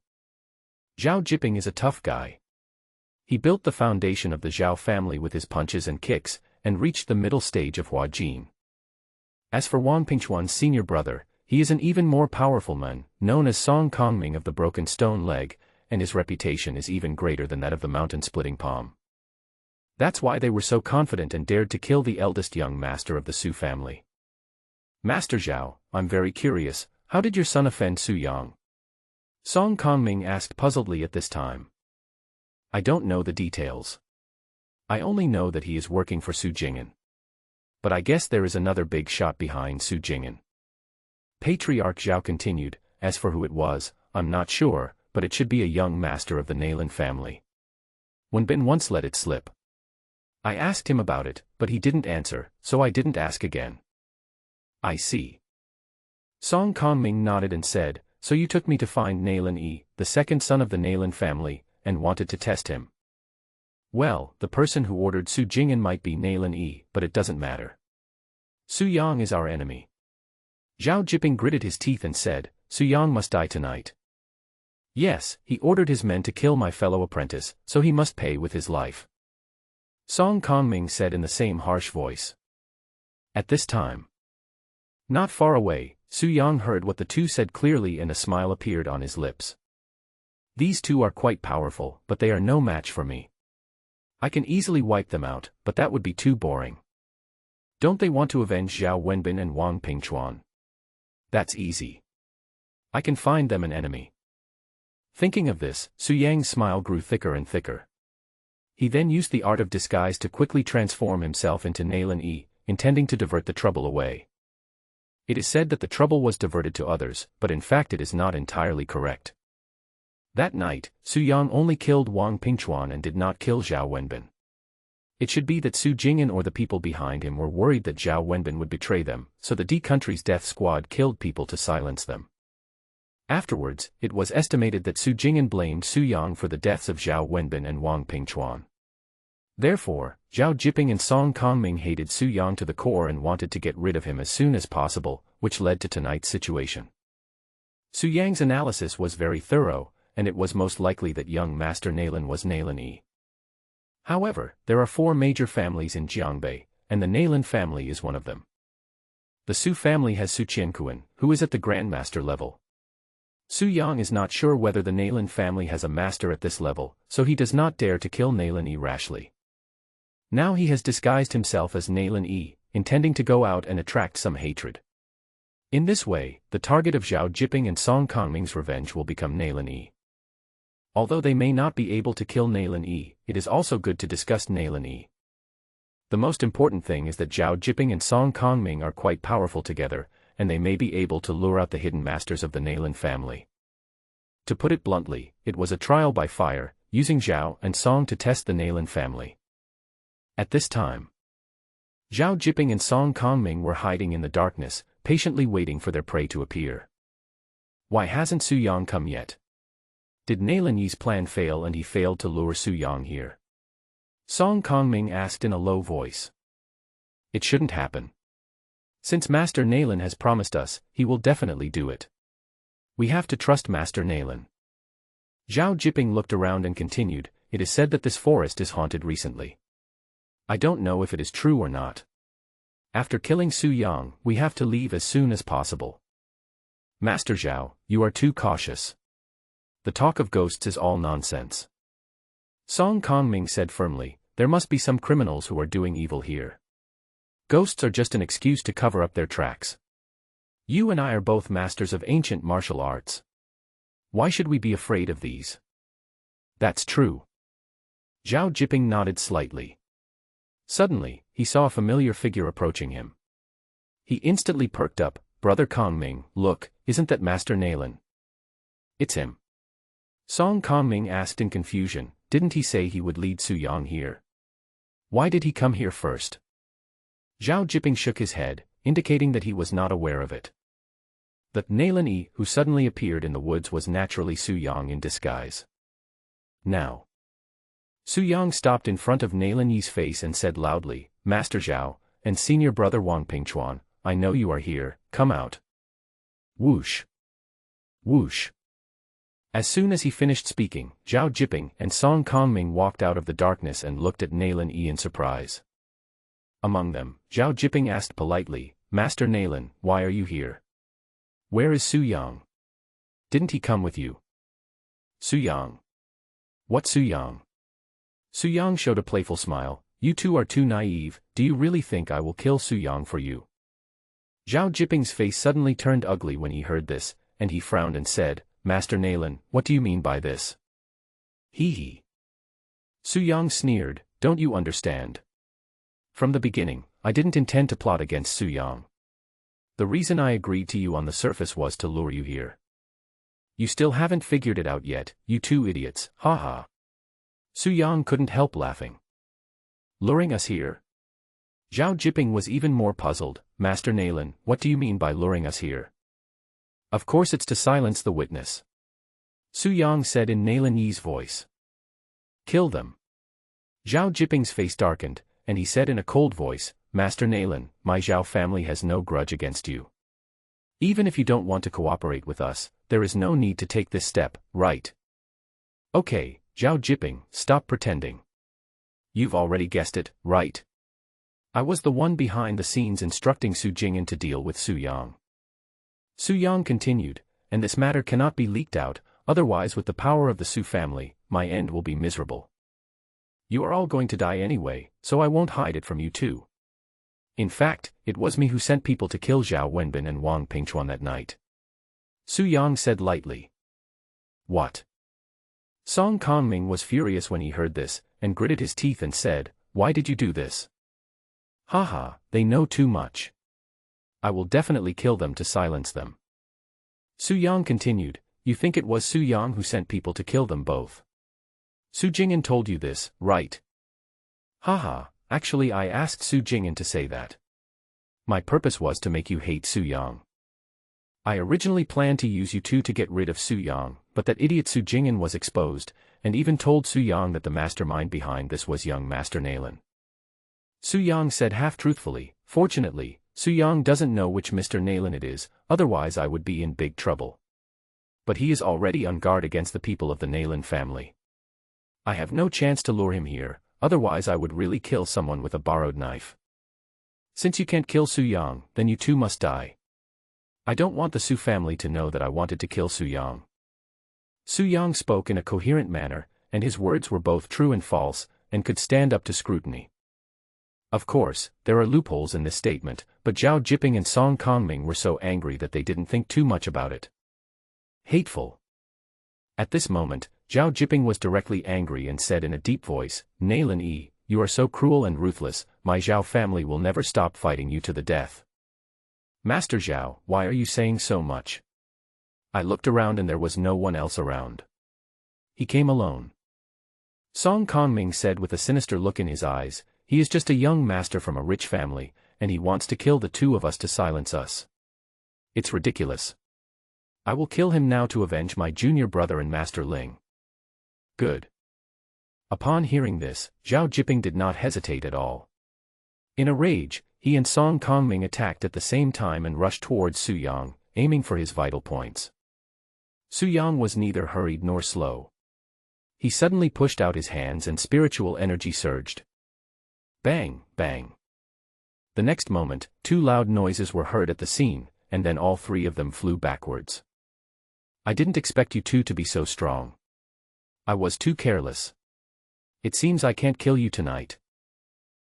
Speaker 1: Zhao Jiping is a tough guy. He built the foundation of the Zhao family with his punches and kicks, and reached the middle stage of Huajin. As for Wang Pingchuan's senior brother, he is an even more powerful man, known as Song Kongming of the broken stone leg, and his reputation is even greater than that of the mountain-splitting palm. That's why they were so confident and dared to kill the eldest young master of the Su family. Master Zhao, I'm very curious, how did your son offend Su Yang? Song Kongming asked puzzledly at this time. I don't know the details. I only know that he is working for Su Jing'an. But I guess there is another big shot behind Su Jing'an. Patriarch Zhao continued, as for who it was, I'm not sure, but it should be a young master of the Nailan family. Wenbin once let it slip. I asked him about it, but he didn't answer, so I didn't ask again. I see. Song Kongming nodded and said, so you took me to find Nailan Yi, the second son of the Nailan family, and wanted to test him. Well, the person who ordered Su Jing'an might be Nailan Yi, but it doesn't matter. Su Yang is our enemy. Zhao Jiping gritted his teeth and said, Su Yang must die tonight. Yes, he ordered his men to kill my fellow apprentice, so he must pay with his life. Song Kongming said in the same harsh voice. At this time. Not far away, Su Yang heard what the two said clearly and a smile appeared on his lips. These two are quite powerful, but they are no match for me. I can easily wipe them out, but that would be too boring. Don't they want to avenge Zhao Wenbin and Wang Pingchuan? That's easy. I can find them an enemy. Thinking of this, Su Yang's smile grew thicker and thicker. He then used the art of disguise to quickly transform himself into Nalan Yi, intending to divert the trouble away. It is said that the trouble was diverted to others, but in fact it is not entirely correct. That night, Su Yang only killed Wang Pingchuan and did not kill Zhao Wenbin. It should be that Su Jing'an or the people behind him were worried that Zhao Wenbin would betray them, so the D country's death squad killed people to silence them. Afterwards, it was estimated that Su Jing'an blamed Su Yang for the deaths of Zhao Wenbin and Wang Pingchuan. Therefore, Zhao Jiping and Song Kongming hated Su Yang to the core and wanted to get rid of him as soon as possible, which led to tonight's situation. Su Yang's analysis was very thorough, and it was most likely that young Master Nalan was Nalan Yi. However, there are 4 major families in Jiangbei, and the Nalan family is one of them. The Su family has Su Qianquan, who is at the Grandmaster level. Su Yang is not sure whether the Nalan family has a master at this level, so he does not dare to kill Nalan Yi rashly. Now he has disguised himself as Nalan Yi, intending to go out and attract some hatred. In this way, the target of Zhao Jiping and Song Kongming's revenge will become Nalan Yi. Although they may not be able to kill Nalan Yi, it is also good to discuss Nalan Yi. The most important thing is that Zhao Jiping and Song Kongming are quite powerful together, and they may be able to lure out the hidden masters of the Nalan family. To put it bluntly, it was a trial by fire, using Zhao and Song to test the Nalan family. At this time, Zhao Jiping and Song Kongming were hiding in the darkness, patiently waiting for their prey to appear. Why hasn't Su Yang come yet? Did Nalan Yi's plan fail and he failed to lure Su Yang here? Song Kongming asked in a low voice. It shouldn't happen. Since Master Nalan has promised us, he will definitely do it. We have to trust Master Nalan. Zhao Jiping looked around and continued, it is said that this forest is haunted recently. I don't know if it is true or not. After killing Su Yang, we have to leave as soon as possible. Master Zhao, you are too cautious. The talk of ghosts is all nonsense. Song Kongming said firmly, there must be some criminals who are doing evil here. Ghosts are just an excuse to cover up their tracks. You and I are both masters of ancient martial arts. Why should we be afraid of these? That's true. Zhao Jiping nodded slightly. Suddenly, he saw a familiar figure approaching him. He instantly perked up, Brother Kongming, look, isn't that Master Nalan? It's him. Song Kongming asked in confusion, didn't he say he would lead Su Yang here? Why did he come here first? Zhao Jiping shook his head, indicating that he was not aware of it. The Nalan Yi who suddenly appeared in the woods was naturally Su Yang in disguise. Now. Su Yang stopped in front of Nalan Yi's face and said loudly, Master Zhao, and Senior Brother Wang Pingchuan, I know you are here, come out. Whoosh. Whoosh. As soon as he finished speaking, Zhao Jiping and Song Kongming walked out of the darkness and looked at Nalan Yi in surprise. Among them, Zhao Jiping asked politely, Master Nalan, why are you here? Where is Su Yang? Didn't he come with you? Su Yang. What Su Yang? Su Yang showed a playful smile, you two are too naive, do you really think I will kill Su Yang for you? Zhao Jiping's face suddenly turned ugly when he heard this, and he frowned and said, Master Nalan, what do you mean by this? Hee hee. Su Yang sneered, don't you understand? From the beginning, I didn't intend to plot against Su Yang. The reason I agreed to you on the surface was to lure you here. You still haven't figured it out yet, you two idiots, haha. Su Yang couldn't help laughing. Luring us here? Zhao Jiping was even more puzzled, Master Nalan, what do you mean by luring us here? Of course it's to silence the witness. Su Yang said in Nalan Yi's voice. Kill them. Zhao Jiping's face darkened, and he said in a cold voice, Master Nalan, my Zhao family has no grudge against you. Even if you don't want to cooperate with us, there is no need to take this step, right? Okay, Zhao Jiping, stop pretending. You've already guessed it, right? I was the one behind the scenes instructing Su Jing'an to deal with Su Yang. Su Yang continued, and this matter cannot be leaked out, otherwise with the power of the Su family, my end will be miserable. You are all going to die anyway, so I won't hide it from you too. In fact, it was me who sent people to kill Zhao Wenbin and Wang Pingchuan that night. Su Yang said lightly. What? Song Kongming was furious when he heard this, and gritted his teeth and said, why did you do this? Haha, they know too much. I will definitely kill them to silence them. Su Yang continued, you think it was Su Yang who sent people to kill them both? Su Jing'an told you this, right? Haha, actually I asked Su Jing'an to say that. My purpose was to make you hate Su Yang. I originally planned to use you two to get rid of Su Yang, but that idiot Su Jing'an was exposed, and even told Su Yang that the mastermind behind this was young Master Nalan. Su Yang said half-truthfully, fortunately, Su Yang doesn't know which Mr. Nalan it is, otherwise I would be in big trouble. But he is already on guard against the people of the Nalan family. I have no chance to lure him here, otherwise I would really kill someone with a borrowed knife. Since you can't kill Su Yang, then you too must die. I don't want the Su family to know that I wanted to kill Su Yang. Su Yang spoke in a coherent manner, and his words were both true and false, and could stand up to scrutiny. Of course, there are loopholes in this statement, but Zhao Jiping and Song Kongming were so angry that they didn't think too much about it. Hateful. At this moment, Zhao Jiping was directly angry and said in a deep voice, Nalan Yi, you are so cruel and ruthless, my Zhao family will never stop fighting you to the death. Master Zhao, why are you saying so much? I looked around and there was no one else around. He came alone. Song Kongming said with a sinister look in his eyes, he is just a young master from a rich family, and he wants to kill the two of us to silence us. It's ridiculous. I will kill him now to avenge my junior brother and Master Ling. Good. Upon hearing this, Zhao Jiping did not hesitate at all. In a rage, he and Song Kongming attacked at the same time and rushed towards Su Yang, aiming for his vital points. Su Yang was neither hurried nor slow. He suddenly pushed out his hands and spiritual energy surged. Bang, bang. The next moment, two loud noises were heard at the scene, and then all three of them flew backwards. I didn't expect you two to be so strong. I was too careless. It seems I can't kill you tonight.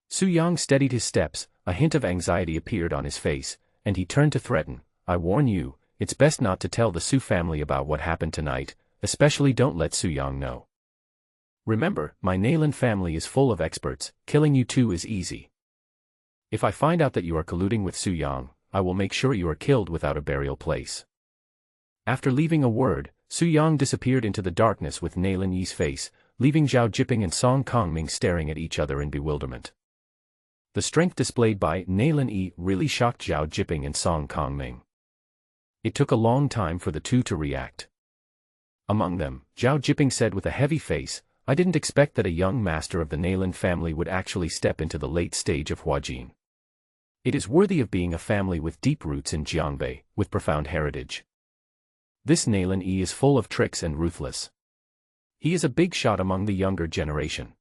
Speaker 1: Su Yang steadied his steps, a hint of anxiety appeared on his face, and he turned to threaten, I warn you, it's best not to tell the Su family about what happened tonight, especially don't let Su Yang know. Remember, my Nalan family is full of experts, killing you two is easy. If I find out that you are colluding with Su Yang, I will make sure you are killed without a burial place. After leaving a word, Su Yang disappeared into the darkness with Nalan Yi's face, leaving Zhao Jiping and Song Kongming staring at each other in bewilderment. The strength displayed by Nalan Yi really shocked Zhao Jiping and Song Kongming. It took a long time for the two to react. Among them, Zhao Jiping said with a heavy face, I didn't expect that a young master of the Nalan family would actually step into the late stage of Huajin. It is worthy of being a family with deep roots in Jiangbei, with profound heritage. This Nalan Yi is full of tricks and ruthless. He is a big shot among the younger generation.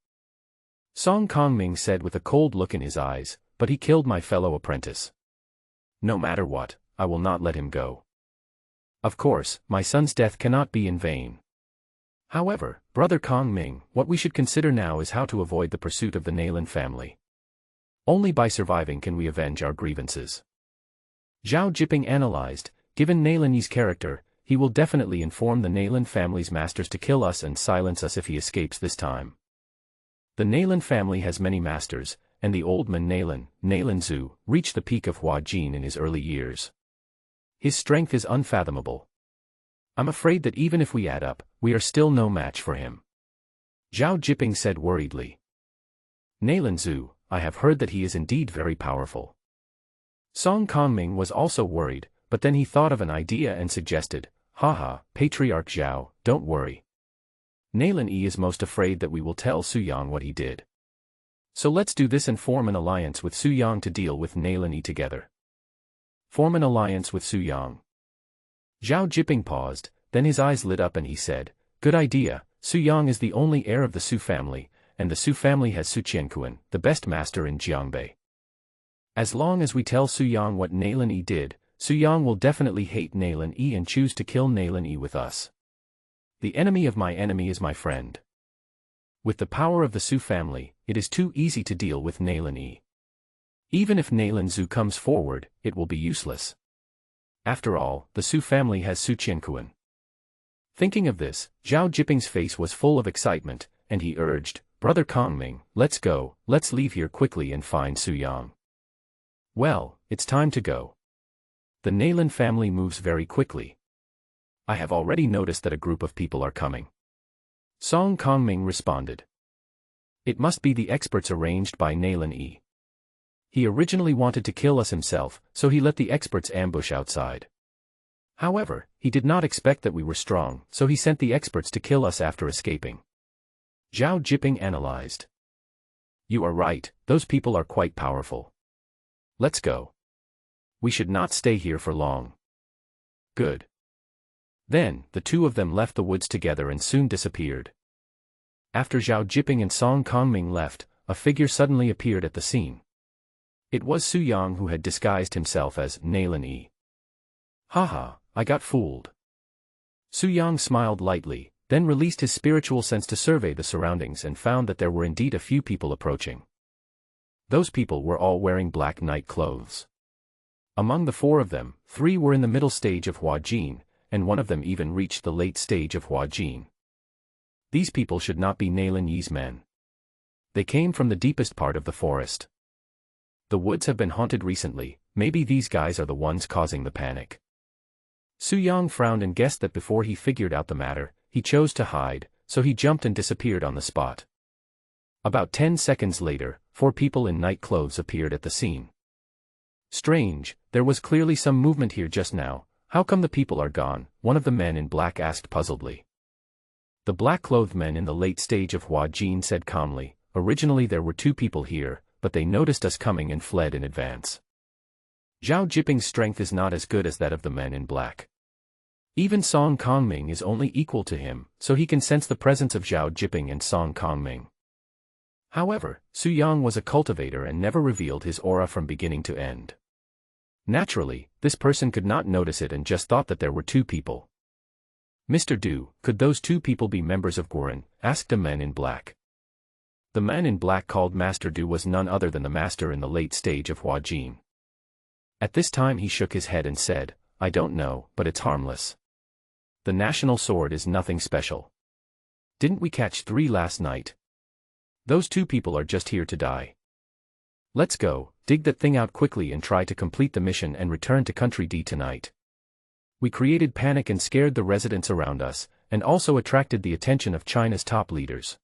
Speaker 1: Song Kongming said with a cold look in his eyes, but he killed my fellow apprentice. No matter what, I will not let him go. Of course, my son's death cannot be in vain. However, Brother Kongming, what we should consider now is how to avoid the pursuit of the Nalan family. Only by surviving can we avenge our grievances. Zhao Jiping analyzed, given Nalan Yi's character, he will definitely inform the Nalan family's masters to kill us and silence us if he escapes this time. The Nalan family has many masters, and the old man Nalan Zhu, reached the peak of Huajin in his early years. His strength is unfathomable. I'm afraid that even if we add up, we are still no match for him. Zhao Jiping said worriedly. Nalan Zhu, I have heard that he is indeed very powerful. Song Kongming was also worried, but then he thought of an idea and suggested, Haha, Patriarch Zhao, don't worry. Nalan Yi is most afraid that we will tell Su Yang what he did. So let's do this and form an alliance with Su Yang to deal with Nalan Yi together. Form an alliance with Su Yang. Zhao Jiping paused, then his eyes lit up and he said, good idea, Su Yang is the only heir of the Su family, and the Su family has Su Qianquan, the best master in Jiangbei. As long as we tell Su Yang what Nalan Yi did, Su Yang will definitely hate Nailan Yi and choose to kill Nailan Yi with us. The enemy of my enemy is my friend. With the power of the Su family, it is too easy to deal with Nailan Yi. Even if Nailan Zhu comes forward, it will be useless. After all, the Su family has Su Qianquan. Thinking of this, Zhao Jiping's face was full of excitement, and he urged, "Brother Kongming, let's go, let's leave here quickly and find Su Yang." Well, it's time to go. The Nailan family moves very quickly. I have already noticed that a group of people are coming. Song Kongming responded. It must be the experts arranged by Nailan Yi. He originally wanted to kill us himself, so he let the experts ambush outside. However, he did not expect that we were strong, so he sent the experts to kill us after escaping. Zhao Jiping analyzed. You are right, those people are quite powerful. Let's go. We should not stay here for long. Good. Then, the two of them left the woods together and soon disappeared. After Zhao Jiping and Song Kongming left, a figure suddenly appeared at the scene. It was Su Yang who had disguised himself as Nailan Yi. Haha, I got fooled. Su Yang smiled lightly, then released his spiritual sense to survey the surroundings and found that there were indeed a few people approaching. Those people were all wearing black night clothes. Among the four of them, 3 were in the middle stage of Huajin, and one of them even reached the late stage of Huajin. These people should not be Nailan Yi's men. They came from the deepest part of the forest. The woods have been haunted recently, maybe these guys are the ones causing the panic. Su Yang frowned and guessed that before he figured out the matter, he chose to hide, so he jumped and disappeared on the spot. About 10 seconds later, 4 people in night clothes appeared at the scene. Strange, there was clearly some movement here just now. How come the people are gone? One of the men in black asked puzzledly. The black-clothed men in the late stage of Huajin said calmly, originally there were 2 people here, but they noticed us coming and fled in advance. Zhao Jiping's strength is not as good as that of the men in black. Even Song Kongming is only equal to him, so he can sense the presence of Zhao Jiping and Song Kongming. However, Su Yang was a cultivator and never revealed his aura from beginning to end. Naturally, this person could not notice it and just thought that there were 2 people. Mr. Du, could those 2 people be members of Guren? Asked a man in black. The man in black called Master Du was none other than the master in the late stage of Huajin. At this time he shook his head and said, I don't know, but it's harmless. The national sword is nothing special. Didn't we catch 3 last night? Those 2 people are just here to die. Let's go, dig that thing out quickly and try to complete the mission and return to Country D tonight. We created panic and scared the residents around us, and also attracted the attention of China's top leaders.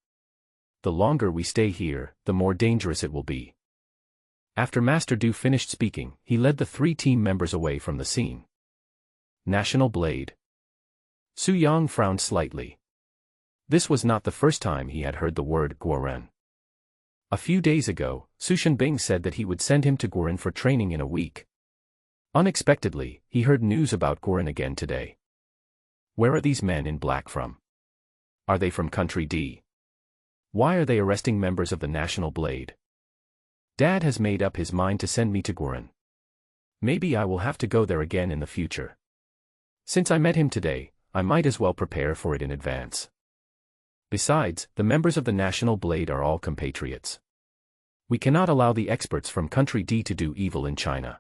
Speaker 1: The longer we stay here, the more dangerous it will be. After Master Du finished speaking, he led the 3 team members away from the scene. National Blade. Su Yang frowned slightly. This was not the first time he had heard the word Guoren. A few days ago, Su Shenbing said that he would send him to Guoren for training in a week. Unexpectedly, he heard news about Guoren again today. Where are these men in black from? Are they from Country D? Why are they arresting members of the National Blade? Dad has made up his mind to send me to Guoren. Maybe I will have to go there again in the future. Since I met him today, I might as well prepare for it in advance. Besides, the members of the National Blade are all compatriots. We cannot allow the experts from Country D to do evil in China.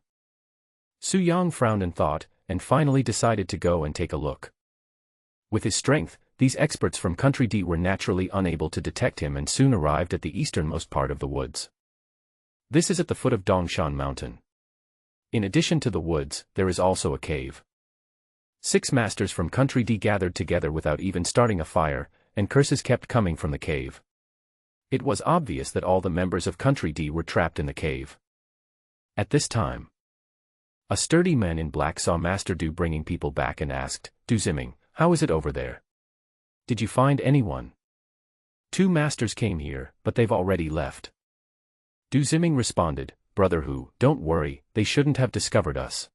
Speaker 1: Su Yang frowned and thought, and finally decided to go and take a look. With his strength, these experts from Country D were naturally unable to detect him and soon arrived at the easternmost part of the woods. This is at the foot of Dongshan Mountain. In addition to the woods, there is also a cave. 6 masters from Country D gathered together without even starting a fire, and curses kept coming from the cave. It was obvious that all the members of Country D were trapped in the cave. At this time, a sturdy man in black saw Master Du bringing people back and asked, Du Ziming, how is it over there? Did you find anyone? 2 masters came here, but they've already left. Du Ziming responded, Brother Hu, don't worry, they shouldn't have discovered us.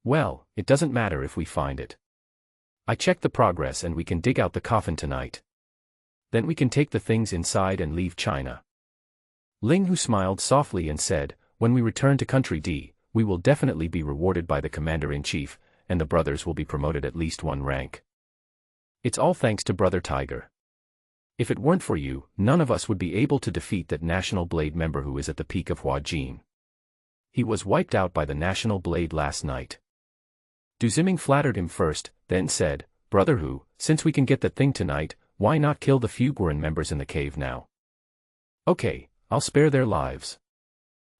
Speaker 1: Well, it doesn't matter if we find it. I checked the progress and we can dig out the coffin tonight. Then we can take the things inside and leave China. Ling Hu smiled softly and said, when we return to Country D, we will definitely be rewarded by the commander-in-chief, and the brothers will be promoted at least one rank. It's all thanks to Brother Tiger. If it weren't for you, none of us would be able to defeat that National Blade member who is at the peak of Huajin. He was wiped out by the National Blade last night. Du Ziming flattered him first, then said, Brother Hu, since we can get that thing tonight, why not kill the few Guoren members in the cave now? Okay, I'll spare their lives.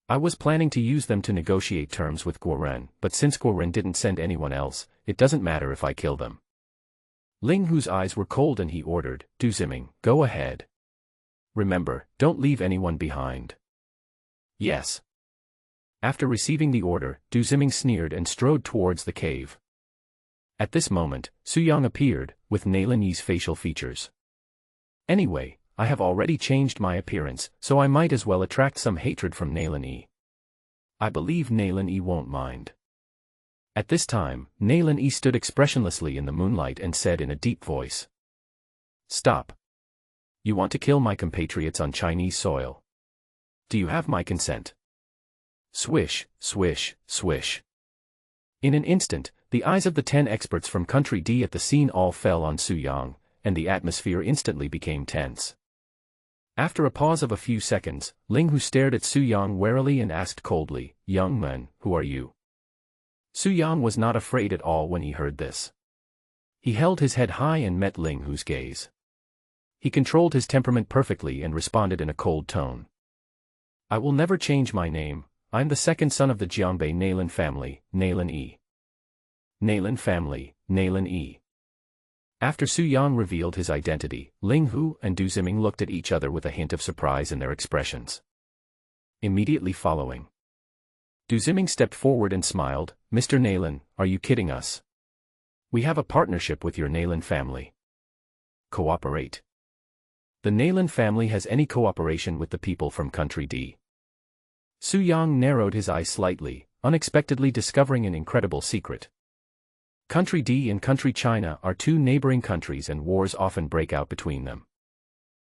Speaker 1: I was planning to use them to negotiate terms with Guoren, but since Guoren didn't send anyone else, it doesn't matter if I kill them. Ling Hu's eyes were cold and he ordered, Du Ziming, go ahead. Remember, don't leave anyone behind. Yes. After receiving the order, Du Ziming sneered and strode towards the cave. At this moment, Su Yang appeared, with Nailin Yi's facial features. Anyway, I have already changed my appearance, so I might as well attract some hatred from Nailin Yi. I believe Nailin Yi won't mind. At this time, Nailin Yi stood expressionlessly in the moonlight and said in a deep voice. Stop. You want to kill my compatriots on Chinese soil? Do you have my consent? Swish, swish, swish. In an instant, the eyes of the 10 experts from Country D at the scene all fell on Su Yang, and the atmosphere instantly became tense. After a pause of a few seconds, Ling Hu stared at Su Yang warily and asked coldly, Young man, who are you? Su Yang was not afraid at all when he heard this. He held his head high and met Ling Hu's gaze. He controlled his temperament perfectly and responded in a cold tone. I will never change my name. I'm the second son of the Jiangbei Nailin family, Nailin Yi. Nailin family, Nailin Yi. After Su Yang revealed his identity, Ling Hu and Du Ziming looked at each other with a hint of surprise in their expressions. Immediately following, Du Ziming stepped forward and smiled, Mr. Nailin, are you kidding us? We have a partnership with your Nailin family. Cooperate. The Nailin family has any cooperation with the people from Country D. Su Yang narrowed his eyes slightly, unexpectedly discovering an incredible secret. Country D and Country China are two neighboring countries and wars often break out between them.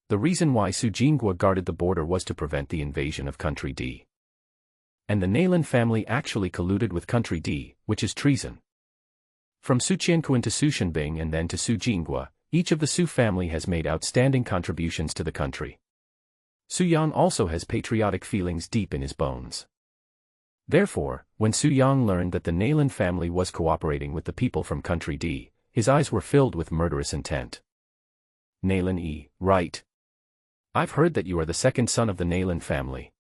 Speaker 1: The reason why Su Jinghua guarded the border was to prevent the invasion of Country D. And the Nailin family actually colluded with Country D, which is treason. From Su Qianquan to Su Shenbing and then to Su Jinghua, each of the Su family has made outstanding contributions to the country. Su Yang also has patriotic feelings deep in his bones. Therefore, when Su Yang learned that the Nailin family was cooperating with the people from Country D, his eyes were filled with murderous intent. Nailin Yi, right? I've heard that you are the second son of the Nailin family.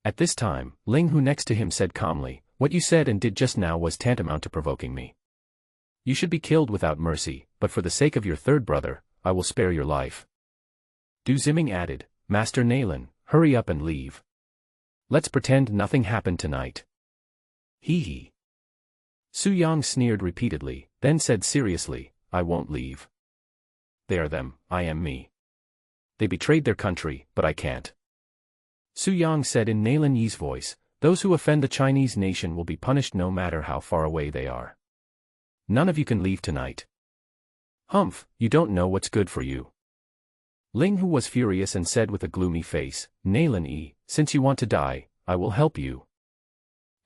Speaker 1: At this time, Ling Hu next to him said calmly, what you said and did just now was tantamount to provoking me. You should be killed without mercy, but for the sake of your third brother, I will spare your life. Du Ziming added, Master Nailin, hurry up and leave. Let's pretend nothing happened tonight. Hee hee. Su Yang sneered repeatedly, then said seriously, I won't leave. They are them, I am me. They betrayed their country, but I can't. Su Yang said in Nailin Yi's voice, those who offend the Chinese nation will be punished no matter how far away they are. None of you can leave tonight. Humph, you don't know what's good for you. Ling Hu was furious and said with a gloomy face, Nailin Yi, since you want to die, I will help you.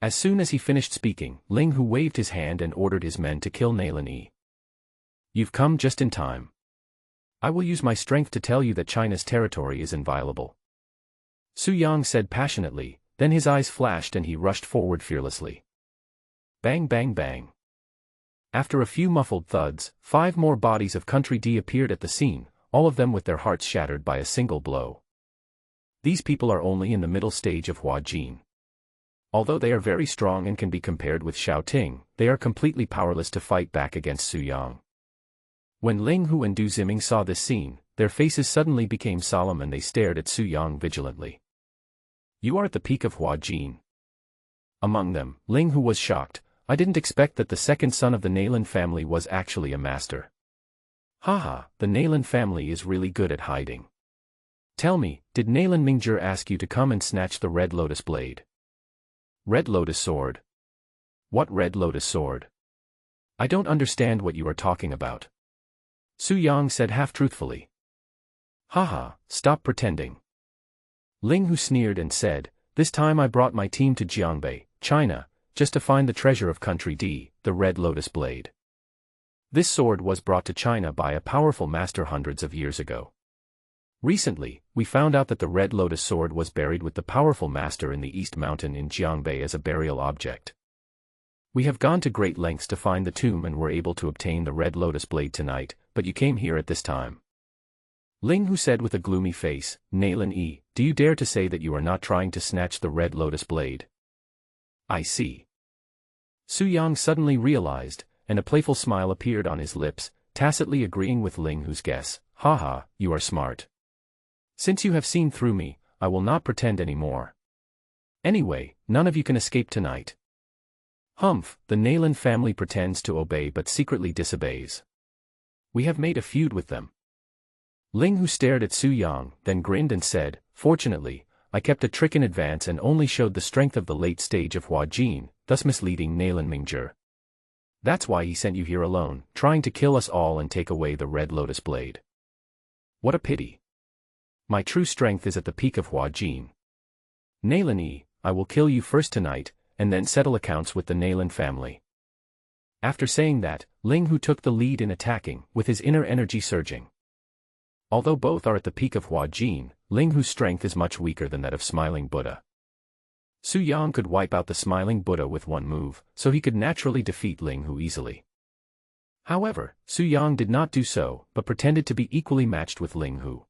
Speaker 1: As soon as he finished speaking, Ling Hu waved his hand and ordered his men to kill Nailin Yi. You've come just in time. I will use my strength to tell you that China's territory is inviolable. Su Yang said passionately, then his eyes flashed and he rushed forward fearlessly. Bang bang bang. After a few muffled thuds, 5 more bodies of Country D appeared at the scene, all of them with their hearts shattered by a single blow. These people are only in the middle stage of Huajin. Although they are very strong and can be compared with Xiao Ting, they are completely powerless to fight back against Su Yang. When Ling Hu and Du Ziming saw this scene, their faces suddenly became solemn and they stared at Su Yang vigilantly. You are at the peak of Huajin. Among them, Ling Hu was shocked. I didn't expect that the second son of the Nailin family was actually a master. Haha, the Nailin family is really good at hiding. Tell me, did Nailin Mingjie ask you to come and snatch the Red Lotus blade? Red Lotus sword? What Red Lotus sword? I don't understand what you are talking about. Su Yang said half-truthfully. Haha, stop pretending. Ling Hu sneered and said, this time I brought my team to Jiangbei, China, just to find the treasure of Country D, the Red Lotus Blade. This sword was brought to China by a powerful master hundreds of years ago. Recently, we found out that the Red Lotus sword was buried with the powerful master in the East Mountain in Jiangbei as a burial object. We have gone to great lengths to find the tomb and were able to obtain the Red Lotus Blade tonight, but you came here at this time. Ling Hu said with a gloomy face, Nailan Yi, do you dare to say that you are not trying to snatch the Red Lotus Blade? I see. Su Yang suddenly realized, and a playful smile appeared on his lips, tacitly agreeing with Ling Hu's guess. Haha, you are smart. Since you have seen through me, I will not pretend any more. Anyway, none of you can escape tonight. Humph, the Nailan family pretends to obey but secretly disobeys. We have made a feud with them. Ling Hu stared at Su Yang, then grinned and said, fortunately, I kept a trick in advance and only showed the strength of the late stage of Hua Jin, thus misleading Nailan Mingzhi. That's why he sent you here alone, trying to kill us all and take away the Red Lotus Blade. What a pity. My true strength is at the peak of Hua Jin. Nailan Yi, I will kill you first tonight, and then settle accounts with the Nailan family. After saying that, Ling Hu took the lead in attacking, with his inner energy surging. Although both are at the peak of Hua Jin, Ling Hu's strength is much weaker than that of Smiling Buddha. Su Yang could wipe out the Smiling Buddha with one move, so he could naturally defeat Ling Hu easily. However, Su Yang did not do so, but pretended to be equally matched with Ling Hu.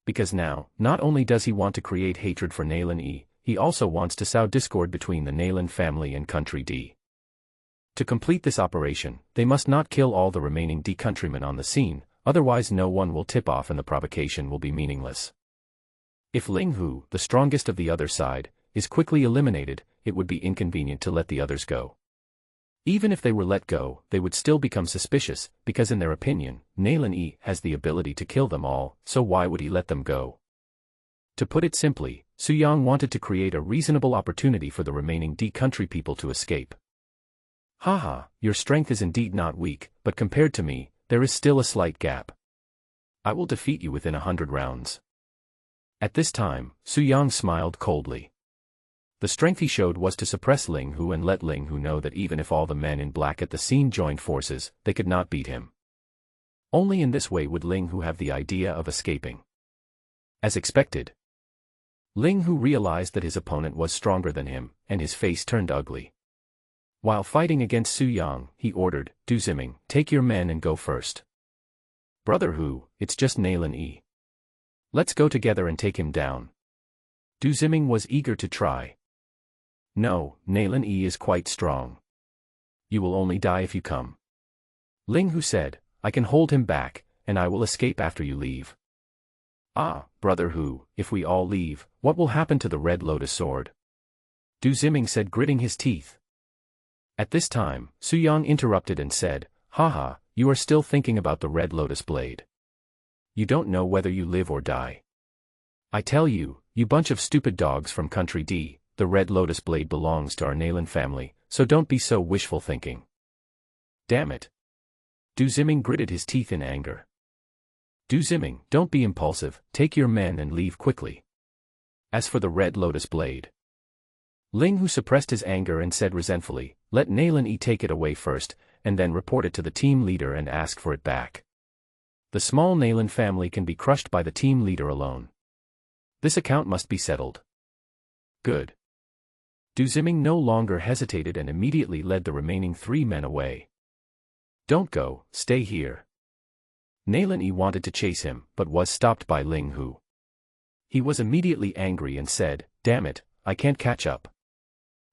Speaker 1: Because now, not only does he want to create hatred for Nailan Yi, he also wants to sow discord between the Nailan family and Country D. To complete this operation, they must not kill all the remaining D countrymen on the scene, otherwise no one will tip off and the provocation will be meaningless. If Ling Hu, the strongest of the other side, is quickly eliminated, it would be inconvenient to let the others go. Even if they were let go, they would still become suspicious, because in their opinion, Nailan Yi has the ability to kill them all, so why would he let them go? To put it simply, Su Yang wanted to create a reasonable opportunity for the remaining D country people to escape. Haha, your strength is indeed not weak, but compared to me, there is still a slight gap. I will defeat you within 100 rounds. At this time, Su Yang smiled coldly. The strength he showed was to suppress Ling Hu and let Ling Hu know that even if all the men in black at the scene joined forces, they could not beat him. Only in this way would Ling Hu have the idea of escaping. As expected, Ling Hu realized that his opponent was stronger than him, and his face turned ugly. While fighting against Su Yang, he ordered, Du Ziming, take your men and go first. Brother Hu, it's just Nailan Yi. Let's go together and take him down. Du Ziming was eager to try. No, Nailan Yi is quite strong. You will only die if you come. Ling Hu said, I can hold him back, and I will escape after you leave. Ah, Brother Hu, if we all leave, what will happen to the Red Lotus sword? Du Ziming said, gritting his teeth. At this time, Su Yang interrupted and said, haha, you are still thinking about the Red Lotus Blade. You don't know whether you live or die. I tell you, you bunch of stupid dogs from Country D, the Red Lotus Blade belongs to our Nailan family, so don't be so wishful thinking. Damn it. Du Ziming gritted his teeth in anger. Du Ziming, don't be impulsive, take your men and leave quickly. As for the Red Lotus Blade, Ling Hu suppressed his anger and said resentfully, let Nailan Yi take it away first, and then report it to the team leader and ask for it back. The small Nailan family can be crushed by the team leader alone. This account must be settled. Good. Du Ziming no longer hesitated and immediately led the remaining 3 men away. Don't go, stay here. Nailan Yi wanted to chase him, but was stopped by Ling Hu. He was immediately angry and said, damn it, I can't catch up.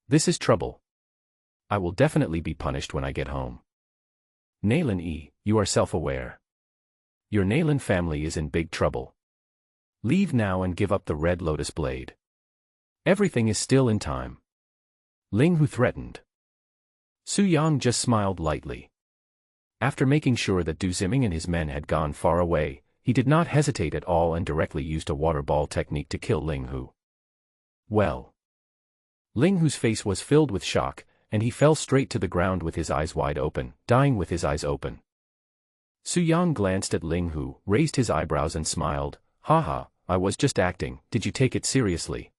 Speaker 1: This is trouble. I will definitely be punished when I get home. Nailan Yi, you are self-aware. Your Nailan family is in big trouble. Leave now and give up the Red Lotus Blade. Everything is still in time. Ling Hu threatened. Su Yang just smiled lightly. After making sure that Du Ziming and his men had gone far away, he did not hesitate at all and directly used a water ball technique to kill Ling Hu. Well. Ling Hu's face was filled with shock, and he fell straight to the ground with his eyes wide open, dying with his eyes open. Su Yang glanced at Ling Hu, raised his eyebrows and smiled, haha, I was just acting, did you take it seriously?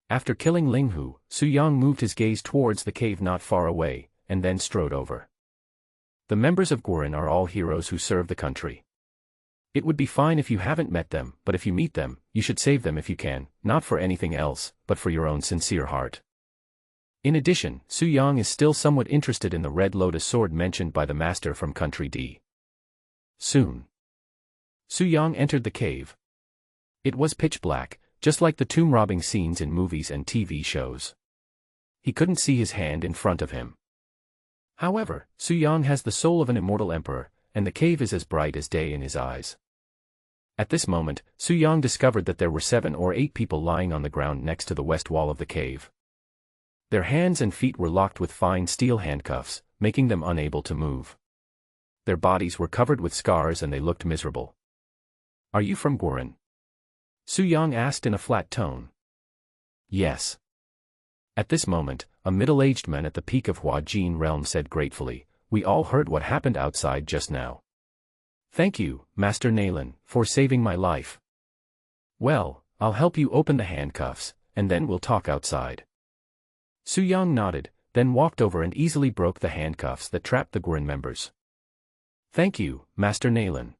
Speaker 1: After killing Ling Hu, Su Yang moved his gaze towards the cave not far away, and then strode over. The members of Guren are all heroes who serve the country. It would be fine if you haven't met them, but if you meet them, you should save them if you can, not for anything else, but for your own sincere heart. In addition, Su Yang is still somewhat interested in the Red Lotus sword mentioned by the master from Country D. Soon, Su Yang entered the cave. It was pitch black, just like the tomb robbing scenes in movies and TV shows. He couldn't see his hand in front of him. However, Su Yang has the soul of an immortal emperor, and the cave is as bright as day in his eyes. At this moment, Su Yang discovered that there were 7 or 8 people lying on the ground next to the west wall of the cave. Their hands and feet were locked with fine steel handcuffs, making them unable to move. Their bodies were covered with scars and they looked miserable. "Are you from Guren?" Su Yang asked in a flat tone. "Yes." At this moment, a middle-aged man at the peak of Hua Jin realm said gratefully, "We all heard what happened outside just now. Thank you, Master Nalen, for saving my life. Well, I'll help you open the handcuffs, and then we'll talk outside." Su Yang nodded, then walked over and easily broke the handcuffs that trapped the Guren members. "Thank you, Master Nalen."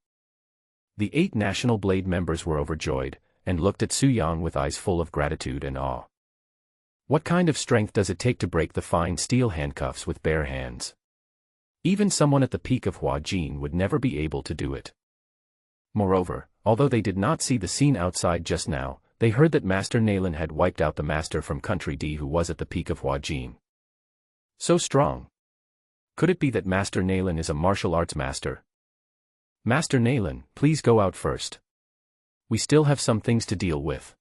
Speaker 1: The 8 National Blade members were overjoyed, and looked at Su Yang with eyes full of gratitude and awe. What kind of strength does it take to break the fine steel handcuffs with bare hands? Even someone at the peak of Hua Jin would never be able to do it. Moreover, although they did not see the scene outside just now, they heard that Master Nalen had wiped out the master from Country D who was at the peak of Hua Jin. So strong. Could it be that Master Nalen is a martial arts master? "Master Nalen, please go out first. We still have some things to deal with."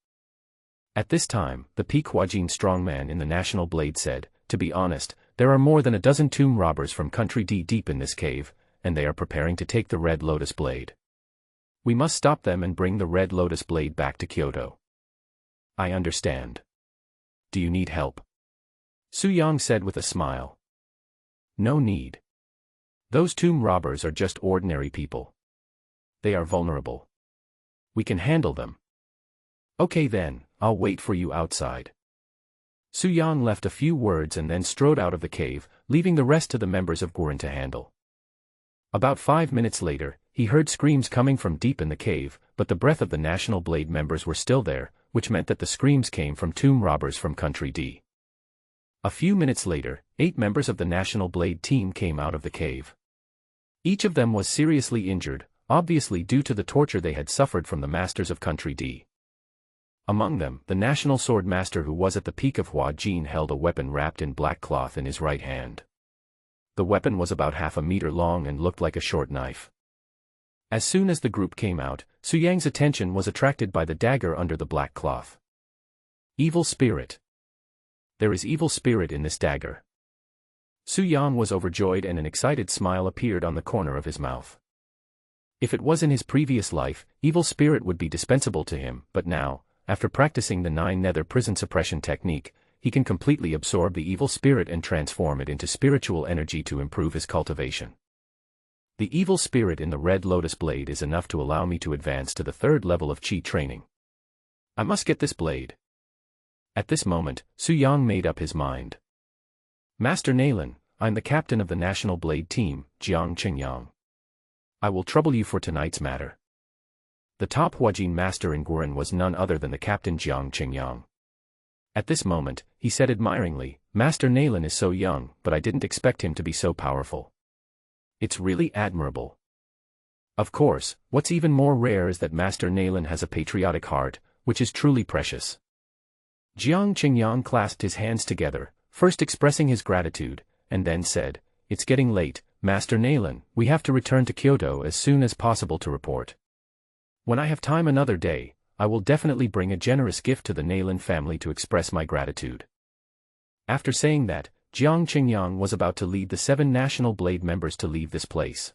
Speaker 1: At this time, the peak Hua Jin strongman in the National Blade said, "To be honest, there are more than a dozen tomb robbers from Country D deep in this cave, and they are preparing to take the Red Lotus Blade. We must stop them and bring the Red Lotus Blade back to Kyoto." "I understand. Do you need help?" Su Yang said with a smile. "No need. Those tomb robbers are just ordinary people. They are vulnerable. We can handle them." "Okay then, I'll wait for you outside." Su Yang left a few words and then strode out of the cave, leaving the rest to the members of Guren to handle. About 5 minutes later, he heard screams coming from deep in the cave, but the breath of the National Blade members were still there, which meant that the screams came from tomb robbers from Country D. A few minutes later, 8 members of the National Blade team came out of the cave. Each of them was seriously injured, obviously due to the torture they had suffered from the masters of Country D. Among them, the National Sword Master who was at the peak of Hua Jin held a weapon wrapped in black cloth in his right hand. The weapon was about half a meter long and looked like a short knife. As soon as the group came out, Su Yang's attention was attracted by the dagger under the black cloth. "Evil spirit. There is evil spirit in this dagger." Su Yang was overjoyed and an excited smile appeared on the corner of his mouth. If it was in his previous life, evil spirit would be dispensable to him, but now, after practicing the 9 nether prison suppression technique, he can completely absorb the evil spirit and transform it into spiritual energy to improve his cultivation. The evil spirit in the Red Lotus Blade is enough to allow me to advance to the 3rd level of Qi training. I must get this blade. At this moment, Su Yang made up his mind. "Master Nalen, I'm the captain of the National Blade team, Jiang Qingyang. I will trouble you for tonight's matter." The top Huajin master in Guren was none other than the captain Jiang Qingyang. At this moment, he said admiringly, "Master Nalen is so young, but I didn't expect him to be so powerful. It's really admirable. Of course, what's even more rare is that Master Nalen has a patriotic heart, which is truly precious." Jiang Qingyang clasped his hands together, first expressing his gratitude, and then said, "It's getting late, Master Nalen, we have to return to Kyoto as soon as possible to report. When I have time another day, I will definitely bring a generous gift to the Nalen family to express my gratitude." After saying that, Jiang Qingyang was about to lead the 7 National Blade members to leave this place.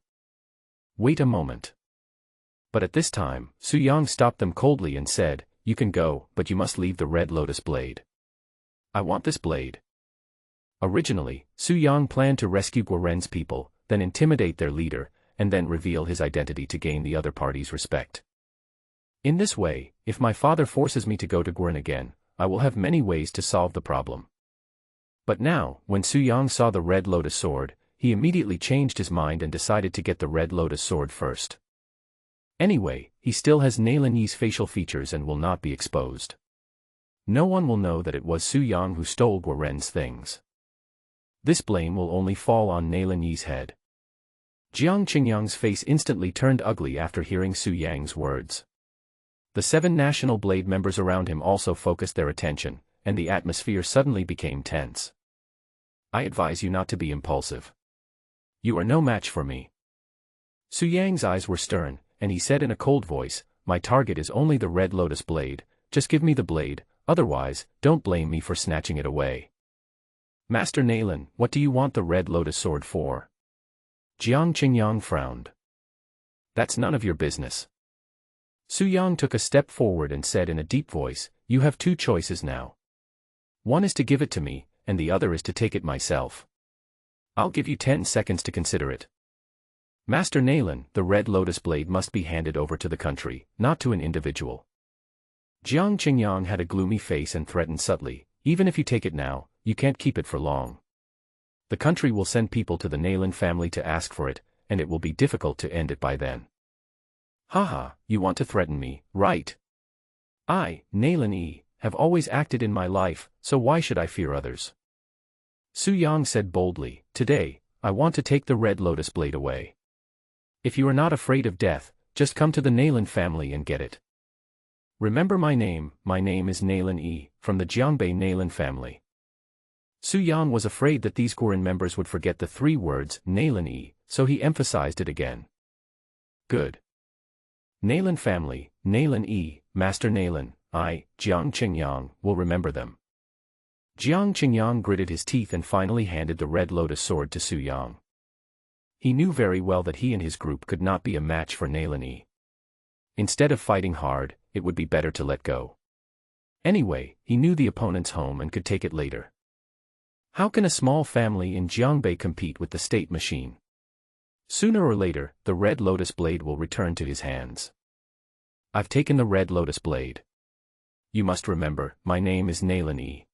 Speaker 1: "Wait a moment." But at this time, Su Yang stopped them coldly and said, "You can go, but you must leave the Red Lotus Blade. I want this blade." Originally, Su Yang planned to rescue Guren's people, then intimidate their leader, and then reveal his identity to gain the other party's respect. In this way, if my father forces me to go to Guren again, I will have many ways to solve the problem. But now, when Su Yang saw the Red Lotus sword, he immediately changed his mind and decided to get the Red Lotus sword first. Anyway, he still has Nailan Yi's facial features and will not be exposed. No one will know that it was Su Yang who stole Guoren's things. This blame will only fall on Nailan Yi's head. Jiang Qingyang's face instantly turned ugly after hearing Su Yang's words. The 7 National Blade members around him also focused their attention, and the atmosphere suddenly became tense. I advise you not to be impulsive. You are no match for me. Su Yang's eyes were stern, and he said in a cold voice, my target is only the Red Lotus blade, just give me the blade, otherwise, don't blame me for snatching it away. Master Nailan, what do you want the Red Lotus sword for? Jiang Qingyang frowned. That's none of your business. Su Yang took a step forward and said in a deep voice, you have 2 choices now. One is to give it to me, and the other is to take it myself. I'll give you 10 seconds to consider it. Master Nailan, the Red Lotus blade must be handed over to the country, not to an individual. Jiang Qingyang had a gloomy face and threatened subtly, even if you take it now, you can't keep it for long. The country will send people to the Nailan family to ask for it, and it will be difficult to end it by then. Haha, you want to threaten me, right? I, Nailan Yi, have always acted in my life, so why should I fear others? Su Yang said boldly, today, I want to take the Red Lotus blade away. If you are not afraid of death, just come to the Nailan family and get it. Remember my name is Nailan Yi, from the Jiangbei Nailan family. Su Yang was afraid that these Guoren members would forget the 3 words, Nailan Yi, so he emphasized it again. Good. Nailan family, Nailan Yi, Master Nailan, I, Jiang Qingyang, will remember them. Jiang Qingyang gritted his teeth and finally handed the Red Lotus sword to Su Yang. He knew very well that he and his group could not be a match for Nailan Yi. Instead of fighting hard, it would be better to let go. Anyway, he knew the opponent's home and could take it later. How can a small family in Jiangbei compete with the state machine? Sooner or later, the Red Lotus blade will return to his hands. I've taken the Red Lotus blade. You must remember, my name is Nailan Yi.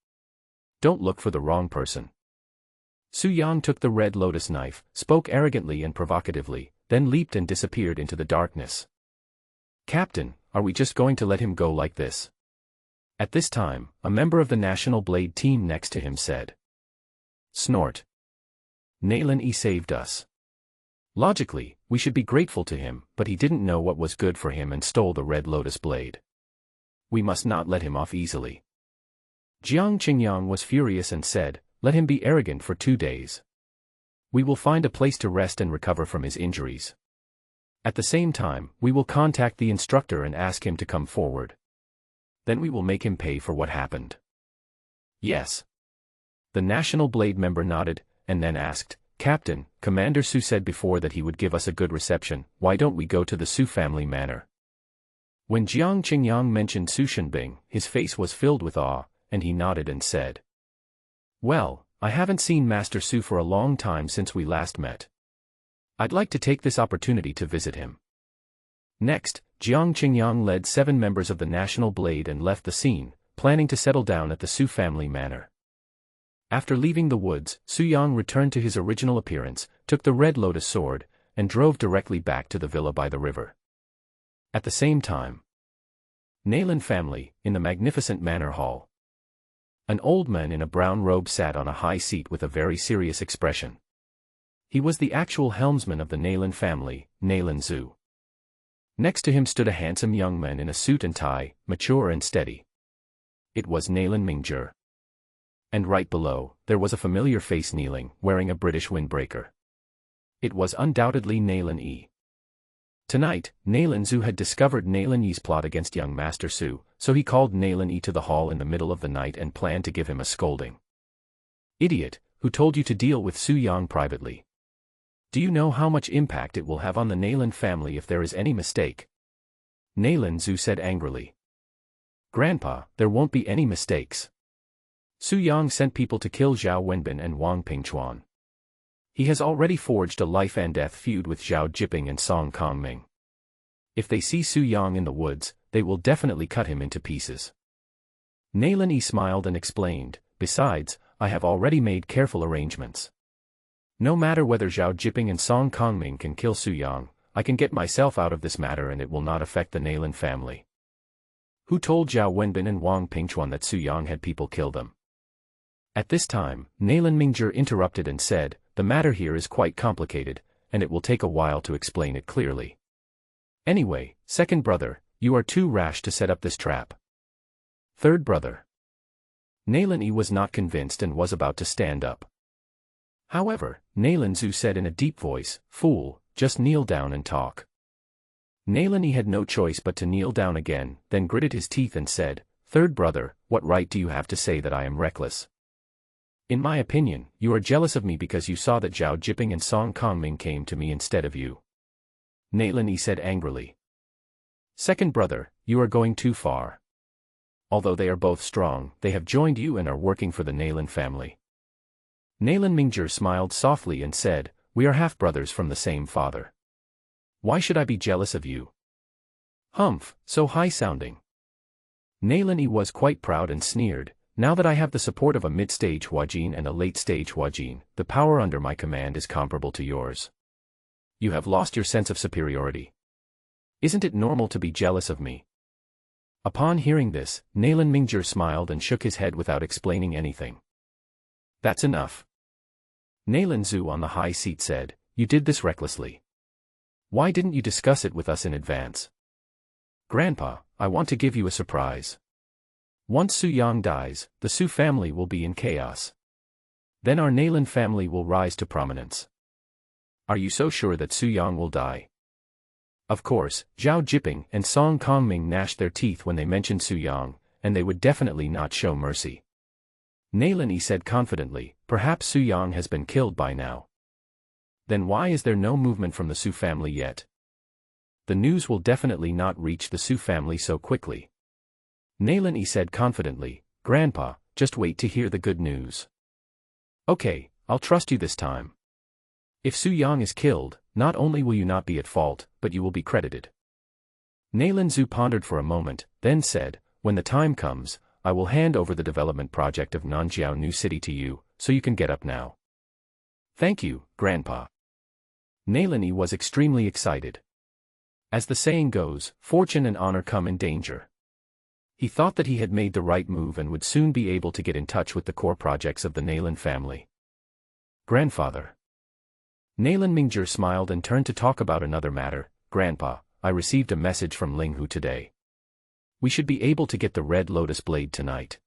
Speaker 1: Don't look for the wrong person. Su Yang took the Red Lotus knife, spoke arrogantly and provocatively, then leaped and disappeared into the darkness. Captain, are we just going to let him go like this? At this time, a member of the National Blade team next to him said. Snort. Nailan Yi saved us. Logically, we should be grateful to him, but he didn't know what was good for him and stole the Red Lotus blade. We must not let him off easily. Jiang Qingyang was furious and said, let him be arrogant for 2 days. We will find a place to rest and recover from his injuries. At the same time, we will contact the instructor and ask him to come forward. Then we will make him pay for what happened. Yes. The National Blade member nodded, and then asked, Captain, Commander Su said before that he would give us a good reception, why don't we go to the Su family manor? When Jiang Qingyang mentioned Su Shenbing, his face was filled with awe, and he nodded and said. Well, I haven't seen Master Su for a long time since we last met. I'd like to take this opportunity to visit him. Next, Jiang Qingyang led 7 members of the National Blade and left the scene, planning to settle down at the Su family manor. After leaving the woods, Su Yang returned to his original appearance, took the Red Lotus sword, and drove directly back to the villa by the river. At the same time, Nailan family, in the magnificent manor hall. An old man in a brown robe sat on a high seat with a very serious expression. He was the actual helmsman of the Nailan family, Nailan Zhu. Next to him stood a handsome young man in a suit and tie, mature and steady. It was Nailan Mingjie. And right below, there was a familiar face kneeling, wearing a British windbreaker. It was undoubtedly Nailan Yi. Tonight, Nailan Zhu had discovered Nailan Yi's plot against young Master Su, so he called Nailan Yi to the hall in the middle of the night and planned to give him a scolding. Idiot, who told you to deal with Su Yang privately? Do you know how much impact it will have on the Nailan family if there is any mistake? Nailan Zhu said angrily. Grandpa, there won't be any mistakes. Su Yang sent people to kill Zhao Wenbin and Wang Pingchuan. He has already forged a life-and-death feud with Zhao Jiping and Song Kongming. If they see Su Yang in the woods, they will definitely cut him into pieces. Nalan Yi smiled and explained, besides, I have already made careful arrangements. No matter whether Zhao Jiping and Song Kongming can kill Su Yang, I can get myself out of this matter and it will not affect the Nalan family. Who told Zhao Wenbin and Wang Pingchuan that Su Yang had people kill them? At this time, Nalan Mingzhi interrupted and said, the matter here is quite complicated, and it will take a while to explain it clearly. Anyway, second brother, you are too rash to set up this trap. Third brother. Nalan Yi was not convinced and was about to stand up. However, Nalan Zhu said in a deep voice, fool, just kneel down and talk. Nalan Yi had no choice but to kneel down again, then gritted his teeth and said, third brother, what right do you have to say that I am reckless? In my opinion, you are jealous of me because you saw that Zhao Jiping and Song Kongming came to me instead of you. Nalan Yi said angrily. Second brother, you are going too far. Although they are both strong, they have joined you and are working for the Nalan family. Nalan Mingzhi smiled softly and said, we are half-brothers from the same father. Why should I be jealous of you? Humph, so high-sounding. Nalan Yi was quite proud and sneered, now that I have the support of a mid-stage Huajin and a late-stage Huajin, the power under my command is comparable to yours. You have lost your sense of superiority. Isn't it normal to be jealous of me? Upon hearing this, Nalan Mingzhi smiled and shook his head without explaining anything. That's enough. Nalan Zhu on the high seat said, you did this recklessly. Why didn't you discuss it with us in advance? Grandpa, I want to give you a surprise. Once Su Yang dies, the Su family will be in chaos. Then our Nalan family will rise to prominence. Are you so sure that Su Yang will die? Of course, Zhao Jiping and Song Kongming gnashed their teeth when they mentioned Su Yang, and they would definitely not show mercy. Nalan Yi said confidently, perhaps Su Yang has been killed by now. Then why is there no movement from the Su family yet? The news will definitely not reach the Su family so quickly. Nalan Yi said confidently, Grandpa, just wait to hear the good news. Okay, I'll trust you this time. If Su Yang is killed, not only will you not be at fault, but you will be credited. Nalan Zhu pondered for a moment, then said, when the time comes, I will hand over the development project of Nanjiao New City to you, so you can get up now. Thank you, Grandpa. Nalan Yi was extremely excited. As the saying goes, fortune and honor come in danger. He thought that he had made the right move and would soon be able to get in touch with the core projects of the Nalan family. Grandfather. Nalan Mingzhi smiled and turned to talk about another matter. Grandpa, I received a message from Linghu today. We should be able to get the Red Lotus blade tonight.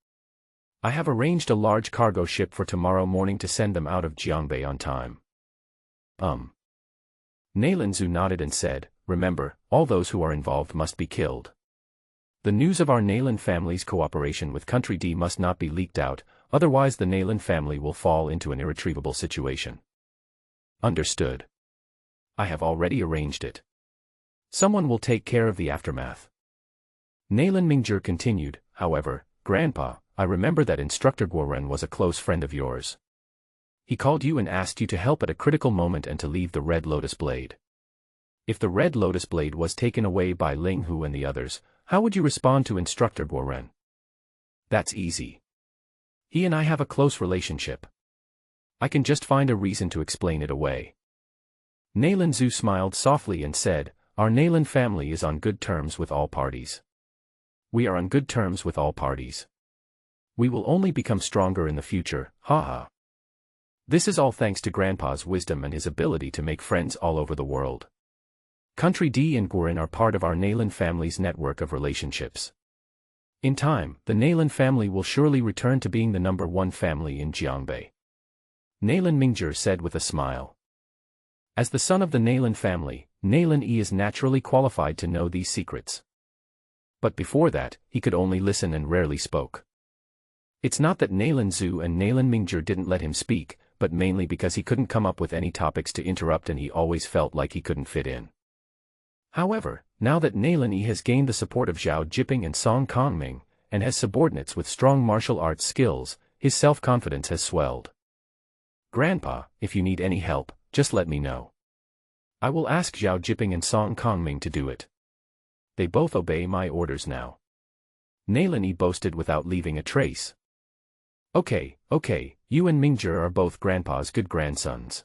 Speaker 1: I have arranged a large cargo ship for tomorrow morning to send them out of Jiangbei on time. Nalan Zhu nodded and said, remember, all those who are involved must be killed. The news of our Nalan family's cooperation with Country D must not be leaked out, otherwise the Nalan family will fall into an irretrievable situation. Understood. I have already arranged it. Someone will take care of the aftermath. Nalan Mingzhi continued, however, Grandpa, I remember that Instructor Guoren was a close friend of yours. He called you and asked you to help at a critical moment and to leave the Red Lotus blade. If the Red Lotus blade was taken away by Linghu and the others, how would you respond to Instructor Guoren? That's easy. He and I have a close relationship. I can just find a reason to explain it away. Nalan Zhu smiled softly and said, our Nalan family is on good terms with all parties. We are on good terms with all parties. We will only become stronger in the future, haha. This is all thanks to Grandpa's wisdom and his ability to make friends all over the world. Country D and Guoren are part of our Nalan family's network of relationships. In time, the Nalan family will surely return to being the #1 family in Jiangbei. Nalan Mingzhi said with a smile. As the son of the Nalan family, Nalan Yi is naturally qualified to know these secrets. But before that, he could only listen and rarely spoke. It's not that Nalan Zhu and Nalan Mingzhi didn't let him speak, but mainly because he couldn't come up with any topics to interrupt and he always felt like he couldn't fit in. However, now that Nalan Yi has gained the support of Zhao Jiping and Song Kongming, and has subordinates with strong martial arts skills, his self-confidence has swelled. Grandpa, if you need any help, just let me know. I will ask Zhao Jiping and Song Kongming to do it. They both obey my orders now. Nalini boasted without leaving a trace. Okay, you and Mingjur are both Grandpa's good grandsons.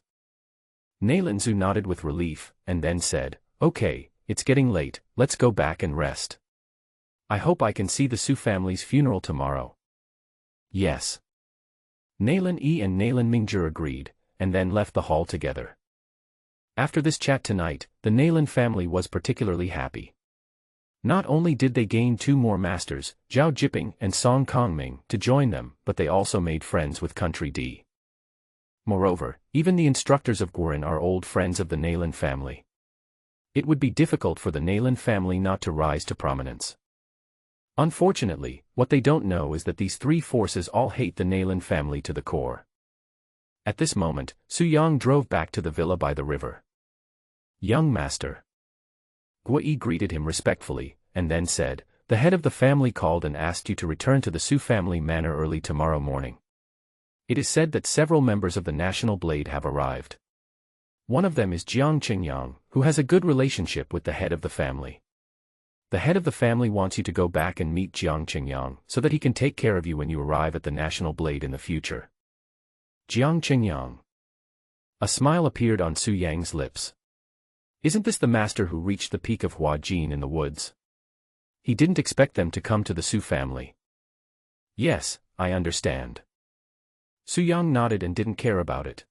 Speaker 1: Nalinzu nodded with relief, and then said, okay, it's getting late, let's go back and rest. I hope I can see the Su family's funeral tomorrow. Yes. Nalin E and Nalin Mingjur agreed, and then left the hall together. After this chat tonight, the Nalin family was particularly happy. Not only did they gain 2 more masters, Zhao Jiping and Song Kongming, to join them, but they also made friends with Country D. Moreover, even the instructors of Guoren are old friends of the Nalin family. It would be difficult for the Nalin family not to rise to prominence. Unfortunately, what they don't know is that these 3 forces all hate the Nalin family to the core. At this moment, Su Yang drove back to the villa by the river. Young master. Guo Yi greeted him respectfully, and then said, the head of the family called and asked you to return to the Su family manor early tomorrow morning. It is said that several members of the National Blade have arrived. One of them is Jiang Qingyang, who has a good relationship with the head of the family. The head of the family wants you to go back and meet Jiang Qingyang so that he can take care of you when you arrive at the National Blade in the future. Jiang Qingyang. A smile appeared on Su Yang's lips. Isn't this the master who reached the peak of Huajin in the woods? He didn't expect them to come to the Su family. Yes, I understand. Su Yang nodded and didn't care about it.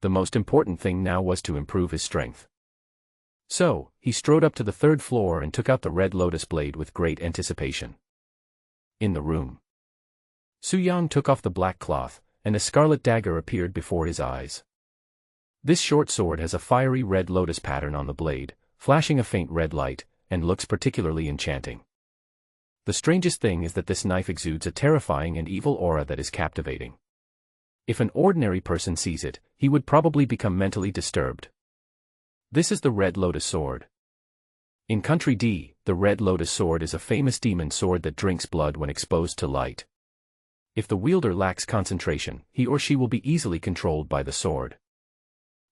Speaker 1: The most important thing now was to improve his strength. So, he strode up to the 3rd floor and took out the red lotus blade with great anticipation. In the room, Su Yang took off the black cloth, and a scarlet dagger appeared before his eyes. This short sword has a fiery red lotus pattern on the blade, flashing a faint red light, and looks particularly enchanting. The strangest thing is that this knife exudes a terrifying and evil aura that is captivating. If an ordinary person sees it, he would probably become mentally disturbed. This is the Red Lotus Sword. In Country D, the Red Lotus Sword is a famous demon sword that drinks blood when exposed to light. If the wielder lacks concentration, he or she will be easily controlled by the sword.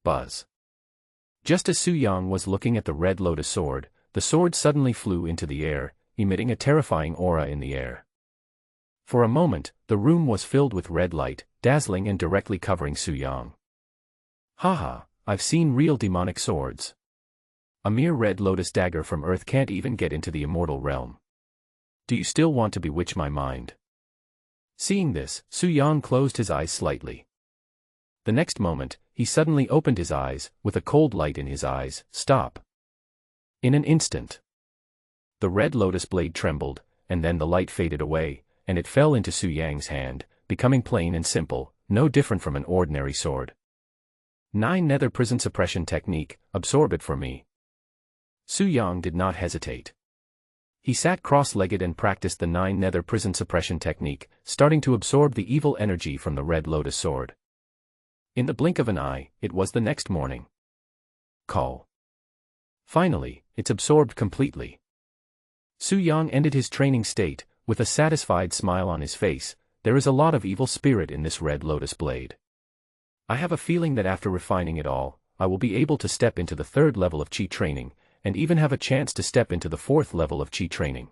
Speaker 1: Buzz. Just as Su Yang was looking at the Red Lotus Sword, the sword suddenly flew into the air, emitting a terrifying aura in the air. For a moment, the room was filled with red light, dazzling and directly covering Su Yang. Haha, I've seen real demonic swords. A mere red lotus dagger from Earth can't even get into the immortal realm. Do you still want to bewitch my mind? Seeing this, Su Yang closed his eyes slightly. The next moment, he suddenly opened his eyes, with a cold light in his eyes. Stop. In an instant, the red lotus blade trembled, and then the light faded away, and it fell into Su Yang's hand, becoming plain and simple, no different from an ordinary sword. 9 Nether Prison Suppression Technique, absorb it for me. Su Yang did not hesitate. He sat cross-legged and practiced the 9 Nether Prison Suppression Technique, starting to absorb the evil energy from the red lotus sword. In the blink of an eye, it was the next morning. Call. Finally, it's absorbed completely. Su Yang ended his training state, with a satisfied smile on his face. There is a lot of evil spirit in this red lotus blade. I have a feeling that after refining it all, I will be able to step into the 3rd level of Qi training, and even have a chance to step into the 4th level of Qi training.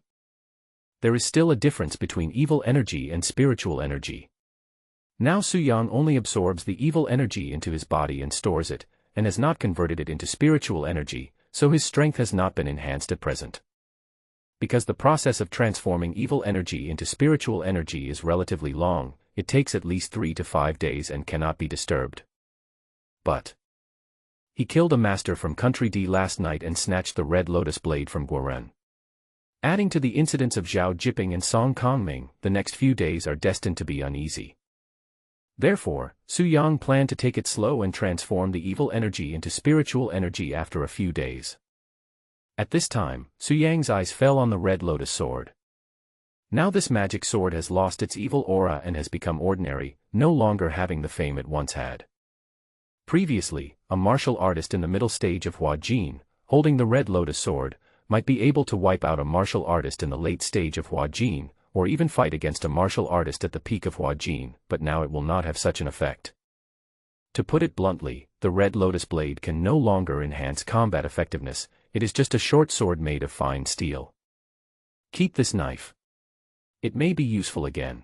Speaker 1: There is still a difference between evil energy and spiritual energy. Now Su Yang only absorbs the evil energy into his body and stores it, and has not converted it into spiritual energy, so his strength has not been enhanced at present. Because the process of transforming evil energy into spiritual energy is relatively long, it takes at least 3 to 5 days and cannot be disturbed. But he killed a master from Country D last night and snatched the red lotus blade from Guoren. Adding to the incidents of Zhao Jiping and Song Kongming, the next few days are destined to be uneasy. Therefore, Su Yang planned to take it slow and transform the evil energy into spiritual energy after a few days. At this time, Su Yang's eyes fell on the red lotus sword. Now this magic sword has lost its evil aura and has become ordinary, no longer having the fame it once had. Previously, a martial artist in the middle stage of Huajin, holding the red lotus sword, might be able to wipe out a martial artist in the late stage of Huajin, or even fight against a martial artist at the peak of Huajin, but now it will not have such an effect. To put it bluntly, the red lotus blade can no longer enhance combat effectiveness, it is just a short sword made of fine steel. Keep this knife. It may be useful again.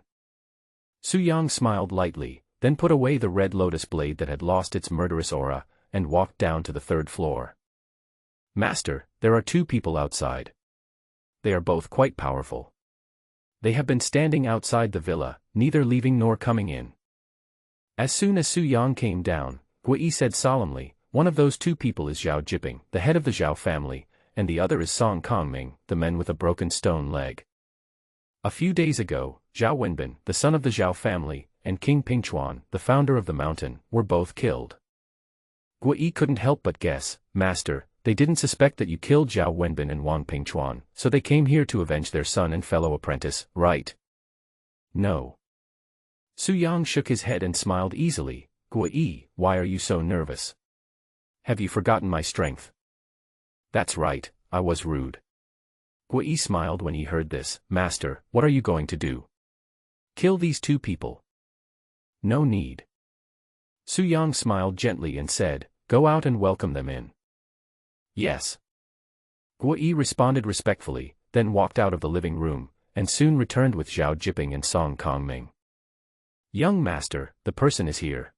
Speaker 1: Su Yang smiled lightly, then put away the red lotus blade that had lost its murderous aura, and walked down to the third floor. Master, there are two people outside. They are both quite powerful. They have been standing outside the villa, neither leaving nor coming in. As soon as Su Yang came down, Gui said solemnly, one of those two people is Zhao Jiping, the head of the Zhao family, and the other is Song Kongming, the man with a broken stone leg. A few days ago, Zhao Wenbin, the son of the Zhao family, and King Pingchuan, the founder of the mountain, were both killed. Gui couldn't help but guess, Master, they didn't suspect that you killed Zhao Wenbin and Wang Pingchuan, so they came here to avenge their son and fellow apprentice, right? No. Su Yang shook his head and smiled easily. Gui, why are you so nervous? Have you forgotten my strength? That's right, I was rude. Gui smiled when he heard this. Master, what are you going to do? Kill these two people. No need. Su Yang smiled gently and said, go out and welcome them in. Yes. Gui responded respectfully, then walked out of the living room, and soon returned with Zhao Jiping and Song Kongming. Young master, the person is here.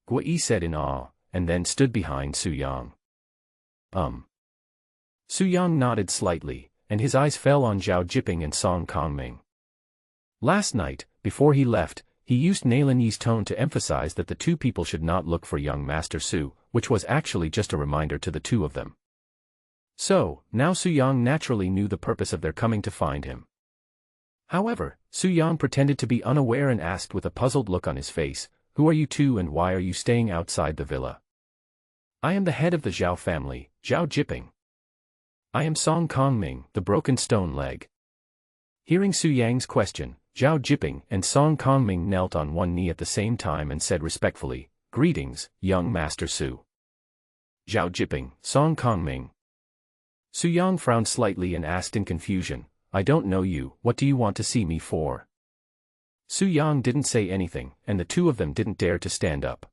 Speaker 1: Gui said in awe, and then stood behind Su Yang. Su Yang nodded slightly, and his eyes fell on Zhao Jiping and Song Kongming. Last night, before he left, he used Nailin Yi's tone to emphasize that the two people should not look for young Master Su, which was actually just a reminder to the two of them. So, now Su Yang naturally knew the purpose of their coming to find him. However, Su Yang pretended to be unaware and asked with a puzzled look on his face, who are you two and why are you staying outside the villa? I am the head of the Zhao family, Zhao Jiping. I am Song Kongming, the broken stone leg. Hearing Su Yang's question, Zhao Jiping and Song Kongming knelt on one knee at the same time and said respectfully, greetings, young Master Su. Zhao Jiping, Song Kongming. Su Yang frowned slightly and asked in confusion, I don't know you, what do you want to see me for? Su Yang didn't say anything, and the two of them didn't dare to stand up.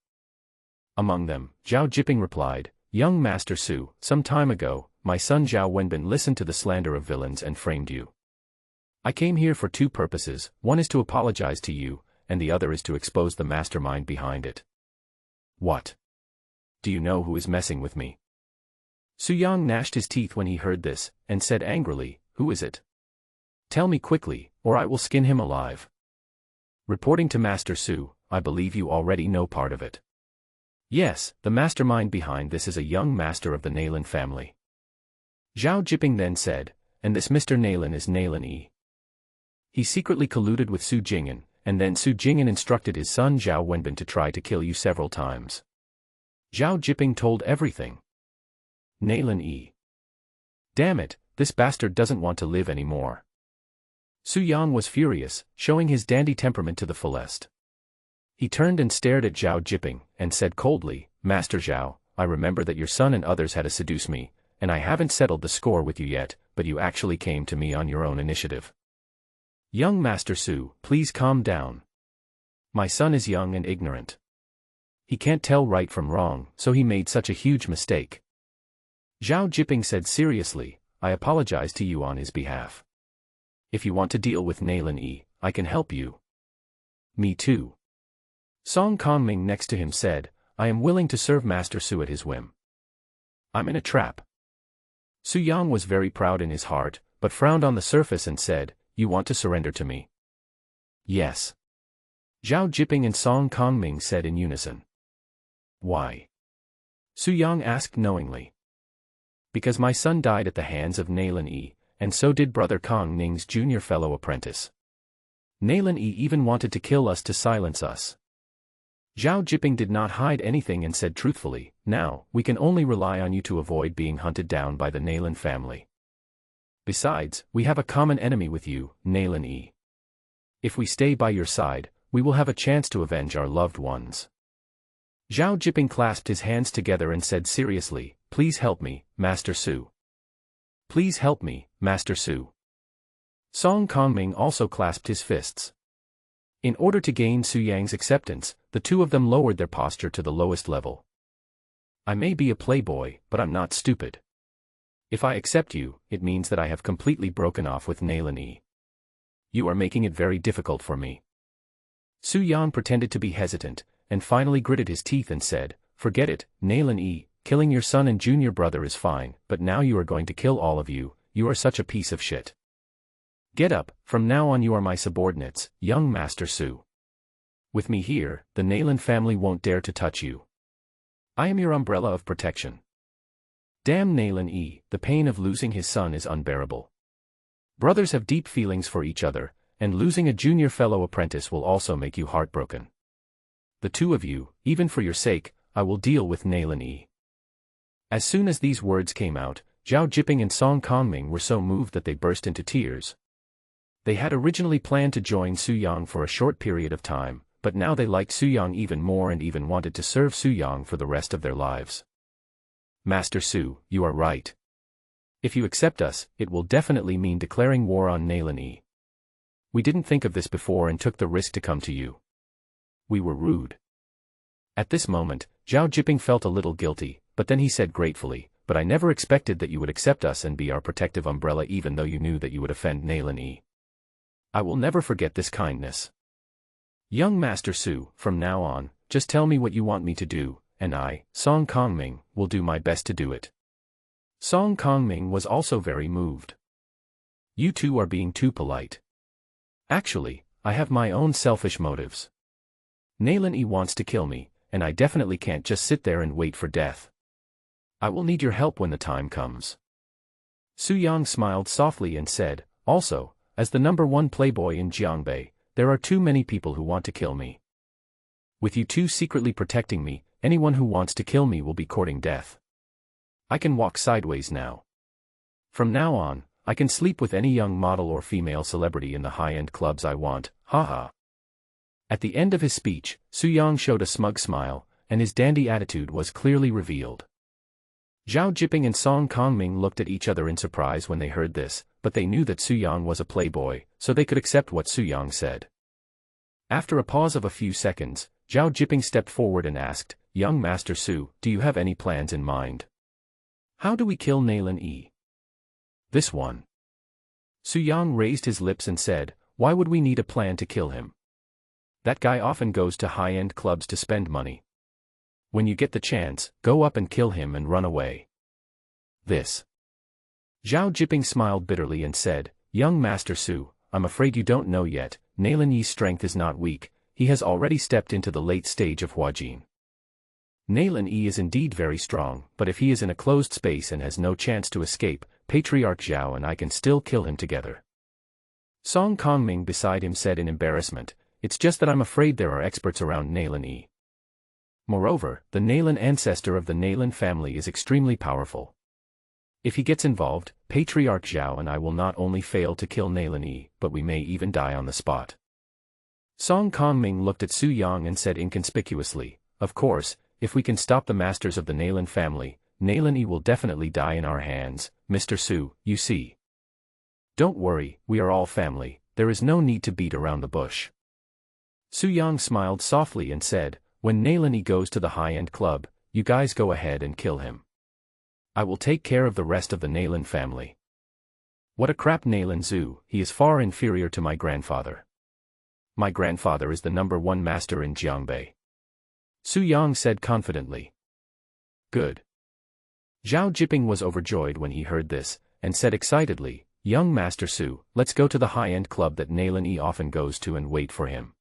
Speaker 1: Among them, Zhao Jiping replied, young Master Su, some time ago, my son Zhao Wenbin listened to the slander of villains and framed you. I came here for two purposes, one is to apologize to you, and the other is to expose the mastermind behind it. What? Do you know who is messing with me? Su Yang gnashed his teeth when he heard this, and said angrily, who is it? Tell me quickly, or I will skin him alive. Reporting to Master Su, I believe you already know part of it. Yes, the mastermind behind this is a young master of the Nailin family. Zhao Jiping then said, and this Mr. Nailin is Nailin Yi. He secretly colluded with Su Jing'an, and then Su Jing'an instructed his son Zhao Wenbin to try to kill you several times. Zhao Jiping told everything. Nailin Yi. Damn it, this bastard doesn't want to live anymore. Su Yang was furious, showing his dandy temperament to the fullest. He turned and stared at Zhao Jiping, and said coldly, Master Zhao, I remember that your son and others had to seduce me, and I haven't settled the score with you yet, but you actually came to me on your own initiative. Young Master Su, please calm down. My son is young and ignorant. He can't tell right from wrong, so he made such a huge mistake. Zhao Jiping said seriously, I apologize to you on his behalf. If you want to deal with Nailin Yi, I can help you. Me too. Song Kongming next to him said, I am willing to serve Master Su at his whim. I'm in a trap. Su Yang was very proud in his heart, but frowned on the surface and said, you want to surrender to me? Yes. Zhao Jiping and Song Kongming said in unison. Why? Su Yang asked knowingly. Because my son died at the hands of Nailin Yi, and so did brother Kong Ning's junior fellow apprentice. Nailin Yi even wanted to kill us to silence us. Zhao Jiping did not hide anything and said truthfully, now, we can only rely on you to avoid being hunted down by the Nailin family. Besides, we have a common enemy with you, Nailin Yi. If we stay by your side, we will have a chance to avenge our loved ones. Zhao Jiping clasped his hands together and said seriously, please help me, Master Su. Please help me, Master Su. Song Kongming also clasped his fists. In order to gain Su Yang's acceptance, the two of them lowered their posture to the lowest level. I may be a playboy, but I'm not stupid. If I accept you, it means that I have completely broken off with Nailin Yi. You are making it very difficult for me. Su Yang pretended to be hesitant, and finally gritted his teeth and said, forget it, Nalan E, killing your son and junior brother is fine, but now you are going to kill all of you, you are such a piece of shit. Get up, from now on you are my subordinates, young Master Su. With me here, the Nalan family won't dare to touch you. I am your umbrella of protection. Damn Nalan E, the pain of losing his son is unbearable. Brothers have deep feelings for each other, and losing a junior fellow apprentice will also make you heartbroken. The two of you, even for your sake, I will deal with Nalan E. As soon as these words came out, Zhao Jiping and Song Kongming were so moved that they burst into tears. They had originally planned to join Su Yang for a short period of time, but now they liked Su Yang even more and even wanted to serve Su Yang for the rest of their lives. Master Su, you are right. If you accept us, it will definitely mean declaring war on Nalan E. We didn't think of this before and took the risk to come to you. We were rude. At this moment, Zhao Jiping felt a little guilty, but then he said gratefully, but I never expected that you would accept us and be our protective umbrella even though you knew that you would offend Nalan E. I will never forget this kindness. Young Master Su, from now on, just tell me what you want me to do, and I, Song Kongming, will do my best to do it. Song Kongming was also very moved. You two are being too polite. Actually, I have my own selfish motives. Nalan E wants to kill me, and I definitely can't just sit there and wait for death. I will need your help when the time comes. Su Yang smiled softly and said, also, as the #1 playboy in Jiangbei, there are too many people who want to kill me. With you two secretly protecting me, anyone who wants to kill me will be courting death. I can walk sideways now. From now on, I can sleep with any young model or female celebrity in the high-end clubs I want, haha. At the end of his speech, Su Yang showed a smug smile, and his dandy attitude was clearly revealed. Zhao Jiping and Song Kongming looked at each other in surprise when they heard this, but they knew that Su Yang was a playboy, so they could accept what Su Yang said. After a pause of a few seconds, Zhao Jiping stepped forward and asked, young Master Su, do you have any plans in mind? How do we kill Nalan E? This one. Su Yang raised his lips and said, why would we need a plan to kill him? That guy often goes to high-end clubs to spend money. When you get the chance, go up and kill him and run away. This. Zhao Jiping smiled bitterly and said, young Master Su, I'm afraid you don't know yet, Nalan Yi's strength is not weak, he has already stepped into the late stage of Huajin. Nalan E is indeed very strong, but if he is in a closed space and has no chance to escape, Patriarch Zhao and I can still kill him together. Song Kongming beside him said in embarrassment, it's just that I'm afraid there are experts around Nalan E. Moreover, the Nalan ancestor of the Nalan family is extremely powerful. If he gets involved, Patriarch Zhao and I will not only fail to kill Nalan E, but we may even die on the spot. Song Kongming looked at Su Yang and said inconspicuously, of course, if we can stop the masters of the Nalan family, Nalan E will definitely die in our hands, Mr. Su, you see. Don't worry, we are all family, there is no need to beat around the bush. Su Yang smiled softly and said, when Nalan E goes to the high-end club, you guys go ahead and kill him. I will take care of the rest of the Nalan family. What a crap Nalan Zhu, he is far inferior to my grandfather. My grandfather is the #1 master in Jiangbei. Su Yang said confidently. Good. Zhao Jiping was overjoyed when he heard this, and said excitedly, young Master Su, let's go to the high-end club that Nalan E often goes to and wait for him.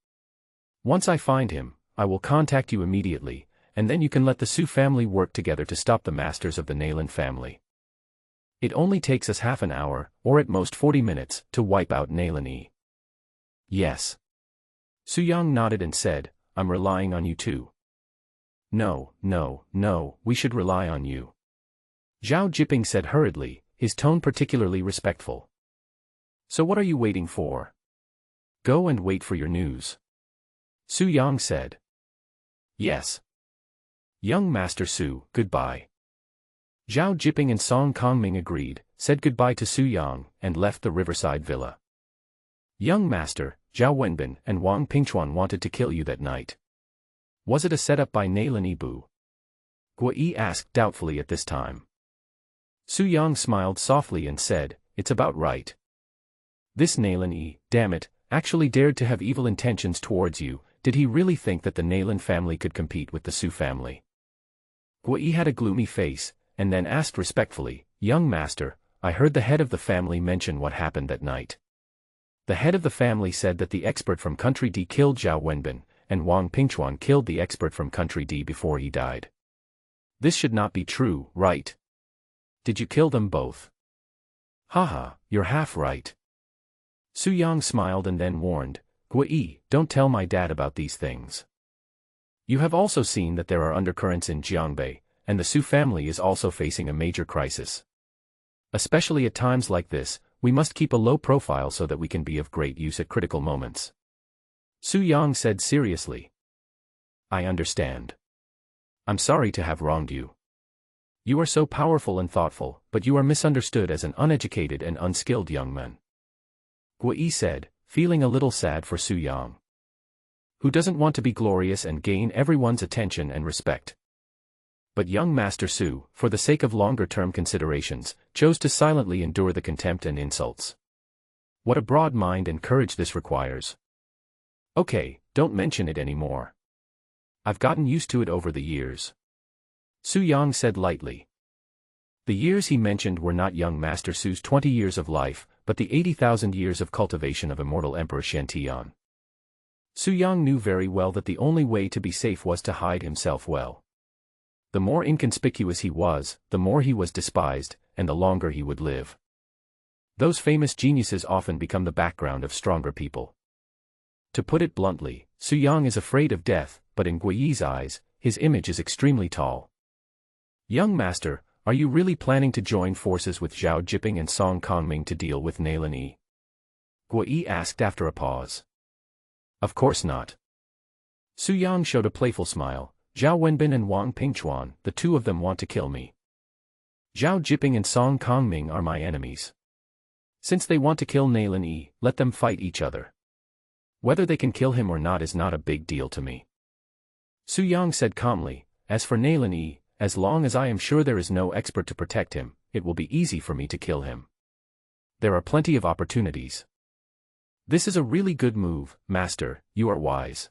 Speaker 1: Once I find him, I will contact you immediately, and then you can let the Su family work together to stop the masters of the Nalan family. It only takes us half an hour, or at most 40 minutes, to wipe out Nalan E. Yes. Su Yang nodded and said, I'm relying on you too. No, we should rely on you. Zhao Jiping said hurriedly, his tone particularly respectful. So what are you waiting for? Go and wait for your news. Su Yang said. Yes. Young Master Su, goodbye. Zhao Jiping and Song Kongming agreed, said goodbye to Su Yang, and left the riverside villa. Young Master, Zhao Wenbin and Wang Pingchuan wanted to kill you that night. Was it a setup by Nalan Ibu? Guo Yi asked doubtfully at this time. Su Yang smiled softly and said, it's about right. This Nalan Yi, damn it, actually dared to have evil intentions towards you. Did he really think that the Nalan family could compete with the Su family? Guo Yi had a gloomy face, and then asked respectfully, "Young master, I heard the head of the family mention what happened that night. The head of the family said that the expert from Country D killed Zhao Wenbin, and Wang Pingchuan killed the expert from Country D before he died. This should not be true, right? Did you kill them both?" "Haha, you're half right." Su Yang smiled and then warned, "Guo Yi, don't tell my dad about these things. You have also seen that there are undercurrents in Jiangbei, and the Su family is also facing a major crisis. Especially at times like this, we must keep a low profile so that we can be of great use at critical moments." Su Yang said seriously. "I understand. I'm sorry to have wronged you. You are so powerful and thoughtful, but you are misunderstood as an uneducated and unskilled young man," Guo Yi said, feeling a little sad for Su Yang. Who doesn't want to be glorious and gain everyone's attention and respect? But young Master Su, for the sake of longer-term considerations, chose to silently endure the contempt and insults. What a broad mind and courage this requires. "Okay, don't mention it anymore. I've gotten used to it over the years," Su Yang said lightly. The years he mentioned were not young Master Su's 20 years of life, but the 80,000 years of cultivation of Immortal Emperor Shen Tian. Su Yang knew very well that the only way to be safe was to hide himself well. The more inconspicuous he was, the more he was despised, and the longer he would live. Those famous geniuses often become the background of stronger people. To put it bluntly, Su Yang is afraid of death, but in Guo Yi's eyes, his image is extremely tall. "Young master, are you really planning to join forces with Zhao Jiping and Song Kongming to deal with Nalan Yi?" Guo Yi asked after a pause. "Of course not." Su Yang showed a playful smile. "Zhao Wenbin and Wang Pingchuan, the two of them want to kill me. Zhao Jiping and Song Kongming are my enemies. Since they want to kill Nalan Yi, let them fight each other. Whether they can kill him or not is not a big deal to me." Su Yang said calmly, "As for Nalan Yi, as long as I am sure there is no expert to protect him, it will be easy for me to kill him. There are plenty of opportunities." "This is a really good move, master, you are wise."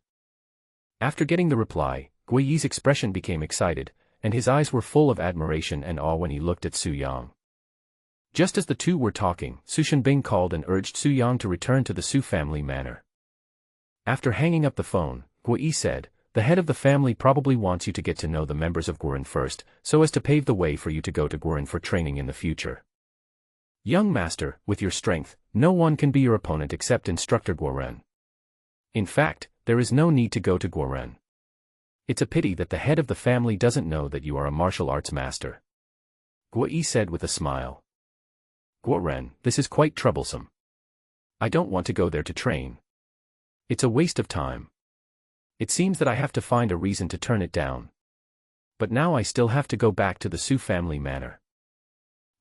Speaker 1: After getting the reply, Guo Yi's expression became excited, and his eyes were full of admiration and awe when he looked at Su Yang. Just as the two were talking, Su Shenbing called and urged Su Yang to return to the Su family manor. After hanging up the phone, Guo Yi said, "The head of the family probably wants you to get to know the members of Guoren first, so as to pave the way for you to go to Guoren for training in the future. Young master, with your strength, no one can be your opponent except Instructor Guoren. In fact, there is no need to go to Guoren. It's a pity that the head of the family doesn't know that you are a martial arts master," Guo Yi said with a smile. "Guoren, this is quite troublesome. I don't want to go there to train. It's a waste of time. It seems that I have to find a reason to turn it down. But now I still have to go back to the Su family manor."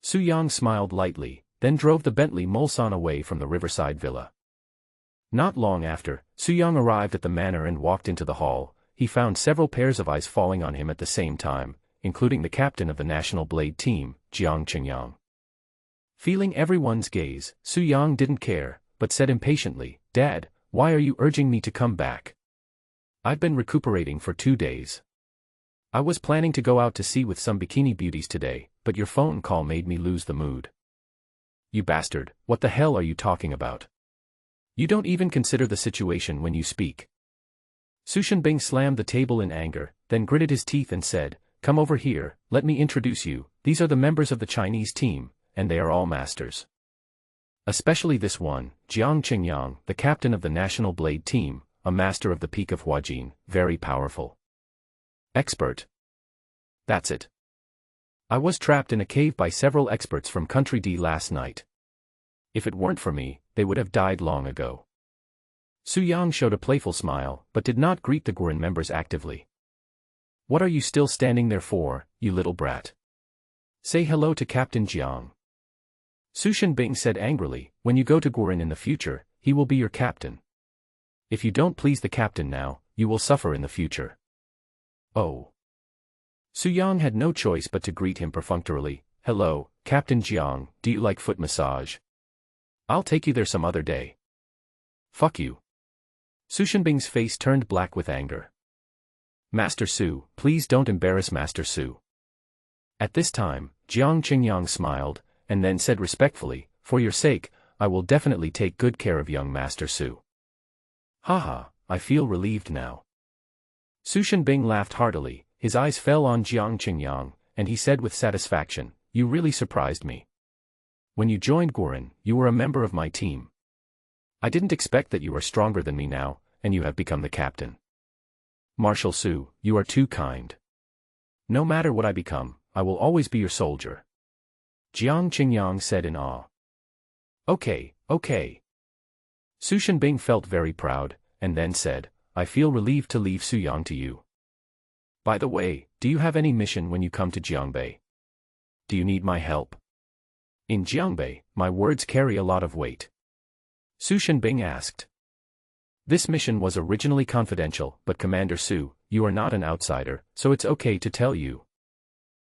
Speaker 1: Su Yang smiled lightly, then drove the Bentley Mulsanne away from the riverside villa. Not long after, Su Yang arrived at the manor and walked into the hall. He found several pairs of eyes falling on him at the same time, including the captain of the national blade team, Jiang Qingyang. Feeling everyone's gaze, Su Yang didn't care, but said impatiently, "Dad, why are you urging me to come back? I've been recuperating for 2 days. I was planning to go out to sea with some bikini beauties today, but your phone call made me lose the mood." "You bastard, what the hell are you talking about? You don't even consider the situation when you speak." Su Shenbing slammed the table in anger, then gritted his teeth and said, "Come over here, let me introduce you. These are the members of the Chinese team, and they are all masters. Especially this one, Jiang Qingyang, the captain of the national blade team, a master of the peak of Huajin, very powerful. Expert. That's it. I was trapped in a cave by several experts from Country D last night. If it weren't for me, they would have died long ago." Su Yang showed a playful smile, but did not greet the Guoren members actively. "What are you still standing there for, you little brat? Say hello to Captain Jiang." Su Shenbing said angrily, "When you go to Guoren in the future, he will be your captain. If you don't please the captain now, you will suffer in the future." "Oh." Su Yang had no choice but to greet him perfunctorily. "Hello, Captain Jiang, do you like foot massage?" I'll take you there some other day. Fuck you. Su Shenbing's face turned black with anger. Master Su, please don't embarrass Master Su. At this time, Jiang Qingyang smiled, and then said respectfully, for your sake, I will definitely take good care of young Master Su. Haha, I feel relieved now. Su Shenbing laughed heartily, his eyes fell on Jiang Qingyang, and he said with satisfaction, you really surprised me. When you joined Guoren, you were a member of my team. I didn't expect that you are stronger than me now, and you have become the captain. Marshal Su, you are too kind. No matter what I become, I will always be your soldier. Jiang Qingyang said in awe. Okay. Su Shenbing felt very proud, and then said, I feel relieved to leave Suyang to you. By the way, do you have any mission when you come to Jiangbei? Do you need my help? In Jiangbei, my words carry a lot of weight. Su Shenbing asked. This mission was originally confidential, but Commander Su, you are not an outsider, so it's okay to tell you.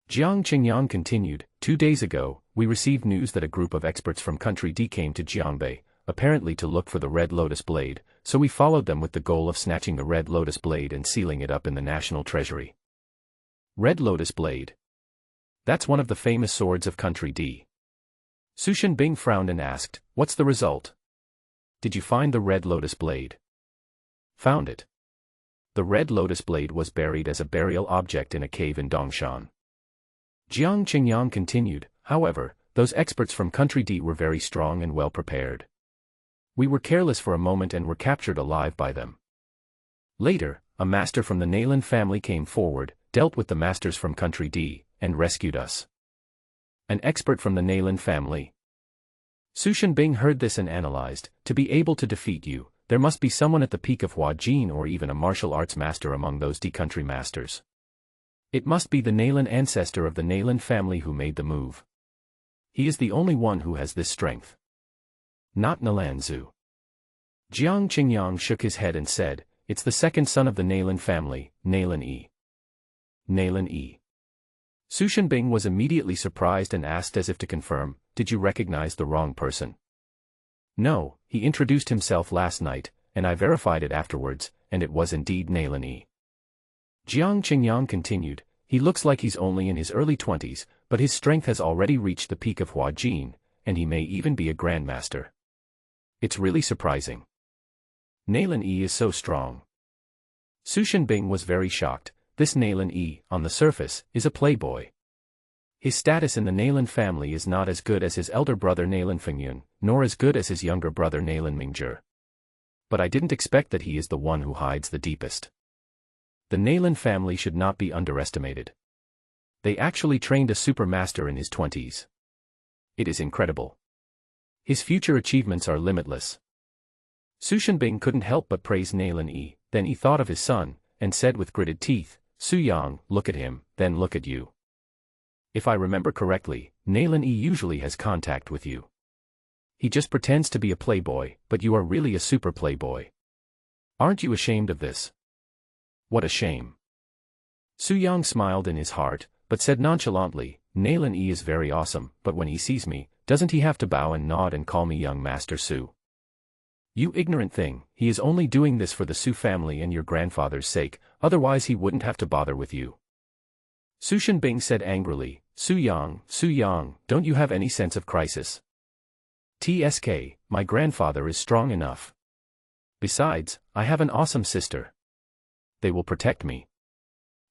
Speaker 1: Jiang Qingyang continued, 2 days ago, we received news that a group of experts from Country D came to Jiangbei, apparently to look for the Red Lotus Blade, so we followed them with the goal of snatching the Red Lotus Blade and sealing it up in the National Treasury. Red Lotus Blade. That's one of the famous swords of Country D. Su Shenbing frowned and asked, what's the result? Did you find the Red Lotus Blade? Found it. The Red Lotus Blade was buried as a burial object in a cave in Dongshan. Jiang Qingyang continued, however, those experts from Country D were very strong and well prepared. We were careless for a moment and were captured alive by them. Later, a master from the Naylan family came forward, dealt with the masters from Country D, and rescued us. An expert from the Naylan family. Su Shenbing heard this and analyzed, to be able to defeat you, there must be someone at the peak of Huajin or even a martial arts master among those D-country masters. It must be the Naylan ancestor of the Naylan family who made the move. He is the only one who has this strength. Not Nalanzu. Jiang Qingyang shook his head and said, it's the second son of the Naylan family, Naylan Yi. Naylan Yi. Su Shenbing was immediately surprised and asked as if to confirm, did you recognize the wrong person? No, he introduced himself last night, and I verified it afterwards, and it was indeed Naylan Yi. Jiang Qingyang continued, he looks like he's only in his early 20s, but his strength has already reached the peak of Huajin, and he may even be a grandmaster. It's really surprising. Naylan Yi is so strong. Su Shenbing was very shocked. This Naylan Yi, on the surface, is a playboy. His status in the Naylan family is not as good as his elder brother Naylan Fengyun, nor as good as his younger brother Naylan Mingjie. But I didn't expect that he is the one who hides the deepest. The Naylan family should not be underestimated. They actually trained a super master in his 20s. It is incredible. His future achievements are limitless. Su Shenbing couldn't help but praise Naylan Yi, then he thought of his son, and said with gritted teeth, Su Yang, look at him, then look at you. If I remember correctly, Naylan Yi usually has contact with you. He just pretends to be a playboy, but you are really a super playboy. Aren't you ashamed of this? What a shame. Su Yang smiled in his heart, but said nonchalantly, Naylan Yi is very awesome, but when he sees me, doesn't he have to bow and nod and call me young Master Su? You ignorant thing, he is only doing this for the Su family and your grandfather's sake, otherwise he wouldn't have to bother with you. Su Shenbing said angrily, Su Yang, don't you have any sense of crisis? TSK, my grandfather is strong enough. Besides, I have an awesome sister. They will protect me.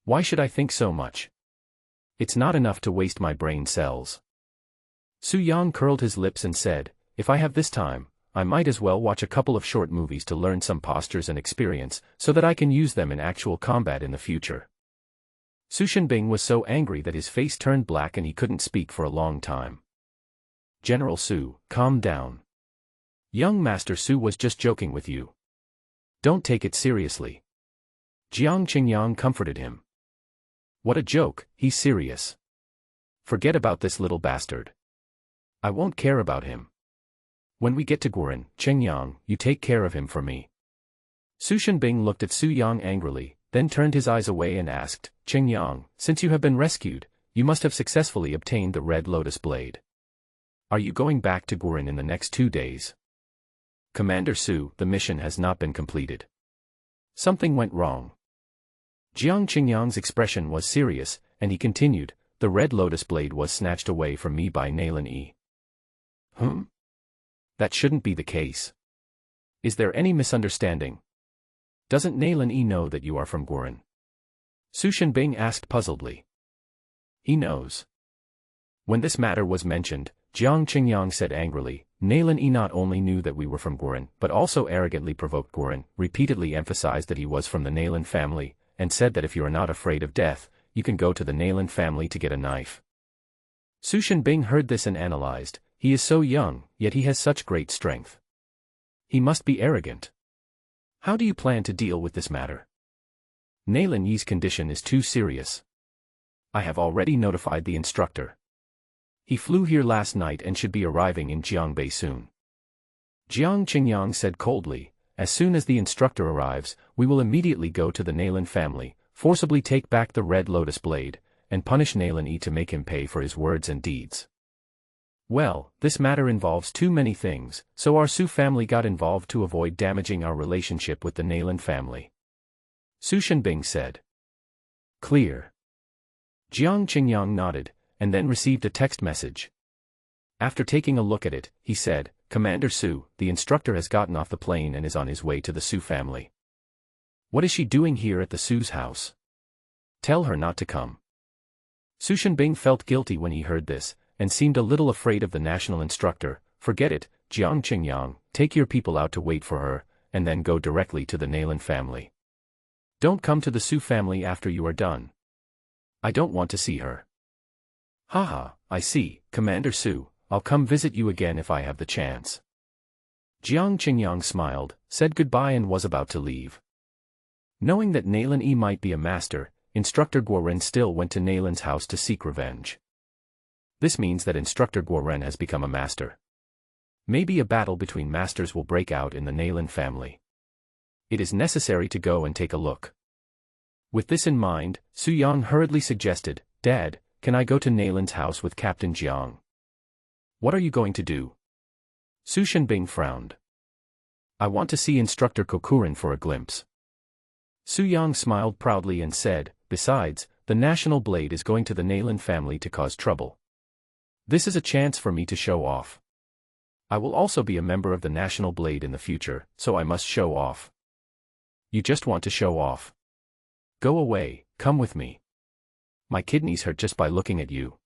Speaker 1: Why should I think so much? It's not enough to waste my brain cells. Su Yang curled his lips and said, if I have this time, I might as well watch a couple of short movies to learn some postures and experience, so that I can use them in actual combat in the future. Su Shenbing was so angry that his face turned black and he couldn't speak for a long time. General Su, calm down. Young Master Su was just joking with you. Don't take it seriously. Jiang Qingyang comforted him. What a joke, he's serious. Forget about this little bastard. I won't care about him. When we get to Guoren, Qingyang, you take care of him for me. Su Shenbing looked at Su Yang angrily, then turned his eyes away and asked, Qingyang, since you have been rescued, you must have successfully obtained the Red Lotus Blade. Are you going back to Gurin in the next 2 days? Commander Su, the mission has not been completed. Something went wrong. Jiang Qingyang's expression was serious, and he continued, the red lotus blade was snatched away from me by Nalan Yi. That shouldn't be the case. Is there any misunderstanding? Doesn't Nalan Yi know that you are from Gurin? Su Shenbing asked puzzledly. He knows. When this matter was mentioned, Jiang Qingyang said angrily, Nalan Yi not only knew that we were from Gurin, but also arrogantly provoked Gurin, repeatedly emphasized that he was from the Nalan family, and said that if you are not afraid of death, you can go to the Nalan family to get a knife. Su Shenbing heard this and analyzed, he is so young, yet he has such great strength. He must be arrogant. How do you plan to deal with this matter? Nalan Yi's condition is too serious. I have already notified the instructor. He flew here last night and should be arriving in Jiangbei soon. Jiang Qingyang said coldly, as soon as the instructor arrives, we will immediately go to the Nalan family, forcibly take back the red lotus blade, and punish Nalan Yi to make him pay for his words and deeds. Well, this matter involves too many things, so our Su family got involved to avoid damaging our relationship with the Nalan family. Su Shenbing said. Clear. Jiang Qingyang nodded, and then received a text message. After taking a look at it, he said, Commander Su, the instructor has gotten off the plane and is on his way to the Su family. What is she doing here at the Su's house? Tell her not to come. Su Shenbing felt guilty when he heard this, and seemed a little afraid of the national instructor. Forget it, Jiang Qingyang, take your people out to wait for her, and then go directly to the Nalan family. Don't come to the Su family after you are done. I don't want to see her. Haha, I see, Commander Su, I'll come visit you again if I have the chance. Jiang Qingyang smiled, said goodbye and was about to leave. Knowing that Nalan Yi might be a master, Instructor Guoren still went to Nalan's house to seek revenge. This means that Instructor Guoren has become a master. Maybe a battle between masters will break out in the Nalan family. It is necessary to go and take a look. With this in mind, Su Yang hurriedly suggested, Dad, can I go to Nalan's house with Captain Jiang? What are you going to do? Su Shenbing frowned. I want to see Instructor Kokurin for a glimpse. Su Yang smiled proudly and said, besides, the National Blade is going to the Nalan family to cause trouble. This is a chance for me to show off. I will also be a member of the National Blade in the future, so I must show off. You just want to show off. Go away, come with me. My kidneys hurt just by looking at you.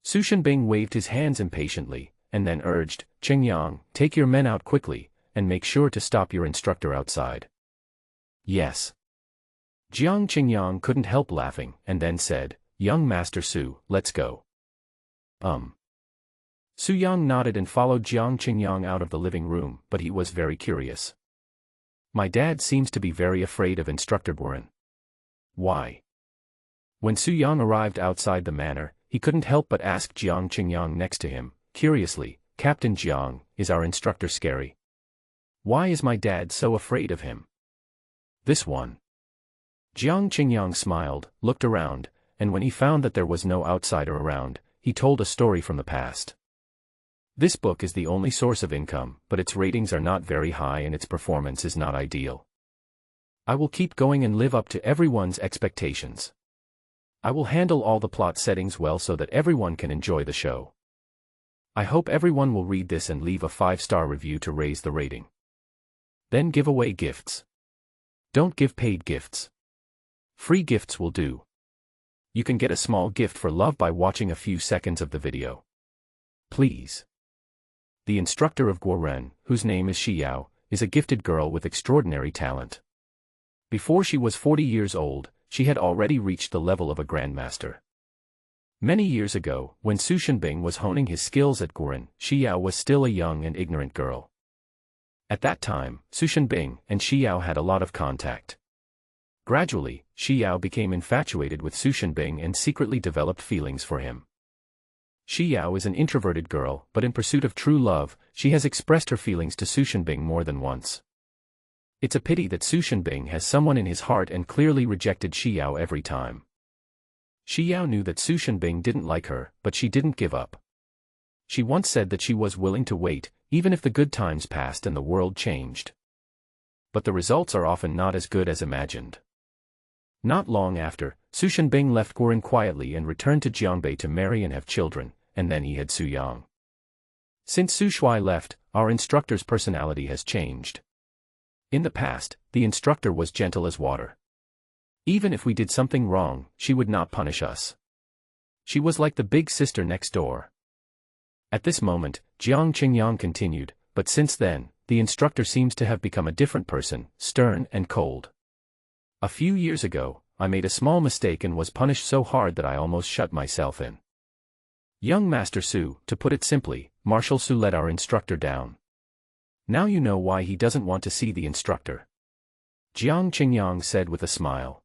Speaker 1: Su Shenbing waved his hands impatiently, and then urged, Qingyang, take your men out quickly, and make sure to stop your instructor outside. Yes. Jiang Qingyang couldn't help laughing, and then said, Young Master Su, let's go. Su Yang nodded and followed Jiang Qingyang out of the living room, but he was very curious. My dad seems to be very afraid of Instructor Guoren. Why? When Su Yang arrived outside the manor, he couldn't help but ask Jiang Qingyang next to him, curiously, Captain Jiang, is our instructor scary? Why is my dad so afraid of him? This one. Jiang Qingyang smiled, looked around, and when he found that there was no outsider around, he told a story from the past. This book is the only source of income, but its ratings are not very high and its performance is not ideal. I will keep going and live up to everyone's expectations. I will handle all the plot settings well so that everyone can enjoy the show. I hope everyone will read this and leave a 5-star review to raise the rating. Then give away gifts. Don't give paid gifts. Free gifts will do. You can get a small gift for love by watching a few seconds of the video. Please. The instructor of Guoren, whose name is Xiao, is a gifted girl with extraordinary talent. Before she was 40 years old, she had already reached the level of a grandmaster. Many years ago, when Su Shenbing was honing his skills at Guoren, Xiao was still a young and ignorant girl. At that time, Su Shenbing and Xiao had a lot of contact. Gradually, Xiao became infatuated with Su Shenbing and secretly developed feelings for him. Xiao is an introverted girl, but in pursuit of true love, she has expressed her feelings to Su Shenbing more than once. It's a pity that Su Shenbing has someone in his heart and clearly rejected Xiao every time. Xiao knew that Su Shenbing didn't like her, but she didn't give up. She once said that she was willing to wait, even if the good times passed and the world changed. But the results are often not as good as imagined. Not long after, Su Shenbing left Guoren quietly and returned to Jiangbei to marry and have children, and then he had Su Yang. Since Su Shuai left, our instructor's personality has changed. In the past, the instructor was gentle as water. Even if we did something wrong, she would not punish us. She was like the big sister next door. At this moment, Jiang Qingyang continued, but since then, the instructor seems to have become a different person, stern and cold. A few years ago, I made a small mistake and was punished so hard that I almost shut myself in. Young Master Su, to put it simply, Marshal Su let our instructor down. Now you know why he doesn't want to see the instructor. Jiang Qingyang said with a smile.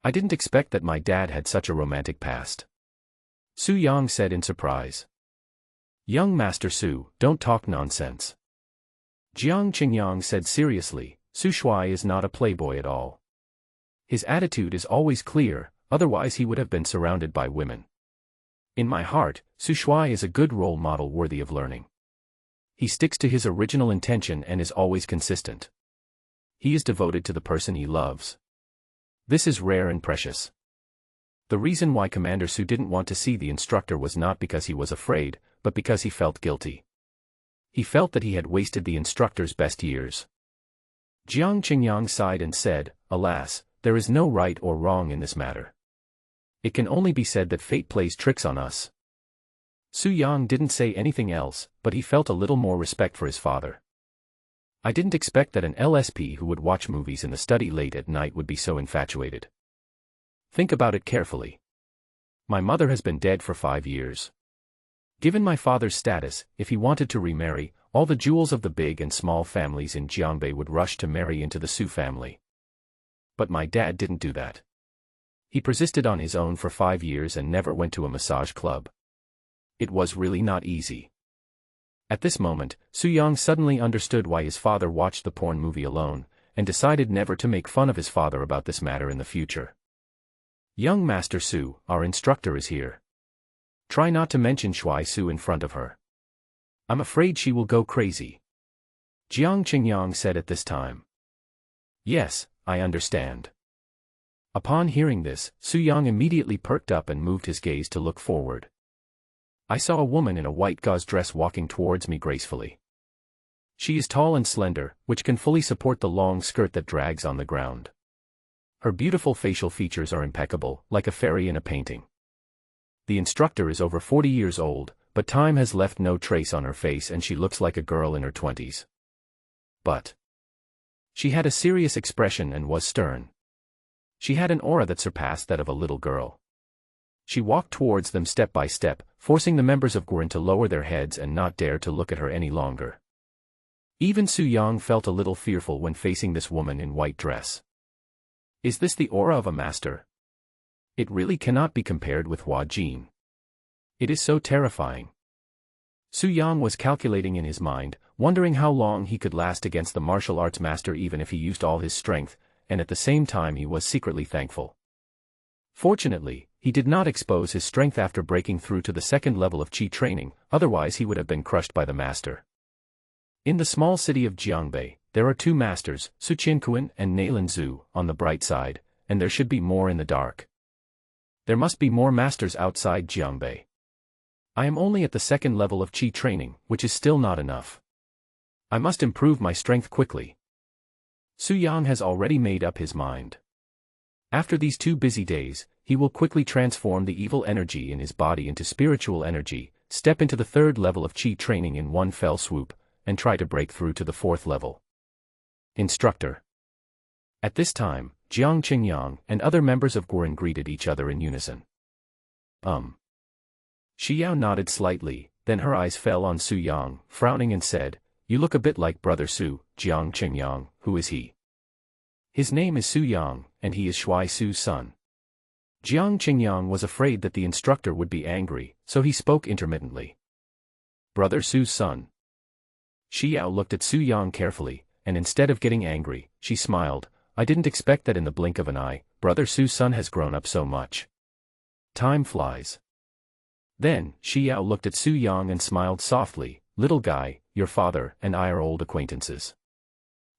Speaker 1: I didn't expect that my dad had such a romantic past. Su Yang said in surprise. Young Master Su, don't talk nonsense. Jiang Qingyang said seriously, Su Shuai is not a playboy at all. His attitude is always clear, otherwise he would have been surrounded by women. In my heart, Su Shuai is a good role model worthy of learning. He sticks to his original intention and is always consistent. He is devoted to the person he loves. This is rare and precious. The reason why Commander Su didn't want to see the instructor was not because he was afraid, but because he felt guilty. He felt that he had wasted the instructor's best years. Jiang Qingyang sighed and said, alas, there is no right or wrong in this matter. It can only be said that fate plays tricks on us. Su Yang didn't say anything else, but he felt a little more respect for his father. I didn't expect that an LSP who would watch movies in the study late at night would be so infatuated. Think about it carefully. My mother has been dead for 5 years. Given my father's status, if he wanted to remarry, all the jewels of the big and small families in Jiangbei would rush to marry into the Su family. But my dad didn't do that. He persisted on his own for 5 years and never went to a massage club. It was really not easy. At this moment, Su Yang suddenly understood why his father watched the porn movie alone, and decided never to make fun of his father about this matter in the future. Young Master Su, our instructor is here. Try not to mention Shuai Su in front of her. I'm afraid she will go crazy. Jiang Qingyang said at this time. Yes, I understand. Upon hearing this, Su Yang immediately perked up and moved his gaze to look forward. I saw a woman in a white gauze dress walking towards me gracefully. She is tall and slender, which can fully support the long skirt that drags on the ground. Her beautiful facial features are impeccable, like a fairy in a painting. The instructor is over 40 years old, but time has left no trace on her face and she looks like a girl in her 20s. But she had a serious expression and was stern. She had an aura that surpassed that of a little girl. She walked towards them step by step, forcing the members of Guoren to lower their heads and not dare to look at her any longer. Even Su Yang felt a little fearful when facing this woman in white dress. Is this the aura of a master? It really cannot be compared with Hua Jin. It is so terrifying. Su Yang was calculating in his mind, wondering how long he could last against the martial arts master even if he used all his strength, and at the same time he was secretly thankful. Fortunately, he did not expose his strength after breaking through to the second level of Qi training, otherwise he would have been crushed by the master. In the small city of Jiangbei, there are 2 masters, Su Qiankuan and Nailan Zhu, on the bright side, and there should be more in the dark. There must be more masters outside Jiangbei. I am only at the second level of Qi training, which is still not enough. I must improve my strength quickly. Su Yang has already made up his mind. After these 2 busy days, he will quickly transform the evil energy in his body into spiritual energy, step into the 3rd level of Qi training in one fell swoop, and try to break through to the 4th level. Instructor. At this time, Jiang Qingyang and other members of Guoren greeted each other in unison. Xiao nodded slightly, then her eyes fell on Su Yang, frowning and said, You look a bit like Brother Su, Jiang Qingyang, who is he? His name is Su Yang, and he is Shuai Su's son. Jiang Qingyang was afraid that the instructor would be angry, so he spoke intermittently. Brother Su's son. Xiao looked at Su Yang carefully, and instead of getting angry, she smiled. I didn't expect that in the blink of an eye, Brother Su's son has grown up so much. Time flies. Then, Xiao looked at Su Yang and smiled softly, "Little guy, your father and I are old acquaintances.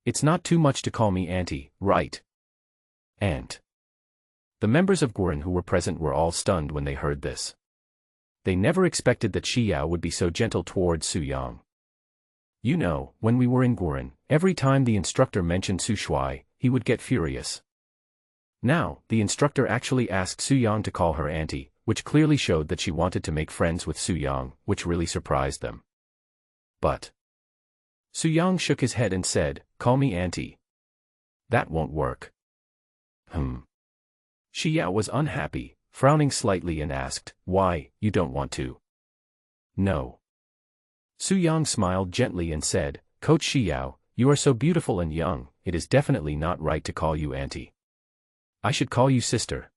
Speaker 1: It's not too much to call me auntie, right?" Aunt. The members of Guren who were present were all stunned when they heard this. They never expected that Xiao would be so gentle towards Su Yang. You know, when we were in Guren, every time the instructor mentioned Su Shuai, he would get furious. Now, the instructor actually asked Su Yang to call her auntie, which clearly showed that she wanted to make friends with Su Yang, which really surprised them. But Su Yang shook his head and said, "Call me auntie. That won't work." Xiao was unhappy, frowning slightly and asked, "Why, you don't want to?" "No." Su Yang smiled gently and said, "Coach Xiao, you are so beautiful and young, it is definitely not right to call you auntie. I should call you sister."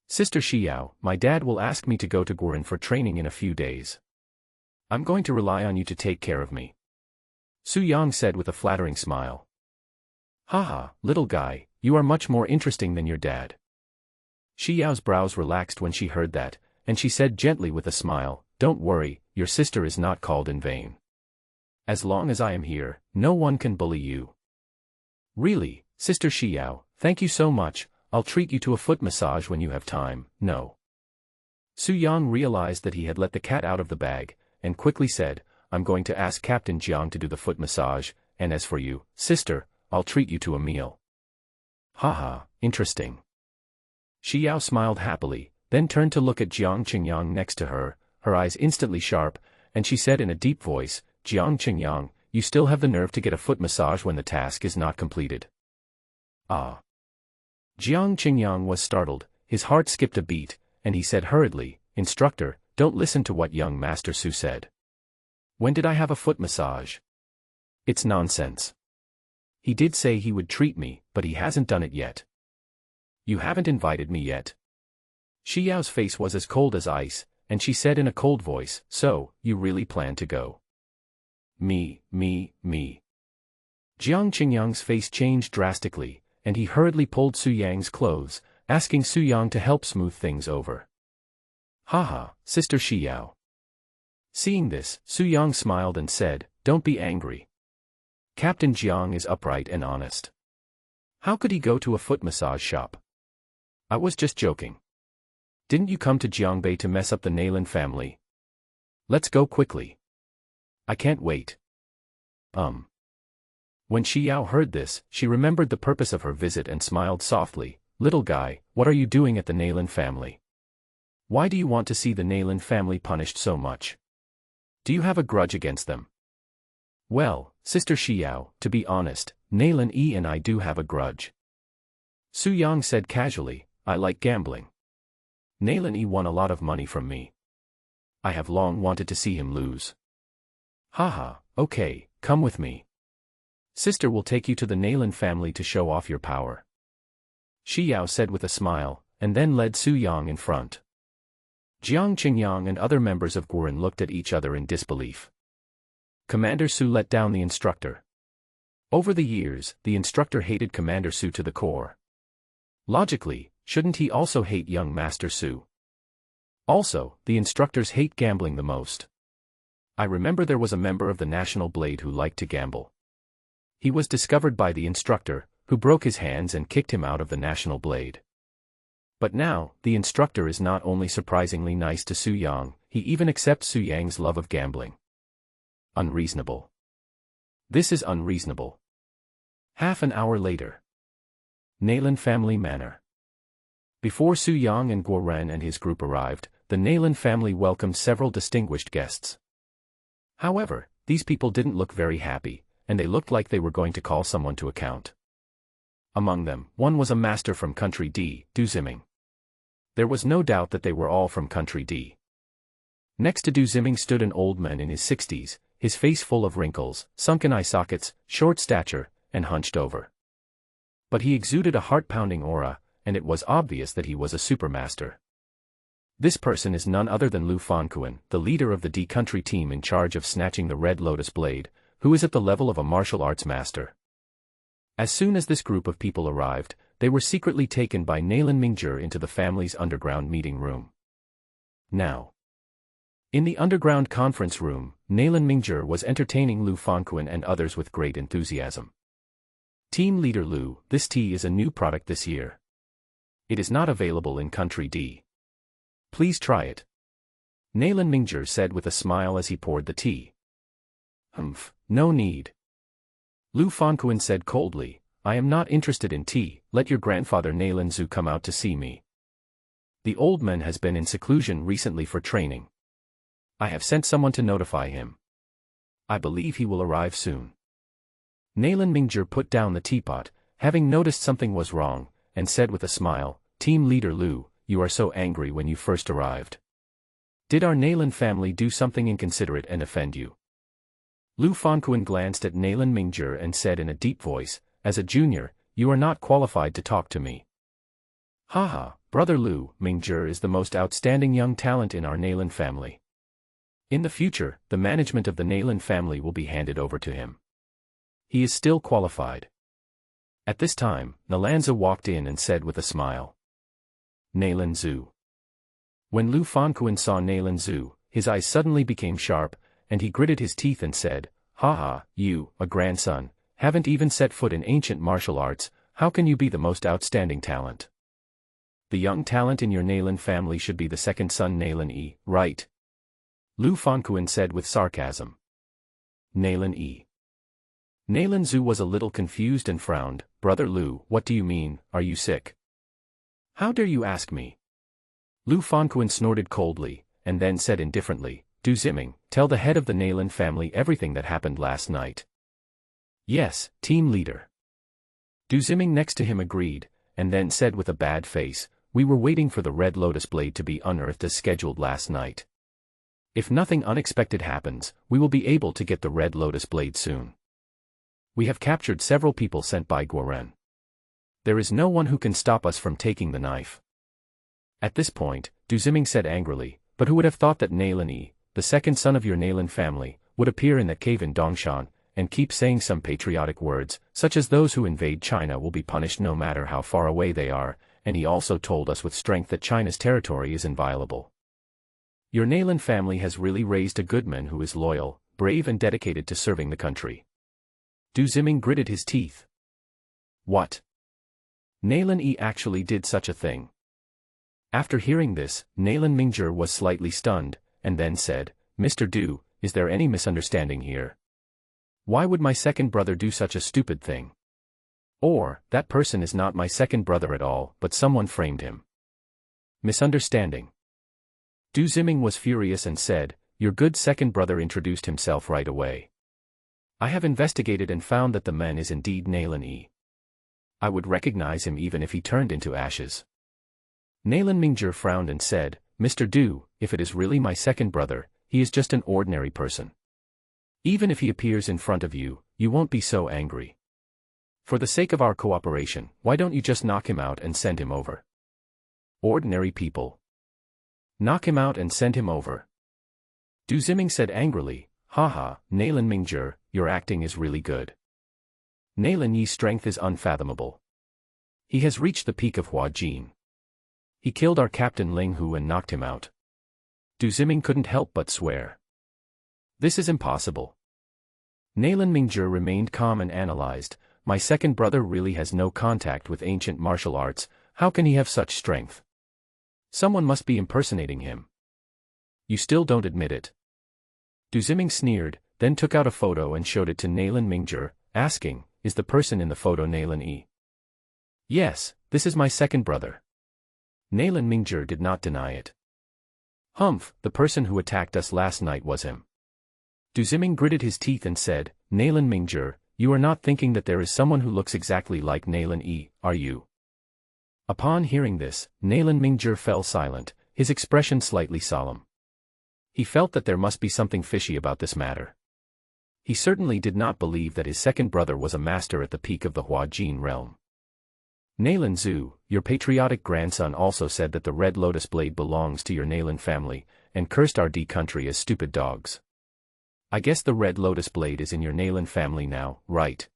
Speaker 1: "Sister Xiao, my dad will ask me to go to Guren for training in a few days. I'm going to rely on you to take care of me," Su Yang said with a flattering smile. "Haha, little guy, you are much more interesting than your dad." Xiao's brows relaxed when she heard that, and she said gently with a smile, "Don't worry, your sister is not called in vain. As long as I am here, no one can bully you." "Really, Sister Xiao, thank you so much, I'll treat you to a foot massage when you have time." "No." Su Yang realized that he had let the cat out of the bag, and quickly said, "I'm going to ask Captain Jiang to do the foot massage, and as for you, sister, I'll treat you to a meal." "Haha, interesting." Xiao smiled happily, then turned to look at Jiang Qingyang next to her, her eyes instantly sharp, and she said in a deep voice, "Jiang Qingyang, you still have the nerve to get a foot massage when the task is not completed." "Ah." Jiang Qingyang was startled, his heart skipped a beat, and he said hurriedly, "Instructor, don't listen to what young Master Su said. When did I have a foot massage? It's nonsense. He did say he would treat me, but he hasn't done it yet. You haven't invited me yet." Xiao's face was as cold as ice, and she said in a cold voice, "So, you really plan to go?" Me. Jiang Qingyang's face changed drastically, and he hurriedly pulled Su Yang's clothes, asking Su Yang to help smooth things over. "Haha, Sister Xiao." Seeing this, Su Yang smiled and said, "Don't be angry. Captain Jiang is upright and honest. How could he go to a foot massage shop? I was just joking. Didn't you come to Jiangbei to mess up the Nailin family? Let's go quickly. I can't wait." When Xiao heard this, she remembered the purpose of her visit and smiled softly, "Little guy, what are you doing at the Nailin family? Why do you want to see the Nailin family punished so much? Do you have a grudge against them?" "Well, Sister Xiao, to be honest, Nailin E and I do have a grudge." Su Yang said casually, "I like gambling. Nailin E won a lot of money from me. I have long wanted to see him lose." "Haha, okay, come with me. Sister will take you to the Nailin family to show off your power," Xiao said with a smile, and then led Su Yang in front. Jiang Qingyang and other members of Guren looked at each other in disbelief. Commander Su let down the instructor. Over the years, the instructor hated Commander Su to the core. Logically, shouldn't he also hate young Master Su? Also, the instructors hate gambling the most. I remember there was a member of the National Blade who liked to gamble. He was discovered by the instructor, who broke his hands and kicked him out of the National Blade. But now, the instructor is not only surprisingly nice to Su Yang, he even accepts Su Yang's love of gambling. Unreasonable. This is unreasonable. Half an hour later. Nailin Family Manor. Before Su Yang and Guo Ren and his group arrived, the Nailin family welcomed several distinguished guests. However, these people didn't look very happy, and they looked like they were going to call someone to account. Among them, one was a master from Country D, Du Ziming. There was no doubt that they were all from Country D. Next to Du Ziming stood an old man in his 60s, his face full of wrinkles, sunken eye sockets, short stature, and hunched over. But he exuded a heart-pounding aura, and it was obvious that he was a supermaster. This person is none other than Lu Fanquan, the leader of the D Country team in charge of snatching the Red Lotus Blade, who is at the level of a martial arts master. As soon as this group of people arrived, they were secretly taken by Nailin Mingjur into the family's underground meeting room. Now, In the underground conference room, Nalan Mingjur was entertaining Lu Fanquin and others with great enthusiasm. Team Leader Lu, this tea is a new product this year. It is not available in Country D. Please try it. Nalan Mingjur said with a smile as he poured the tea. No need. Lu Fanquin said coldly, I am not interested in tea, let your grandfather Nalan Zhu come out to see me. The old man has been in seclusion recently for training. I have sent someone to notify him. I believe he will arrive soon. Nalan Mingjur put down the teapot, having noticed something was wrong, and said with a smile, Team Leader Lu, you are so angry when you first arrived. Did our Nalan family do something inconsiderate and offend you? Lu Fanquin glanced at Nalan Mingjur and said in a deep voice, as a junior, you are not qualified to talk to me. Haha, Brother Lu, Mingjur is the most outstanding young talent in our Nalan family. In the future, the management of the Nalan family will be handed over to him. He is still qualified. At this time, Nalanza walked in and said with a smile. Nalan Zhu. When Lu Fanquin saw Nalan Zhu, his eyes suddenly became sharp, and he gritted his teeth and said, Haha, you, a grandson, haven't even set foot in ancient martial arts, how can you be the most outstanding talent? The young talent in your Nalan family should be the second son Nalan Yi, right? Lu Fanquin said with sarcasm. Nalan Yi. Nalan Zhu was a little confused and frowned. Brother Lu, what do you mean, are you sick? How dare you ask me? Lu Fanquin snorted coldly, and then said indifferently, Du Ziming, tell the head of the Nalan family everything that happened last night. Yes, team leader. Du Ziming next to him agreed, and then said with a bad face, we were waiting for the red lotus blade to be unearthed as scheduled last night. If nothing unexpected happens, we will be able to get the red lotus blade soon. We have captured several people sent by Guoren. There is no one who can stop us from taking the knife. At this point, Du Ziming said angrily, but who would have thought that Nalan Yi, the second son of your Nalan family, would appear in that cave in Dongshan, and keep saying some patriotic words, such as those who invade China will be punished no matter how far away they are, and he also told us with strength that China's territory is inviolable. Your Nalan family has really raised a good man who is loyal, brave and dedicated to serving the country. Du Ziming gritted his teeth. What? Nalan Yi actually did such a thing. After hearing this, Nalan Mingjur was slightly stunned, and then said, Mr. Du, is there any misunderstanding here? Why would my second brother do such a stupid thing? Or, that person is not my second brother at all, but someone framed him. Misunderstanding. Du Ziming was furious and said, your good second brother introduced himself right away. I have investigated and found that the man is indeed Nalan Yi. I would recognize him even if he turned into ashes. Nalan Mingjur frowned and said, Mr. Du, if it is really my second brother, he is just an ordinary person. Even if he appears in front of you, you won't be so angry. For the sake of our cooperation, why don't you just knock him out and send him over? Ordinary people. Knock him out and send him over. Du Ziming said angrily, haha, Nalan Mingjur, your acting is really good. Nalan Yi's strength is unfathomable. He has reached the peak of Huajin. He killed our captain Ling Hu and knocked him out. Du Ziming couldn't help but swear. This is impossible. Nalan Mingjur remained calm and analyzed, my second brother really has no contact with ancient martial arts, how can he have such strength? Someone must be impersonating him. You still don't admit it. Du Ziming sneered, then took out a photo and showed it to Nalan Mingjur, asking, is the person in the photo Nalan Yi? Yes, this is my second brother. Nalan Mingjur did not deny it. Humph, the person who attacked us last night was him. Du Ziming gritted his teeth and said, Nalan Mingjur, you are not thinking that there is someone who looks exactly like Nalan Yi, are you? Upon hearing this, Nalan Mingjur fell silent, his expression slightly solemn. He felt that there must be something fishy about this matter. He certainly did not believe that his second brother was a master at the peak of the Huajin realm. Nalan Zhu, your patriotic grandson also said that the red lotus blade belongs to your Nalan family, and cursed our D country as stupid dogs. I guess the red lotus blade is in your Nalan family now, right?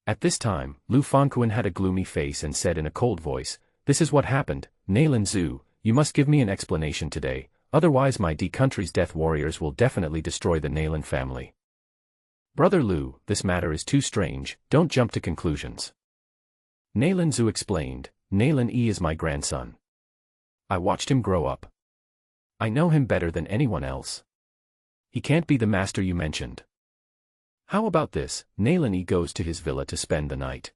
Speaker 1: At this time, Lu Fanquin had a gloomy face and said in a cold voice, this is what happened, Nalan Zhu, you must give me an explanation today, otherwise my country's death warriors will definitely destroy the Nayland family. Brother Lu, this matter is too strange, don't jump to conclusions. Nayland Zhu explained, Nayland Yi is my grandson. I watched him grow up. I know him better than anyone else. He can't be the master you mentioned. How about this, Nayland Yi goes to his villa to spend the night.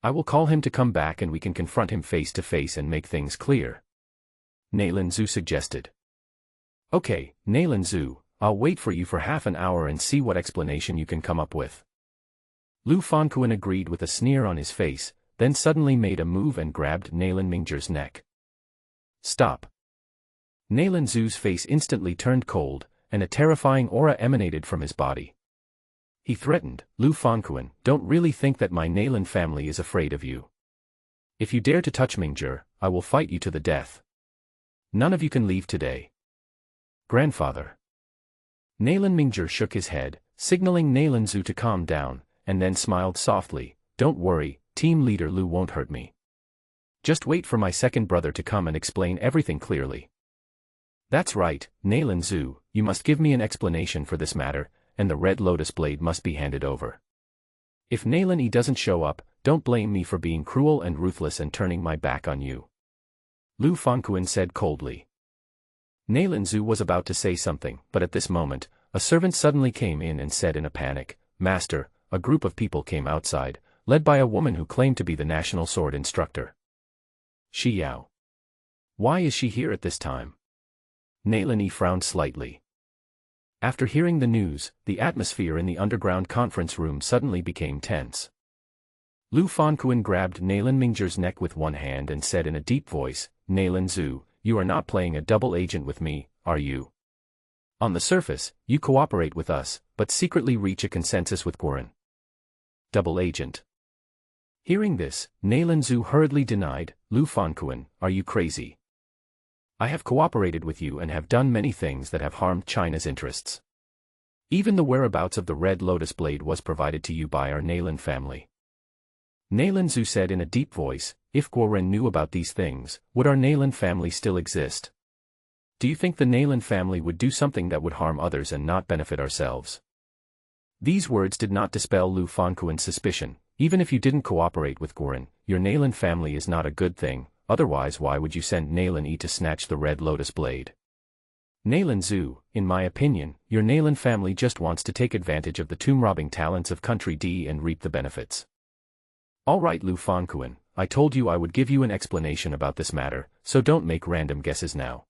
Speaker 1: I will call him to come back and we can confront him face to face and make things clear. Nayland Zhu suggested. Okay, Nayland Zhu, I'll wait for you for half an hour and see what explanation you can come up with. Lu Fanquan agreed with a sneer on his face, then suddenly made a move and grabbed Nayland Mingzhi's neck. Stop. Nayland Zhu's face instantly turned cold, and a terrifying aura emanated from his body. He threatened, Lu Fanquan, don't really think that my Nayland family is afraid of you. If you dare to touch Mingzhi, I will fight you to the death. None of you can leave today. Grandfather. Nayland Mingzhi shook his head, signaling Nayland Zhu to calm down, and then smiled softly, don't worry, team leader Lu won't hurt me. Just wait for my second brother to come and explain everything clearly. That's right, Nayland Zhu, you must give me an explanation for this matter, and the red lotus blade must be handed over. If Nayland Yi doesn't show up, don't blame me for being cruel and ruthless and turning my back on you. Lu Fanquan said coldly. Nayland Zhu was about to say something, but at this moment, a servant suddenly came in and said in a panic, Master, a group of people came outside, led by a woman who claimed to be the national sword instructor. Shi Yao. Why is she here at this time? Nayland Yi frowned slightly. After hearing the news, the atmosphere in the underground conference room suddenly became tense. Lu Fanquan grabbed Nayland Mingzhi's neck with one hand and said in a deep voice, Nayland Zhu, you are not playing a double agent with me, are you? On the surface, you cooperate with us, but secretly reach a consensus with Guoren. Double agent. Hearing this, Nayland Zhu hurriedly denied, Lu Fanquan, are you crazy? I have cooperated with you and have done many things that have harmed China's interests. Even the whereabouts of the red lotus blade was provided to you by our Nayland family. Nayland Zhu said in a deep voice, if Guoren knew about these things, would our Nayland family still exist? Do you think the Nayland family would do something that would harm others and not benefit ourselves? These words did not dispel Lu Fanquan's suspicion. Even if you didn't cooperate with Guoren, your Nayland family is not a good thing, otherwise why would you send Nayland Yi to snatch the red lotus blade? Nayland Zhu, in my opinion, your Nayland family just wants to take advantage of the tomb-robbing talents of Country D and reap the benefits. Alright Lu Fanquan, I told you I would give you an explanation about this matter, so don't make random guesses now.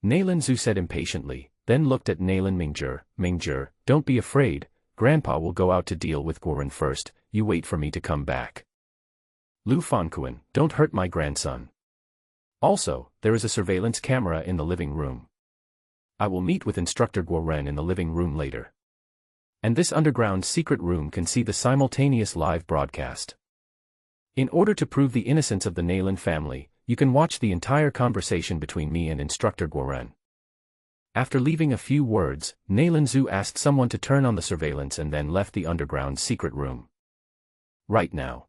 Speaker 1: Nayland Zhu said impatiently, then looked at Nayland Mingzhi, Mingzhi, don't be afraid, Grandpa will go out to deal with Guoren first, you wait for me to come back. Lu Fanquan, don't hurt my grandson. Also, there is a surveillance camera in the living room. I will meet with Instructor Guoren in the living room later. And this underground secret room can see the simultaneous live broadcast. In order to prove the innocence of the Nayland family, you can watch the entire conversation between me and Instructor Guoren. After leaving a few words, Nayland Zhu asked someone to turn on the surveillance and then left the underground secret room. Right now.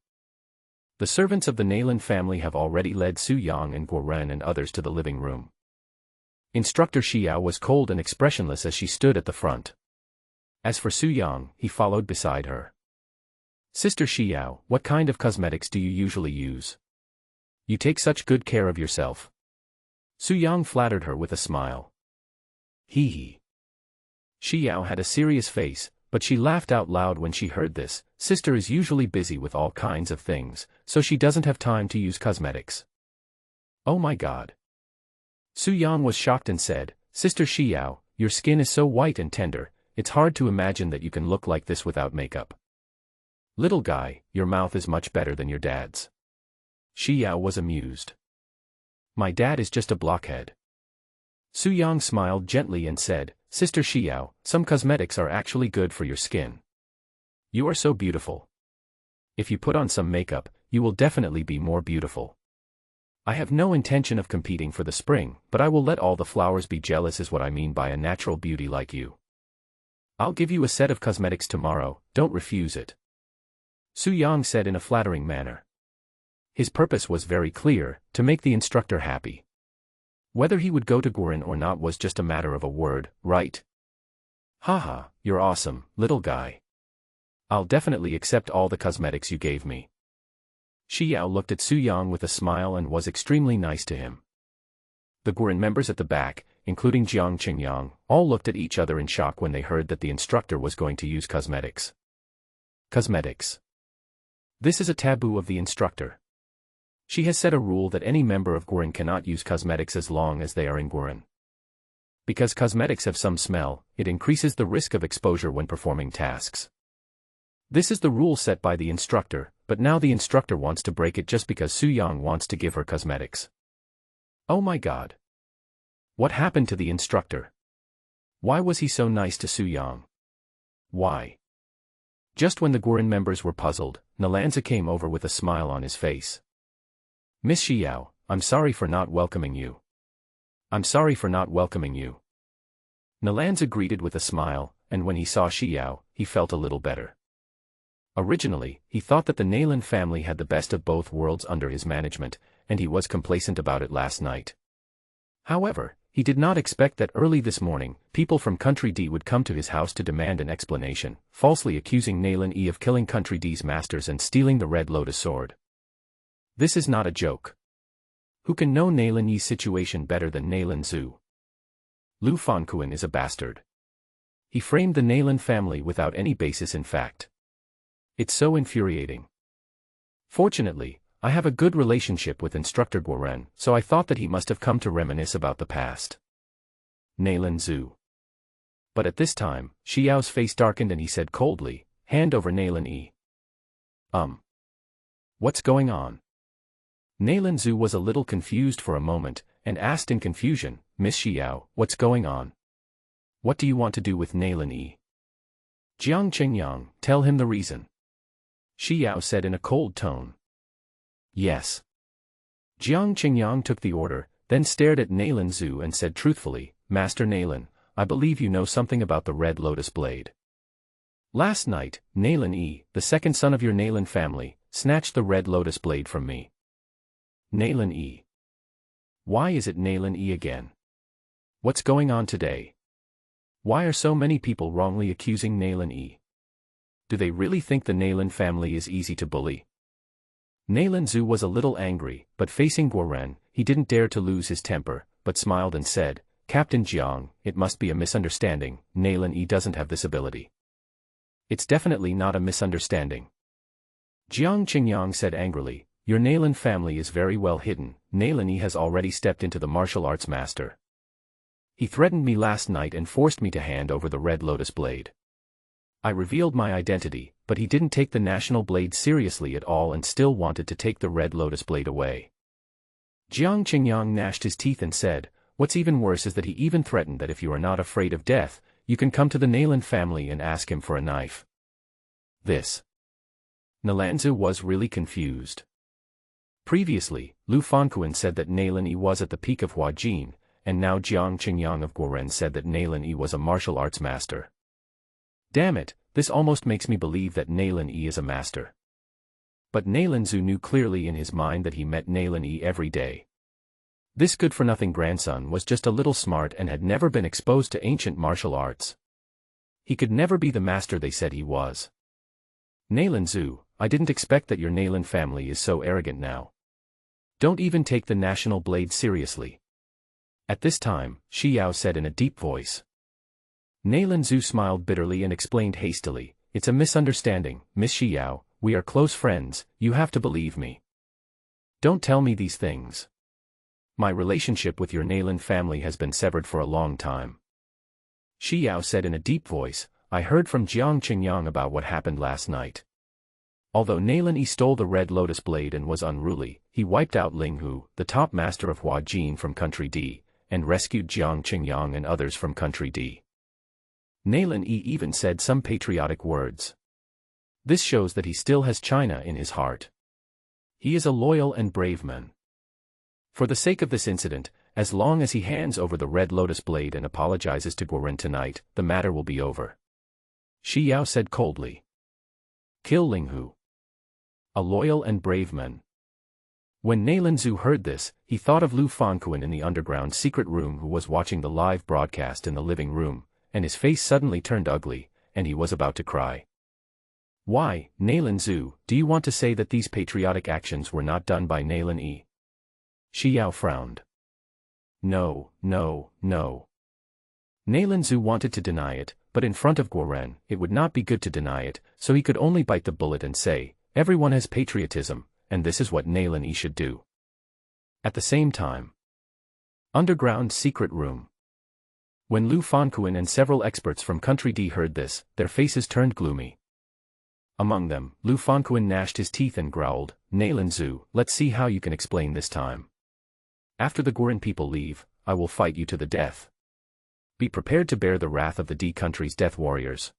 Speaker 1: The servants of the Nayland family have already led Su Yang and Guoren and others to the living room. Instructor Xiao was cold and expressionless as she stood at the front. As for Su Yang, he followed beside her. Sister Xiao, what kind of cosmetics do you usually use? You take such good care of yourself. Su Yang flattered her with a smile. Hee hee. Xiao had a serious face, but she laughed out loud when she heard this. Sister is usually busy with all kinds of things, so she doesn't have time to use cosmetics. Oh my god. Su Yang was shocked and said, Sister Xiao, your skin is so white and tender, it's hard to imagine that you can look like this without makeup. Little guy, your mouth is much better than your dad's. Xiao was amused. My dad is just a blockhead. Su Yang smiled gently and said, Sister Xiao, some cosmetics are actually good for your skin. You are so beautiful. If you put on some makeup, you will definitely be more beautiful. I have no intention of competing for the spring, but I will let all the flowers be jealous is what I mean by a natural beauty like you. I'll give you a set of cosmetics tomorrow, don't refuse it. Su Yang said in a flattering manner. His purpose was very clear, to make the instructor happy. Whether he would go to Guoren or not was just a matter of a word, right? Haha, you're awesome, little guy. I'll definitely accept all the cosmetics you gave me. Shi Yao looked at Su Yang with a smile and was extremely nice to him. The Guoren members at the back, including Jiang Qingyang, all looked at each other in shock when they heard that the instructor was going to use cosmetics. Cosmetics. This is a taboo of the instructor. She has set a rule that any member of Guoren cannot use cosmetics as long as they are in Guoren. Because cosmetics have some smell, it increases the risk of exposure when performing tasks. This is the rule set by the instructor, but now the instructor wants to break it just because Su Yang wants to give her cosmetics. Oh my god. What happened to the instructor? Why was he so nice to Su Yang? Why? Just when the Guoren members were puzzled, Nalanza came over with a smile on his face. Miss Shi Yao, I'm sorry for not welcoming you. I'm sorry for not welcoming you. Nalanza greeted with a smile, and when he saw Shi Yao, he felt a little better. Originally, he thought that the Nalan family had the best of both worlds under his management, and he was complacent about it last night. However, he did not expect that early this morning, people from Country D would come to his house to demand an explanation, falsely accusing Nalan E of killing Country D's masters and stealing the Red Lotus sword. This is not a joke. Who can know Nalan Yi's situation better than Nalan Zhu? Lu Fanquan is a bastard. He framed the Nalan family without any basis in fact. It's so infuriating. Fortunately, I have a good relationship with Instructor Guoren, so I thought that he must have come to reminisce about the past. Nalan Zhu. But at this time, Shi Yao's face darkened and he said coldly, hand over Nalan E. What's going on? Nalan Zhu was a little confused for a moment, and asked in confusion, Miss Shi Yao, what's going on? What do you want to do with Nalan E? Jiang Qingyang, tell him the reason. Shi Yao said in a cold tone. Yes. Jiang Qingyang took the order, then stared at Nalan Zhu and said truthfully, Master Nalan, I believe you know something about the Red Lotus Blade. Last night, Nalan E, the second son of your Nalan family, snatched the Red Lotus Blade from me. Nalan E. Why is it Nalan E again? What's going on today? Why are so many people wrongly accusing Nalan E? Do they really think the Nalan family is easy to bully? Nalan Zhu was a little angry, but facing Guoren, he didn't dare to lose his temper, but smiled and said, Captain Jiang, it must be a misunderstanding, Nalan E doesn't have this ability. It's definitely not a misunderstanding. Jiang Qingyang said angrily, your Nalan family is very well hidden, Nalan E has already stepped into the martial arts master. He threatened me last night and forced me to hand over the Red Lotus Blade. I revealed my identity, but he didn't take the National Blade seriously at all and still wanted to take the Red Lotus Blade away. Jiang Qingyang gnashed his teeth and said, what's even worse is that he even threatened that if you are not afraid of death, you can come to the Nalan family and ask him for a knife. This. Nalanzu was really confused. Previously, Lu Fanquan said that Nalan E was at the peak of Huajin, and now Jiang Qingyang of Guoren said that Nalan E was a martial arts master. Damn it, this almost makes me believe that Nalan E is a master. But Nalan Zhu knew clearly in his mind that he met Nalan E every day. This good-for-nothing grandson was just a little smart and had never been exposed to ancient martial arts. He could never be the master they said he was. Nalan Zhu, I didn't expect that your Nalan family is so arrogant now. Don't even take the National Blade seriously. At this time, Shi Yao said in a deep voice. Nalan Zhu smiled bitterly and explained hastily, it's a misunderstanding, Miss Shi Yao, we are close friends, you have to believe me. Don't tell me these things. My relationship with your Nalan family has been severed for a long time. Shi Yao said in a deep voice, I heard from Jiang Qingyang about what happened last night. Although Nalan E stole the Red Lotus Blade and was unruly, he wiped out Ling Hu, the top master of Huajin from Country D, and rescued Jiang Qingyang and others from Country D. Nalan E even said some patriotic words. This shows that he still has China in his heart. He is a loyal and brave man. For the sake of this incident, as long as he hands over the Red Lotus Blade and apologizes to Guoren tonight, the matter will be over. Shi Yao said coldly. Kill Ling Hu. A loyal and brave man. When Nailan Zhu heard this, he thought of Lu Fanquin in the underground secret room who was watching the live broadcast in the living room, and his face suddenly turned ugly, and he was about to cry. Why, Nailan Zhu, do you want to say that these patriotic actions were not done by Nailan E? Shi Yao frowned. No, no, no. Nailan Zhu wanted to deny it, but in front of Guoren, it would not be good to deny it, so he could only bite the bullet and say, everyone has patriotism, and this is what Nailan E should do. At the same time. Underground secret room. When Lu Fanquin and several experts from Country D heard this, their faces turned gloomy. Among them, Lu Fanquin gnashed his teeth and growled, Nailan Zhu, let's see how you can explain this time. After the Guoren people leave, I will fight you to the death. Be prepared to bear the wrath of the D country's death warriors.